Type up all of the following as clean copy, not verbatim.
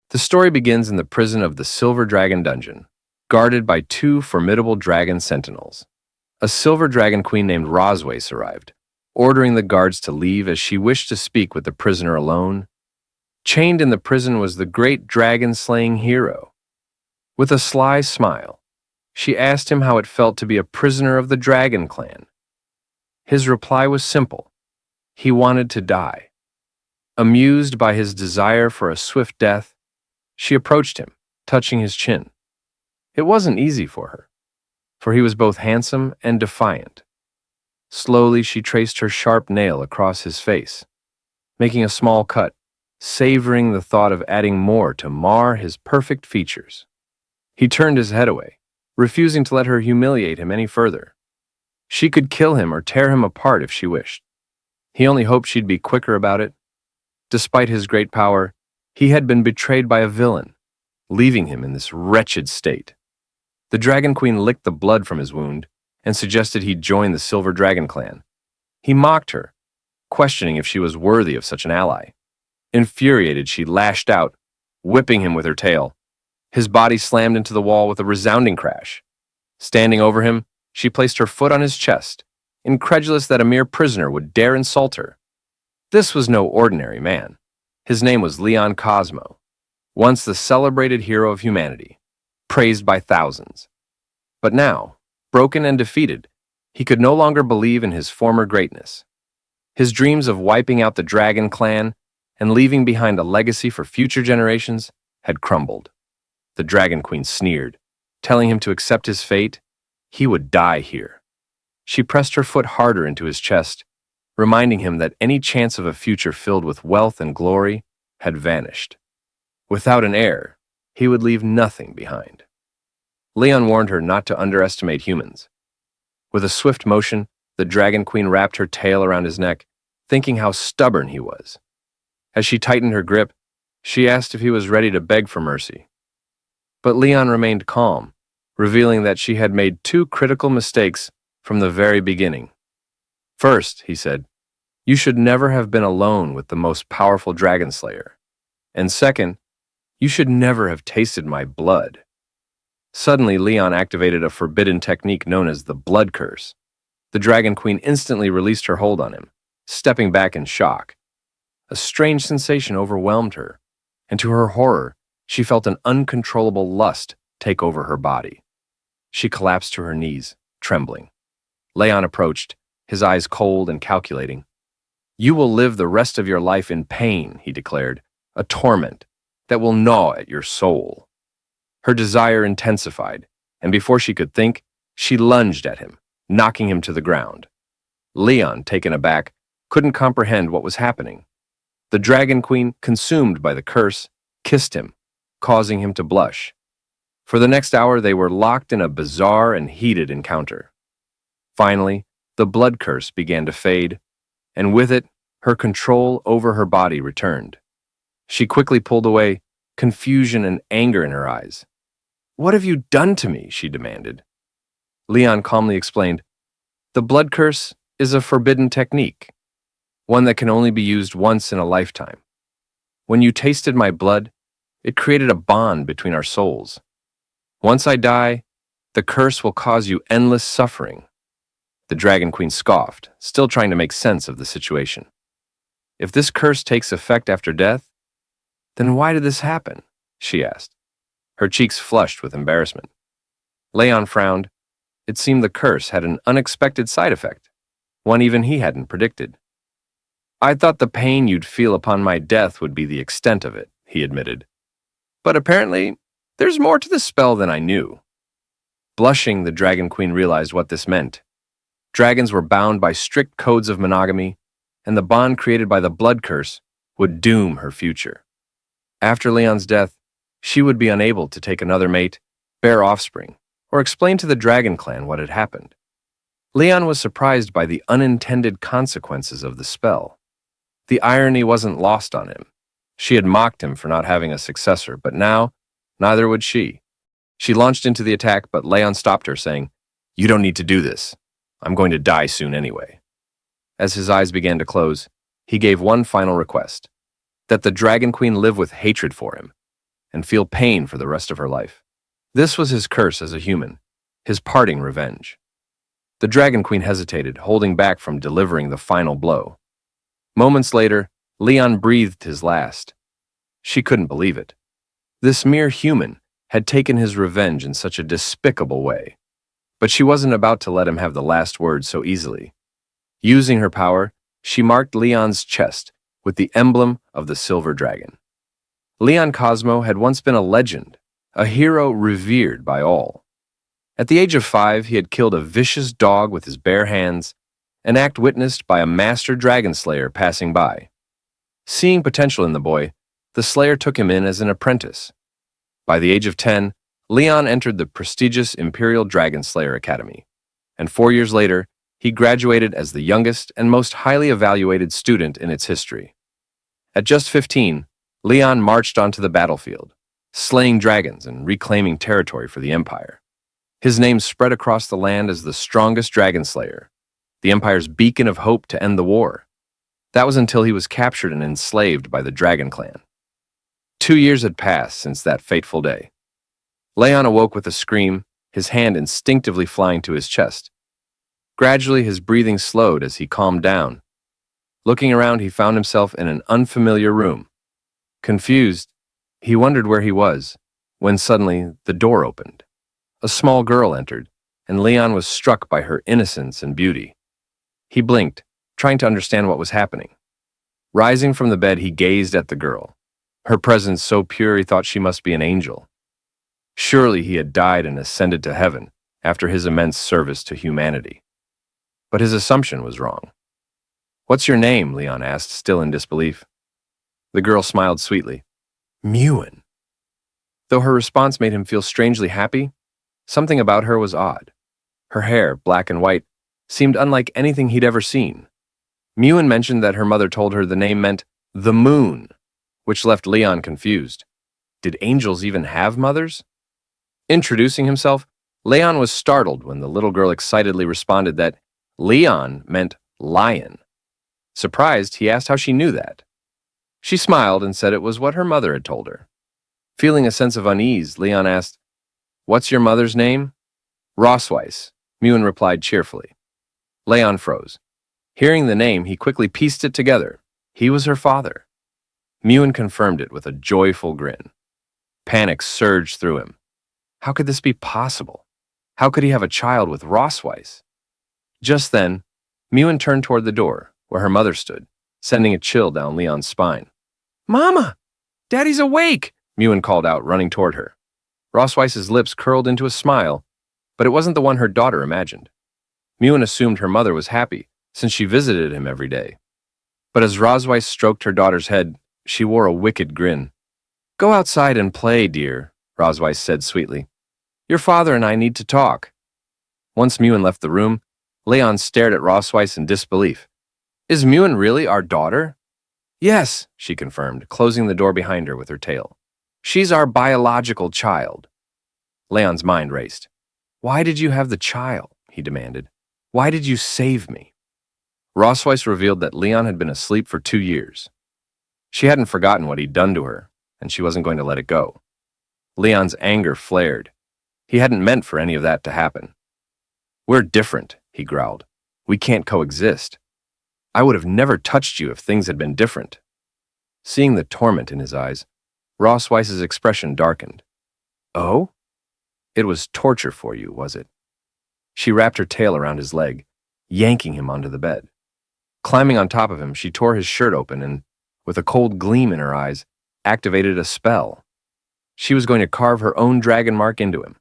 The story begins in the prison of the Silver Dragon Dungeon, guarded by two formidable dragon sentinels. A silver dragon queen named Roswace arrived, ordering the guards to leave as she wished to speak with the prisoner alone. Chained in the prison was the great dragon-slaying hero. With a sly smile, she asked him how it felt to be a prisoner of the Dragon Clan. His reply was simple. He wanted to die. Amused by his desire for a swift death, she approached him, touching his chin. It wasn't easy for he was both handsome and defiant. Slowly, she traced her sharp nail across his face, making a small cut, savoring the thought of adding more to mar his perfect features. He turned his head away, refusing to let her humiliate him any further. She could kill him or tear him apart if she wished. He only hoped she'd be quicker about it. Despite his great power, he had been betrayed by a villain, leaving him in this wretched state. The Dragon Queen licked the blood from his wound and suggested he join the Silver Dragon Clan. He mocked her, questioning if she was worthy of such an ally. Infuriated, she lashed out, whipping him with her tail. His body slammed into the wall with a resounding crash. Standing over him, she placed her foot on his chest, incredulous that a mere prisoner would dare insult her. This was no ordinary man. His name was Leon Cosmo, once the celebrated hero of humanity, praised by thousands. But now, broken and defeated, he could no longer believe in his former greatness. His dreams of wiping out the Dragon Clan and leaving behind a legacy for future generations had crumbled. The Dragon Queen sneered, telling him to accept his fate. He would die here. She pressed her foot harder into his chest, reminding him that any chance of a future filled with wealth and glory had vanished. Without an heir, he would leave nothing behind. Leon warned her not to underestimate humans. With a swift motion, the Dragon Queen wrapped her tail around his neck, thinking how stubborn he was. As she tightened her grip, she asked if he was ready to beg for mercy. But Leon remained calm, revealing that she had made two critical mistakes from the very beginning. First, he said, you should never have been alone with the most powerful dragon slayer. And second, you should never have tasted my blood. Suddenly, Leon activated a forbidden technique known as the blood curse. The Dragon Queen instantly released her hold on him, stepping back in shock. A strange sensation overwhelmed her, and to her horror, she felt an uncontrollable lust take over her body. She collapsed to her knees, trembling. Leon approached, his eyes cold and calculating. You will live the rest of your life in pain, he declared, a torment that will gnaw at your soul. Her desire intensified, and before she could think, she lunged at him, knocking him to the ground. Leon, taken aback, couldn't comprehend what was happening. The Dragon Queen, consumed by the curse, kissed him, causing him to blush. For the next hour, they were locked in a bizarre and heated encounter. Finally, the blood curse began to fade, and with it, her control over her body returned. She quickly pulled away, confusion and anger in her eyes. What have you done to me? She demanded. Leon calmly explained, the blood curse is a forbidden technique, one that can only be used once in a lifetime. When you tasted my blood, it created a bond between our souls. Once I die, the curse will cause you endless suffering. The Dragon Queen scoffed, still trying to make sense of the situation. If this curse takes effect after death, then why did this happen? She asked. Her cheeks flushed with embarrassment. Leon frowned. It seemed the curse had an unexpected side effect, one even he hadn't predicted. I thought the pain you'd feel upon my death would be the extent of it, he admitted. But apparently, there's more to the spell than I knew. Blushing, the Dragon Queen realized what this meant. Dragons were bound by strict codes of monogamy, and the bond created by the blood curse would doom her future. After Leon's death, she would be unable to take another mate, bear offspring, or explain to the Dragon Clan what had happened. Leon was surprised by the unintended consequences of the spell. The irony wasn't lost on him. She had mocked him for not having a successor, but now, neither would she. She launched into the attack, but Leon stopped her, saying, You don't need to do this. I'm going to die soon anyway. As his eyes began to close, he gave one final request, that the Dragon Queen live with hatred for him, and feel pain for the rest of her life. This was his curse as a human, his parting revenge. The Dragon Queen hesitated, holding back from delivering the final blow. Moments later, Leon breathed his last. She couldn't believe it. This mere human had taken his revenge in such a despicable way. But she wasn't about to let him have the last word so easily. Using her power, she marked Leon's chest with the emblem of the silver dragon. Leon Cosmo had once been a legend, a hero revered by all. At the age of 5, he had killed a vicious dog with his bare hands, an act witnessed by a master dragon slayer passing by. Seeing potential in the boy, the slayer took him in as an apprentice. By the age of 10, Leon entered the prestigious Imperial Dragon Slayer Academy, and 4 years later, he graduated as the youngest and most highly evaluated student in its history. At just 15, Leon marched onto the battlefield, slaying dragons and reclaiming territory for the Empire. His name spread across the land as the strongest dragon slayer, the Empire's beacon of hope to end the war. That was until he was captured and enslaved by the Dragon Clan. 2 years had passed since that fateful day. Leon awoke with a scream, his hand instinctively flying to his chest. Gradually, his breathing slowed as he calmed down. Looking around, he found himself in an unfamiliar room. Confused, he wondered where he was, when suddenly the door opened. A small girl entered, and Leon was struck by her innocence and beauty. He blinked, trying to understand what was happening. Rising from the bed, he gazed at the girl. Her presence so pure he thought she must be an angel. Surely he had died and ascended to heaven after his immense service to humanity. But his assumption was wrong. "What's your name?" Leon asked, still in disbelief. The girl smiled sweetly. "Mewen." Though her response made him feel strangely happy, something about her was odd. Her hair, black and white, seemed unlike anything he'd ever seen. Mewen mentioned that her mother told her the name meant the moon, which left Leon confused. Did angels even have mothers? Introducing himself, Leon was startled when the little girl excitedly responded that Leon meant lion. Surprised, he asked how she knew that. She smiled and said it was what her mother had told her. Feeling a sense of unease, Leon asked, "What's your mother's name?" "Rosweiss," Mewen replied cheerfully. Leon froze. Hearing the name, he quickly pieced it together. He was her father. Mewen confirmed it with a joyful grin. Panic surged through him. How could this be possible? How could he have a child with Rosweiss? Just then, Mewen turned toward the door, where her mother stood, sending a chill down Leon's spine. "Mama! Daddy's awake!" Mewen called out, running toward her. Rosweiss's lips curled into a smile, but it wasn't the one her daughter imagined. Mewen assumed her mother was happy, since she visited him every day. But as Rosweiss stroked her daughter's head, she wore a wicked grin. "Go outside and play, dear," Rosweiss said sweetly. "Your father and I need to talk." Once Mewen left the room, Leon stared at Rosweiss in disbelief. "Is Mewen really our daughter?" "Yes," she confirmed, closing the door behind her with her tail. "She's our biological child." Leon's mind raced. "Why did you have the child?" he demanded. "Why did you save me?" Rosweiss revealed that Leon had been asleep for 2 years. She hadn't forgotten what he'd done to her, and she wasn't going to let it go. Leon's anger flared. He hadn't meant for any of that to happen. "We're different," he growled. "We can't coexist. I would have never touched you if things had been different." Seeing the torment in his eyes, Rosweiss's expression darkened. "Oh? It was torture for you, was it?" She wrapped her tail around his leg, yanking him onto the bed. Climbing on top of him, she tore his shirt open and, with a cold gleam in her eyes, activated a spell. She was going to carve her own dragon mark into him,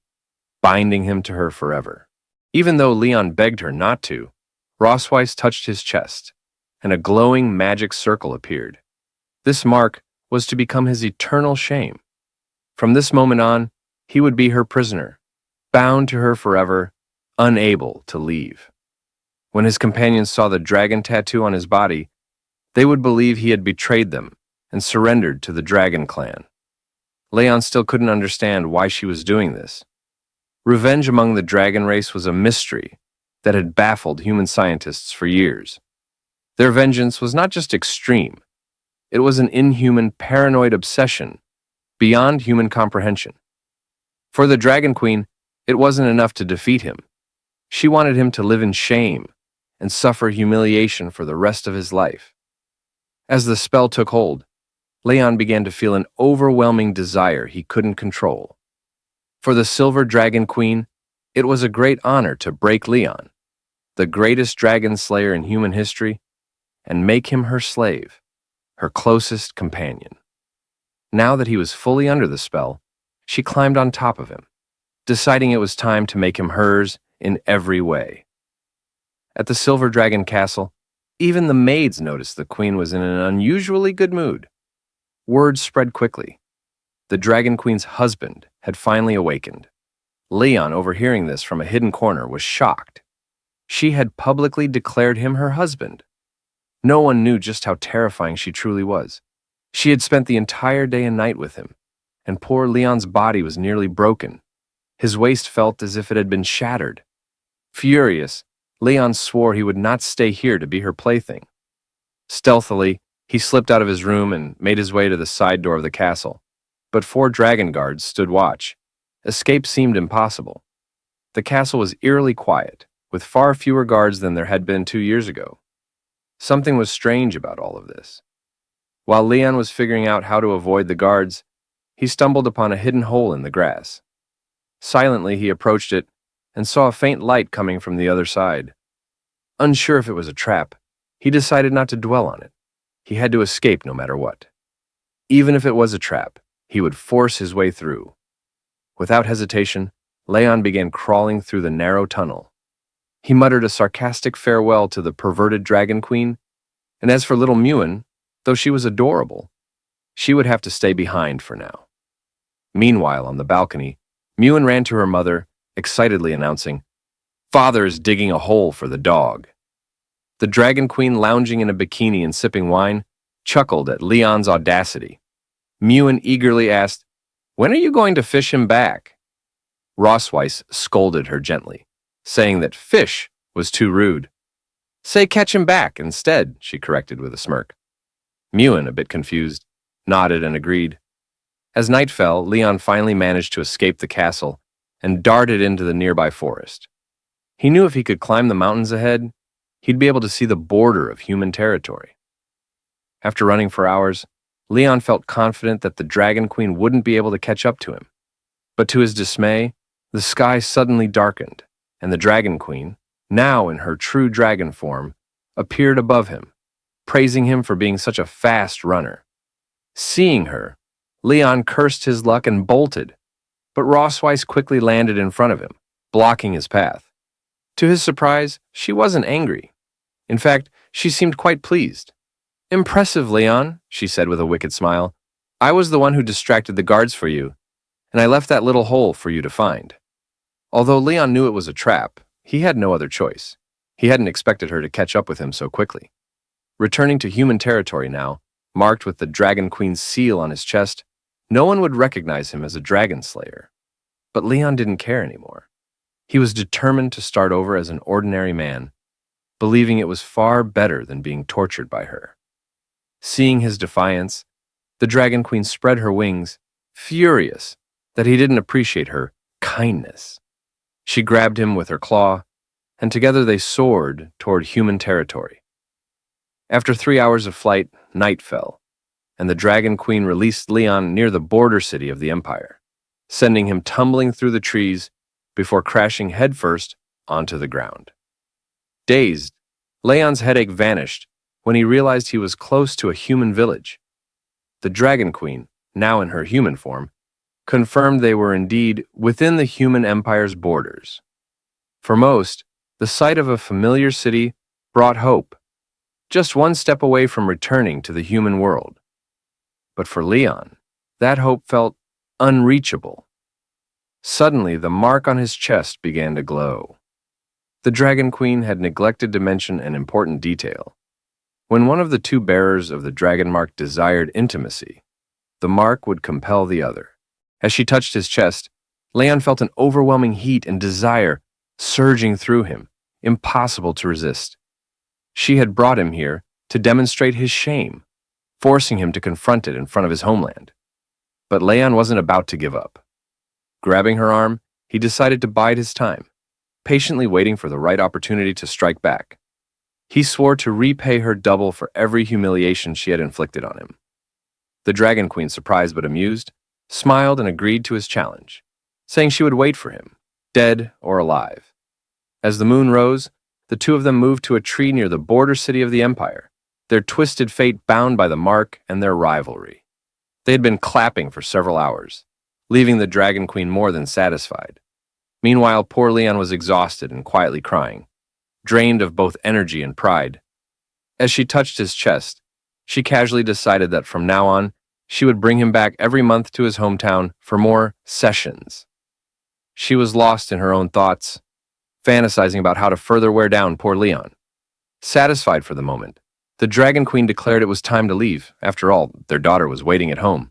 binding him to her forever. Even though Leon begged her not to, Rosweiss touched his chest, and a glowing magic circle appeared. This mark was to become his eternal shame. From this moment on, he would be her prisoner, bound to her forever, unable to leave. When his companions saw the dragon tattoo on his body, they would believe he had betrayed them and surrendered to the Dragon Clan. Leon still couldn't understand why she was doing this. Revenge among the dragon race was a mystery that had baffled human scientists for years. Their vengeance was not just extreme, it was an inhuman, paranoid obsession beyond human comprehension. For the Dragon Queen, it wasn't enough to defeat him. She wanted him to live in shame and suffer humiliation for the rest of his life. As the spell took hold, Leon began to feel an overwhelming desire he couldn't control. For the Silver Dragon Queen, it was a great honor to break Leon, the greatest dragon slayer in human history, and make him her slave, her closest companion. Now that he was fully under the spell, she climbed on top of him, deciding it was time to make him hers in every way. At the Silver Dragon Castle, even the maids noticed the queen was in an unusually good mood. Word spread quickly. The Dragon Queen's husband had finally awakened. Leon, overhearing this from a hidden corner, was shocked. She had publicly declared him her husband. No one knew just how terrifying she truly was. She had spent the entire day and night with him, and poor Leon's body was nearly broken. His waist felt as if it had been shattered. Furious, Leon swore he would not stay here to be her plaything. Stealthily, he slipped out of his room and made his way to the side door of the castle. But 4 dragon guards stood watch. Escape seemed impossible. The castle was eerily quiet, with far fewer guards than there had been 2 years ago. Something was strange about all of this. While Leon was figuring out how to avoid the guards, he stumbled upon a hidden hole in the grass. Silently, he approached it and saw a faint light coming from the other side. Unsure if it was a trap, he decided not to dwell on it. He had to escape no matter what. Even if it was a trap, he would force his way through. Without hesitation, Leon began crawling through the narrow tunnel. He muttered a sarcastic farewell to the perverted Dragon Queen, and as for little Mewen, though she was adorable, she would have to stay behind for now. Meanwhile, on the balcony, Mewen ran to her mother, excitedly announcing, "Father is digging a hole for the dog." The Dragon Queen, lounging in a bikini and sipping wine, chuckled at Leon's audacity. Mewen eagerly asked, "When are you going to fish him back?" Rossweiss scolded her gently, saying that fish was too rude. "Say catch him back instead," she corrected with a smirk. Mewen, a bit confused, nodded and agreed. As night fell, Leon finally managed to escape the castle and darted into the nearby forest. He knew if he could climb the mountains ahead, he'd be able to see the border of human territory. After running for hours, Leon felt confident that the Dragon Queen wouldn't be able to catch up to him. But to his dismay, the sky suddenly darkened, and the Dragon Queen, now in her true dragon form, appeared above him, praising him for being such a fast runner. Seeing her, Leon cursed his luck and bolted, but Rossweiss quickly landed in front of him, blocking his path. To his surprise, she wasn't angry. In fact, she seemed quite pleased. "Impressive, Leon," she said with a wicked smile. "I was the one who distracted the guards for you, and I left that little hole for you to find." Although Leon knew it was a trap, he had no other choice. He hadn't expected her to catch up with him so quickly. Returning to human territory now, marked with the Dragon Queen's seal on his chest, no one would recognize him as a dragon slayer. But Leon didn't care anymore. He was determined to start over as an ordinary man, believing it was far better than being tortured by her. Seeing his defiance, the Dragon Queen spread her wings, furious that he didn't appreciate her kindness. She grabbed him with her claw, and together they soared toward human territory. After 3 hours of flight, night fell, and the Dragon Queen released Leon near the border city of the Empire, sending him tumbling through the trees before crashing headfirst onto the ground. Dazed, Leon's headache vanished when he realized he was close to a human village. The Dragon Queen, now in her human form, confirmed they were indeed within the human empire's borders. For most, the sight of a familiar city brought hope, just one step away from returning to the human world. But for Leon, that hope felt unreachable. Suddenly, the mark on his chest began to glow. The Dragon Queen had neglected to mention an important detail. When one of the 2 bearers of the dragon mark desired intimacy, the mark would compel the other. As she touched his chest, Leon felt an overwhelming heat and desire surging through him, impossible to resist. She had brought him here to demonstrate his shame, forcing him to confront it in front of his homeland. But Leon wasn't about to give up. Grabbing her arm, he decided to bide his time, patiently waiting for the right opportunity to strike back. He swore to repay her double for every humiliation she had inflicted on him. The Dragon Queen, surprised but amused, smiled and agreed to his challenge, saying she would wait for him, dead or alive. As the moon rose, the two of them moved to a tree near the border city of the Empire, their twisted fate bound by the mark and their rivalry. They had been clapping for several hours, leaving the Dragon Queen more than satisfied. Meanwhile, poor Leon was exhausted and quietly crying, drained of both energy and pride. As she touched his chest, she casually decided that from now on, she would bring him back every month to his hometown for more sessions. She was lost in her own thoughts, fantasizing about how to further wear down poor Leon. Satisfied for the moment, the Dragon Queen declared it was time to leave. After all, their daughter was waiting at home.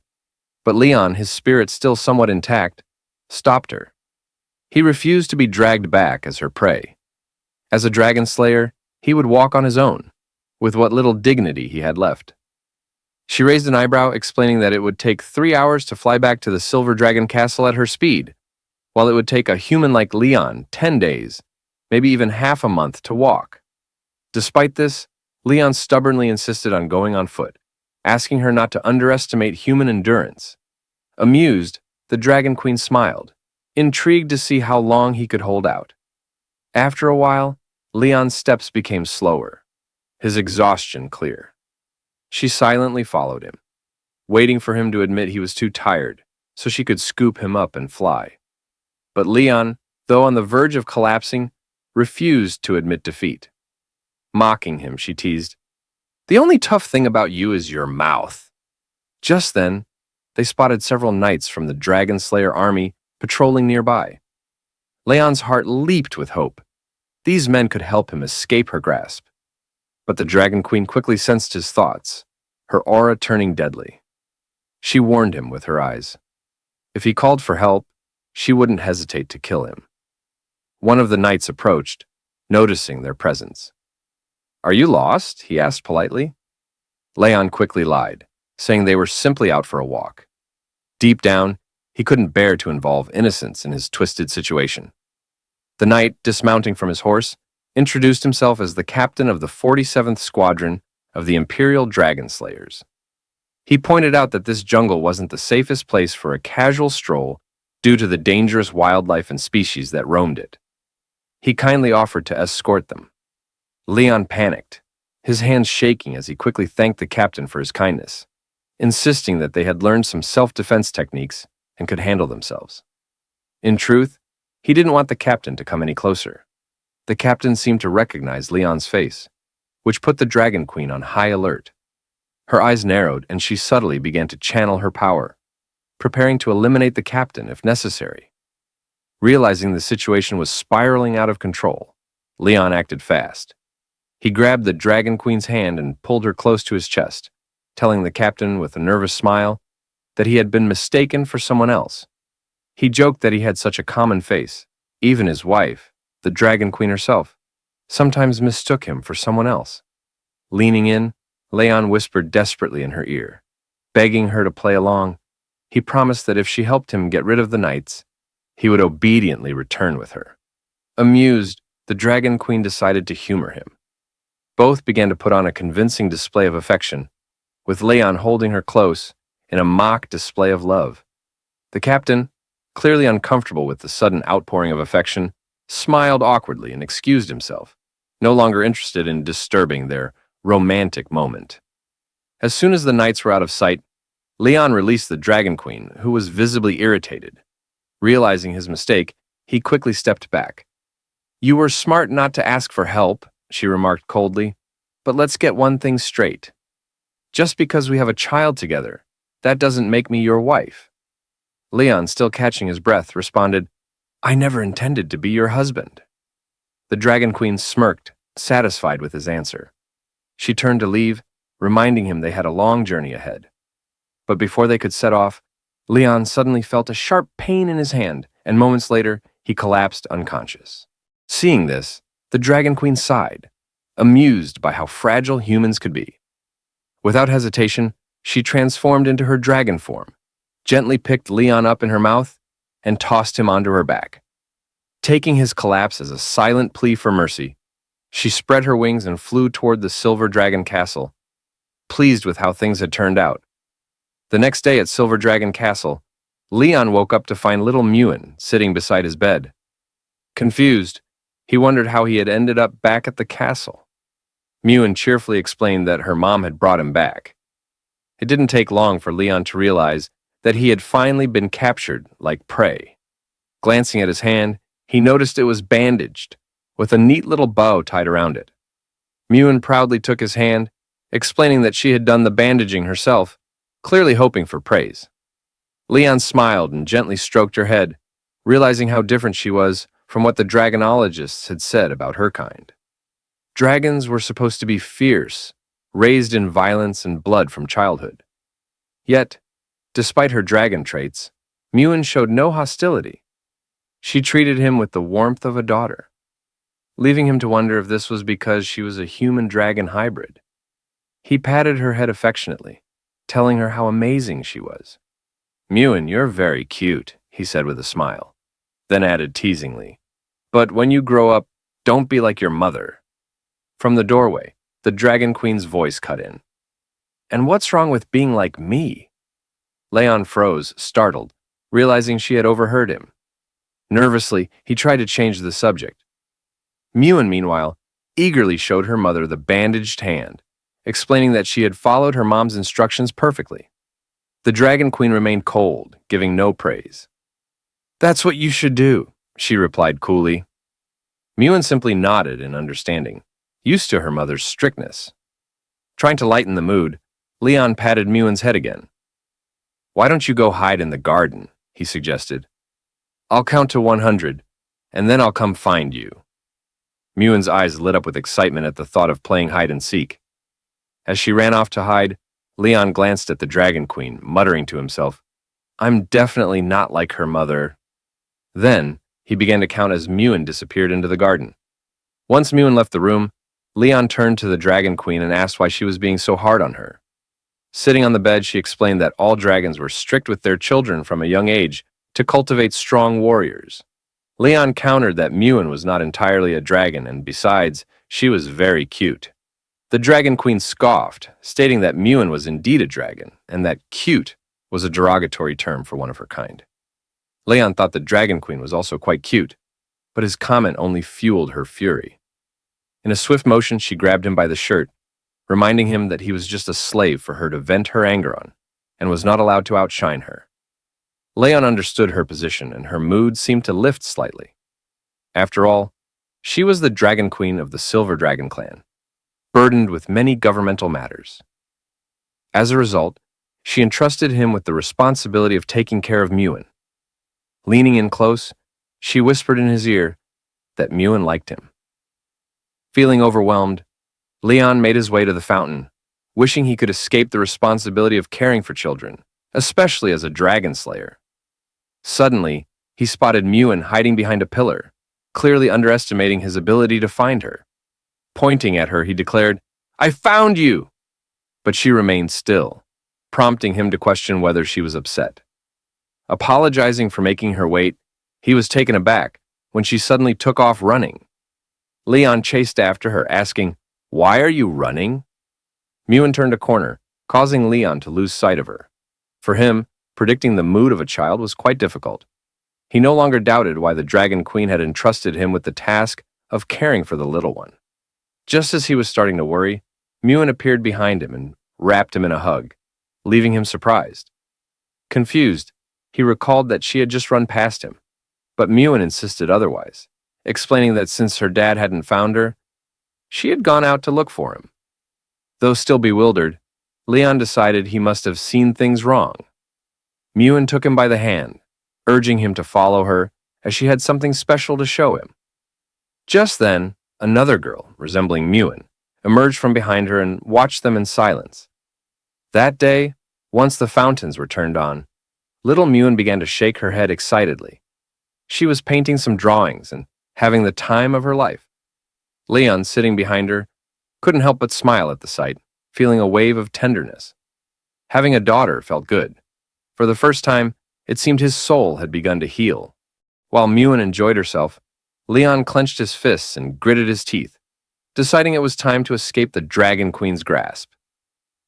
But Leon, his spirit still somewhat intact, stopped her. He refused to be dragged back as her prey. As a dragon slayer, he would walk on his own, with what little dignity he had left. She raised an eyebrow, explaining that it would take 3 hours to fly back to the Silver Dragon Castle at her speed, while it would take a human like Leon 10 days, maybe even half a month to walk. Despite this, Leon stubbornly insisted on going on foot, asking her not to underestimate human endurance. Amused, the Dragon Queen smiled, intrigued to see how long he could hold out. After a while, Leon's steps became slower, his exhaustion clear. She silently followed him, waiting for him to admit he was too tired so she could scoop him up and fly. But Leon, though on the verge of collapsing, refused to admit defeat. Mocking him, she teased, "The only tough thing about you is your mouth." Just then, they spotted several knights from the Dragon Slayer army patrolling nearby. Leon's heart leaped with hope. These men could help him escape her grasp. But the Dragon Queen quickly sensed his thoughts, her aura turning deadly. She warned him with her eyes. If he called for help, she wouldn't hesitate to kill him. One of the knights approached, noticing their presence. "Are you lost?" he asked politely. Leon quickly lied, saying they were simply out for a walk. Deep down, he couldn't bear to involve innocents in his twisted situation. The knight, dismounting from his horse, introduced himself as the captain of the 47th Squadron of the Imperial Dragon Slayers. He pointed out that this jungle wasn't the safest place for a casual stroll due to the dangerous wildlife and species that roamed it. He kindly offered to escort them. Leon panicked, his hands shaking as he quickly thanked the captain for his kindness, insisting that they had learned some self-defense techniques and could handle themselves. In truth, he didn't want the captain to come any closer. The captain seemed to recognize Leon's face, which put the Dragon Queen on high alert. Her eyes narrowed and she subtly began to channel her power, preparing to eliminate the captain if necessary. Realizing the situation was spiraling out of control, Leon acted fast. He grabbed the Dragon Queen's hand and pulled her close to his chest, telling the captain with a nervous smile that he had been mistaken for someone else. He joked that he had such a common face. Even his wife, the Dragon Queen herself, sometimes mistook him for someone else. Leaning in, Leon whispered desperately in her ear, begging her to play along. He promised that if she helped him get rid of the knights, he would obediently return with her. Amused, the Dragon Queen decided to humor him. Both began to put on a convincing display of affection, with Leon holding her close in a mock display of love. The captain, clearly uncomfortable with the sudden outpouring of affection, smiled awkwardly and excused himself, no longer interested in disturbing their romantic moment. As soon as the knights were out of sight, Leon released the Dragon Queen, who was visibly irritated. Realizing his mistake, he quickly stepped back. "You were smart not to ask for help," she remarked coldly, "but let's get one thing straight. Just because we have a child together, that doesn't make me your wife." Leon, still catching his breath, responded, "I never intended to be your husband." The Dragon Queen smirked, satisfied with his answer. She turned to leave, reminding him they had a long journey ahead. But before they could set off, Leon suddenly felt a sharp pain in his hand, and moments later, he collapsed unconscious. Seeing this, the Dragon Queen sighed, amused by how fragile humans could be. Without hesitation, she transformed into her dragon form, gently picked Leon up in her mouth and tossed him onto her back. Taking his collapse as a silent plea for mercy, she spread her wings and flew toward the Silver Dragon Castle, pleased with how things had turned out. The next day at Silver Dragon Castle, Leon woke up to find little Mewen sitting beside his bed. Confused, he wondered how he had ended up back at the castle. Mewen cheerfully explained that her mom had brought him back. It didn't take long for Leon to realize that he had finally been captured like prey. Glancing at his hand, he noticed it was bandaged, with a neat little bow tied around it. Mewen proudly took his hand, explaining that she had done the bandaging herself, clearly hoping for praise. Leon smiled and gently stroked her head, realizing how different she was from what the dragonologists had said about her kind. Dragons were supposed to be fierce, raised in violence and blood from childhood. Yet, despite her dragon traits, Mewen showed no hostility. She treated him with the warmth of a daughter, leaving him to wonder if this was because she was a human-dragon hybrid. He patted her head affectionately, telling her how amazing she was. "Mewen, you're very cute," he said with a smile, then added teasingly, "But when you grow up, don't be like your mother." From the doorway, the Dragon Queen's voice cut in. "And what's wrong with being like me?" Leon froze, startled, realizing she had overheard him. Nervously, he tried to change the subject. Mewen, meanwhile, eagerly showed her mother the bandaged hand, explaining that she had followed her mom's instructions perfectly. The Dragon Queen remained cold, giving no praise. "That's what you should do," she replied coolly. Mewen simply nodded in understanding, used to her mother's strictness. Trying to lighten the mood, Leon patted Mewen's head again. "Why don't you go hide in the garden?" he suggested. "I'll count to 100, and then I'll come find you." Mewen's eyes lit up with excitement at the thought of playing hide-and-seek. As she ran off to hide, Leon glanced at the Dragon Queen, muttering to himself, "I'm definitely not like her mother." Then, he began to count as Mewen disappeared into the garden. Once Mewen left the room, Leon turned to the Dragon Queen and asked why she was being so hard on her. Sitting on the bed, she explained that all dragons were strict with their children from a young age to cultivate strong warriors. Leon countered that Mewen was not entirely a dragon, and besides, she was very cute. The Dragon Queen scoffed, stating that Mewen was indeed a dragon, and that cute was a derogatory term for one of her kind. Leon thought the Dragon Queen was also quite cute, but his comment only fueled her fury. In a swift motion, she grabbed him by the shirt, reminding him that he was just a slave for her to vent her anger on, and was not allowed to outshine her. Leon understood her position, and her mood seemed to lift slightly. After all, she was the Dragon Queen of the Silver Dragon clan, burdened with many governmental matters. As a result, she entrusted him with the responsibility of taking care of Mewen. Leaning in close, she whispered in his ear that Mewen liked him. Feeling overwhelmed, Leon made his way to the fountain, wishing he could escape the responsibility of caring for children, especially as a dragon slayer. Suddenly, he spotted Mewen hiding behind a pillar, clearly underestimating his ability to find her. Pointing at her, he declared, "I found you!" But she remained still, prompting him to question whether she was upset. Apologizing for making her wait, he was taken aback when she suddenly took off running. Leon chased after her, asking, "Why are you running?" Mewen turned a corner, causing Leon to lose sight of her. For him, predicting the mood of a child was quite difficult. He no longer doubted why the Dragon Queen had entrusted him with the task of caring for the little one. Just as he was starting to worry, Mewen appeared behind him and wrapped him in a hug, leaving him surprised. Confused, he recalled that she had just run past him, but Mewen insisted otherwise, explaining that since her dad hadn't found her, she had gone out to look for him. Though still bewildered, Leon decided he must have seen things wrong. Mewen took him by the hand, urging him to follow her as she had something special to show him. Just then, another girl, resembling Mewen, emerged from behind her and watched them in silence. That day, once the fountains were turned on, little Mewen began to shake her head excitedly. She was painting some drawings and having the time of her life. Leon, sitting behind her, couldn't help but smile at the sight, feeling a wave of tenderness. Having a daughter felt good. For the first time, it seemed his soul had begun to heal. While Muin enjoyed herself, Leon clenched his fists and gritted his teeth, deciding it was time to escape the Dragon Queen's grasp.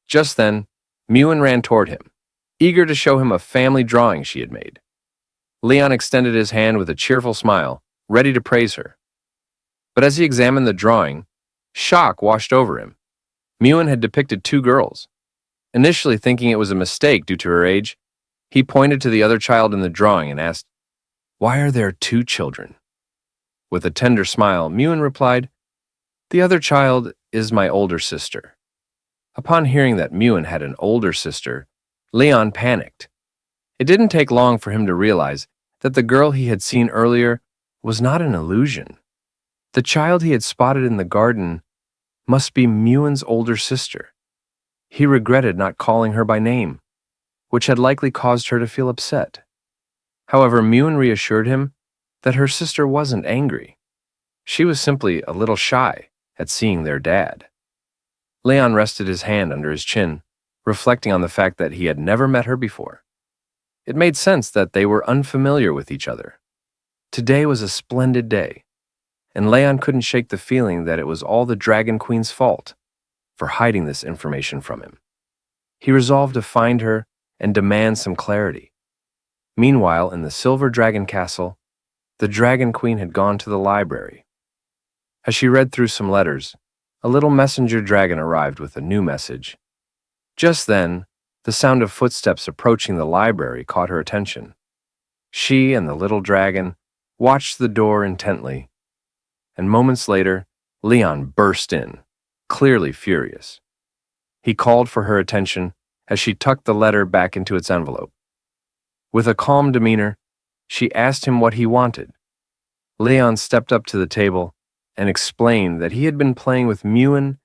Just then, Muin ran toward him, eager to show him a family drawing she had made. Leon extended his hand with a cheerful smile, ready to praise her. But as he examined the drawing, shock washed over him. Muin had depicted two girls. Initially thinking it was a mistake due to her age, he pointed to the other child in the drawing and asked, "Why are there two children?" With a tender smile, Muin replied, "The other child is my older sister." Upon hearing that Muin had an older sister, Leon panicked. It didn't take long for him to realize that the girl he had seen earlier was not an illusion. The child he had spotted in the garden must be Muin's older sister. He regretted not calling her by name, which had likely caused her to feel upset. However, Muin reassured him that her sister wasn't angry. She was simply a little shy at seeing their dad. Leon rested his hand under his chin, reflecting on the fact that he had never met her before. It made sense that they were unfamiliar with each other. Today was a splendid day, and Leon couldn't shake the feeling that it was all the Dragon Queen's fault for hiding this information from him. He resolved to find her and demand some clarity. Meanwhile, in the Silver Dragon Castle, the Dragon Queen had gone to the library. As she read through some letters, a little messenger dragon arrived with a new message. Just then, the sound of footsteps approaching the library caught her attention. She and the little dragon watched the door intently, and moments later, Leon burst in, clearly furious. He called for her attention as she tucked the letter back into its envelope. With a calm demeanor, she asked him what he wanted. Leon stepped up to the table and explained that he had been playing with Muin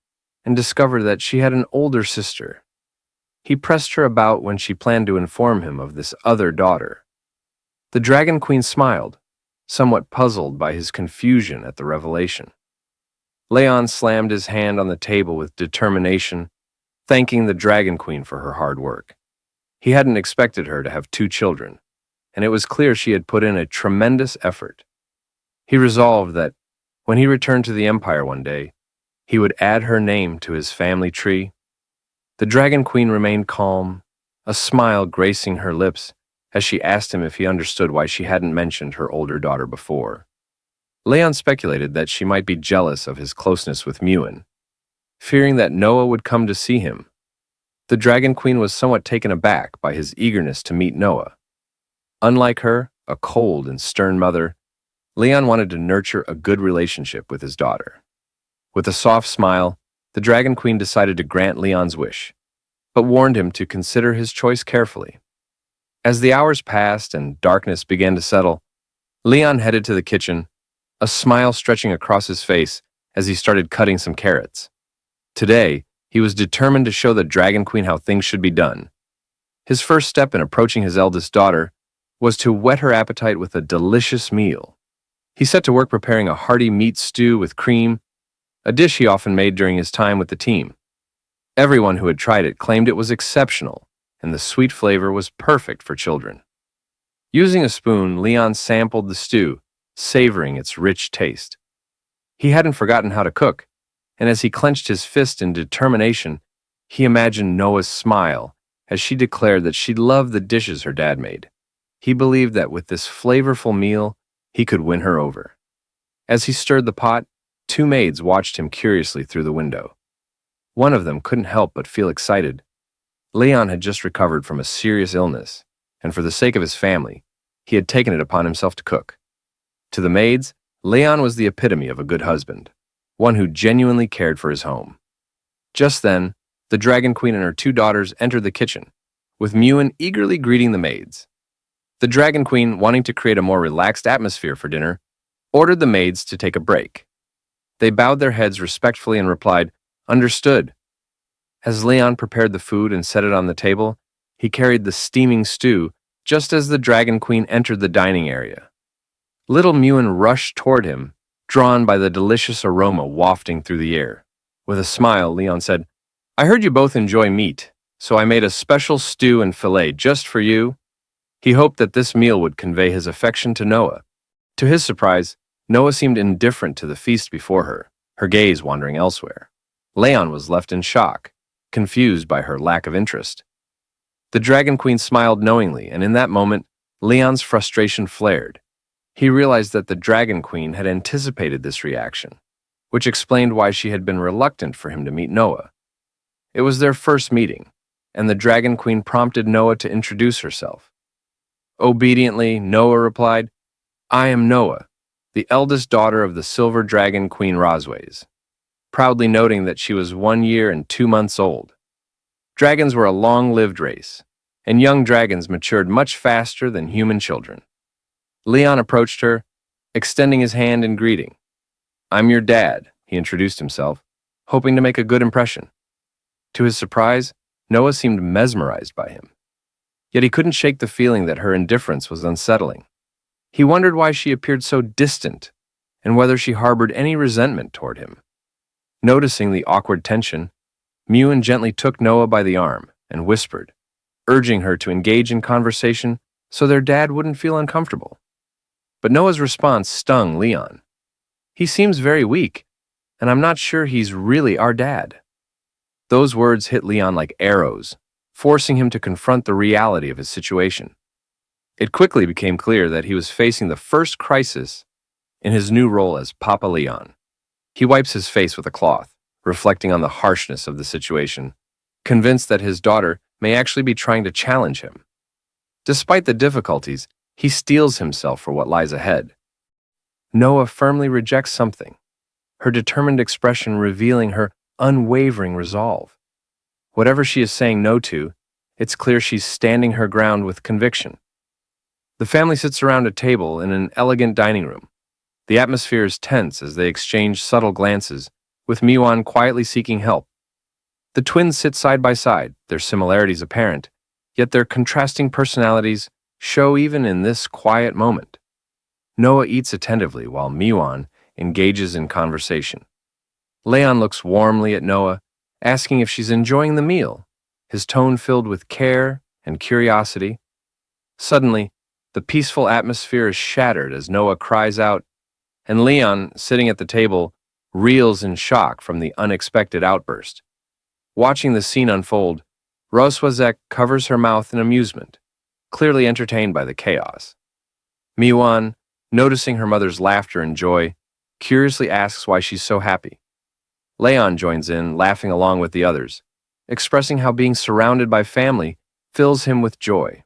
and discovered that she had an older sister. He pressed her about when she planned to inform him of this other daughter. The Dragon Queen smiled, somewhat puzzled by his confusion at the revelation. Leon slammed his hand on the table with determination, thanking the Dragon Queen for her hard work. He hadn't expected her to have two children, and it was clear she had put in a tremendous effort. He resolved that when he returned to the Empire one day, he would add her name to his family tree. The Dragon Queen remained calm, a smile gracing her lips as she asked him if he understood why she hadn't mentioned her older daughter before. Leon speculated that she might be jealous of his closeness with Muin, fearing that Noah would come to see him. The Dragon Queen was somewhat taken aback by his eagerness to meet Noah. Unlike her, a cold and stern mother, Leon wanted to nurture a good relationship with his daughter. With a soft smile, the Dragon Queen decided to grant Leon's wish, but warned him to consider his choice carefully. As the hours passed and darkness began to settle, Leon headed to the kitchen, a smile stretching across his face as he started cutting some carrots. Today, he was determined to show the Dragon Queen how things should be done. His first step in approaching his eldest daughter was to whet her appetite with a delicious meal. He set to work preparing a hearty meat stew with cream, a dish he often made during his time with the team. Everyone who had tried it claimed it was exceptional, and the sweet flavor was perfect for children. Using a spoon, Leon sampled the stew, savoring its rich taste. He hadn't forgotten how to cook, and as he clenched his fist in determination, he imagined Noah's smile as she declared that she loved the dishes her dad made. He believed that with this flavorful meal, he could win her over. As he stirred the pot, two maids watched him curiously through the window. One of them couldn't help but feel excited. Leon had just recovered from a serious illness, and for the sake of his family, he had taken it upon himself to cook. To the maids, Leon was the epitome of a good husband, one who genuinely cared for his home. Just then, the Dragon Queen and her two daughters entered the kitchen, with Muin eagerly greeting the maids. The Dragon Queen, wanting to create a more relaxed atmosphere for dinner, ordered the maids to take a break. They bowed their heads respectfully and replied, "Understood." As Leon prepared the food and set it on the table, he carried the steaming stew just as the Dragon Queen entered the dining area. Little Muin rushed toward him, drawn by the delicious aroma wafting through the air. With a smile, Leon said, "I heard you both enjoy meat. so I made a special stew and fillet just for you." He hoped that this meal would convey his affection to Noah. To his surprise, Noah seemed indifferent to the feast before her gaze wandering elsewhere. Leon was left in shock, confused by her lack of interest. The Dragon Queen smiled knowingly, and in that moment, Leon's frustration flared. He realized that the Dragon Queen had anticipated this reaction, which explained why she had been reluctant for him to meet Noah. It was their first meeting, and the Dragon Queen prompted Noah to introduce herself. Obediently, Noah replied, "I am Noah, the eldest daughter of the Silver Dragon Queen Rosways," proudly noting that she was 1 year and 2 months old. Dragons were a long-lived race, and young dragons matured much faster than human children. Leon approached her, extending his hand in greeting. "I'm your dad," he introduced himself, hoping to make a good impression. To his surprise, Noah seemed mesmerized by him. Yet he couldn't shake the feeling that her indifference was unsettling. He wondered why she appeared so distant, and whether she harbored any resentment toward him. Noticing the awkward tension, Mewan gently took Noah by the arm and whispered, urging her to engage in conversation so their dad wouldn't feel uncomfortable. But Noah's response stung Leon. "He seems very weak, and I'm not sure he's really our dad." Those words hit Leon like arrows, forcing him to confront the reality of his situation. It quickly became clear that he was facing the first crisis in his new role as Papa Leon. He wipes his face with a cloth, reflecting on the harshness of the situation, convinced that his daughter may actually be trying to challenge him. Despite the difficulties, he steels himself for what lies ahead. Noah firmly rejects something, her determined expression revealing her unwavering resolve. Whatever she is saying no to, it's clear she's standing her ground with conviction. The family sits around a table in an elegant dining room. The atmosphere is tense as they exchange subtle glances, with Miwan quietly seeking help. The twins sit side by side, their similarities apparent, yet their contrasting personalities show even in this quiet moment. Noah eats attentively while Miwan engages in conversation. Leon looks warmly at Noah, asking if she's enjoying the meal, his tone filled with care and curiosity. Suddenly, the peaceful atmosphere is shattered as Noah cries out, and Leon, sitting at the table, reels in shock from the unexpected outburst. Watching the scene unfold, Roswazek covers her mouth in amusement, clearly entertained by the chaos. Miwan, noticing her mother's laughter and joy, curiously asks why she's so happy. Leon joins in, laughing along with the others, expressing how being surrounded by family fills him with joy.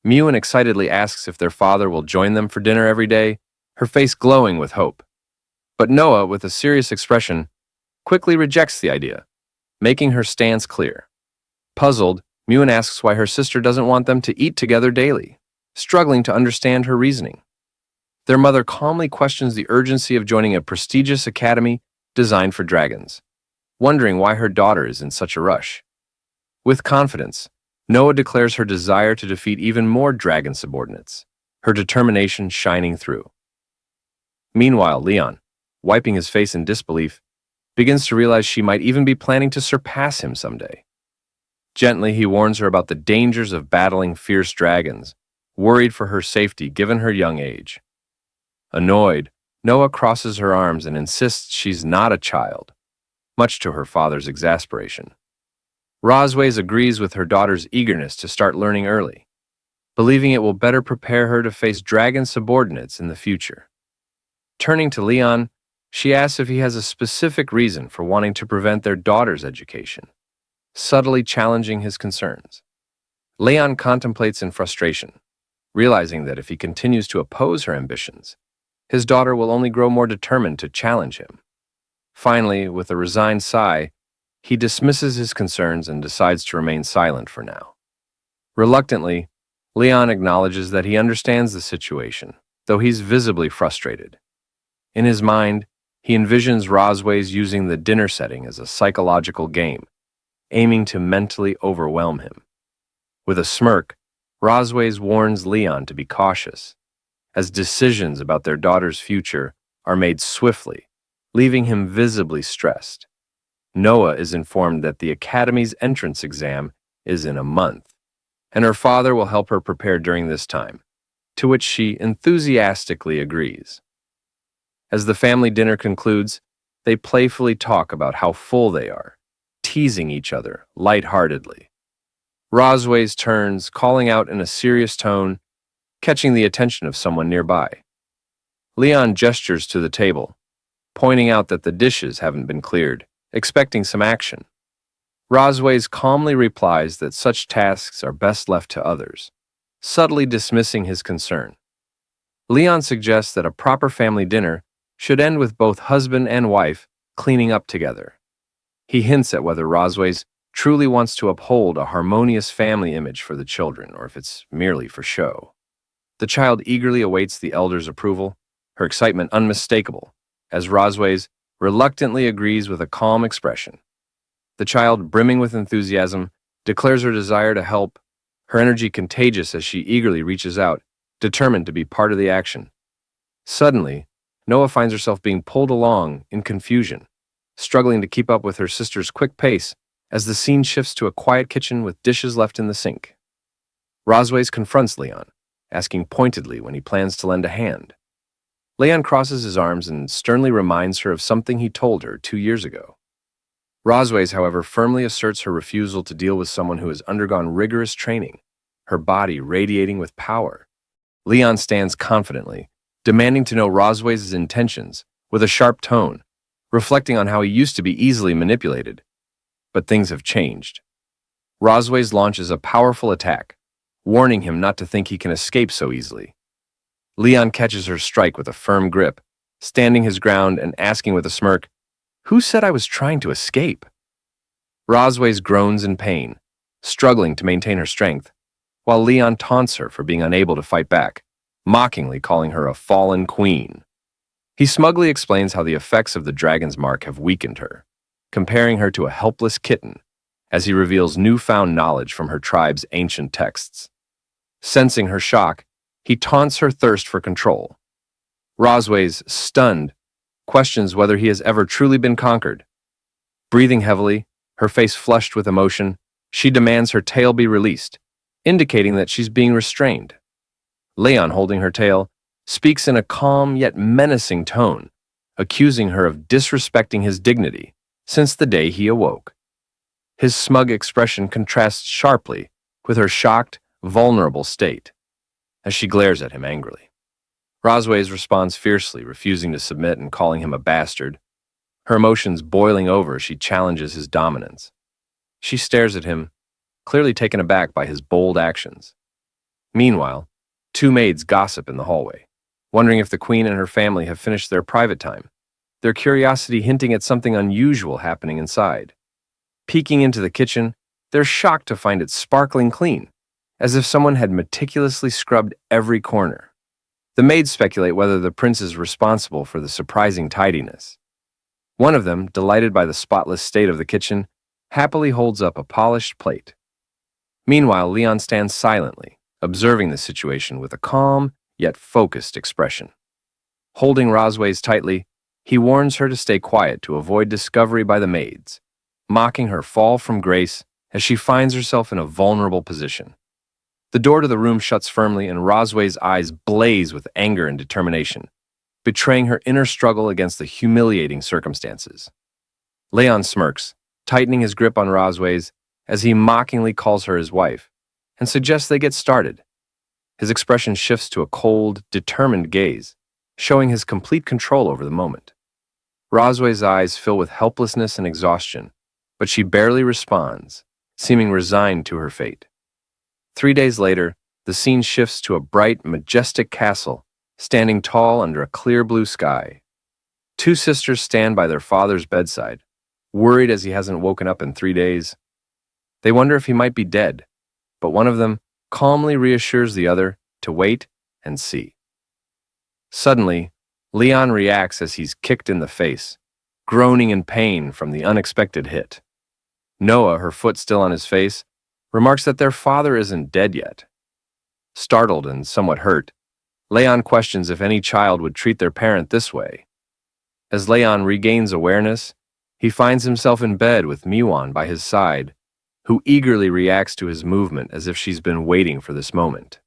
Miwan excitedly asks if their father will join them for dinner every day, her face glowing with hope. But Noah, with a serious expression, quickly rejects the idea, making her stance clear. Puzzled, Miwan asks why her sister doesn't want them to eat together daily, struggling to understand her reasoning. Their mother calmly questions the urgency of joining a prestigious academy designed for dragons, wondering why her daughter is in such a rush. With confidence, Noah declares her desire to defeat even more dragon subordinates, her determination shining through. Meanwhile, Leon, wiping his face in disbelief, begins to realize she might even be planning to surpass him someday. Gently, he warns her about the dangers of battling fierce dragons, worried for her safety given her young age. Annoyed, Noah crosses her arms and insists she's not a child, much to her father's exasperation. Rosways agrees with her daughter's eagerness to start learning early, believing it will better prepare her to face dragon subordinates in the future. Turning to Leon, she asks if he has a specific reason for wanting to prevent their daughter's education, subtly challenging his concerns. Leon contemplates in frustration, realizing that if he continues to oppose her ambitions, his daughter will only grow more determined to challenge him. Finally, with a resigned sigh, he dismisses his concerns and decides to remain silent for now. Reluctantly, Leon acknowledges that he understands the situation, though he's visibly frustrated. In his mind, he envisions Rosways using the dinner setting as a psychological game, aiming to mentally overwhelm him. With a smirk, Rosways warns Leon to be cautious, as decisions about their daughter's future are made swiftly, leaving him visibly stressed. Noah is informed that the Academy's entrance exam is in a month, and her father will help her prepare during this time, to which she enthusiastically agrees. As the family dinner concludes, they playfully talk about how full they are, teasing each other lightheartedly. Rosways turns, calling out in a serious tone, catching the attention of someone nearby. Leon gestures to the table, pointing out that the dishes haven't been cleared, expecting some action. Rosways calmly replies that such tasks are best left to others, subtly dismissing his concern. Leon suggests that a proper family dinner should end with both husband and wife cleaning up together. He hints at whether Rosways truly wants to uphold a harmonious family image for the children, or if it's merely for show. The child eagerly awaits the elder's approval, her excitement unmistakable, as Rosways reluctantly agrees with a calm expression. The child, brimming with enthusiasm, declares her desire to help, her energy contagious as she eagerly reaches out, determined to be part of the action. Suddenly, Noah finds herself being pulled along in confusion, struggling to keep up with her sister's quick pace as the scene shifts to a quiet kitchen with dishes left in the sink. Rosways confronts Leon, asking pointedly when he plans to lend a hand. Leon crosses his arms and sternly reminds her of something he told her 2 years ago. Rosways, however, firmly asserts her refusal to deal with someone who has undergone rigorous training, her body radiating with power. Leon stands confidently, demanding to know Rosways' intentions with a sharp tone, reflecting on how he used to be easily manipulated. But things have changed. Rosways launches a powerful attack, warning him not to think he can escape so easily. Leon catches her strike with a firm grip, standing his ground and asking with a smirk, "Who said I was trying to escape?" Rosways groans in pain, struggling to maintain her strength, while Leon taunts her for being unable to fight back, mockingly calling her a fallen queen. He smugly explains how the effects of the dragon's mark have weakened her, comparing her to a helpless kitten, as he reveals newfound knowledge from her tribe's ancient texts. Sensing her shock, he taunts her thirst for control. Rosways, stunned, questions whether he has ever truly been conquered. Breathing heavily, her face flushed with emotion, she demands her tail be released, indicating that she's being restrained. Leon, holding her tail, speaks in a calm yet menacing tone, accusing her of disrespecting his dignity since the day he awoke. His smug expression contrasts sharply with her shocked, vulnerable state, as she glares at him angrily. Rosways responds fiercely, refusing to submit and calling him a bastard. Her emotions boiling over, she challenges his dominance. She stares at him, clearly taken aback by his bold actions. Meanwhile, two maids gossip in the hallway, wondering if the queen and her family have finished their private time, their curiosity hinting at something unusual happening inside. Peeking into the kitchen, they're shocked to find it sparkling clean, as if someone had meticulously scrubbed every corner. The maids speculate whether the prince is responsible for the surprising tidiness. One of them, delighted by the spotless state of the kitchen, happily holds up a polished plate. Meanwhile, Leon stands silently, observing the situation with a calm yet focused expression. Holding Rosways tightly, he warns her to stay quiet to avoid discovery by the maids, mocking her fall from grace as she finds herself in a vulnerable position. The door to the room shuts firmly, and Rosways' eyes blaze with anger and determination, betraying her inner struggle against the humiliating circumstances. Leon smirks, tightening his grip on Rosways as he mockingly calls her his wife and suggests they get started. His expression shifts to a cold, determined gaze, showing his complete control over the moment. Rosways' eyes fill with helplessness and exhaustion, but she barely responds, seeming resigned to her fate. 3 days later, the scene shifts to a bright, majestic castle, standing tall under a clear blue sky. Two sisters stand by their father's bedside, worried as he hasn't woken up in 3 days. They wonder if he might be dead, but one of them calmly reassures the other to wait and see. Suddenly, Leon reacts as he's kicked in the face, groaning in pain from the unexpected hit. Noah, her foot still on his face, remarks that their father isn't dead yet. Startled and somewhat hurt, Leon questions if any child would treat their parent this way. As Leon regains awareness, He finds himself in bed with Miwan by his side, who eagerly reacts to his movement as if she's been waiting for this moment.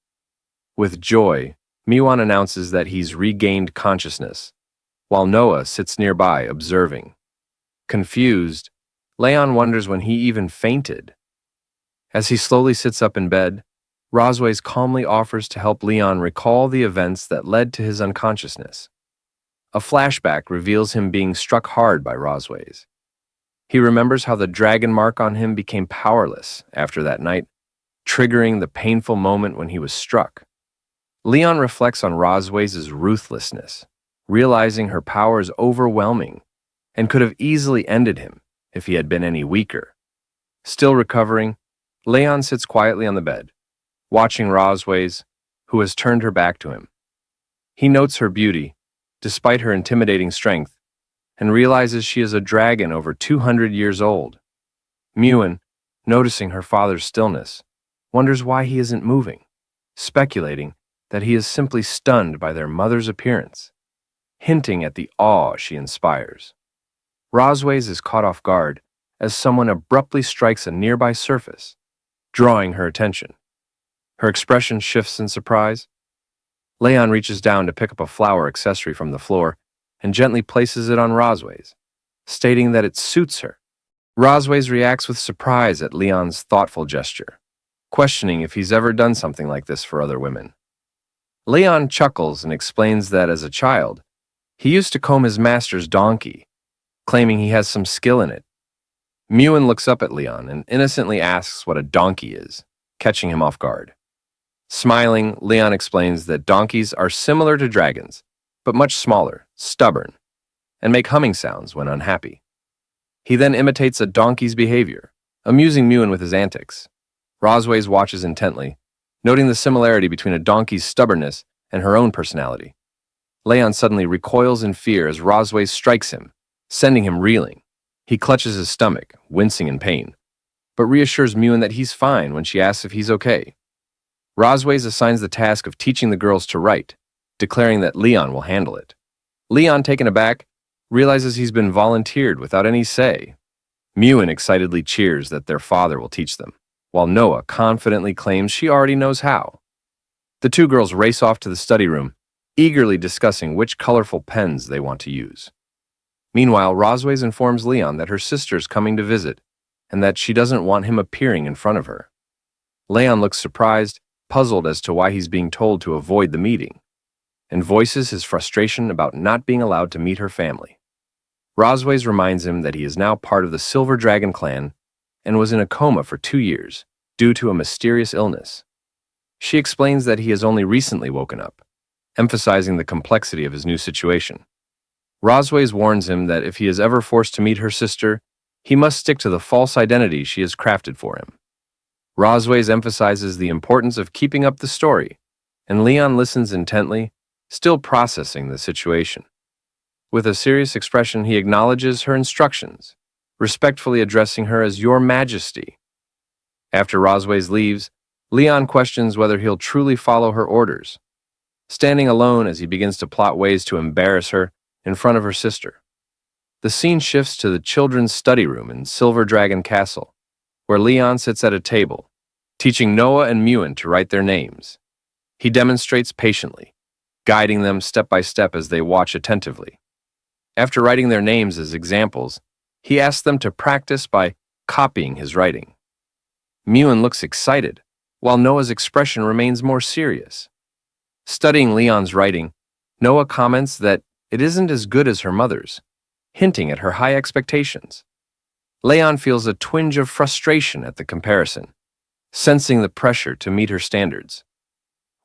With joy, Miwan announces that he's regained consciousness, while Noah sits nearby observing. Confused, Leon wonders when he even fainted. As he slowly sits up in bed, Rosways calmly offers to help Leon recall the events that led to his unconsciousness. A flashback reveals him being struck hard by Rosways. He remembers how the dragon mark on him became powerless after that night, triggering the painful moment when he was struck. Leon reflects on Rosways' ruthlessness, realizing her power is overwhelming and could have easily ended him if he had been any weaker. Still recovering, Leon sits quietly on the bed, watching Rosways, who has turned her back to him. He notes her beauty, despite her intimidating strength, and realizes she is a dragon over 200 years old. Miwan, noticing her father's stillness, wonders why he isn't moving, speculating that he is simply stunned by their mother's appearance, hinting at the awe she inspires. Rosways is caught off guard as someone abruptly strikes a nearby surface, drawing her attention. Her expression shifts in surprise. Leon reaches down to pick up a flower accessory from the floor and gently places it on Rosways, stating that it suits her. Rosways reacts with surprise at Leon's thoughtful gesture, questioning if he's ever done something like this for other women. Leon chuckles and explains that as a child, he used to comb his master's donkey, claiming he has some skill in it. Miwan looks up at Leon and innocently asks what a donkey is, catching him off guard. Smiling, Leon explains that donkeys are similar to dragons, but much smaller, stubborn, and make humming sounds when unhappy. He then imitates a donkey's behavior, amusing Miwan with his antics. Rosways watches intently, noting the similarity between a donkey's stubbornness and her own personality. Leon suddenly recoils in fear as Rosways strikes him, sending him reeling. He clutches his stomach, wincing in pain, but reassures Miwan that he's fine when she asks if he's okay. Rosways assigns the task of teaching the girls to write, declaring that Leon will handle it. Leon, taken aback, realizes he's been volunteered without any say. Miwan excitedly cheers that their father will teach them, while Noah confidently claims she already knows how. The two girls race off to the study room, eagerly discussing which colorful pens they want to use. Meanwhile, Rosways informs Leon that her sister's coming to visit, and that she doesn't want him appearing in front of her. Leon looks surprised, puzzled as to why he's being told to avoid the meeting, and voices his frustration about not being allowed to meet her family. Rosways reminds him that he is now part of the Silver Dragon clan and was in a coma for 2 years due to a mysterious illness. She explains that he has only recently woken up, emphasizing the complexity of his new situation. Rosways warns him that if he is ever forced to meet her sister, he must stick to the false identity she has crafted for him. Rosways emphasizes the importance of keeping up the story, and Leon listens intently, still processing the situation. With a serious expression, he acknowledges her instructions, respectfully addressing her as Your Majesty. After Rosways leaves, Leon questions whether he'll truly follow her orders, standing alone as he begins to plot ways to embarrass her in front of her sister. The scene shifts to the children's study room in Silver Dragon Castle, where Leon sits at a table, teaching Noah and Miwan to write their names. He demonstrates patiently, guiding them step by step as they watch attentively. After writing their names as examples, he asks them to practice by copying his writing. Miwan looks excited, while Noah's expression remains more serious. Studying Leon's writing, Noah comments that it isn't as good as her mother's, hinting at her high expectations. Leon feels a twinge of frustration at the comparison, sensing the pressure to meet her standards.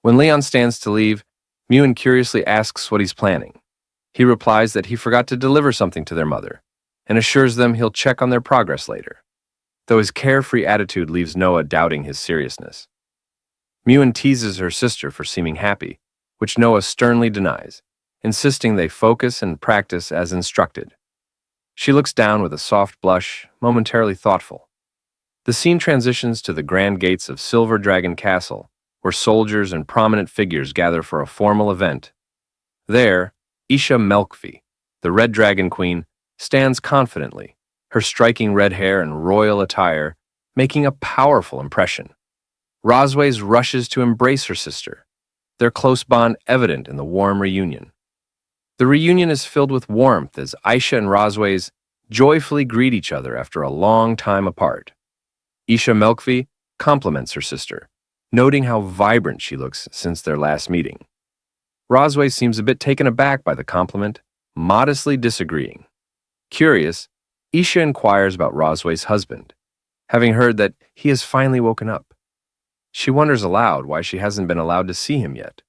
When Leon stands to leave, Miwan curiously asks what he's planning. He replies that he forgot to deliver something to their mother, and assures them he'll check on their progress later, though his carefree attitude leaves Noah doubting his seriousness. Miwan teases her sister for seeming happy, which Noah sternly denies, insisting they focus and practice as instructed. She looks down with a soft blush, momentarily thoughtful. The scene transitions to the grand gates of Silver Dragon Castle, where soldiers and prominent figures gather for a formal event. There, Aisha, the Red Dragon Queen, stands confidently, her striking red hair and royal attire making a powerful impression. Rosways rushes to embrace her sister, their close bond evident in the warm reunion. The reunion is filled with warmth as Aisha and Rosways joyfully greet each other after a long time apart. Aisha Melkvi compliments her sister, noting how vibrant she looks since their last meeting. Rosway seems a bit taken aback by the compliment, modestly disagreeing. Curious, Aisha inquires about Rosway's husband, having heard that he has finally woken up. She wonders aloud why she hasn't been allowed to see him yet.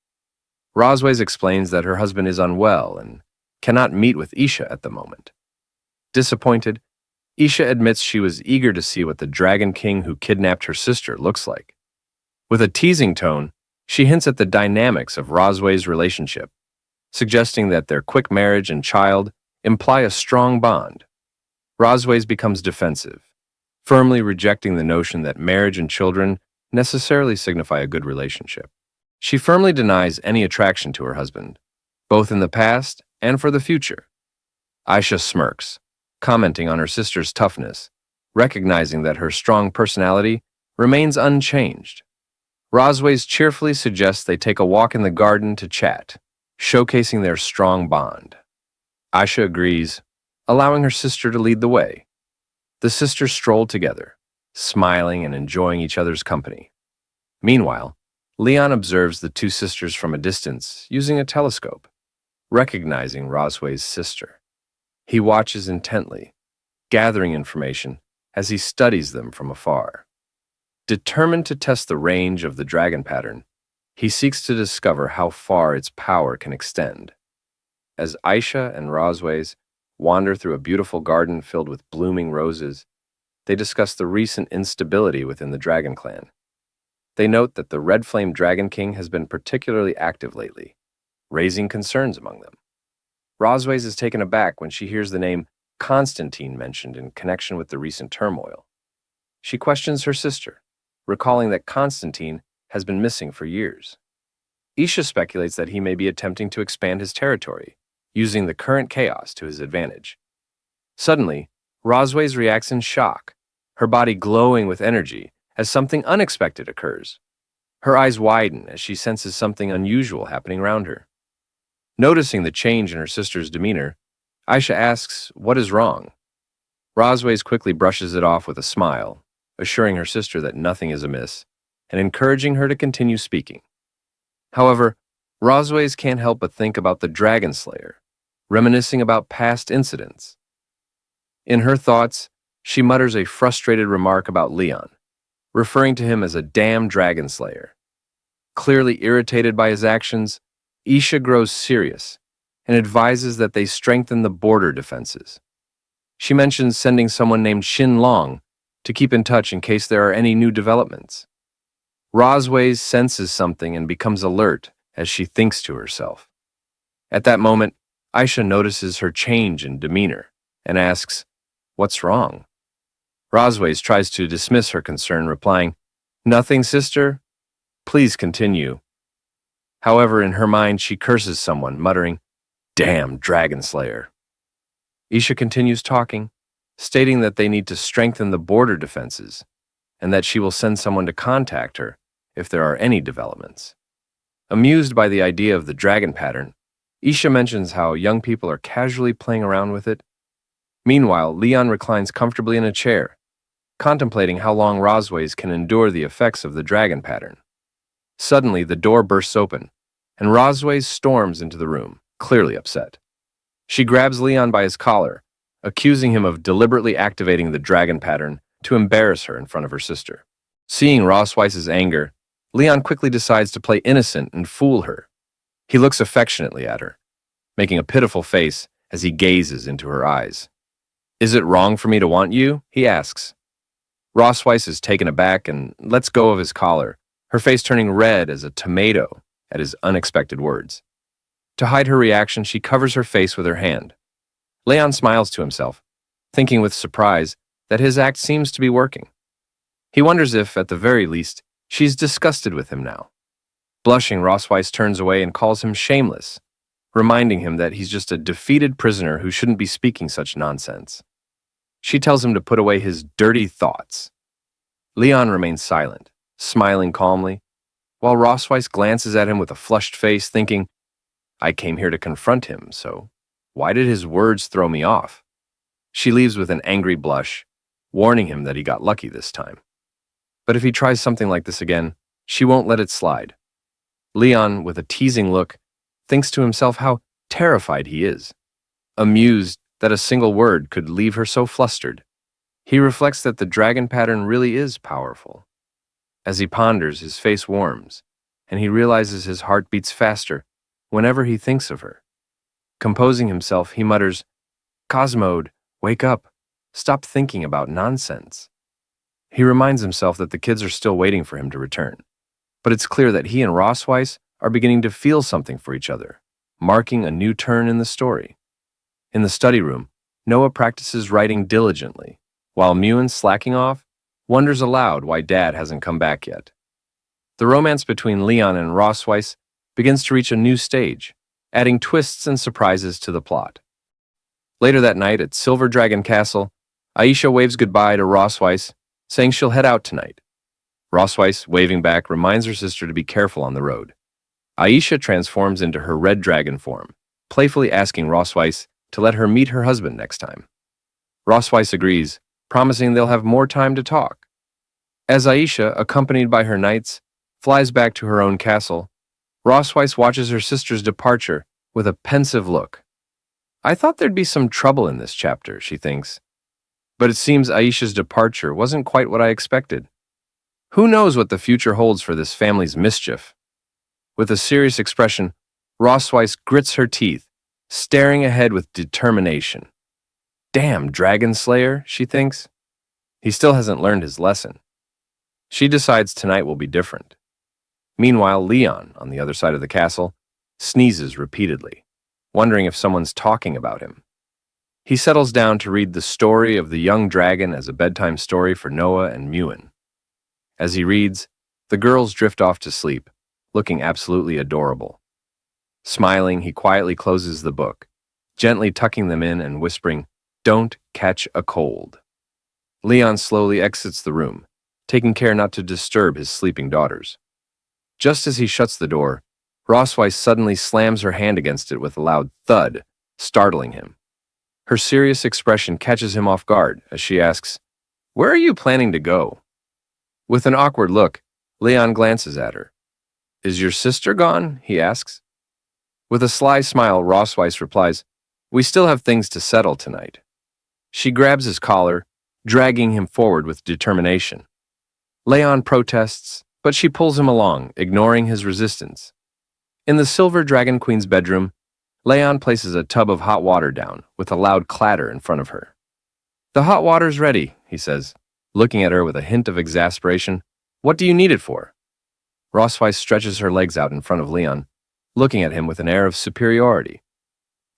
Rosways explains that her husband is unwell and cannot meet with Aisha at the moment. Disappointed, Aisha admits she was eager to see what the Dragon King who kidnapped her sister looks like. With a teasing tone, she hints at the dynamics of Rosway's relationship, suggesting that their quick marriage and child imply a strong bond. Rosways becomes defensive, firmly rejecting the notion that marriage and children necessarily signify a good relationship. She firmly denies any attraction to her husband, both in the past and for the future. Aisha smirks, commenting on her sister's toughness, recognizing that her strong personality remains unchanged. Rosways cheerfully suggests they take a walk in the garden to chat, showcasing their strong bond. Aisha agrees, allowing her sister to lead the way. The sisters stroll together, smiling and enjoying each other's company. Meanwhile, Leon observes the two sisters from a distance using a telescope, recognizing Rosway's sister. He watches intently, gathering information as he studies them from afar. Determined to test the range of the dragon pattern, he seeks to discover how far its power can extend. As Aisha and Rosways wander through a beautiful garden filled with blooming roses, they discuss the recent instability within the Dragon Clan. They note that the Red Flame Dragon King has been particularly active lately, raising concerns among them. Rosways is taken aback when she hears the name Constantine mentioned in connection with the recent turmoil. She questions her sister, recalling that Constantine has been missing for years. Aisha speculates that he may be attempting to expand his territory, using the current chaos to his advantage. Suddenly, Rosways reacts in shock, her body glowing with energy as something unexpected occurs. Her eyes widen as she senses something unusual happening around her. Noticing the change in her sister's demeanor, Aisha asks what is wrong. Rosways quickly brushes it off with a smile, assuring her sister that nothing is amiss and encouraging her to continue speaking. However, Rosways can't help but think about the Dragon Slayer, reminiscing about past incidents. In her thoughts, she mutters a frustrated remark about Leon, referring to him as a damn Dragon Slayer. Clearly irritated by his actions, Aisha grows serious and advises that they strengthen the border defenses. She mentions sending someone named Shin Long to keep in touch in case there are any new developments. Rosways senses something and becomes alert as she thinks to herself. At that moment, Aisha notices her change in demeanor and asks, "What's wrong?" Rosways tries to dismiss her concern, replying, "Nothing, sister. Please continue." However, in her mind, she curses someone, muttering, "Damn Dragon Slayer." Aisha continues talking, stating that they need to strengthen the border defenses and that she will send someone to contact her if there are any developments. Amused by the idea of the dragon pattern, Aisha mentions how young people are casually playing around with it. Meanwhile, Leon reclines comfortably in a chair, contemplating how long Rosways can endure the effects of the dragon pattern. Suddenly, the door bursts open, and Rosways storms into the room, clearly upset. She grabs Leon by his collar, accusing him of deliberately activating the dragon pattern to embarrass her in front of her sister. Seeing Rosways' anger, Leon quickly decides to play innocent and fool her. He looks affectionately at her, making a pitiful face as he gazes into her eyes. "Is it wrong for me to want you?" he asks. Rosways is taken aback and lets go of his collar, her face turning red as a tomato at his unexpected words. To hide her reaction, she covers her face with her hand. Leon smiles to himself, thinking with surprise that his act seems to be working. He wonders if, at the very least, she's disgusted with him now. Blushing, Rosways turns away and calls him shameless, reminding him that he's just a defeated prisoner who shouldn't be speaking such nonsense. She tells him to put away his dirty thoughts. Leon remains silent, smiling calmly, while Rossweiss glances at him with a flushed face, thinking, I came here to confront him, so why did his words throw me off? She leaves with an angry blush, warning him that he got lucky this time. But if he tries something like this again, she won't let it slide. Leon, with a teasing look, thinks to himself how terrified he is, amused that a single word could leave her so flustered. He reflects that the dragon pattern really is powerful. As he ponders, his face warms, and he realizes his heart beats faster whenever he thinks of her. Composing himself, he mutters, Cosmode, wake up. Stop thinking about nonsense. He reminds himself that the kids are still waiting for him to return. But it's clear that he and Rossweiss are beginning to feel something for each other, marking a new turn in the story. In the study room, Noah practices writing diligently, while Muen, slacking off, wonders aloud why Dad hasn't come back yet. The romance between Leon and Rossweiss begins to reach a new stage, adding twists and surprises to the plot. Later that night at Silver Dragon Castle, Aisha waves goodbye to Rossweiss, saying she'll head out tonight. Rossweiss, waving back, reminds her sister to be careful on the road. Aisha transforms into her red dragon form, playfully asking Rossweiss to let her meet her husband next time. Rossweiss agrees, promising they'll have more time to talk. As Aisha, accompanied by her knights, flies back to her own castle, Rossweiss watches her sister's departure with a pensive look. I thought there'd be some trouble in this chapter, she thinks. But it seems Aisha's departure wasn't quite what I expected. Who knows what the future holds for this family's mischief? With a serious expression, Rossweiss grits her teeth, staring ahead with determination. Damn, Dragon Slayer, she thinks. He still hasn't learned his lesson. She decides tonight will be different. Meanwhile, Leon, on the other side of the castle, sneezes repeatedly, wondering if someone's talking about him. He settles down to read the story of the young dragon as a bedtime story for Noah and Muen. As he reads, the girls drift off to sleep, looking absolutely adorable. Smiling, he quietly closes the book, gently tucking them in and whispering, Don't catch a cold. Leon slowly exits the room, taking care not to disturb his sleeping daughters. Just as he shuts the door, Rossweiss suddenly slams her hand against it with a loud thud, startling him. Her serious expression catches him off guard as she asks, Where are you planning to go? With an awkward look, Leon glances at her. Is your sister gone? He asks. With a sly smile, Rossweiss replies, We still have things to settle tonight. She grabs his collar, dragging him forward with determination. Leon protests, but she pulls him along, ignoring his resistance. In the Silver Dragon Queen's bedroom, Leon places a tub of hot water down with a loud clatter in front of her. The hot water's ready, he says, looking at her with a hint of exasperation. What do you need it for? Rossweiss stretches her legs out in front of Leon, looking at him with an air of superiority.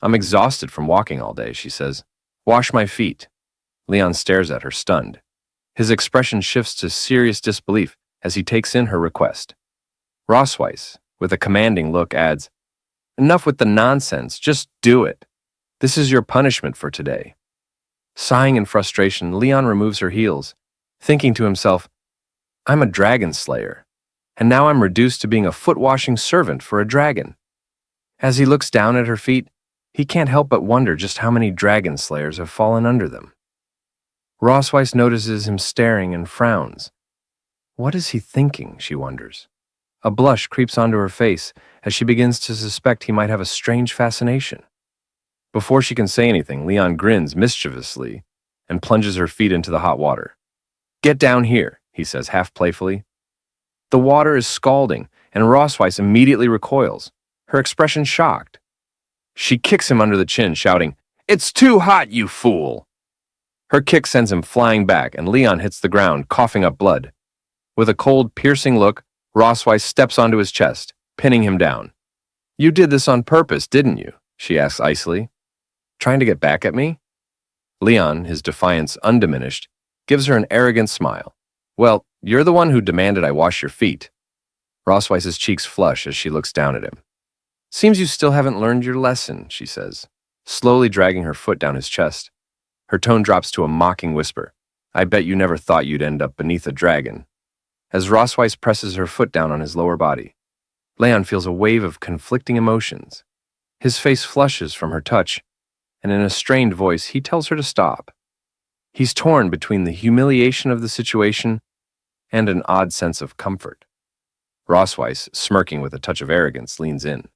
I'm exhausted from walking all day, she says. Wash my feet. Leon stares at her, stunned. His expression shifts to serious disbelief as he takes in her request. Rossweiss, with a commanding look, adds, Enough with the nonsense, just do it. This is your punishment for today. Sighing in frustration, Leon removes her heels, thinking to himself, I'm a dragon slayer, and now I'm reduced to being a foot-washing servant for a dragon. As he looks down at her feet, he can't help but wonder just how many dragon slayers have fallen under them. Rossweiss notices him staring and frowns. What is he thinking, she wonders. A blush creeps onto her face as she begins to suspect he might have a strange fascination. Before she can say anything, Leon grins mischievously and plunges her feet into the hot water. Get down here, he says half playfully. The water is scalding, and Rossweiss immediately recoils, her expression shocked. She kicks him under the chin, shouting, It's too hot, you fool! Her kick sends him flying back, and Leon hits the ground, coughing up blood. With a cold, piercing look, Rossweiss steps onto his chest, pinning him down. You did this on purpose, didn't you? She asks icily. Trying to get back at me? Leon, his defiance undiminished, gives her an arrogant smile. Well, you're the one who demanded I wash your feet. Rossweiss's cheeks flush as she looks down at him. Seems you still haven't learned your lesson, she says, slowly dragging her foot down his chest. Her tone drops to a mocking whisper. I bet you never thought you'd end up beneath a dragon. As Rosweiss presses her foot down on his lower body, Leon feels a wave of conflicting emotions. His face flushes from her touch, and in a strained voice, he tells her to stop. He's torn between the humiliation of the situation and an odd sense of comfort. Rosweiss, smirking with a touch of arrogance, leans in.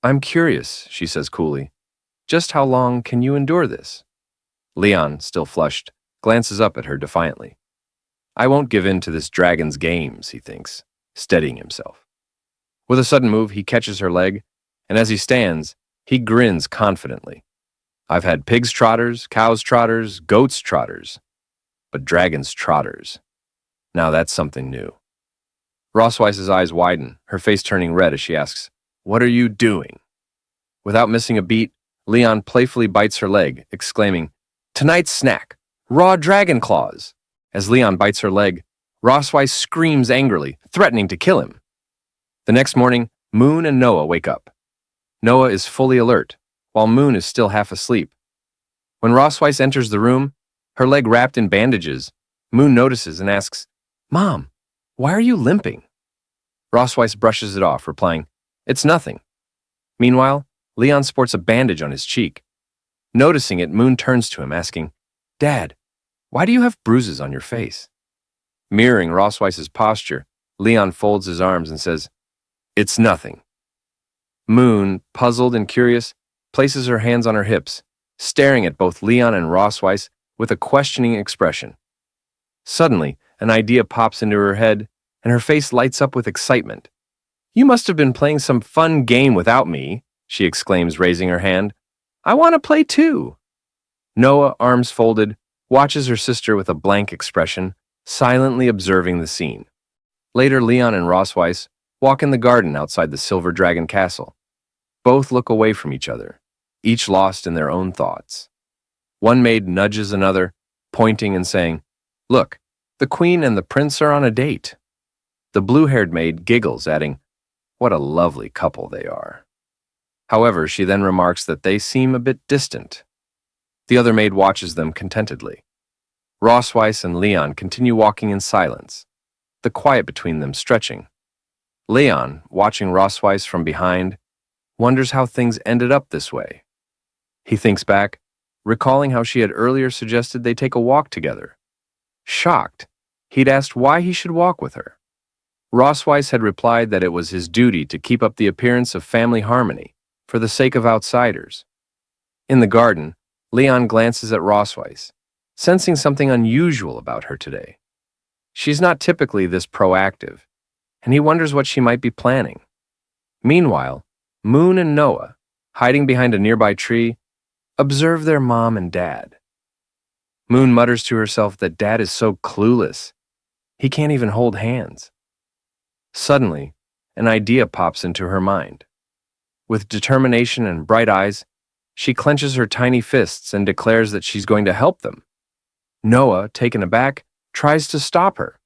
I'm curious, she says coolly. Just how long can you endure this? Leon, still flushed, glances up at her defiantly. I won't give in to this dragon's games, he thinks, steadying himself. With a sudden move, he catches her leg, and as he stands, he grins confidently. I've had pigs' trotters, cows' trotters, goats' trotters, but dragons' trotters. Now that's something new. Rosweiss's eyes widen, her face turning red as she asks, What are you doing? Without missing a beat, Leon playfully bites her leg, exclaiming, Tonight's snack, raw dragon claws. As Leon bites her leg, Rosweiss screams angrily, threatening to kill him. The next morning, Moon and Noah wake up. Noah is fully alert, while Moon is still half asleep. When Rosweiss enters the room, her leg wrapped in bandages, Moon notices and asks, Mom, why are you limping? Rosweiss brushes it off, replying, It's nothing. Meanwhile, Leon sports a bandage on his cheek. Noticing it, Moon turns to him, asking, Dad, why do you have bruises on your face? Mirroring Rosweiss's posture, Leon folds his arms and says, It's nothing. Moon, puzzled and curious, places her hands on her hips, staring at both Leon and Rosweiss with a questioning expression. Suddenly, an idea pops into her head, and her face lights up with excitement. You must have been playing some fun game without me, she exclaims, raising her hand. I want to play too. Noah, arms folded, watches her sister with a blank expression, silently observing the scene. Later, Leon and Rosweiss walk in the garden outside the Silver Dragon Castle. Both look away from each other, each lost in their own thoughts. One maid nudges another, pointing and saying, Look, the queen and the prince are on a date. The blue-haired maid giggles, adding, What a lovely couple they are. However, she then remarks that they seem a bit distant. The other maid watches them contentedly. Rosweiss and Leon continue walking in silence, the quiet between them stretching. Leon, watching Rosweiss from behind, wonders how things ended up this way. He thinks back, recalling how she had earlier suggested they take a walk together. Shocked, he'd asked why he should walk with her. Rosweiss had replied that it was his duty to keep up the appearance of family harmony for the sake of outsiders. In the garden, Leon glances at Rosweiss, sensing something unusual about her today. She's not typically this proactive, and he wonders what she might be planning. Meanwhile, Moon and Noah, hiding behind a nearby tree, observe their mom and dad. Moon mutters to herself that Dad is so clueless. He can't even hold hands. Suddenly, an idea pops into her mind. With determination and bright eyes, she clenches her tiny fists and declares that she's going to help them. Noah, taken aback, tries to stop her.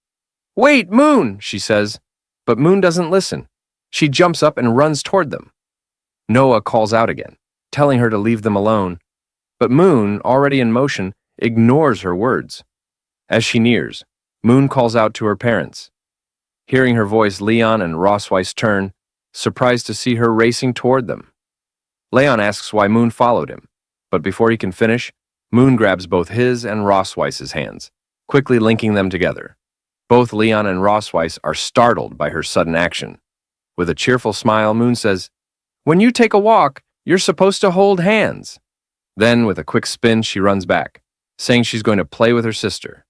Wait, Moon, she says, but Moon doesn't listen. She jumps up and runs toward them. Noah calls out again, telling her to leave them alone, but Moon, already in motion, ignores her words. As she nears, Moon calls out to her parents. Hearing her voice, Leon and Rosweiss turn, surprised to see her racing toward them. Leon asks why Moon followed him, but before he can finish, Moon grabs both his and Rosweiss's hands, quickly linking them together. Both Leon and Rosweiss are startled by her sudden action. With a cheerful smile, Moon says, When you take a walk, you're supposed to hold hands. Then, with a quick spin, she runs back, saying she's going to play with her sister.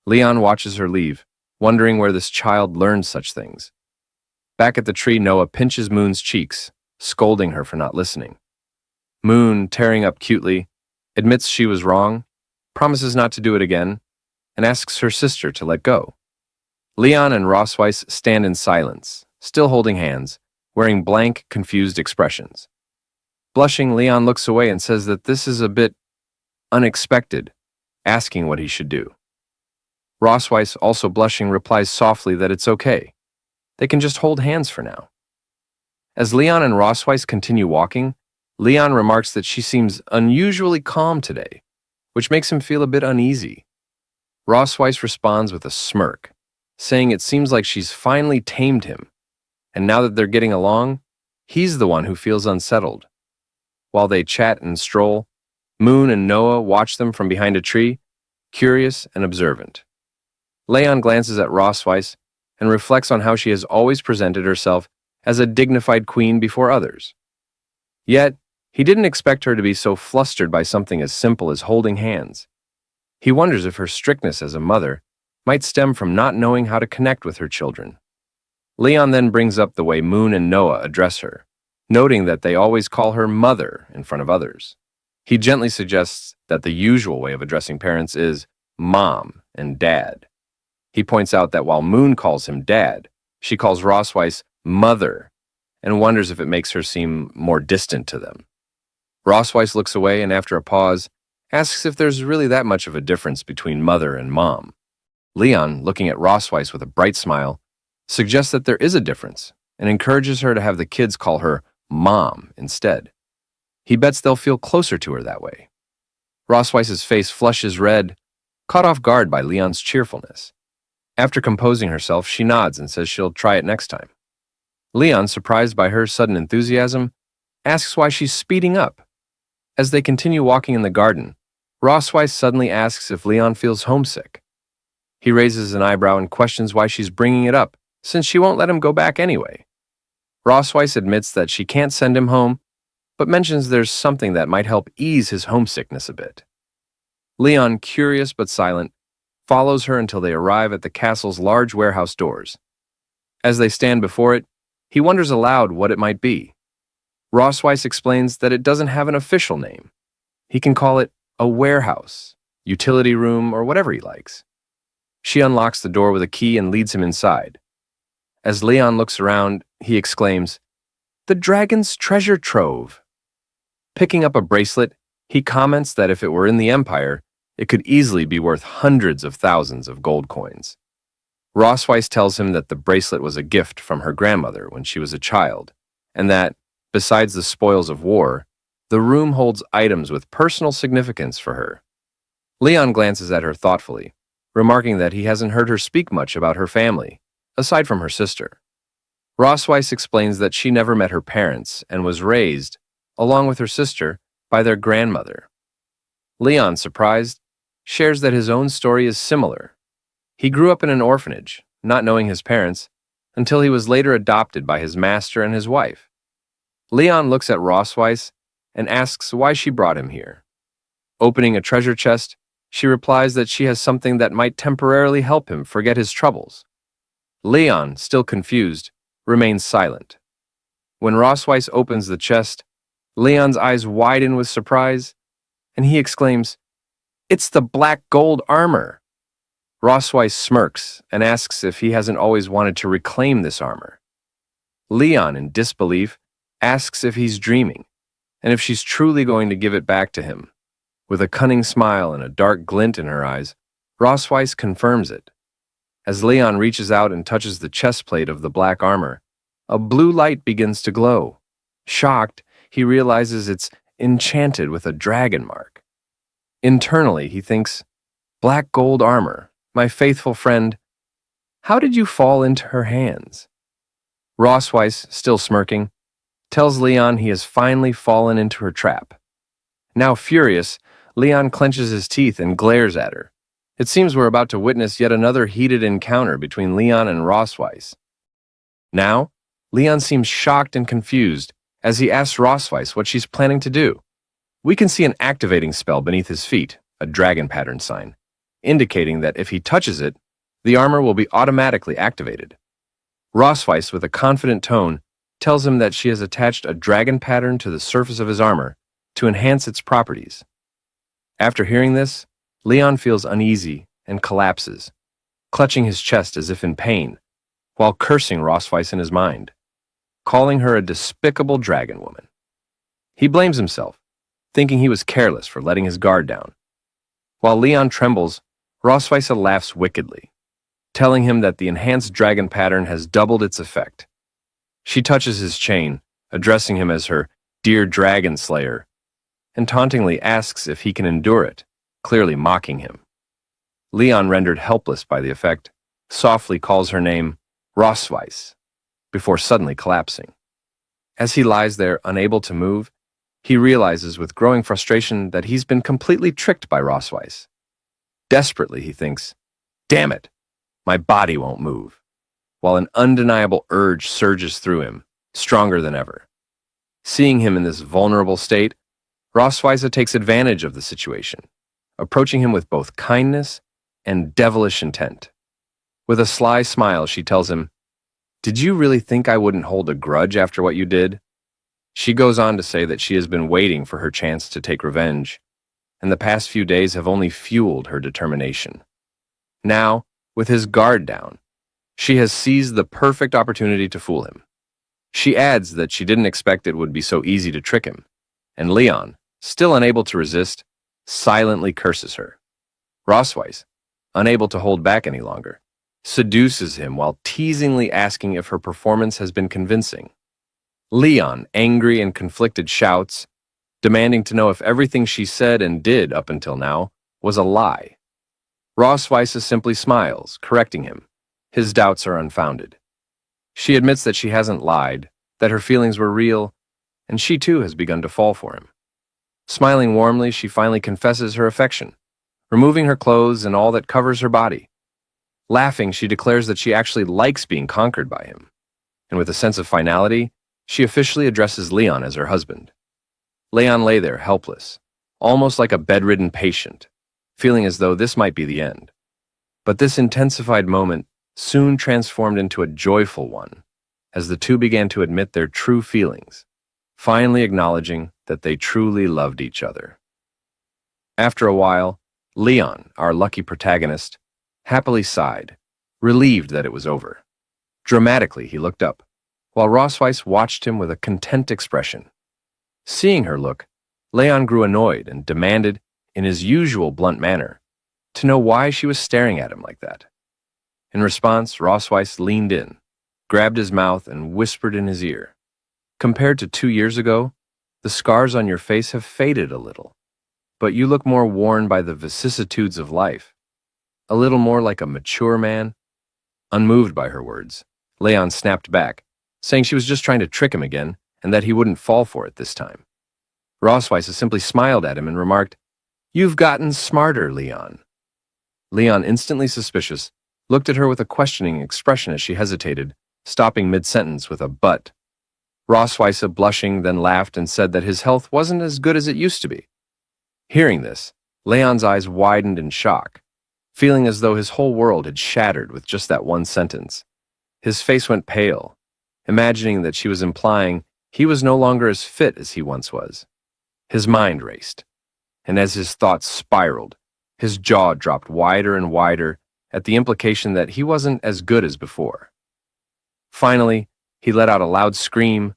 Leon watches her leave, wondering where this child learned such things. Back at the tree, Noah pinches Moon's cheeks, scolding her for not listening. Moon, tearing up cutely, admits she was wrong, promises not to do it again, and asks her sister to let go. Leon and Rosweiss stand in silence, still holding hands, wearing blank, confused expressions. Blushing, Leon looks away and says that this is a bit unexpected, asking what he should do. Rosweiss, also blushing, replies softly that it's okay. They can just hold hands for now. As Leon and Rosweiss continue walking, Leon remarks that she seems unusually calm today, which makes him feel a bit uneasy. Rossweiss responds with a smirk, saying it seems like she's finally tamed him, and now that they're getting along, he's the one who feels unsettled. While they chat and stroll, Moon and Noah watch them from behind a tree, curious and observant. Leon glances at Rossweiss and reflects on how she has always presented herself as a dignified queen before others. Yet, he didn't expect her to be so flustered by something as simple as holding hands. He wonders if her strictness as a mother might stem from not knowing how to connect with her children. Leon then brings up the way Moon and Noah address her, noting that they always call her mother in front of others. He gently suggests that the usual way of addressing parents is mom and dad. He points out that while Moon calls him dad, she calls Rossweiss mother and wonders if it makes her seem more distant to them. Rossweiss looks away and after a pause, asks if there's really that much of a difference between mother and mom. Leon, looking at Rossweiss with a bright smile, suggests that there is a difference and encourages her to have the kids call her mom instead. He bets they'll feel closer to her that way. Rossweiss's face flushes red, caught off guard by Leon's cheerfulness. After composing herself, she nods and says she'll try it next time. Leon, surprised by her sudden enthusiasm, asks why she's speeding up. As they continue walking in the garden, Rossweiss suddenly asks if Leon feels homesick. He raises an eyebrow and questions why she's bringing it up, since she won't let him go back anyway. Rossweiss admits that she can't send him home, but mentions there's something that might help ease his homesickness a bit. Leon, curious but silent, follows her until they arrive at the castle's large warehouse doors. As they stand before it, he wonders aloud what it might be. Rossweiss explains that it doesn't have an official name. He can call it a warehouse, utility room, or whatever he likes. She unlocks the door with a key and leads him inside. As Leon looks around, he exclaims, "The dragon's treasure trove." Picking up a bracelet, he comments that if it were in the Empire, it could easily be worth hundreds of thousands of gold coins. Rossweiss tells him that the bracelet was a gift from her grandmother when she was a child, and that, besides the spoils of war, the room holds items with personal significance for her. Leon glances at her thoughtfully, remarking that he hasn't heard her speak much about her family, aside from her sister. Rossweiss explains that she never met her parents and was raised, along with her sister, by their grandmother. Leon, surprised, shares that his own story is similar. He grew up in an orphanage, not knowing his parents, until he was later adopted by his master and his wife. Leon looks at Rossweiss and asks why she brought him here. Opening a treasure chest, she replies that she has something that might temporarily help him forget his troubles. Leon, still confused, remains silent. When Rossweiss opens the chest, Leon's eyes widen with surprise, and he exclaims, "It's the black gold armor!" Rossweiss smirks and asks if he hasn't always wanted to reclaim this armor. Leon, in disbelief, asks if he's dreaming, and if she's truly going to give it back to him. With a cunning smile and a dark glint in her eyes, Rossweiss confirms it. As Leon reaches out and touches the chest plate of the black armor, a blue light begins to glow. Shocked, he realizes it's enchanted with a dragon mark. Internally, he thinks, "Black gold armor, my faithful friend, how did you fall into her hands?" Rossweiss, still smirking, tells Leon he has finally fallen into her trap. Now furious, Leon clenches his teeth and glares at her. It seems we're about to witness yet another heated encounter between Leon and Rossweiss. Now, Leon seems shocked and confused as he asks Rossweiss what she's planning to do. We can see an activating spell beneath his feet, a dragon pattern sign, indicating that if he touches it, the armor will be automatically activated. Rossweiss, with a confident tone, tells him that she has attached a dragon pattern to the surface of his armor to enhance its properties. After hearing this, Leon feels uneasy and collapses, clutching his chest as if in pain, while cursing Rossweiss in his mind, calling her a despicable dragon woman. He blames himself, thinking he was careless for letting his guard down. While Leon trembles, Rossweiss laughs wickedly, telling him that the enhanced dragon pattern has doubled its effect. She touches his chain, addressing him as her "dear dragon slayer," and tauntingly asks if he can endure it. clearly mocking him. Leon, rendered helpless by the effect, softly calls her name Rossweiss, before suddenly collapsing. As he lies there, unable to move, he realizes with growing frustration that he's been completely tricked by Rossweiss. Desperately, he thinks, "Damn it, my body won't move," while an undeniable urge surges through him, stronger than ever. Seeing him in this vulnerable state, Rossweiss takes advantage of the situation, approaching him with both kindness and devilish intent. With a sly smile, she tells him, "Did you really think I wouldn't hold a grudge after what you did?" She goes on to say that she has been waiting for her chance to take revenge, and the past few days have only fueled her determination. Now, with his guard down, she has seized the perfect opportunity to fool him. She adds that she didn't expect it would be so easy to trick him, and Leon, still unable to resist, silently curses her. Rossweiss, unable to hold back any longer, seduces him while teasingly asking if her performance has been convincing. Leon, angry and conflicted, shouts, demanding to know if everything she said and did up until now was a lie. Rossweiss simply smiles, correcting him. His doubts are unfounded. She admits that she hasn't lied, that her feelings were real, and she too has begun to fall for him. Smiling warmly, she finally confesses her affection, removing her clothes and all that covers her body. Laughing, she declares that she actually likes being conquered by him, and with a sense of finality, she officially addresses Leon as her husband. Leon lay there helpless, almost like a bedridden patient, feeling as though this might be the end. But this intensified moment soon transformed into a joyful one, as the two began to admit their true feelings, finally acknowledging that they truly loved each other. After a while, Leon, our lucky protagonist, happily sighed, relieved that it was over. Dramatically, he looked up, while Rossweiss watched him with a content expression. Seeing her look, Leon grew annoyed and demanded, in his usual blunt manner, to know why she was staring at him like that. In response, Rossweiss leaned in, grabbed his mouth, and whispered in his ear, "Compared to 2 years ago, the scars on your face have faded a little, but you look more worn by the vicissitudes of life, a little more like a mature man." Unmoved by her words, Leon snapped back, saying she was just trying to trick him again and that he wouldn't fall for it this time. Rossweiss simply smiled at him and remarked, "You've gotten smarter, Leon." Leon, instantly suspicious, looked at her with a questioning expression as she hesitated, stopping mid-sentence with a "but." Rossweiss, blushing, then laughed and said that his health wasn't as good as it used to be. Hearing this, Leon's eyes widened in shock, feeling as though his whole world had shattered with just that one sentence. His face went pale, imagining that she was implying he was no longer as fit as he once was. His mind raced, and as his thoughts spiraled, his jaw dropped wider and wider at the implication that he wasn't as good as before. Finally, he let out a loud scream,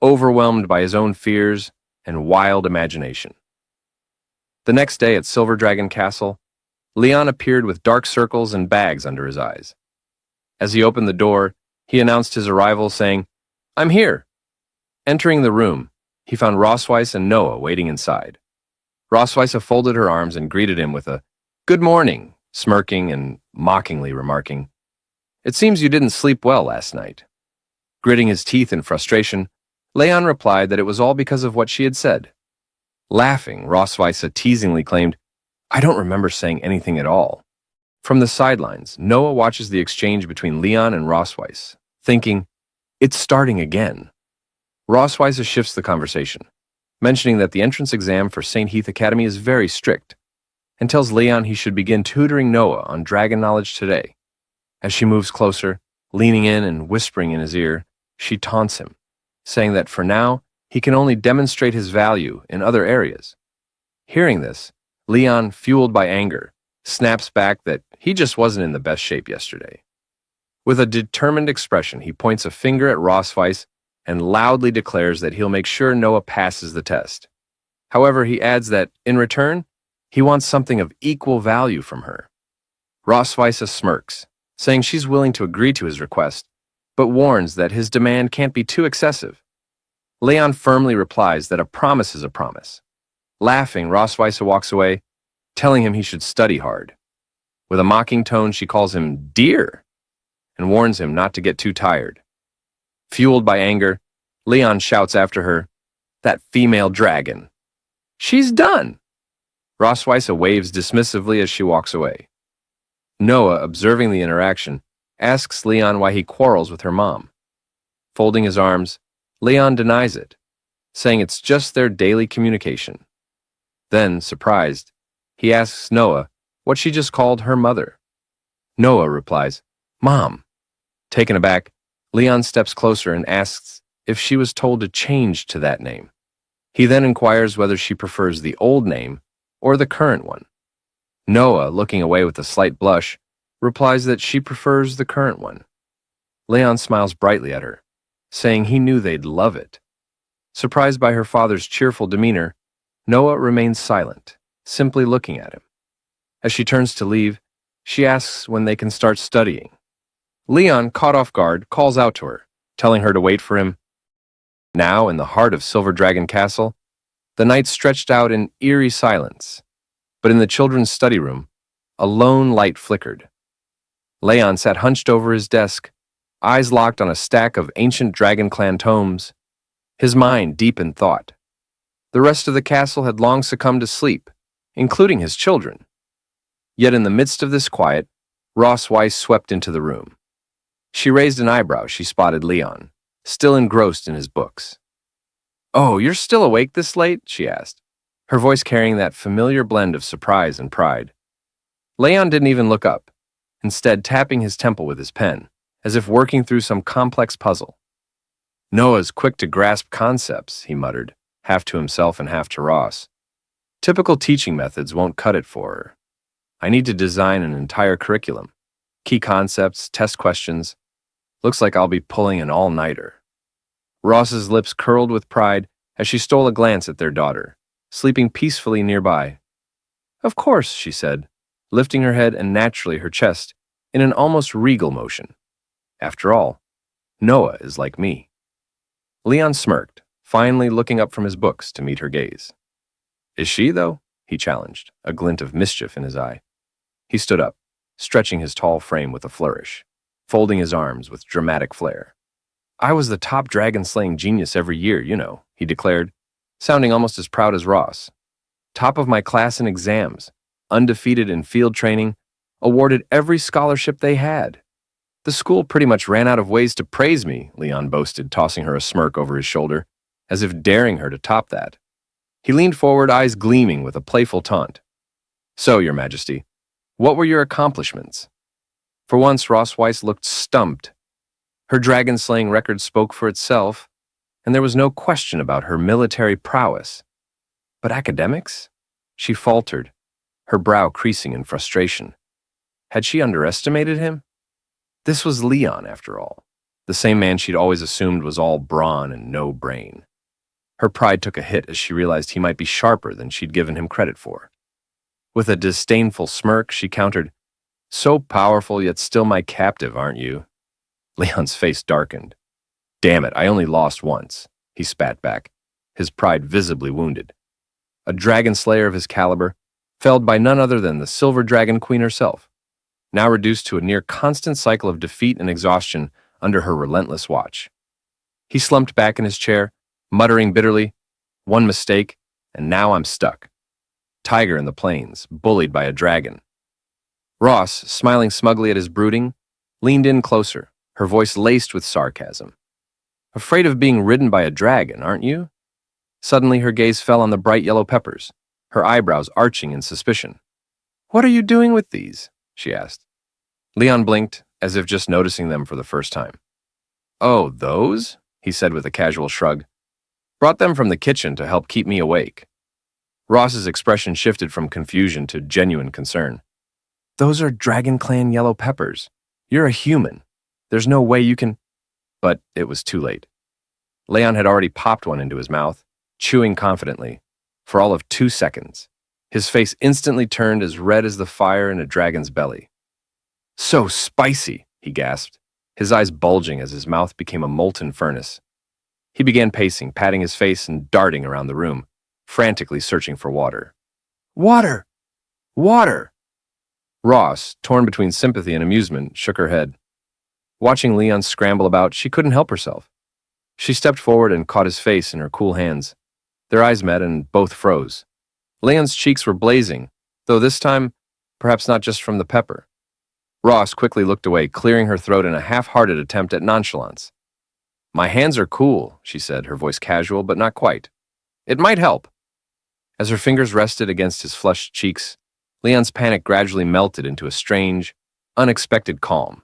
overwhelmed by his own fears and wild imagination. The next day at Silver Dragon Castle, Leon appeared with dark circles and bags under his eyes. As he opened the door, he announced his arrival, saying, "I'm here." Entering the room, he found Rossweiss and Noah waiting inside. Rossweiss folded her arms and greeted him with a "Good morning," smirking and mockingly remarking, "It seems you didn't sleep well last night." Gritting his teeth in frustration, Leon replied that it was all because of what she had said. Laughing, Rossweiss teasingly claimed, "I don't remember saying anything at all." From the sidelines, Noah watches the exchange between Leon and Rossweiss, thinking, "It's starting again." Rossweiss shifts the conversation, mentioning that the entrance exam for St. Heath Academy is very strict, and tells Leon he should begin tutoring Noah on dragon knowledge today. As she moves closer, leaning in and whispering in his ear, she taunts him, saying that for now, he can only demonstrate his value in other areas. Hearing this, Leon, fueled by anger, snaps back that he just wasn't in the best shape yesterday. With a determined expression, he points a finger at Rossweiss and loudly declares that he'll make sure Noah passes the test. However, he adds that, in return, he wants something of equal value from her. Rossweiss smirks, saying she's willing to agree to his request, but warns that his demand can't be too excessive. Leon firmly replies that a promise is a promise. Laughing, Rossweiss walks away, telling him he should study hard. With a mocking tone, she calls him dear and warns him not to get too tired. Fueled by anger, Leon shouts after her, "That female dragon. She's done." Rosweiss waves dismissively as she walks away. Noah, observing the interaction, asks Leon why he quarrels with her mom. Folding his arms, Leon denies it, saying it's just their daily communication. Then, surprised, he asks Noah what she just called her mother. Noah replies, "Mom." Taken aback, Leon steps closer and asks if she was told to change to that name. He then inquires whether she prefers the old name or the current one. Noah, looking away with a slight blush, replies that she prefers the current one. Leon smiles brightly at her, saying he knew they'd love it. Surprised by her father's cheerful demeanor, Noah remains silent, simply looking at him. As she turns to leave, she asks when they can start studying. Leon, caught off guard, calls out to her, telling her to wait for him. Now, in the heart of Silver Dragon Castle, the night stretched out in eerie silence, but in the children's study room, a lone light flickered. Leon sat hunched over his desk, eyes locked on a stack of ancient Dragon Clan tomes, his mind deep in thought. The rest of the castle had long succumbed to sleep, including his children. Yet in the midst of this quiet, Rosweiss swept into the room. She raised an eyebrow as she spotted Leon, still engrossed in his books. "Oh, you're still awake this late?" she asked, her voice carrying that familiar blend of surprise and pride. Leon didn't even look up, instead tapping his temple with his pen, as if working through some complex puzzle. "Noah's quick to grasp concepts," he muttered, half to himself and half to Ross. "Typical teaching methods won't cut it for her. I need to design an entire curriculum. Key concepts, test questions. Looks like I'll be pulling an all-nighter." Ross's lips curled with pride as she stole a glance at their daughter, sleeping peacefully nearby. "Of course," she said, lifting her head and naturally her chest in an almost regal motion. "After all, Noah is like me." Leon smirked, finally looking up from his books to meet her gaze. "Is she, though?" he challenged, a glint of mischief in his eye. He stood up, stretching his tall frame with a flourish, folding his arms with dramatic flair. "I was the top dragon-slaying genius every year, you know," he declared, sounding almost as proud as Ross. "Top of my class in exams, undefeated in field training, awarded every scholarship they had. The school pretty much ran out of ways to praise me," Leon boasted, tossing her a smirk over his shoulder, as if daring her to top that. He leaned forward, eyes gleaming with a playful taunt. "So, Your Majesty, what were your accomplishments?" For once, Rosweiss looked stumped. Her dragon-slaying record spoke for itself, and there was no question about her military prowess. But academics? She faltered, her brow creasing in frustration. Had she underestimated him? This was Leon, after all, the same man she'd always assumed was all brawn and no brain. Her pride took a hit as she realized he might be sharper than she'd given him credit for. With a disdainful smirk, she countered, "So powerful, yet still my captive, aren't you?" Leon's face darkened. "Damn it, I only lost once," he spat back, his pride visibly wounded. A dragon slayer of his caliber, felled by none other than the Silver Dragon Queen herself, now reduced to a near constant cycle of defeat and exhaustion under her relentless watch. He slumped back in his chair, muttering bitterly, "One mistake, and now I'm stuck. Tiger in the plains, bullied by a dragon." Ross, smiling smugly at his brooding, leaned in closer, her voice laced with sarcasm. "Afraid of being ridden by a dragon, aren't you?" Suddenly her gaze fell on the bright yellow peppers, her eyebrows arching in suspicion. "What are you doing with these?" she asked. Leon blinked, as if just noticing them for the first time. "Oh, those?" he said with a casual shrug. "Brought them from the kitchen to help keep me awake." Ross's expression shifted from confusion to genuine concern. "Those are Dragon Clan yellow peppers. You're a human. There's no way you can—" But it was too late. Leon had already popped one into his mouth, chewing confidently, for all of 2 seconds. His face instantly turned as red as the fire in a dragon's belly. "So spicy," he gasped, his eyes bulging as his mouth became a molten furnace. He began pacing, patting his face and darting around the room, frantically searching for water. "Water!" Water! Ross, torn between sympathy and amusement, shook her head. Watching Leon scramble about, she couldn't help herself. She stepped forward and caught his face in her cool hands. Their eyes met and both froze. Leon's cheeks were blazing, though this time, perhaps not just from the pepper. Ross quickly looked away, clearing her throat in a half-hearted attempt at nonchalance. My hands are cool, she said, her voice casual, but not quite. It might help. As her fingers rested against his flushed cheeks, Leon's panic gradually melted into a strange, unexpected calm.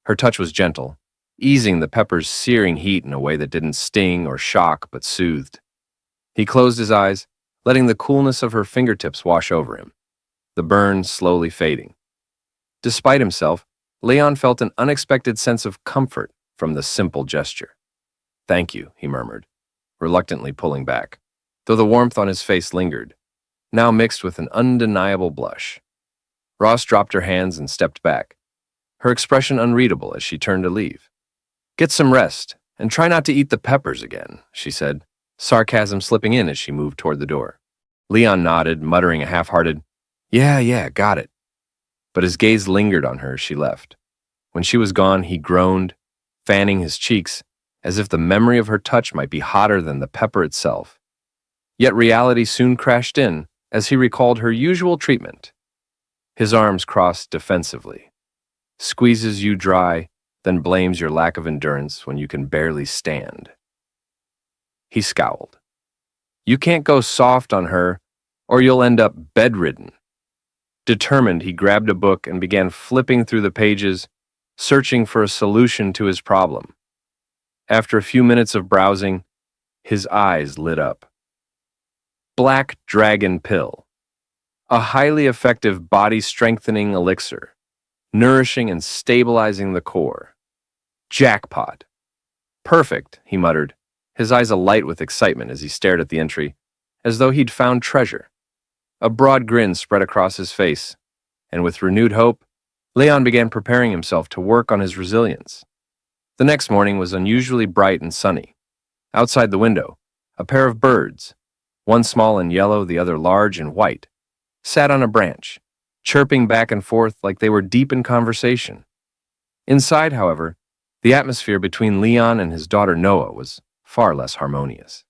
Her touch was gentle, easing the pepper's searing heat in a way that didn't sting or shock, but soothed. He closed his eyes, letting the coolness of her fingertips wash over him, the burn slowly fading. Despite himself, Leon felt an unexpected sense of comfort from the simple gesture. Thank you, he murmured, reluctantly pulling back, though the warmth on his face lingered, now mixed with an undeniable blush. Ross dropped her hands and stepped back, her expression unreadable as she turned to leave. Get some rest, and try not to eat the peppers again, she said, sarcasm slipping in as she moved toward the door. Leon nodded, muttering a half-hearted, Yeah, got it. But his gaze lingered on her as she left. When she was gone, he groaned, fanning his cheeks, as if the memory of her touch might be hotter than the pepper itself. Yet reality soon crashed in as he recalled her usual treatment. His arms crossed defensively. Squeezes you dry, then blames your lack of endurance when you can barely stand. He scowled. You can't go soft on her, or you'll end up bedridden. Determined, he grabbed a book and began flipping through the pages, searching for a solution to his problem. After a few minutes of browsing, his eyes lit up. Black Dragon Pill. A highly effective body-strengthening elixir, nourishing and stabilizing the core. Jackpot. Perfect, he muttered, his eyes alight with excitement as he stared at the entry, as though he'd found treasure. A broad grin spread across his face, and with renewed hope, Leon began preparing himself to work on his resilience. The next morning was unusually bright and sunny. Outside the window, a pair of birds, one small and yellow, the other large and white, sat on a branch, chirping back and forth like they were deep in conversation. Inside, however, the atmosphere between Leon and his daughter Noah was far less harmonious.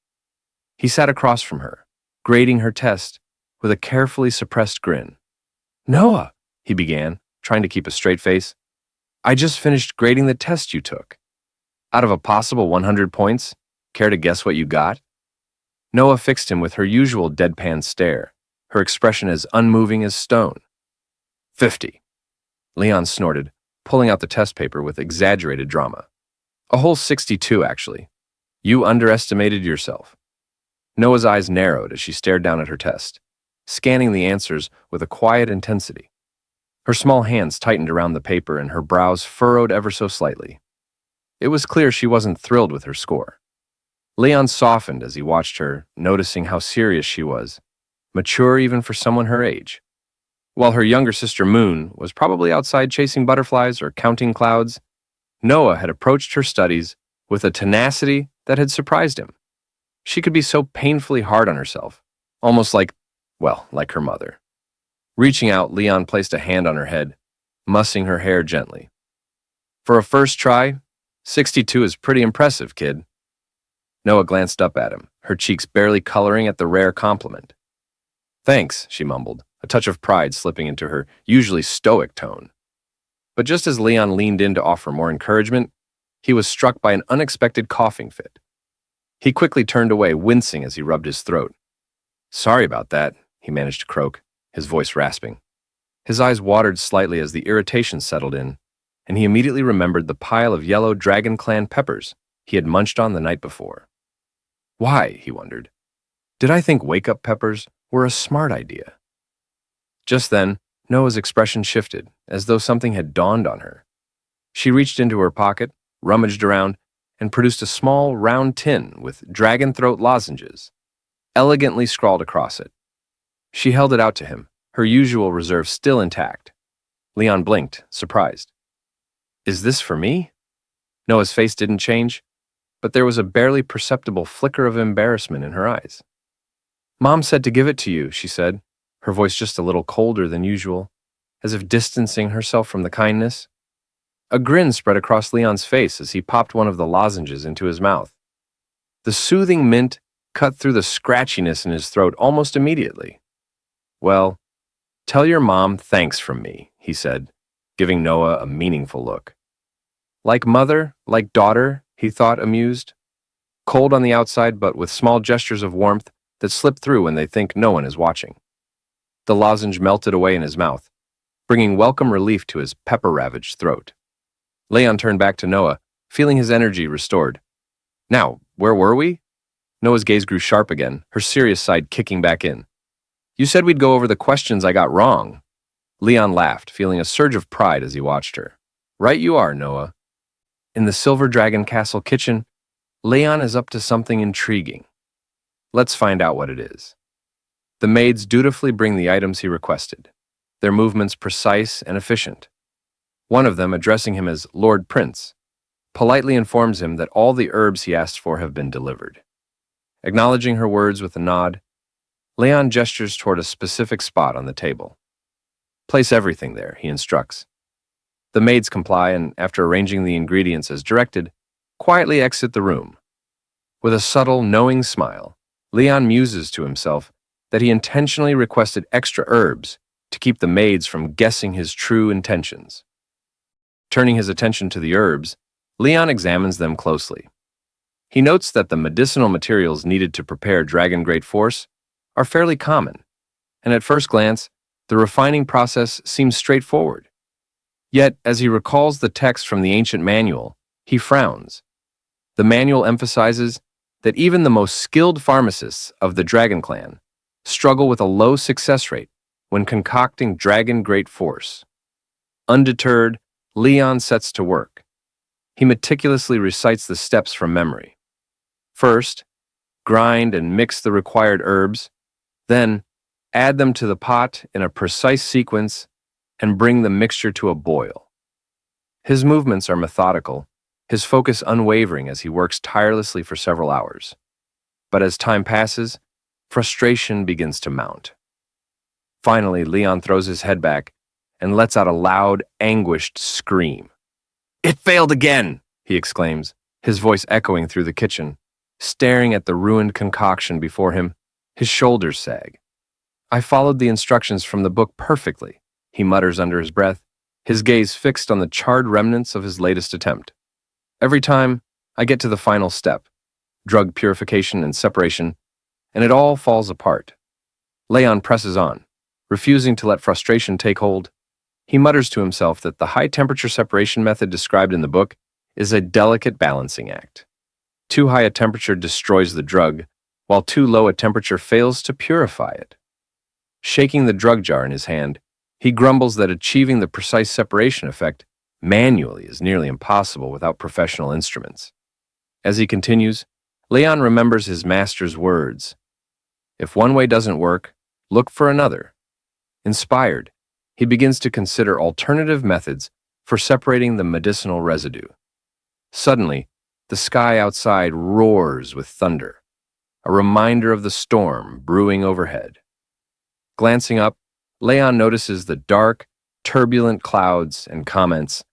He sat across from her, grading her test with a carefully suppressed grin. Noah, he began, trying to keep a straight face, I just finished grading the test you took. Out of a possible 100 points, care to guess what you got? Noah fixed him with her usual deadpan stare, her expression as unmoving as stone. 50. Leon snorted, pulling out the test paper with exaggerated drama. A whole 62, actually. You underestimated yourself. Noah's eyes narrowed as she stared down at her test, scanning the answers with a quiet intensity. Her small hands tightened around the paper and her brows furrowed ever so slightly. It was clear she wasn't thrilled with her score. Leon softened as he watched her, noticing how serious she was, mature even for someone her age. While her younger sister Moon was probably outside chasing butterflies or counting clouds, Noah had approached her studies with a tenacity that had surprised him. She could be so painfully hard on herself, almost like her mother. Reaching out, Leon placed a hand on her head, mussing her hair gently. For a first try, 62 is pretty impressive, kid. Noah glanced up at him, her cheeks barely coloring at the rare compliment. Thanks, she mumbled, a touch of pride slipping into her usually stoic tone. But just as Leon leaned in to offer more encouragement, he was struck by an unexpected coughing fit. He quickly turned away, wincing as he rubbed his throat. Sorry about that, he managed to croak, his voice rasping. His eyes watered slightly as the irritation settled in, and he immediately remembered the pile of yellow Dragon Clan peppers he had munched on the night before. Why, he wondered, did I think wake-up peppers were a smart idea? Just then, Noah's expression shifted, as though something had dawned on her. She reached into her pocket, rummaged around, and produced a small, round tin with dragon throat lozenges, elegantly scrawled across it. She held it out to him, her usual reserve still intact. Leon blinked, surprised. Is this for me? Noah's face didn't change, but there was a barely perceptible flicker of embarrassment in her eyes. Mom said to give it to you, she said, her voice just a little colder than usual, as if distancing herself from the kindness. A grin spread across Leon's face as he popped one of the lozenges into his mouth. The soothing mint cut through the scratchiness in his throat almost immediately. "Well, tell your mom thanks from me," he said, giving Noah a meaningful look. Like mother, like daughter, he thought, amused. Cold on the outside, but with small gestures of warmth that slip through when they think no one is watching. The lozenge melted away in his mouth, bringing welcome relief to his pepper-ravaged throat. Leon turned back to Noah, feeling his energy restored. "Now, where were we?" Noah's gaze grew sharp again, her serious side kicking back in. "You said we'd go over the questions I got wrong." Leon laughed, feeling a surge of pride as he watched her. "Right you are, Noah." In the Silver Dragon Castle kitchen, Leon is up to something intriguing. Let's find out what it is. The maids dutifully bring the items he requested, their movements precise and efficient. One of them, addressing him as Lord Prince, politely informs him that all the herbs he asked for have been delivered. Acknowledging her words with a nod, Leon gestures toward a specific spot on the table. "Place everything there," he instructs. The maids comply and, after arranging the ingredients as directed, quietly exit the room. With a subtle, knowing smile, Leon muses to himself that he intentionally requested extra herbs to keep the maids from guessing his true intentions. Turning his attention to the herbs, Leon examines them closely. He notes that the medicinal materials needed to prepare Dragon Great Force are fairly common, and at first glance, the refining process seems straightforward. Yet, as he recalls the text from the ancient manual, he frowns. The manual emphasizes that even the most skilled pharmacists of the Dragon Clan struggle with a low success rate when concocting Dragon Great Force. Undeterred, Leon sets to work. He meticulously recites the steps from memory. First, grind and mix the required herbs, then add them to the pot in a precise sequence and bring the mixture to a boil. His movements are methodical, his focus unwavering as he works tirelessly for several hours. But as time passes, frustration begins to mount. Finally, Leon throws his head back and lets out a loud, anguished scream. "It failed again!" he exclaims, his voice echoing through the kitchen. Staring at the ruined concoction before him, his shoulders sag. "I followed the instructions from the book perfectly," he mutters under his breath, his gaze fixed on the charred remnants of his latest attempt. "Every time, I get to the final step, drug purification and separation, and it all falls apart." Leon presses on, refusing to let frustration take hold. He mutters to himself that the high-temperature separation method described in the book is a delicate balancing act. Too high a temperature destroys the drug, while too low a temperature fails to purify it. Shaking the drug jar in his hand, he grumbles that achieving the precise separation effect manually is nearly impossible without professional instruments. As he continues, Leon remembers his master's words. If one way doesn't work, look for another. Inspired, he begins to consider alternative methods for separating the medicinal residue. Suddenly, the sky outside roars with thunder, a reminder of the storm brewing overhead. Glancing up, Leon notices the dark, turbulent clouds and comments,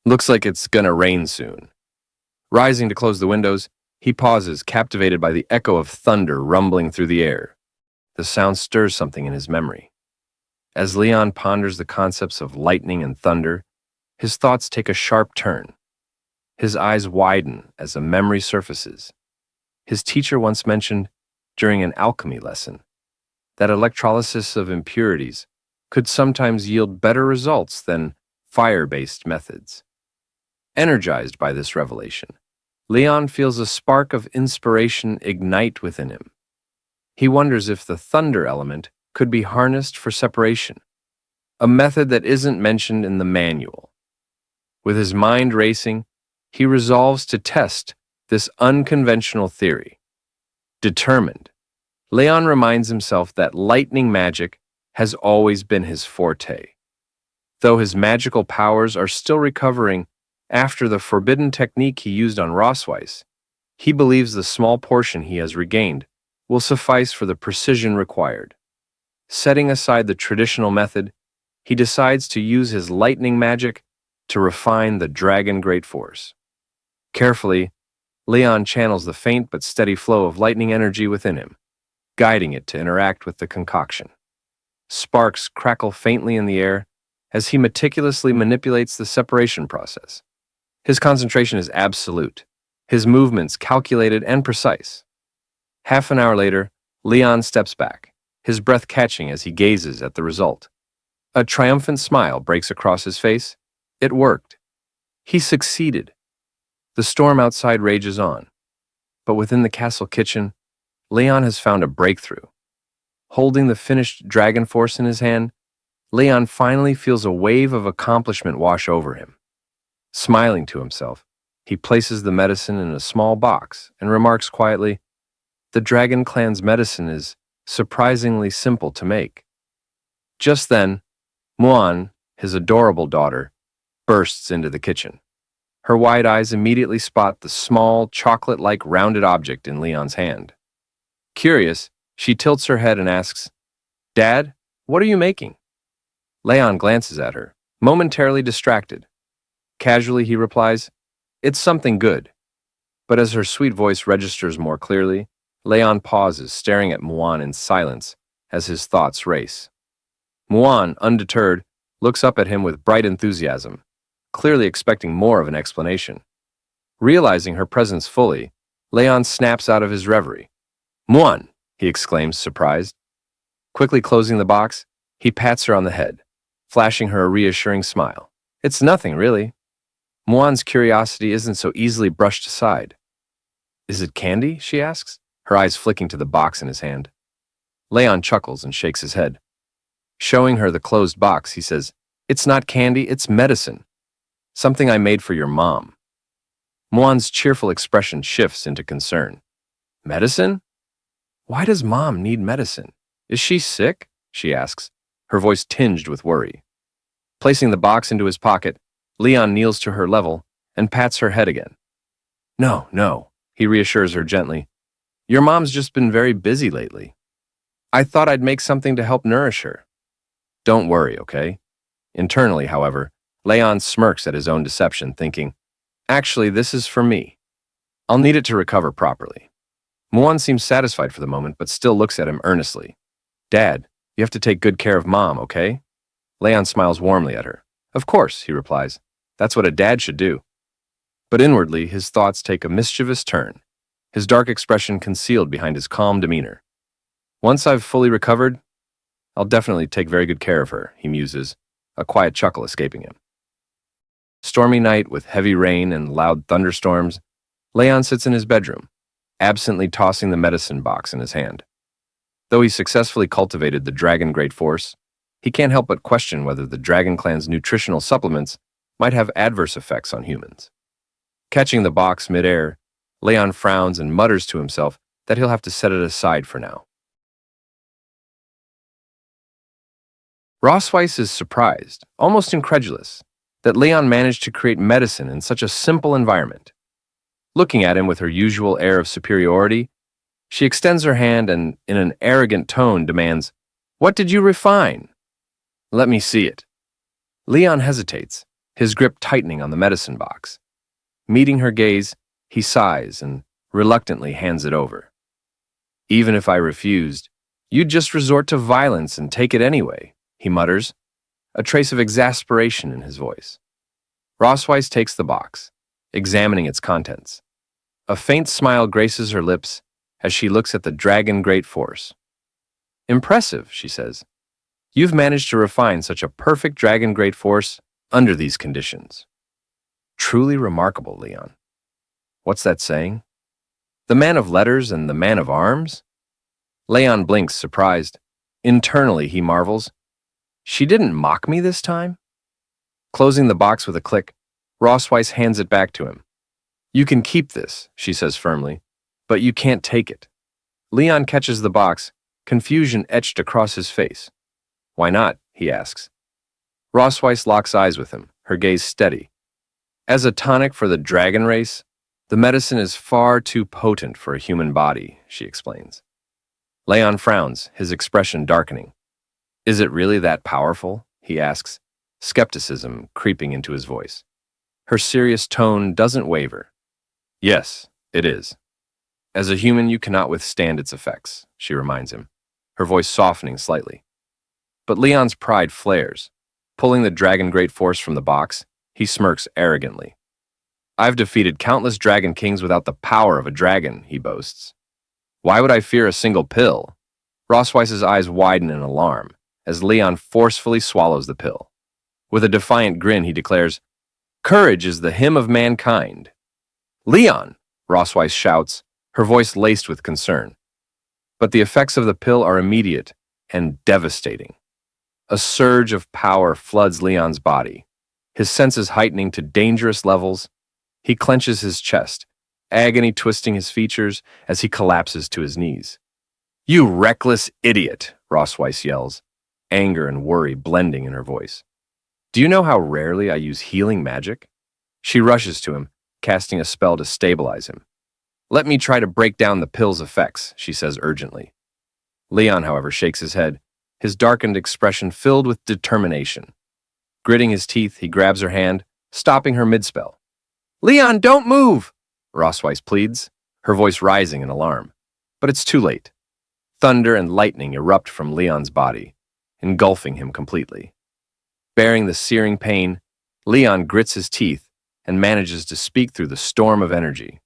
"Looks like it's gonna rain soon." Rising to close the windows, he pauses, captivated by the echo of thunder rumbling through the air. The sound stirs something in his memory. As Leon ponders the concepts of lightning and thunder, his thoughts take a sharp turn. His eyes widen as a memory surfaces. His teacher once mentioned, during an alchemy lesson, that electrolysis of impurities could sometimes yield better results than fire-based methods. Energized by this revelation, Leon feels a spark of inspiration ignite within him. He wonders if the thunder element could be harnessed for separation, a method that isn't mentioned in the manual. With his mind racing, he resolves to test this unconventional theory. Determined, Leon reminds himself that lightning magic has always been his forte. Though his magical powers are still recovering after the forbidden technique he used on Rossweiss, he believes the small portion he has regained will suffice for the precision required. Setting aside the traditional method, he decides to use his lightning magic to refine the dragon great force. Carefully, Leon channels the faint but steady flow of lightning energy within him, guiding it to interact with the concoction. Sparks crackle faintly in the air as he meticulously manipulates the separation process. His concentration is absolute, his movements calculated and precise. Half an hour later, Leon steps back, his breath catching as he gazes at the result. A triumphant smile breaks across his face. It worked. He succeeded. The storm outside rages on, but within the castle kitchen, Leon has found a breakthrough. Holding the finished dragon force in his hand, Leon finally feels a wave of accomplishment wash over him. Smiling to himself, he places the medicine in a small box and remarks quietly, "The dragon clan's medicine is surprisingly simple to make." Just then, Muan, his adorable daughter, bursts into the kitchen. Her wide eyes immediately spot the small, chocolate-like rounded object in Leon's hand. Curious, she tilts her head and asks, "Dad, what are you making?" Leon glances at her, momentarily distracted. Casually, he replies, "It's something good." But as her sweet voice registers more clearly, Leon pauses, staring at Muan in silence as his thoughts race. Muan, undeterred, looks up at him with bright enthusiasm, clearly expecting more of an explanation. Realizing her presence fully, Leon snaps out of his reverie. "Muan!" he exclaims, surprised. Quickly closing the box, he pats her on the head, flashing her a reassuring smile. "It's nothing, really." Muan's curiosity isn't so easily brushed aside. "Is it candy?" she asks, her eyes flicking to the box in his hand. Leon chuckles and shakes his head. Showing her the closed box, he says, "It's not candy, it's medicine. Something I made for your mom." Muan's cheerful expression shifts into concern. "Medicine? Why does Mom need medicine? Is she sick?" she asks, her voice tinged with worry. Placing the box into his pocket, Leon kneels to her level and pats her head again. "No, no," he reassures her gently. "Your mom's just been very busy lately. I thought I'd make something to help nourish her. Don't worry, okay?" Internally, however, Leon smirks at his own deception, thinking, "Actually, this is for me. I'll need it to recover properly." Muan seems satisfied for the moment, but still looks at him earnestly. "Dad, you have to take good care of Mom, okay?" Leon smiles warmly at her. "Of course," he replies. "That's what a dad should do." But inwardly, his thoughts take a mischievous turn, his dark expression concealed behind his calm demeanor. "Once I've fully recovered, I'll definitely take very good care of her," he muses, a quiet chuckle escaping him. Stormy night with heavy rain and loud thunderstorms, Leon sits in his bedroom, absently tossing the medicine box in his hand. Though he successfully cultivated the dragon great force, he can't help but question whether the dragon clan's nutritional supplements might have adverse effects on humans. Catching the box midair, Leon frowns and mutters to himself that he'll have to set it aside for now. Rossweiss is surprised, almost incredulous, that Leon managed to create medicine in such a simple environment. Looking at him with her usual air of superiority, she extends her hand and, in an arrogant tone, demands, "What did you refine?" "Let me see it." Leon hesitates, his grip tightening on the medicine box. Meeting her gaze, he sighs and reluctantly hands it over. "Even if I refused, you'd just resort to violence and take it anyway," he mutters, a trace of exasperation in his voice. Rossweiss takes the box, examining its contents. A faint smile graces her lips as she looks at the dragon great force. "Impressive," she says. "You've managed to refine such a perfect dragon great force under these conditions." "Truly remarkable, Leon." "What's that saying? The man of letters and the man of arms?" Leon blinks, surprised. Internally, he marvels. She didn't mock me this time? Closing the box with a click, Rossweiss hands it back to him. "You can keep this," she says firmly, "but you can't take it." Leon catches the box, confusion etched across his face. "Why not?" he asks. Rossweiss locks eyes with him, her gaze steady. "As a tonic for the dragon race, the medicine is far too potent for a human body," she explains. Leon frowns, his expression darkening. Is it really that powerful? He asks, skepticism creeping into his voice. Her serious tone doesn't waver. Yes, it is. As a human, you cannot withstand its effects, she reminds him, her voice softening slightly. But Leon's pride flares. Pulling the dragon great force from the box, he smirks arrogantly. I've defeated countless dragon kings without the power of a dragon, he boasts. Why would I fear a single pill? Rossweiss's eyes widen in alarm as Leon forcefully swallows the pill. With a defiant grin, he declares, Courage is the hymn of mankind. Leon, Rossweiss shouts, her voice laced with concern. But the effects of the pill are immediate and devastating. A surge of power floods Leon's body, his senses heightening to dangerous levels. He clenches his chest, agony twisting his features as he collapses to his knees. You reckless idiot, Rossweiss yells, anger and worry blending in her voice. Do you know how rarely I use healing magic? She rushes to him, casting a spell to stabilize him. Let me try to break down the pill's effects, she says urgently. Leon, however, shakes his head, his darkened expression filled with determination. Gritting his teeth, he grabs her hand, stopping her mid-spell. Leon, don't move! Rossweiss pleads, her voice rising in alarm. But it's too late. Thunder and lightning erupt from Leon's body, engulfing him completely. Bearing the searing pain, Leon grits his teeth and manages to speak through the storm of energy.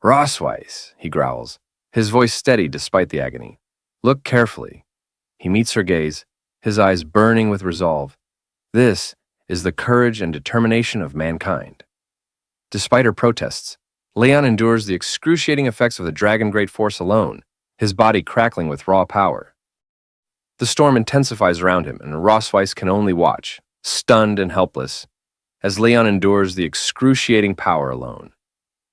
Rossweiss, he growls, his voice steady despite the agony. Look carefully. He meets her gaze, his eyes burning with resolve. This is the courage and determination of mankind. Despite her protests, Leon endures the excruciating effects of the dragon great force alone, his body crackling with raw power. The storm intensifies around him, and Rossweiss can only watch, stunned and helpless, as Leon endures the excruciating power alone.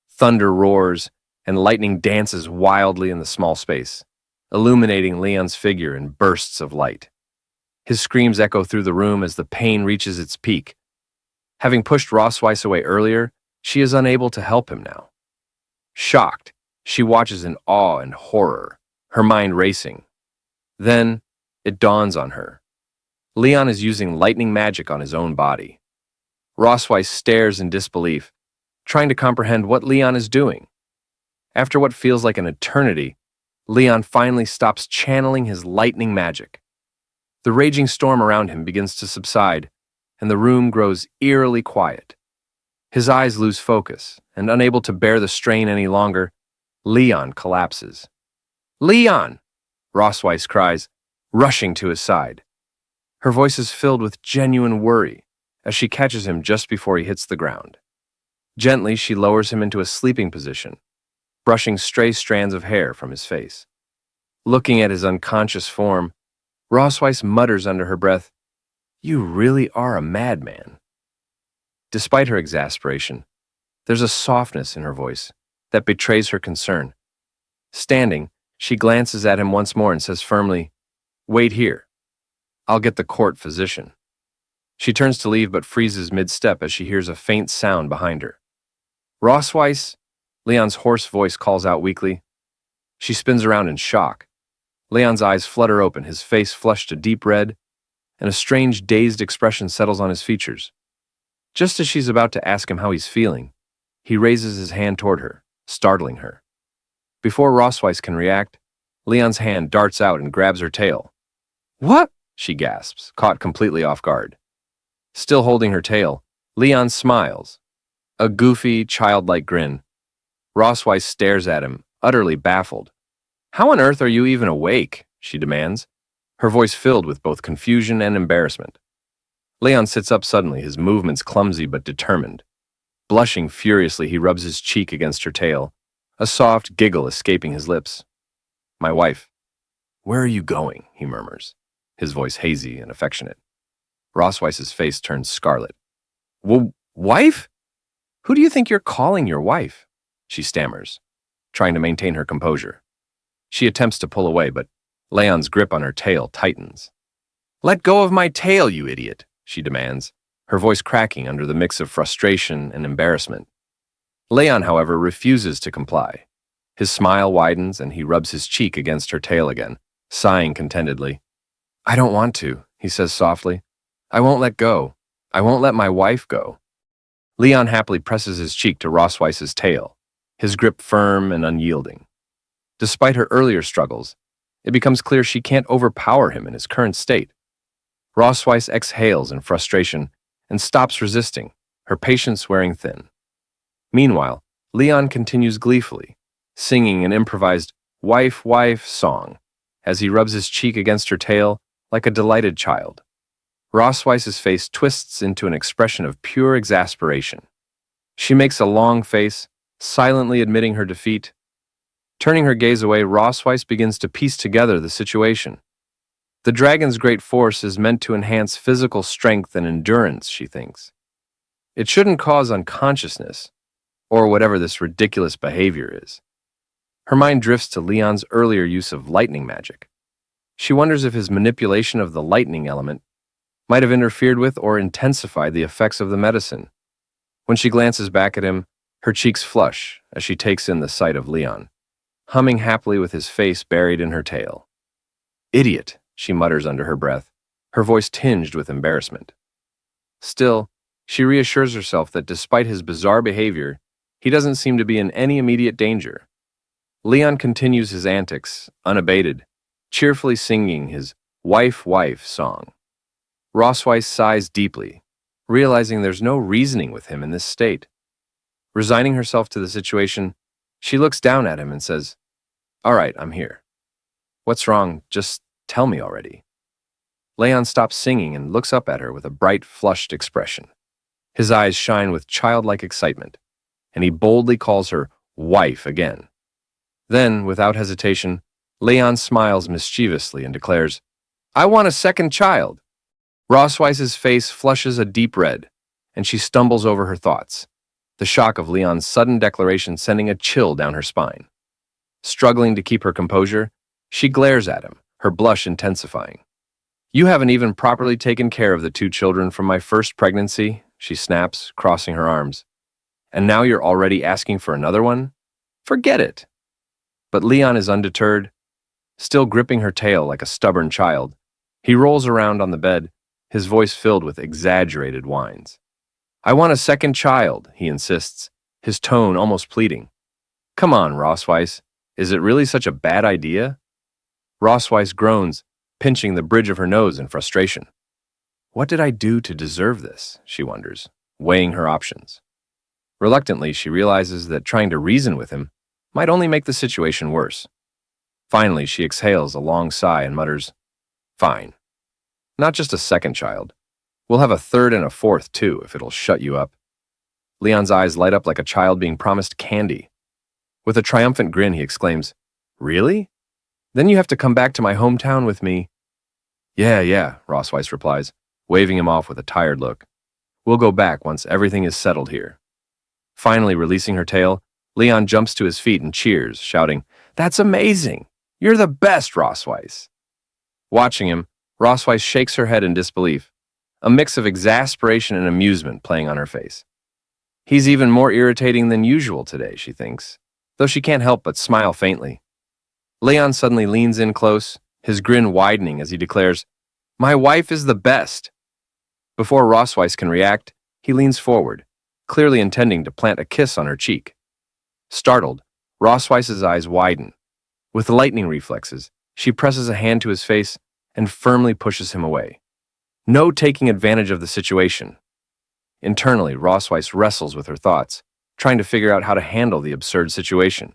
Thunder roars, and lightning dances wildly in the small space, illuminating Leon's figure in bursts of light. His screams echo through the room as the pain reaches its peak. Having pushed Rossweiss away earlier, she is unable to help him now. Shocked, she watches in awe and horror, her mind racing. Then, it dawns on her. Leon is using lightning magic on his own body. Rossweiss stares in disbelief, trying to comprehend what Leon is doing. After what feels like an eternity, Leon finally stops channeling his lightning magic. The raging storm around him begins to subside, and the room grows eerily quiet. His eyes lose focus, and unable to bear the strain any longer, Leon collapses. Leon! Rossweiss cries, rushing to his side. Her voice is filled with genuine worry as she catches him just before he hits the ground. Gently, she lowers him into a sleeping position, brushing stray strands of hair from his face. Looking at his unconscious form, Rossweiss mutters under her breath, You really are a madman. Despite her exasperation, there's a softness in her voice that betrays her concern. Standing, she glances at him once more and says firmly, Wait here. I'll get the court physician. She turns to leave but freezes mid-step as she hears a faint sound behind her. Rossweiss, Leon's hoarse voice calls out weakly. She spins around in shock. Leon's eyes flutter open, his face flushed a deep red, and a strange, dazed expression settles on his features. Just as she's about to ask him how he's feeling, he raises his hand toward her, startling her. Before Rossweiss can react, Leon's hand darts out and grabs her tail. What? She gasps, caught completely off guard. Still holding her tail, Leon smiles. A goofy, childlike grin. Rossweiss stares at him, utterly baffled. How on earth are you even awake? She demands, her voice filled with both confusion and embarrassment. Leon sits up suddenly, his movements clumsy but determined. Blushing furiously, he rubs his cheek against her tail, a soft giggle escaping his lips. My wife. Where are you going? He murmurs, his voice hazy and affectionate. Rossweiss's face turns scarlet. Wife? Who do you think you're calling your wife? She stammers, trying to maintain her composure. She attempts to pull away, but Leon's grip on her tail tightens. Let go of my tail, you idiot, she demands, her voice cracking under the mix of frustration and embarrassment. Leon, however, refuses to comply. His smile widens and he rubs his cheek against her tail again, sighing contentedly. I don't want to, he says softly. I won't let go. I won't let my wife go. Leon happily presses his cheek to Rossweiss's tail, his grip firm and unyielding. Despite her earlier struggles, it becomes clear she can't overpower him in his current state. Rossweiss exhales in frustration and stops resisting, her patience wearing thin. Meanwhile, Leon continues gleefully, singing an improvised wife, wife song as he rubs his cheek against her tail like a delighted child. Rossweiss's face twists into an expression of pure exasperation. She makes a long face, silently admitting her defeat. Turning her gaze away, Rossweiss begins to piece together the situation. The dragon's great force is meant to enhance physical strength and endurance, she thinks. It shouldn't cause unconsciousness, or whatever this ridiculous behavior is. Her mind drifts to Leon's earlier use of lightning magic. She wonders if his manipulation of the lightning element might have interfered with or intensified the effects of the medicine. When she glances back at him, her cheeks flush as she takes in the sight of Leon, humming happily with his face buried in her tail. Idiot, she mutters under her breath, her voice tinged with embarrassment. Still, she reassures herself that despite his bizarre behavior, he doesn't seem to be in any immediate danger. Leon continues his antics, unabated, cheerfully singing his wife, wife song. Rossweiss sighs deeply, realizing there's no reasoning with him in this state. Resigning herself to the situation, she looks down at him and says, All right, I'm here. What's wrong? Just tell me already. Leon stops singing and looks up at her with a bright, flushed expression. His eyes shine with childlike excitement, and he boldly calls her wife again. Then, without hesitation, Leon smiles mischievously and declares, I want a second child. Rossweiss's face flushes a deep red, and she stumbles over her thoughts, the shock of Leon's sudden declaration sending a chill down her spine. Struggling to keep her composure, she glares at him, her blush intensifying. You haven't even properly taken care of the 2 children from my first pregnancy, she snaps, crossing her arms. And now you're already asking for another one? Forget it. But Leon is undeterred. Still gripping her tail like a stubborn child, he rolls around on the bed, his voice filled with exaggerated whines. I want a second child, he insists, his tone almost pleading. Come on, Rossweiss, is it really such a bad idea? Rossweiss groans, pinching the bridge of her nose in frustration. What did I do to deserve this, she wonders, weighing her options. Reluctantly, she realizes that trying to reason with him might only make the situation worse. Finally, she exhales a long sigh and mutters, Fine. Not just a second child. We'll have a third and a fourth, too, if it'll shut you up. Leon's eyes light up like a child being promised candy. With a triumphant grin, he exclaims, Really? Then you have to come back to my hometown with me. Yeah, Rossweiss replies, waving him off with a tired look. We'll go back once everything is settled here. Finally releasing her tail, Leon jumps to his feet and cheers, shouting, That's amazing! You're the best, Rossweiss! Watching him, Rossweiss shakes her head in disbelief, a mix of exasperation and amusement playing on her face. He's even more irritating than usual today, she thinks, though she can't help but smile faintly. Leon suddenly leans in close, his grin widening as he declares, My wife is the best! Before Rossweiss can react, he leans forward, clearly intending to plant a kiss on her cheek. Startled, Rossweiss's eyes widen. With lightning reflexes, she presses a hand to his face and firmly pushes him away. No taking advantage of the situation. Internally, Rossweiss wrestles with her thoughts, trying to figure out how to handle the absurd situation.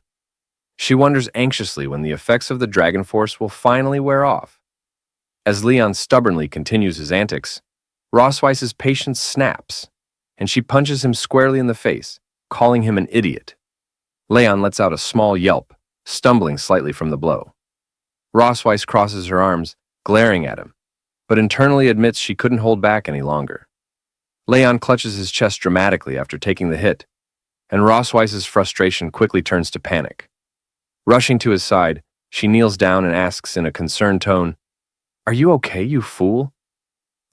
She wonders anxiously when the effects of the dragon force will finally wear off. As Leon stubbornly continues his antics, Rossweiss's patience snaps, and she punches him squarely in the face, calling him an idiot. Leon lets out a small yelp, stumbling slightly from the blow. Rossweiss crosses her arms, glaring at him, but internally admits she couldn't hold back any longer. Leon clutches his chest dramatically after taking the hit, and Rossweiss's frustration quickly turns to panic. Rushing to his side, she kneels down and asks in a concerned tone, Are you okay, you fool?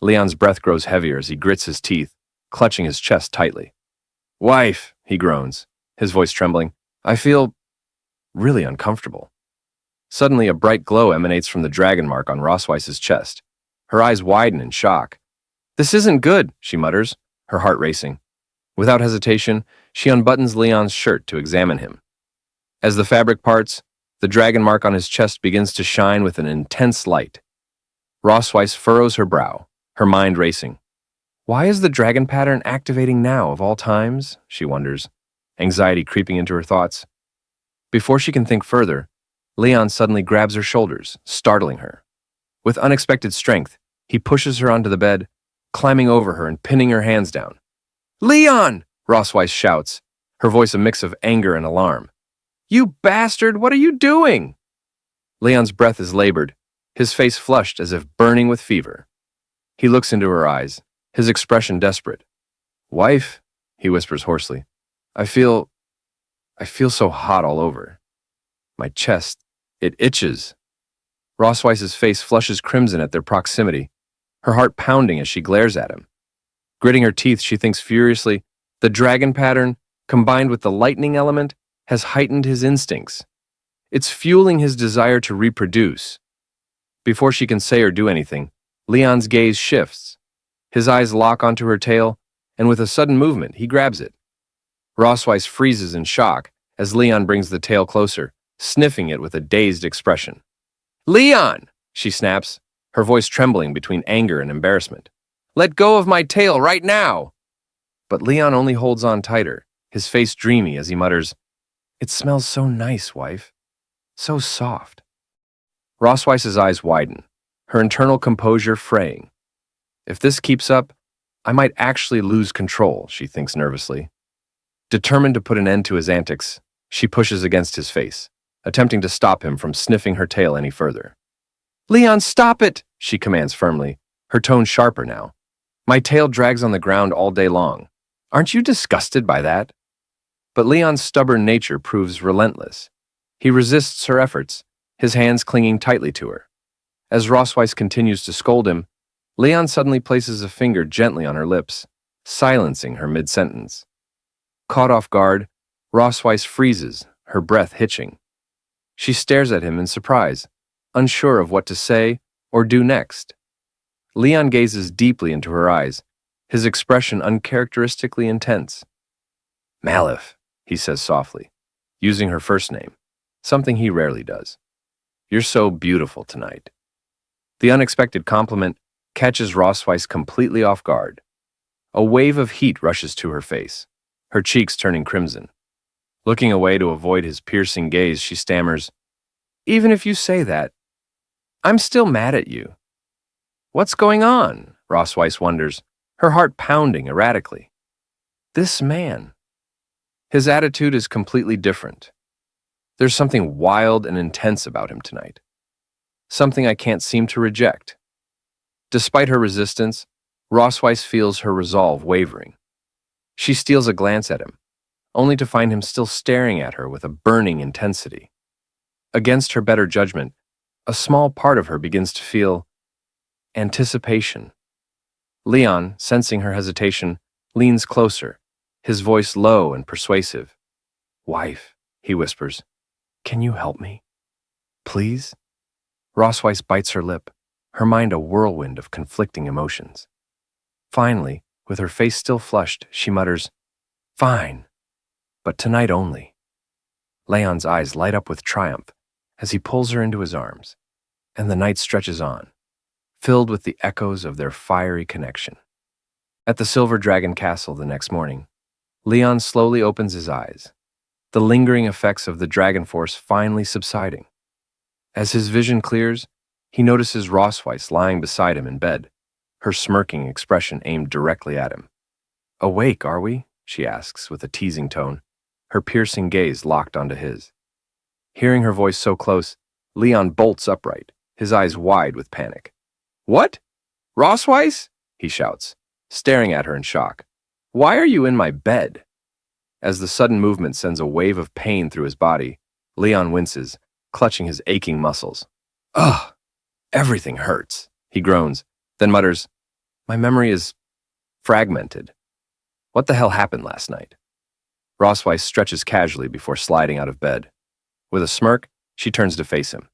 Leon's breath grows heavier as he grits his teeth, clutching his chest tightly. Wife, he groans, his voice trembling, I feel really uncomfortable. Suddenly, a bright glow emanates from the dragon mark on Rossweiss's chest, Her eyes widen in shock. "This isn't good," she mutters, her heart racing. Without hesitation, she unbuttons Leon's shirt to examine him. As the fabric parts, the dragon mark on his chest begins to shine with an intense light. Rosweiss furrows her brow, her mind racing. Why is the dragon pattern activating now of all times? She wonders, anxiety creeping into her thoughts. Before she can think further, Leon suddenly grabs her shoulders, startling her. With unexpected strength, he pushes her onto the bed, climbing over her and pinning her hands down. "Leon!" Rosweiss shouts, her voice a mix of anger and alarm. "You bastard, what are you doing?" Leon's breath is labored, his face flushed as if burning with fever. He looks into her eyes, his expression desperate. "Wife," he whispers hoarsely, I feel so hot all over. My chest, it itches." Rosweiss's face flushes crimson at their proximity, her heart pounding as she glares at him. Gritting her teeth, she thinks furiously, the dragon pattern, combined with the lightning element, has heightened his instincts. It's fueling his desire to reproduce. Before she can say or do anything, Leon's gaze shifts. His eyes lock onto her tail, and with a sudden movement, he grabs it. Rosweiss freezes in shock as Leon brings the tail closer, sniffing it with a dazed expression. "Leon!" she snaps, her voice trembling between anger and embarrassment. "Let go of my tail right now!" But Leon only holds on tighter, his face dreamy as he mutters, "It smells so nice, wife. So soft." Rosweiss's eyes widen, her internal composure fraying. If this keeps up, I might actually lose control, she thinks nervously. Determined to put an end to his antics, she pushes against his face, attempting to stop him from sniffing her tail any further. "Leon, stop it!" she commands firmly, her tone sharper now. "My tail drags on the ground all day long. Aren't you disgusted by that?" But Leon's stubborn nature proves relentless. He resists her efforts, his hands clinging tightly to her. As Rosweiss continues to scold him, Leon suddenly places a finger gently on her lips, silencing her mid-sentence. Caught off guard, Rosweiss freezes, her breath hitching. She stares at him in surprise, unsure of what to say or do next. Leon gazes deeply into her eyes, his expression uncharacteristically intense. "Malif," he says softly, using her first name, something he rarely does. "You're so beautiful tonight." The unexpected compliment catches Rosweiss completely off guard. A wave of heat rushes to her face, her cheeks turning crimson. Looking away to avoid his piercing gaze, she stammers, "Even if you say that, I'm still mad at you." "What's going on?" Rosweiss wonders, her heart pounding erratically. This man. His attitude is completely different. There's something wild and intense about him tonight. Something I can't seem to reject. Despite her resistance, Rosweiss feels her resolve wavering. She steals a glance at him, only to find him still staring at her with a burning intensity. Against her better judgment, a small part of her begins to feel anticipation. Leon, sensing her hesitation, leans closer, his voice low and persuasive. "Wife," he whispers, "can you help me? Please?" Rosweiss bites her lip, her mind a whirlwind of conflicting emotions. Finally, with her face still flushed, she mutters, "Fine, but tonight only." Leon's eyes light up with triumph as he pulls her into his arms, and the night stretches on, filled with the echoes of their fiery connection. At the Silver Dragon Castle the next morning, Leon slowly opens his eyes, the lingering effects of the dragon force finally subsiding. As his vision clears, he notices Rosweiss lying beside him in bed, her smirking expression aimed directly at him. "Awake, are we?" she asks with a teasing tone, her piercing gaze locked onto his. Hearing her voice so close, Leon bolts upright, his eyes wide with panic. "What? Rosweiss?" he shouts, staring at her in shock. "Why are you in my bed?" As the sudden movement sends a wave of pain through his body, Leon winces, clutching his aching muscles. "Ugh, everything hurts," he groans, then mutters, "My memory is fragmented. What the hell happened last night?" Rosweiss stretches casually before sliding out of bed. With a smirk, she turns to face him.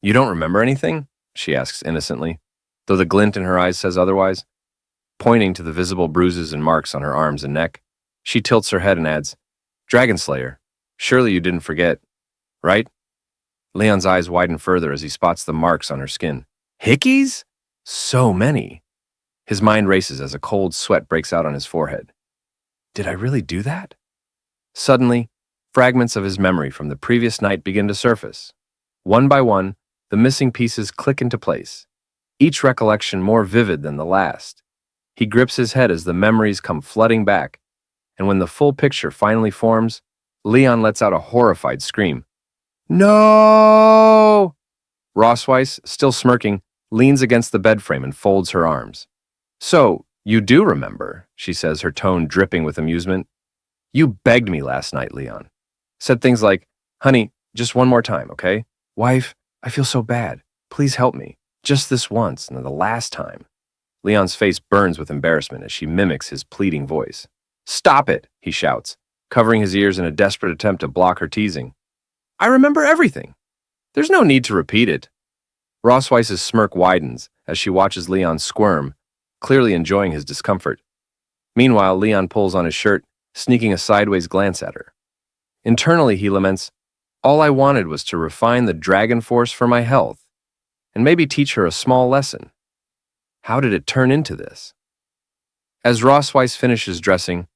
"You don't remember anything?" she asks innocently. though the glint in her eyes says otherwise. Pointing to the visible bruises and marks on her arms and neck, she tilts her head and adds, "Dragon Slayer, surely you didn't forget, right?" Leon's eyes widen further as he spots the marks on her skin. Hickeys? So many. His mind races as a cold sweat breaks out on his forehead. Did I really do that? Suddenly, fragments of his memory from the previous night begin to surface. One by one, the missing pieces click into place, each recollection more vivid than the last. He grips his head as the memories come flooding back, and when the full picture finally forms, Leon lets out a horrified scream. No! Rossweiss, still smirking, leans against the bed frame and folds her arms. So, you do remember, she says, her tone dripping with amusement. You begged me last night, Leon. Said things like, "Honey, just one more time, okay? Wife, I feel so bad. Please help me. Just this once, and the last time." Leon's face burns with embarrassment as she mimics his pleading voice. "Stop it," he shouts, covering his ears in a desperate attempt to block her teasing. "I remember everything. There's no need to repeat it." Rossweiss's smirk widens as she watches Leon squirm, clearly enjoying his discomfort. Meanwhile, Leon pulls on his shirt, sneaking a sideways glance at her. Internally, he laments, "All I wanted was to refine the dragon force for my health, and maybe teach her a small lesson. How did it turn into this?" As Rossweiss finishes dressing,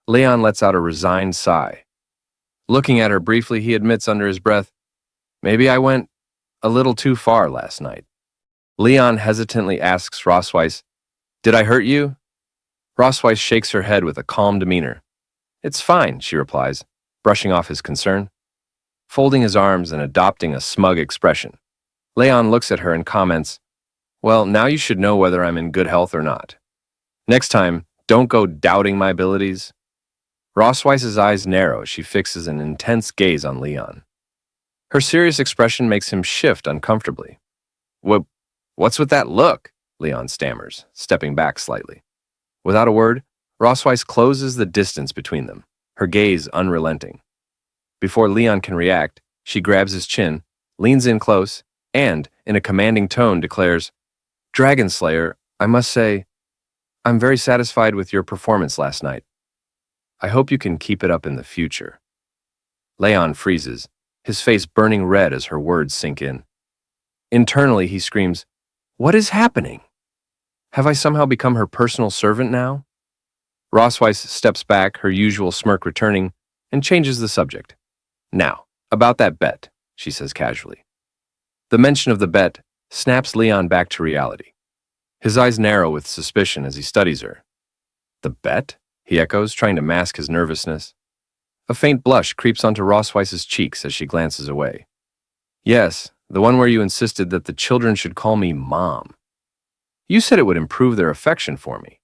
Leon lets out a resigned sigh. Looking at her briefly, he admits under his breath, "Maybe I went a little too far last night." Leon hesitantly asks Rossweiss, "Did I hurt you?" Rossweiss shakes her head with a calm demeanor. "It's fine," she replies, brushing off his concern. Folding his arms and adopting a smug expression, Leon looks at her and comments, "Well, now you should know whether I'm in good health or not. Next time, don't go doubting my abilities." Rossweiss's eyes narrow as she fixes an intense gaze on Leon. Her serious expression makes him shift uncomfortably. What's with that look?" Leon stammers, stepping back slightly. Without a word, Rossweiss closes the distance between them, her gaze unrelenting. Before Leon can react, she grabs his chin, leans in close, and, in a commanding tone, declares, "Dragon Slayer, I must say, I'm very satisfied with your performance last night. I hope you can keep it up in the future." Leon freezes, his face burning red as her words sink in. Internally, he screams, "What is happening? Have I somehow become her personal servant now?" Rossweiss steps back, her usual smirk returning, and changes the subject. "Now, about that bet," she says casually. The mention of the bet snaps Leon back to reality. His eyes narrow with suspicion as he studies her. "The bet?" he echoes, trying to mask his nervousness. A faint blush creeps onto Rossweiss's cheeks as she glances away. "Yes, the one where you insisted that the children should call me Mom. You said it would improve their affection for me.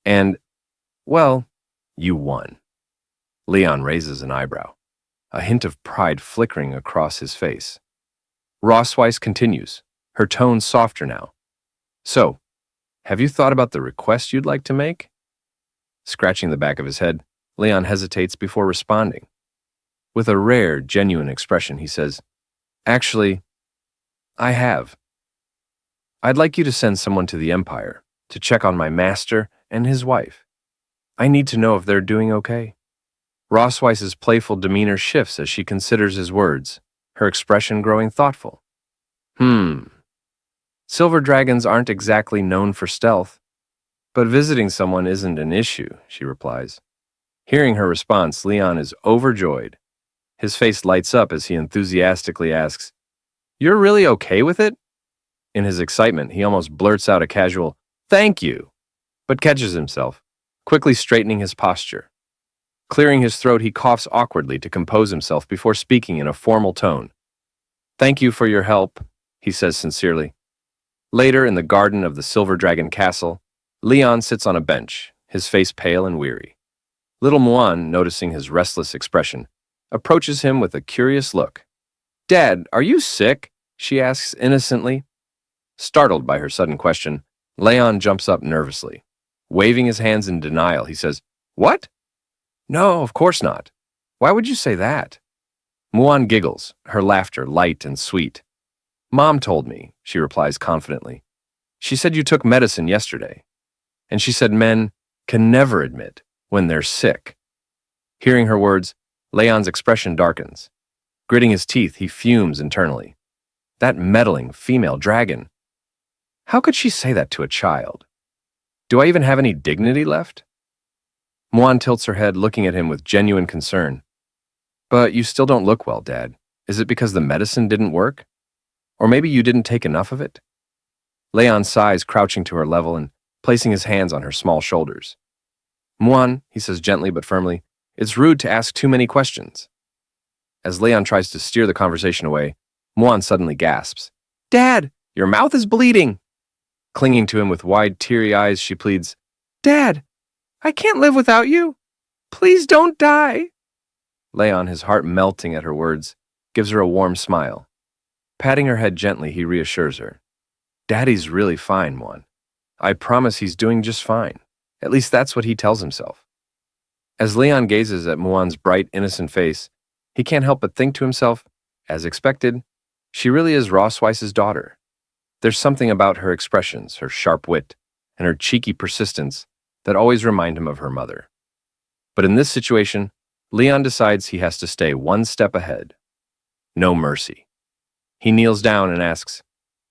And, well, you won." Leon raises an eyebrow, a hint of pride flickering across his face. Rossweiss continues, her tone softer now. "So, have you thought about the request you'd like to make?" Scratching the back of his head, Leon hesitates before responding. With a rare, genuine expression, he says, "Actually, I have. I'd like you to send someone to the Empire to check on my master and his wife. I need to know if they're doing okay." Rossweiss's playful demeanor shifts as she considers his words, her expression growing thoughtful. Silver dragons aren't exactly known for stealth, but visiting someone isn't an issue," she replies. Hearing her response, Leon is overjoyed. His face lights up as he enthusiastically asks, "You're really okay with it?" In his excitement, he almost blurts out a casual, "Thank you," but catches himself, quickly straightening his posture. Clearing his throat, he coughs awkwardly to compose himself before speaking in a formal tone. "Thank you for your help," he says sincerely. Later, in the garden of the Silver Dragon Castle, Leon sits on a bench, his face pale and weary. Little Muan, noticing his restless expression, approaches him with a curious look. "Dad, are you sick?" she asks innocently. Startled by her sudden question, Leon jumps up nervously. Waving his hands in denial, he says, "What? No, of course not. Why would you say that?" Muan giggles, her laughter light and sweet. "Mom told me," she replies confidently. She said you took medicine yesterday. And she said men can never admit when they're sick. Hearing her words, Leon's expression darkens. Gritting his teeth, he fumes internally. That meddling female dragon. How could she say that to a child? Do I even have any dignity left? Muan tilts her head, looking at him with genuine concern. But you still don't look well, Dad. Is it because the medicine didn't work? Or maybe you didn't take enough of it? Leon sighs, crouching to her level and placing his hands on her small shoulders. Muan, he says gently but firmly, it's rude to ask too many questions. As Leon tries to steer the conversation away, Muan suddenly gasps. Dad, your mouth is bleeding. Clinging to him with wide, teary eyes, she pleads, Dad, I can't live without you. Please don't die. Leon, his heart melting at her words, gives her a warm smile. Patting her head gently, he reassures her. Daddy's really fine, Muan. I promise he's doing just fine. At least that's what he tells himself. As Leon gazes at Muan's bright, innocent face, he can't help but think to himself, as expected, she really is Rossweiss's daughter. There's something about her expressions, her sharp wit, and her cheeky persistence that always remind him of her mother. But in this situation, Leon decides he has to stay one step ahead. No mercy. He kneels down and asks,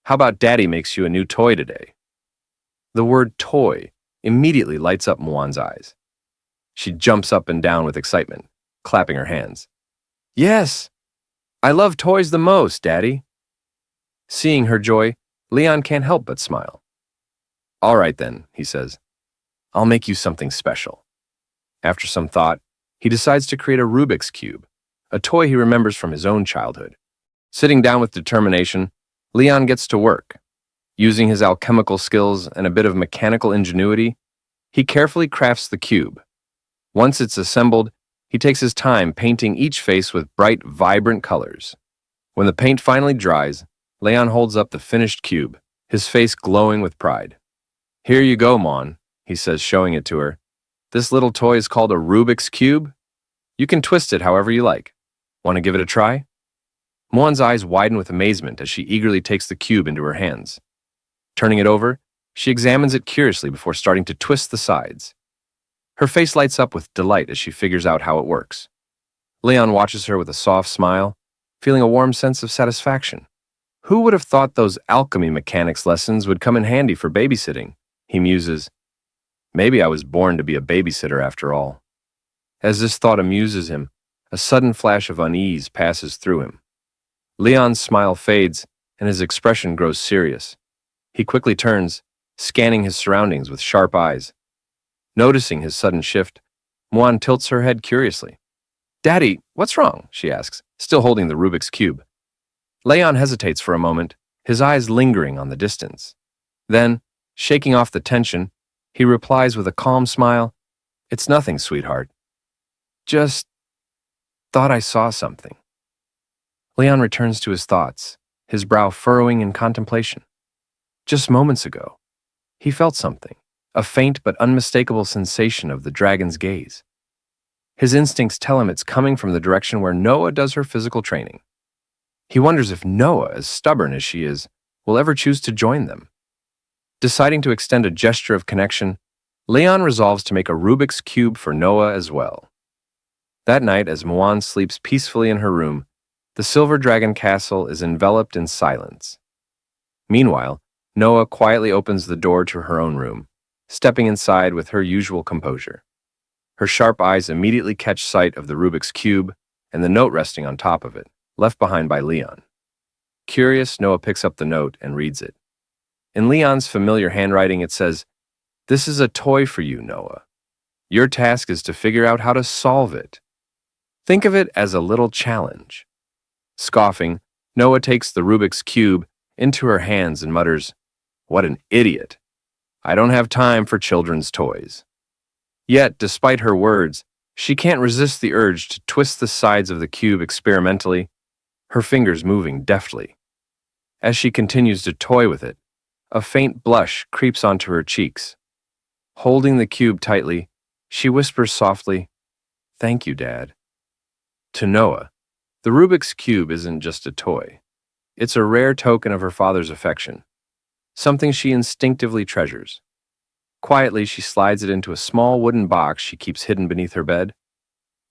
How about Daddy makes you a new toy today? The word toy immediately lights up Muan's eyes. She jumps up and down with excitement, clapping her hands. Yes, I love toys the most, Daddy. Seeing her joy, Leon can't help but smile. All right then, he says. I'll make you something special. After some thought, he decides to create a Rubik's Cube, a toy he remembers from his own childhood. Sitting down with determination, Leon gets to work. Using his alchemical skills and a bit of mechanical ingenuity, he carefully crafts the cube. Once it's assembled, he takes his time painting each face with bright, vibrant colors. When the paint finally dries, Leon holds up the finished cube, his face glowing with pride. Here you go, Mon, he says, showing it to her. This little toy is called a Rubik's Cube. You can twist it however you like. Want to give it a try? Mon's eyes widen with amazement as she eagerly takes the cube into her hands. Turning it over, she examines it curiously before starting to twist the sides. Her face lights up with delight as she figures out how it works. Leon watches her with a soft smile, feeling a warm sense of satisfaction. Who would have thought those alchemy mechanics lessons would come in handy for babysitting? He muses. Maybe I was born to be a babysitter after all. As this thought amuses him, a sudden flash of unease passes through him. Leon's smile fades, and his expression grows serious. He quickly turns, scanning his surroundings with sharp eyes. Noticing his sudden shift, Muan tilts her head curiously. Daddy, what's wrong? She asks, still holding the Rubik's Cube. Leon hesitates for a moment, his eyes lingering on the distance. Then, shaking off the tension, he replies with a calm smile, It's nothing, sweetheart. Just thought I saw something. Leon returns to his thoughts, his brow furrowing in contemplation. Just moments ago, he felt something, a faint but unmistakable sensation of the dragon's gaze. His instincts tell him it's coming from the direction where Noah does her physical training. He wonders if Noah, as stubborn as she is, will ever choose to join them. Deciding to extend a gesture of connection, Leon resolves to make a Rubik's Cube for Noah as well. That night, as Muan sleeps peacefully in her room, the Silver Dragon Castle is enveloped in silence. Meanwhile, Noah quietly opens the door to her own room, stepping inside with her usual composure. Her sharp eyes immediately catch sight of the Rubik's Cube and the note resting on top of it, left behind by Leon. Curious, Noah picks up the note and reads it. In Leon's familiar handwriting, it says, This is a toy for you, Noah. Your task is to figure out how to solve it. Think of it as a little challenge. Scoffing, Noah takes the Rubik's Cube into her hands and mutters, What an idiot. I don't have time for children's toys. Yet, despite her words, she can't resist the urge to twist the sides of the cube experimentally, her fingers moving deftly. As she continues to toy with it, a faint blush creeps onto her cheeks. Holding the cube tightly, she whispers softly, Thank you, Dad. To Noah, the Rubik's Cube isn't just a toy. It's a rare token of her father's affection. something she instinctively treasures. Quietly, she slides it into a small wooden box she keeps hidden beneath her bed,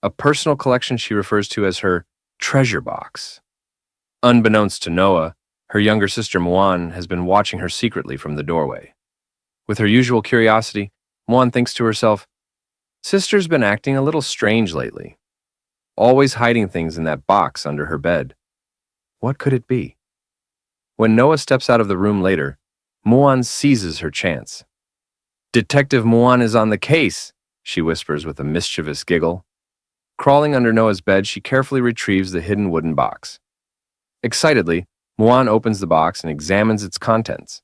a personal collection she refers to as her treasure box. Unbeknownst to Noah, her younger sister Muan has been watching her secretly from the doorway. With her usual curiosity, Muan thinks to herself, "Sister's been acting a little strange lately, always hiding things in that box under her bed. What could it be?" When Noah steps out of the room later, Muan seizes her chance. "Detective Muan is on the case," she whispers with a mischievous giggle. Crawling under Noah's bed, she carefully retrieves the hidden wooden box. Excitedly, Muan opens the box and examines its contents.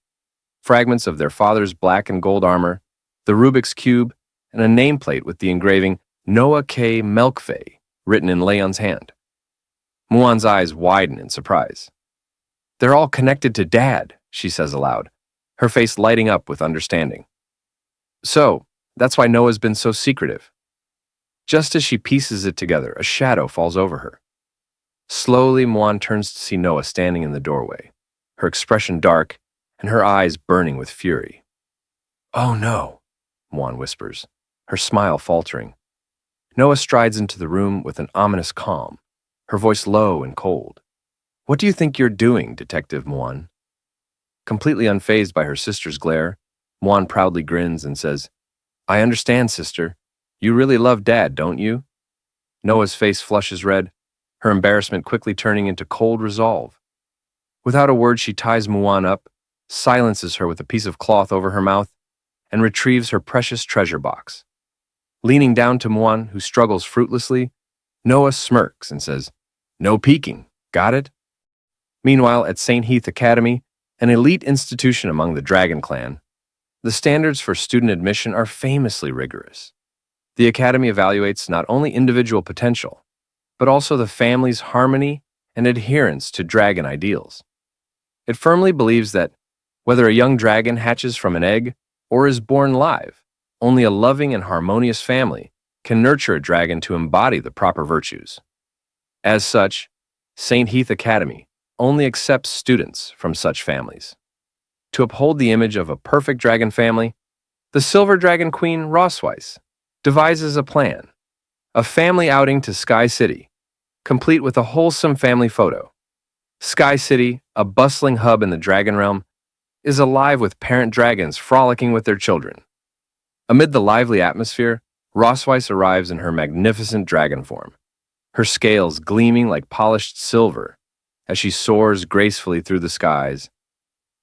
Fragments of their father's black and gold armor, the Rubik's Cube, and a nameplate with the engraving Noah K. Melkfei written in Leon's hand. Muan's eyes widen in surprise. "They're all connected to Dad," she says aloud, her face lighting up with understanding. "So, that's why Noah's been so secretive." Just as she pieces it together, a shadow falls over her. Slowly, Muan turns to see Noah standing in the doorway, her expression dark and her eyes burning with fury. "Oh no," Muan whispers, her smile faltering. Noah strides into the room with an ominous calm, her voice low and cold. "What do you think you're doing, Detective Muan?" Completely unfazed by her sister's glare, Muan proudly grins and says, "I understand, sister. You really love Dad, don't you?" Noah's face flushes red, her embarrassment quickly turning into cold resolve. Without a word, she ties Muan up, silences her with a piece of cloth over her mouth, and retrieves her precious treasure box. Leaning down to Muan, who struggles fruitlessly, Noah smirks and says, "No peeking, got it?" Meanwhile, at St. Heath Academy, an elite institution among the Dragon Clan, the standards for student admission are famously rigorous. The Academy evaluates not only individual potential, but also the family's harmony and adherence to dragon ideals. It firmly believes that whether a young dragon hatches from an egg or is born live, only a loving and harmonious family can nurture a dragon to embody the proper virtues. As such, St. Heath Academy only accepts students from such families. To uphold the image of a perfect dragon family, the Silver Dragon Queen Rosweiss devises a plan, a family outing to Sky City, complete with a wholesome family photo. Sky City, a bustling hub in the dragon realm, is alive with parent dragons frolicking with their children. Amid the lively atmosphere, Rosweiss arrives in her magnificent dragon form, her scales gleaming like polished silver as she soars gracefully through the skies.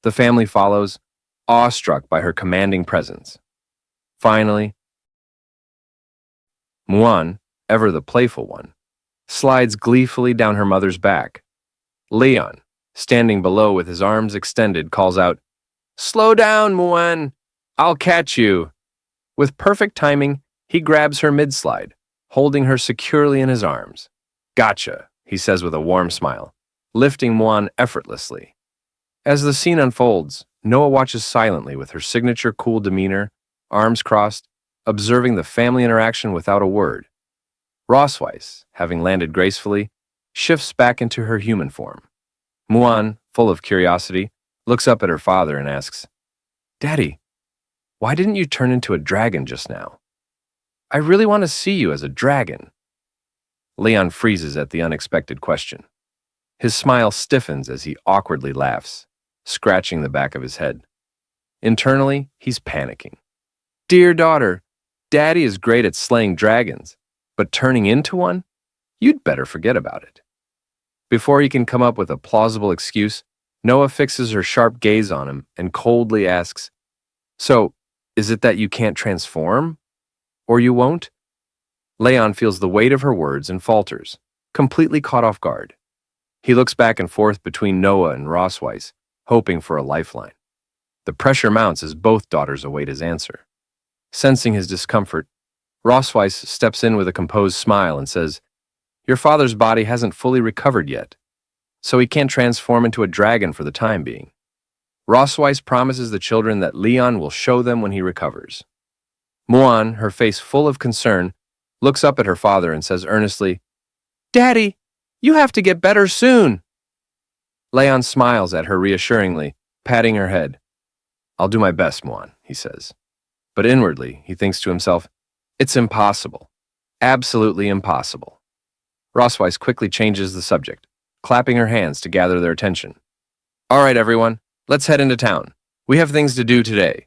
The family follows, awestruck by her commanding presence. Finally, Muan, ever the playful one, slides gleefully down her mother's back. Leon, standing below with his arms extended, calls out, "Slow down, Muan! I'll catch you!" With perfect timing, he grabs her mid-slide, holding her securely in his arms. "Gotcha," he says with a warm smile, lifting Muan effortlessly. As the scene unfolds, Noah watches silently with her signature cool demeanor, arms crossed, observing the family interaction without a word. Rosweiss, having landed gracefully, shifts back into her human form. Muan, full of curiosity, looks up at her father and asks, "Daddy, why didn't you turn into a dragon just now? I really want to see you as a dragon." Leon freezes at the unexpected question. His smile stiffens as he awkwardly laughs, scratching the back of his head. Internally, he's panicking. "Dear daughter, Daddy is great at slaying dragons, but turning into one? You'd better forget about it." Before he can come up with a plausible excuse, Noah fixes her sharp gaze on him and coldly asks, "So, is it that you can't transform? Or you won't?" Leon feels the weight of her words and falters, completely caught off guard. He looks back and forth between Noah and Rosweiss, hoping for a lifeline. The pressure mounts as both daughters await his answer. Sensing his discomfort, Rosweiss steps in with a composed smile and says, "Your father's body hasn't fully recovered yet, so he can't transform into a dragon for the time being. Rosweiss promises the children that Leon will show them when he recovers." Muan, her face full of concern, looks up at her father and says earnestly, "Daddy, you have to get better soon." Leon smiles at her reassuringly, patting her head. I'll do my best, Muan, he says. But inwardly, he thinks to himself, it's impossible. Absolutely impossible. Rosweiss quickly changes the subject, clapping her hands to gather their attention. All right, everyone, let's head into town. We have things to do today.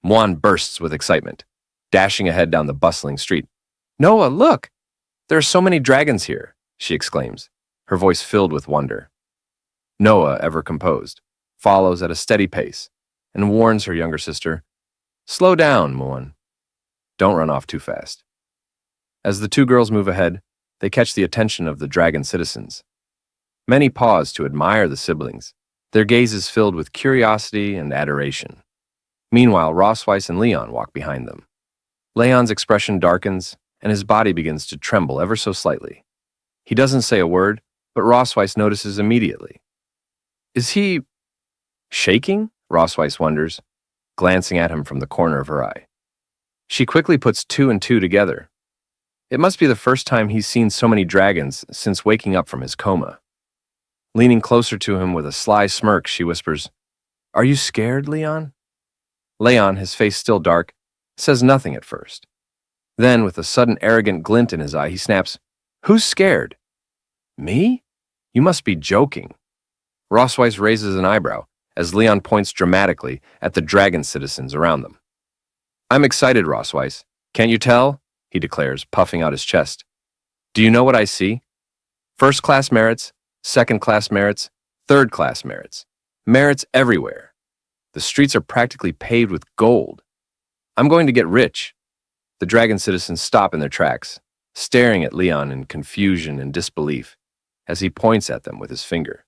Muan bursts with excitement, dashing ahead down the bustling street. Noah, look! There are so many dragons here, she exclaims, her voice filled with wonder. Noah, ever composed, follows at a steady pace and warns her younger sister, Slow down, Muan. Don't run off too fast. As the two girls move ahead, they catch the attention of the dragon citizens. Many pause to admire the siblings, their gazes filled with curiosity and adoration. Meanwhile, Rosweiss and Leon walk behind them. Leon's expression darkens, and his body begins to tremble ever so slightly. He doesn't say a word, but Rosweiss notices immediately. Is he shaking? Rosweiss wonders, glancing at him from the corner of her eye. She quickly puts two and two together. It must be the first time he's seen so many dragons since waking up from his coma. Leaning closer to him with a sly smirk, she whispers, Are you scared, Leon? Leon, his face still dark, says nothing at first. Then, with a sudden arrogant glint in his eye, he snaps, Who's scared? Me? You must be joking. Rosweiss raises an eyebrow as Leon points dramatically at the dragon citizens around them. I'm excited, Rosweiss. Can't you tell? He declares, puffing out his chest. Do you know what I see? First-class merits, second-class merits, third-class merits. Merits everywhere. The streets are practically paved with gold. I'm going to get rich. The dragon citizens stop in their tracks, staring at Leon in confusion and disbelief as he points at them with his finger,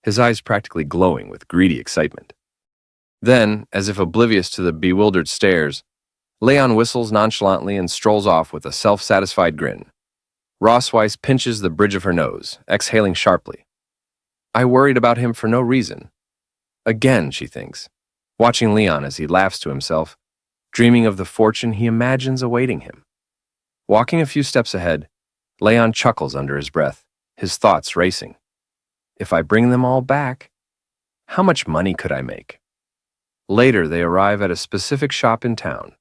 his eyes practically glowing with greedy excitement. Then, as if oblivious to the bewildered stares, Leon whistles nonchalantly and strolls off with a self-satisfied grin. Rosweiss pinches the bridge of her nose, exhaling sharply. I worried about him for no reason. Again, she thinks, watching Leon as he laughs to himself, dreaming of the fortune he imagines awaiting him. Walking a few steps ahead, Leon chuckles under his breath, his thoughts racing. If I bring them all back, how much money could I make? Later, they arrive at a specific shop in town.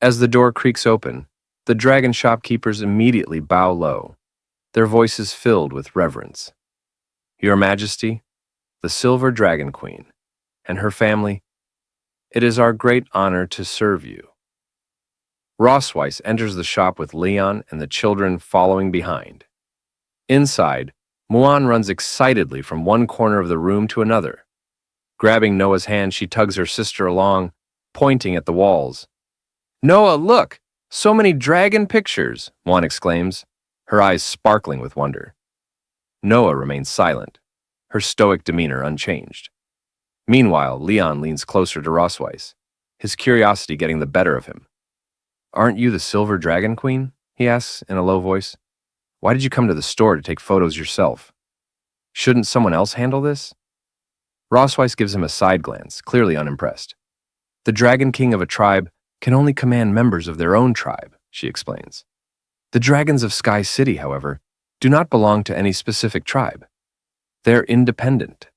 As the door creaks open, the dragon shopkeepers immediately bow low, their voices filled with reverence. Your Majesty, the Silver Dragon Queen, and her family, it is our great honor to serve you. Rosweiss enters the shop with Leon and the children following behind. Inside, Muan runs excitedly from one corner of the room to another. Grabbing Noah's hand, she tugs her sister along, pointing at the walls. Noah, look! So many dragon pictures, Muan exclaims, her eyes sparkling with wonder. Noah remains silent, her stoic demeanor unchanged. Meanwhile, Leon leans closer to Rosweiss, his curiosity getting the better of him. Aren't you the Silver Dragon Queen? He asks in a low voice. Why did you come to the store to take photos yourself? Shouldn't someone else handle this? Rosweiss gives him a side glance, clearly unimpressed. The Dragon King of a tribe can only command members of their own tribe, she explains. The dragons of Sky City, however, do not belong to any specific tribe. They're independent.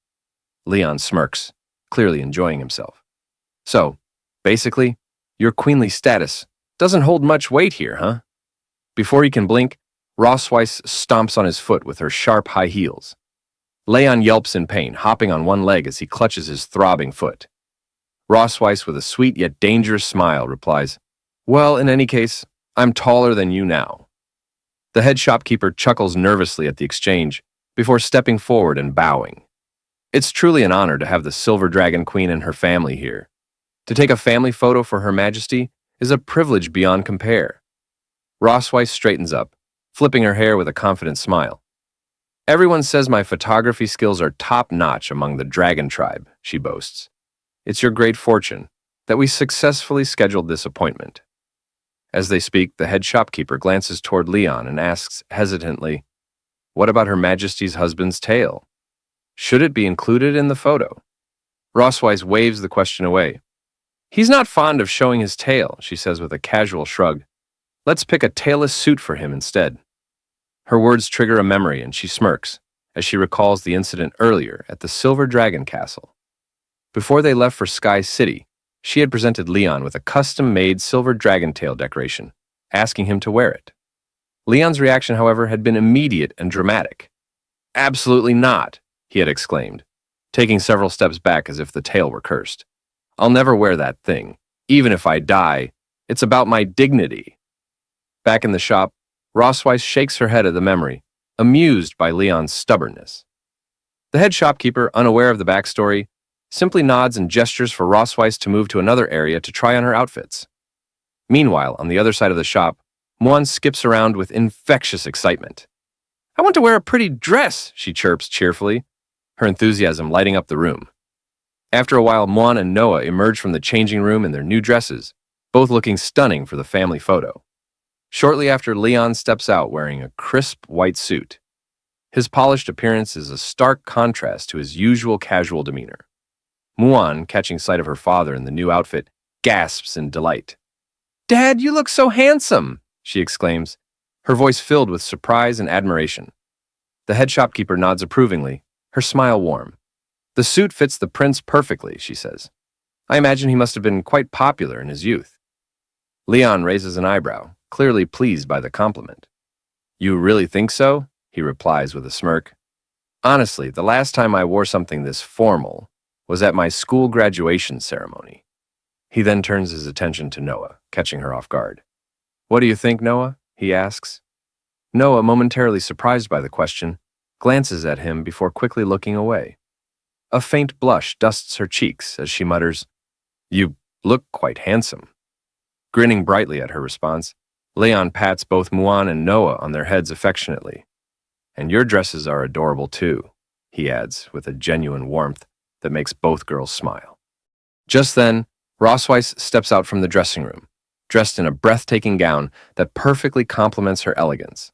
Leon smirks, clearly enjoying himself. So, basically, your queenly status doesn't hold much weight here, huh? Before he can blink, Rosweiss stomps on his foot with her sharp high heels. Leon yelps in pain, hopping on one leg as he clutches his throbbing foot. Rosweiss, with a sweet yet dangerous smile, replies, Well, in any case, I'm taller than you now. The head shopkeeper chuckles nervously at the exchange before stepping forward and bowing. It's truly an honor to have the Silver Dragon Queen and her family here. To take a family photo for Her Majesty is a privilege beyond compare. Rosweiss straightens up, flipping her hair with a confident smile. Everyone says my photography skills are top-notch among the dragon tribe, she boasts. It's your great fortune that we successfully scheduled this appointment. As they speak, the head shopkeeper glances toward Leon and asks hesitantly, What about Her Majesty's husband's tail? Should it be included in the photo? Rosweiss waves the question away. He's not fond of showing his tail, she says with a casual shrug. Let's pick a tailless suit for him instead. Her words trigger a memory and she smirks as she recalls the incident earlier at the Silver Dragon Castle. Before they left for Sky City, she had presented Leon with a custom-made silver dragon tail decoration, asking him to wear it. Leon's reaction, however, had been immediate and dramatic. "Absolutely not," he had exclaimed, taking several steps back as if the tail were cursed. "I'll never wear that thing. Even if I die, it's about my dignity." Back in the shop, Rossweiss shakes her head at the memory, amused by Leon's stubbornness. The head shopkeeper, unaware of the backstory, simply nods and gestures for Rossweiss to move to another area to try on her outfits. Meanwhile, on the other side of the shop, Muan skips around with infectious excitement. "I want to wear a pretty dress," she chirps cheerfully, her enthusiasm lighting up the room. After a while, Muan and Noah emerge from the changing room in their new dresses, both looking stunning for the family photo. Shortly after, Leon steps out wearing a crisp white suit. His polished appearance is a stark contrast to his usual casual demeanor. Muan, catching sight of her father in the new outfit, gasps in delight. "Dad, you look so handsome!" she exclaims, her voice filled with surprise and admiration. The head shopkeeper nods approvingly, her smile warm. "The suit fits the prince perfectly," she says. "I imagine he must have been quite popular in his youth." Leon raises an eyebrow, clearly pleased by the compliment. "You really think so?" he replies with a smirk. "Honestly, the last time I wore something this formal was at my school graduation ceremony." He then turns his attention to Noah, catching her off guard. "What do you think, Noah?" he asks. Noah, momentarily surprised by the question, glances at him before quickly looking away. A faint blush dusts her cheeks as she mutters, "You look quite handsome." Grinning brightly at her response, Leon pats both Muan and Noah on their heads affectionately. "And your dresses are adorable too," he adds with a genuine warmth that makes both girls smile. Just then, Rossweiss steps out from the dressing room, dressed in a breathtaking gown that perfectly complements her elegance.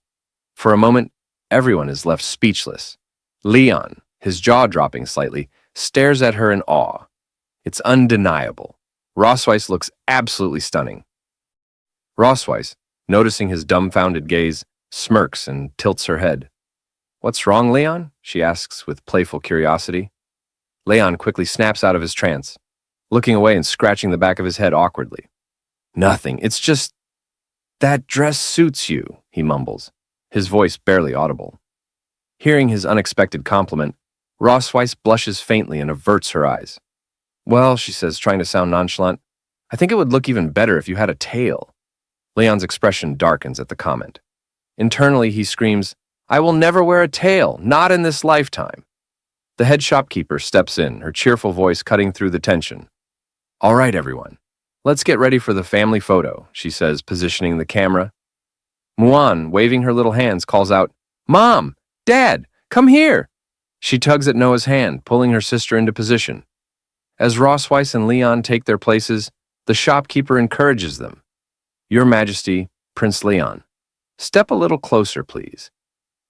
For a moment, everyone is left speechless. Leon, his jaw dropping slightly, stares at her in awe. It's undeniable. Rossweiss looks absolutely stunning. Rossweiss, noticing his dumbfounded gaze, smirks and tilts her head. "What's wrong, Leon?" she asks with playful curiosity. Leon quickly snaps out of his trance, looking away and scratching the back of his head awkwardly. "Nothing, it's just... that dress suits you," he mumbles, his voice barely audible. Hearing his unexpected compliment, Rossweiss blushes faintly and averts her eyes. "Well," she says, trying to sound nonchalant, "I think it would look even better if you had a tail." Leon's expression darkens at the comment. Internally, he screams, "I will never wear a tail, not in this lifetime." The head shopkeeper steps in, her cheerful voice cutting through the tension. "All right, everyone, let's get ready for the family photo," she says, positioning the camera. Muan, waving her little hands, calls out, "Mom! Dad! Come here!" She tugs at Noah's hand, pulling her sister into position. As Rossweiss and Leon take their places, the shopkeeper encourages them. "Your Majesty, Prince Leon, step a little closer, please.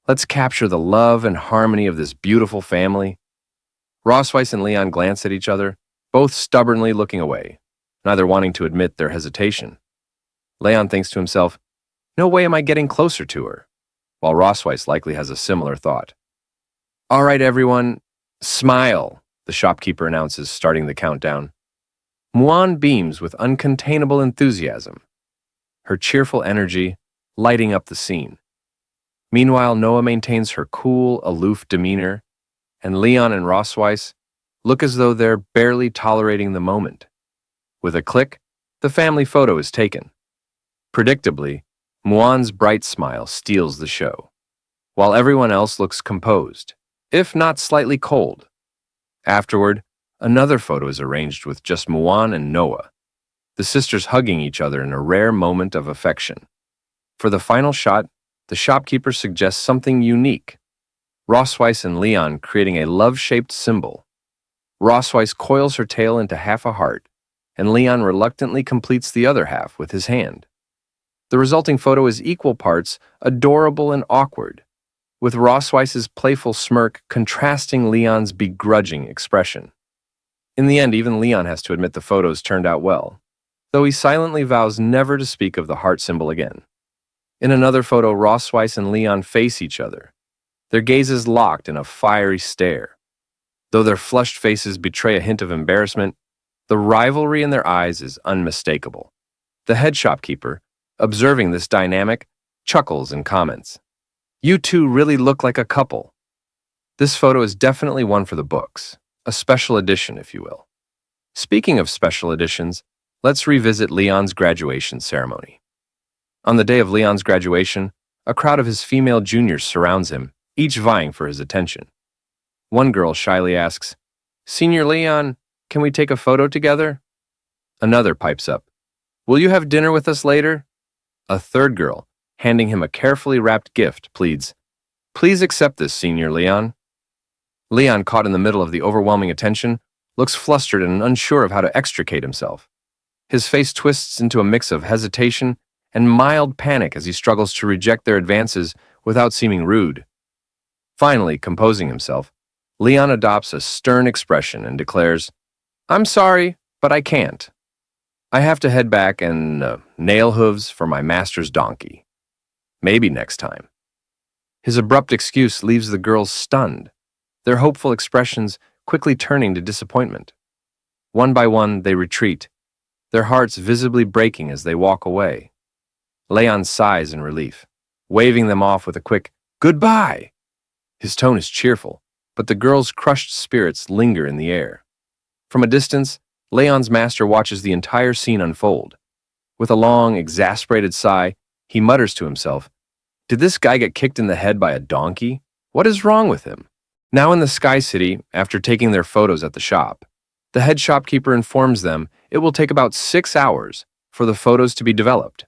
Let's capture the love and harmony of this beautiful family." Rossweiss and Leon glance at each other, both stubbornly looking away, neither wanting to admit their hesitation. Leon thinks to himself, "No way am I getting closer to her," while Rossweiss likely has a similar thought. "All right, everyone, smile," the shopkeeper announces, starting the countdown. Muan beams with uncontainable enthusiasm, her cheerful energy lighting up the scene. Meanwhile, Noah maintains her cool, aloof demeanor, and Leon and Rossweiss look as though they're barely tolerating the moment. With a click, the family photo is taken. Predictably, Muan's bright smile steals the show, while everyone else looks composed, if not slightly cold. Afterward, another photo is arranged with just Muan and Noah, the sisters hugging each other in a rare moment of affection. For the final shot, the shopkeeper suggests something unique. Rossweiss and Leon creating a love-shaped symbol. Rossweiss coils her tail into half a heart, and Leon reluctantly completes the other half with his hand. The resulting photo is equal parts adorable and awkward, with Rossweiss's playful smirk contrasting Leon's begrudging expression. In the end, even Leon has to admit the photos turned out well, though he silently vows never to speak of the heart symbol again. In another photo, Rossweiss and Leon face each other, their gazes locked in a fiery stare. Though their flushed faces betray a hint of embarrassment, the rivalry in their eyes is unmistakable. The head shopkeeper, observing this dynamic, chuckles and comments. "You two really look like a couple." This photo is definitely one for the books, a special edition, if you will. Speaking of special editions, let's revisit Leon's graduation ceremony. On the day of Leon's graduation, a crowd of his female juniors surrounds him, each vying for his attention. One girl shyly asks, "Senior Leon, can we take a photo together?" Another pipes up, "Will you have dinner with us later?" A third girl, handing him a carefully wrapped gift, pleads, "Please accept this, Senior Leon." Leon, caught in the middle of the overwhelming attention, looks flustered and unsure of how to extricate himself. His face twists into a mix of hesitation and mild panic as he struggles to reject their advances without seeming rude. Finally, composing himself, Leon adopts a stern expression and declares, "I'm sorry, but I can't. I have to head back and nail hooves for my master's donkey. Maybe next time." His abrupt excuse leaves the girls stunned, their hopeful expressions quickly turning to disappointment. One by one, they retreat, their hearts visibly breaking as they walk away. Leon sighs in relief, waving them off with a quick, "Goodbye!" His tone is cheerful, but the girls' crushed spirits linger in the air. From a distance, Leon's master watches the entire scene unfold. With a long, exasperated sigh, he mutters to himself, "Did this guy get kicked in the head by a donkey? What is wrong with him?" Now in the Sky City, after taking their photos at the shop, the head shopkeeper informs them it will take about 6 hours for the photos to be developed.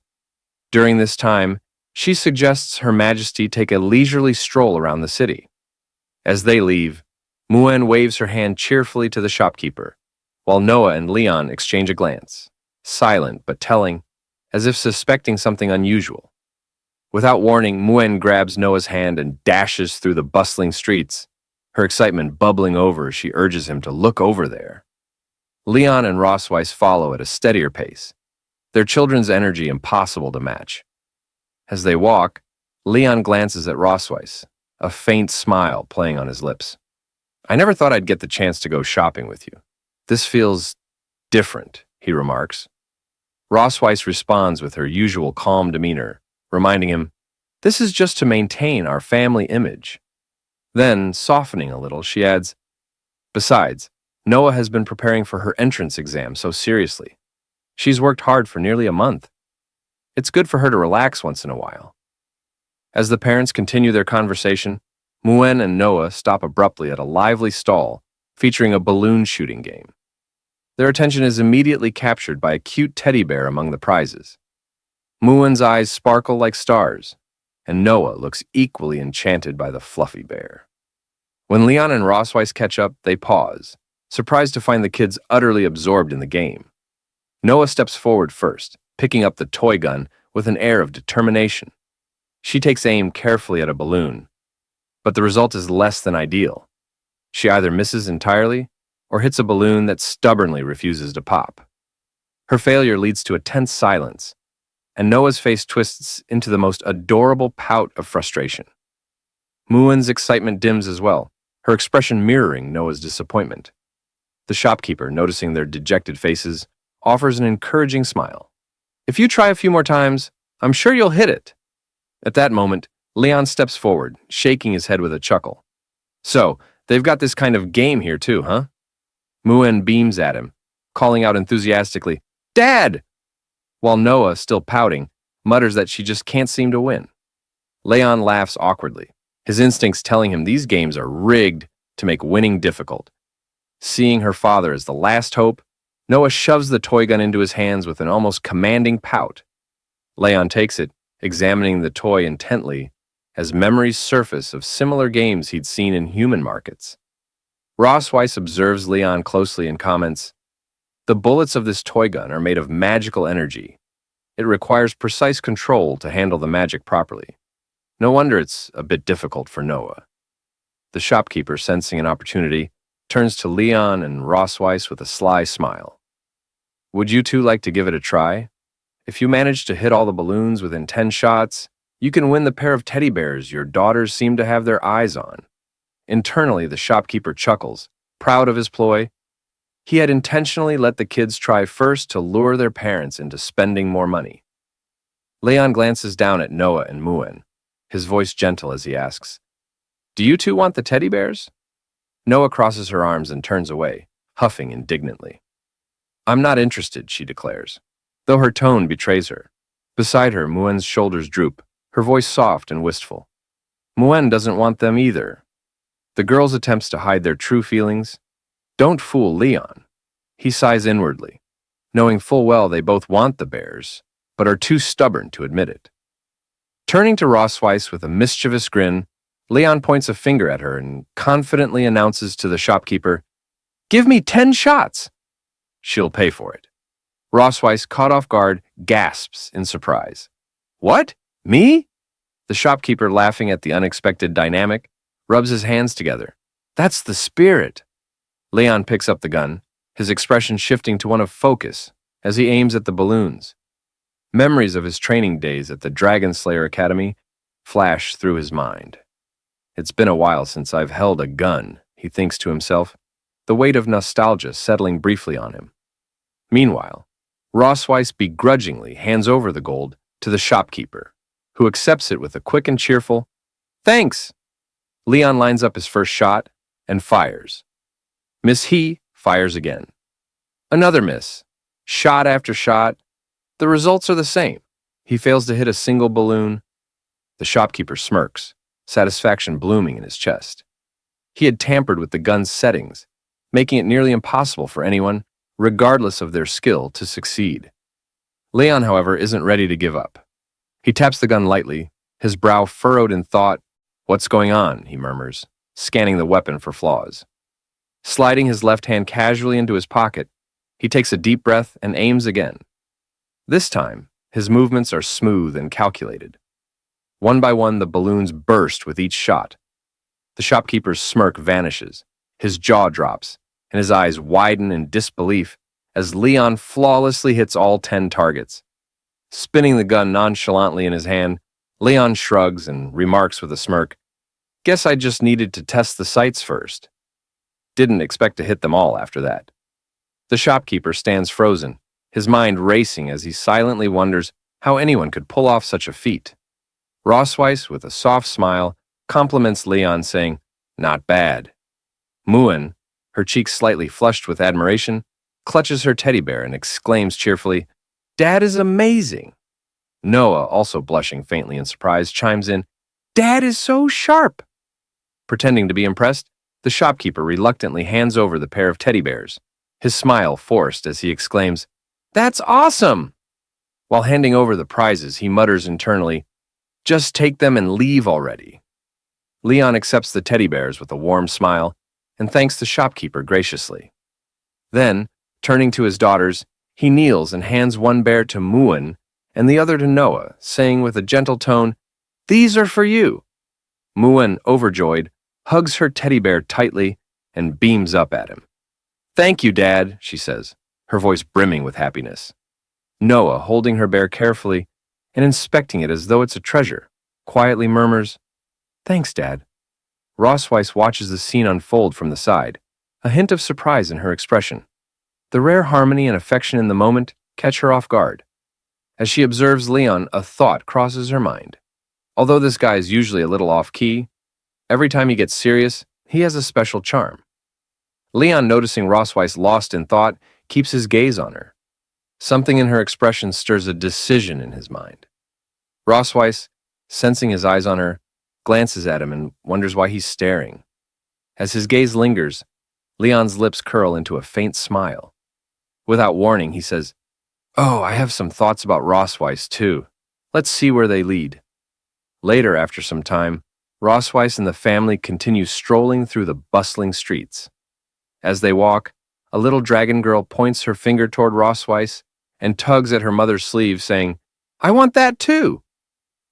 During this time, she suggests Her Majesty take a leisurely stroll around the city. As they leave, Muen waves her hand cheerfully to the shopkeeper, while Noah and Leon exchange a glance, silent but telling, as if suspecting something unusual. Without warning, Muen grabs Noah's hand and dashes through the bustling streets, her excitement bubbling over as she urges him to look over there. Leon and Rossweiss follow at a steadier pace, their children's energy impossible to match. As they walk, Leon glances at Rossweiss, a faint smile playing on his lips. "I never thought I'd get the chance to go shopping with you. This feels different," he remarks. Rossweiss responds with her usual calm demeanor, reminding him, "This is just to maintain our family image." Then, softening a little, she adds, "Besides, Noah has been preparing for her entrance exam so seriously. She's worked hard for nearly a month. It's good for her to relax once in a while." As the parents continue their conversation, Muen and Noah stop abruptly at a lively stall featuring a balloon shooting game. Their attention is immediately captured by a cute teddy bear among the prizes. Muen's eyes sparkle like stars, and Noah looks equally enchanted by the fluffy bear. When Leon and Rossweiss catch up, they pause, surprised to find the kids utterly absorbed in the game. Noah steps forward first, picking up the toy gun with an air of determination. She takes aim carefully at a balloon, but the result is less than ideal. She either misses entirely or hits a balloon that stubbornly refuses to pop. Her failure leads to a tense silence, and Noah's face twists into the most adorable pout of frustration. Muen's excitement dims as well, her expression mirroring Noah's disappointment. The shopkeeper, noticing their dejected faces, offers an encouraging smile. "If you try a few more times, I'm sure you'll hit it." At that moment, Leon steps forward, shaking his head with a chuckle. "So, they've got this kind of game here too, huh?" Muen beams at him, calling out enthusiastically, "Dad!" While Noah, still pouting, mutters that she just can't seem to win. Leon laughs awkwardly, his instincts telling him these games are rigged to make winning difficult. Seeing her father as the last hope, Noah shoves the toy gun into his hands with an almost commanding pout. Leon takes it, examining the toy intently, as memories surface of similar games he'd seen in human markets. Rossweiss observes Leon closely and comments, "The bullets of this toy gun are made of magical energy. It requires precise control to handle the magic properly. No wonder it's a bit difficult for Noah." The shopkeeper, sensing an opportunity, turns to Leon and Rossweiss with a sly smile. "Would you two like to give it a try? If you manage to hit all the balloons within 10 shots, you can win the pair of teddy bears your daughters seem to have their eyes on." Internally, the shopkeeper chuckles, Proud of his ploy, he had intentionally let the kids try first to lure their parents into spending more money. Leon glances down at Noah and Muen, his voice gentle as he asks, "Do you two want the teddy bears?" Noah crosses her arms and turns away, huffing indignantly. "I'm not interested," she declares, though her tone betrays her. Beside her, Muen's shoulders droop, her voice soft and wistful. Muen doesn't want them either. The girls' attempts to hide their true feelings don't fool Leon. He sighs inwardly, knowing full well they both want the bears, but are too stubborn to admit it. Turning to Rossweiss with a mischievous grin, Leon points a finger at her and confidently announces to the shopkeeper, "Give me 10 shots!" She'll pay for it. Rossweiss, caught off guard, gasps in surprise. "What? Me?" The shopkeeper, laughing at the unexpected dynamic, rubs his hands together. "That's the spirit." Leon picks up the gun, his expression shifting to one of focus as he aims at the balloons. Memories of his training days at the Dragon Slayer Academy flash through his mind. "It's been a while since I've held a gun," he thinks to himself, the weight of nostalgia settling briefly on him. Meanwhile, Rossweiss begrudgingly hands over the gold to the shopkeeper, who accepts it with a quick and cheerful, "Thanks." Leon lines up his first shot and fires. Miss He fires again. Another miss. Shot after shot. The results are the same. He fails to hit a single balloon. The shopkeeper smirks, satisfaction blooming in his chest. He had tampered with the gun's settings, making it nearly impossible for anyone, regardless of their skill, to succeed. Leon, however, isn't ready to give up. He taps the gun lightly, his brow furrowed in thought. "What's going on?" he murmurs, scanning the weapon for flaws. Sliding his left hand casually into his pocket, he takes a deep breath and aims again. This time, his movements are smooth and calculated. One by one, the balloons burst with each shot. The shopkeeper's smirk vanishes, his jaw drops, and his eyes widen in disbelief as Leon flawlessly hits all 10 targets. Spinning the gun nonchalantly in his hand, Leon shrugs and remarks with a smirk, "Guess I just needed to test the sights first." Didn't expect to hit them all after that. The shopkeeper stands frozen, his mind racing as he silently wonders how anyone could pull off such a feat. Rossweiss, with a soft smile, compliments Leon, saying, "Not bad." Muen, her cheeks slightly flushed with admiration, clutches her teddy bear and exclaims cheerfully, "Dad is amazing." Noah, also blushing faintly in surprise, chimes in, "Dad is so sharp." Pretending to be impressed, the shopkeeper reluctantly hands over the pair of teddy bears, his smile forced as he exclaims, "That's awesome!" While handing over the prizes, he mutters internally, "Just take them and leave already." Leon accepts the teddy bears with a warm smile and thanks the shopkeeper graciously. Then, turning to his daughters, he kneels and hands one bear to Muen and the other to Noah, saying with a gentle tone, "These are for you." Muen, overjoyed, hugs her teddy bear tightly and beams up at him. "Thank you, Dad," she says, her voice brimming with happiness. Noah, holding her bear carefully and inspecting it as though it's a treasure, quietly murmurs, "Thanks, Dad." Rossweiss watches the scene unfold from the side, a hint of surprise in her expression. The rare harmony and affection in the moment catch her off guard. As she observes Leon, a thought crosses her mind. Although this guy is usually a little off-key, every time he gets serious, he has a special charm. Leon, noticing Rossweiss lost in thought, keeps his gaze on her. Something in her expression stirs a decision in his mind. Rossweiss, sensing his eyes on her, glances at him and wonders why he's staring. As his gaze lingers, Leon's lips curl into a faint smile. Without warning, he says, "Oh, I have some thoughts about Rossweiss, too. Let's see where they lead." Later, after some time, Rossweiss and the family continue strolling through the bustling streets. As they walk, a little dragon girl points her finger toward Rossweiss and tugs at her mother's sleeve, saying, "I want that too."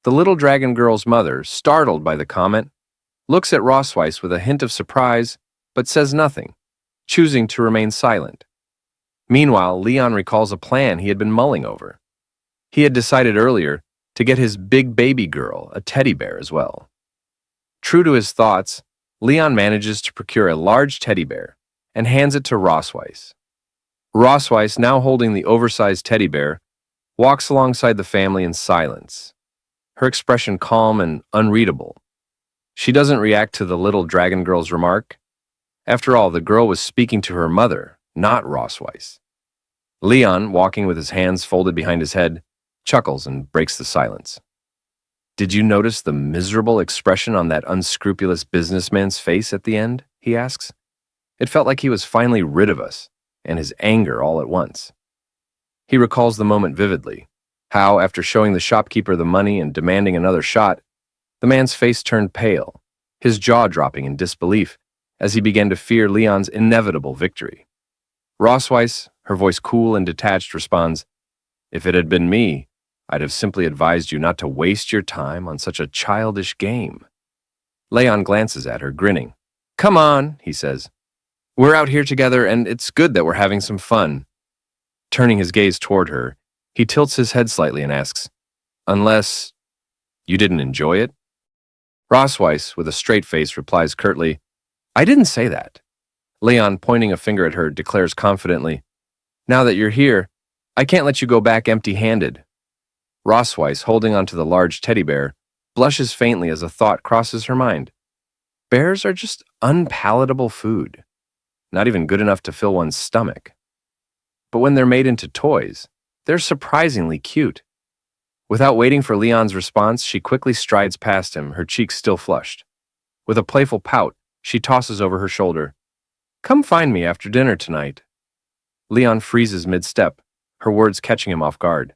The little dragon girl's mother, startled by the comment, looks at Rossweiss with a hint of surprise, but says nothing, choosing to remain silent. Meanwhile, Leon recalls a plan he had been mulling over. He had decided earlier to get his big baby girl a teddy bear as well. True to his thoughts, Leon manages to procure a large teddy bear, and hands it to Rosweiss. Rosweiss, now holding the oversized teddy bear, walks alongside the family in silence, her expression calm and unreadable. She doesn't react to the little dragon girl's remark. After all, the girl was speaking to her mother, not Rosweiss. Leon, walking with his hands folded behind his head, chuckles and breaks the silence. "Did you notice the miserable expression on that unscrupulous businessman's face at the end?" he asks. "It felt like he was finally rid of us, and his anger all at once." He recalls the moment vividly, how, after showing the shopkeeper the money and demanding another shot, the man's face turned pale, his jaw dropping in disbelief as he began to fear Leon's inevitable victory. Rosweiss, her voice cool and detached, responds, "If it had been me, I'd have simply advised you not to waste your time on such a childish game." Leon glances at her, grinning. "Come on," he says. "We're out here together, and it's good that we're having some fun." Turning his gaze toward her, he tilts his head slightly and asks, "Unless you didn't enjoy it?" Rosweiss, with a straight face, replies curtly, "I didn't say that." Leon, pointing a finger at her, declares confidently, "Now that you're here, I can't let you go back empty-handed." Rosweiss, holding onto the large teddy bear, blushes faintly as a thought crosses her mind. Bears are just unpalatable food, not even good enough to fill one's stomach. But when they're made into toys, they're surprisingly cute. Without waiting for Leon's response, she quickly strides past him, her cheeks still flushed. With a playful pout, she tosses over her shoulder, "Come find me after dinner tonight." Leon freezes mid-step, her words catching him off guard.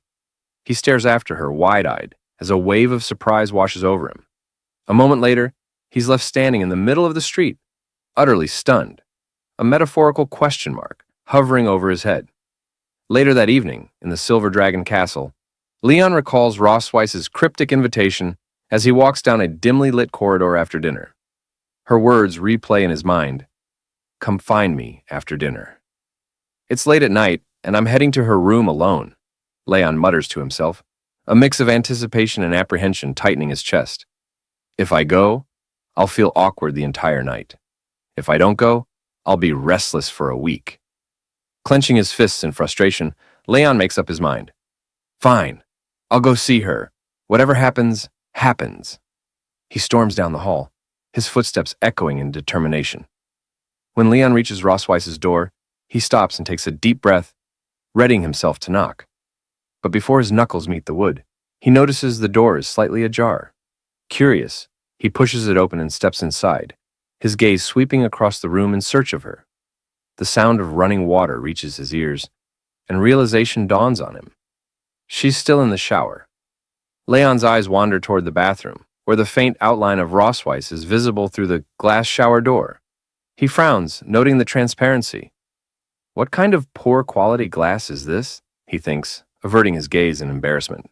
He stares after her, wide-eyed, as a wave of surprise washes over him. A moment later, he's left standing in the middle of the street, utterly stunned, a metaphorical question mark hovering over his head. Later that evening, in the Silver Dragon Castle, Leon recalls Rosweiss's cryptic invitation as he walks down a dimly lit corridor after dinner. Her words replay in his mind, "Come find me after dinner." "It's late at night, and I'm heading to her room alone," Leon mutters to himself, a mix of anticipation and apprehension tightening his chest. "If I go, I'll feel awkward the entire night. If I don't go, I'll be restless for a week." Clenching his fists in frustration, Leon makes up his mind. "Fine, I'll go see her. Whatever happens, happens." He storms down the hall, his footsteps echoing in determination. When Leon reaches Rosweiss's door, he stops and takes a deep breath, readying himself to knock. But before his knuckles meet the wood, he notices the door is slightly ajar. Curious, he pushes it open and steps inside, his gaze sweeping across the room in search of her. The sound of running water reaches his ears, and realization dawns on him. She's still in the shower. Leon's eyes wander toward the bathroom, where the faint outline of Rosweiss is visible through the glass shower door. He frowns, noting the transparency. What kind of poor quality glass is this? He thinks, averting his gaze in embarrassment.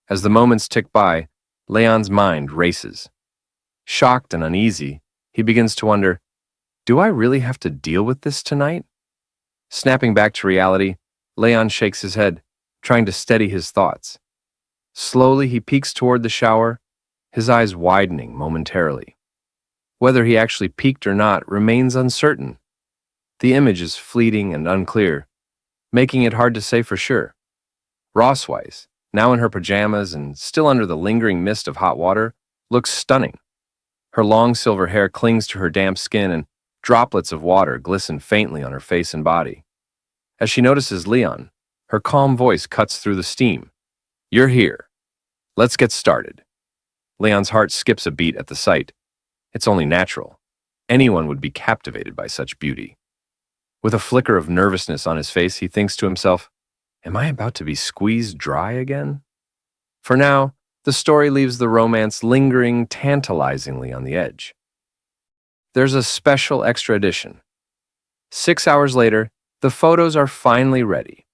As the moments tick by, Leon's mind races. Shocked and uneasy, he begins to wonder, do I really have to deal with this tonight? Snapping back to reality, Leon shakes his head, trying to steady his thoughts. Slowly, he peeks toward the shower, his eyes widening momentarily. Whether he actually peeked or not remains uncertain. The image is fleeting and unclear, making it hard to say for sure. Rosweiss, now in her pajamas and still under the lingering mist of hot water, looks stunning. Her long silver hair clings to her damp skin and droplets of water glisten faintly on her face and body. As she notices Leon, her calm voice cuts through the steam. "You're here. Let's get started." Leon's heart skips a beat at the sight. It's only natural. Anyone would be captivated by such beauty. With a flicker of nervousness on his face, he thinks to himself, am I about to be squeezed dry again? For now, the story leaves the romance lingering tantalizingly on the edge. There's a special extra edition. 6 hours later, the photos are finally ready.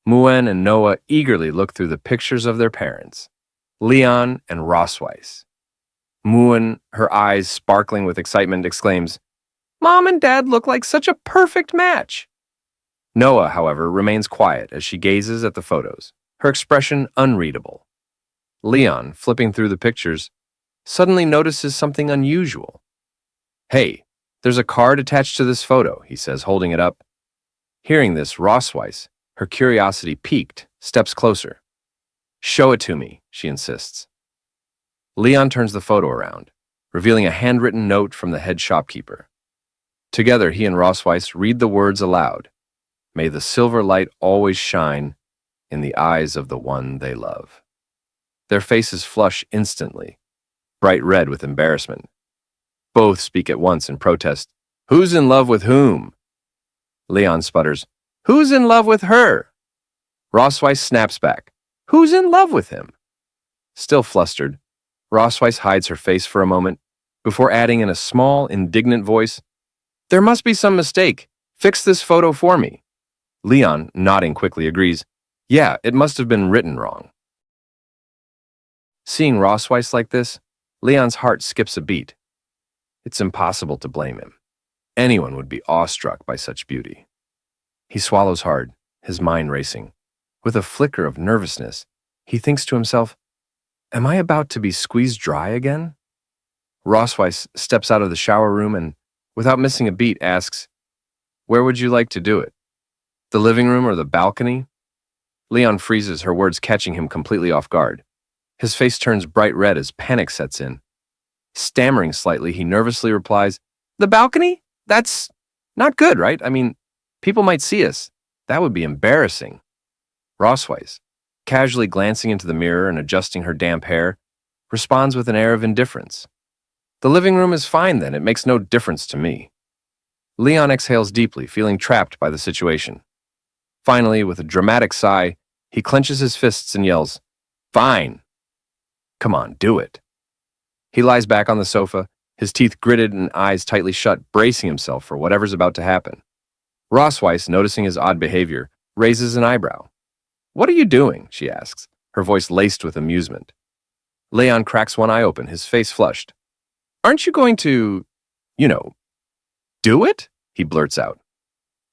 Muen and Noah eagerly look through the pictures of their parents, Leon and Rosweiss. Muen, her eyes sparkling with excitement, exclaims, "Mom and Dad look like such a perfect match." Noah, however, remains quiet as she gazes at the photos, her expression unreadable. Leon, flipping through the pictures, suddenly notices something unusual. "Hey, There's a card attached to this photo, he says, holding it up. Hearing this, Rosweiss, her curiosity piqued, steps closer. Show it to me, she insists. Leon turns the photo around, revealing a handwritten note from the head shopkeeper. Together, he and Rosweiss read the words aloud. May the silver light always shine in the eyes of the one they love. Their faces flush instantly, bright red with embarrassment. Both speak at once in protest. Who's in love with whom? Leon sputters. Who's in love with her? Rosweiss snaps back. Who's in love with him? Still flustered, Rosweiss hides her face for a moment before adding in a small, indignant voice, There must be some mistake. Fix this photo for me. Leon, nodding quickly, agrees. Yeah, it must have been written wrong. Seeing Rosweiss like this, Leon's heart skips a beat. It's impossible to blame him. Anyone would be awestruck by such beauty. He swallows hard, his mind racing. With a flicker of nervousness, he thinks to himself, Am I about to be squeezed dry again? Rosweiss steps out of the shower room and, without missing a beat, asks, Where would you like to do it? The living room or the balcony? Leon freezes, her words catching him completely off guard. His face turns bright red as panic sets in. Stammering slightly, he nervously replies, The balcony? That's not good, right? I mean, people might see us. That would be embarrassing. Rosweiss, casually glancing into the mirror and adjusting her damp hair, responds with an air of indifference. The living room is fine then, it makes no difference to me. Leon exhales deeply, feeling trapped by the situation. Finally, with a dramatic sigh, he clenches his fists and yells, Fine. Come on, do it. He lies back on the sofa, his teeth gritted and eyes tightly shut, bracing himself for whatever's about to happen. Rosweiss, noticing his odd behavior, raises an eyebrow. What are you doing? She asks, her voice laced with amusement. Leon cracks one eye open, his face flushed. Aren't you going to, do it? He blurts out.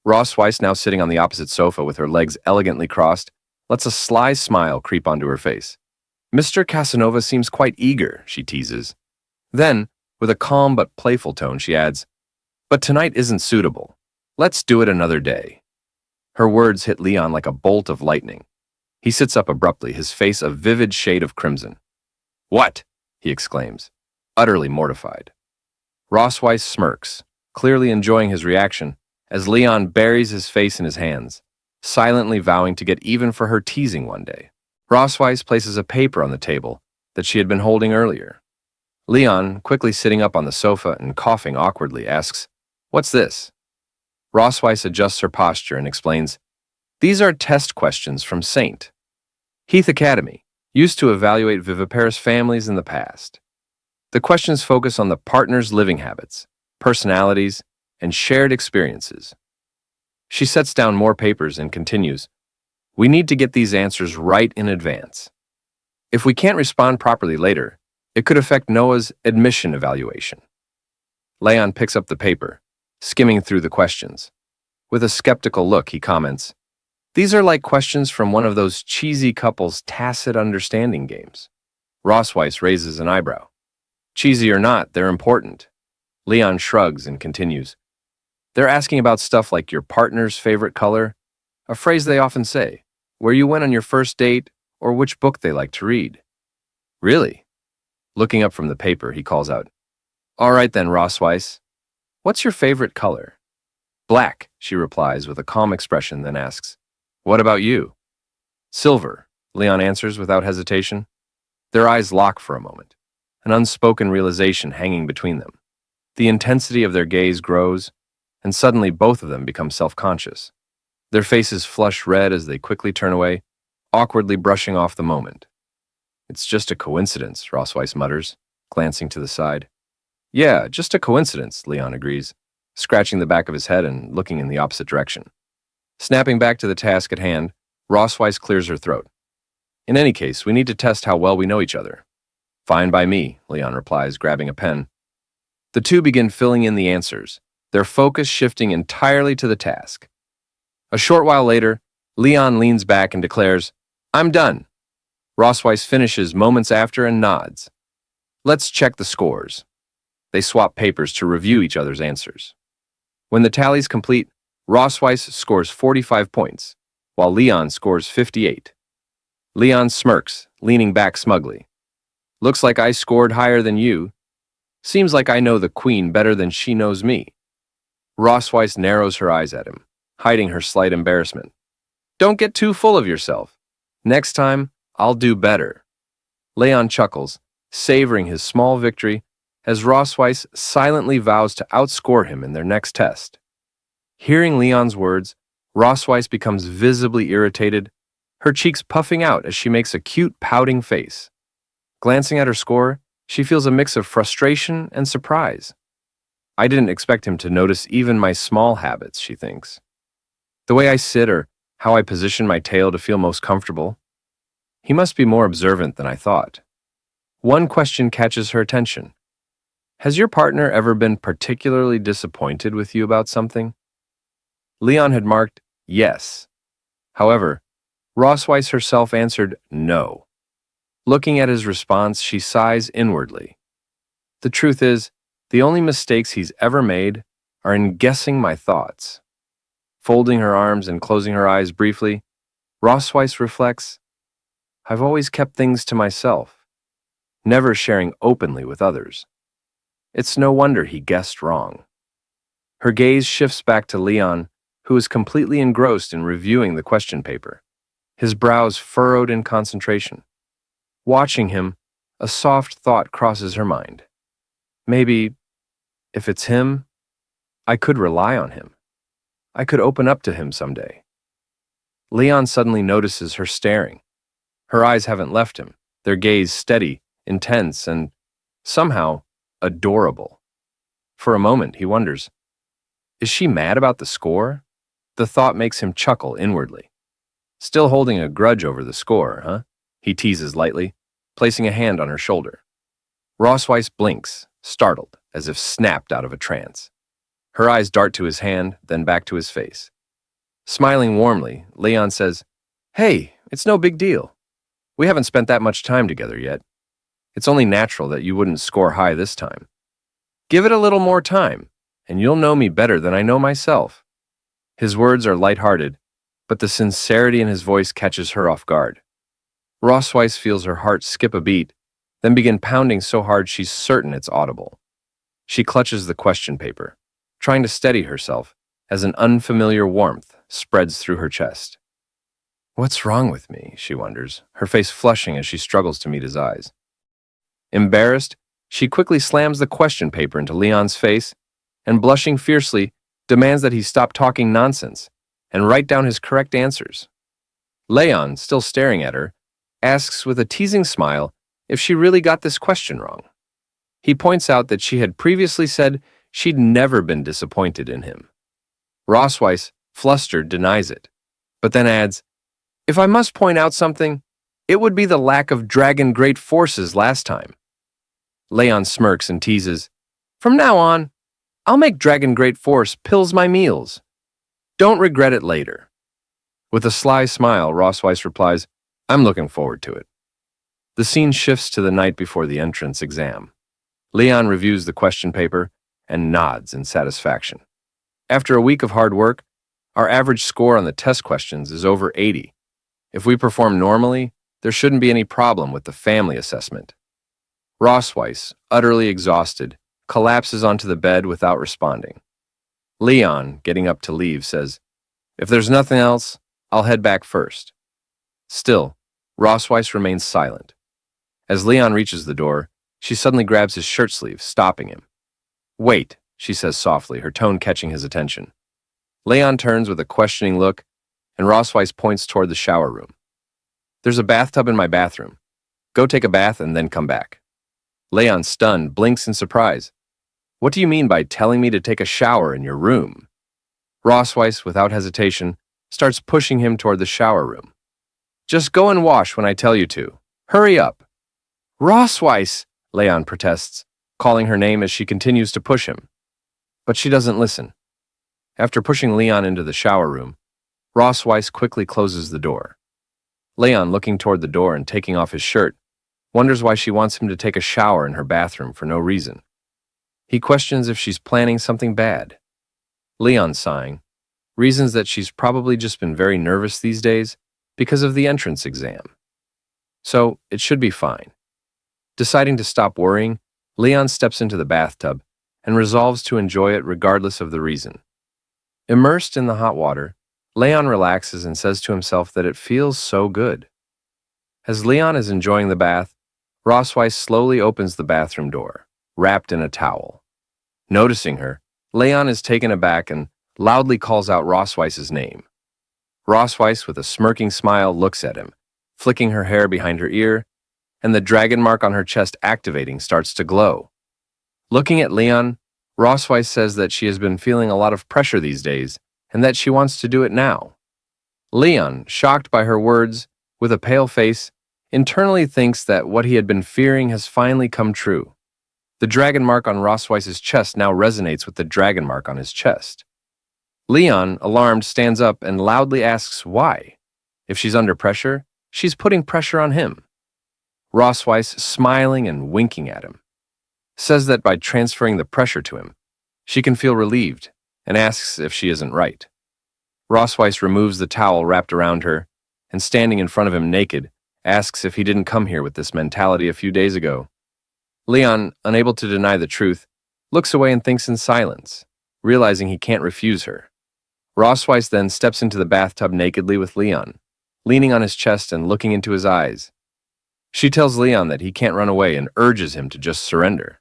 Rosweiss, now sitting on the opposite sofa with her legs elegantly crossed, lets a sly smile creep onto her face. Mr. Casanova seems quite eager, she teases. Then, with a calm but playful tone, she adds, But tonight isn't suitable. Let's do it another day. Her words hit Leon like a bolt of lightning. He sits up abruptly, his face a vivid shade of crimson. What? He exclaims, utterly mortified. Rosweiss smirks, clearly enjoying his reaction, as Leon buries his face in his hands, silently vowing to get even for her teasing one day. Rosweiss places a paper on the table that she had been holding earlier. Leon, quickly sitting up on the sofa and coughing awkwardly, asks, What's this? Rosweiss adjusts her posture and explains, These are test questions from St. Heath Academy, used to evaluate viviparous families in the past. The questions focus on the partner's living habits, personalities, and shared experiences. She sets down more papers and continues, We need to get these answers right in advance. If we can't respond properly later, it could affect Noah's admission evaluation. Leon picks up the paper, skimming through the questions. With a skeptical look, he comments, These are like questions from one of those cheesy couples' tacit understanding games. Rosweiss raises an eyebrow. Cheesy or not, they're important. Leon shrugs and continues, They're asking about stuff like your partner's favorite color, a phrase they often say, where you went on your first date, or which book they like to read. Really? Looking up from the paper, he calls out, All right then, Rosweiss. What's your favorite color? Black, she replies with a calm expression, then asks, What about you? Silver, Leon answers without hesitation. Their eyes lock for a moment, an unspoken realization hanging between them. The intensity of their gaze grows, and suddenly both of them become self-conscious. Their faces flush red as they quickly turn away, awkwardly brushing off the moment. It's just a coincidence, Rosweiss mutters, glancing to the side. Yeah, just a coincidence, Leon agrees, scratching the back of his head and looking in the opposite direction. Snapping back to the task at hand, Rosweiss clears her throat. In any case, we need to test how well we know each other. Fine by me, Leon replies, grabbing a pen. The two begin filling in the answers, their focus shifting entirely to the task. A short while later, Leon leans back and declares, I'm done. Rosweiss finishes moments after and nods. Let's check the scores. They swap papers to review each other's answers. When the tally's complete, Rossweiss scores 45 points, while Leon scores 58. Leon smirks, leaning back smugly. Looks like I scored higher than you. Seems like I know the queen better than she knows me. Rossweiss narrows her eyes at him, hiding her slight embarrassment. Don't get too full of yourself. Next time, I'll do better. Leon chuckles, savoring his small victory, as Rossweiss silently vows to outscore him in their next test. Hearing Leon's words, Rossweiss becomes visibly irritated, her cheeks puffing out as she makes a cute, pouting face. Glancing at her score, she feels a mix of frustration and surprise. I didn't expect him to notice even my small habits, she thinks. The way I sit or how I position my tail to feel most comfortable. He must be more observant than I thought. One question catches her attention. Has your partner ever been particularly disappointed with you about something? Leon had marked yes. However, Rossweiss herself answered no. Looking at his response, she sighs inwardly. The truth is, the only mistakes he's ever made are in guessing my thoughts. Folding her arms and closing her eyes briefly, Rossweiss reflects, I've always kept things to myself, never sharing openly with others. It's no wonder he guessed wrong. Her gaze shifts back to Leon, who is completely engrossed in reviewing the question paper, his brows furrowed in concentration. Watching him, a soft thought crosses her mind. Maybe, if it's him, I could rely on him. I could open up to him someday. Leon suddenly notices her staring. Her eyes haven't left him, their gaze steady, intense, and somehow adorable. For a moment, he wonders, is she mad about the score? The thought makes him chuckle inwardly. Still holding a grudge over the score, huh? He teases lightly, placing a hand on her shoulder. Rossweiss blinks, startled, as if snapped out of a trance. Her eyes dart to his hand, then back to his face. Smiling warmly, Leon says, Hey, it's no big deal. We haven't spent that much time together yet. It's only natural that you wouldn't score high this time. Give it a little more time, and you'll know me better than I know myself. His words are lighthearted, but the sincerity in his voice catches her off guard. Rossweiss feels her heart skip a beat, then begin pounding so hard she's certain it's audible. She clutches the question paper, trying to steady herself as an unfamiliar warmth spreads through her chest. What's wrong with me, she wonders, her face flushing as she struggles to meet his eyes. Embarrassed, she quickly slams the question paper into Leon's face and, blushing fiercely, demands that he stop talking nonsense and write down his correct answers. Leon, still staring at her, asks with a teasing smile if she really got this question wrong. He points out that she had previously said she'd never been disappointed in him. Rossweiss, flustered, denies it, but then adds, If I must point out something, it would be the lack of dragon great forces last time. Leon smirks and teases, From now on, I'll make dragon great force pills my meals. Don't regret it later. With a sly smile, Rossweiss replies, I'm looking forward to it. The scene shifts to the night before the entrance exam. Leon reviews the question paper and nods in satisfaction. After a week of hard work, our average score on the test questions is over 80. If we perform normally, there shouldn't be any problem with the family assessment. Rossweiss, utterly exhausted, collapses onto the bed without responding. Leon, getting up to leave, says, If there's nothing else, I'll head back first. Still, Rossweiss remains silent. As Leon reaches the door, she suddenly grabs his shirt sleeve, stopping him. Wait, she says softly, her tone catching his attention. Leon turns with a questioning look, and Rossweiss points toward the shower room. There's a bathtub in my bathroom. Go take a bath and then come back. Leon, stunned, blinks in surprise. What do you mean by telling me to take a shower in your room? Rossweiss, without hesitation, starts pushing him toward the shower room. Just go and wash when I tell you to. Hurry up. Rossweiss, Leon protests, calling her name as she continues to push him. But she doesn't listen. After pushing Leon into the shower room, Rossweiss quickly closes the door. Leon, looking toward the door and taking off his shirt, wonders why she wants him to take a shower in her bathroom for no reason. He questions if she's planning something bad. Leon, sighing, reasons that she's probably just been very nervous these days because of the entrance exam. So, it should be fine. Deciding to stop worrying, Leon steps into the bathtub and resolves to enjoy it regardless of the reason. Immersed in the hot water, Leon relaxes and says to himself that it feels so good. As Leon is enjoying the bath, Rossweiss slowly opens the bathroom door, wrapped in a towel. Noticing her, Leon is taken aback and loudly calls out Rossweiss's name. Rossweiss, with a smirking smile, looks at him, flicking her hair behind her ear, and the dragon mark on her chest activating starts to glow. Looking at Leon, Rossweiss says that she has been feeling a lot of pressure these days and that she wants to do it now. Leon, shocked by her words, with a pale face, internally thinks that what he had been fearing has finally come true. The dragon mark on Rossweiss's chest now resonates with the dragon mark on his chest. Leon, alarmed, stands up and loudly asks why. If she's under pressure, she's putting pressure on him. Rossweiss, smiling and winking at him, says that by transferring the pressure to him, she can feel relieved and asks if she isn't right. Rossweiss removes the towel wrapped around her and, standing in front of him naked, asks if he didn't come here with this mentality a few days ago. Leon, unable to deny the truth, looks away and thinks in silence, realizing he can't refuse her. Rossweiss then steps into the bathtub nakedly with Leon, leaning on his chest and looking into his eyes. She tells Leon that he can't run away and urges him to just surrender.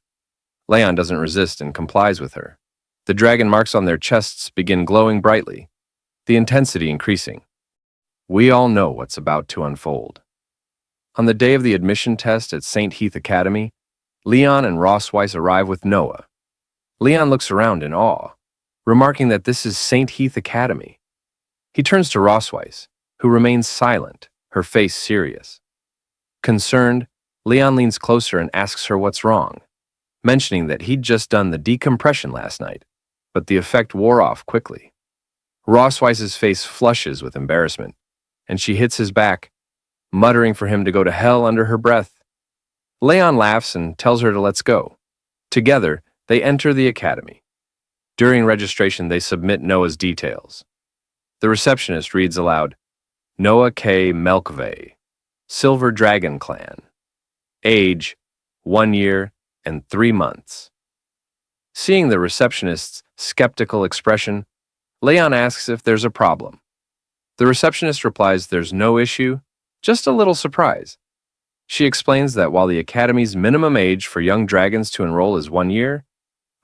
Leon doesn't resist and complies with her. The dragon marks on their chests begin glowing brightly, the intensity increasing. We all know what's about to unfold. On the day of the admission test at St. Heath Academy, Leon and Rossweiss arrive with Noah. Leon looks around in awe, remarking that this is St. Heath Academy. He turns to Rossweiss, who remains silent, her face serious. Concerned, Leon leans closer and asks her what's wrong, mentioning that he'd just done the decompression last night, but the effect wore off quickly. Rossweiss's face flushes with embarrassment, and she hits his back, muttering for him to go to hell under her breath. Leon laughs and tells her to let's go. Together, they enter the academy. During registration, they submit Noah's details. The receptionist reads aloud, Noah K. Melkve, Silver Dragon Clan. Age, 1 year and 3 months. Seeing the receptionist's skeptical expression, Leon asks if there's a problem. The receptionist replies there's no issue, just a little surprise. She explains that while the Academy's minimum age for young dragons to enroll is 1 year,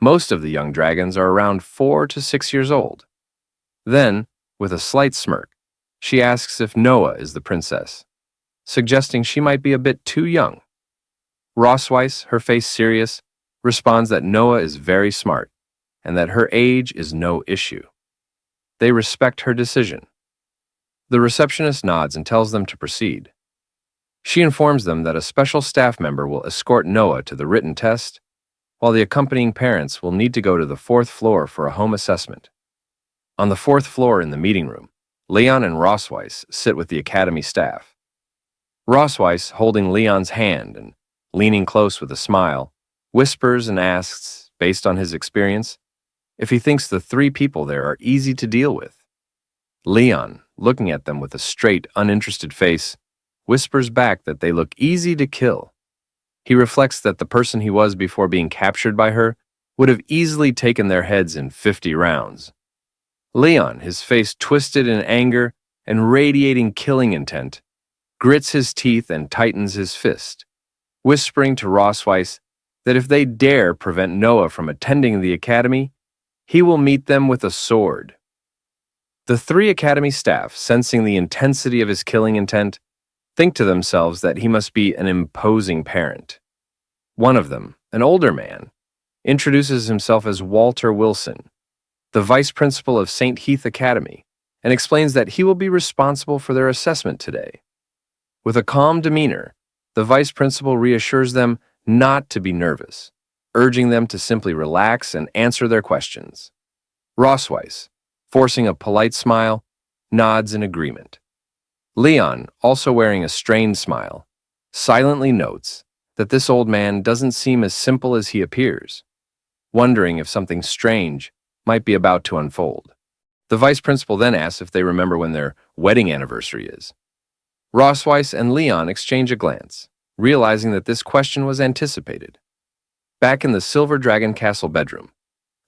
most of the young dragons are around 4 to 6 years old. Then, with a slight smirk, she asks if Noah is the princess, suggesting she might be a bit too young. Rossweiss, her face serious, responds that Noah is very smart and that her age is no issue. They respect her decision. The receptionist nods and tells them to proceed. She informs them that a special staff member will escort Noah to the written test, while the accompanying parents will need to go to the 4th floor for a home assessment. On the 4th floor in the meeting room, Leon and Rossweiss sit with the academy staff. Rossweiss, holding Leon's hand and leaning close with a smile, whispers and asks, based on his experience, if he thinks the 3 people there are easy to deal with. Leon, looking at them with a straight, uninterested face, whispers back that they look easy to kill. He reflects that the person he was before being captured by her would have easily taken their heads in 50 rounds. Leon, his face twisted in anger and radiating killing intent, grits his teeth and tightens his fist, whispering to Rossweiss that if they dare prevent Noah from attending the academy, he will meet them with a sword. The 3 academy staff, sensing the intensity of his killing intent, think to themselves that he must be an imposing parent. One of them, an older man, introduces himself as Walter Wilson, the vice principal of St. Heath Academy, and explains that he will be responsible for their assessment today. With a calm demeanor, the vice principal reassures them not to be nervous, urging them to simply relax and answer their questions. Rossweiss, forcing a polite smile, nods in agreement. Leon, also wearing a strained smile, silently notes that this old man doesn't seem as simple as he appears. wondering if something strange might be about to unfold. The vice principal then asks if they remember when their wedding anniversary is. Rosweiss and Leon exchange a glance, realizing that this question was anticipated. Back in the Silver Dragon Castle bedroom,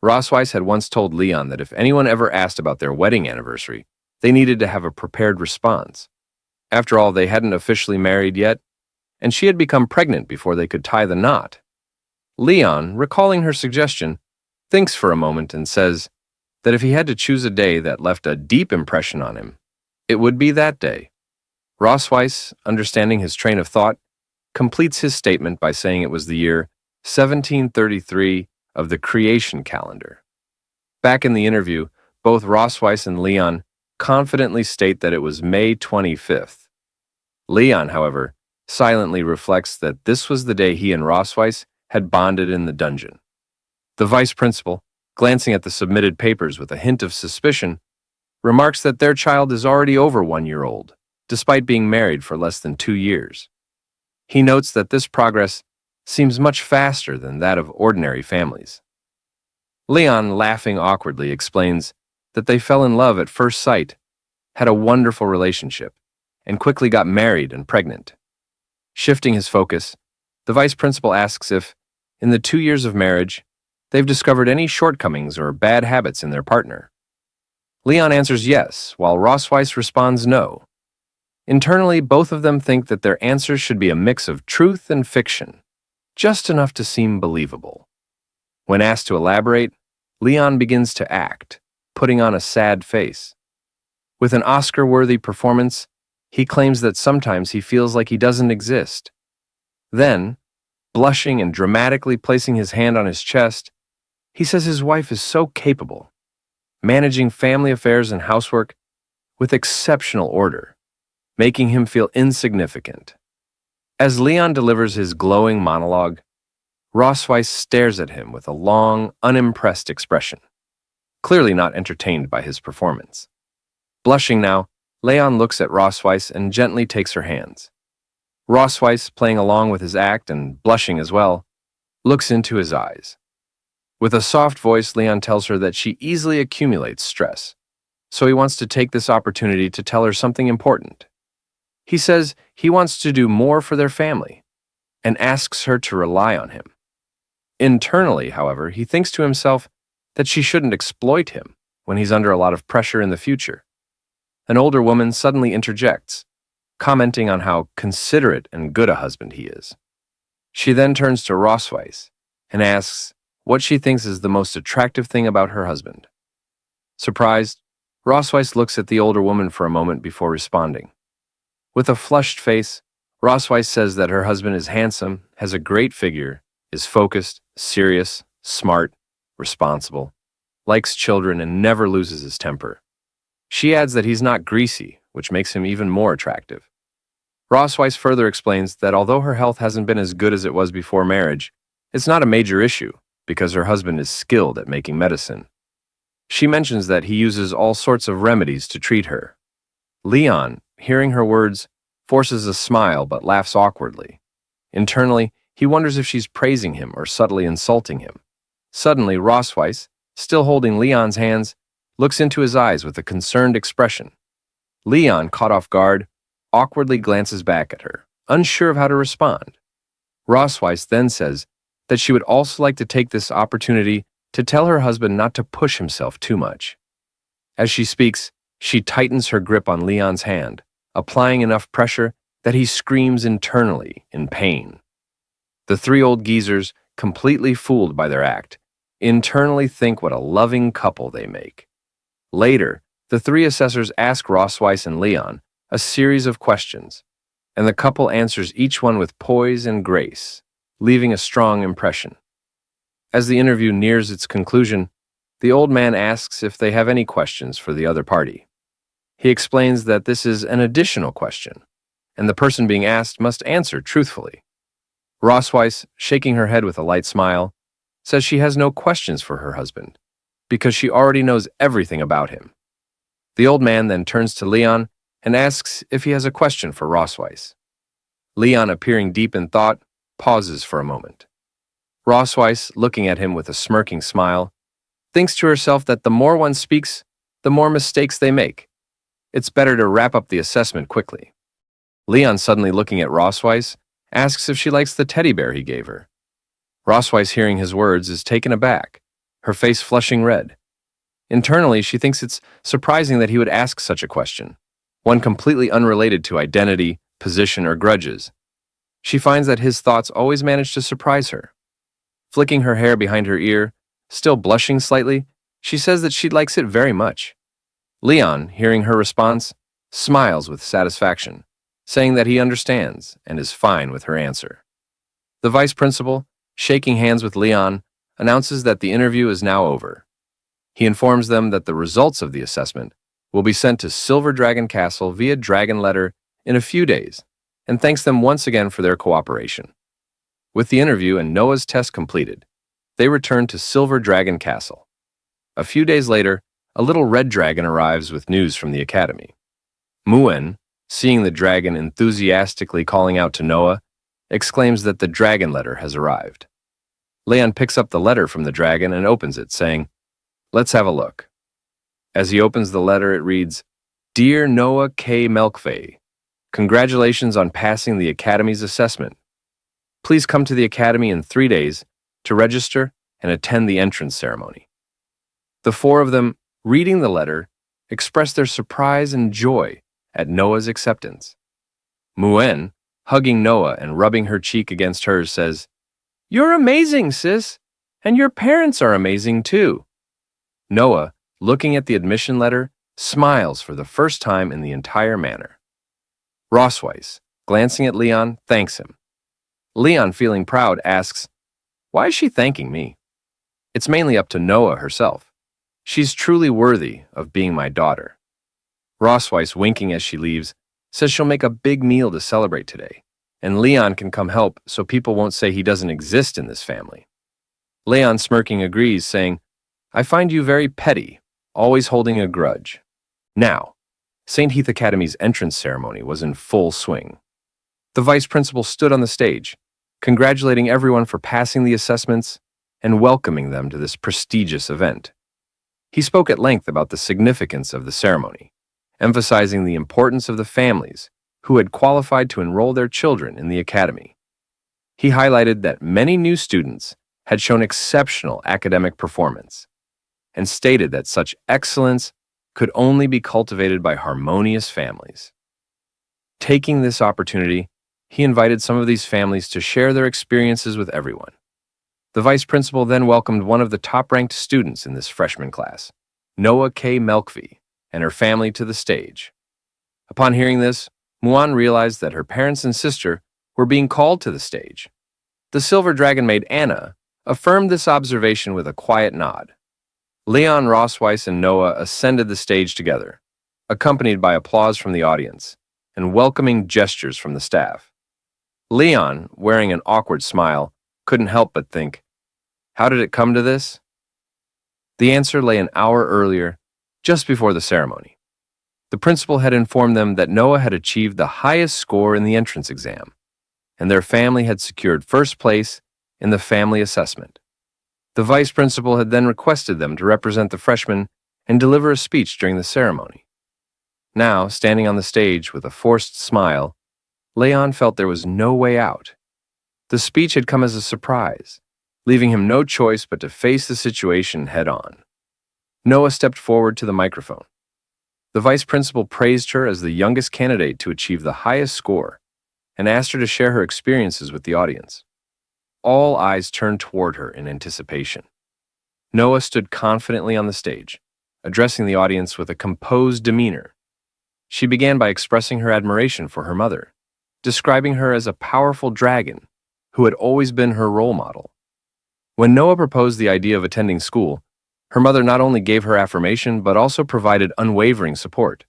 Rosweiss had once told Leon that if anyone ever asked about their wedding anniversary, they needed to have a prepared response. After all, they hadn't officially married yet, and she had become pregnant before they could tie the knot. Leon, recalling her suggestion, thinks for a moment and says that if he had to choose a day that left a deep impression on him, it would be that day. Rosweiss, understanding his train of thought, completes his statement by saying it was the year 1733 of the creation calendar. Back in the interview, both Rosweiss and Leon confidently state that it was May 25th. Leon, however, silently reflects that this was the day he and Rosweiss had bonded in the dungeon. The vice principal, glancing at the submitted papers with a hint of suspicion, remarks that their child is already over 1 year old, despite being married for less than 2 years. He notes that this progress seems much faster than that of ordinary families. Leon, laughing awkwardly, explains that they fell in love at first sight, had a wonderful relationship, and quickly got married and pregnant. Shifting his focus, the vice principal asks if, in the 2 years of marriage, they've discovered any shortcomings or bad habits in their partner. Leon answers yes, while Rosweiss responds no. Internally, both of them think that their answers should be a mix of truth and fiction, just enough to seem believable. When asked to elaborate, Leon begins to act, putting on a sad face. With an Oscar-worthy performance, he claims that sometimes he feels like he doesn't exist. Then, blushing and dramatically placing his hand on his chest, he says his wife is so capable, managing family affairs and housework with exceptional order, making him feel insignificant. As Leon delivers his glowing monologue, Rosweiss stares at him with a long, unimpressed expression, clearly not entertained by his performance. Blushing now, Leon looks at Rosweiss and gently takes her hands. Rosweiss, playing along with his act and blushing as well, looks into his eyes. With a soft voice, Leon tells her that she easily accumulates stress, so he wants to take this opportunity to tell her something important. He says he wants to do more for their family and asks her to rely on him. Internally, however, he thinks to himself that she shouldn't exploit him when he's under a lot of pressure in the future. An older woman suddenly interjects, commenting on how considerate and good a husband he is. She then turns to Rosweiss and asks what she thinks is the most attractive thing about her husband. Surprised, Rosweiss looks at the older woman for a moment before responding. With a flushed face, Rosweiss says that her husband is handsome, has a great figure, is focused, serious, smart, responsible, likes children, and never loses his temper. She adds that he's not greasy, which makes him even more attractive. Rosweiss further explains that although her health hasn't been as good as it was before marriage, it's not a major issue because her husband is skilled at making medicine. She mentions that he uses all sorts of remedies to treat her. Leon, hearing her words, forces a smile but laughs awkwardly. Internally, he wonders if she's praising him or subtly insulting him. Suddenly, Rosweiss, still holding Leon's hands, looks into his eyes with a concerned expression. Leon, caught off guard, awkwardly glances back at her, unsure of how to respond. Rosweiss then says that she would also like to take this opportunity to tell her husband not to push himself too much. As she speaks, she tightens her grip on Leon's hand, applying enough pressure that he screams internally in pain. The three old geezers, completely fooled by their act, internally think what a loving couple they make. Later, the three assessors ask Rosweiss and Leon a series of questions, and the couple answers each one with poise and grace, leaving a strong impression. As the interview nears its conclusion, the old man asks if they have any questions for the other party. He explains that this is an additional question, and the person being asked must answer truthfully. Rosweiss, shaking her head with a light smile, says she has no questions for her husband, because she already knows everything about him. The old man then turns to Leon and asks if he has a question for Rosweiss. Leon, appearing deep in thought, pauses for a moment. Rossweiss, looking at him with a smirking smile, thinks to herself that the more one speaks, the more mistakes they make. It's better to wrap up the assessment quickly. Leon, suddenly looking at Rossweiss, asks if she likes the teddy bear he gave her. Rossweiss, hearing his words, is taken aback, her face flushing red. Internally, she thinks it's surprising that he would ask such a question, one completely unrelated to identity, position, or grudges. She finds that his thoughts always manage to surprise her. Flicking her hair behind her ear, still blushing slightly, she says that she likes it very much. Leon, hearing her response, smiles with satisfaction, saying that he understands and is fine with her answer. The vice principal, shaking hands with Leon, announces that the interview is now over. He informs them that the results of the assessment will be sent to Silver Dragon Castle via dragon letter in a few days, and thanks them once again for their cooperation. With the interview and Noah's test completed, they return to Silver Dragon Castle. A few days later, a little red dragon arrives with news from the academy. Muen, seeing the dragon enthusiastically calling out to Noah, exclaims that the dragon letter has arrived. Leon picks up the letter from the dragon and opens it, saying, "Let's have a look." As he opens the letter, it reads, "Dear Noah K. Melkvey, congratulations on passing the Academy's assessment. Please come to the Academy in 3 days to register and attend the entrance ceremony." The four of them, reading the letter, express their surprise and joy at Noah's acceptance. Muen, hugging Noah and rubbing her cheek against hers, says, "You're amazing, sis, and your parents are amazing too." Noah, looking at the admission letter, smiles for the first time in the entire manner. Rossweiss, glancing at Leon, thanks him. Leon, feeling proud, asks, "Why is she thanking me?" It's mainly up to Noah herself. "She's truly worthy of being my daughter." Rossweiss, winking as she leaves, says she'll make a big meal to celebrate today, and Leon can come help so people won't say he doesn't exist in this family. Leon, smirking, agrees, saying, "I find you very petty, always holding a grudge." Now, St. Heath Academy's entrance ceremony was in full swing. The vice principal stood on the stage, congratulating everyone for passing the assessments and welcoming them to this prestigious event. He spoke at length about the significance of the ceremony, emphasizing the importance of the families who had qualified to enroll their children in the academy. He highlighted that many new students had shown exceptional academic performance, and stated that such excellence could only be cultivated by harmonious families. Taking this opportunity, he invited some of these families to share their experiences with everyone. The vice principal then welcomed one of the top-ranked students in this freshman class, Noah K. Melkvey, and her family to the stage. Upon hearing this, Muan realized that her parents and sister were being called to the stage. The silver dragon maid Anna affirmed this observation with a quiet nod. Leon, Rossweiss, and Noah ascended the stage together, accompanied by applause from the audience and welcoming gestures from the staff. Leon, wearing an awkward smile, couldn't help but think, how did it come to this? The answer lay an hour earlier, just before the ceremony. The principal had informed them that Noah had achieved the highest score in the entrance exam, and their family had secured first place in the family assessment. The vice principal had then requested them to represent the freshmen and deliver a speech during the ceremony. Now, standing on the stage with a forced smile, Leon felt there was no way out. The speech had come as a surprise, leaving him no choice but to face the situation head-on. Noah stepped forward to the microphone. The vice principal praised her as the youngest candidate to achieve the highest score and asked her to share her experiences with the audience. All eyes turned toward her in anticipation. Noah stood confidently on the stage, addressing the audience with a composed demeanor. She began by expressing her admiration for her mother, describing her as a powerful dragon who had always been her role model. When Noah proposed the idea of attending school, her mother not only gave her affirmation but also provided unwavering support.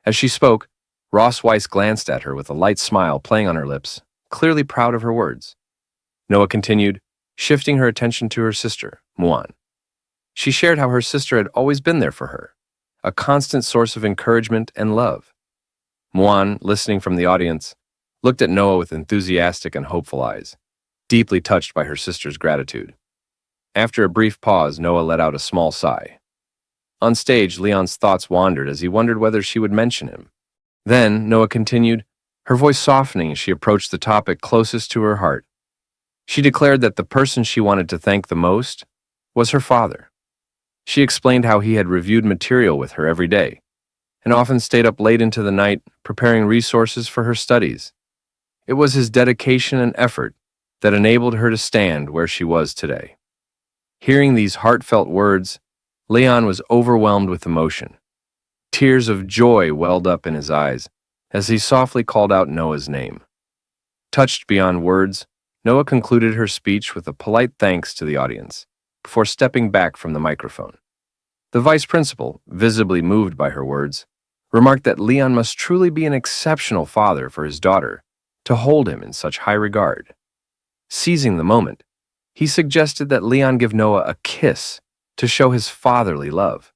As she spoke, Rossweiss glanced at her with a light smile playing on her lips, clearly proud of her words. Noah continued, shifting her attention to her sister, Muan. She shared how her sister had always been there for her, a constant source of encouragement and love. Muan, listening from the audience, looked at Noah with enthusiastic and hopeful eyes. deeply touched by her sister's gratitude. After a brief pause, Noah let out a small sigh. On stage, Leon's thoughts wandered as he wondered whether she would mention him. Then, Noah continued, her voice softening as she approached the topic closest to her heart. She declared that the person she wanted to thank the most was her father. She explained how he had reviewed material with her every day, and often stayed up late into the night preparing resources for her studies. It was his dedication and effort that enabled her to stand where she was today. Hearing these heartfelt words, Leon was overwhelmed with emotion. Tears of joy welled up in his eyes as he softly called out Noah's name. Touched beyond words, Noah concluded her speech with a polite thanks to the audience before stepping back from the microphone. The vice principal, visibly moved by her words, remarked that Leon must truly be an exceptional father for his daughter to hold him in such high regard. Seizing the moment, he suggested that Leon give Noah a kiss to show his fatherly love.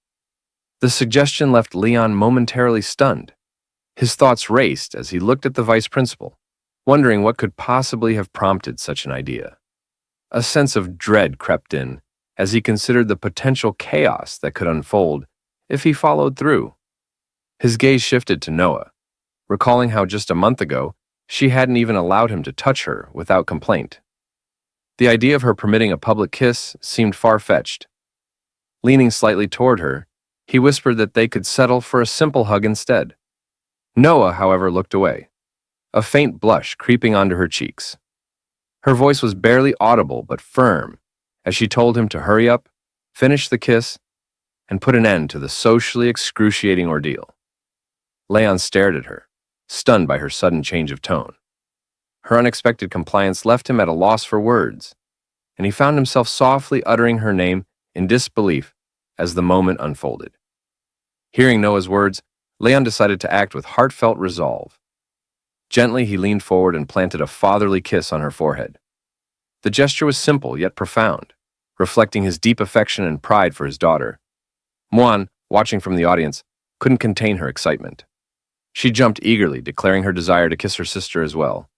The suggestion left Leon momentarily stunned. His thoughts raced as he looked at the vice principal, wondering what could possibly have prompted such an idea. A sense of dread crept in as he considered the potential chaos that could unfold if he followed through. His gaze shifted to Noah, recalling how just a month ago she hadn't even allowed him to touch her without complaint. The idea of her permitting a public kiss seemed far-fetched. Leaning slightly toward her, he whispered that they could settle for a simple hug instead. Noah, however, looked away, a faint blush creeping onto her cheeks. Her voice was barely audible but firm as she told him to hurry up, finish the kiss, and put an end to the socially excruciating ordeal. Leon stared at her, stunned by her sudden change of tone. Her unexpected compliance left him at a loss for words, and he found himself softly uttering her name in disbelief as the moment unfolded. Hearing Noah's words, Leon decided to act with heartfelt resolve. Gently, he leaned forward and planted a fatherly kiss on her forehead. The gesture was simple yet profound, reflecting his deep affection and pride for his daughter. Muan, watching from the audience, couldn't contain her excitement. She jumped eagerly, declaring her desire to kiss her sister as well.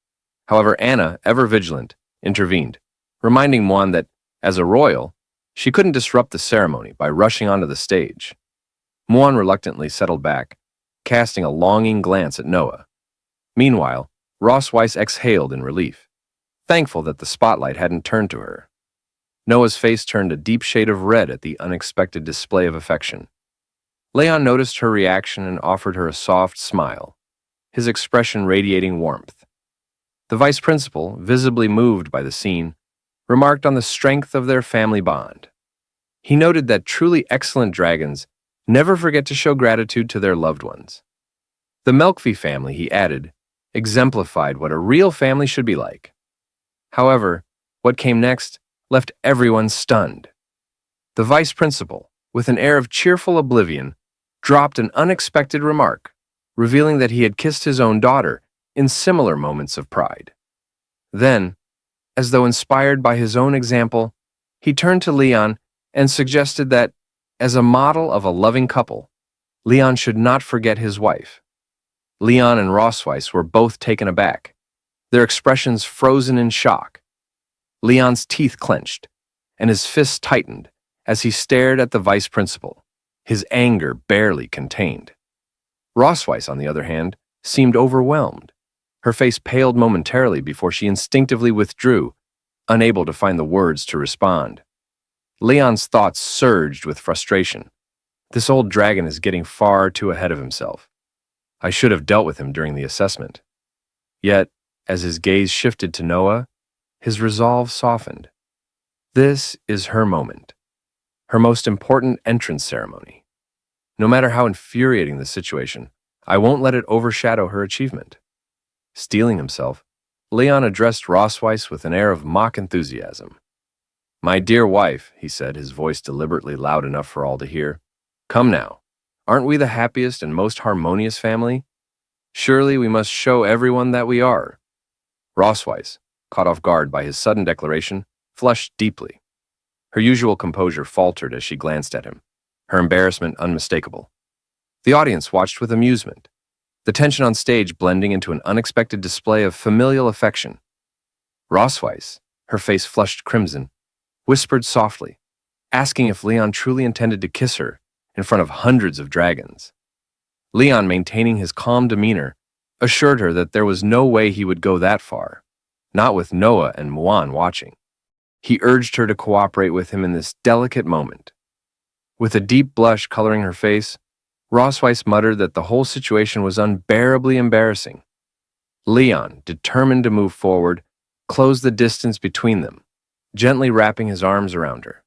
However, Anna, ever vigilant, intervened, reminding Muan that, as a royal, she couldn't disrupt the ceremony by rushing onto the stage. Muan reluctantly settled back, casting a longing glance at Noah. Meanwhile, Ross Weiss exhaled in relief, thankful that the spotlight hadn't turned to her. Noah's face turned a deep shade of red at the unexpected display of affection. Leon noticed her reaction and offered her a soft smile, his expression radiating warmth. The vice principal, visibly moved by the scene, remarked on the strength of their family bond. He noted that truly excellent dragons never forget to show gratitude to their loved ones. The Melkvi family, he added, exemplified what a real family should be like. However, what came next left everyone stunned. The vice principal, with an air of cheerful oblivion, dropped an unexpected remark, revealing that he had kissed his own daughter in similar moments of pride. Then, as though inspired by his own example, he turned to Leon and suggested that, as a model of a loving couple, Leon should not forget his wife. Leon and Rossweiss were both taken aback, their expressions frozen in shock. Leon's teeth clenched, and his fists tightened as he stared at the vice principal, his anger barely contained. Rossweiss, on the other hand, seemed overwhelmed. Her face paled momentarily before she instinctively withdrew, unable to find the words to respond. Leon's thoughts surged with frustration. This old dragon is getting far too ahead of himself. I should have dealt with him during the assessment. Yet, as his gaze shifted to Noah, his resolve softened. This is her moment, her most important entrance ceremony. No matter how infuriating the situation, I won't let it overshadow her achievement. Steeling himself, Leon addressed Rossweiss with an air of mock enthusiasm. My dear wife, he said, his voice deliberately loud enough for all to hear, come now, aren't we the happiest and most harmonious family? Surely we must show everyone that we are. Rossweiss, caught off guard by his sudden declaration, flushed deeply. Her usual composure faltered as she glanced at him, her embarrassment unmistakable. The audience watched with amusement, the tension on stage blending into an unexpected display of familial affection. Rossweiss, her face flushed crimson, whispered softly, asking if Leon truly intended to kiss her in front of hundreds of dragons. Leon, maintaining his calm demeanor, assured her that there was no way he would go that far, not with Noah and Muan watching. He urged her to cooperate with him in this delicate moment. With a deep blush coloring her face, Rossweiss muttered that the whole situation was unbearably embarrassing. Leon, determined to move forward, closed the distance between them, gently wrapping his arms around her.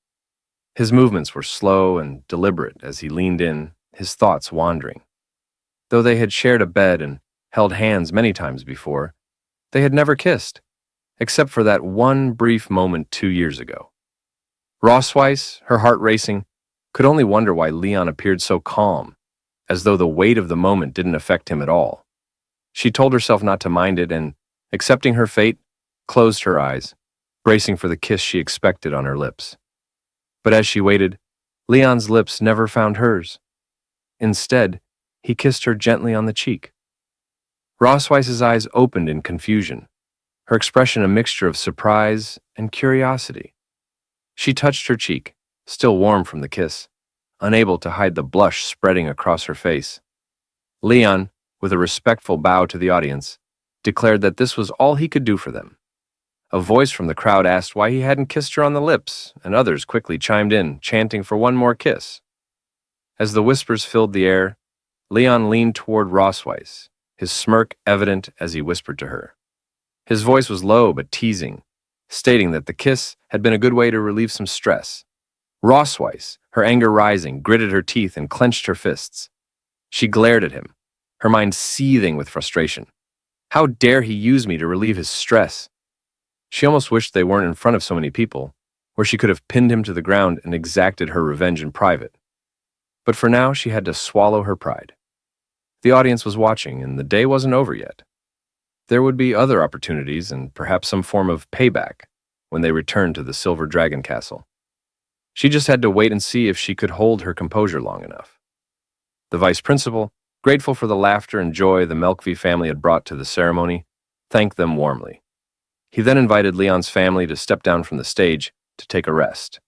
His movements were slow and deliberate as he leaned in, his thoughts wandering. Though they had shared a bed and held hands many times before, they had never kissed, except for that one brief moment 2 years ago. Rossweiss, her heart racing, could only wonder why Leon appeared so calm, as though the weight of the moment didn't affect him at all. She told herself not to mind it and, accepting her fate, closed her eyes, bracing for the kiss she expected on her lips. But as she waited, Leon's lips never found hers. Instead, he kissed her gently on the cheek. Rossweiss's eyes opened in confusion, her expression a mixture of surprise and curiosity. She touched her cheek, still warm from the kiss, unable to hide the blush spreading across her face. Leon, with a respectful bow to the audience, declared that this was all he could do for them. A voice from the crowd asked why he hadn't kissed her on the lips, and others quickly chimed in, chanting for one more kiss. As the whispers filled the air, Leon leaned toward Rossweiss, his smirk evident as he whispered to her. His voice was low but teasing, stating that the kiss had been a good way to relieve some stress. Rossweiss, her anger rising, gritted her teeth and clenched her fists. She glared at him, her mind seething with frustration. How dare he use me to relieve his stress? She almost wished they weren't in front of so many people, where she could have pinned him to the ground and exacted her revenge in private. But for now, she had to swallow her pride. The audience was watching, and the day wasn't over yet. There would be other opportunities and perhaps some form of payback when they returned to the Silver Dragon Castle. She just had to wait and see if she could hold her composure long enough. The vice principal, grateful for the laughter and joy the Melkvi family had brought to the ceremony, thanked them warmly. He then invited Leon's family to step down from the stage to take a rest.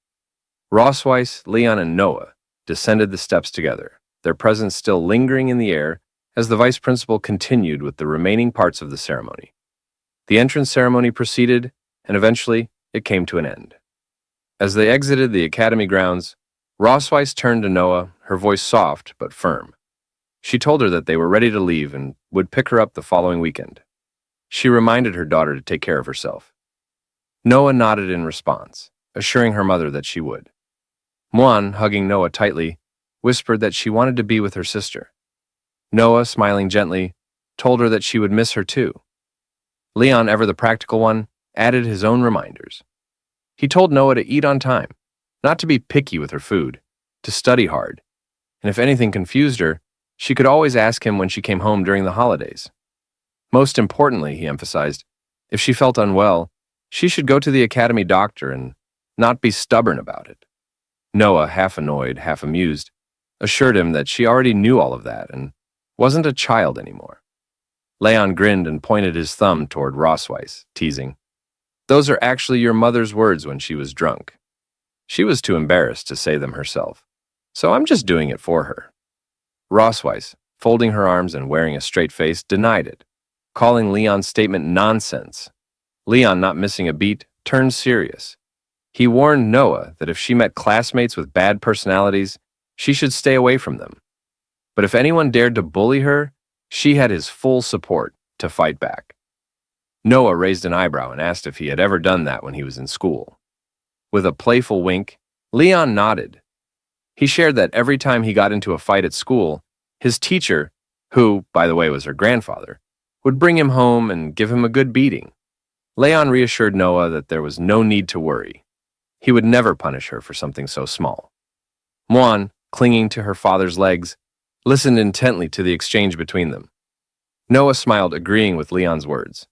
Rossweiss, Leon, and Noah descended the steps together, their presence still lingering in the air as the vice principal continued with the remaining parts of the ceremony. The entrance ceremony proceeded, and eventually it came to an end. As they exited the academy grounds, Rossweiss turned to Noah, her voice soft but firm. She told her that they were ready to leave and would pick her up the following weekend. She reminded her daughter to take care of herself. Noah nodded in response, assuring her mother that she would. Muan, hugging Noah tightly, whispered that she wanted to be with her sister. Noah, smiling gently, told her that she would miss her too. Leon, ever the practical one, added his own reminders. He told Noah to eat on time, not to be picky with her food, to study hard, and if anything confused her, she could always ask him when she came home during the holidays. Most importantly, he emphasized, if she felt unwell, she should go to the academy doctor and not be stubborn about it. Noah, half annoyed, half amused, assured him that she already knew all of that and wasn't a child anymore. Leon grinned and pointed his thumb toward Rossweiss, teasing, "Those are actually your mother's words when she was drunk. She was too embarrassed to say them herself, so I'm just doing it for her." Rossweiss, folding her arms and wearing a straight face, denied it, calling Leon's statement nonsense. Leon, not missing a beat, turned serious. He warned Noah that if she met classmates with bad personalities, she should stay away from them. But if anyone dared to bully her, she had his full support to fight back. Noah raised an eyebrow and asked if he had ever done that when he was in school. With a playful wink, Leon nodded. He shared that every time he got into a fight at school, his teacher, who, by the way, was her grandfather, would bring him home and give him a good beating. Leon reassured Noah that there was no need to worry. He would never punish her for something so small. Muan, clinging to her father's legs, listened intently to the exchange between them. Noah smiled, agreeing with Leon's words.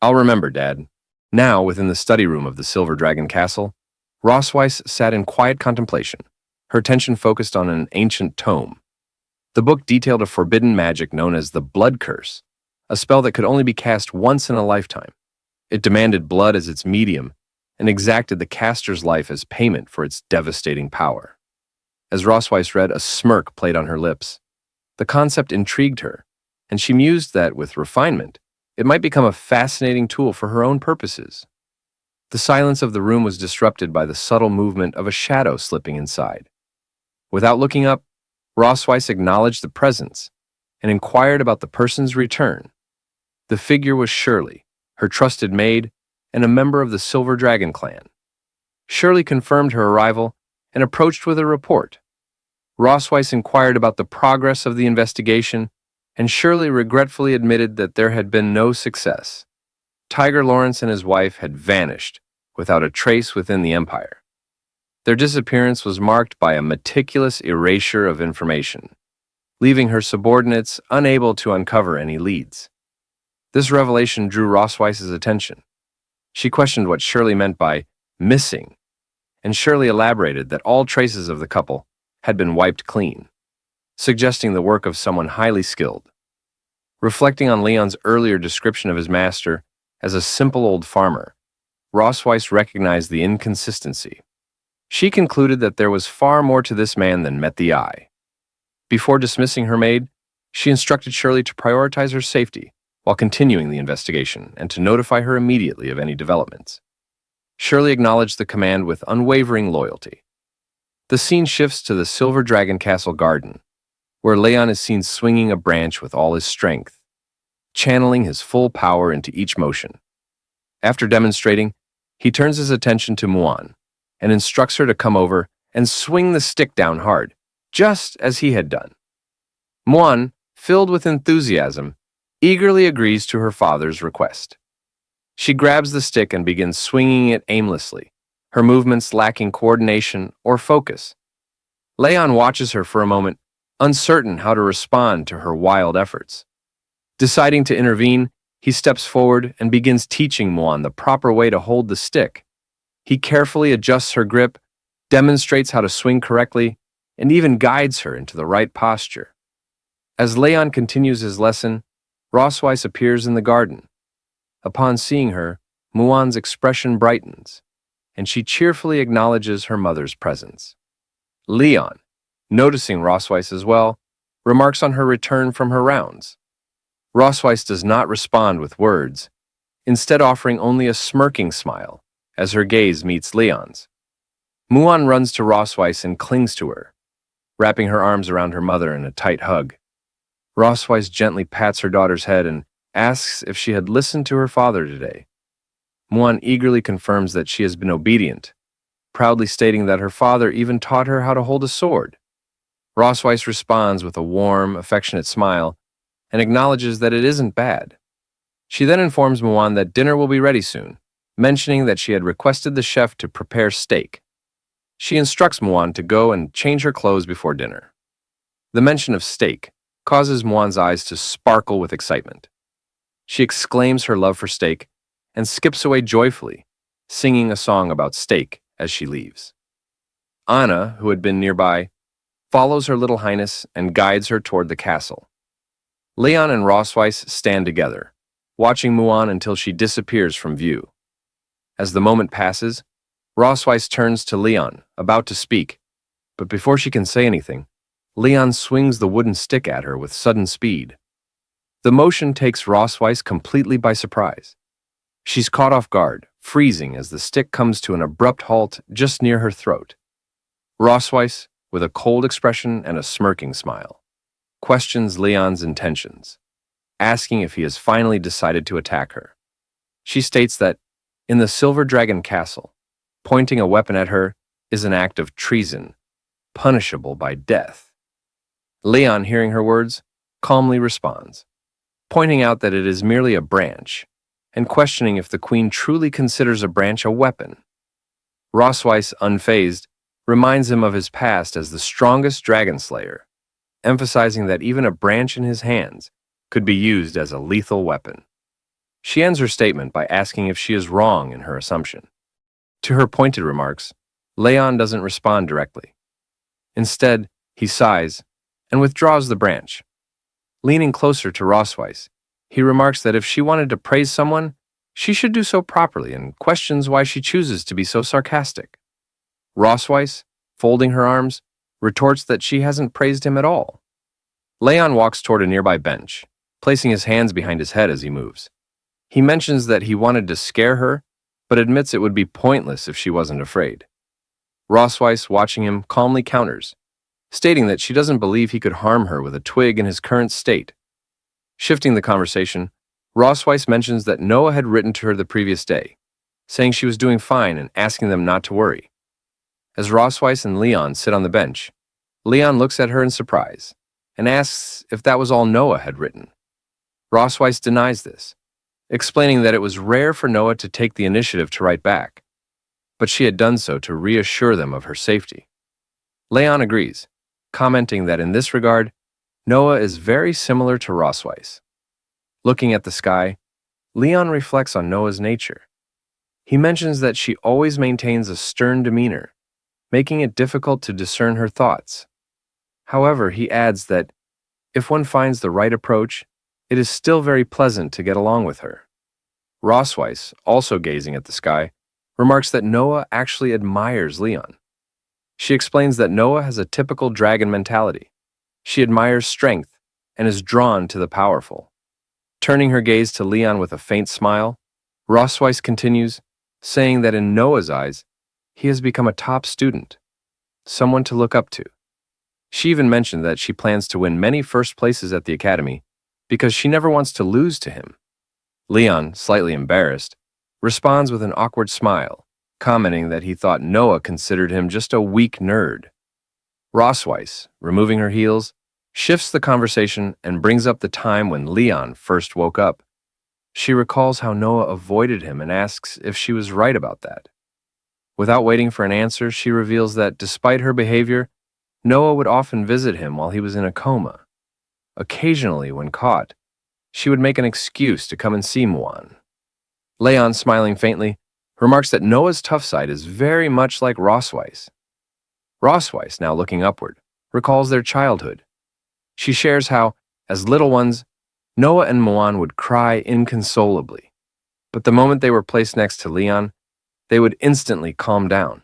"I'll remember, Dad." Now, within the study room of the Silver Dragon Castle, Rossweiss sat in quiet contemplation, her attention focused on an ancient tome. The book detailed a forbidden magic known as the Blood Curse, a spell that could only be cast once in a lifetime. It demanded blood as its medium and exacted the caster's life as payment for its devastating power. As Rosweiss read, a smirk played on her lips. The concept intrigued her, and she mused that, with refinement, it might become a fascinating tool for her own purposes. The silence of the room was disrupted by the subtle movement of a shadow slipping inside. Without looking up, Rosweiss acknowledged the presence and inquired about the person's return. The figure was Shirley, her trusted maid, and a member of the Silver Dragon clan. Shirley confirmed her arrival and approached with a report. Rosweiss inquired about the progress of the investigation, and Shirley regretfully admitted that there had been no success. Tiger Lawrence and his wife had vanished without a trace within the Empire. Their disappearance was marked by a meticulous erasure of information, leaving her subordinates unable to uncover any leads. This revelation drew Rosweiss's attention. She questioned what Shirley meant by missing, and Shirley elaborated that all traces of the couple had been wiped clean, suggesting the work of someone highly skilled. Reflecting on Leon's earlier description of his master as a simple old farmer, Rosweiss recognized the inconsistency. She concluded that there was far more to this man than met the eye. Before dismissing her maid, she instructed Shirley to prioritize her safety while continuing the investigation and to notify her immediately of any developments. Shirley acknowledged the command with unwavering loyalty. The scene shifts to the Silver Dragon Castle garden, where Leon is seen swinging a branch with all his strength, channeling his full power into each motion. After demonstrating, he turns his attention to Muan and instructs her to come over and swing the stick down hard, just as he had done. Muan, filled with enthusiasm, eagerly agrees to her father's request. She grabs the stick and begins swinging it aimlessly, her movements lacking coordination or focus. Leon watches her for a moment, uncertain how to respond to her wild efforts. Deciding to intervene, he steps forward and begins teaching Muan the proper way to hold the stick. He carefully adjusts her grip, demonstrates how to swing correctly, and even guides her into the right posture. As Leon continues his lesson, Rosweiss appears in the garden. Upon seeing her, Muan's expression brightens, and she cheerfully acknowledges her mother's presence. Leon, noticing Rosweiss as well, remarks on her return from her rounds. Rosweiss does not respond with words, instead offering only a smirking smile as her gaze meets Leon's. Muan runs to Rosweiss and clings to her, wrapping her arms around her mother in a tight hug. Rosweiss gently pats her daughter's head and asks if she had listened to her father today. Muan eagerly confirms that she has been obedient, proudly stating that her father even taught her how to hold a sword. Rosweiss responds with a warm, affectionate smile and acknowledges that it isn't bad. She then informs Muan that dinner will be ready soon, mentioning that she had requested the chef to prepare steak. She instructs Muan to go and change her clothes before dinner. The mention of steak causes Muan's eyes to sparkle with excitement. She exclaims her love for steak and skips away joyfully, singing a song about steak as she leaves. Anna, who had been nearby, follows her little highness and guides her toward the castle. Leon and Rosweiss stand together, watching Muan until she disappears from view. As the moment passes, Rosweiss turns to Leon, about to speak, but before she can say anything, Leon swings the wooden stick at her with sudden speed. The motion takes Rosweiss completely by surprise. She's caught off guard, freezing as the stick comes to an abrupt halt just near her throat. Rosweiss, with a cold expression and a smirking smile, questions Leon's intentions, asking if he has finally decided to attack her. She states that, in the Silver Dragon Castle, pointing a weapon at her is an act of treason, punishable by death. Leon, hearing her words, calmly responds, pointing out that it is merely a branch, and questioning if the queen truly considers a branch a weapon. Rosweiss, unfazed, reminds him of his past as the strongest dragon slayer, emphasizing that even a branch in his hands could be used as a lethal weapon. She ends her statement by asking if she is wrong in her assumption. To her pointed remarks, Leon doesn't respond directly. Instead, he sighs and withdraws the branch. Leaning closer to Rosweiss, he remarks that if she wanted to praise someone, She should do so properly and questions why she chooses to be so sarcastic. Rossweiss, folding her arms, retorts that she hasn't praised him at all. Leon walks toward a nearby bench, placing his hands behind his head as he moves. He mentions that he wanted to scare her, but admits it would be pointless if she wasn't afraid. Rossweiss, watching him, calmly counters, stating that she doesn't believe he could harm her with a twig in his current state. Shifting the conversation, Rossweiss mentions that Noah had written to her the previous day, saying she was doing fine and asking them not to worry. As Rossweiss and Leon sit on the bench, Leon looks at her in surprise and asks if that was all Noah had written. Rossweiss denies this, explaining that it was rare for Noah to take the initiative to write back, but she had done so to reassure them of her safety. Leon agrees, commenting that in this regard, Noah is very similar to Rossweiss. Looking at the sky, Leon reflects on Noah's nature. He mentions that she always maintains a stern demeanor, making it difficult to discern her thoughts. However, he adds that if one finds the right approach, it is still very pleasant to get along with her. Rossweiss, also gazing at the sky, remarks that Noah actually admires Leon. She explains that Noah has a typical dragon mentality. She admires strength and is drawn to the powerful. Turning her gaze to Leon with a faint smile, Rossweiss continues, saying that in Noah's eyes, he has become a top student, someone to look up to. She even mentioned that she plans to win many first places at the academy because she never wants to lose to him. Leon, slightly embarrassed, responds with an awkward smile, commenting that he thought Noah considered him just a weak nerd. Rossweiss, removing her heels, shifts the conversation and brings up the time when Leon first woke up. She recalls how Noah avoided him and asks if she was right about that. Without waiting for an answer, she reveals that despite her behavior, Noah would often visit him while he was in a coma. Occasionally, when caught, she would make an excuse to come and see Muan. Leon, smiling faintly, remarks that Noah's tough side is very much like Rossweiss. Rossweiss, now looking upward, recalls their childhood. She shares how, as little ones, Noah and Muan would cry inconsolably, but the moment they were placed next to Leon, they would instantly calm down.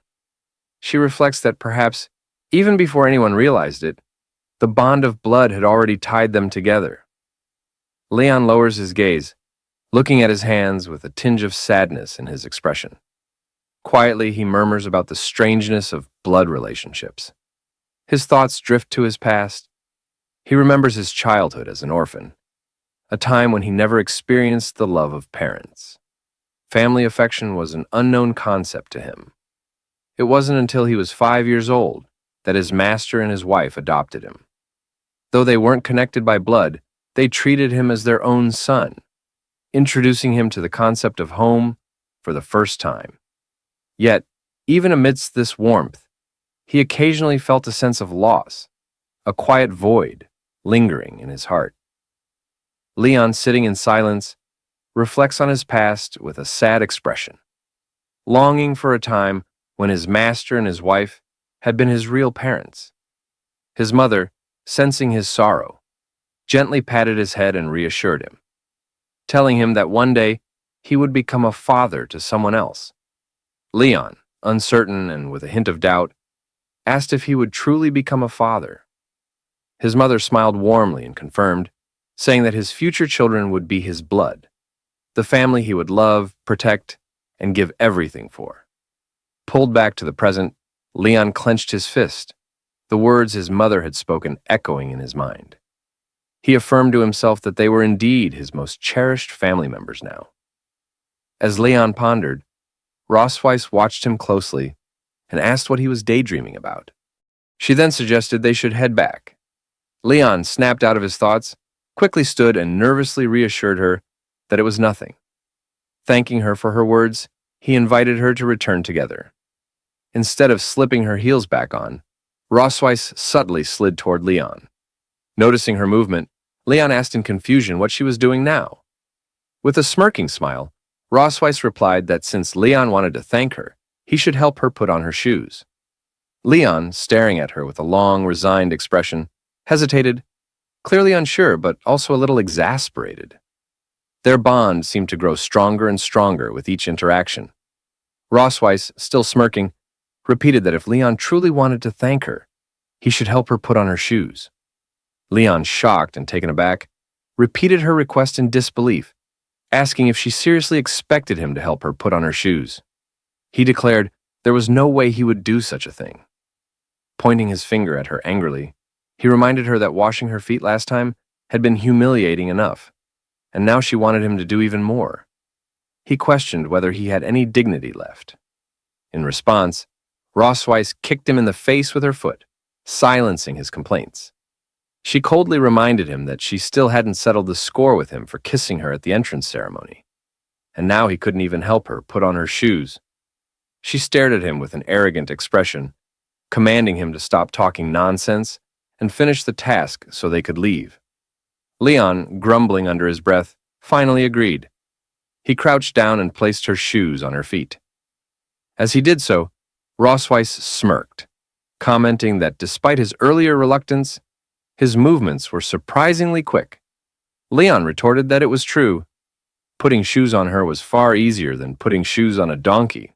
She reflects that perhaps, even before anyone realized it, the bond of blood had already tied them together. Leon lowers his gaze, looking at his hands with a tinge of sadness in his expression. Quietly, he murmurs about the strangeness of blood relationships. His thoughts drift to his past. He remembers his childhood as an orphan, a time when he never experienced the love of parents. Family affection was an unknown concept to him. It wasn't until he was 5 years old that his master and his wife adopted him. Though they weren't connected by blood, they treated him as their own son, introducing him to the concept of home for the first time. Yet, even amidst this warmth, he occasionally felt a sense of loss, a quiet void lingering in his heart. Leon, sitting in silence, reflects on his past with a sad expression, longing for a time when his master and his wife had been his real parents. His mother, sensing his sorrow, gently patted his head and reassured him, telling him that one day he would become a father to someone else. Leon, uncertain and with a hint of doubt, asked if he would truly become a father. His mother smiled warmly and confirmed, saying that his future children would be his blood, the family he would love, protect, and give everything for. Pulled back to the present, Leon clenched his fist, the words his mother had spoken echoing in his mind. He affirmed to himself that they were indeed his most cherished family members now. As Leon pondered, Rossweiss watched him closely and asked what he was daydreaming about. She then suggested they should head back. Leon snapped out of his thoughts, quickly stood and nervously reassured her that it was nothing. Thanking her for her words, he invited her to return together. Instead of slipping her heels back on, Rossweiss subtly slid toward Leon. Noticing her movement, Leon asked in confusion what she was doing now. With a smirking smile, Rossweiss replied that since Leon wanted to thank her, he should help her put on her shoes. Leon, staring at her with a long, resigned expression, hesitated, clearly unsure but also a little exasperated. Their bond seemed to grow stronger and stronger with each interaction. Rossweiss, still smirking, repeated that if Leon truly wanted to thank her, he should help her put on her shoes. Leon, shocked and taken aback, repeated her request in disbelief, asking if she seriously expected him to help her put on her shoes. He declared there was no way he would do such a thing. Pointing his finger at her angrily, he reminded her that washing her feet last time had been humiliating enough, and now she wanted him to do even more. He questioned whether he had any dignity left. In response, Rossweiss kicked him in the face with her foot, silencing his complaints. She coldly reminded him that she still hadn't settled the score with him for kissing her at the entrance ceremony, and now he couldn't even help her put on her shoes. She stared at him with an arrogant expression, commanding him to stop talking nonsense and finish the task so they could leave. Leon, grumbling under his breath, finally agreed. He crouched down and placed her shoes on her feet. As he did so, Rossweiss smirked, commenting that despite his earlier reluctance, his movements were surprisingly quick. Leon retorted that it was true. Putting shoes on her was far easier than putting shoes on a donkey.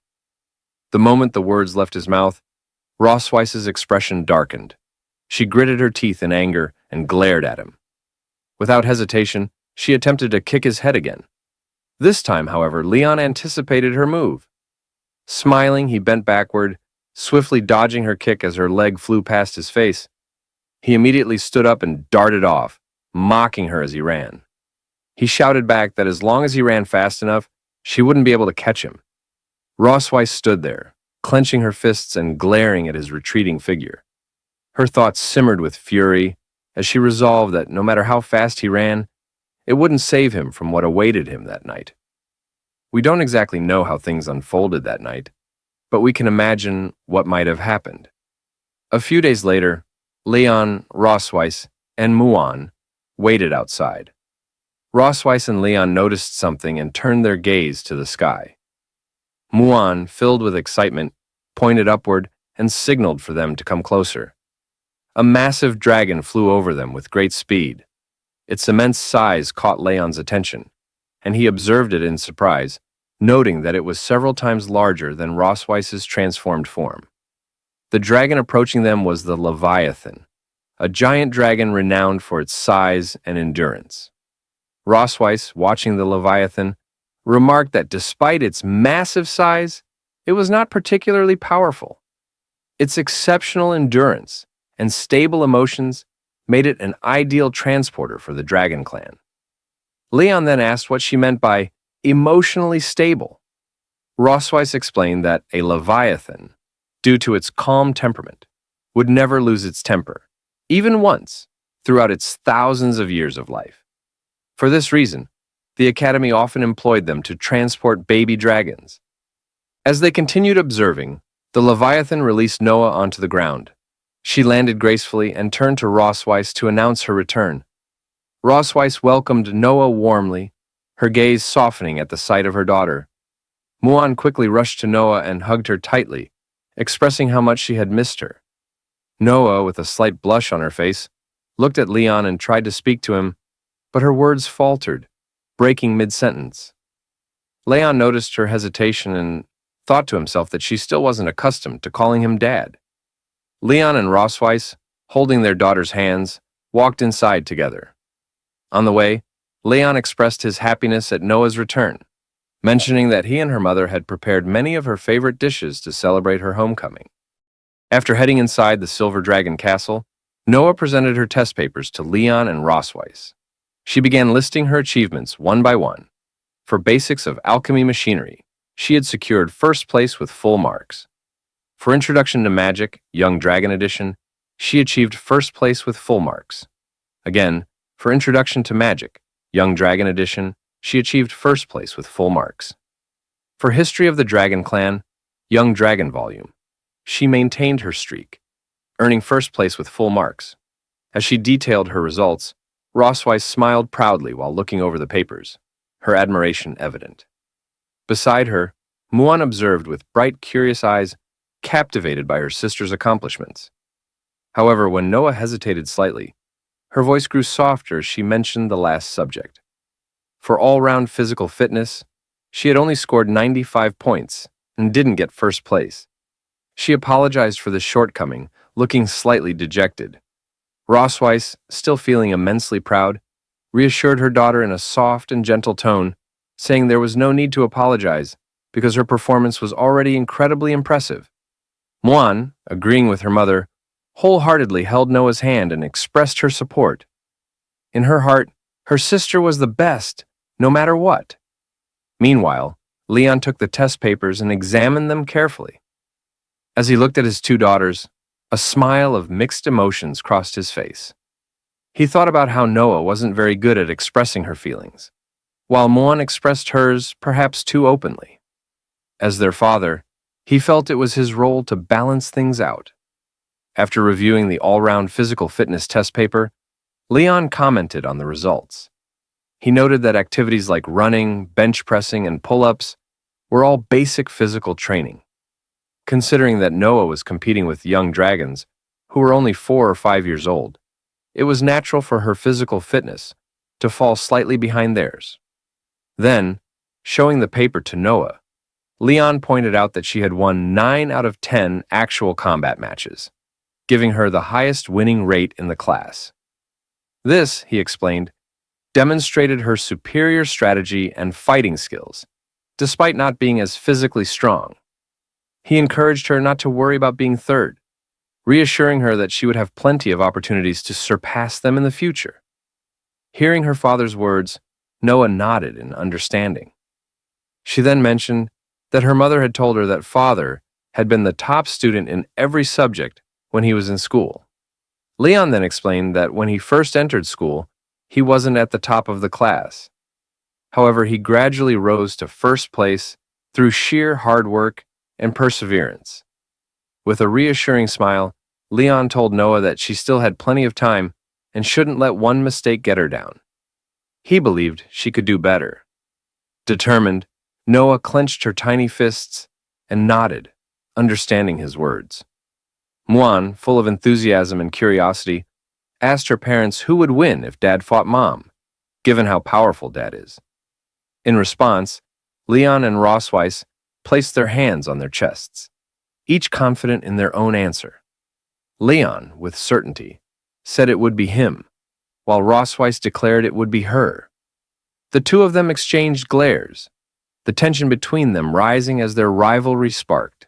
The moment the words left his mouth, Rossweiss's expression darkened. She gritted her teeth in anger and glared at him. Without hesitation, she attempted to kick his head again. This time, however, Leon anticipated her move. Smiling, he bent backward, swiftly dodging her kick as her leg flew past his face. He immediately stood up and darted off, mocking her as he ran. He shouted back that as long as he ran fast enough, she wouldn't be able to catch him. Rossweiss stood there, clenching her fists and glaring at his retreating figure. Her thoughts simmered with fury as she resolved that no matter how fast he ran, it wouldn't save him from what awaited him that night. We don't exactly know how things unfolded that night, but we can imagine what might have happened. A few days later, Leon, Rossweiss, and Muan waited outside. Rossweiss and Leon noticed something and turned their gaze to the sky. Muan, filled with excitement, pointed upward and signaled for them to come closer. A massive dragon flew over them with great speed. Its immense size caught Leon's attention, and he observed it in surprise, noting that it was several times larger than Rossweiss's transformed form. The dragon approaching them was the Leviathan, a giant dragon renowned for its size and endurance. Rossweiss, watching the Leviathan, remarked that despite its massive size, it was not particularly powerful. Its exceptional endurance and stable emotions made it an ideal transporter for the dragon clan. Leon then asked what she meant by emotionally stable. Rossweiss explained that a Leviathan, due to its calm temperament, would never lose its temper, even once, throughout its thousands of years of life. For this reason, the Academy often employed them to transport baby dragons. As they continued observing, the Leviathan released Noah onto the ground. She landed gracefully and turned to Rossweiss to announce her return. Rossweiss welcomed Noah warmly, her gaze softening at the sight of her daughter. Muan quickly rushed to Noah and hugged her tightly, expressing how much she had missed her. Noah, with a slight blush on her face, looked at Leon and tried to speak to him, but her words faltered, breaking mid-sentence. Leon noticed her hesitation and thought to himself that she still wasn't accustomed to calling him Dad. Leon and Rossweiss, holding their daughter's hands, walked inside together. On the way, Leon expressed his happiness at Noah's return, mentioning that he and her mother had prepared many of her favorite dishes to celebrate her homecoming. After heading inside the Silver Dragon Castle, Noah presented her test papers to Leon and Rossweiss. She began listing her achievements one by one. For basics of alchemy machinery, she had secured first place with full marks. For Introduction to Magic, Young Dragon Edition, she achieved first place with full marks. Again, for Introduction to Magic, Young Dragon Edition, she achieved first place with full marks. For History of the Dragon Clan, Young Dragon Volume, she maintained her streak, earning first place with full marks. As she detailed her results, Rossweiss smiled proudly while looking over the papers, her admiration evident. Beside her, Muan observed with bright, curious eyes, captivated by her sister's accomplishments. However, when Noah hesitated slightly, her voice grew softer as she mentioned the last subject. For all-round physical fitness, she had only scored 95 points and didn't get first place. She apologized for the shortcoming, looking slightly dejected. Rosweiss, still feeling immensely proud, reassured her daughter in a soft and gentle tone, saying there was no need to apologize because her performance was already incredibly impressive. Muan, agreeing with her mother, wholeheartedly held Noah's hand and expressed her support. In her heart, her sister was the best, no matter what. Meanwhile, Leon took the test papers and examined them carefully. As he looked at his two daughters, a smile of mixed emotions crossed his face. He thought about how Noah wasn't very good at expressing her feelings, while Muan expressed hers perhaps too openly. As their father, he felt it was his role to balance things out. After reviewing the all-round physical fitness test paper, Leon commented on the results. He noted that activities like running, bench pressing, and pull-ups were all basic physical training. Considering that Noah was competing with young dragons, who were only 4 or 5 years old, it was natural for her physical fitness to fall slightly behind theirs. Then, showing the paper to Noah, Leon pointed out that she had won 9 out of 10 actual combat matches, giving her the highest winning rate in the class. This, he explained, demonstrated her superior strategy and fighting skills, despite not being as physically strong. He encouraged her not to worry about being third, reassuring her that she would have plenty of opportunities to surpass them in the future. Hearing her father's words, Noah nodded in understanding. She then mentioned that her mother had told her that father had been the top student in every subject when he was in school. Leon then explained that when he first entered school, he wasn't at the top of the class. However, he gradually rose to first place through sheer hard work and perseverance. With a reassuring smile, Leon told Noah that she still had plenty of time and shouldn't let one mistake get her down. He believed she could do better. Determined, Noah clenched her tiny fists and nodded, understanding his words. Muan, full of enthusiasm and curiosity, asked her parents who would win if Dad fought Mom, given how powerful Dad is. In response, Leon and Rosweiss placed their hands on their chests, each confident in their own answer. Leon, with certainty, said it would be him, while Rosweiss declared it would be her. The two of them exchanged glares, the tension between them rising as their rivalry sparked.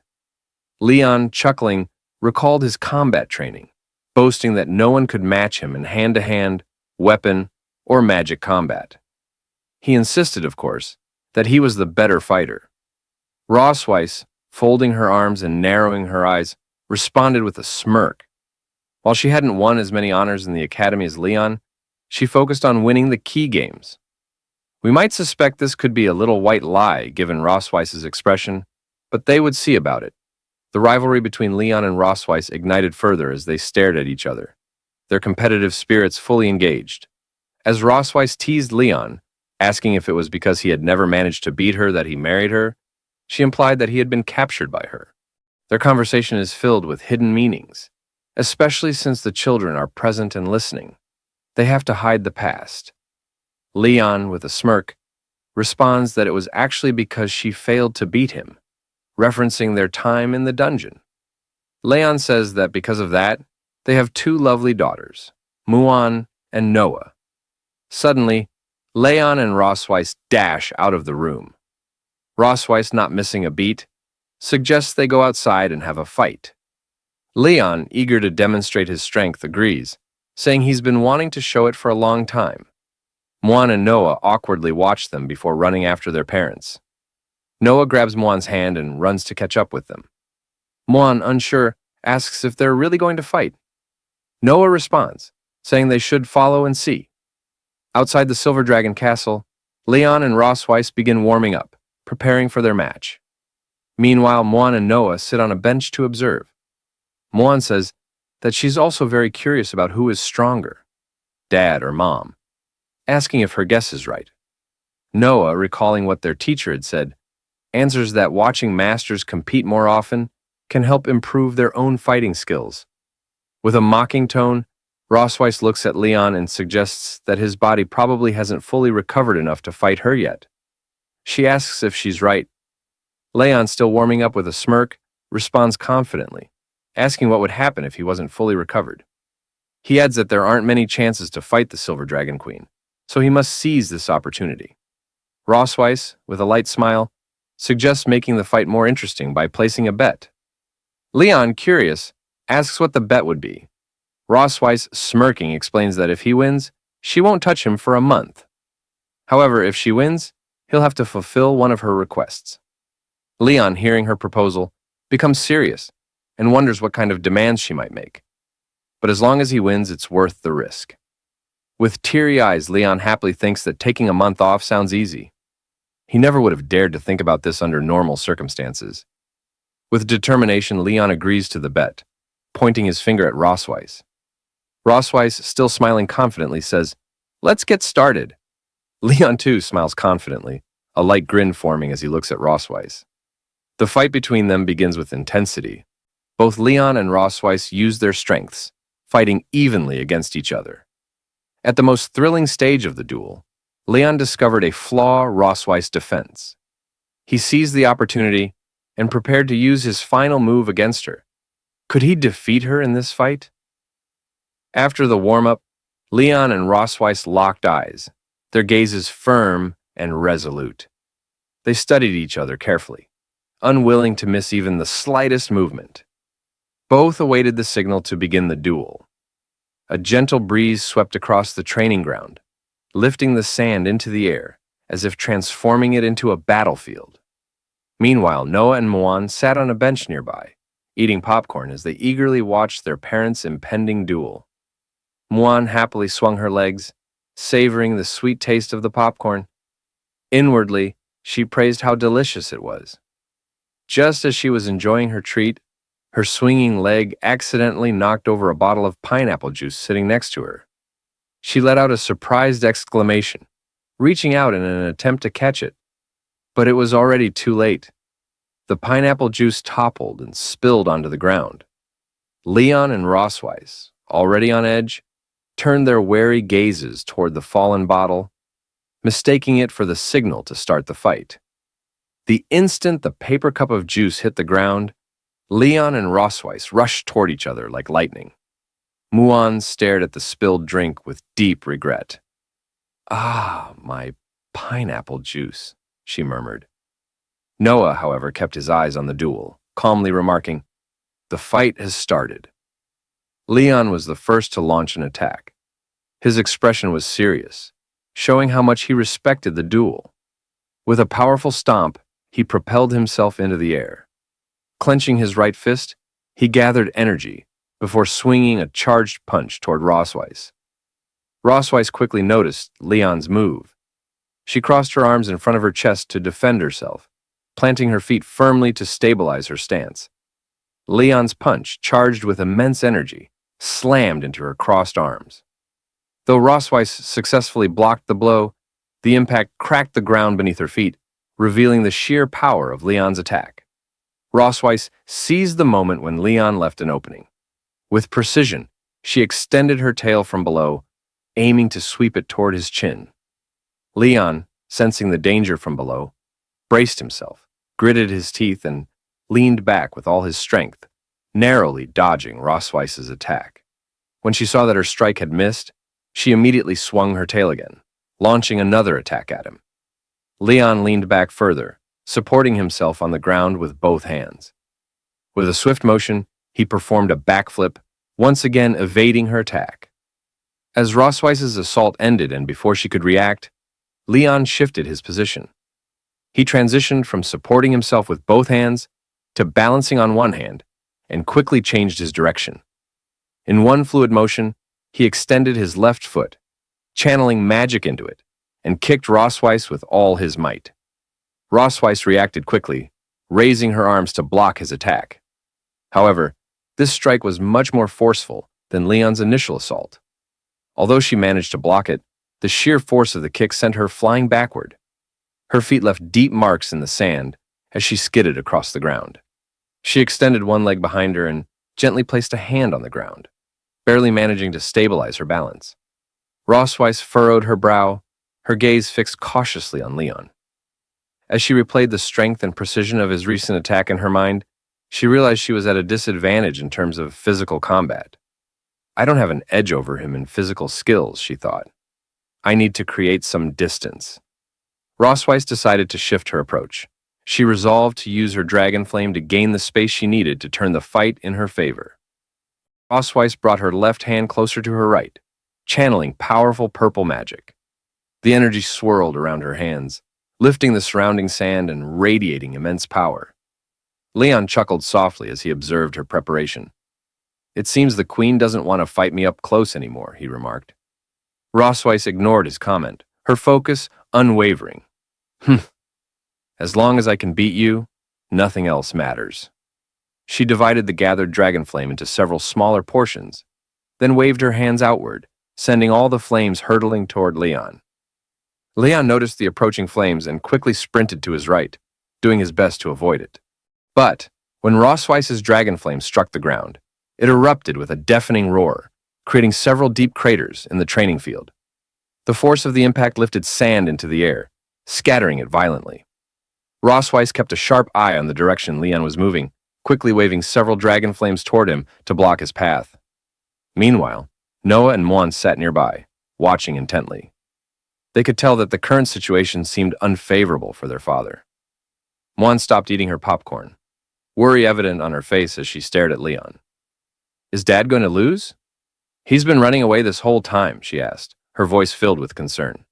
Leon, chuckling, recalled his combat training, boasting that no one could match him in hand-to-hand, weapon, or magic combat. He insisted, of course, that he was the better fighter. Rosweiss, folding her arms and narrowing her eyes, responded with a smirk. While she hadn't won as many honors in the academy as Leon, she focused on winning the key games. We might suspect this could be a little white lie given Rosweiss's expression, but they would see about it. The rivalry between Leon and Rosweiss ignited further as they stared at each other, their competitive spirits fully engaged. As Rosweiss teased Leon, asking if it was because he had never managed to beat her that he married her, she implied that he had been captured by her. Their conversation is filled with hidden meanings, especially since the children are present and listening. They have to hide the past. Leon, with a smirk, responds that it was actually because she failed to beat him, referencing their time in the dungeon. Leon says that because of that, they have 2 lovely daughters, Muan and Noah. Suddenly, Leon and Rosweiss dash out of the room. Rosweiss, not missing a beat, suggests they go outside and have a fight. Leon, eager to demonstrate his strength, agrees, saying he's been wanting to show it for a long time. Muan and Noah awkwardly watch them before running after their parents. Noah grabs Muan's hand and runs to catch up with them. Muan, unsure, asks if they're really going to fight. Noah responds, saying they should follow and see. Outside the Silver Dragon Castle, Leon and Rosweiss begin warming up, preparing for their match. Meanwhile, Muan and Noah sit on a bench to observe. Muan says that she's also very curious about who is stronger, Dad or Mom, asking if her guess is right. Noah, recalling what their teacher had said, answers that watching masters compete more often can help improve their own fighting skills. With a mocking tone, Rossweiss looks at Leon and suggests that his body probably hasn't fully recovered enough to fight her yet. She asks if she's right. Leon, still warming up with a smirk, responds confidently, asking what would happen if he wasn't fully recovered. He adds that there aren't many chances to fight the Silver Dragon Queen, so he must seize this opportunity. Rossweiss, with a light smile, suggests making the fight more interesting by placing a bet. Leon, curious, asks what the bet would be. Rossweiss, smirking, explains that if he wins, she won't touch him for a month. However, if she wins, he'll have to fulfill one of her requests. Leon, hearing her proposal, becomes serious and wonders what kind of demands she might make. But as long as he wins, it's worth the risk. With teary eyes, Leon happily thinks that taking a month off sounds easy. He never would have dared to think about this under normal circumstances. With determination, Leon agrees to the bet, pointing his finger at Rossweiss. Rossweiss, still smiling confidently, says, "Let's get started." Leon, too, smiles confidently, a light grin forming as he looks at Rossweiss. The fight between them begins with intensity. Both Leon and Rossweiss use their strengths, fighting evenly against each other. At the most thrilling stage of the duel, Leon discovered a flaw Rossweiss' defense. He seized the opportunity and prepared to use his final move against her. Could he defeat her in this fight? After the warm-up, Leon and Rossweiss locked eyes, their gazes firm and resolute. They studied each other carefully, unwilling to miss even the slightest movement. Both awaited the signal to begin the duel. A gentle breeze swept across the training ground, lifting the sand into the air as if transforming it into a battlefield. Meanwhile, Noah and Muan sat on a bench nearby, eating popcorn as they eagerly watched their parents' impending duel. Muan happily swung her legs, savoring the sweet taste of the popcorn. Inwardly, she praised how delicious it was. Just as she was enjoying her treat, her swinging leg accidentally knocked over a bottle of pineapple juice sitting next to her. She let out a surprised exclamation, reaching out in an attempt to catch it. But it was already too late. The pineapple juice toppled and spilled onto the ground. Leon and Rossweiss, already on edge, turned their wary gazes toward the fallen bottle, mistaking it for the signal to start the fight. The instant the paper cup of juice hit the ground, Leon and Rossweiss rushed toward each other like lightning. Muan stared at the spilled drink with deep regret. "Ah, my pineapple juice," she murmured. Noah, however, kept his eyes on the duel, calmly remarking, "The fight has started." Leon was the first to launch an attack. His expression was serious, showing how much he respected the duel. With a powerful stomp, he propelled himself into the air. Clenching his right fist, he gathered energy before swinging a charged punch toward Rossweiss. Rossweiss quickly noticed Leon's move. She crossed her arms in front of her chest to defend herself, planting her feet firmly to stabilize her stance. Leon's punch, charged with immense energy, slammed into her crossed arms. Though Rossweiss successfully blocked the blow, the impact cracked the ground beneath her feet, revealing the sheer power of Leon's attack. Rossweiss seized the moment when Leon left an opening. With precision, she extended her tail from below, aiming to sweep it toward his chin. Leon, sensing the danger from below, braced himself, gritted his teeth, and leaned back with all his strength, narrowly dodging Rossweiss's attack. When she saw that her strike had missed, she immediately swung her tail again, launching another attack at him. Leon leaned back further, supporting himself on the ground with both hands. With a swift motion, he performed a backflip, once again evading her attack. As Rossweiss's assault ended and before she could react, Leon shifted his position. He transitioned from supporting himself with both hands to balancing on one hand and quickly changed his direction. In one fluid motion, he extended his left foot, channeling magic into it, and kicked Rossweiss with all his might. Rossweiss reacted quickly, raising her arms to block his attack. However, this strike was much more forceful than Leon's initial assault. Although she managed to block it, the sheer force of the kick sent her flying backward. Her feet left deep marks in the sand as she skidded across the ground. She extended one leg behind her and gently placed a hand on the ground. barely managing to stabilize her balance. Rossweiss furrowed her brow, her gaze fixed cautiously on Leon. As she replayed the strength and precision of his recent attack in her mind, she realized she was at a disadvantage in terms of physical combat. I don't have an edge over him in physical skills, she thought. I need to create some distance. Rossweiss decided to shift her approach. She resolved to use her dragon flame to gain the space she needed to turn the fight in her favor. Rossweiss brought her left hand closer to her right, channeling powerful purple magic. The energy swirled around her hands, lifting the surrounding sand and radiating immense power. Leon chuckled softly as he observed her preparation. It seems the queen doesn't want to fight me up close anymore, he remarked. Rossweiss ignored his comment, her focus unwavering. As long as I can beat you, nothing else matters. She divided the gathered dragon flame into several smaller portions, then waved her hands outward, sending all the flames hurtling toward Leon. Leon noticed the approaching flames and quickly sprinted to his right, doing his best to avoid it. But when Rossweiss's dragon flame struck the ground, it erupted with a deafening roar, creating several deep craters in the training field. The force of the impact lifted sand into the air, scattering it violently. Rossweiss kept a sharp eye on the direction Leon was moving, quickly waving several dragon flames toward him to block his path. Meanwhile, Noah and Mwan sat nearby, watching intently. They could tell that the current situation seemed unfavorable for their father. Mwan stopped eating her popcorn, worry evident on her face as she stared at Leon. Is Dad going to lose? He's been running away this whole time, she asked, her voice filled with concern.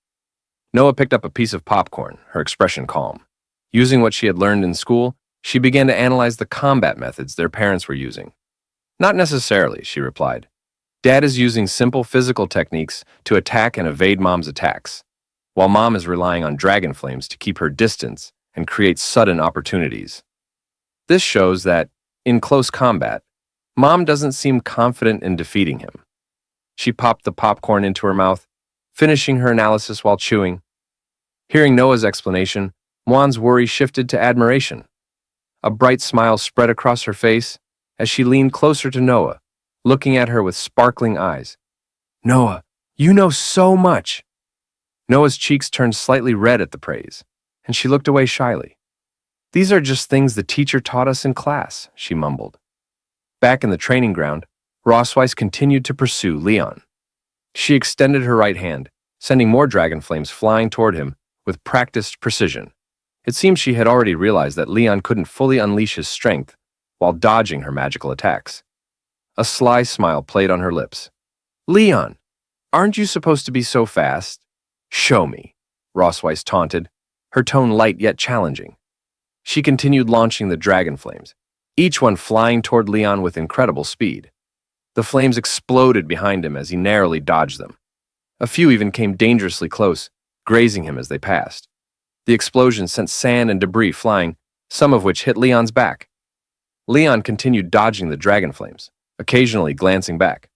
Noah picked up a piece of popcorn, her expression calm. Using what she had learned in school, she began to analyze the combat methods their parents were using. Not necessarily, she replied. Dad is using simple physical techniques to attack and evade Mom's attacks, while Mom is relying on dragon flames to keep her distance and create sudden opportunities. This shows that, in close combat, Mom doesn't seem confident in defeating him. She popped the popcorn into her mouth, finishing her analysis while chewing. Hearing Noah's explanation, Mwan's worry shifted to admiration. A bright smile spread across her face as she leaned closer to Noah, looking at her with sparkling eyes. Noah, you know so much! Noah's cheeks turned slightly red at the praise, and she looked away shyly. These are just things the teacher taught us in class, she mumbled. Back in the training ground, Rossweiss continued to pursue Leon. She extended her right hand, sending more dragon flames flying toward him with practiced precision. It seemed she had already realized that Leon couldn't fully unleash his strength while dodging her magical attacks. A sly smile played on her lips. Leon, aren't you supposed to be so fast? Show me, Rossweiss taunted, her tone light yet challenging. She continued launching the dragon flames, each one flying toward Leon with incredible speed. The flames exploded behind him as he narrowly dodged them. A few even came dangerously close, grazing him as they passed. The explosion sent sand and debris flying, some of which hit Leon's back. Leon continued dodging the dragon flames, occasionally glancing back.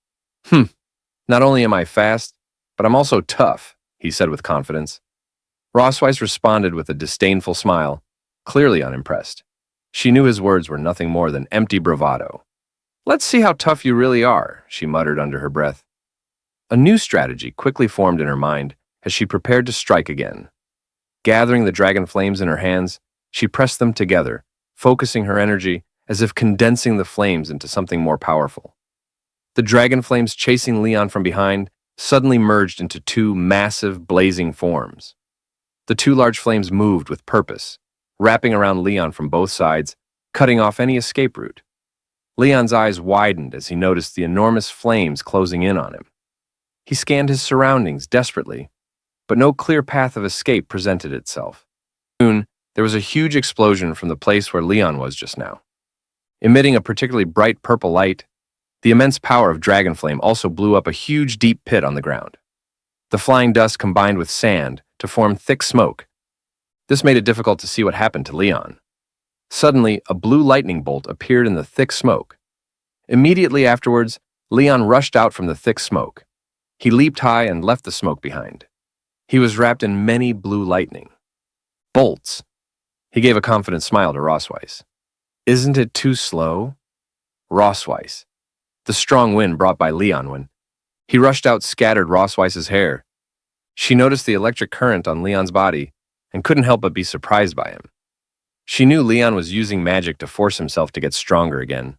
Not only am I fast, but I'm also tough, he said with confidence. Rossweiss responded with a disdainful smile, clearly unimpressed. She knew his words were nothing more than empty bravado. Let's see how tough you really are, she muttered under her breath. A new strategy quickly formed in her mind as she prepared to strike again. Gathering the dragon flames in her hands, she pressed them together, focusing her energy as if condensing the flames into something more powerful. The dragon flames chasing Leon from behind suddenly merged into two massive, blazing forms. The two large flames moved with purpose, wrapping around Leon from both sides, cutting off any escape route. Leon's eyes widened as he noticed the enormous flames closing in on him. He scanned his surroundings desperately, but no clear path of escape presented itself. Soon, there was a huge explosion from the place where Leon was just now. Emitting a particularly bright purple light, the immense power of dragon flame also blew up a huge deep pit on the ground. The flying dust combined with sand to form thick smoke. This made it difficult to see what happened to Leon. Suddenly, a blue lightning bolt appeared in the thick smoke. Immediately afterwards, Leon rushed out from the thick smoke. He leaped high and left the smoke behind. He was wrapped in many blue lightning bolts. He gave a confident smile to Rossweiss. Isn't it too slow? Rossweiss. the strong wind brought by Leon when he rushed out scattered Rossweiss's hair. She noticed the electric current on Leon's body and couldn't help but be surprised by him. She knew Leon was using magic to force himself to get stronger again.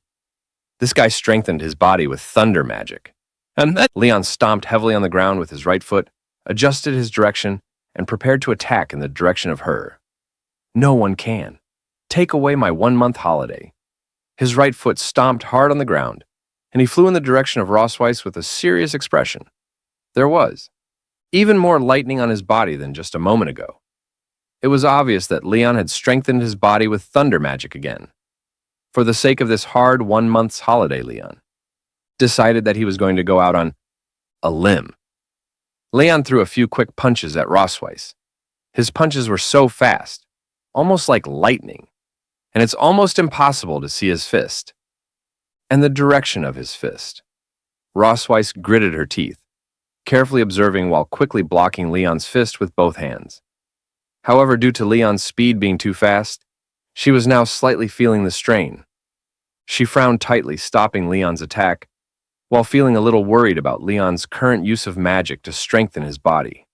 This guy strengthened his body with thunder magic. And then Leon stomped heavily on the ground with his right foot, adjusted his direction, and prepared to attack in the direction of her. No one can. Take away my 1-month holiday. His right foot stomped hard on the ground, and he flew in the direction of Rossweiss with a serious expression. There was even more lightning on his body than just a moment ago. It was obvious that Leon had strengthened his body with thunder magic again. For the sake of this hard 1-month's holiday, Leon decided that he was going to go out on a limb. Leon threw a few quick punches at Rossweiss. His punches were so fast, almost like lightning, and it's almost impossible to see his fist and the direction of his fist. Rossweiss gritted her teeth, carefully observing while quickly blocking Leon's fist with both hands. However, due to Leon's speed being too fast, she was now slightly feeling the strain. She frowned tightly, stopping Leon's attack, while feeling a little worried about Leon's current use of magic to strengthen his body.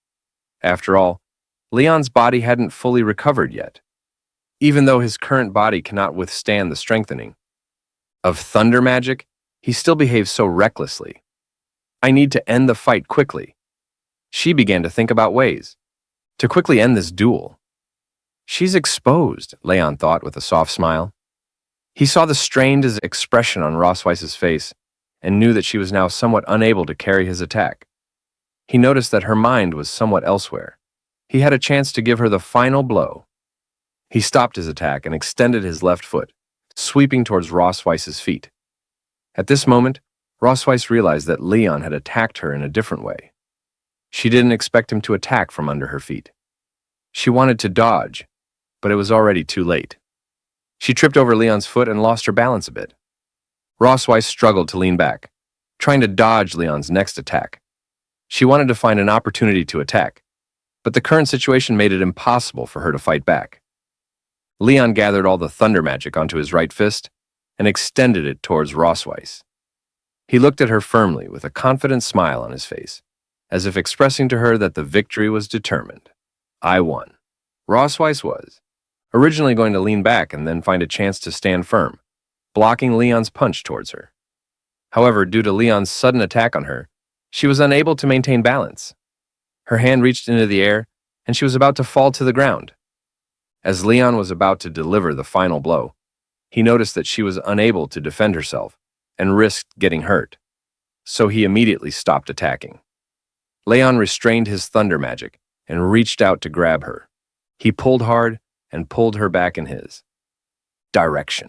After all, Leon's body hadn't fully recovered yet, even though his current body cannot withstand the strengthening of thunder magic. He still behaves so recklessly. I need to end the fight quickly. She began to think about ways to quickly end this duel. She's exposed, Leon thought with a soft smile. He saw the strained expression on Rossweiss's face and knew that she was now somewhat unable to carry his attack. He noticed that her mind was somewhat elsewhere. He had a chance to give her the final blow. He stopped his attack and extended his left foot, sweeping towards Rossweiss's feet. At this moment, Rossweiss realized that Leon had attacked her in a different way. She didn't expect him to attack from under her feet. She wanted to dodge, but it was already too late. She tripped over Leon's foot and lost her balance a bit. Rossweiss struggled to lean back, trying to dodge Leon's next attack. She wanted to find an opportunity to attack, but the current situation made it impossible for her to fight back. Leon gathered all the thunder magic onto his right fist and extended it towards Rossweiss. He looked at her firmly with a confident smile on his face, as if expressing to her that the victory was determined. I won. Rossweiss was originally going to lean back and then find a chance to stand firm, blocking Leon's punch towards her. However, due to Leon's sudden attack on her, she was unable to maintain balance. Her hand reached into the air, and she was about to fall to the ground. As Leon was about to deliver the final blow, he noticed that she was unable to defend herself and risked getting hurt, so he immediately stopped attacking. Leon restrained his thunder magic and reached out to grab her. He pulled hard and pulled her back in his direction.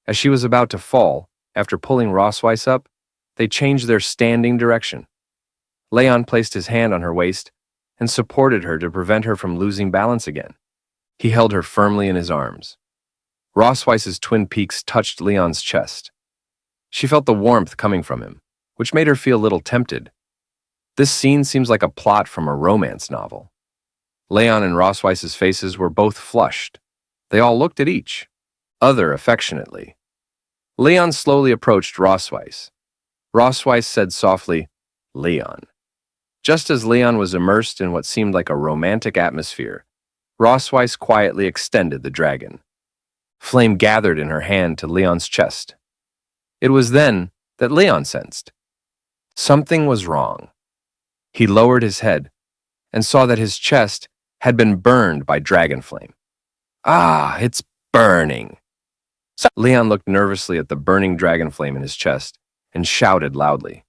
As she was about to fall, after pulling Rossweiss up, they changed their standing direction. Leon placed his hand on her waist and supported her to prevent her from losing balance again. He held her firmly in his arms. Rossweiss's twin peaks touched Leon's chest. She felt the warmth coming from him, which made her feel a little tempted. This scene seems like a plot from a romance novel. Leon and Rossweiss's faces were both flushed. They all looked at each other affectionately. Leon slowly approached Rossweiss. Rossweiss said softly, "Leon." Just as Leon was immersed in what seemed like a romantic atmosphere, Rossweiss quietly extended the dragon. Flame gathered in her hand to Leon's chest. It was then that Leon sensed something was wrong. He lowered his head and saw that his chest had been burned by dragon flame. "Ah, it's burning." Leon looked nervously at the burning dragon flame in his chest and shouted loudly.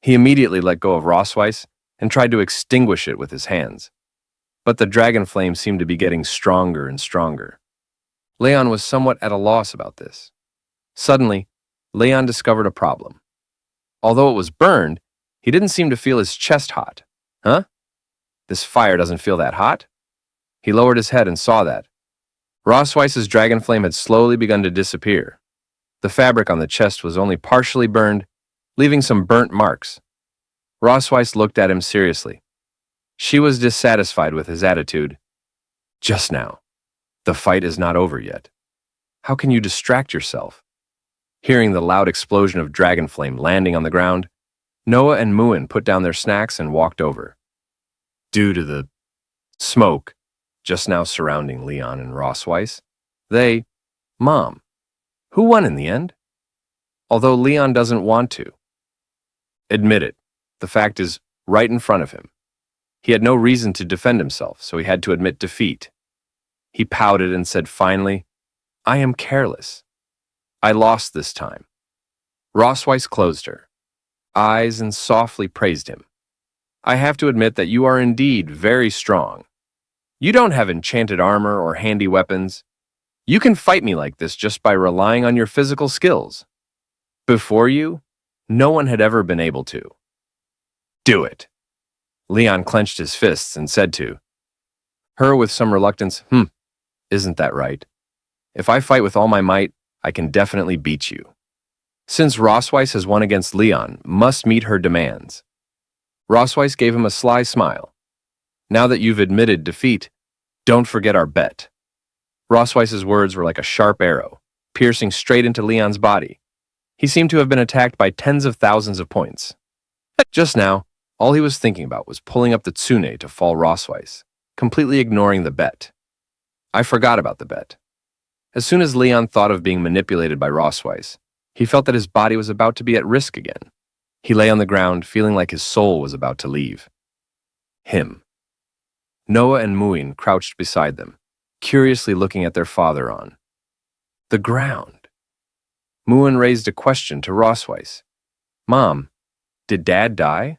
He immediately let go of Rossweiss and tried to extinguish it with his hands. But the dragon flame seemed to be getting stronger and stronger. Leon was somewhat at a loss about this. Suddenly, Leon discovered a problem. Although it was burned, he didn't seem to feel his chest hot. Huh? This fire doesn't feel that hot? He lowered his head and saw that Rossweiss's dragon flame had slowly begun to disappear. The fabric on the chest was only partially burned, leaving some burnt marks. Rossweiss looked at him seriously. She was dissatisfied with his attitude. "Just now. The fight is not over yet. How can you distract yourself?" Hearing the loud explosion of dragon flame landing on the ground, Noah and Muin put down their snacks and walked over. Due to the smoke just now surrounding Leon and Rossweiss, Mom, who won in the end? Although Leon doesn't want to admit it, the fact is right in front of him. He had no reason to defend himself, so he had to admit defeat. He pouted and said finally, I am careless. I lost this time. Rossweiss closed her eyes and softly praised him. I have to admit that you are indeed very strong. You don't have enchanted armor or handy weapons. You can fight me like this just by relying on your physical skills. Before you, no one had ever been able to. Do it. Leon clenched his fists and said to her with some reluctance, isn't that right? If I fight with all my might, I can definitely beat you. Since Rossweiss has won against Leon, must meet her demands. Rossweiss gave him a sly smile. Now that you've admitted defeat, don't forget our bet. Rossweiss's words were like a sharp arrow, piercing straight into Leon's body. He seemed to have been attacked by tens of thousands of points. Just now, all he was thinking about was pulling up the tsune to fall Rossweiss, completely ignoring the bet. I forgot about the bet. As soon as Leon thought of being manipulated by Rossweiss, he felt that his body was about to be at risk again. He lay on the ground, feeling like his soul was about to leave him. Noah and Muin crouched beside them, curiously looking at their father on the ground. Muin raised a question to Rossweiss. Mom, did Dad die?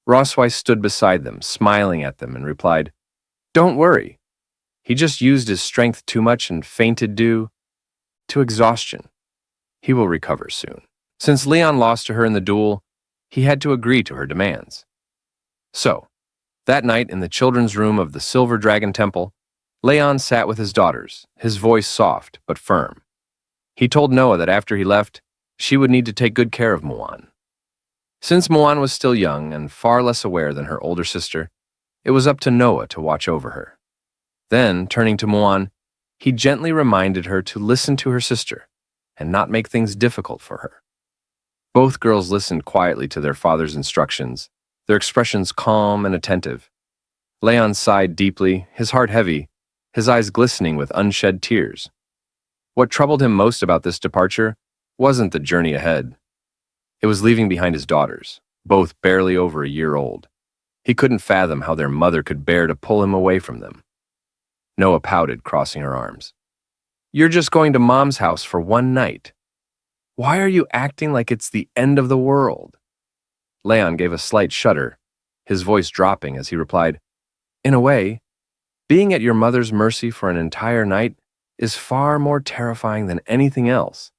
Rossweiss stood beside them, smiling at them, and replied, Don't worry. He just used his strength too much and fainted due to exhaustion. He will recover soon. Since Leon lost to her in the duel, he had to agree to her demands. So, that night in the children's room of the Silver Dragon Temple, Leon sat with his daughters, his voice soft but firm. He told Noah that after he left, she would need to take good care of Muan. Since Muan was still young and far less aware than her older sister, it was up to Noah to watch over her. Then, turning to Muan, he gently reminded her to listen to her sister and not make things difficult for her. Both girls listened quietly to their father's instructions, their expressions calm and attentive. Leon sighed deeply, his heart heavy, his eyes glistening with unshed tears. What troubled him most about this departure wasn't the journey ahead. It was leaving behind his daughters, both barely over a year old. He couldn't fathom how their mother could bear to pull him away from them. Noah pouted, crossing her arms. You're just going to Mom's house for one night. Why are you acting like it's the end of the world? Leon gave a slight shudder, his voice dropping as he replied, In a way, being at your mother's mercy for an entire night is far more terrifying than anything else.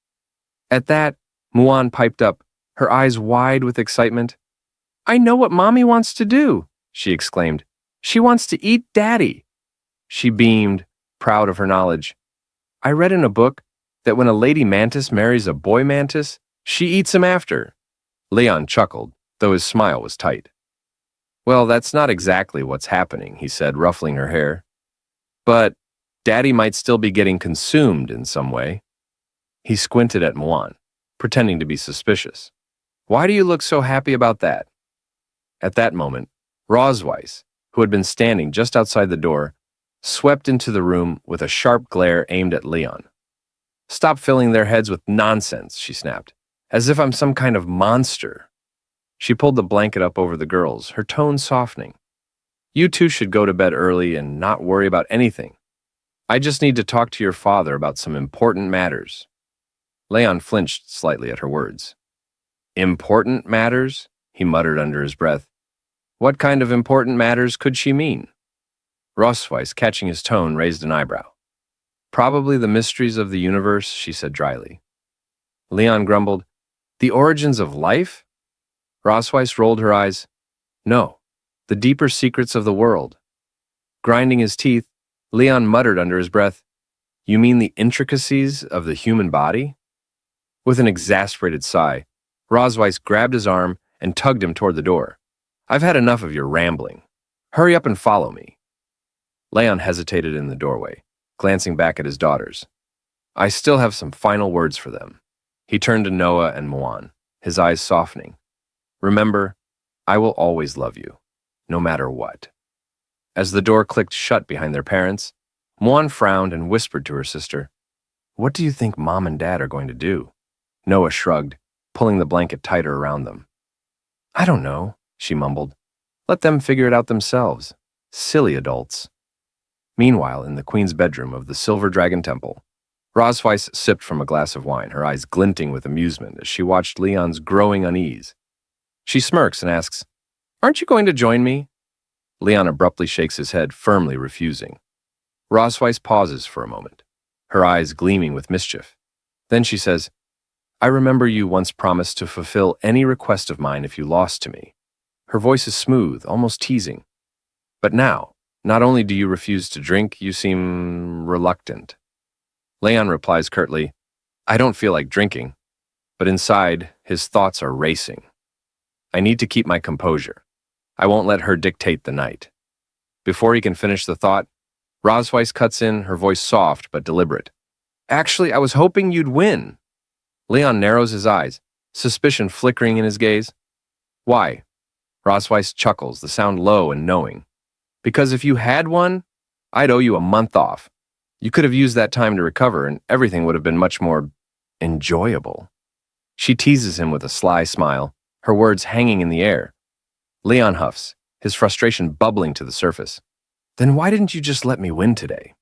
At that, Muan piped up, her eyes wide with excitement. I know what Mommy wants to do, she exclaimed. She wants to eat Daddy. She beamed, proud of her knowledge. I read in a book that when a lady mantis marries a boy mantis, she eats him after. Leon chuckled, though his smile was tight. Well, that's not exactly what's happening, he said, ruffling her hair. But Daddy might still be getting consumed in some way. He squinted at Muan, pretending to be suspicious. Why do you look so happy about that? At that moment, Rossweiss, who had been standing just outside the door, swept into the room with a sharp glare aimed at Leon. Stop filling their heads with nonsense, she snapped, as if I'm some kind of monster. She pulled the blanket up over the girls, her tone softening. You two should go to bed early and not worry about anything. I just need to talk to your father about some important matters. Leon flinched slightly at her words. Important matters? He muttered under his breath. What kind of important matters could she mean? Rossweiss, catching his tone, raised an eyebrow. Probably the mysteries of the universe, she said dryly. Leon grumbled, The origins of life? Rossweiss rolled her eyes. No, the deeper secrets of the world. Grinding his teeth, Leon muttered under his breath, You mean the intricacies of the human body? With an exasperated sigh, Rossweiss grabbed his arm and tugged him toward the door. I've had enough of your rambling. Hurry up and follow me. Leon hesitated in the doorway, glancing back at his daughters. I still have some final words for them. He turned to Noah and Moan, his eyes softening. Remember, I will always love you, no matter what. As the door clicked shut behind their parents, Moan frowned and whispered to her sister, "What do you think Mom and Dad are going to do?" Noah shrugged, pulling the blanket tighter around them. "I don't know," she mumbled. "Let them figure it out themselves. Silly adults." Meanwhile, in the queen's bedroom of the Silver Dragon Temple, Rosweiss sipped from a glass of wine, her eyes glinting with amusement as she watched Leon's growing unease. She smirks and asks, "Aren't you going to join me?" Leon abruptly shakes his head, firmly refusing. Rosweiss pauses for a moment, her eyes gleaming with mischief. Then she says, "I remember you once promised to fulfill any request of mine if you lost to me." Her voice is smooth, almost teasing. "But now, not only do you refuse to drink, you seem reluctant." Leon replies curtly, "I don't feel like drinking." But inside, his thoughts are racing. "I need to keep my composure. I won't let her dictate the night." Before he can finish the thought, Rosweiss cuts in, her voice soft but deliberate. "Actually, I was hoping you'd win." Leon narrows his eyes, suspicion flickering in his gaze. "Why?" Rosweiss chuckles, the sound low and knowing. "Because if you had won, I'd owe you a month off. You could have used that time to recover, and everything would have been much more enjoyable." She teases him with a sly smile, her words hanging in the air. Leon huffs, his frustration bubbling to the surface. "Then why didn't you just let me win today?"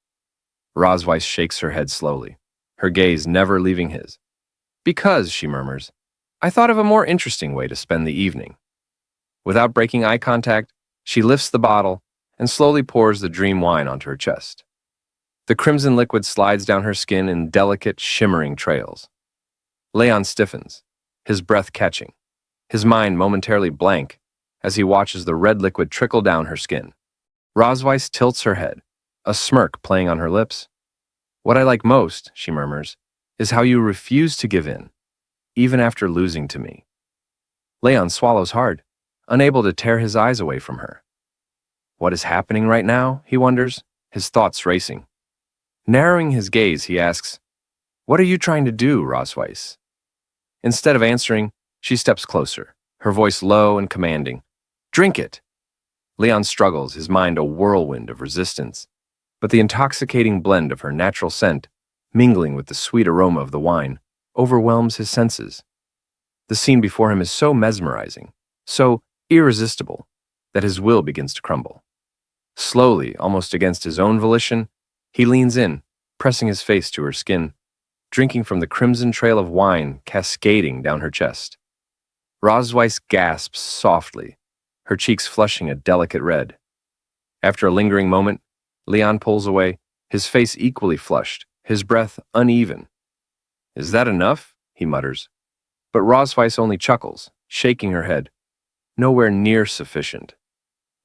Rosweiss shakes her head slowly, her gaze never leaving his. "Because," she murmurs, "I thought of a more interesting way to spend the evening." Without breaking eye contact, she lifts the bottle and slowly pours the dream wine onto her chest. The crimson liquid slides down her skin in delicate, shimmering trails. Leon stiffens, his breath catching, his mind momentarily blank as he watches the red liquid trickle down her skin. Rosweiss tilts her head, a smirk playing on her lips. "What I like most," she murmurs, "is how you refuse to give in, even after losing to me." Leon swallows hard, unable to tear his eyes away from her. What is happening right now, he wonders, his thoughts racing. Narrowing his gaze, he asks, "What are you trying to do, Rosweiss?" Instead of answering, she steps closer, her voice low and commanding. "Drink it!" Leon struggles, his mind a whirlwind of resistance, but the intoxicating blend of her natural scent, mingling with the sweet aroma of the wine, overwhelms his senses. The scene before him is so mesmerizing, so irresistible, that his will begins to crumble. Slowly, almost against his own volition, he leans in, pressing his face to her skin, drinking from the crimson trail of wine cascading down her chest. Rosweiss gasps softly, her cheeks flushing a delicate red. After a lingering moment, Leon pulls away, his face equally flushed, his breath uneven. "Is that enough?" he mutters. But Rosweiss only chuckles, shaking her head. "Nowhere near sufficient."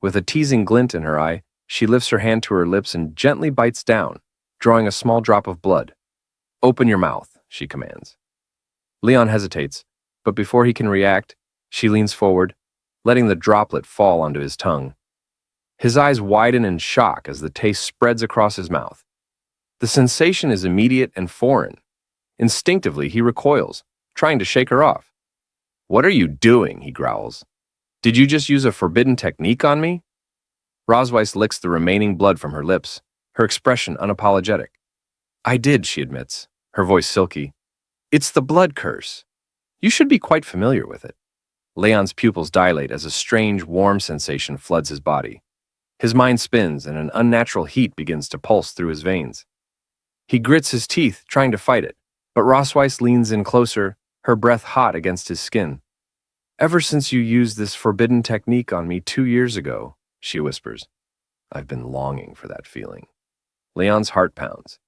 With a teasing glint in her eye, she lifts her hand to her lips and gently bites down, drawing a small drop of blood. "Open your mouth," she commands. Leon hesitates, but before he can react, she leans forward, letting the droplet fall onto his tongue. His eyes widen in shock as the taste spreads across his mouth. The sensation is immediate and foreign. Instinctively, he recoils, trying to shake her off. "What are you doing?" he growls. "Did you just use a forbidden technique on me?" Rosweiss licks the remaining blood from her lips, her expression unapologetic. "I did," she admits, her voice silky. "It's the blood curse. You should be quite familiar with it." Leon's pupils dilate as a strange, warm sensation floods his body. His mind spins and an unnatural heat begins to pulse through his veins. He grits his teeth, trying to fight it, but Rosweiss leans in closer, her breath hot against his skin. "Ever since you used this forbidden technique on me 2 years ago," she whispers. "I've been longing for that feeling." Leon's heart pounds.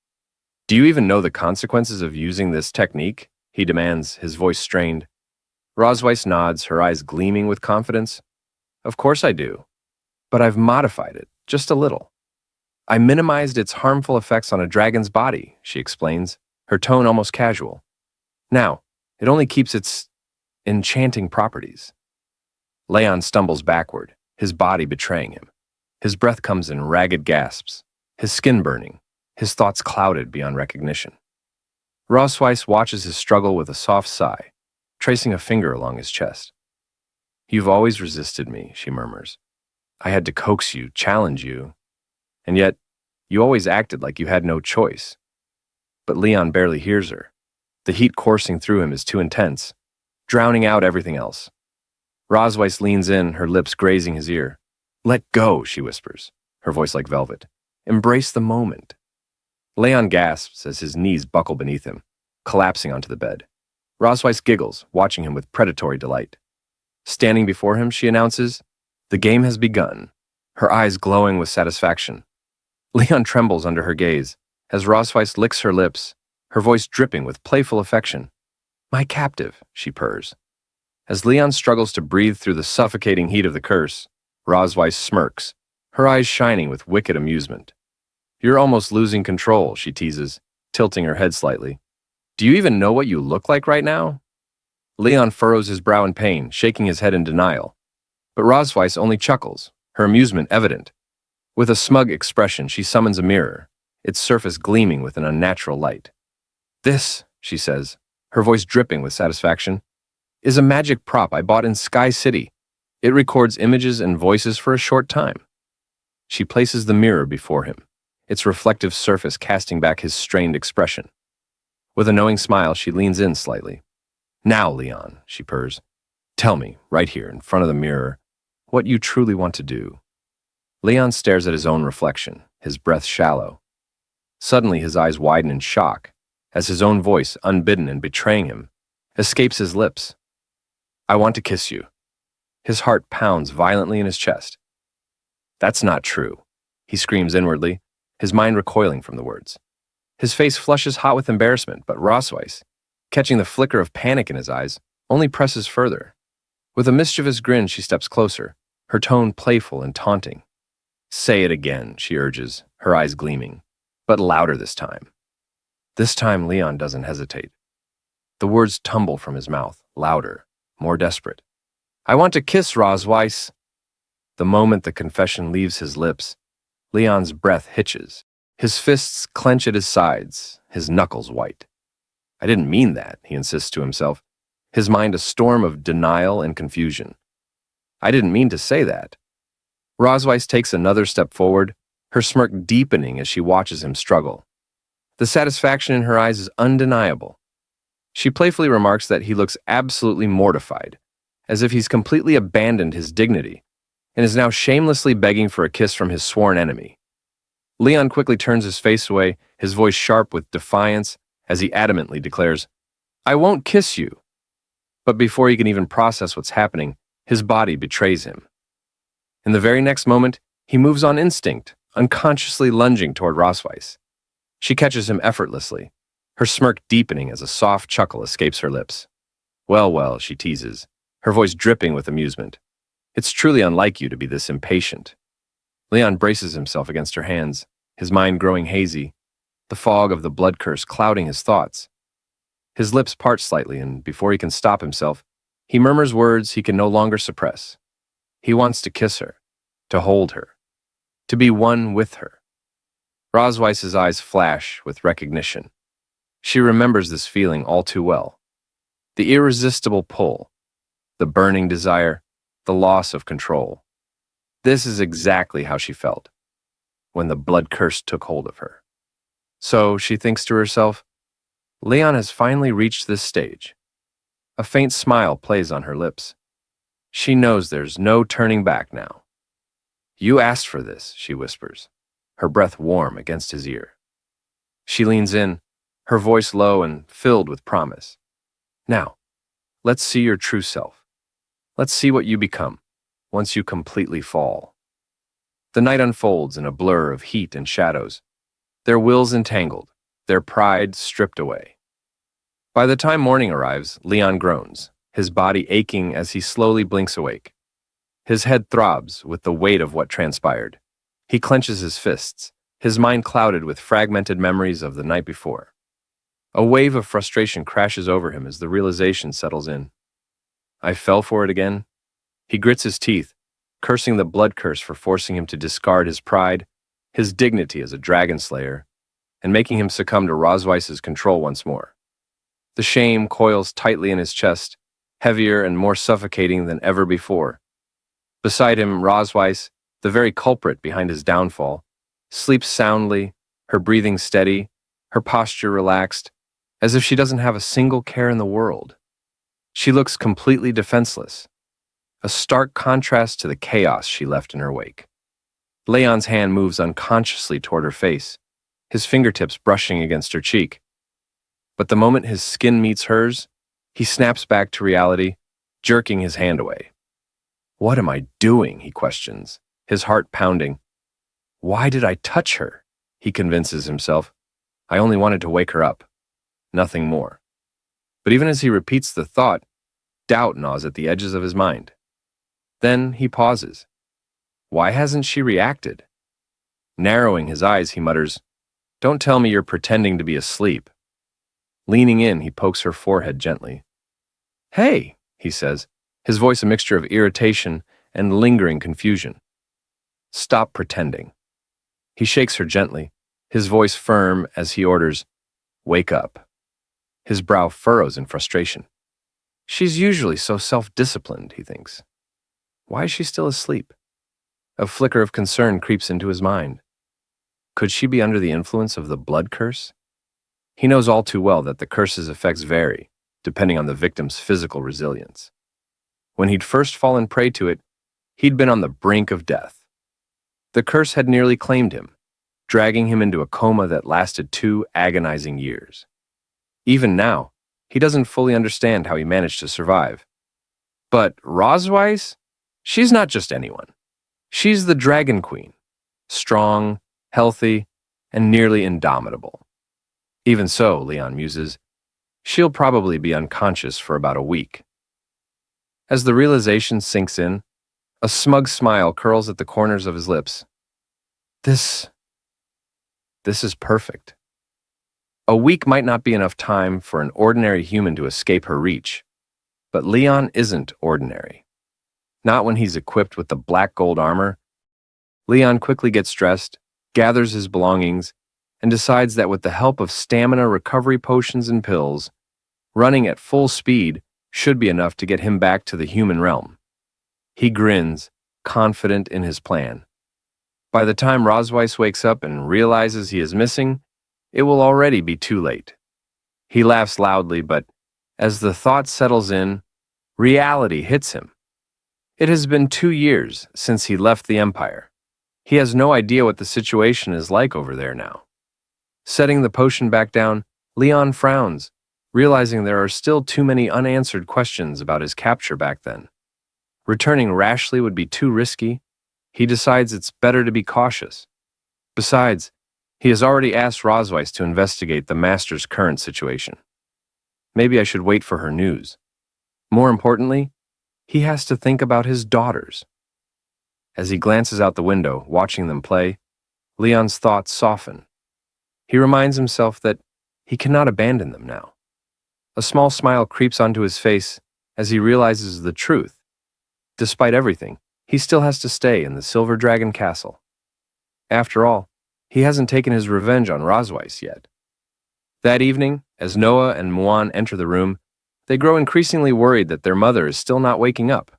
"Do you even know the consequences of using this technique?" he demands, his voice strained. Rosweiss nods, her eyes gleaming with confidence. "Of course I do. But I've modified it, just a little. I minimized its harmful effects on a dragon's body," she explains, her tone almost casual. "Now, it only keeps its enchanting properties." Leon stumbles backward, his body betraying him. His breath comes in ragged gasps, his skin burning, his thoughts clouded beyond recognition. Rosweiss watches his struggle with a soft sigh, tracing a finger along his chest. "You've always resisted me," she murmurs. "I had to coax you, challenge you. And yet, you always acted like you had no choice." But Leon barely hears her. The heat coursing through him is too intense, drowning out everything else. Rosweiss leans in, her lips grazing his ear. "Let go," she whispers, her voice like velvet. "Embrace the moment." Leon gasps as his knees buckle beneath him, collapsing onto the bed. Rosweiss giggles, watching him with predatory delight. Standing before him, she announces, "The game has begun," her eyes glowing with satisfaction. Leon trembles under her gaze, as Rosweiss licks her lips, her voice dripping with playful affection. "My captive," she purrs. As Leon struggles to breathe through the suffocating heat of the curse, Rosweiss smirks, her eyes shining with wicked amusement. "You're almost losing control," she teases, tilting her head slightly. "Do you even know what you look like right now?" Leon furrows his brow in pain, shaking his head in denial. But Rosweiss only chuckles, her amusement evident. With a smug expression, she summons a mirror, its surface gleaming with an unnatural light. "This," she says, her voice dripping with satisfaction, "is a magic prop I bought in Sky City. It records images and voices for a short time." She places the mirror before him, its reflective surface casting back his strained expression. With a knowing smile, she leans in slightly. "Now, Leon," she purrs, "tell me, right here in front of the mirror, what you truly want to do." Leon stares at his own reflection, his breath shallow. Suddenly, his eyes widen in shock, as his own voice, unbidden and betraying him, escapes his lips. "I want to kiss you." His heart pounds violently in his chest. "That's not true," he screams inwardly, his mind recoiling from the words. His face flushes hot with embarrassment, but Rosweiss, catching the flicker of panic in his eyes, only presses further. With a mischievous grin, she steps closer, her tone playful and taunting. "Say it again," she urges, her eyes gleaming, but louder this time. This time, Leon doesn't hesitate. The words tumble from his mouth, louder, more desperate. "I want to kiss Rosweiss." The moment the confession leaves his lips, Leon's breath hitches. His fists clench at his sides, his knuckles white. "I didn't mean that," he insists to himself, his mind a storm of denial and confusion. "I didn't mean to say that." Rosweiss takes another step forward, her smirk deepening as she watches him struggle. The satisfaction in her eyes is undeniable. She playfully remarks that he looks absolutely mortified, as if he's completely abandoned his dignity, and is now shamelessly begging for a kiss from his sworn enemy. Leon quickly turns his face away, his voice sharp with defiance, as he adamantly declares, "I won't kiss you." But before he can even process what's happening, his body betrays him. In the very next moment, he moves on instinct, unconsciously lunging toward Rosweiss. She catches him effortlessly, her smirk deepening as a soft chuckle escapes her lips. "Well, well," she teases, her voice dripping with amusement. "It's truly unlike you to be this impatient." Leon braces himself against her hands, his mind growing hazy, the fog of the blood curse clouding his thoughts. His lips part slightly, and before he can stop himself, he murmurs words he can no longer suppress. He wants to kiss her, to hold her, to be one with her. Rosweiss's eyes flash with recognition. She remembers this feeling all too well. The irresistible pull, the burning desire, the loss of control. This is exactly how she felt when the blood curse took hold of her. So, she thinks to herself, Leon has finally reached this stage. A faint smile plays on her lips. She knows there's no turning back now. "You asked for this," she whispers, her breath warm against his ear. She leans in, her voice low and filled with promise. "Now, let's see your true self. Let's see what you become once you completely fall." The night unfolds in a blur of heat and shadows, their wills entangled, their pride stripped away. By the time morning arrives, Leon groans, his body aching as he slowly blinks awake. His head throbs with the weight of what transpired. He clenches his fists, his mind clouded with fragmented memories of the night before. A wave of frustration crashes over him as the realization settles in. I fell for it again. He grits his teeth, cursing the blood curse for forcing him to discard his pride, his dignity as a dragon slayer, and making him succumb to Rosweiss's control once more. The shame coils tightly in his chest, heavier and more suffocating than ever before. Beside him, Rosweiss, the very culprit behind his downfall, sleeps soundly, her breathing steady, her posture relaxed, as if she doesn't have a single care in the world. She looks completely defenseless, a stark contrast to the chaos she left in her wake. Leon's hand moves unconsciously toward her face, his fingertips brushing against her cheek. But the moment his skin meets hers, he snaps back to reality, jerking his hand away. "What am I doing?" he questions, his heart pounding. "Why did I touch her?" he convinces himself. "I only wanted to wake her up. Nothing more." But even as he repeats the thought, doubt gnaws at the edges of his mind. Then he pauses. Why hasn't she reacted? Narrowing his eyes, he mutters, "Don't tell me you're pretending to be asleep." Leaning in, he pokes her forehead gently. "Hey," he says, his voice a mixture of irritation and lingering confusion. "Stop pretending." He shakes her gently, his voice firm as he orders, "Wake up." His brow furrows in frustration. She's usually so self-disciplined, he thinks. Why is she still asleep? A flicker of concern creeps into his mind. Could she be under the influence of the blood curse? He knows all too well that the curse's effects vary, depending on the victim's physical resilience. When he'd first fallen prey to it, he'd been on the brink of death. The curse had nearly claimed him, dragging him into a coma that lasted 2 agonizing years. Even now, he doesn't fully understand how he managed to survive. But Rosweiss? She's not just anyone. She's the Dragon Queen, strong, healthy, and nearly indomitable. Even so, Leon muses, she'll probably be unconscious for about a week. As the realization sinks in, a smug smile curls at the corners of his lips. This is perfect. A week might not be enough time for an ordinary human to escape her reach, but Leon isn't ordinary. Not when he's equipped with the black gold armor. Leon quickly gets dressed, gathers his belongings, and decides that with the help of stamina recovery potions and pills, running at full speed should be enough to get him back to the human realm. He grins, confident in his plan. By the time Rosweiss wakes up and realizes he is missing, it will already be too late. He laughs loudly, but as the thought settles in, reality hits him. It has been 2 years since he left the Empire. He has no idea what the situation is like over there now. Setting the potion back down, Leon frowns, realizing there are still too many unanswered questions about his capture back then. Returning rashly would be too risky. He decides it's better to be cautious. Besides, he has already asked Rosweiss to investigate the Master's current situation. Maybe I should wait for her news. More importantly, he has to think about his daughters. As he glances out the window, watching them play, Leon's thoughts soften. He reminds himself that he cannot abandon them now. A small smile creeps onto his face as he realizes the truth. Despite everything, he still has to stay in the Silver Dragon Castle. After all, he hasn't taken his revenge on Rosweiss yet. That evening, as Noah and Muan enter the room, they grow increasingly worried that their mother is still not waking up.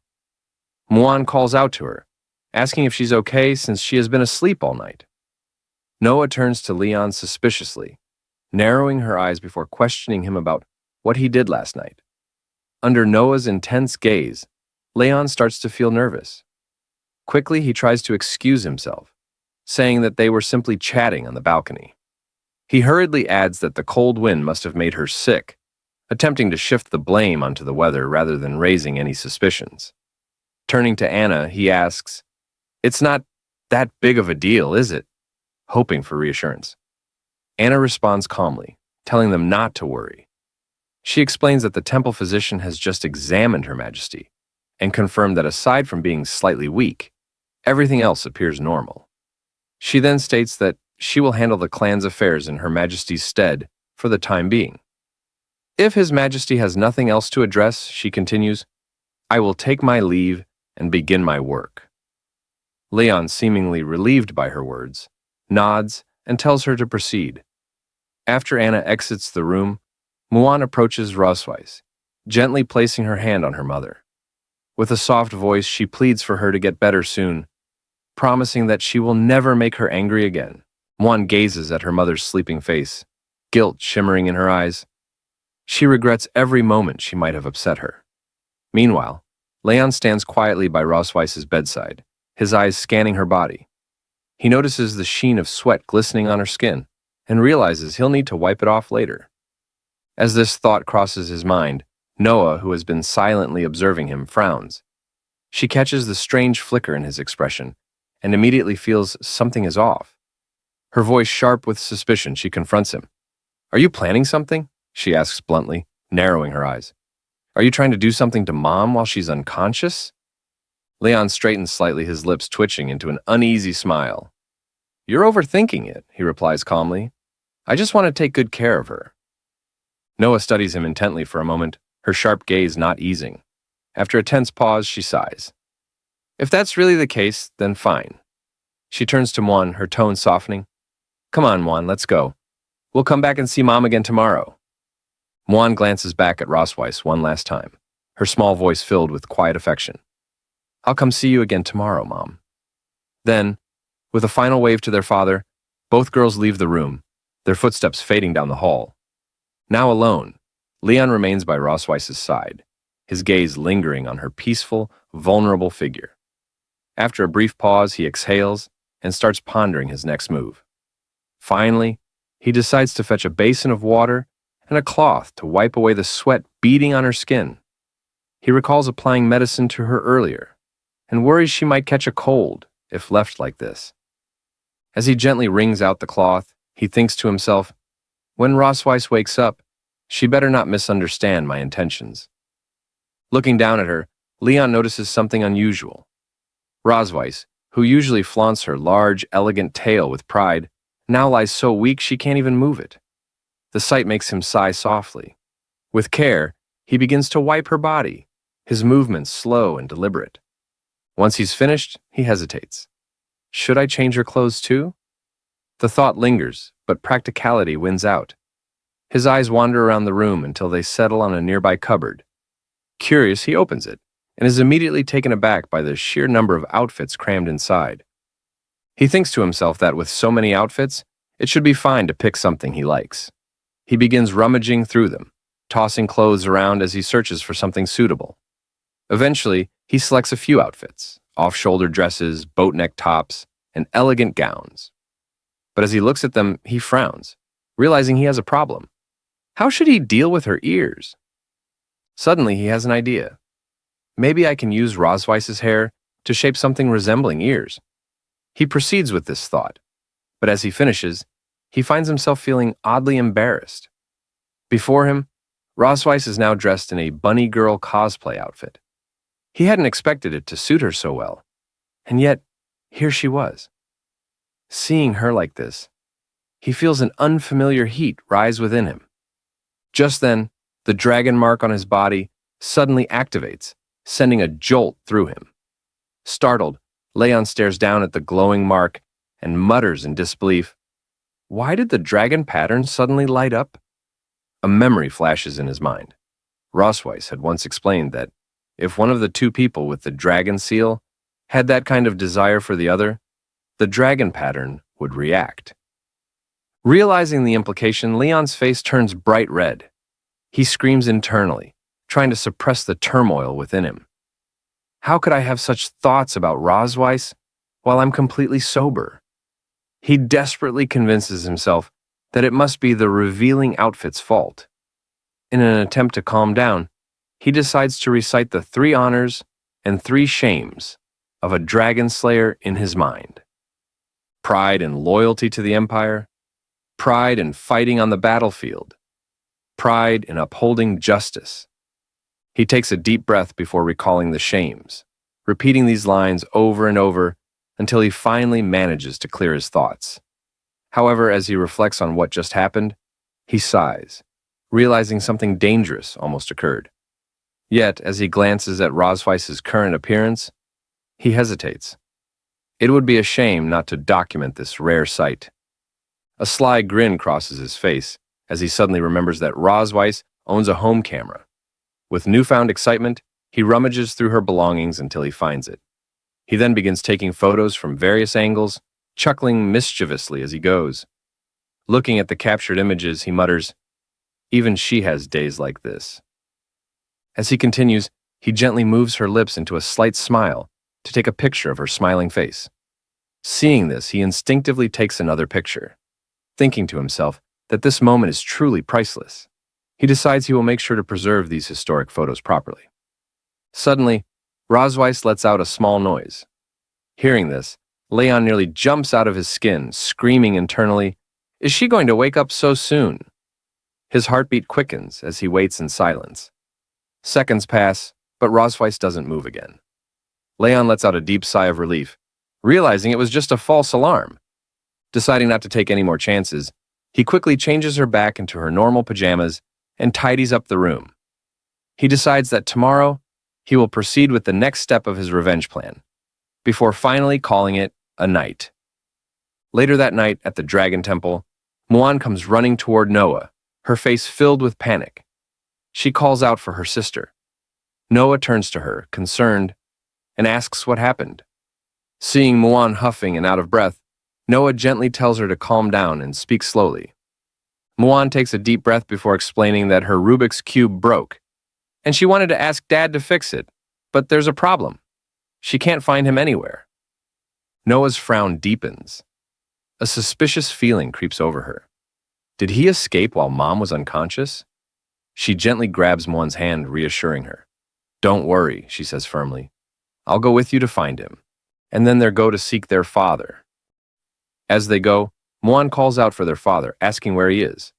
Muan calls out to her, asking if she's okay since she has been asleep all night. Noah turns to Leon suspiciously, narrowing her eyes before questioning him about what he did last night. Under Noah's intense gaze, Leon starts to feel nervous. Quickly, he tries to excuse himself, saying that they were simply chatting on the balcony. He hurriedly adds that the cold wind must have made her sick, attempting to shift the blame onto the weather rather than raising any suspicions. Turning to Anna, he asks, "It's not that big of a deal, is it?" hoping for reassurance. Anna responds calmly, telling them not to worry. She explains that the temple physician has just examined Her Majesty and confirmed that aside from being slightly weak, everything else appears normal. She then states that she will handle the clan's affairs in Her Majesty's stead for the time being. If His Majesty has nothing else to address, she continues, I will take my leave and begin my work. Leon, seemingly relieved by her words, nods and tells her to proceed. After Anna exits the room, Muan approaches Rosweiss, gently placing her hand on her mother. With a soft voice, she pleads for her to get better soon, promising that she will never make her angry again. Muan gazes at her mother's sleeping face, guilt shimmering in her eyes. She regrets every moment she might have upset her. Meanwhile, Leon stands quietly by Rosweiss's bedside, his eyes scanning her body. He notices the sheen of sweat glistening on her skin and realizes he'll need to wipe it off later. As this thought crosses his mind, Noah, who has been silently observing him, frowns. She catches the strange flicker in his expression and immediately feels something is off. Her voice sharp with suspicion, she confronts him. "Are you planning something?" she asks bluntly, narrowing her eyes. "Are you trying to do something to Mom while she's unconscious?" Leon straightens slightly, his lips twitching into an uneasy smile. "You're overthinking it," he replies calmly. "I just want to take good care of her." Noah studies him intently for a moment, her sharp gaze not easing. After a tense pause, she sighs. "If that's really the case, then fine." She turns to Muan, her tone softening. "Come on, Muan, let's go. We'll come back and see Mom again tomorrow." Muan glances back at Rosweiss one last time, her small voice filled with quiet affection. "I'll come see you again tomorrow, Mom." Then, with a final wave to their father, both girls leave the room, their footsteps fading down the hall. Now alone, Leon remains by Rosweiss's side, his gaze lingering on her peaceful, vulnerable figure. After a brief pause, he exhales and starts pondering his next move. Finally, he decides to fetch a basin of water and a cloth to wipe away the sweat beading on her skin. He recalls applying medicine to her earlier and worries she might catch a cold if left like this. As he gently wrings out the cloth, he thinks to himself, when Rosweiss wakes up, she better not misunderstand my intentions. Looking down at her, Leon notices something unusual. Rosweiss, who usually flaunts her large, elegant tail with pride, now lies so weak she can't even move it. The sight makes him sigh softly. With care, he begins to wipe her body, his movements slow and deliberate. Once he's finished, he hesitates. Should I change her clothes too? The thought lingers, but practicality wins out. His eyes wander around the room until they settle on a nearby cupboard. Curious, he opens it and is immediately taken aback by the sheer number of outfits crammed inside. He thinks to himself that with so many outfits, it should be fine to pick something he likes. He begins rummaging through them, tossing clothes around as he searches for something suitable. Eventually, he selects a few outfits, off-shoulder dresses, boat-neck tops, and elegant gowns. But as he looks at them, he frowns, realizing he has a problem. How should he deal with her ears? Suddenly, he has an idea. Maybe I can use Rosweiss's hair to shape something resembling ears. He proceeds with this thought, but as he finishes, he finds himself feeling oddly embarrassed. Before him, Rosweiss is now dressed in a bunny girl cosplay outfit. He hadn't expected it to suit her so well, and yet, here she was. Seeing her like this, he feels an unfamiliar heat rise within him. Just then, the dragon mark on his body suddenly activates, sending a jolt through him. Startled, Leon stares down at the glowing mark and mutters in disbelief, "Why did the dragon pattern suddenly light up?" A memory flashes in his mind. Rosweiss had once explained that if one of the two people with the dragon seal had that kind of desire for the other, the dragon pattern would react. Realizing the implication, Leon's face turns bright red. He screams internally, trying to suppress the turmoil within him. How could I have such thoughts about Rosweiss while I'm completely sober? He desperately convinces himself that it must be the revealing outfit's fault. In an attempt to calm down, he decides to recite the 3 honors and 3 shames of a dragon slayer in his mind. Pride and loyalty to the Empire, pride in fighting on the battlefield, pride in upholding justice. He takes a deep breath before recalling the shames, repeating these lines over and over until he finally manages to clear his thoughts. However, as he reflects on what just happened, he sighs, realizing something dangerous almost occurred. Yet, as he glances at Rosweiss's current appearance, he hesitates. It would be a shame not to document this rare sight. A sly grin crosses his face as he suddenly remembers that Rosweiss owns a home camera. With newfound excitement, he rummages through her belongings until he finds it. He then begins taking photos from various angles, chuckling mischievously as he goes. Looking at the captured images, he mutters, "Even she has days like this." As he continues, he gently moves her lips into a slight smile to take a picture of her smiling face. Seeing this, he instinctively takes another picture. Thinking to himself that this moment is truly priceless, he decides he will make sure to preserve these historic photos properly. Suddenly, Rosweiss lets out a small noise. Hearing this, Leon nearly jumps out of his skin, screaming internally, "Is she going to wake up so soon?" His heartbeat quickens as he waits in silence. Seconds pass, but Rosweiss doesn't move again. Leon lets out a deep sigh of relief, realizing it was just a false alarm. Deciding not to take any more chances, he quickly changes her back into her normal pajamas and tidies up the room. He decides that tomorrow, he will proceed with the next step of his revenge plan, before finally calling it a night. Later that night at the Dragon Temple, Muan comes running toward Noah, her face filled with panic. She calls out for her sister. Noah turns to her, concerned, and asks what happened. Seeing Muan huffing and out of breath, Noah gently tells her to calm down and speak slowly. Muan takes a deep breath before explaining that her Rubik's Cube broke, and she wanted to ask Dad to fix it, but there's a problem. She can't find him anywhere. Noah's frown deepens. A suspicious feeling creeps over her. Did he escape while Mom was unconscious? She gently grabs Muan's hand, reassuring her. "Don't worry," she says firmly. "I'll go with you to find him." And then they go to seek their father. As they go, Muan calls out for their father, asking where he is.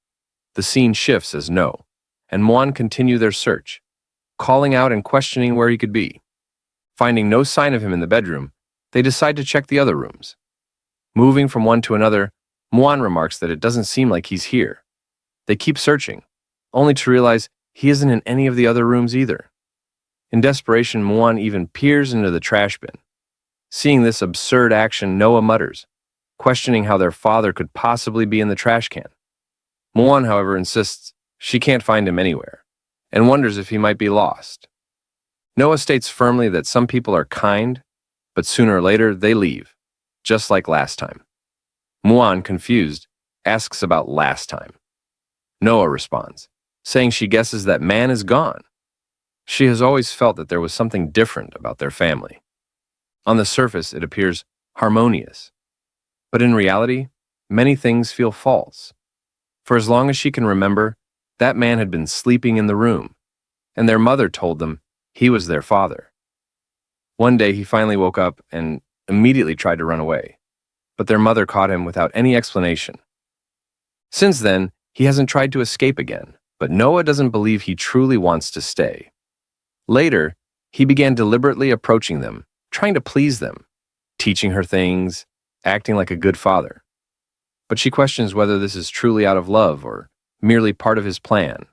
The scene shifts as no, and Muan continue their search, calling out and questioning where he could be. Finding no sign of him in the bedroom, they decide to check the other rooms. Moving from one to another, Muan remarks that it doesn't seem like he's here. They keep searching, only to realize he isn't in any of the other rooms either. In desperation, Muan even peers into the trash bin. Seeing this absurd action, Noah mutters, questioning how their father could possibly be in the trash can. Muan, however, insists she can't find him anywhere, and wonders if he might be lost. Noah states firmly that some people are kind, but sooner or later they leave, just like last time. Muan, confused, asks about last time. Noah responds, saying she guesses that man is gone. She has always felt that there was something different about their family. On the surface, it appears harmonious. But in reality, many things feel false. For as long as she can remember, that man had been sleeping in the room, and their mother told them he was their father. One day he finally woke up and immediately tried to run away, but their mother caught him without any explanation. Since then, he hasn't tried to escape again, but Noah doesn't believe he truly wants to stay. Later, he began deliberately approaching them, trying to please them, teaching her things, acting like a good father. But she questions whether this is truly out of love or merely part of his plan,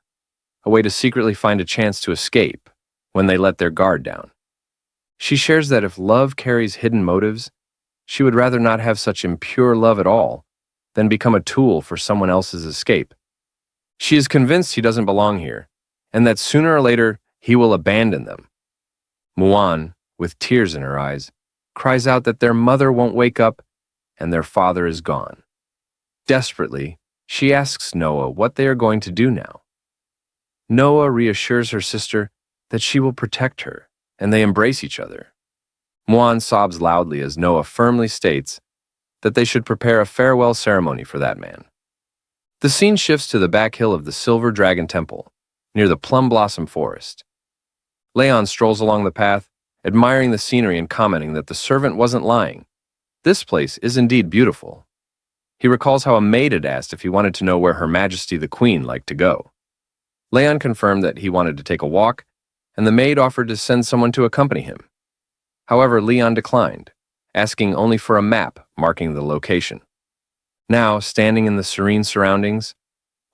a way to secretly find a chance to escape when they let their guard down. She shares that if love carries hidden motives, she would rather not have such impure love at all than become a tool for someone else's escape. She is convinced he doesn't belong here, and that sooner or later he will abandon them. Muan, with tears in her eyes, cries out that their mother won't wake up and their father is gone. Desperately, she asks Noah what they are going to do now. Noah reassures her sister that she will protect her, and they embrace each other. Muan sobs loudly as Noah firmly states that they should prepare a farewell ceremony for that man. The scene shifts to the back hill of the Silver Dragon Temple, near the Plum Blossom Forest. Leon strolls along the path, admiring the scenery and commenting that the servant wasn't lying. This place is indeed beautiful. He recalls how a maid had asked if he wanted to know where Her Majesty the Queen liked to go. Leon confirmed that he wanted to take a walk, and the maid offered to send someone to accompany him. However, Leon declined, asking only for a map marking the location. Now, standing in the serene surroundings,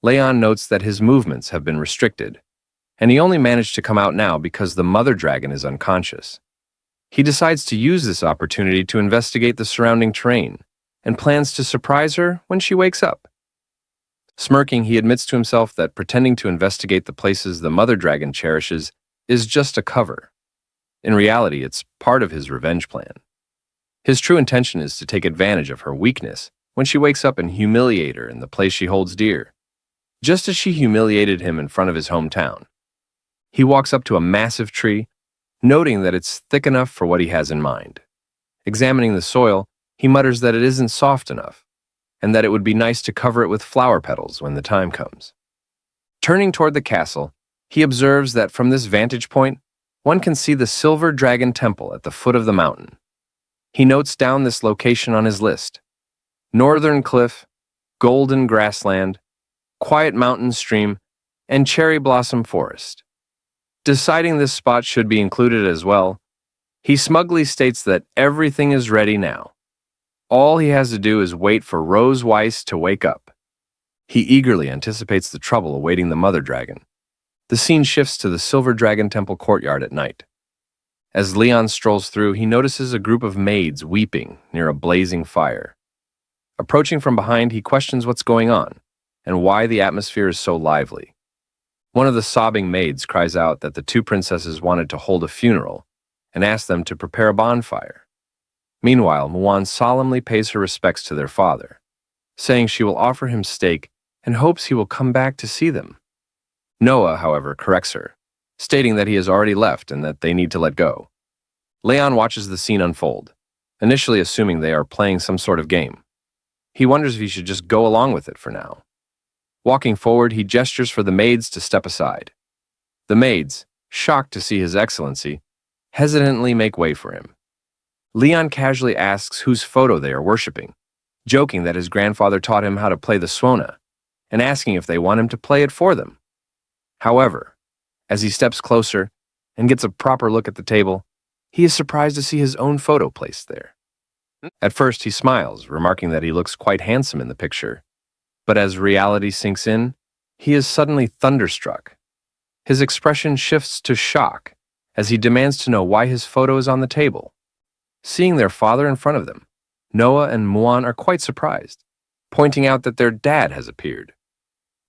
Leon notes that his movements have been restricted, and he only managed to come out now because the mother dragon is unconscious. He decides to use this opportunity to investigate the surrounding terrain and plans to surprise her when she wakes up. Smirking, he admits to himself that pretending to investigate the places the mother dragon cherishes is just a cover. In reality, it's part of his revenge plan. His true intention is to take advantage of her weakness when she wakes up and humiliate her in the place she holds dear, just as she humiliated him in front of his hometown. He walks up to a massive tree, noting that it's thick enough for what he has in mind. Examining the soil, he mutters that it isn't soft enough, and that it would be nice to cover it with flower petals when the time comes. Turning toward the castle, he observes that from this vantage point, one can see the Silver Dragon Temple at the foot of the mountain. He notes down this location on his list: Northern Cliff, Golden Grassland, Quiet Mountain Stream, and Cherry Blossom Forest. Deciding this spot should be included as well, he smugly states that everything is ready now. All he has to do is wait for Rose Weiss to wake up. He eagerly anticipates the trouble awaiting the mother dragon. The scene shifts to the Silver Dragon Temple courtyard at night. As Leon strolls through, he notices a group of maids weeping near a blazing fire. Approaching from behind, he questions what's going on and why the atmosphere is so lively. One of the sobbing maids cries out that the two princesses wanted to hold a funeral and asked them to prepare a bonfire. Meanwhile, Muan solemnly pays her respects to their father, saying she will offer him steak and hopes he will come back to see them. Noah, however, corrects her, stating that he has already left and that they need to let go. Leon watches the scene unfold, initially assuming they are playing some sort of game. He wonders if he should just go along with it for now. Walking forward, he gestures for the maids to step aside. The maids, shocked to see His Excellency, hesitantly make way for him. Leon casually asks whose photo they are worshipping, joking that his grandfather taught him how to play the swona, and asking if they want him to play it for them. However, as he steps closer and gets a proper look at the table, he is surprised to see his own photo placed there. At first, he smiles, remarking that he looks quite handsome in the picture, but as reality sinks in, he is suddenly thunderstruck. His expression shifts to shock as he demands to know why his photo is on the table. Seeing their father in front of them, Noah and Muan are quite surprised, pointing out that their dad has appeared.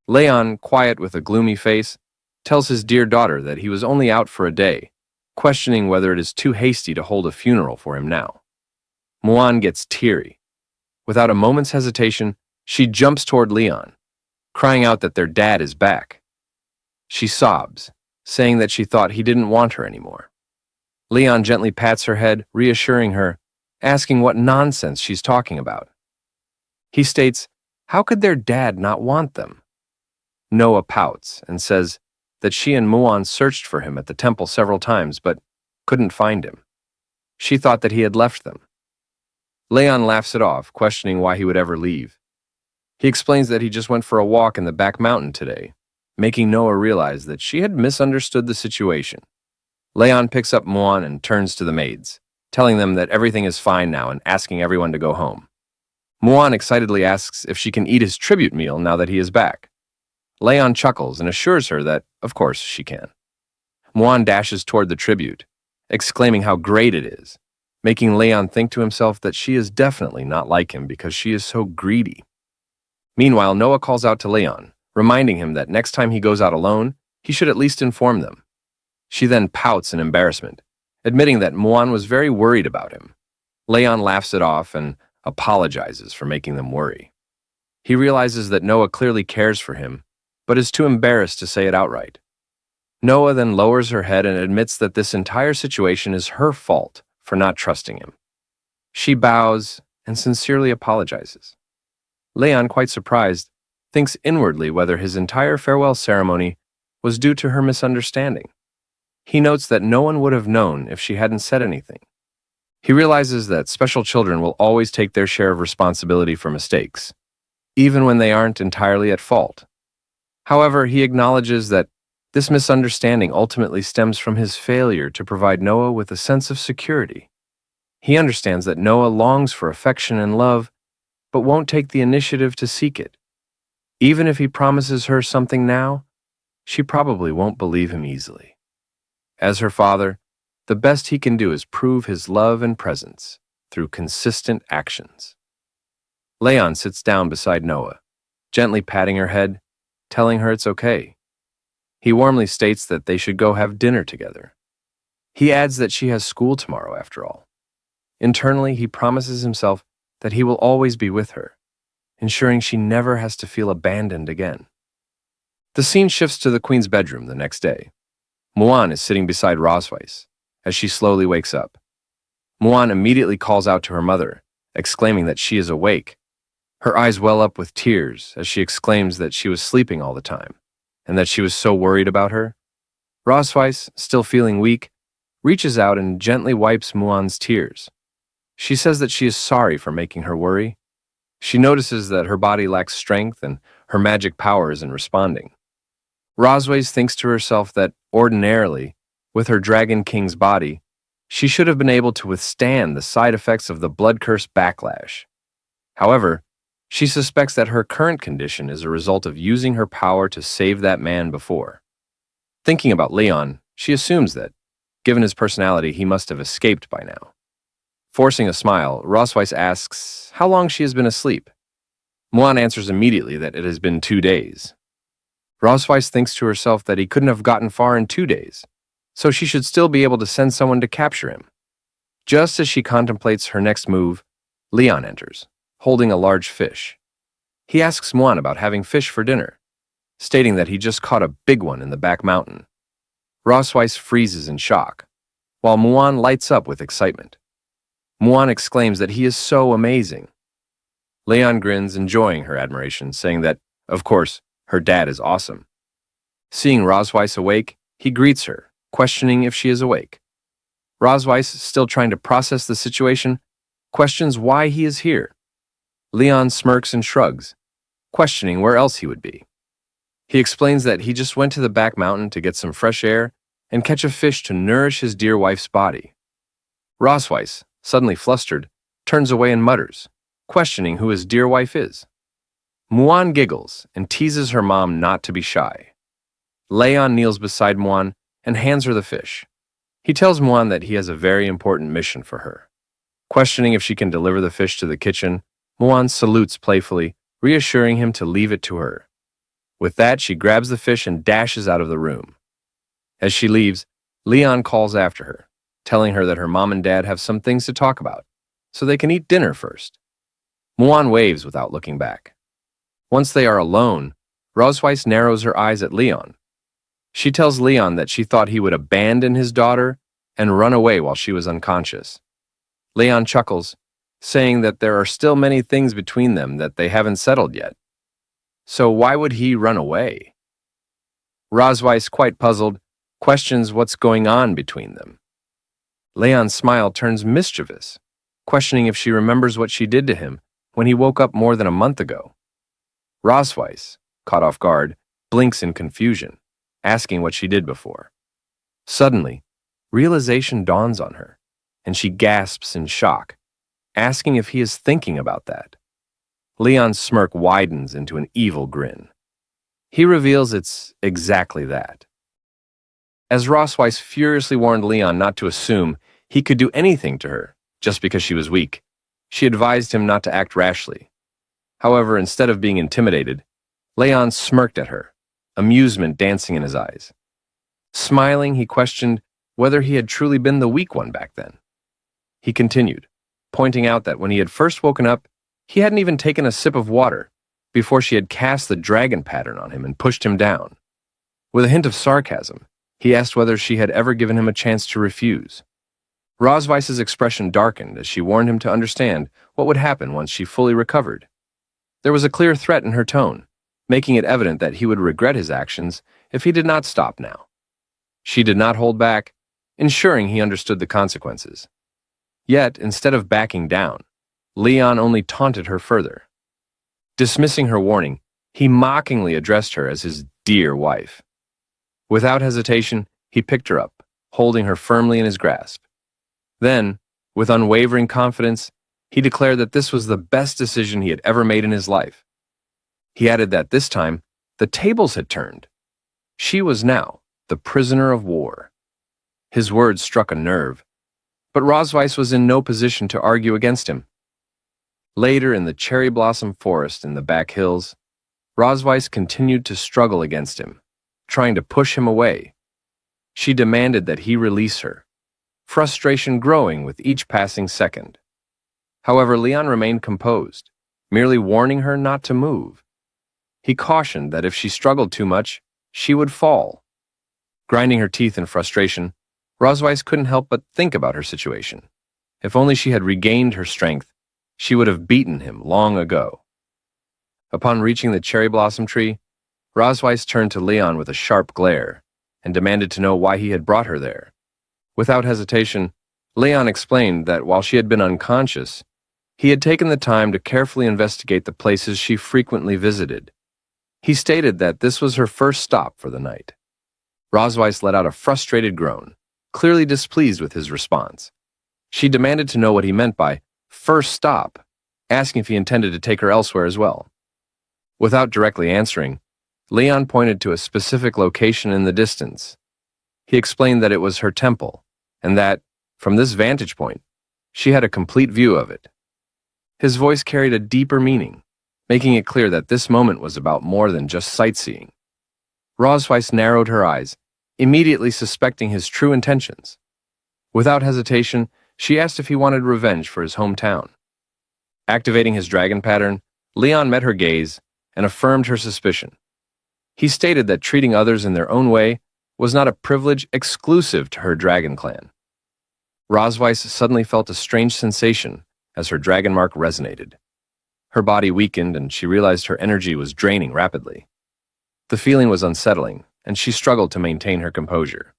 Leon, quiet with a gloomy face, tells his dear daughter that he was only out for a day, questioning whether it is too hasty to hold a funeral for him now. Muan gets teary. Without a moment's hesitation, she jumps toward Leon, crying out that their dad is back. She sobs, saying that she thought he didn't want her anymore. Leon gently pats her head, reassuring her, asking what nonsense she's talking about. He states, how could their dad not want them? Noah pouts and says that she and Muan searched for him at the temple several times but couldn't find him. She thought that he had left them. Leon laughs it off, questioning why he would ever leave. He explains that he just went for a walk in the back mountain today, making Noah realize that she had misunderstood the situation. Leon picks up Muan and turns to the maids, telling them that everything is fine now and asking everyone to go home. Muan excitedly asks if she can eat his tribute meal now that he is back. Leon chuckles and assures her that, of course, she can. Muan dashes toward the tribute, exclaiming how great it is, making Leon think to himself that she is definitely not like him because she is so greedy. Meanwhile, Noah calls out to Leon, reminding him that next time he goes out alone, he should at least inform them. She then pouts in embarrassment, admitting that Muan was very worried about him. Leon laughs it off and apologizes for making them worry. He realizes that Noah clearly cares for him, but is too embarrassed to say it outright. Noah then lowers her head and admits that this entire situation is her fault for not trusting him. She bows and sincerely apologizes. Leon, quite surprised, thinks inwardly whether his entire farewell ceremony was due to her misunderstanding. He notes that no one would have known if she hadn't said anything. He realizes that special children will always take their share of responsibility for mistakes, even when they aren't entirely at fault. However, he acknowledges that this misunderstanding ultimately stems from his failure to provide Noah with a sense of security. He understands that Noah longs for affection and love, but won't take the initiative to seek it. Even if he promises her something now, she probably won't believe him easily. As her father, the best he can do is prove his love and presence through consistent actions. Leon sits down beside Noah, gently patting her head, telling her it's okay. He warmly states that they should go have dinner together. He adds that she has school tomorrow after all. Internally, he promises himself that he will always be with her, ensuring she never has to feel abandoned again. The scene shifts to the queen's bedroom the next day. Muan is sitting beside Rosweiss as she slowly wakes up. Muan immediately calls out to her mother, exclaiming that she is awake. Her eyes well up with tears as she exclaims that she was sleeping all the time and that she was so worried about her. Rosweiss, still feeling weak, reaches out and gently wipes Muan's tears. She says that she is sorry for making her worry. She notices that her body lacks strength and her magic power isn't responding. Rosweiss thinks to herself that, ordinarily, with her Dragon King's body, she should have been able to withstand the side effects of the blood curse backlash. However, she suspects that her current condition is a result of using her power to save that man before. Thinking about Leon, she assumes that, given his personality, he must have escaped by now. Forcing a smile, Rosweiss asks how long she has been asleep. Muan answers immediately that it has been 2 days. Rosweiss thinks to herself that he couldn't have gotten far in 2 days, so she should still be able to send someone to capture him. Just as she contemplates her next move, Leon enters, holding a large fish. He asks Muan about having fish for dinner, stating that he just caught a big one in the back mountain. Rosweiss freezes in shock, while Muan lights up with excitement. Muan exclaims that he is so amazing. Leon grins, enjoying her admiration, saying that, of course, her dad is awesome. Seeing Rosweiss awake, he greets her, questioning if she is awake. Rosweiss, still trying to process the situation, questions why he is here. Leon smirks and shrugs, questioning where else he would be. He explains that he just went to the back mountain to get some fresh air and catch a fish to nourish his dear wife's body. Rosweiss, suddenly flustered, turns away and mutters, questioning who his dear wife is. Muan giggles and teases her mom not to be shy. Leon kneels beside Muan and hands her the fish. He tells Muan that he has a very important mission for her. Questioning if she can deliver the fish to the kitchen, Muan salutes playfully, reassuring him to leave it to her. With that, she grabs the fish and dashes out of the room. As she leaves, Leon calls after her, telling her that her mom and dad have some things to talk about, so they can eat dinner first. Muan waves without looking back. Once they are alone, Rosweiss narrows her eyes at Leon. She tells Leon that she thought he would abandon his daughter and run away while she was unconscious. Leon chuckles, saying that there are still many things between them that they haven't settled yet. So why would he run away? Rosweiss, quite puzzled, questions what's going on between them. Leon's smile turns mischievous, questioning if she remembers what she did to him when he woke up more than a month ago. Rosweiss, caught off guard, blinks in confusion, asking what she did before. Suddenly, realization dawns on her, and she gasps in shock, asking if he is thinking about that. Leon's smirk widens into an evil grin. He reveals it's exactly that. As Rosweiss furiously warned Leon not to assume he could do anything to her just because she was weak, she advised him not to act rashly. However, instead of being intimidated, Leon smirked at her, amusement dancing in his eyes. Smiling, he questioned whether he had truly been the weak one back then. He continued, pointing out that when he had first woken up, he hadn't even taken a sip of water before she had cast the dragon pattern on him and pushed him down. With a hint of sarcasm, he asked whether she had ever given him a chance to refuse. Rosweiss's expression darkened as she warned him to understand what would happen once she fully recovered. There was a clear threat in her tone, making it evident that he would regret his actions if he did not stop now. She did not hold back, ensuring he understood the consequences. Yet, instead of backing down, Leon only taunted her further. Dismissing her warning, he mockingly addressed her as his dear wife. Without hesitation, he picked her up, holding her firmly in his grasp. Then, with unwavering confidence, he declared that this was the best decision he had ever made in his life. He added that this time, the tables had turned. She was now the prisoner of war. His words struck a nerve, but Rosweiss was in no position to argue against him. Later, in the cherry blossom forest in the back hills, Rosweiss continued to struggle against him, trying to push him away. She demanded that he release her, frustration growing with each passing second. However, Leon remained composed, merely warning her not to move. He cautioned that if she struggled too much, she would fall. Grinding her teeth in frustration, Rosweiss couldn't help but think about her situation. If only she had regained her strength, she would have beaten him long ago. Upon reaching the cherry blossom tree, Rosweiss turned to Leon with a sharp glare and demanded to know why he had brought her there. Without hesitation, Leon explained that while she had been unconscious, he had taken the time to carefully investigate the places she frequently visited. He stated that this was her first stop for the night. Rosweiss let out a frustrated groan, clearly displeased with his response. She demanded to know what he meant by first stop, asking if he intended to take her elsewhere as well. Without directly answering, Leon pointed to a specific location in the distance. He explained that it was her temple, and that, from this vantage point, she had a complete view of it. His voice carried a deeper meaning, making it clear that this moment was about more than just sightseeing. Rosweiss narrowed her eyes, immediately suspecting his true intentions. Without hesitation, she asked if he wanted revenge for his hometown. Activating his dragon pattern, Leon met her gaze and affirmed her suspicion. He stated that treating others in their own way was not a privilege exclusive to her dragon clan. Rosweiss suddenly felt a strange sensation as her dragon mark resonated. Her body weakened and she realized her energy was draining rapidly. The feeling was unsettling, and she struggled to maintain her composure.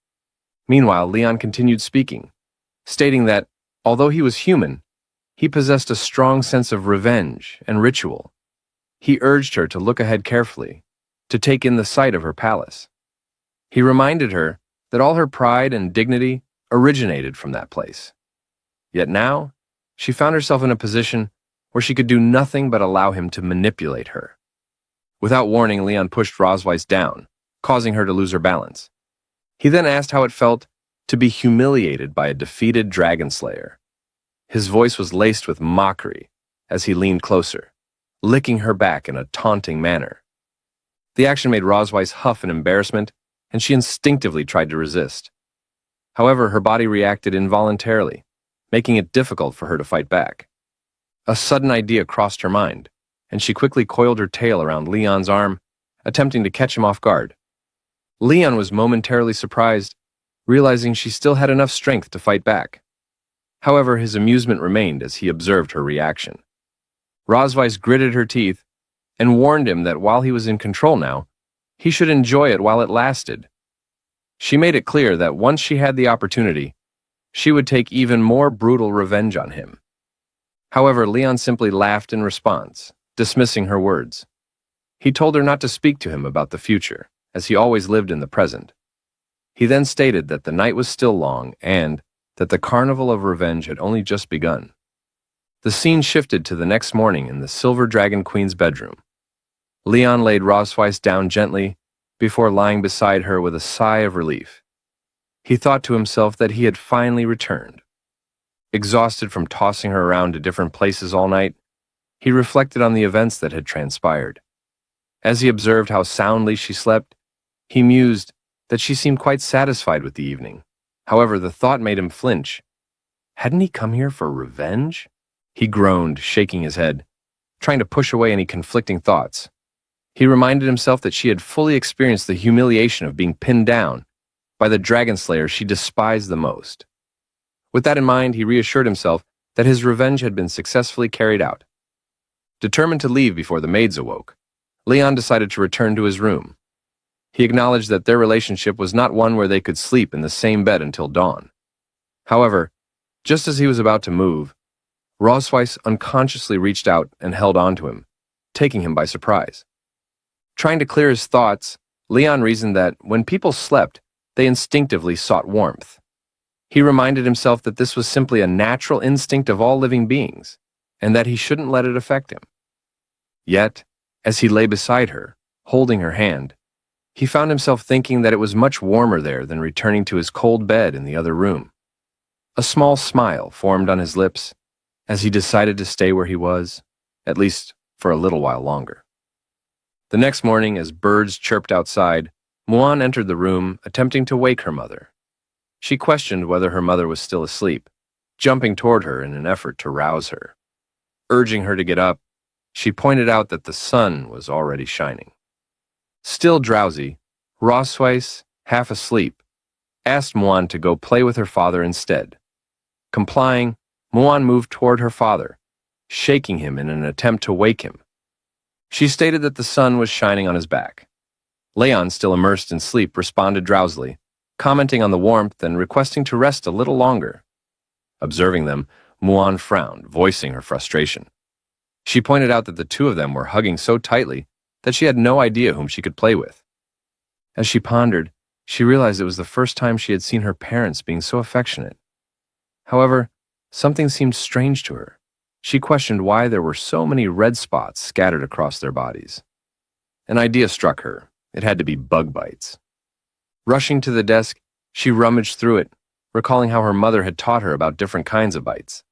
Meanwhile, Leon continued speaking, stating that, although he was human, he possessed a strong sense of revenge and ritual. He urged her to look ahead carefully, to take in the sight of her palace. He reminded her that all her pride and dignity originated from that place. Yet now, she found herself in a position where she could do nothing but allow him to manipulate her. Without warning, Leon pushed Rosweiss down, causing her to lose her balance. He then asked how it felt to be humiliated by a defeated dragon slayer. His voice was laced with mockery as he leaned closer, licking her back in a taunting manner. The action made Rosweiss huff in embarrassment, and she instinctively tried to resist. However, her body reacted involuntarily, making it difficult for her to fight back. A sudden idea crossed her mind, and she quickly coiled her tail around Leon's arm, attempting to catch him off guard. Leon was momentarily surprised, realizing she still had enough strength to fight back. However, his amusement remained as he observed her reaction. Rosweiss gritted her teeth and warned him that while he was in control now, he should enjoy it while it lasted. She made it clear that once she had the opportunity, she would take even more brutal revenge on him. However, Leon simply laughed in response, dismissing her words. He told her not to speak to him about the future, as he always lived in the present. He then stated that the night was still long and that the carnival of revenge had only just begun. The scene shifted to the next morning in the Silver Dragon Queen's bedroom. Leon laid Rosweiss down gently before lying beside her with a sigh of relief. He thought to himself that he had finally returned. Exhausted from tossing her around to different places all night, he reflected on the events that had transpired. As he observed how soundly she slept, he mused that she seemed quite satisfied with the evening. However, the thought made him flinch. Hadn't he come here for revenge? He groaned, shaking his head, trying to push away any conflicting thoughts. He reminded himself that she had fully experienced the humiliation of being pinned down by the dragon slayer she despised the most. With that in mind, he reassured himself that his revenge had been successfully carried out. Determined to leave before the maids awoke, Leon decided to return to his room. He acknowledged that their relationship was not one where they could sleep in the same bed until dawn. However, just as he was about to move, Rosweiss unconsciously reached out and held on to him, taking him by surprise. Trying to clear his thoughts, Leon reasoned that when people slept, they instinctively sought warmth. He reminded himself that this was simply a natural instinct of all living beings, and that he shouldn't let it affect him. Yet, as he lay beside her, holding her hand, he found himself thinking that it was much warmer there than returning to his cold bed in the other room. A small smile formed on his lips, as he decided to stay where he was, at least for a little while longer. The next morning, as birds chirped outside, Muan entered the room, attempting to wake her mother. She questioned whether her mother was still asleep, jumping toward her in an effort to rouse her. Urging her to get up, she pointed out that the sun was already shining. Still drowsy, Rosweiss, half asleep, asked Muan to go play with her father instead. Complying, Muan moved toward her father, shaking him in an attempt to wake him. She stated that the sun was shining on his back. Leon, still immersed in sleep, responded drowsily, commenting on the warmth and requesting to rest a little longer. Observing them, Muan frowned, voicing her frustration. She pointed out that the two of them were hugging so tightly that she had no idea whom she could play with. As she pondered, she realized it was the first time she had seen her parents being so affectionate. However, something seemed strange to her. She questioned why there were so many red spots scattered across their bodies. An idea struck her. It had to be bug bites. Rushing to the desk, she rummaged through it, recalling how her mother had taught her about different kinds of bites.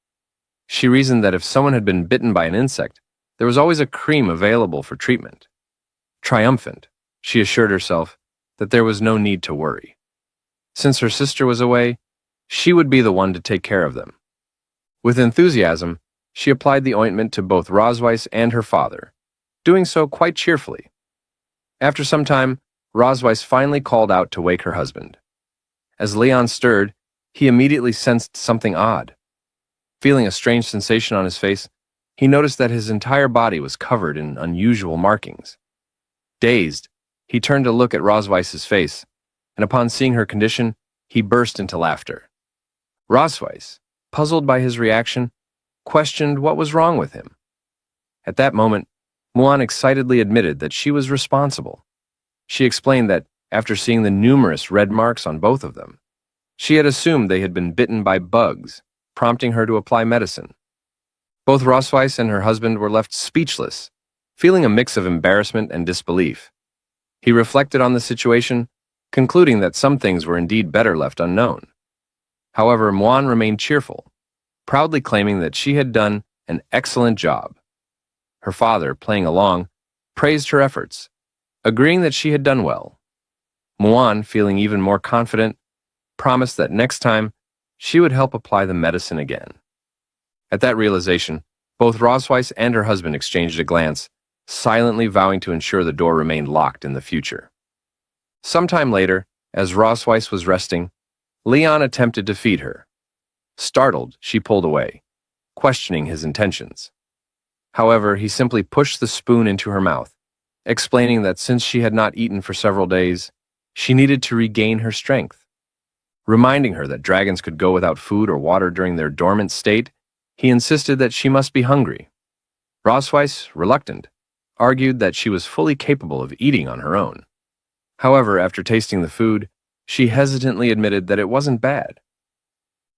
She reasoned that if someone had been bitten by an insect, there was always a cream available for treatment. Triumphant, she assured herself that there was no need to worry. Since her sister was away, she would be the one to take care of them. With enthusiasm, she applied the ointment to both Rosweiss and her father, doing so quite cheerfully. After some time, Rosweiss finally called out to wake her husband. As Leon stirred, he immediately sensed something odd. Feeling a strange sensation on his face, he noticed that his entire body was covered in unusual markings. Dazed, he turned to look at Rosweiss's face, and upon seeing her condition, he burst into laughter. Rosweiss, puzzled by his reaction, questioned what was wrong with him. At that moment, Muan excitedly admitted that she was responsible. She explained that, after seeing the numerous red marks on both of them, she had assumed they had been bitten by bugs, prompting her to apply medicine. Both Rosweiss and her husband were left speechless, feeling a mix of embarrassment and disbelief. He reflected on the situation, concluding that some things were indeed better left unknown. However, Muan remained cheerful, proudly claiming that she had done an excellent job. Her father, playing along, praised her efforts, agreeing that she had done well. Muan, feeling even more confident, promised that next time she would help apply the medicine again. At that realization, both Rosweiss and her husband exchanged a glance, silently vowing to ensure the door remained locked in the future. Sometime later, as Rosweiss was resting, Leon attempted to feed her. Startled, she pulled away, questioning his intentions. However, he simply pushed the spoon into her mouth, explaining that since she had not eaten for several days, she needed to regain her strength. Reminding her that dragons could go without food or water during their dormant state, he insisted that she must be hungry. Rosweiss, reluctant, argued that she was fully capable of eating on her own. However, after tasting the food, she hesitantly admitted that it wasn't bad.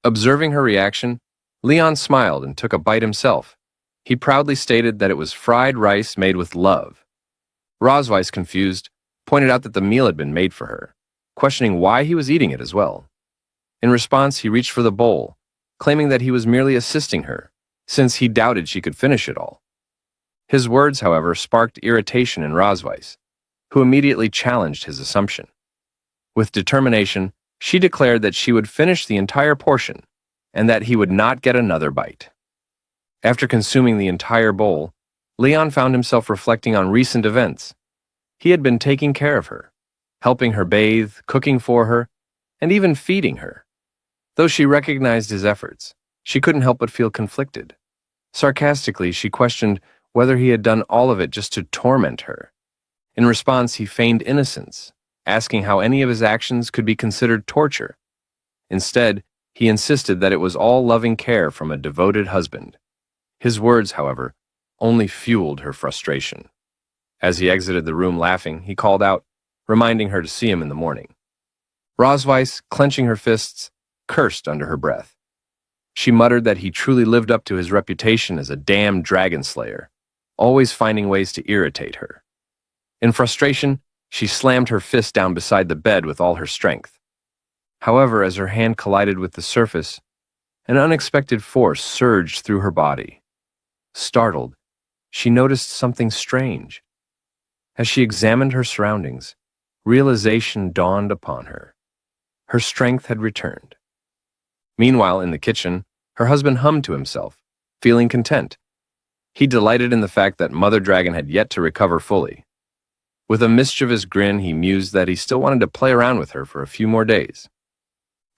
Observing her reaction, Leon smiled and took a bite himself. He proudly stated that it was fried rice made with love. Rosweiss, confused, pointed out that the meal had been made for her, questioning why he was eating it as well. In response, he reached for the bowl, claiming that he was merely assisting her, since he doubted she could finish it all. His words, however, sparked irritation in Rosweiss, who immediately challenged his assumption. With determination, she declared that she would finish the entire portion, and that he would not get another bite. After consuming the entire bowl, Leon found himself reflecting on recent events. He had been taking care of her, helping her bathe, cooking for her, and even feeding her. Though she recognized his efforts, she couldn't help but feel conflicted. Sarcastically, she questioned whether he had done all of it just to torment her. In response, he feigned innocence, asking how any of his actions could be considered torture. Instead, he insisted that it was all loving care from a devoted husband. His words, however, only fueled her frustration. As he exited the room laughing, he called out, reminding her to see him in the morning. Rosweiss, clenching her fists, cursed under her breath. She muttered that he truly lived up to his reputation as a damned dragon slayer, always finding ways to irritate her. In frustration, she slammed her fist down beside the bed with all her strength. However, as her hand collided with the surface, An unexpected force surged through her body. Startled, she noticed something strange. As she examined her surroundings, realization dawned upon her. Her strength had returned. Meanwhile, in the kitchen, her husband hummed to himself, feeling content. He delighted in the fact that Mother Dragon had yet to recover fully. With a mischievous grin, he mused that he still wanted to play around with her for a few more days.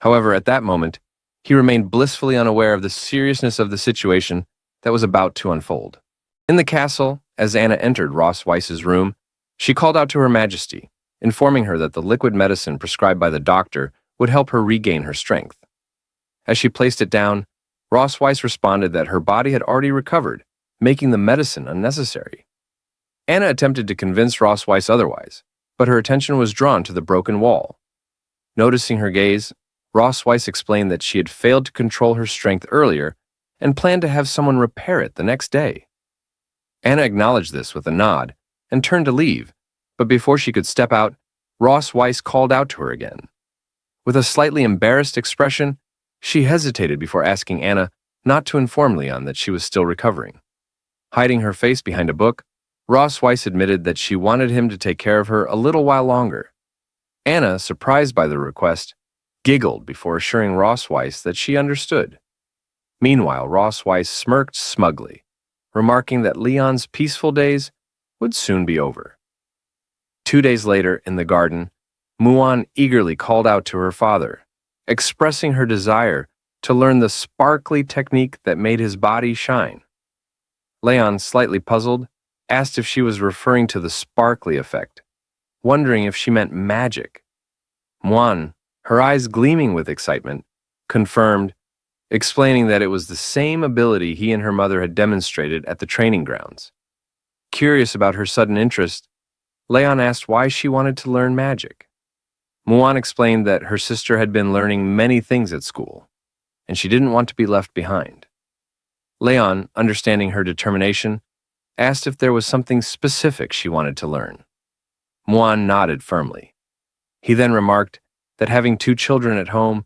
However, at that moment, he remained blissfully unaware of the seriousness of the situation that was about to unfold. In the castle, as Anna entered Ross Weiss's room, she called out to Her Majesty, informing her that the liquid medicine prescribed by the doctor would help her regain her strength. As she placed it down, Ross Weiss responded that her body had already recovered, making the medicine unnecessary. Anna attempted to convince Ross Weiss otherwise, but her attention was drawn to the broken wall. Noticing her gaze, Ross Weiss explained that she had failed to control her strength earlier and planned to have someone repair it the next day. Anna acknowledged this with a nod and turned to leave, but before she could step out, Ross Weiss called out to her again. With a slightly embarrassed expression, she hesitated before asking Anna not to inform Leon that she was still recovering. Hiding her face behind a book, Ross Weiss admitted that she wanted him to take care of her a little while longer. Anna, surprised by the request, giggled before assuring Ross Weiss that she understood. Meanwhile, Ross Weiss smirked smugly, remarking that Leon's peaceful days would soon be over. 2 days later, in the garden, Muan eagerly called out to her father, expressing her desire to learn the sparkly technique that made his body shine. Leon, slightly puzzled, asked if she was referring to the sparkly effect, wondering if she meant magic. Muan, her eyes gleaming with excitement, confirmed, explaining that it was the same ability he and her mother had demonstrated at the training grounds. Curious about her sudden interest, Leon asked why she wanted to learn magic. Muan explained that her sister had been learning many things at school, and she didn't want to be left behind. Leon, understanding her determination, asked if there was something specific she wanted to learn. Muan nodded firmly. He then remarked that having 2 children at home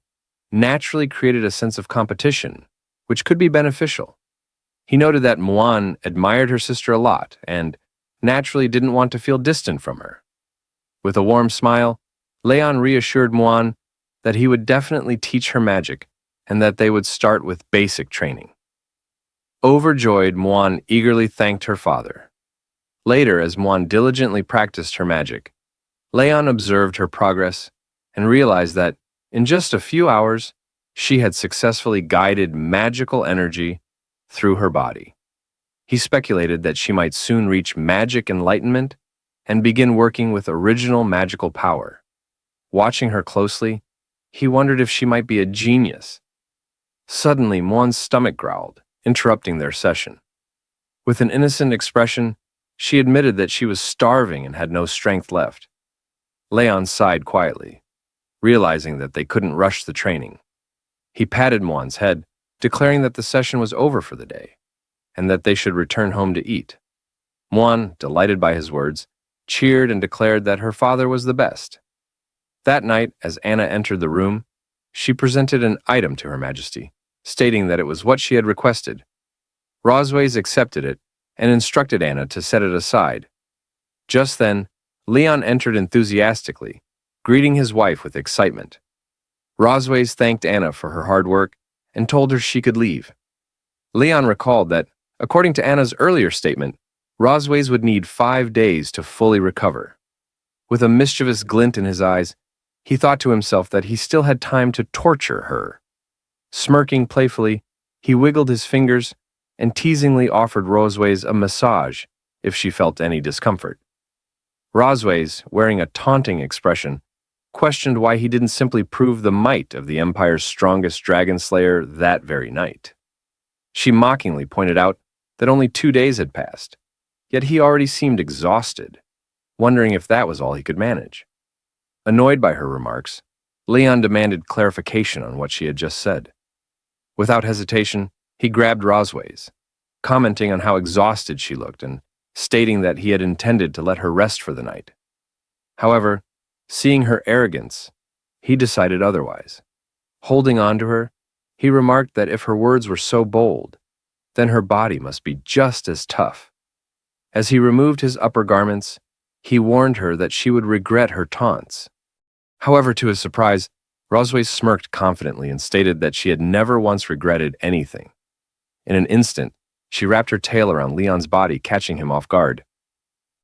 naturally created a sense of competition, which could be beneficial. He noted that Muan admired her sister a lot and naturally didn't want to feel distant from her. With a warm smile, Leon reassured Muan that he would definitely teach her magic and that they would start with basic training. Overjoyed, Muan eagerly thanked her father. Later, as Muan diligently practiced her magic, Leon observed her progress and realized that, in just a few hours, she had successfully guided magical energy through her body. He speculated that she might soon reach magic enlightenment and begin working with original magical power. Watching her closely, he wondered if she might be a genius. Suddenly, Muan's stomach growled, interrupting their session. With an innocent expression, she admitted that she was starving and had no strength left. Leon sighed quietly, realizing that they couldn't rush the training. He patted Muan's head, declaring that the session was over for the day, and that they should return home to eat. Muan, delighted by his words, cheered and declared that her father was the best. That night, as Anna entered the room, she presented an item to Her Majesty, stating that it was what she had requested. Rosways accepted it and instructed Anna to set it aside. Just then, Leon entered enthusiastically, greeting his wife with excitement. Rosways thanked Anna for her hard work and told her she could leave. Leon recalled that, according to Anna's earlier statement, Rosways would need 5 days to fully recover. With a mischievous glint in his eyes, he thought to himself that he still had time to torture her. Smirking playfully, he wiggled his fingers and teasingly offered Rosways a massage if she felt any discomfort. Rosways, wearing a taunting expression, questioned why he didn't simply prove the might of the Empire's strongest dragon slayer that very night. She mockingly pointed out that only 2 days had passed, yet he already seemed exhausted, wondering if that was all he could manage. Annoyed by her remarks, Leon demanded clarification on what she had just said. Without hesitation, he grabbed Rosways, commenting on how exhausted she looked and stating that he had intended to let her rest for the night. However, seeing her arrogance, he decided otherwise. Holding on to her, He remarked that if her words were so bold, then her body must be just as tough. As he removed his upper garments, he warned her that she would regret her taunts. However, to his surprise, Rosway smirked confidently and stated that she had never once regretted anything. In an instant, she wrapped her tail around Leon's body, catching him off guard.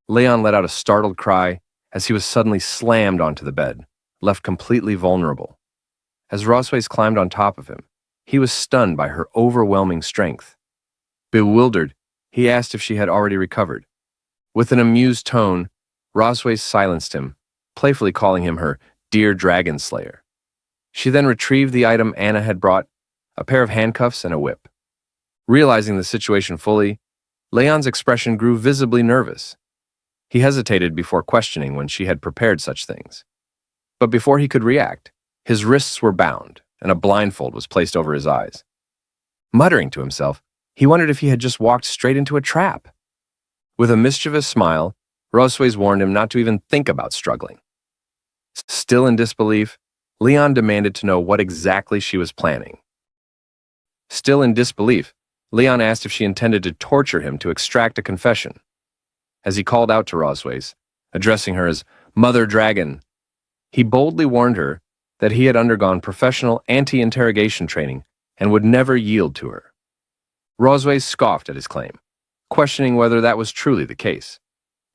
Leon let out a startled cry as he was suddenly slammed onto the bed, left completely vulnerable. As Rosways climbed on top of him, he was stunned by her overwhelming strength. Bewildered, he asked if she had already recovered. With an amused tone, Rosways silenced him, playfully calling him her dear dragon slayer. She then retrieved the item Anna had brought, a pair of handcuffs and a whip. Realizing the situation fully, Leon's expression grew visibly nervous. He hesitated before questioning when she had prepared such things. But before he could react, his wrists were bound and a blindfold was placed over his eyes. Muttering to himself, he wondered if he had just walked straight into a trap. With a mischievous smile, Rosways warned him not to even think about struggling. Still in disbelief, Leon demanded to know what exactly she was planning. Still in disbelief, Leon asked if she intended to torture him to extract a confession. As he called out to Rosways, addressing her as Mother Dragon, he boldly warned her that he had undergone professional anti-interrogation training and would never yield to her. Rosways scoffed at his claim, questioning whether that was truly the case.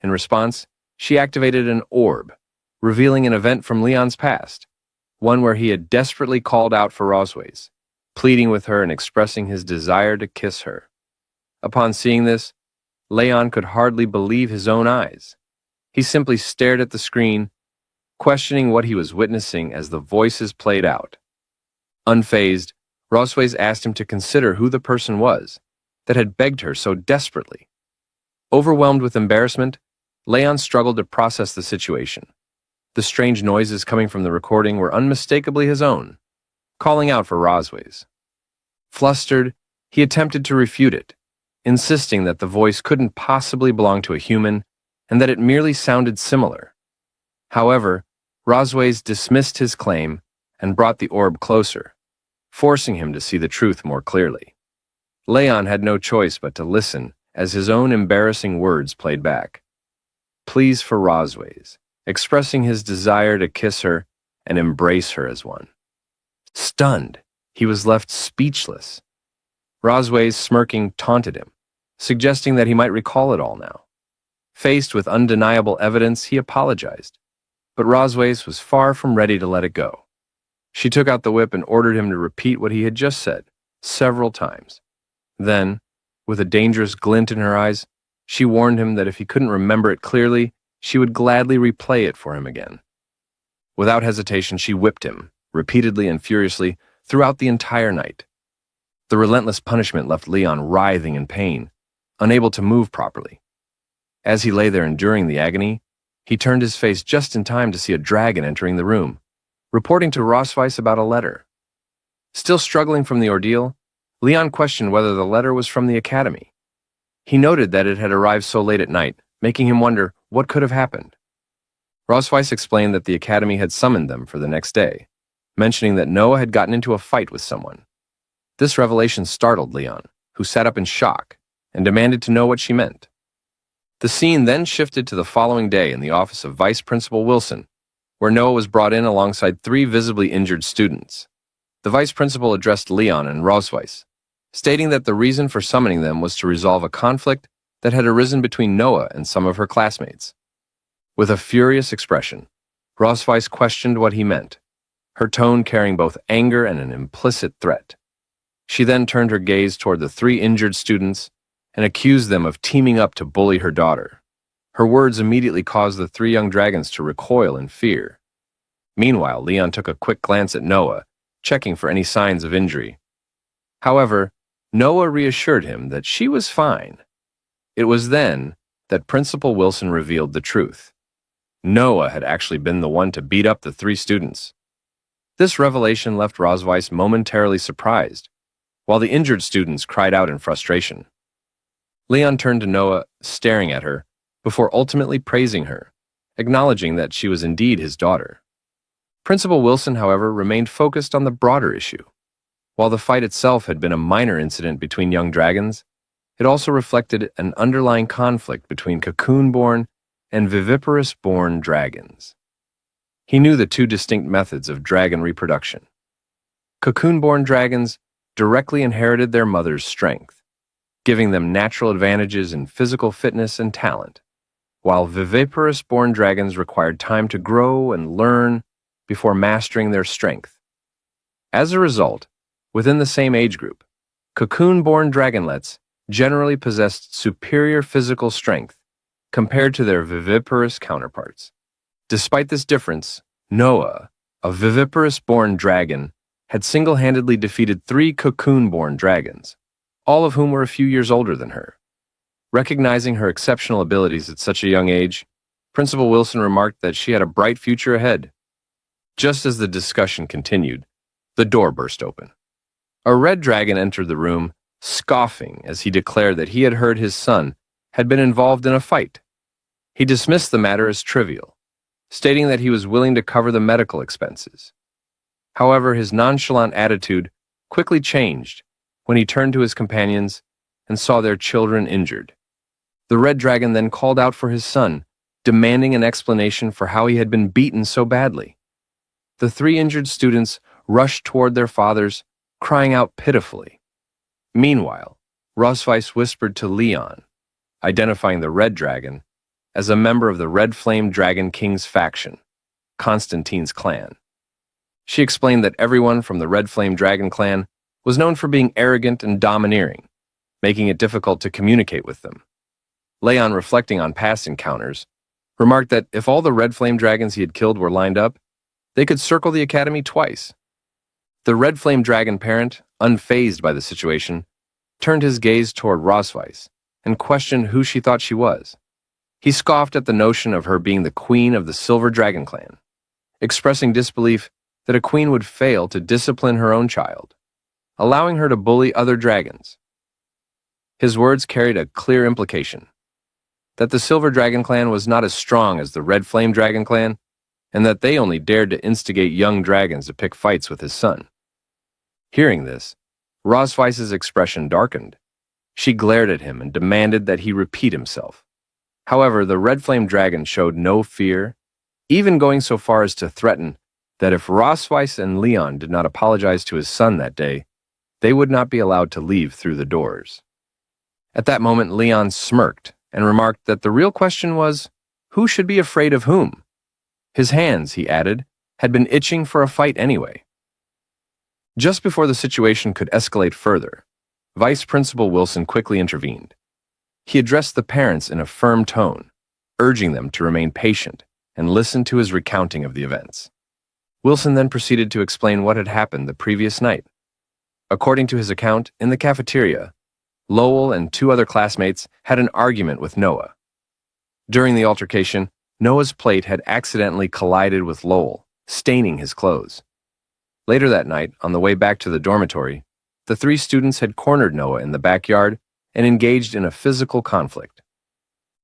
In response, she activated an orb, revealing an event from Leon's past, one where he had desperately called out for Rosways, pleading with her and expressing his desire to kiss her. Upon seeing this, Leon could hardly believe his own eyes. He simply stared at the screen, questioning what he was witnessing as the voices played out. Unfazed, Rosways asked him to consider who the person was that had begged her so desperately. Overwhelmed with embarrassment, Leon struggled to process the situation. The strange noises coming from the recording were unmistakably his own, calling out for Rosways. Flustered, he attempted to refute it, insisting that the voice couldn't possibly belong to a human and that it merely sounded similar. However, Rosways dismissed his claim and brought the orb closer, forcing him to see the truth more clearly. Leon had no choice but to listen as his own embarrassing words played back. Pleas for Rosways, expressing his desire to kiss her and embrace her as one. Stunned, he was left speechless. Rosways, smirking, taunted him, suggesting that he might recall it all now. Faced with undeniable evidence, he apologized, but Rosways was far from ready to let it go. She took out the whip and ordered him to repeat what he had just said, several times. Then, with a dangerous glint in her eyes, she warned him that if he couldn't remember it clearly, she would gladly replay it for him again. Without hesitation, she whipped him, repeatedly and furiously, throughout the entire night. The relentless punishment left Leon writhing in pain, unable to move properly. As he lay there enduring the agony, he turned his face just in time to see a dragon entering the room, reporting to Rosways about a letter. Still struggling from the ordeal, Leon questioned whether the letter was from the Academy. He noted that it had arrived so late at night, making him wonder what could have happened. Rosways explained that the Academy had summoned them for the next day, mentioning that Noah had gotten into a fight with someone. This revelation startled Leon, who sat up in shock and demanded to know what she meant. The scene then shifted to the following day in the office of Vice Principal Wilson, where Noah was brought in alongside 3 visibly injured students. The vice principal addressed Leon and Rosways, stating that the reason for summoning them was to resolve a conflict that had arisen between Noah and some of her classmates. With a furious expression, Rosways questioned what he meant, her tone carrying both anger and an implicit threat. She then turned her gaze toward the 3 injured students and accused them of teaming up to bully her daughter. Her words immediately caused the 3 young dragons to recoil in fear. Meanwhile, Leon took a quick glance at Noah, checking for any signs of injury. However, Noah reassured him that she was fine. It was then that Principal Wilson revealed the truth. Noah had actually been the one to beat up the 3 students. This revelation left Rosways momentarily surprised, while the injured students cried out in frustration. Leon turned to Noah, staring at her, before ultimately praising her, acknowledging that she was indeed his daughter. Principal Wilson, however, remained focused on the broader issue. While the fight itself had been a minor incident between young dragons, it also reflected an underlying conflict between cocoon-born and viviparous-born dragons. He knew the two distinct methods of dragon reproduction. Cocoon-born dragons directly inherited their mother's strength, giving them natural advantages in physical fitness and talent, while viviparous-born dragons required time to grow and learn before mastering their strength. As a result, within the same age group, cocoon-born dragonlets generally possessed superior physical strength compared to their viviparous counterparts. Despite this difference, Noah, a viviparous-born dragon, had single-handedly defeated 3 cocoon-born dragons, all of whom were a few years older than her. Recognizing her exceptional abilities at such a young age, Principal Wilson remarked that she had a bright future ahead. Just as the discussion continued, the door burst open. A red dragon entered the room, scoffing as he declared that he had heard his son had been involved in a fight. He dismissed the matter as trivial, stating that he was willing to cover the medical expenses. However, his nonchalant attitude quickly changed when he turned to his companions and saw their children injured. The red dragon then called out for his son, demanding an explanation for how he had been beaten so badly. The 3 injured students rushed toward their fathers, crying out pitifully. Meanwhile, Rosweiss whispered to Leon, identifying the red dragon as a member of the Red Flame Dragon King's faction, Constantine's clan. She explained that everyone from the Red Flame Dragon clan was known for being arrogant and domineering, making it difficult to communicate with them. Leon, reflecting on past encounters, remarked that if all the Red Flame Dragons he had killed were lined up, they could circle the academy twice. The Red Flame Dragon parent, unfazed by the situation, turned his gaze toward Rosweiss and questioned who she thought she was. He scoffed at the notion of her being the queen of the Silver Dragon clan, expressing disbelief that a queen would fail to discipline her own child, allowing her to bully other dragons. His words carried a clear implication, that the Silver Dragon clan was not as strong as the Red Flame Dragon clan, and that they only dared to instigate young dragons to pick fights with his son. Hearing this, Rosweiss's expression darkened. She glared at him and demanded that he repeat himself. However, the Red Flame Dragon showed no fear, even going so far as to threaten that if Rosweiss and Leon did not apologize to his son that day, they would not be allowed to leave through the doors. At that moment, Leon smirked and remarked that the real question was, who should be afraid of whom? His hands, he added, had been itching for a fight anyway. Just before the situation could escalate further, Vice Principal Wilson quickly intervened. He addressed the parents in a firm tone, urging them to remain patient and listen to his recounting of the events. Wilson then proceeded to explain what had happened the previous night. According to his account, in the cafeteria, Lowell and 2 other classmates had an argument with Noah. During the altercation, Noah's plate had accidentally collided with Lowell, staining his clothes. Later that night, on the way back to the dormitory, the 3 students had cornered Noah in the backyard and engaged in a physical conflict.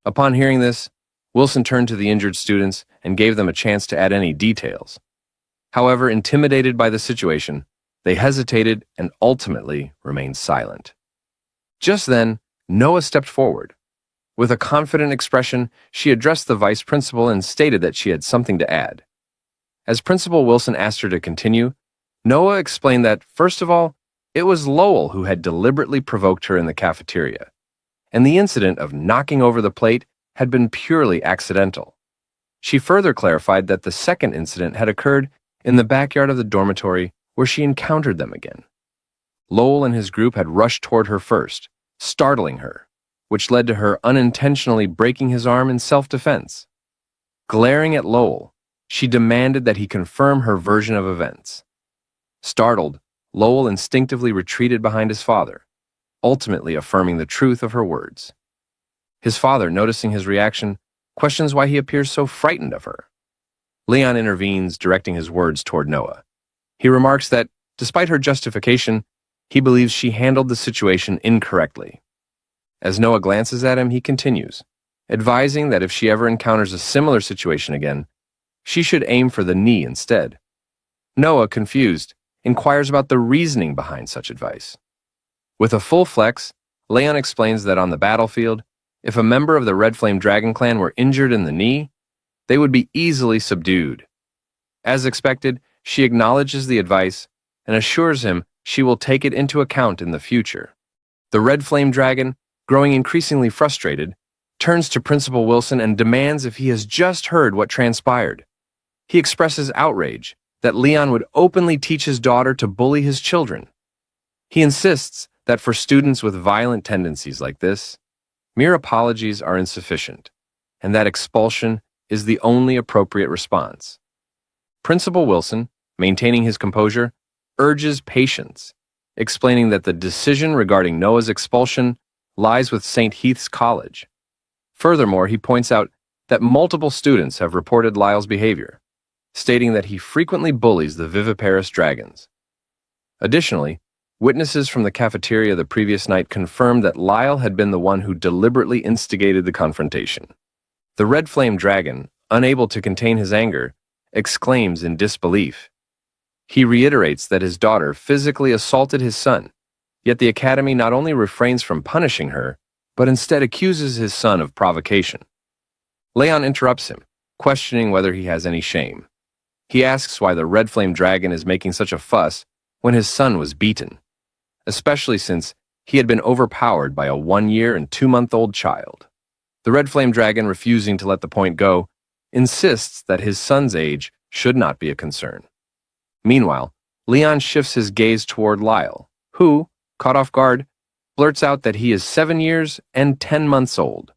Upon hearing this, Wilson turned to the injured students and gave them a chance to add any details. However, intimidated by the situation, they hesitated and ultimately remained silent. Just then, Noah stepped forward. With a confident expression, she addressed the vice principal and stated that she had something to add. As Principal Wilson asked her to continue, Noah explained that, first of all, it was Lowell who had deliberately provoked her in the cafeteria, and the incident of knocking over the plate had been purely accidental. She further clarified that the second incident had occurred in the backyard of the dormitory where she encountered them again. Lowell and his group had rushed toward her first, startling her, which led to her unintentionally breaking his arm in self-defense. Glaring at Lowell, she demanded that he confirm her version of events. Startled, Lowell instinctively retreated behind his father, ultimately affirming the truth of her words. His father, noticing his reaction, questions why he appears so frightened of her. Leon intervenes, directing his words toward Noah. He remarks that, despite her justification, he believes she handled the situation incorrectly. As Noah glances at him, he continues, advising that if she ever encounters a similar situation again, she should aim for the knee instead. Noah, confused, inquires about the reasoning behind such advice. With a full flex, Leon explains that on the battlefield, if a member of the Red Flame Dragon clan were injured in the knee, they would be easily subdued. As expected, she acknowledges the advice and assures him she will take it into account in the future. The Red Flame Dragon, growing increasingly frustrated, turns to Principal Wilson and demands if he has just heard what transpired. He expresses outrage that Leon would openly teach his daughter to bully his children. He insists that for students with violent tendencies like this, mere apologies are insufficient, and that expulsion is the only appropriate response. Principal Wilson, maintaining his composure, urges patience, explaining that the decision regarding Noah's expulsion lies with St. Heath's College. Furthermore, he points out that multiple students have reported Lyle's behavior, stating that he frequently bullies the viviparous dragons. Additionally, witnesses from the cafeteria the previous night confirmed that Lyle had been the one who deliberately instigated the confrontation. The Red Flame Dragon, unable to contain his anger, exclaims in disbelief. He reiterates that his daughter physically assaulted his son, yet the Academy not only refrains from punishing her, but instead accuses his son of provocation. Leon interrupts him, questioning whether he has any shame. He asks why the Red Flame Dragon is making such a fuss when his son was beaten, especially since he had been overpowered by a 1-year and 2-month-old child. The Red Flame Dragon, refusing to let the point go, insists that his son's age should not be a concern. Meanwhile, Leon shifts his gaze toward Lyle, who, caught off guard, blurts out that he is 7 years and 10 months old.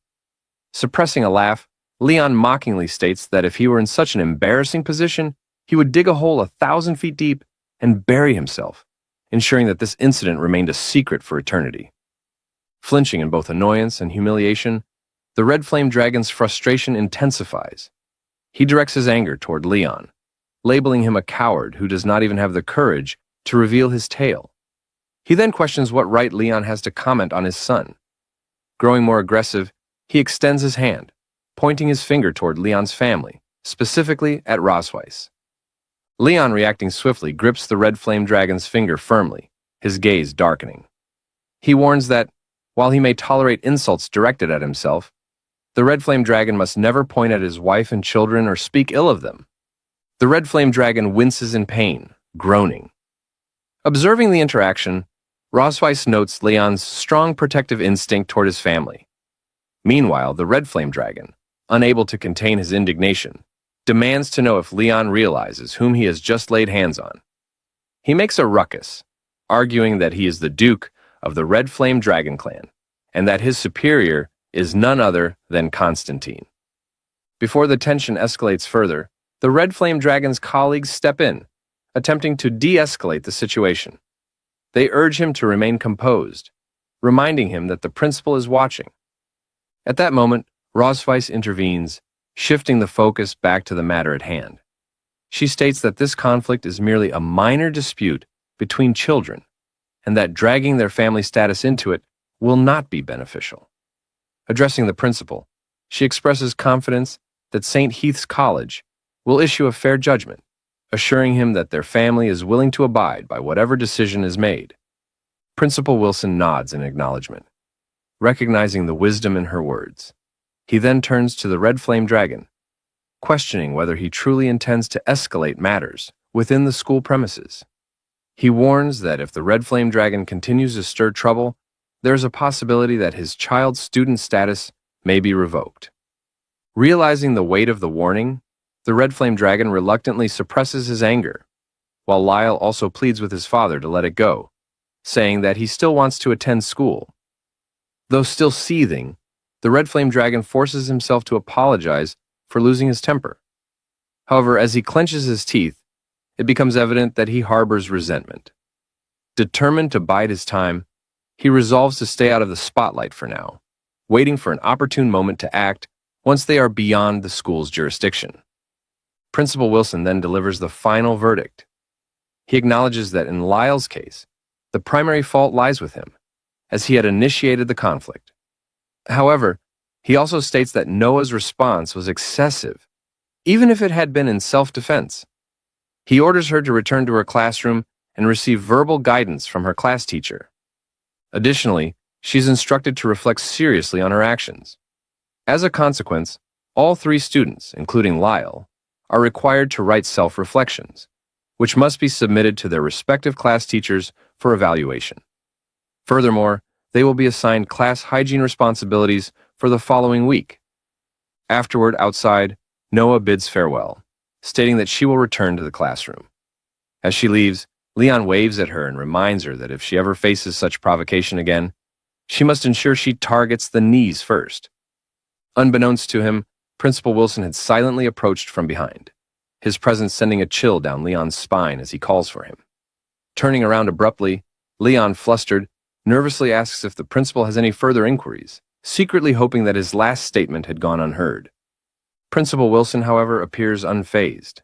Suppressing a laugh, Leon mockingly states that if he were in such an embarrassing position, he would dig a hole 1,000 feet deep and bury himself, ensuring that this incident remained a secret for eternity. Flinching in both annoyance and humiliation, the Red Flame Dragon's frustration intensifies. He directs his anger toward Leon, labeling him a coward who does not even have the courage to reveal his tale. He then questions what right Leon has to comment on his son. Growing more aggressive, he extends his hand, pointing his finger toward Leon's family, specifically at Rosweiss. Leon, reacting swiftly, grips the Red Flame Dragon's finger firmly, his gaze darkening. He warns that, while he may tolerate insults directed at himself, the Red Flame Dragon must never point at his wife and children or speak ill of them. The Red Flame Dragon winces in pain, groaning. Observing the interaction, Rosweiss notes Leon's strong protective instinct toward his family. Meanwhile, the Red Flame Dragon, unable to contain his indignation, demands to know if Leon realizes whom he has just laid hands on. He makes a ruckus, arguing that he is the Duke of the Red Flame Dragon clan, and that his superior is none other than Constantine. Before the tension escalates further, the Red Flame Dragon's colleagues step in, attempting to de-escalate the situation. They urge him to remain composed, reminding him that the principal is watching. At that moment, Rosweiss intervenes, shifting the focus back to the matter at hand. She states that this conflict is merely a minor dispute between children, and that dragging their family status into it will not be beneficial. Addressing the principal, she expresses confidence that St. Heath's College will issue a fair judgment, assuring him that their family is willing to abide by whatever decision is made. Principal Wilson nods in acknowledgement, recognizing the wisdom in her words. He then turns to the Red Flame Dragon, questioning whether he truly intends to escalate matters within the school premises. He warns that if the Red Flame Dragon continues to stir trouble, there is a possibility that his child's student status may be revoked. Realizing the weight of the warning, the Red Flame Dragon reluctantly suppresses his anger, while Lyle also pleads with his father to let it go, saying that he still wants to attend school. Though still seething, the Red Flame Dragon forces himself to apologize for losing his temper. However, as he clenches his teeth, it becomes evident that he harbors resentment. Determined to bide his time, he resolves to stay out of the spotlight for now, waiting for an opportune moment to act once they are beyond the school's jurisdiction. Principal Wilson then delivers the final verdict. He acknowledges that in Lyle's case, the primary fault lies with him, as he had initiated the conflict. However, he also states that Noah's response was excessive, even if it had been in self-defense. He orders her to return to her classroom and receive verbal guidance from her class teacher. Additionally, she's instructed to reflect seriously on her actions. As a consequence, all 3 students, including Lyle, are required to write self-reflections, which must be submitted to their respective class teachers for evaluation. Furthermore, they will be assigned class hygiene responsibilities for the following week. Afterward, outside, Noah bids farewell, stating that she will return to the classroom. As she leaves, Leon waves at her and reminds her that if she ever faces such provocation again, she must ensure she targets the knees first. Unbeknownst to him, Principal Wilson had silently approached from behind, his presence sending a chill down Leon's spine as he calls for him. Turning around abruptly, Leon, flustered, nervously asks if the principal has any further inquiries, secretly hoping that his last statement had gone unheard. Principal Wilson, however, appears unfazed.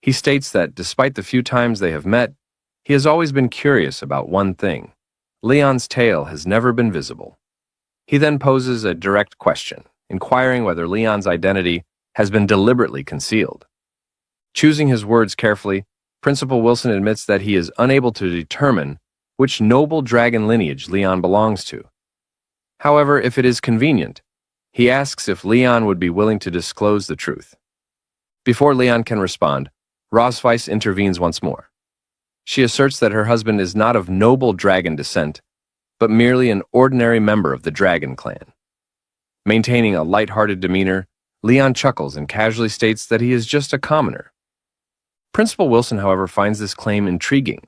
He states that despite the few times they have met, he has always been curious about one thing. Leon's tail has never been visible. He then poses a direct question, inquiring whether Leon's identity has been deliberately concealed. Choosing his words carefully, Principal Wilson admits that he is unable to determine which noble dragon lineage Leon belongs to. However, if it is convenient, he asks if Leon would be willing to disclose the truth. Before Leon can respond, Rosweiss intervenes once more. She asserts that her husband is not of noble dragon descent, but merely an ordinary member of the dragon clan. Maintaining a light-hearted demeanor, Leon chuckles and casually states that he is just a commoner. Principal Wilson, however, finds this claim intriguing.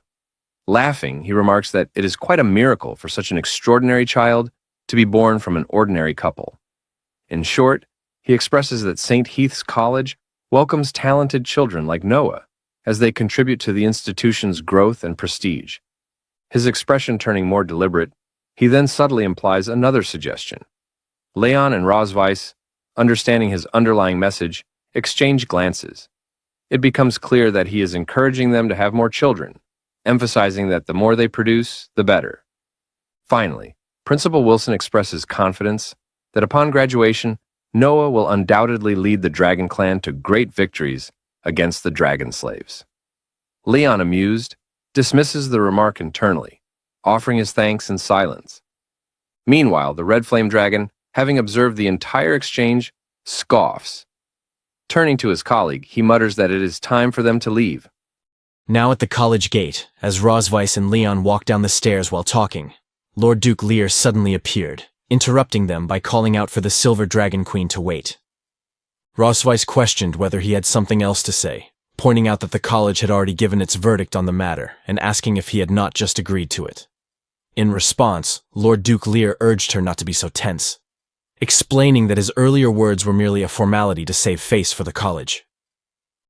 Laughing, he remarks that it is quite a miracle for such an extraordinary child to be born from an ordinary couple. In short, he expresses that St. Heath's College welcomes talented children like Noah as they contribute to the institution's growth and prestige. His expression turning more deliberate, he then subtly implies another suggestion. Leon and Rosweiss, understanding his underlying message, exchange glances. It becomes clear that he is encouraging them to have more children, emphasizing that the more they produce, the better. Finally, Principal Wilson expresses confidence that upon graduation, Noah will undoubtedly lead the Dragon Clan to great victories against the Dragon Slaves. Leon, amused, dismisses the remark internally, offering his thanks in silence. Meanwhile, the Red Flame Dragon, having observed the entire exchange, scoffs. Turning to his colleague, he mutters that it is time for them to leave. Now at the college gate, as Rosweiss and Leon walked down the stairs while talking, Lord Duke Lear suddenly appeared, interrupting them by calling out for the Silver Dragon Queen to wait. Rosweiss questioned whether he had something else to say, pointing out that the college had already given its verdict on the matter and asking if he had not just agreed to it. In response, Lord Duke Lear urged her not to be so tense, explaining that his earlier words were merely a formality to save face for the college.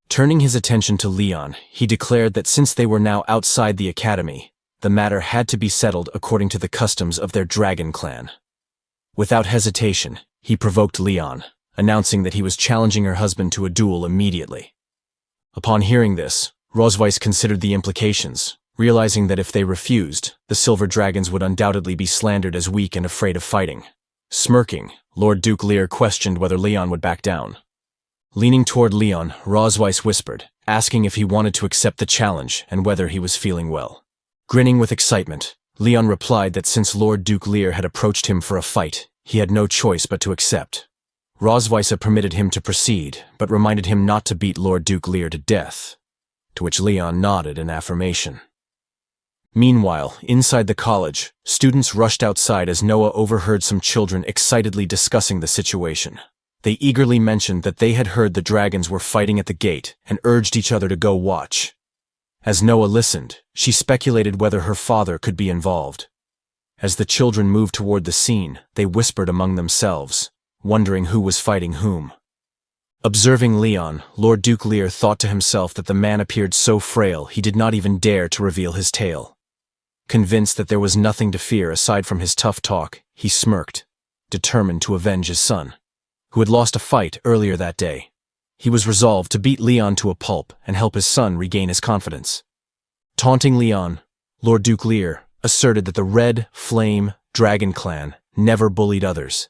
Turning his attention to Leon, he declared that since they were now outside the academy, the matter had to be settled according to the customs of their dragon clan. Without hesitation, he provoked Leon, announcing that he was challenging her husband to a duel immediately. Upon hearing this, Rosweiss considered the implications, realizing that if they refused, the Silver Dragons would undoubtedly be slandered as weak and afraid of fighting. Smirking, Lord Duke Lear questioned whether Leon would back down. Leaning toward Leon, Rosweiss whispered, asking if he wanted to accept the challenge and whether he was feeling well. Grinning with excitement, Leon replied that since Lord Duke Lear had approached him for a fight, he had no choice but to accept. Rosweiss permitted him to proceed, but reminded him not to beat Lord Duke Lear to death, to which Leon nodded in affirmation. Meanwhile, inside the college, students rushed outside as Noah overheard some children excitedly discussing the situation. They eagerly mentioned that they had heard the dragons were fighting at the gate and urged each other to go watch. As Noah listened, she speculated whether her father could be involved. As the children moved toward the scene, they whispered among themselves, wondering who was fighting whom. Observing Leon, Lord Duke Lear thought to himself that the man appeared so frail he did not even dare to reveal his tail. Convinced that there was nothing to fear aside from his tough talk, he smirked, determined to avenge his son, who had lost a fight earlier that day. He was resolved to beat Leon to a pulp and help his son regain his confidence. Taunting Leon, Lord Duke Lear asserted that the Red Flame Dragon Clan never bullied others,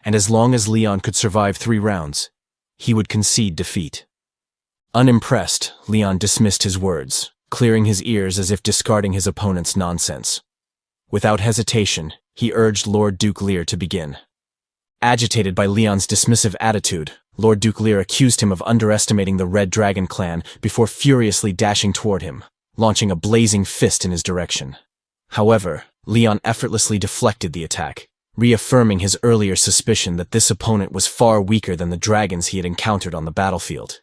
and as long as Leon could survive 3 rounds, he would concede defeat. Unimpressed, Leon dismissed his words, clearing his ears as if discarding his opponent's nonsense. Without hesitation, he urged Lord Duke Lear to begin. Agitated by Leon's dismissive attitude, Lord Duke Lear accused him of underestimating the Red Dragon clan before furiously dashing toward him, launching a blazing fist in his direction. However, Leon effortlessly deflected the attack, reaffirming his earlier suspicion that this opponent was far weaker than the dragons he had encountered on the battlefield.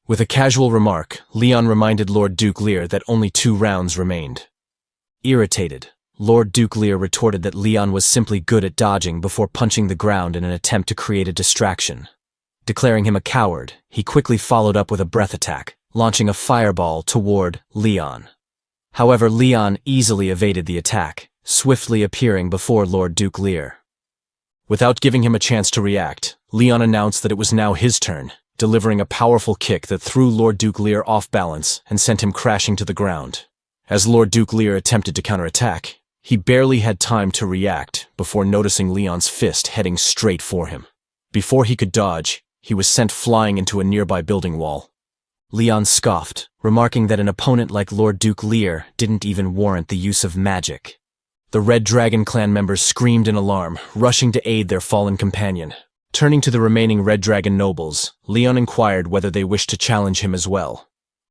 With a casual remark, Leon reminded Lord Duke Lear that only 2 rounds remained. Irritated, Lord Duke Lear retorted that Leon was simply good at dodging before punching the ground in an attempt to create a distraction. Declaring him a coward, he quickly followed up with a breath attack, launching a fireball toward Leon. However, Leon easily evaded the attack, swiftly appearing before Lord Duke Lear. Without giving him a chance to react, Leon announced that it was now his turn, delivering a powerful kick that threw Lord Duke Lear off balance and sent him crashing to the ground. As Lord Duke Lear attempted to counterattack, he barely had time to react before noticing Leon's fist heading straight for him. Before he could dodge, he was sent flying into a nearby building wall. Leon scoffed, remarking that an opponent like Lord Duke Lear didn't even warrant the use of magic. The Red Dragon clan members screamed in alarm, rushing to aid their fallen companion. Turning to the remaining Red Dragon nobles, Leon inquired whether they wished to challenge him as well.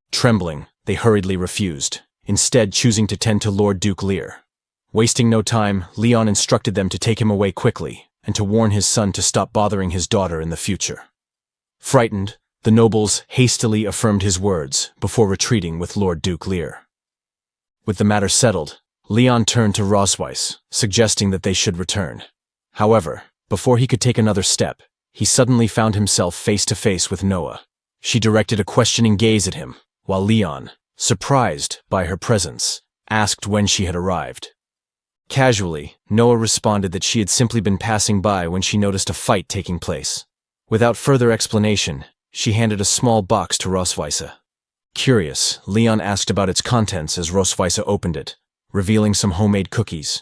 Trembling, they hurriedly refused, instead choosing to tend to Lord Duke Lear. Wasting no time, Leon instructed them to take him away quickly, and to warn his son to stop bothering his daughter in the future. Frightened, the nobles hastily affirmed his words before retreating with Lord Duke Lear. With the matter settled, Leon turned to Rosweiss, suggesting that they should return. However, before he could take another step, he suddenly found himself face to face with Noah. She directed a questioning gaze at him, while Leon, surprised by her presence, asked when she had arrived. Casually, Noah responded that she had simply been passing by when she noticed a fight taking place. Without further explanation, she handed a small box to Rosweiss. Curious, Leon asked about its contents as Rosweiss opened it, revealing some homemade cookies.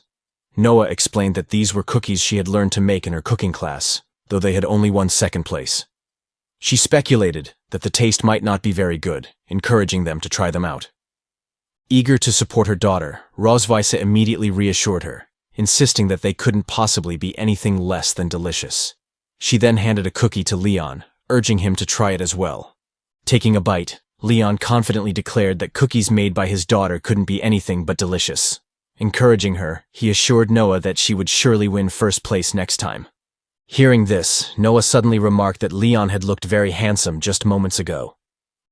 Noah explained that these were cookies she had learned to make in her cooking class, though they had only won 2nd place. She speculated that the taste might not be very good, encouraging them to try them out. Eager to support her daughter, Rosweiss immediately reassured her, insisting that they couldn't possibly be anything less than delicious. She then handed a cookie to Leon, urging him to try it as well. Taking a bite, Leon confidently declared that cookies made by his daughter couldn't be anything but delicious. Encouraging her, he assured Noah that she would surely win 1st place next time. Hearing this, Noah suddenly remarked that Leon had looked very handsome just moments ago.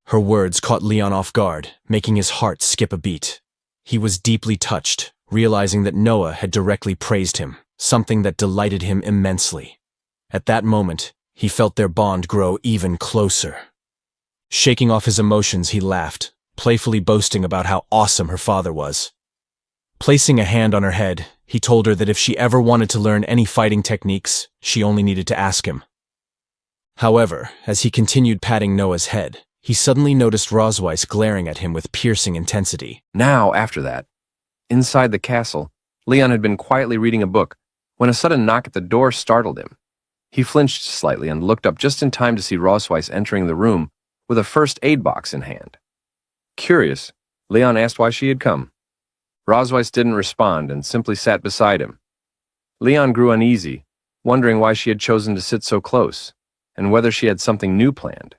Her words caught Leon off guard, making his heart skip a beat. He was deeply touched, realizing that Noah had directly praised him, something that delighted him immensely. At that moment, he felt their bond grow even closer. Shaking off his emotions, he laughed, playfully boasting about how awesome her father was. Placing a hand on her head, he told her that if she ever wanted to learn any fighting techniques, she only needed to ask him. However, as he continued patting Noah's head, he suddenly noticed Rosweiss glaring at him with piercing intensity. Now, after that, inside the castle, Leon had been quietly reading a book when a sudden knock at the door startled him. He flinched slightly and looked up just in time to see Rosweiss entering the room with a first aid box in hand. Curious, Leon asked why she had come. Rosweiss didn't respond and simply sat beside him. Leon grew uneasy, wondering why she had chosen to sit so close, and whether she had something new planned.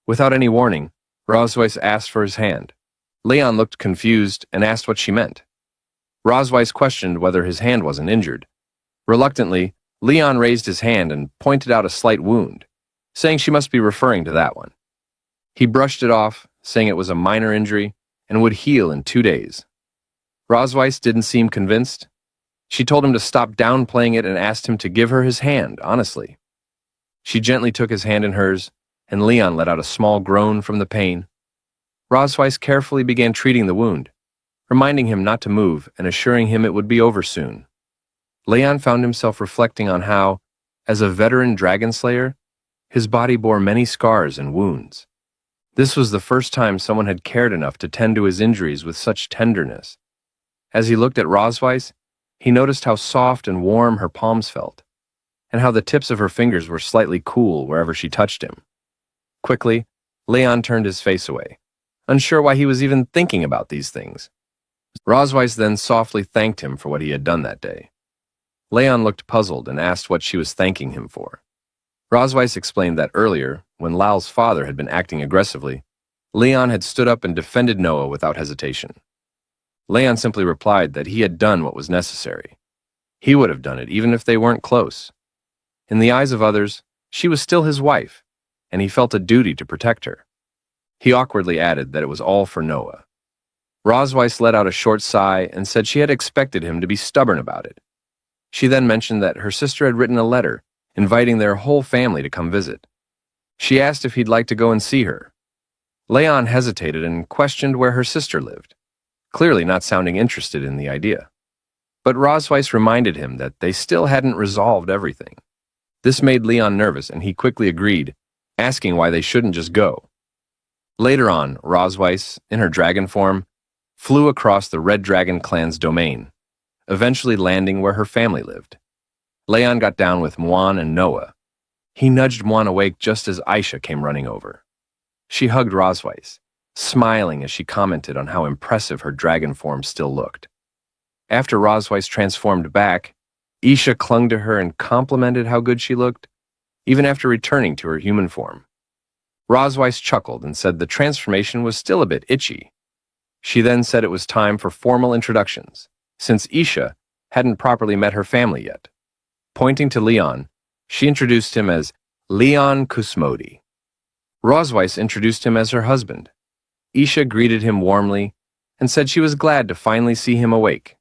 Without any warning, Rosweiss asked for his hand. Leon looked confused and asked what she meant. Rosweiss questioned whether his hand wasn't injured. Reluctantly, Leon raised his hand and pointed out a slight wound, saying she must be referring to that one. He brushed it off, saying it was a minor injury and would heal in 2 days. Rosweiss didn't seem convinced. She told him to stop downplaying it and asked him to give her his hand, honestly. She gently took his hand in hers, and Leon let out a small groan from the pain. Rosweiss carefully began treating the wound, reminding him not to move and assuring him it would be over soon. Leon found himself reflecting on how, as a veteran dragon slayer, his body bore many scars and wounds. This was the first time someone had cared enough to tend to his injuries with such tenderness. As he looked at Rosweiss, he noticed how soft and warm her palms felt, and how the tips of her fingers were slightly cool wherever she touched him. Quickly, Leon turned his face away, unsure why he was even thinking about these things. Rosweiss then softly thanked him for what he had done that day. Leon looked puzzled and asked what she was thanking him for. Rosweiss explained that earlier, when Lal's father had been acting aggressively, Leon had stood up and defended Noah without hesitation. Leon simply replied that he had done what was necessary. He would have done it even if they weren't close. In the eyes of others, she was still his wife, and he felt a duty to protect her. He awkwardly added that it was all for Noah. Rosweiss let out a short sigh and said she had expected him to be stubborn about it. She then mentioned that her sister had written a letter inviting their whole family to come visit. She asked if he'd like to go and see her. Leon hesitated and questioned where her sister lived, clearly not sounding interested in the idea. But Rosweiss reminded him that they still hadn't resolved everything. This made Leon nervous, and he quickly agreed, asking why they shouldn't just go. Later on, Rosweiss, in her dragon form, flew across the Red Dragon clan's domain, eventually landing where her family lived. Leon got down with Muan and Noah. He nudged Muan awake just as Aisha came running over. She hugged Rosweiss, smiling as she commented on how impressive her dragon form still looked. After Rosweiss transformed back, Aisha clung to her and complimented how good she looked, even after returning to her human form. Rosweiss chuckled and said the transformation was still a bit itchy. She then said it was time for formal introductions, since Aisha hadn't properly met her family yet. Pointing to Leon, she introduced him as Leon Kusmodi. Rosweiss introduced him as her husband. Aisha greeted him warmly and said she was glad to finally see him awake.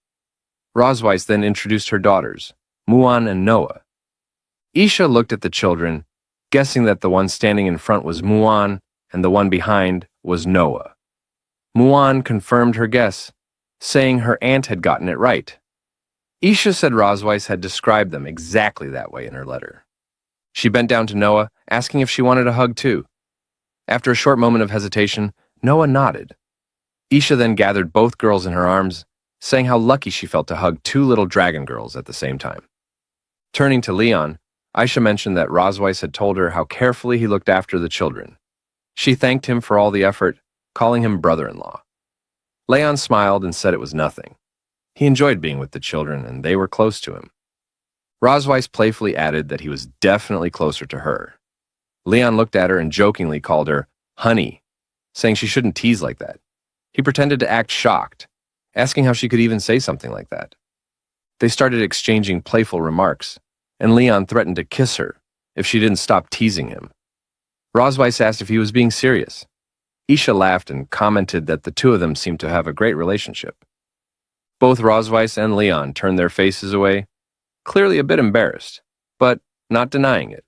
Rosweiss then introduced her daughters, Muan and Noah. Aisha looked at the children, guessing that the one standing in front was Muan and the one behind was Noah. Muan confirmed her guess, saying her aunt had gotten it right. Aisha said Rosweiss had described them exactly that way in her letter. She bent down to Noah, asking if she wanted a hug too. After a short moment of hesitation, Noah nodded. Aisha then gathered both girls in her arms, saying how lucky she felt to hug two little dragon girls at the same time. Turning to Leon, Aisha mentioned that Rosweiss had told her how carefully he looked after the children. She thanked him for all the effort, calling him brother-in-law. Leon smiled and said it was nothing. He enjoyed being with the children, and they were close to him. Rosweiss playfully added that he was definitely closer to her. Leon looked at her and jokingly called her honey, saying she shouldn't tease like that. He pretended to act shocked, asking how she could even say something like that. They started exchanging playful remarks, and Leon threatened to kiss her if she didn't stop teasing him. Rosweiss asked if he was being serious. Aisha laughed and commented that the two of them seemed to have a great relationship. Both Rosweiss and Leon turned their faces away, clearly a bit embarrassed, but not denying it.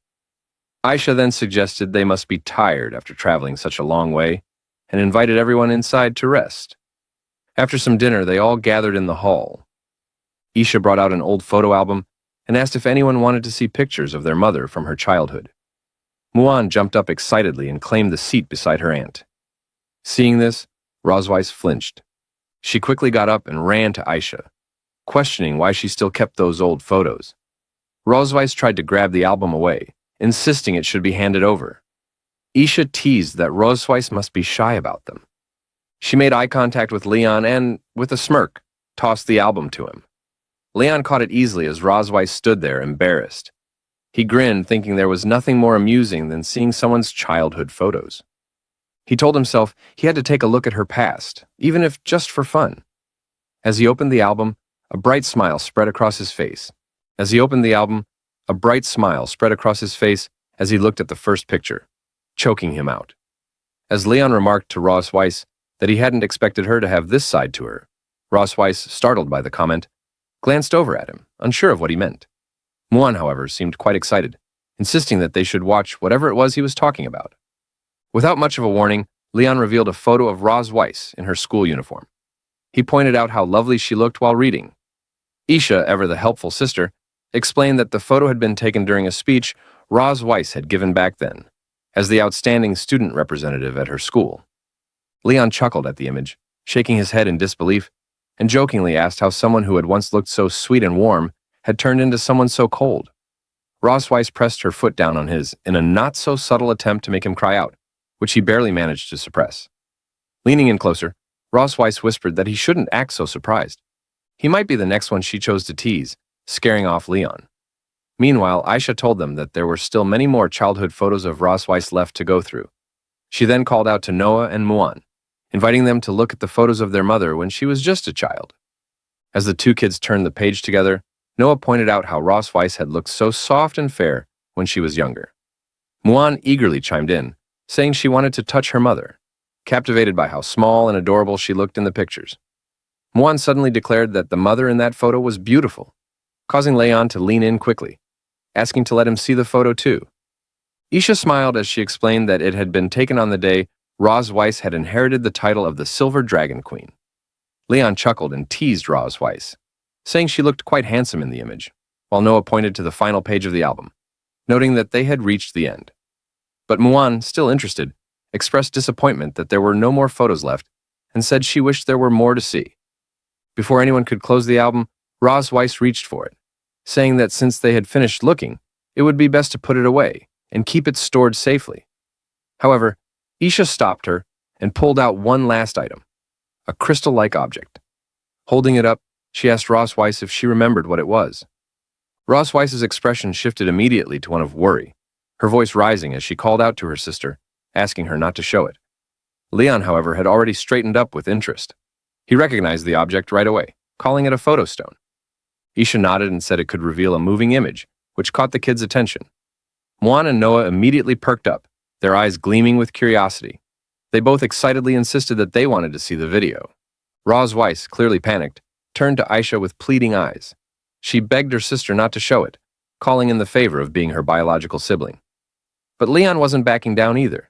Aisha then suggested they must be tired after traveling such a long way, and invited everyone inside to rest. After some dinner, they all gathered in the hall. Aisha brought out an old photo album and asked if anyone wanted to see pictures of their mother from her childhood. Muan jumped up excitedly and claimed the seat beside her aunt. Seeing this, Rosweiss flinched. She quickly got up and ran to Aisha, questioning why she still kept those old photos. Rosweiss tried to grab the album away, insisting it should be handed over. Aisha teased that Rosweiss must be shy about them. She made eye contact with Leon and, with a smirk, tossed the album to him. Leon caught it easily as Rosweiss stood there, embarrassed. He grinned, thinking there was nothing more amusing than seeing someone's childhood photos. He told himself he had to take a look at her past, even if just for fun. As he opened the album, a bright smile spread across his face. As he looked at the first picture, choking him out. As Leon remarked to Rosweiss that he hadn't expected her to have this side to her, Rosweiss, startled by the comment, glanced over at him, unsure of what he meant. Muan, however, seemed quite excited, insisting that they should watch whatever it was he was talking about. Without much of a warning, Leon revealed a photo of Rosweiss in her school uniform. He pointed out how lovely she looked while reading. Aisha, ever the helpful sister, explained that the photo had been taken during a speech Rosweiss had given back then, as the outstanding student representative at her school. Leon chuckled at the image, shaking his head in disbelief, and jokingly asked how someone who had once looked so sweet and warm had turned into someone so cold. Rosweiss pressed her foot down on his in a not-so-subtle attempt to make him cry out, which he barely managed to suppress. Leaning in closer, Ross Weiss whispered that he shouldn't act so surprised. He might be the next one she chose to tease, scaring off Leon. Meanwhile, Aisha told them that there were still many more childhood photos of Ross Weiss left to go through. She then called out to Noah and Muan, inviting them to look at the photos of their mother when she was just a child. As the two kids turned the page together, Noah pointed out how Ross Weiss had looked so soft and fair when she was younger. Muan eagerly chimed in, saying she wanted to touch her mother, captivated by how small and adorable she looked in the pictures. Muan suddenly declared that the mother in that photo was beautiful, causing Leon to lean in quickly, asking to let him see the photo too. Aisha smiled as she explained that it had been taken on the day Ross Weiss had inherited the title of the Silver Dragon Queen. Leon chuckled and teased Ross Weiss, saying she looked quite handsome in the image, while Noah pointed to the final page of the album, noting that they had reached the end. But Muan, still interested, expressed disappointment that there were no more photos left and said she wished there were more to see. Before anyone could close the album, Ross Weiss reached for it, saying that since they had finished looking, it would be best to put it away and keep it stored safely. However, Aisha stopped her and pulled out one last item, a crystal-like object. Holding it up, she asked Ross Weiss if she remembered what it was. Ross Weiss's expression shifted immediately to one of worry, her voice rising as she called out to her sister, asking her not to show it. Leon, however, had already straightened up with interest. He recognized the object right away, calling it a photo stone. Aisha nodded and said it could reveal a moving image, which caught the kids' attention. Muan and Noah immediately perked up, their eyes gleaming with curiosity. They both excitedly insisted that they wanted to see the video. Ross Weiss, clearly panicked, turned to Aisha with pleading eyes. She begged her sister not to show it, calling in the favor of being her biological sibling. But Leon wasn't backing down either.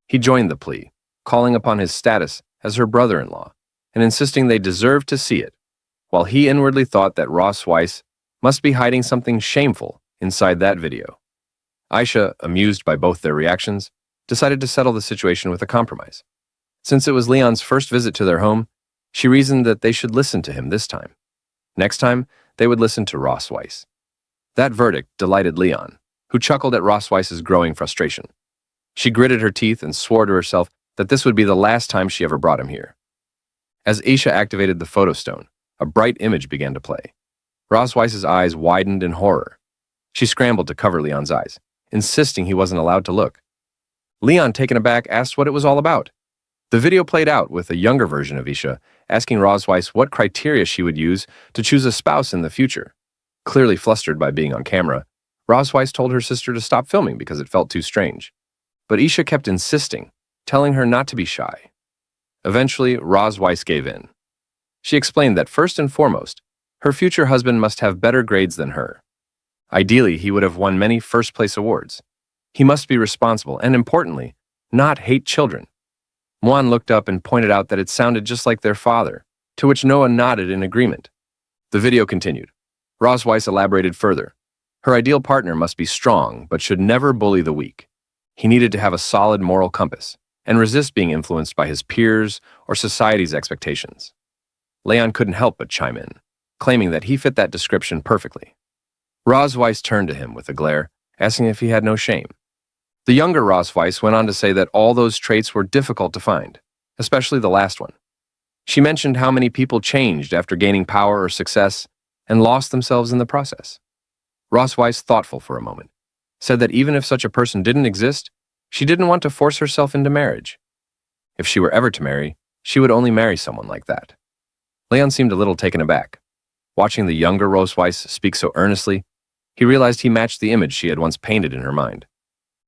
He joined the plea, calling upon his status as her brother-in-law and insisting they deserved to see it, while he inwardly thought that Ross Weiss must be hiding something shameful inside that video. Aisha, amused by both their reactions, decided to settle the situation with a compromise. Since it was Leon's first visit to their home, she reasoned that they should listen to him this time. Next time, they would listen to Ross Weiss. That verdict delighted Leon, who chuckled at Ross Weiss's growing frustration. She gritted her teeth and swore to herself that this would be the last time she ever brought him here. As Aisha activated the photo stone, a bright image began to play. Ross Weiss's eyes widened in horror. She scrambled to cover Leon's eyes, insisting he wasn't allowed to look. Leon, taken aback, asked what it was all about. The video played out with a younger version of Aisha, asking Ross Weiss what criteria she would use to choose a spouse in the future. Clearly flustered by being on camera, Ross Weiss told her sister to stop filming because it felt too strange. But Aisha kept insisting, telling her not to be shy. Eventually, Ross Weiss gave in. She explained that first and foremost, her future husband must have better grades than her. Ideally, he would have won many first-place awards. He must be responsible and, importantly, not hate children. Muan looked up and pointed out that it sounded just like their father, to which Noah nodded in agreement. The video continued. Ross Weiss elaborated further. Her ideal partner must be strong, but should never bully the weak. He needed to have a solid moral compass and resist being influenced by his peers or society's expectations. Leon couldn't help but chime in, claiming that he fit that description perfectly. Ross Weiss turned to him with a glare, asking if he had no shame. The younger Ross Weiss went on to say that all those traits were difficult to find, especially the last one. She mentioned how many people changed after gaining power or success and lost themselves in the process. Ross Weiss, thoughtful for a moment, said that even if such a person didn't exist, she didn't want to force herself into marriage. If she were ever to marry, she would only marry someone like that. Leon seemed a little taken aback. Watching the younger Ross Weiss speak so earnestly, he realized he matched the image she had once painted in her mind.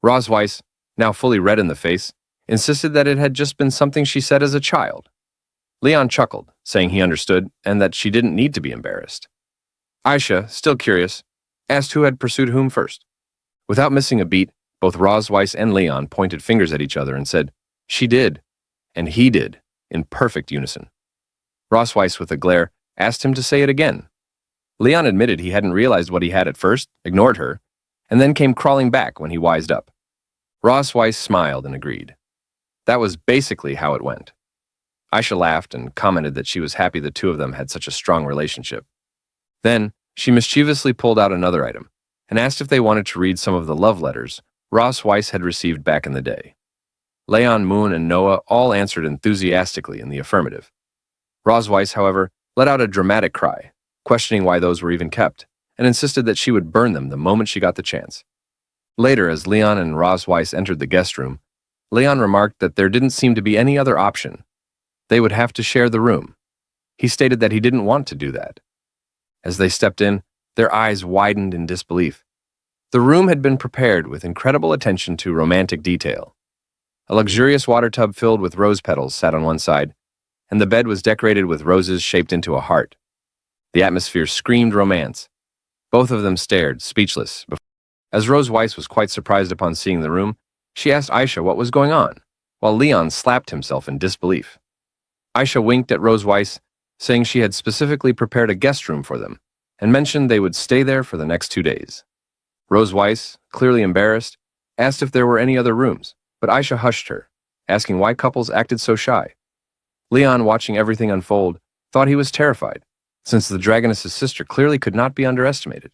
Ross Weiss, now fully red in the face, insisted that it had just been something she said as a child. Leon chuckled, saying he understood and that she didn't need to be embarrassed. Aisha, still curious, asked who had pursued whom first. Without missing a beat, both Ross Weiss and Leon pointed fingers at each other and said, "She did," and "he did," in perfect unison. Ross Weiss, with a glare, asked him to say it again. Leon admitted he hadn't realized what he had at first, ignored her, and then came crawling back when he wised up. Ross Weiss smiled and agreed. That was basically how it went. Aisha laughed and commented that she was happy the two of them had such a strong relationship. Then, she mischievously pulled out another item and asked if they wanted to read some of the love letters Ross Weiss had received back in the day. Leon, Moon, and Noah all answered enthusiastically in the affirmative. Rosweiss, however, let out a dramatic cry, questioning why those were even kept, and insisted that she would burn them the moment she got the chance. Later, as Leon and Rosweiss entered the guest room, Leon remarked that there didn't seem to be any other option. They would have to share the room. He stated that he didn't want to do that. As they stepped in, their eyes widened in disbelief. The room had been prepared with incredible attention to romantic detail. A luxurious water tub filled with rose petals sat on one side, and the bed was decorated with roses shaped into a heart. The atmosphere screamed romance. Both of them stared, speechless. As Rosweiss was quite surprised upon seeing the room, she asked Aisha what was going on, while Leon slapped himself in disbelief. Aisha winked at Rosweiss, saying she had specifically prepared a guest room for them, and mentioned they would stay there for the next 2 days. Rosweiss, clearly embarrassed, asked if there were any other rooms, but Aisha hushed her, asking why couples acted so shy. Leon, watching everything unfold, thought he was terrified, since the dragoness's sister clearly could not be underestimated.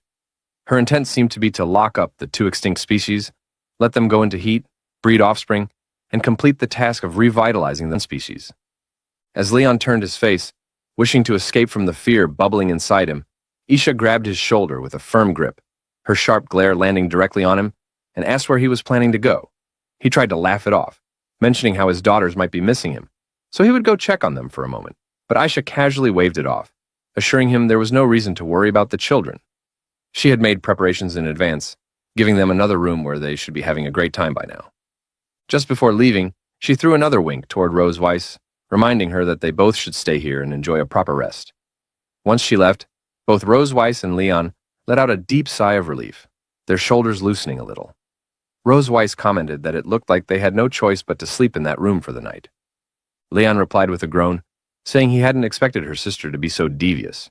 Her intent seemed to be to lock up the 2 extinct species, let them go into heat, breed offspring, and complete the task of revitalizing the species. As Leon turned his face, wishing to escape from the fear bubbling inside him, Aisha grabbed his shoulder with a firm grip, her sharp glare landing directly on him, and asked where he was planning to go. He tried to laugh it off, mentioning how his daughters might be missing him, so he would go check on them for a moment, but Aisha casually waved it off, assuring him there was no reason to worry about the children. She had made preparations in advance, giving them another room where they should be having a great time by now. Just before leaving, she threw another wink toward Rosweiss, reminding her that they both should stay here and enjoy a proper rest. Once she left, both Rosweiss and Leon let out a deep sigh of relief, their shoulders loosening a little. Rosweiss commented that it looked like they had no choice but to sleep in that room for the night. Leon replied with a groan, saying he hadn't expected her sister to be so devious.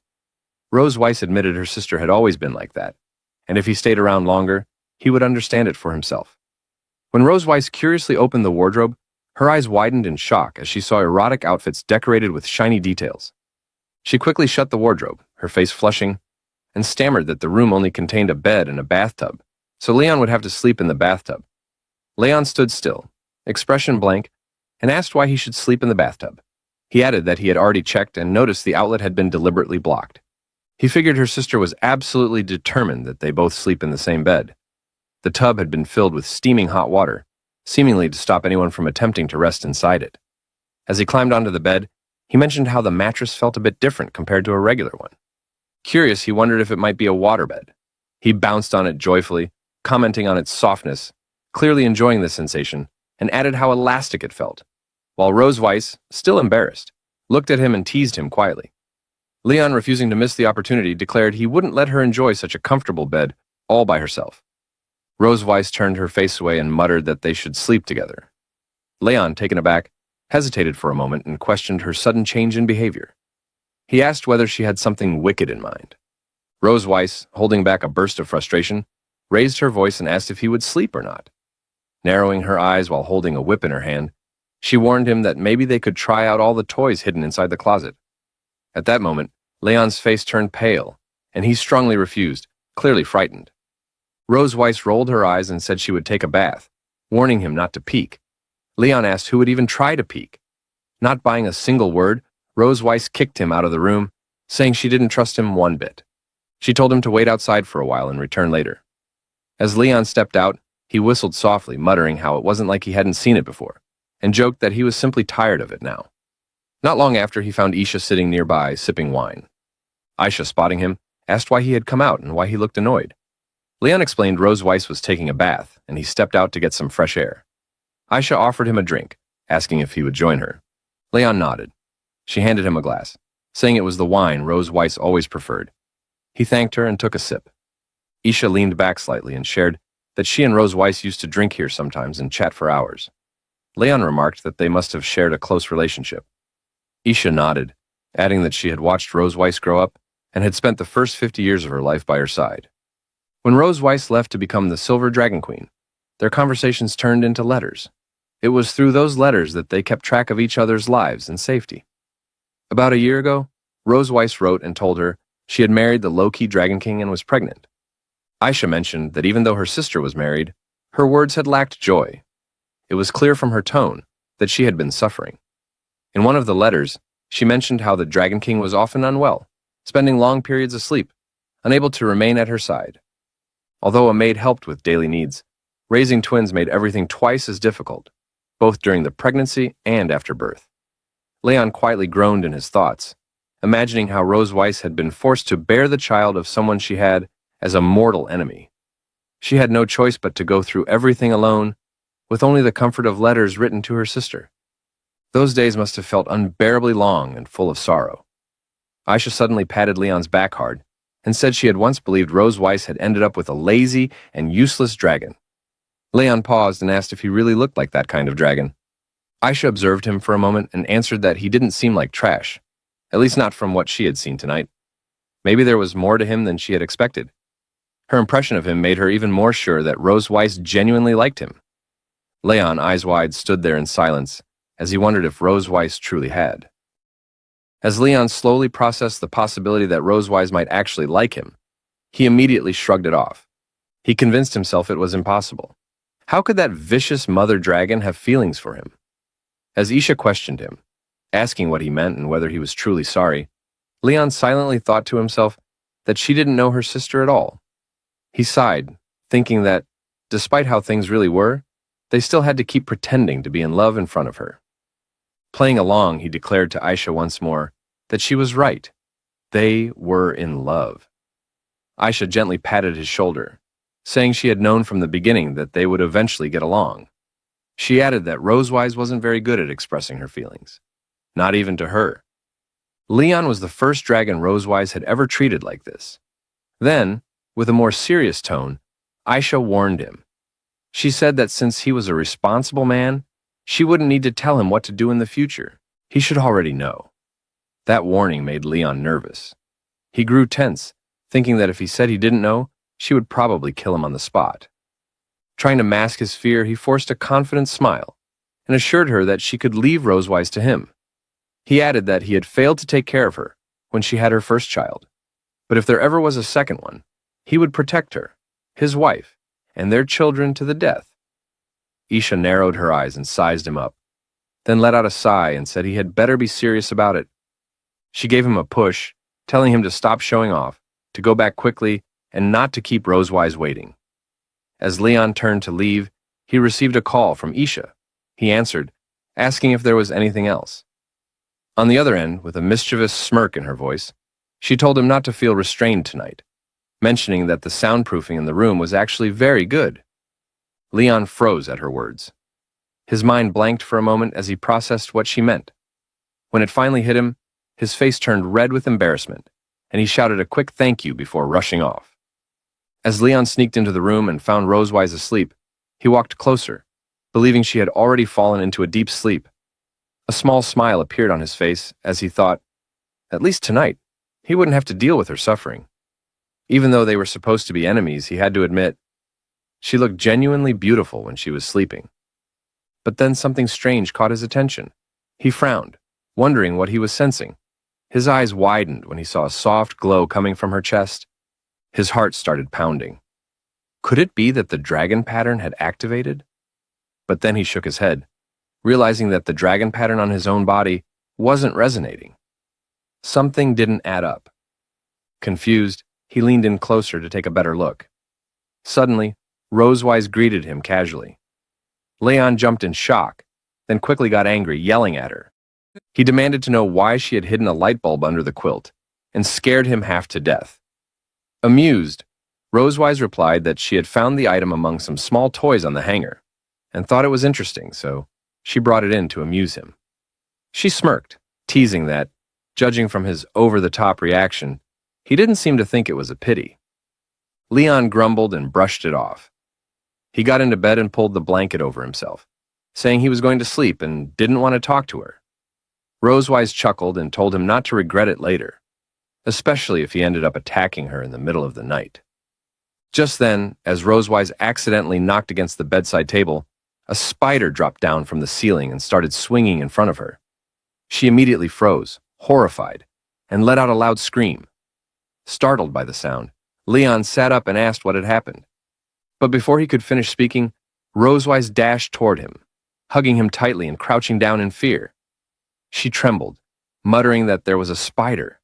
Rosweiss admitted her sister had always been like that, and if he stayed around longer, he would understand it for himself. When Rosweiss curiously opened the wardrobe, her eyes widened in shock as she saw erotic outfits decorated with shiny details. She quickly shut the wardrobe, her face flushing, and stammered that the room only contained a bed and a bathtub, so Leon would have to sleep in the bathtub. Leon stood still, expression blank, and asked why he should sleep in the bathtub. He added that he had already checked and noticed the outlet had been deliberately blocked. He figured her sister was absolutely determined that they both sleep in the same bed. The tub had been filled with steaming hot water, seemingly to stop anyone from attempting to rest inside it. As he climbed onto the bed, he mentioned how the mattress felt a bit different compared to a regular one. Curious, he wondered if it might be a waterbed. He bounced on it joyfully, commenting on its softness, clearly enjoying the sensation, and added how elastic it felt, while Rosweiss, still embarrassed, looked at him and teased him quietly. Leon, refusing to miss the opportunity, declared he wouldn't let her enjoy such a comfortable bed all by herself. Rosweiss turned her face away and muttered that they should sleep together. Leon, taken aback, hesitated for a moment and questioned her sudden change in behavior. He asked whether she had something wicked in mind. Rosweiss, holding back a burst of frustration, raised her voice and asked if he would sleep or not. Narrowing her eyes while holding a whip in her hand, she warned him that maybe they could try out all the toys hidden inside the closet. At that moment, Leon's face turned pale, and he strongly refused, clearly frightened. Rosweiss rolled her eyes and said she would take a bath, warning him not to peek. Leon asked who would even try to peek. Not buying a single word, Rosweiss kicked him out of the room, saying she didn't trust him one bit. She told him to wait outside for a while and return later. As Leon stepped out, he whistled softly, muttering how it wasn't like he hadn't seen it before, and joked that he was simply tired of it now. Not long after, he found Aisha sitting nearby, sipping wine. Aisha, spotting him, asked why he had come out and why he looked annoyed. Leon explained Rosweiss was taking a bath, and he stepped out to get some fresh air. Aisha offered him a drink, asking if he would join her. Leon nodded. She handed him a glass, saying it was the wine Rosweiss always preferred. He thanked her and took a sip. Aisha leaned back slightly and shared that she and Rosweiss used to drink here sometimes and chat for hours. Leon remarked that they must have shared a close relationship. Aisha nodded, adding that she had watched Rosweiss grow up and had spent the first 50 years of her life by her side. When Rosweiss left to become the Silver Dragon Queen, their conversations turned into letters. It was through those letters that they kept track of each other's lives and safety. About a year ago, Rosweiss wrote and told her she had married the low-key Dragon King and was pregnant. Aisha mentioned that even though her sister was married, her words had lacked joy. It was clear from her tone that she had been suffering. In one of the letters, she mentioned how the Dragon King was often unwell, spending long periods asleep, unable to remain at her side. Although a maid helped with daily needs, raising twins made everything twice as difficult, both during the pregnancy and after birth. Leon quietly groaned in his thoughts, imagining how Rose Weiss had been forced to bear the child of someone she had as a mortal enemy. She had no choice but to go through everything alone, with only the comfort of letters written to her sister. Those days must have felt unbearably long and full of sorrow. Aisha suddenly patted Leon's back hard and said she had once believed Rose Weiss had ended up with a lazy and useless dragon. Leon paused and asked if he really looked like that kind of dragon. Aisha observed him for a moment and answered that he didn't seem like trash, at least not from what she had seen tonight. Maybe there was more to him than she had expected. Her impression of him made her even more sure that Rose Weiss genuinely liked him. Leon, eyes wide, stood there in silence as he wondered if Rose Weiss truly had. As Leon slowly processed the possibility that Rose Weiss might actually like him, he immediately shrugged it off. He convinced himself it was impossible. How could that vicious mother dragon have feelings for him? As Aisha questioned him, asking what he meant and whether he was truly sorry, Leon silently thought to himself that she didn't know her sister at all. He sighed, thinking that, despite how things really were, they still had to keep pretending to be in love in front of her. Playing along, he declared to Aisha once more that she was right. They were in love. Aisha gently patted his shoulder, saying she had known from the beginning that they would eventually get along. She added that Rose Weiss wasn't very good at expressing her feelings, not even to her. Leon was the first dragon Rose Weiss had ever treated like this. Then, with a more serious tone, Aisha warned him. She said that since he was a responsible man, she wouldn't need to tell him what to do in the future. He should already know. That warning made Leon nervous. He grew tense, thinking that if he said he didn't know, she would probably kill him on the spot. Trying to mask his fear, he forced a confident smile and assured her that she could leave Rose Weiss to him. He added that he had failed to take care of her when she had her first child, but if there ever was a second one, he would protect her, his wife, and their children to the death. Aisha narrowed her eyes and sized him up, then let out a sigh and said he had better be serious about it. She gave him a push, telling him to stop showing off, to go back quickly, and not to keep Rose Weiss waiting. As Leon turned to leave, he received a call from Aisha. He answered, asking if there was anything else. On the other end, with a mischievous smirk in her voice, she told him not to feel restrained tonight, mentioning that the soundproofing in the room was actually very good. Leon froze at her words. His mind blanked for a moment as he processed what she meant. When it finally hit him, his face turned red with embarrassment, and he shouted a quick thank you before rushing off. As Leon sneaked into the room and found Rose Weiss asleep, he walked closer, believing she had already fallen into a deep sleep. A small smile appeared on his face as he thought, at least tonight, he wouldn't have to deal with her suffering. Even though they were supposed to be enemies, he had to admit, she looked genuinely beautiful when she was sleeping. But then something strange caught his attention. He frowned, wondering what he was sensing. His eyes widened when he saw a soft glow coming from her chest. His heart started pounding. Could it be that the dragon pattern had activated? But then he shook his head, realizing that the dragon pattern on his own body wasn't resonating. Something didn't add up. Confused, he leaned in closer to take a better look. Suddenly, Rose Weiss greeted him casually. Leon jumped in shock, then quickly got angry, yelling at her. He demanded to know why she had hidden a light bulb under the quilt, and scared him half to death. Amused, Rose Weiss replied that she had found the item among some small toys on the hanger, and thought it was interesting, so she brought it in to amuse him. She smirked, teasing that, judging from his over-the-top reaction, he didn't seem to think it was a pity. Leon grumbled and brushed it off. He got into bed and pulled the blanket over himself, saying he was going to sleep and didn't want to talk to her. Rose Weiss chuckled and told him not to regret it later, especially if he ended up attacking her in the middle of the night. Just then, as Rose Weiss accidentally knocked against the bedside table, a spider dropped down from the ceiling and started swinging in front of her. She immediately froze, horrified, and let out a loud scream. Startled by the sound, Leon sat up and asked what had happened. But before he could finish speaking, Rose Weiss dashed toward him, hugging him tightly and crouching down in fear. She trembled, muttering that there was a spider.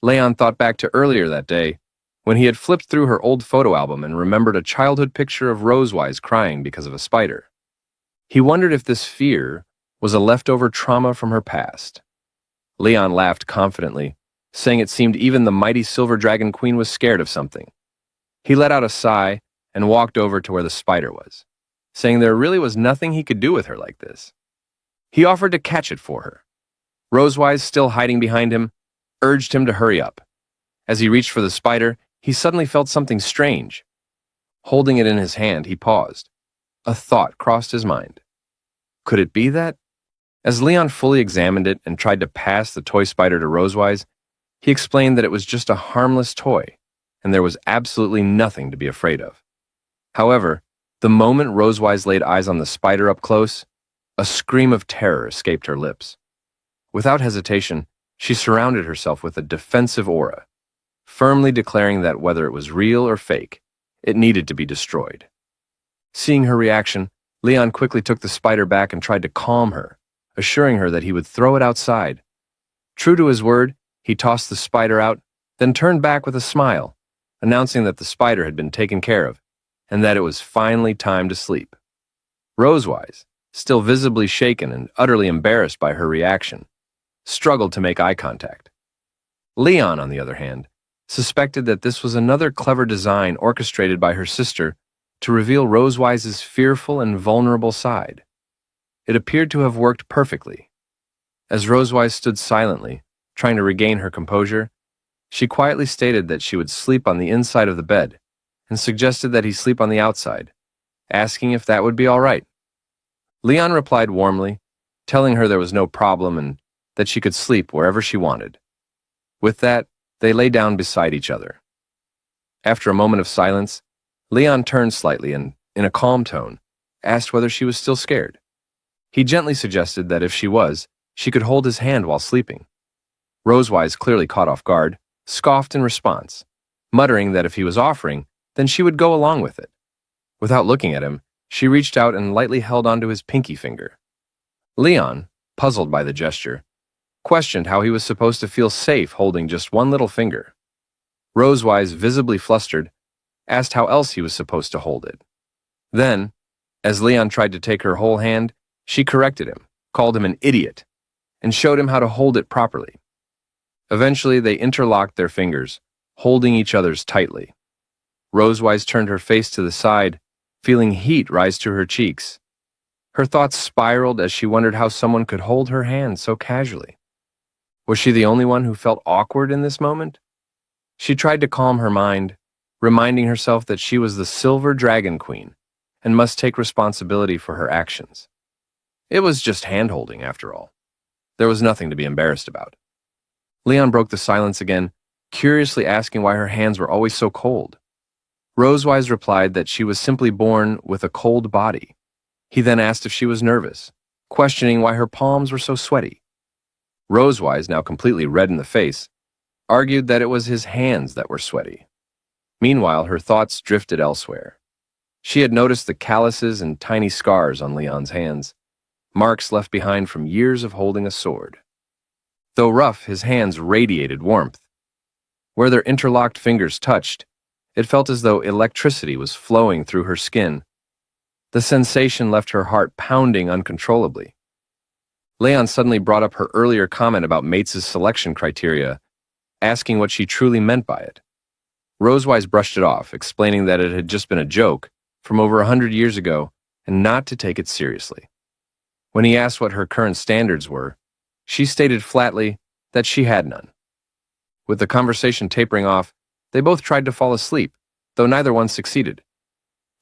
Leon thought back to earlier that day, when he had flipped through her old photo album and remembered a childhood picture of Rosewise crying because of a spider. He wondered if this fear was a leftover trauma from her past. Leon laughed confidently, saying it seemed even the mighty Silver Dragon Queen was scared of something. He let out a sigh and walked over to where the spider was, saying there really was nothing he could do with her like this. He offered to catch it for her. Rosewise, still hiding behind him, urged him to hurry up. As he reached for the spider, he suddenly felt something strange. Holding it in his hand, he paused. A thought crossed his mind. Could it be that? As Leon fully examined it and tried to pass the toy spider to Rosewise, he explained that it was just a harmless toy, and there was absolutely nothing to be afraid of. However, the moment Rosewise laid eyes on the spider up close, a scream of terror escaped her lips. Without hesitation, she surrounded herself with a defensive aura, firmly declaring that whether it was real or fake, it needed to be destroyed. Seeing her reaction, Leon quickly took the spider back and tried to calm her, assuring her that he would throw it outside. True to his word, he tossed the spider out, then turned back with a smile, announcing that the spider had been taken care of, and that it was finally time to sleep. Rosewise, still visibly shaken and utterly embarrassed by her reaction, struggled to make eye contact. Leon, on the other hand, suspected that this was another clever design orchestrated by her sister to reveal Rosewise's fearful and vulnerable side. It appeared to have worked perfectly. As Rosewise stood silently, trying to regain her composure, she quietly stated that she would sleep on the inside of the bed and suggested that he sleep on the outside, asking if that would be all right. Leon replied warmly, telling her there was no problem and that she could sleep wherever she wanted. With that, they lay down beside each other. After a moment of silence, Leon turned slightly and, in a calm tone, asked whether she was still scared. He gently suggested that if she was, she could hold his hand while sleeping. Rosewise, clearly caught off guard, scoffed in response, muttering that if he was offering, then she would go along with it. Without looking at him, she reached out and lightly held onto his pinky finger. Leon, puzzled by the gesture, questioned how he was supposed to feel safe holding just one little finger. Rosewise, visibly flustered, asked how else he was supposed to hold it. Then, as Leon tried to take her whole hand, she corrected him, called him an idiot, and showed him how to hold it properly. Eventually, they interlocked their fingers, holding each other's tightly. Rosewise turned her face to the side, feeling heat rise to her cheeks. Her thoughts spiraled as she wondered how someone could hold her hand so casually. Was she the only one who felt awkward in this moment? She tried to calm her mind, reminding herself that she was the Silver Dragon Queen and must take responsibility for her actions. It was just hand-holding, after all. There was nothing to be embarrassed about. Leon broke the silence again, curiously asking why her hands were always so cold. Rosewise replied that she was simply born with a cold body. He then asked if she was nervous, questioning why her palms were so sweaty. Rosewise, now completely red in the face, argued that it was his hands that were sweaty. Meanwhile, her thoughts drifted elsewhere. She had noticed the calluses and tiny scars on Leon's hands, marks left behind from years of holding a sword. Though rough, his hands radiated warmth. Where their interlocked fingers touched, it felt as though electricity was flowing through her skin. The sensation left her heart pounding uncontrollably. Leon suddenly brought up her earlier comment about Mates' selection criteria, asking what she truly meant by it. Rosewise brushed it off, explaining that it had just been a joke from over 100 years ago and not to take it seriously. When he asked what her current standards were, she stated flatly that she had none. With the conversation tapering off, they both tried to fall asleep, though neither one succeeded.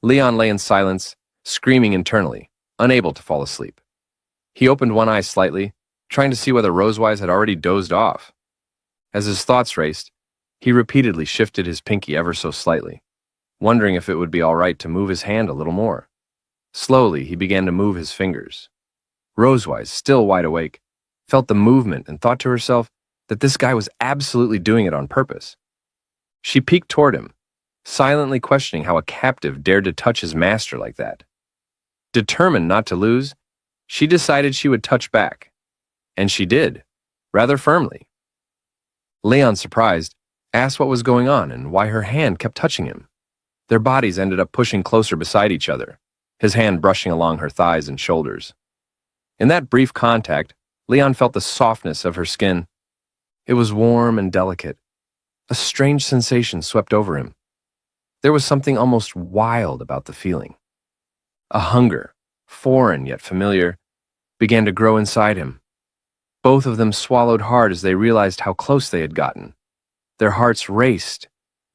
Leon lay in silence, screaming internally, unable to fall asleep. He opened one eye slightly, trying to see whether Rosewise had already dozed off. As his thoughts raced, he repeatedly shifted his pinky ever so slightly, wondering if it would be all right to move his hand a little more. Slowly, he began to move his fingers. Rosewise, still wide awake, felt the movement and thought to herself that this guy was absolutely doing it on purpose. She peeked toward him, silently questioning how a captive dared to touch his master like that. Determined not to lose, she decided she would touch back. And she did, rather firmly. Leon, surprised, asked what was going on and why her hand kept touching him. Their bodies ended up pushing closer beside each other, his hand brushing along her thighs and shoulders. In that brief contact, Leon felt the softness of her skin. It was warm and delicate. A strange sensation swept over him. There was something almost wild about the feeling. A hunger, foreign yet familiar, began to grow inside him. Both of them swallowed hard as they realized how close they had gotten. Their hearts raced,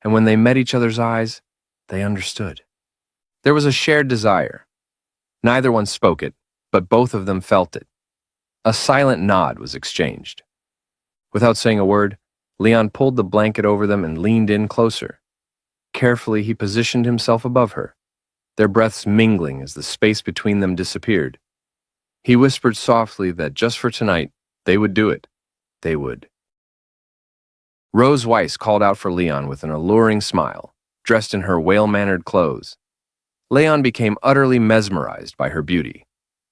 and when they met each other's eyes, they understood. There was a shared desire. Neither one spoke it, but both of them felt it. A silent nod was exchanged. Without saying a word, Leon pulled the blanket over them and leaned in closer. Carefully, he positioned himself above her, their breaths mingling as the space between them disappeared. He whispered softly that just for tonight, they would do it. They would. Rose Weiss called out for Leon with an alluring smile, dressed in her whale-mannered clothes. Leon became utterly mesmerized by her beauty,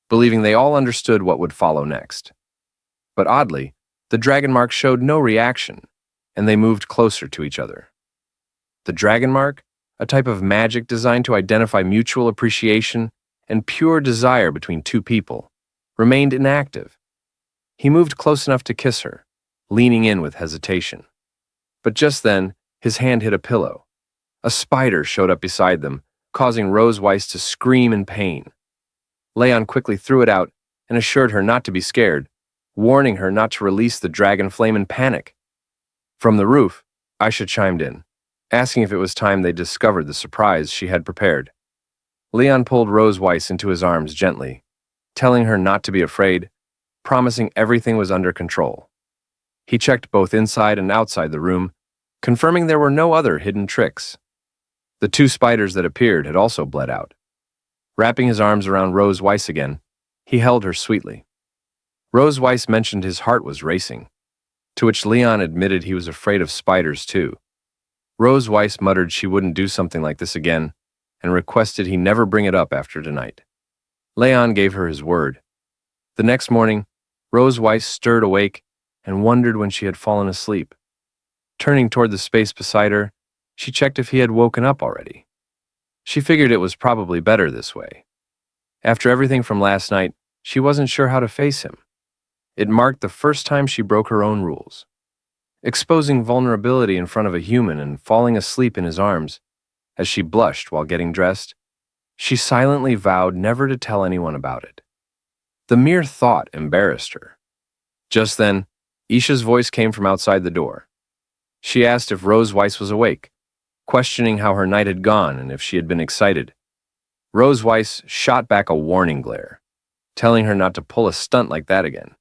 believing they all understood what would follow next. But oddly, the dragon mark showed no reaction, and they moved closer to each other. The dragon mark, a type of magic designed to identify mutual appreciation and pure desire between two people, remained inactive. He moved close enough to kiss her, leaning in with hesitation. But just then, his hand hit a pillow. A spider showed up beside them, causing Rose Weiss to scream in pain. Leon quickly threw it out and assured her not to be scared, warning her not to release the dragon flame in panic. From the roof, Aisha chimed in, asking if it was time they discovered the surprise she had prepared. Leon pulled Rose Weiss into his arms gently, telling her not to be afraid, promising everything was under control. He checked both inside and outside the room, confirming there were no other hidden tricks. The two spiders that appeared had also bled out. Wrapping his arms around Rose Weiss again, he held her sweetly. Rose Weiss mentioned his heart was racing, to which Leon admitted he was afraid of spiders too. Rose Weiss muttered she wouldn't do something like this again and requested he never bring it up after tonight. Leon gave her his word. The next morning, Rose Weiss stirred awake and wondered when she had fallen asleep. Turning toward the space beside her, she checked if he had woken up already. She figured it was probably better this way. After everything from last night, she wasn't sure how to face him. It marked the first time she broke her own rules. Exposing vulnerability in front of a human and falling asleep in his arms, as she blushed while getting dressed, she silently vowed never to tell anyone about it. The mere thought embarrassed her. Just then, Aisha's voice came from outside the door. She asked if Rose Weiss was awake, questioning how her night had gone and if she had been excited. Rose Weiss shot back a warning glare, telling her not to pull a stunt like that again.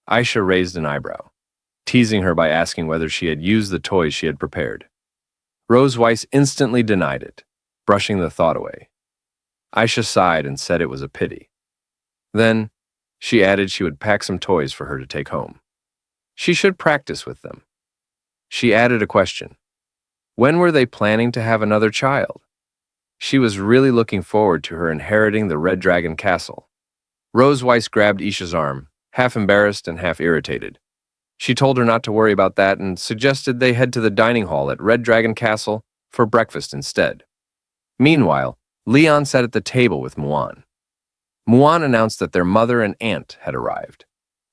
Aisha raised an eyebrow, teasing her by asking whether she had used the toys she had prepared. Rose Weiss instantly denied it, brushing the thought away. Aisha sighed and said it was a pity. Then, she added she would pack some toys for her to take home. She should practice with them. She added a question. When were they planning to have another child? She was really looking forward to her inheriting the Red Dragon Castle. Rose Weiss grabbed Aisha's arm, half embarrassed and half irritated. She told her not to worry about that and suggested they head to the dining hall at Red Dragon Castle for breakfast instead. Meanwhile, Leon sat at the table with Muan. Muan announced that their mother and aunt had arrived.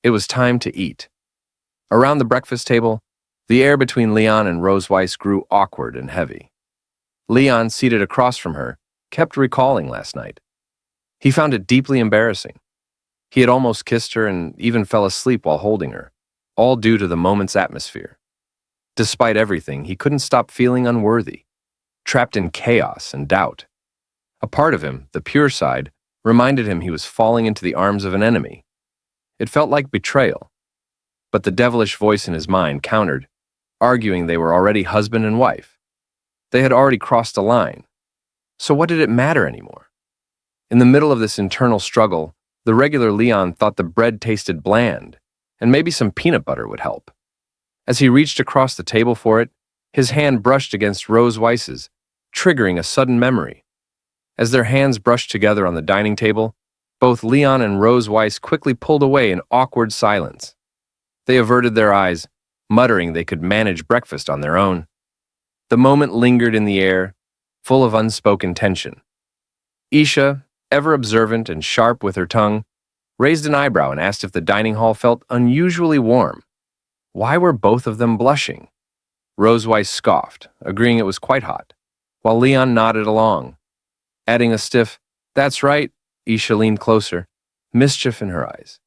It was time to eat. Around the breakfast table, the air between Leon and Rose Weiss grew awkward and heavy. Leon, seated across from her, kept recalling last night. He found it deeply embarrassing. He had almost kissed her and even fell asleep while holding her, all due to the moment's atmosphere. Despite everything, he couldn't stop feeling unworthy, trapped in chaos and doubt. A part of him, the pure side, reminded him he was falling into the arms of an enemy. It felt like betrayal. But the devilish voice in his mind countered, arguing they were already husband and wife. They had already crossed a line. So what did it matter anymore? In the middle of this internal struggle, the regular Leon thought the bread tasted bland, and maybe some peanut butter would help. As he reached across the table for it, his hand brushed against Rose Weiss's, triggering a sudden memory. As their hands brushed together on the dining table, both Leon and Rose Weiss quickly pulled away in awkward silence. They averted their eyes, muttering they could manage breakfast on their own. The moment lingered in the air, full of unspoken tension. Aisha, ever observant and sharp with her tongue, raised an eyebrow and asked if the dining hall felt unusually warm. Why were both of them blushing? Rose Weiss scoffed, agreeing it was quite hot, while Leon nodded along. Adding a stiff, "That's right," Aisha leaned closer, mischief in her eyes.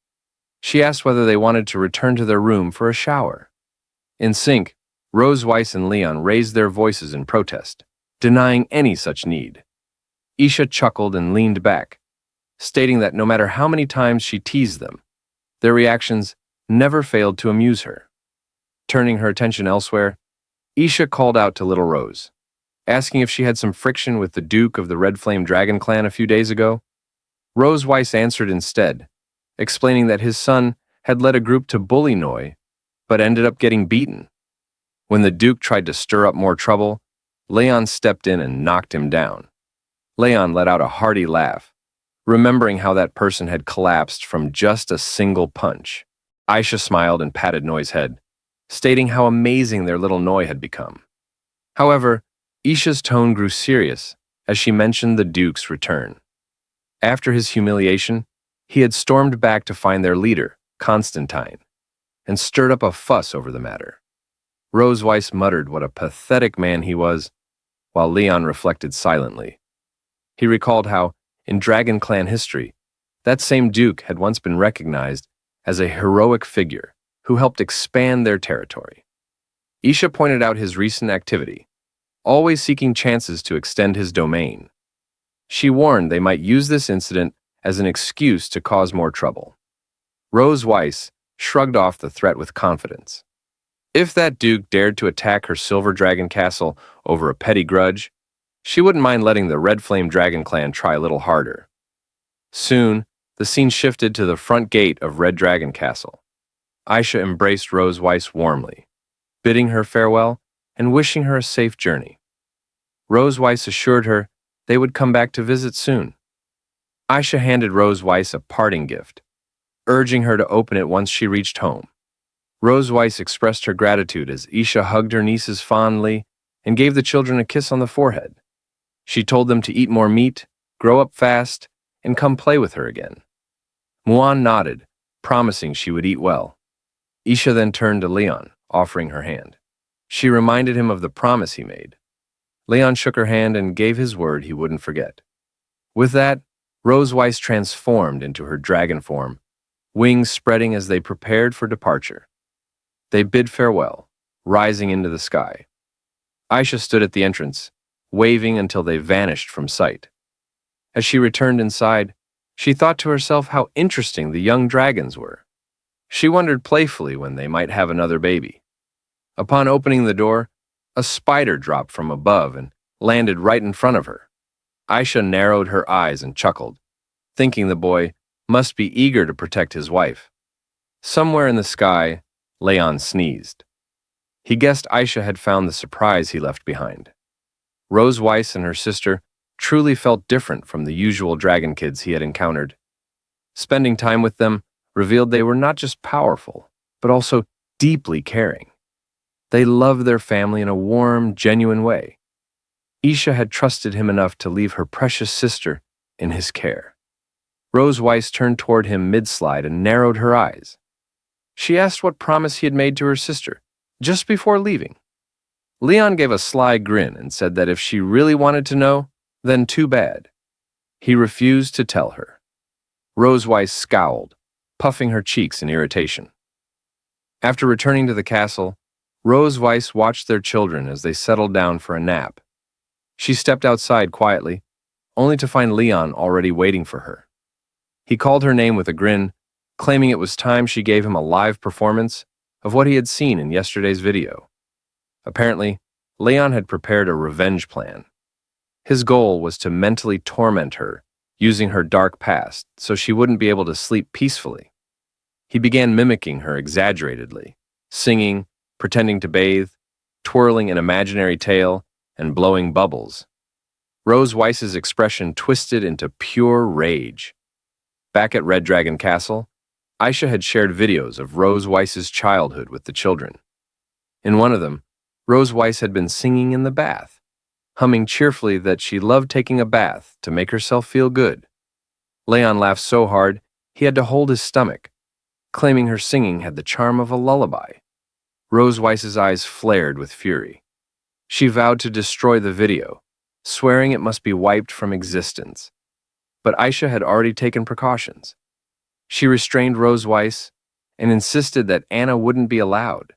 She asked whether they wanted to return to their room for a shower. In sync, Rose Weiss and Leon raised their voices in protest, denying any such need. Aisha chuckled and leaned back, stating that no matter how many times she teased them, their reactions never failed to amuse her. Turning her attention elsewhere, Aisha called out to Little Rose, asking if she had some friction with the Duke of the Red Flame Dragon clan a few days ago. Rose Weiss answered instead, explaining that his son had led a group to bully Noi, but ended up getting beaten. When the Duke tried to stir up more trouble, Leon stepped in and knocked him down. Leon let out a hearty laugh, remembering how that person had collapsed from just a single punch. Aisha smiled and patted Noi's head, stating how amazing their little Noi had become. However, Aisha's tone grew serious as she mentioned the Duke's return. After his humiliation, he had stormed back to find their leader, Constantine, and stirred up a fuss over the matter. Rose Weiss muttered what a pathetic man he was, while Leon reflected silently. He recalled how, in Dragon Clan history, that same Duke had once been recognized as a heroic figure who helped expand their territory. Aisha pointed out his recent activity, always seeking chances to extend his domain. She warned they might use this incident as an excuse to cause more trouble. Rose Weiss shrugged off the threat with confidence. If that Duke dared to attack her Silver Dragon Castle over a petty grudge, she wouldn't mind letting the Red Flame Dragon clan try a little harder. Soon, the scene shifted to the front gate of Red Dragon Castle. Aisha embraced Rose Weiss warmly, bidding her farewell and wishing her a safe journey. Rose Weiss assured her they would come back to visit soon. Aisha handed Rose Weiss a parting gift, urging her to open it once she reached home. Rose Weiss expressed her gratitude as Aisha hugged her nieces fondly and gave the children a kiss on the forehead. She told them to eat more meat, grow up fast, and come play with her again. Muan nodded, promising she would eat well. Aisha then turned to Leon, offering her hand. She reminded him of the promise he made. Leon shook her hand and gave his word he wouldn't forget. With that, Rose Weiss transformed into her dragon form, wings spreading as they prepared for departure. They bid farewell, rising into the sky. Aisha stood at the entrance, waving until they vanished from sight. As she returned inside, she thought to herself how interesting the young dragons were. She wondered playfully when they might have another baby. Upon opening the door, a spider dropped from above and landed right in front of her. Aisha narrowed her eyes and chuckled, thinking the boy must be eager to protect his wife. Somewhere in the sky, Leon sneezed. He guessed Aisha had found the surprise he left behind. Rose Weiss and her sister truly felt different from the usual dragon kids he had encountered. Spending time with them revealed they were not just powerful, but also deeply caring. They loved their family in a warm, genuine way. Aisha had trusted him enough to leave her precious sister in his care. Rose Weiss turned toward him mid-slide and narrowed her eyes. She asked what promise he had made to her sister, just before leaving. Leon gave a sly grin and said that if she really wanted to know, then too bad. He refused to tell her. Rose Weiss scowled, puffing her cheeks in irritation. After returning to the castle, Rose Weiss watched their children as they settled down for a nap. She stepped outside quietly, only to find Leon already waiting for her. He called her name with a grin, claiming it was time she gave him a live performance of what he had seen in yesterday's video. Apparently, Leon had prepared a revenge plan. His goal was to mentally torment her, using her dark past so she wouldn't be able to sleep peacefully. He began mimicking her exaggeratedly, singing, pretending to bathe, twirling an imaginary tail, and blowing bubbles. Rose Weiss's expression twisted into pure rage. Back at Red Dragon Castle, Aisha had shared videos of Rose Weiss's childhood with the children. In one of them, Rose Weiss had been singing in the bath, humming cheerfully that she loved taking a bath to make herself feel good. Leon laughed so hard he had to hold his stomach, claiming her singing had the charm of a lullaby. Rose Weiss's eyes flared with fury. She vowed to destroy the video, swearing it must be wiped from existence. But Aisha had already taken precautions. She restrained Rose Weiss and insisted that Anna wouldn't be allowed.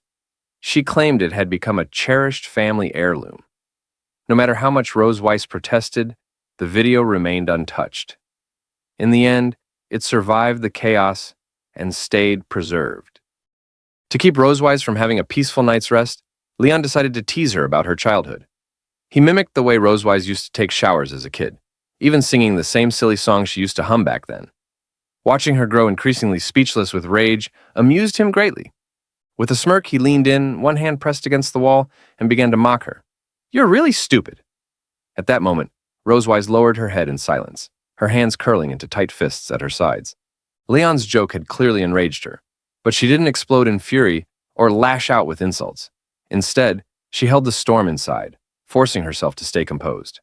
She claimed it had become a cherished family heirloom. No matter how much Rose Weiss protested, the video remained untouched. In the end, it survived the chaos and stayed preserved. To keep Rose Weiss from having a peaceful night's rest, Leon decided to tease her about her childhood. He mimicked the way Rose Weiss used to take showers as a kid, even singing the same silly song she used to hum back then. Watching her grow increasingly speechless with rage amused him greatly. With a smirk, he leaned in, one hand pressed against the wall, and began to mock her. "You're really stupid." At that moment, Rose Weiss lowered her head in silence, her hands curling into tight fists at her sides. Leon's joke had clearly enraged her, but she didn't explode in fury or lash out with insults. Instead, she held the storm inside, forcing herself to stay composed.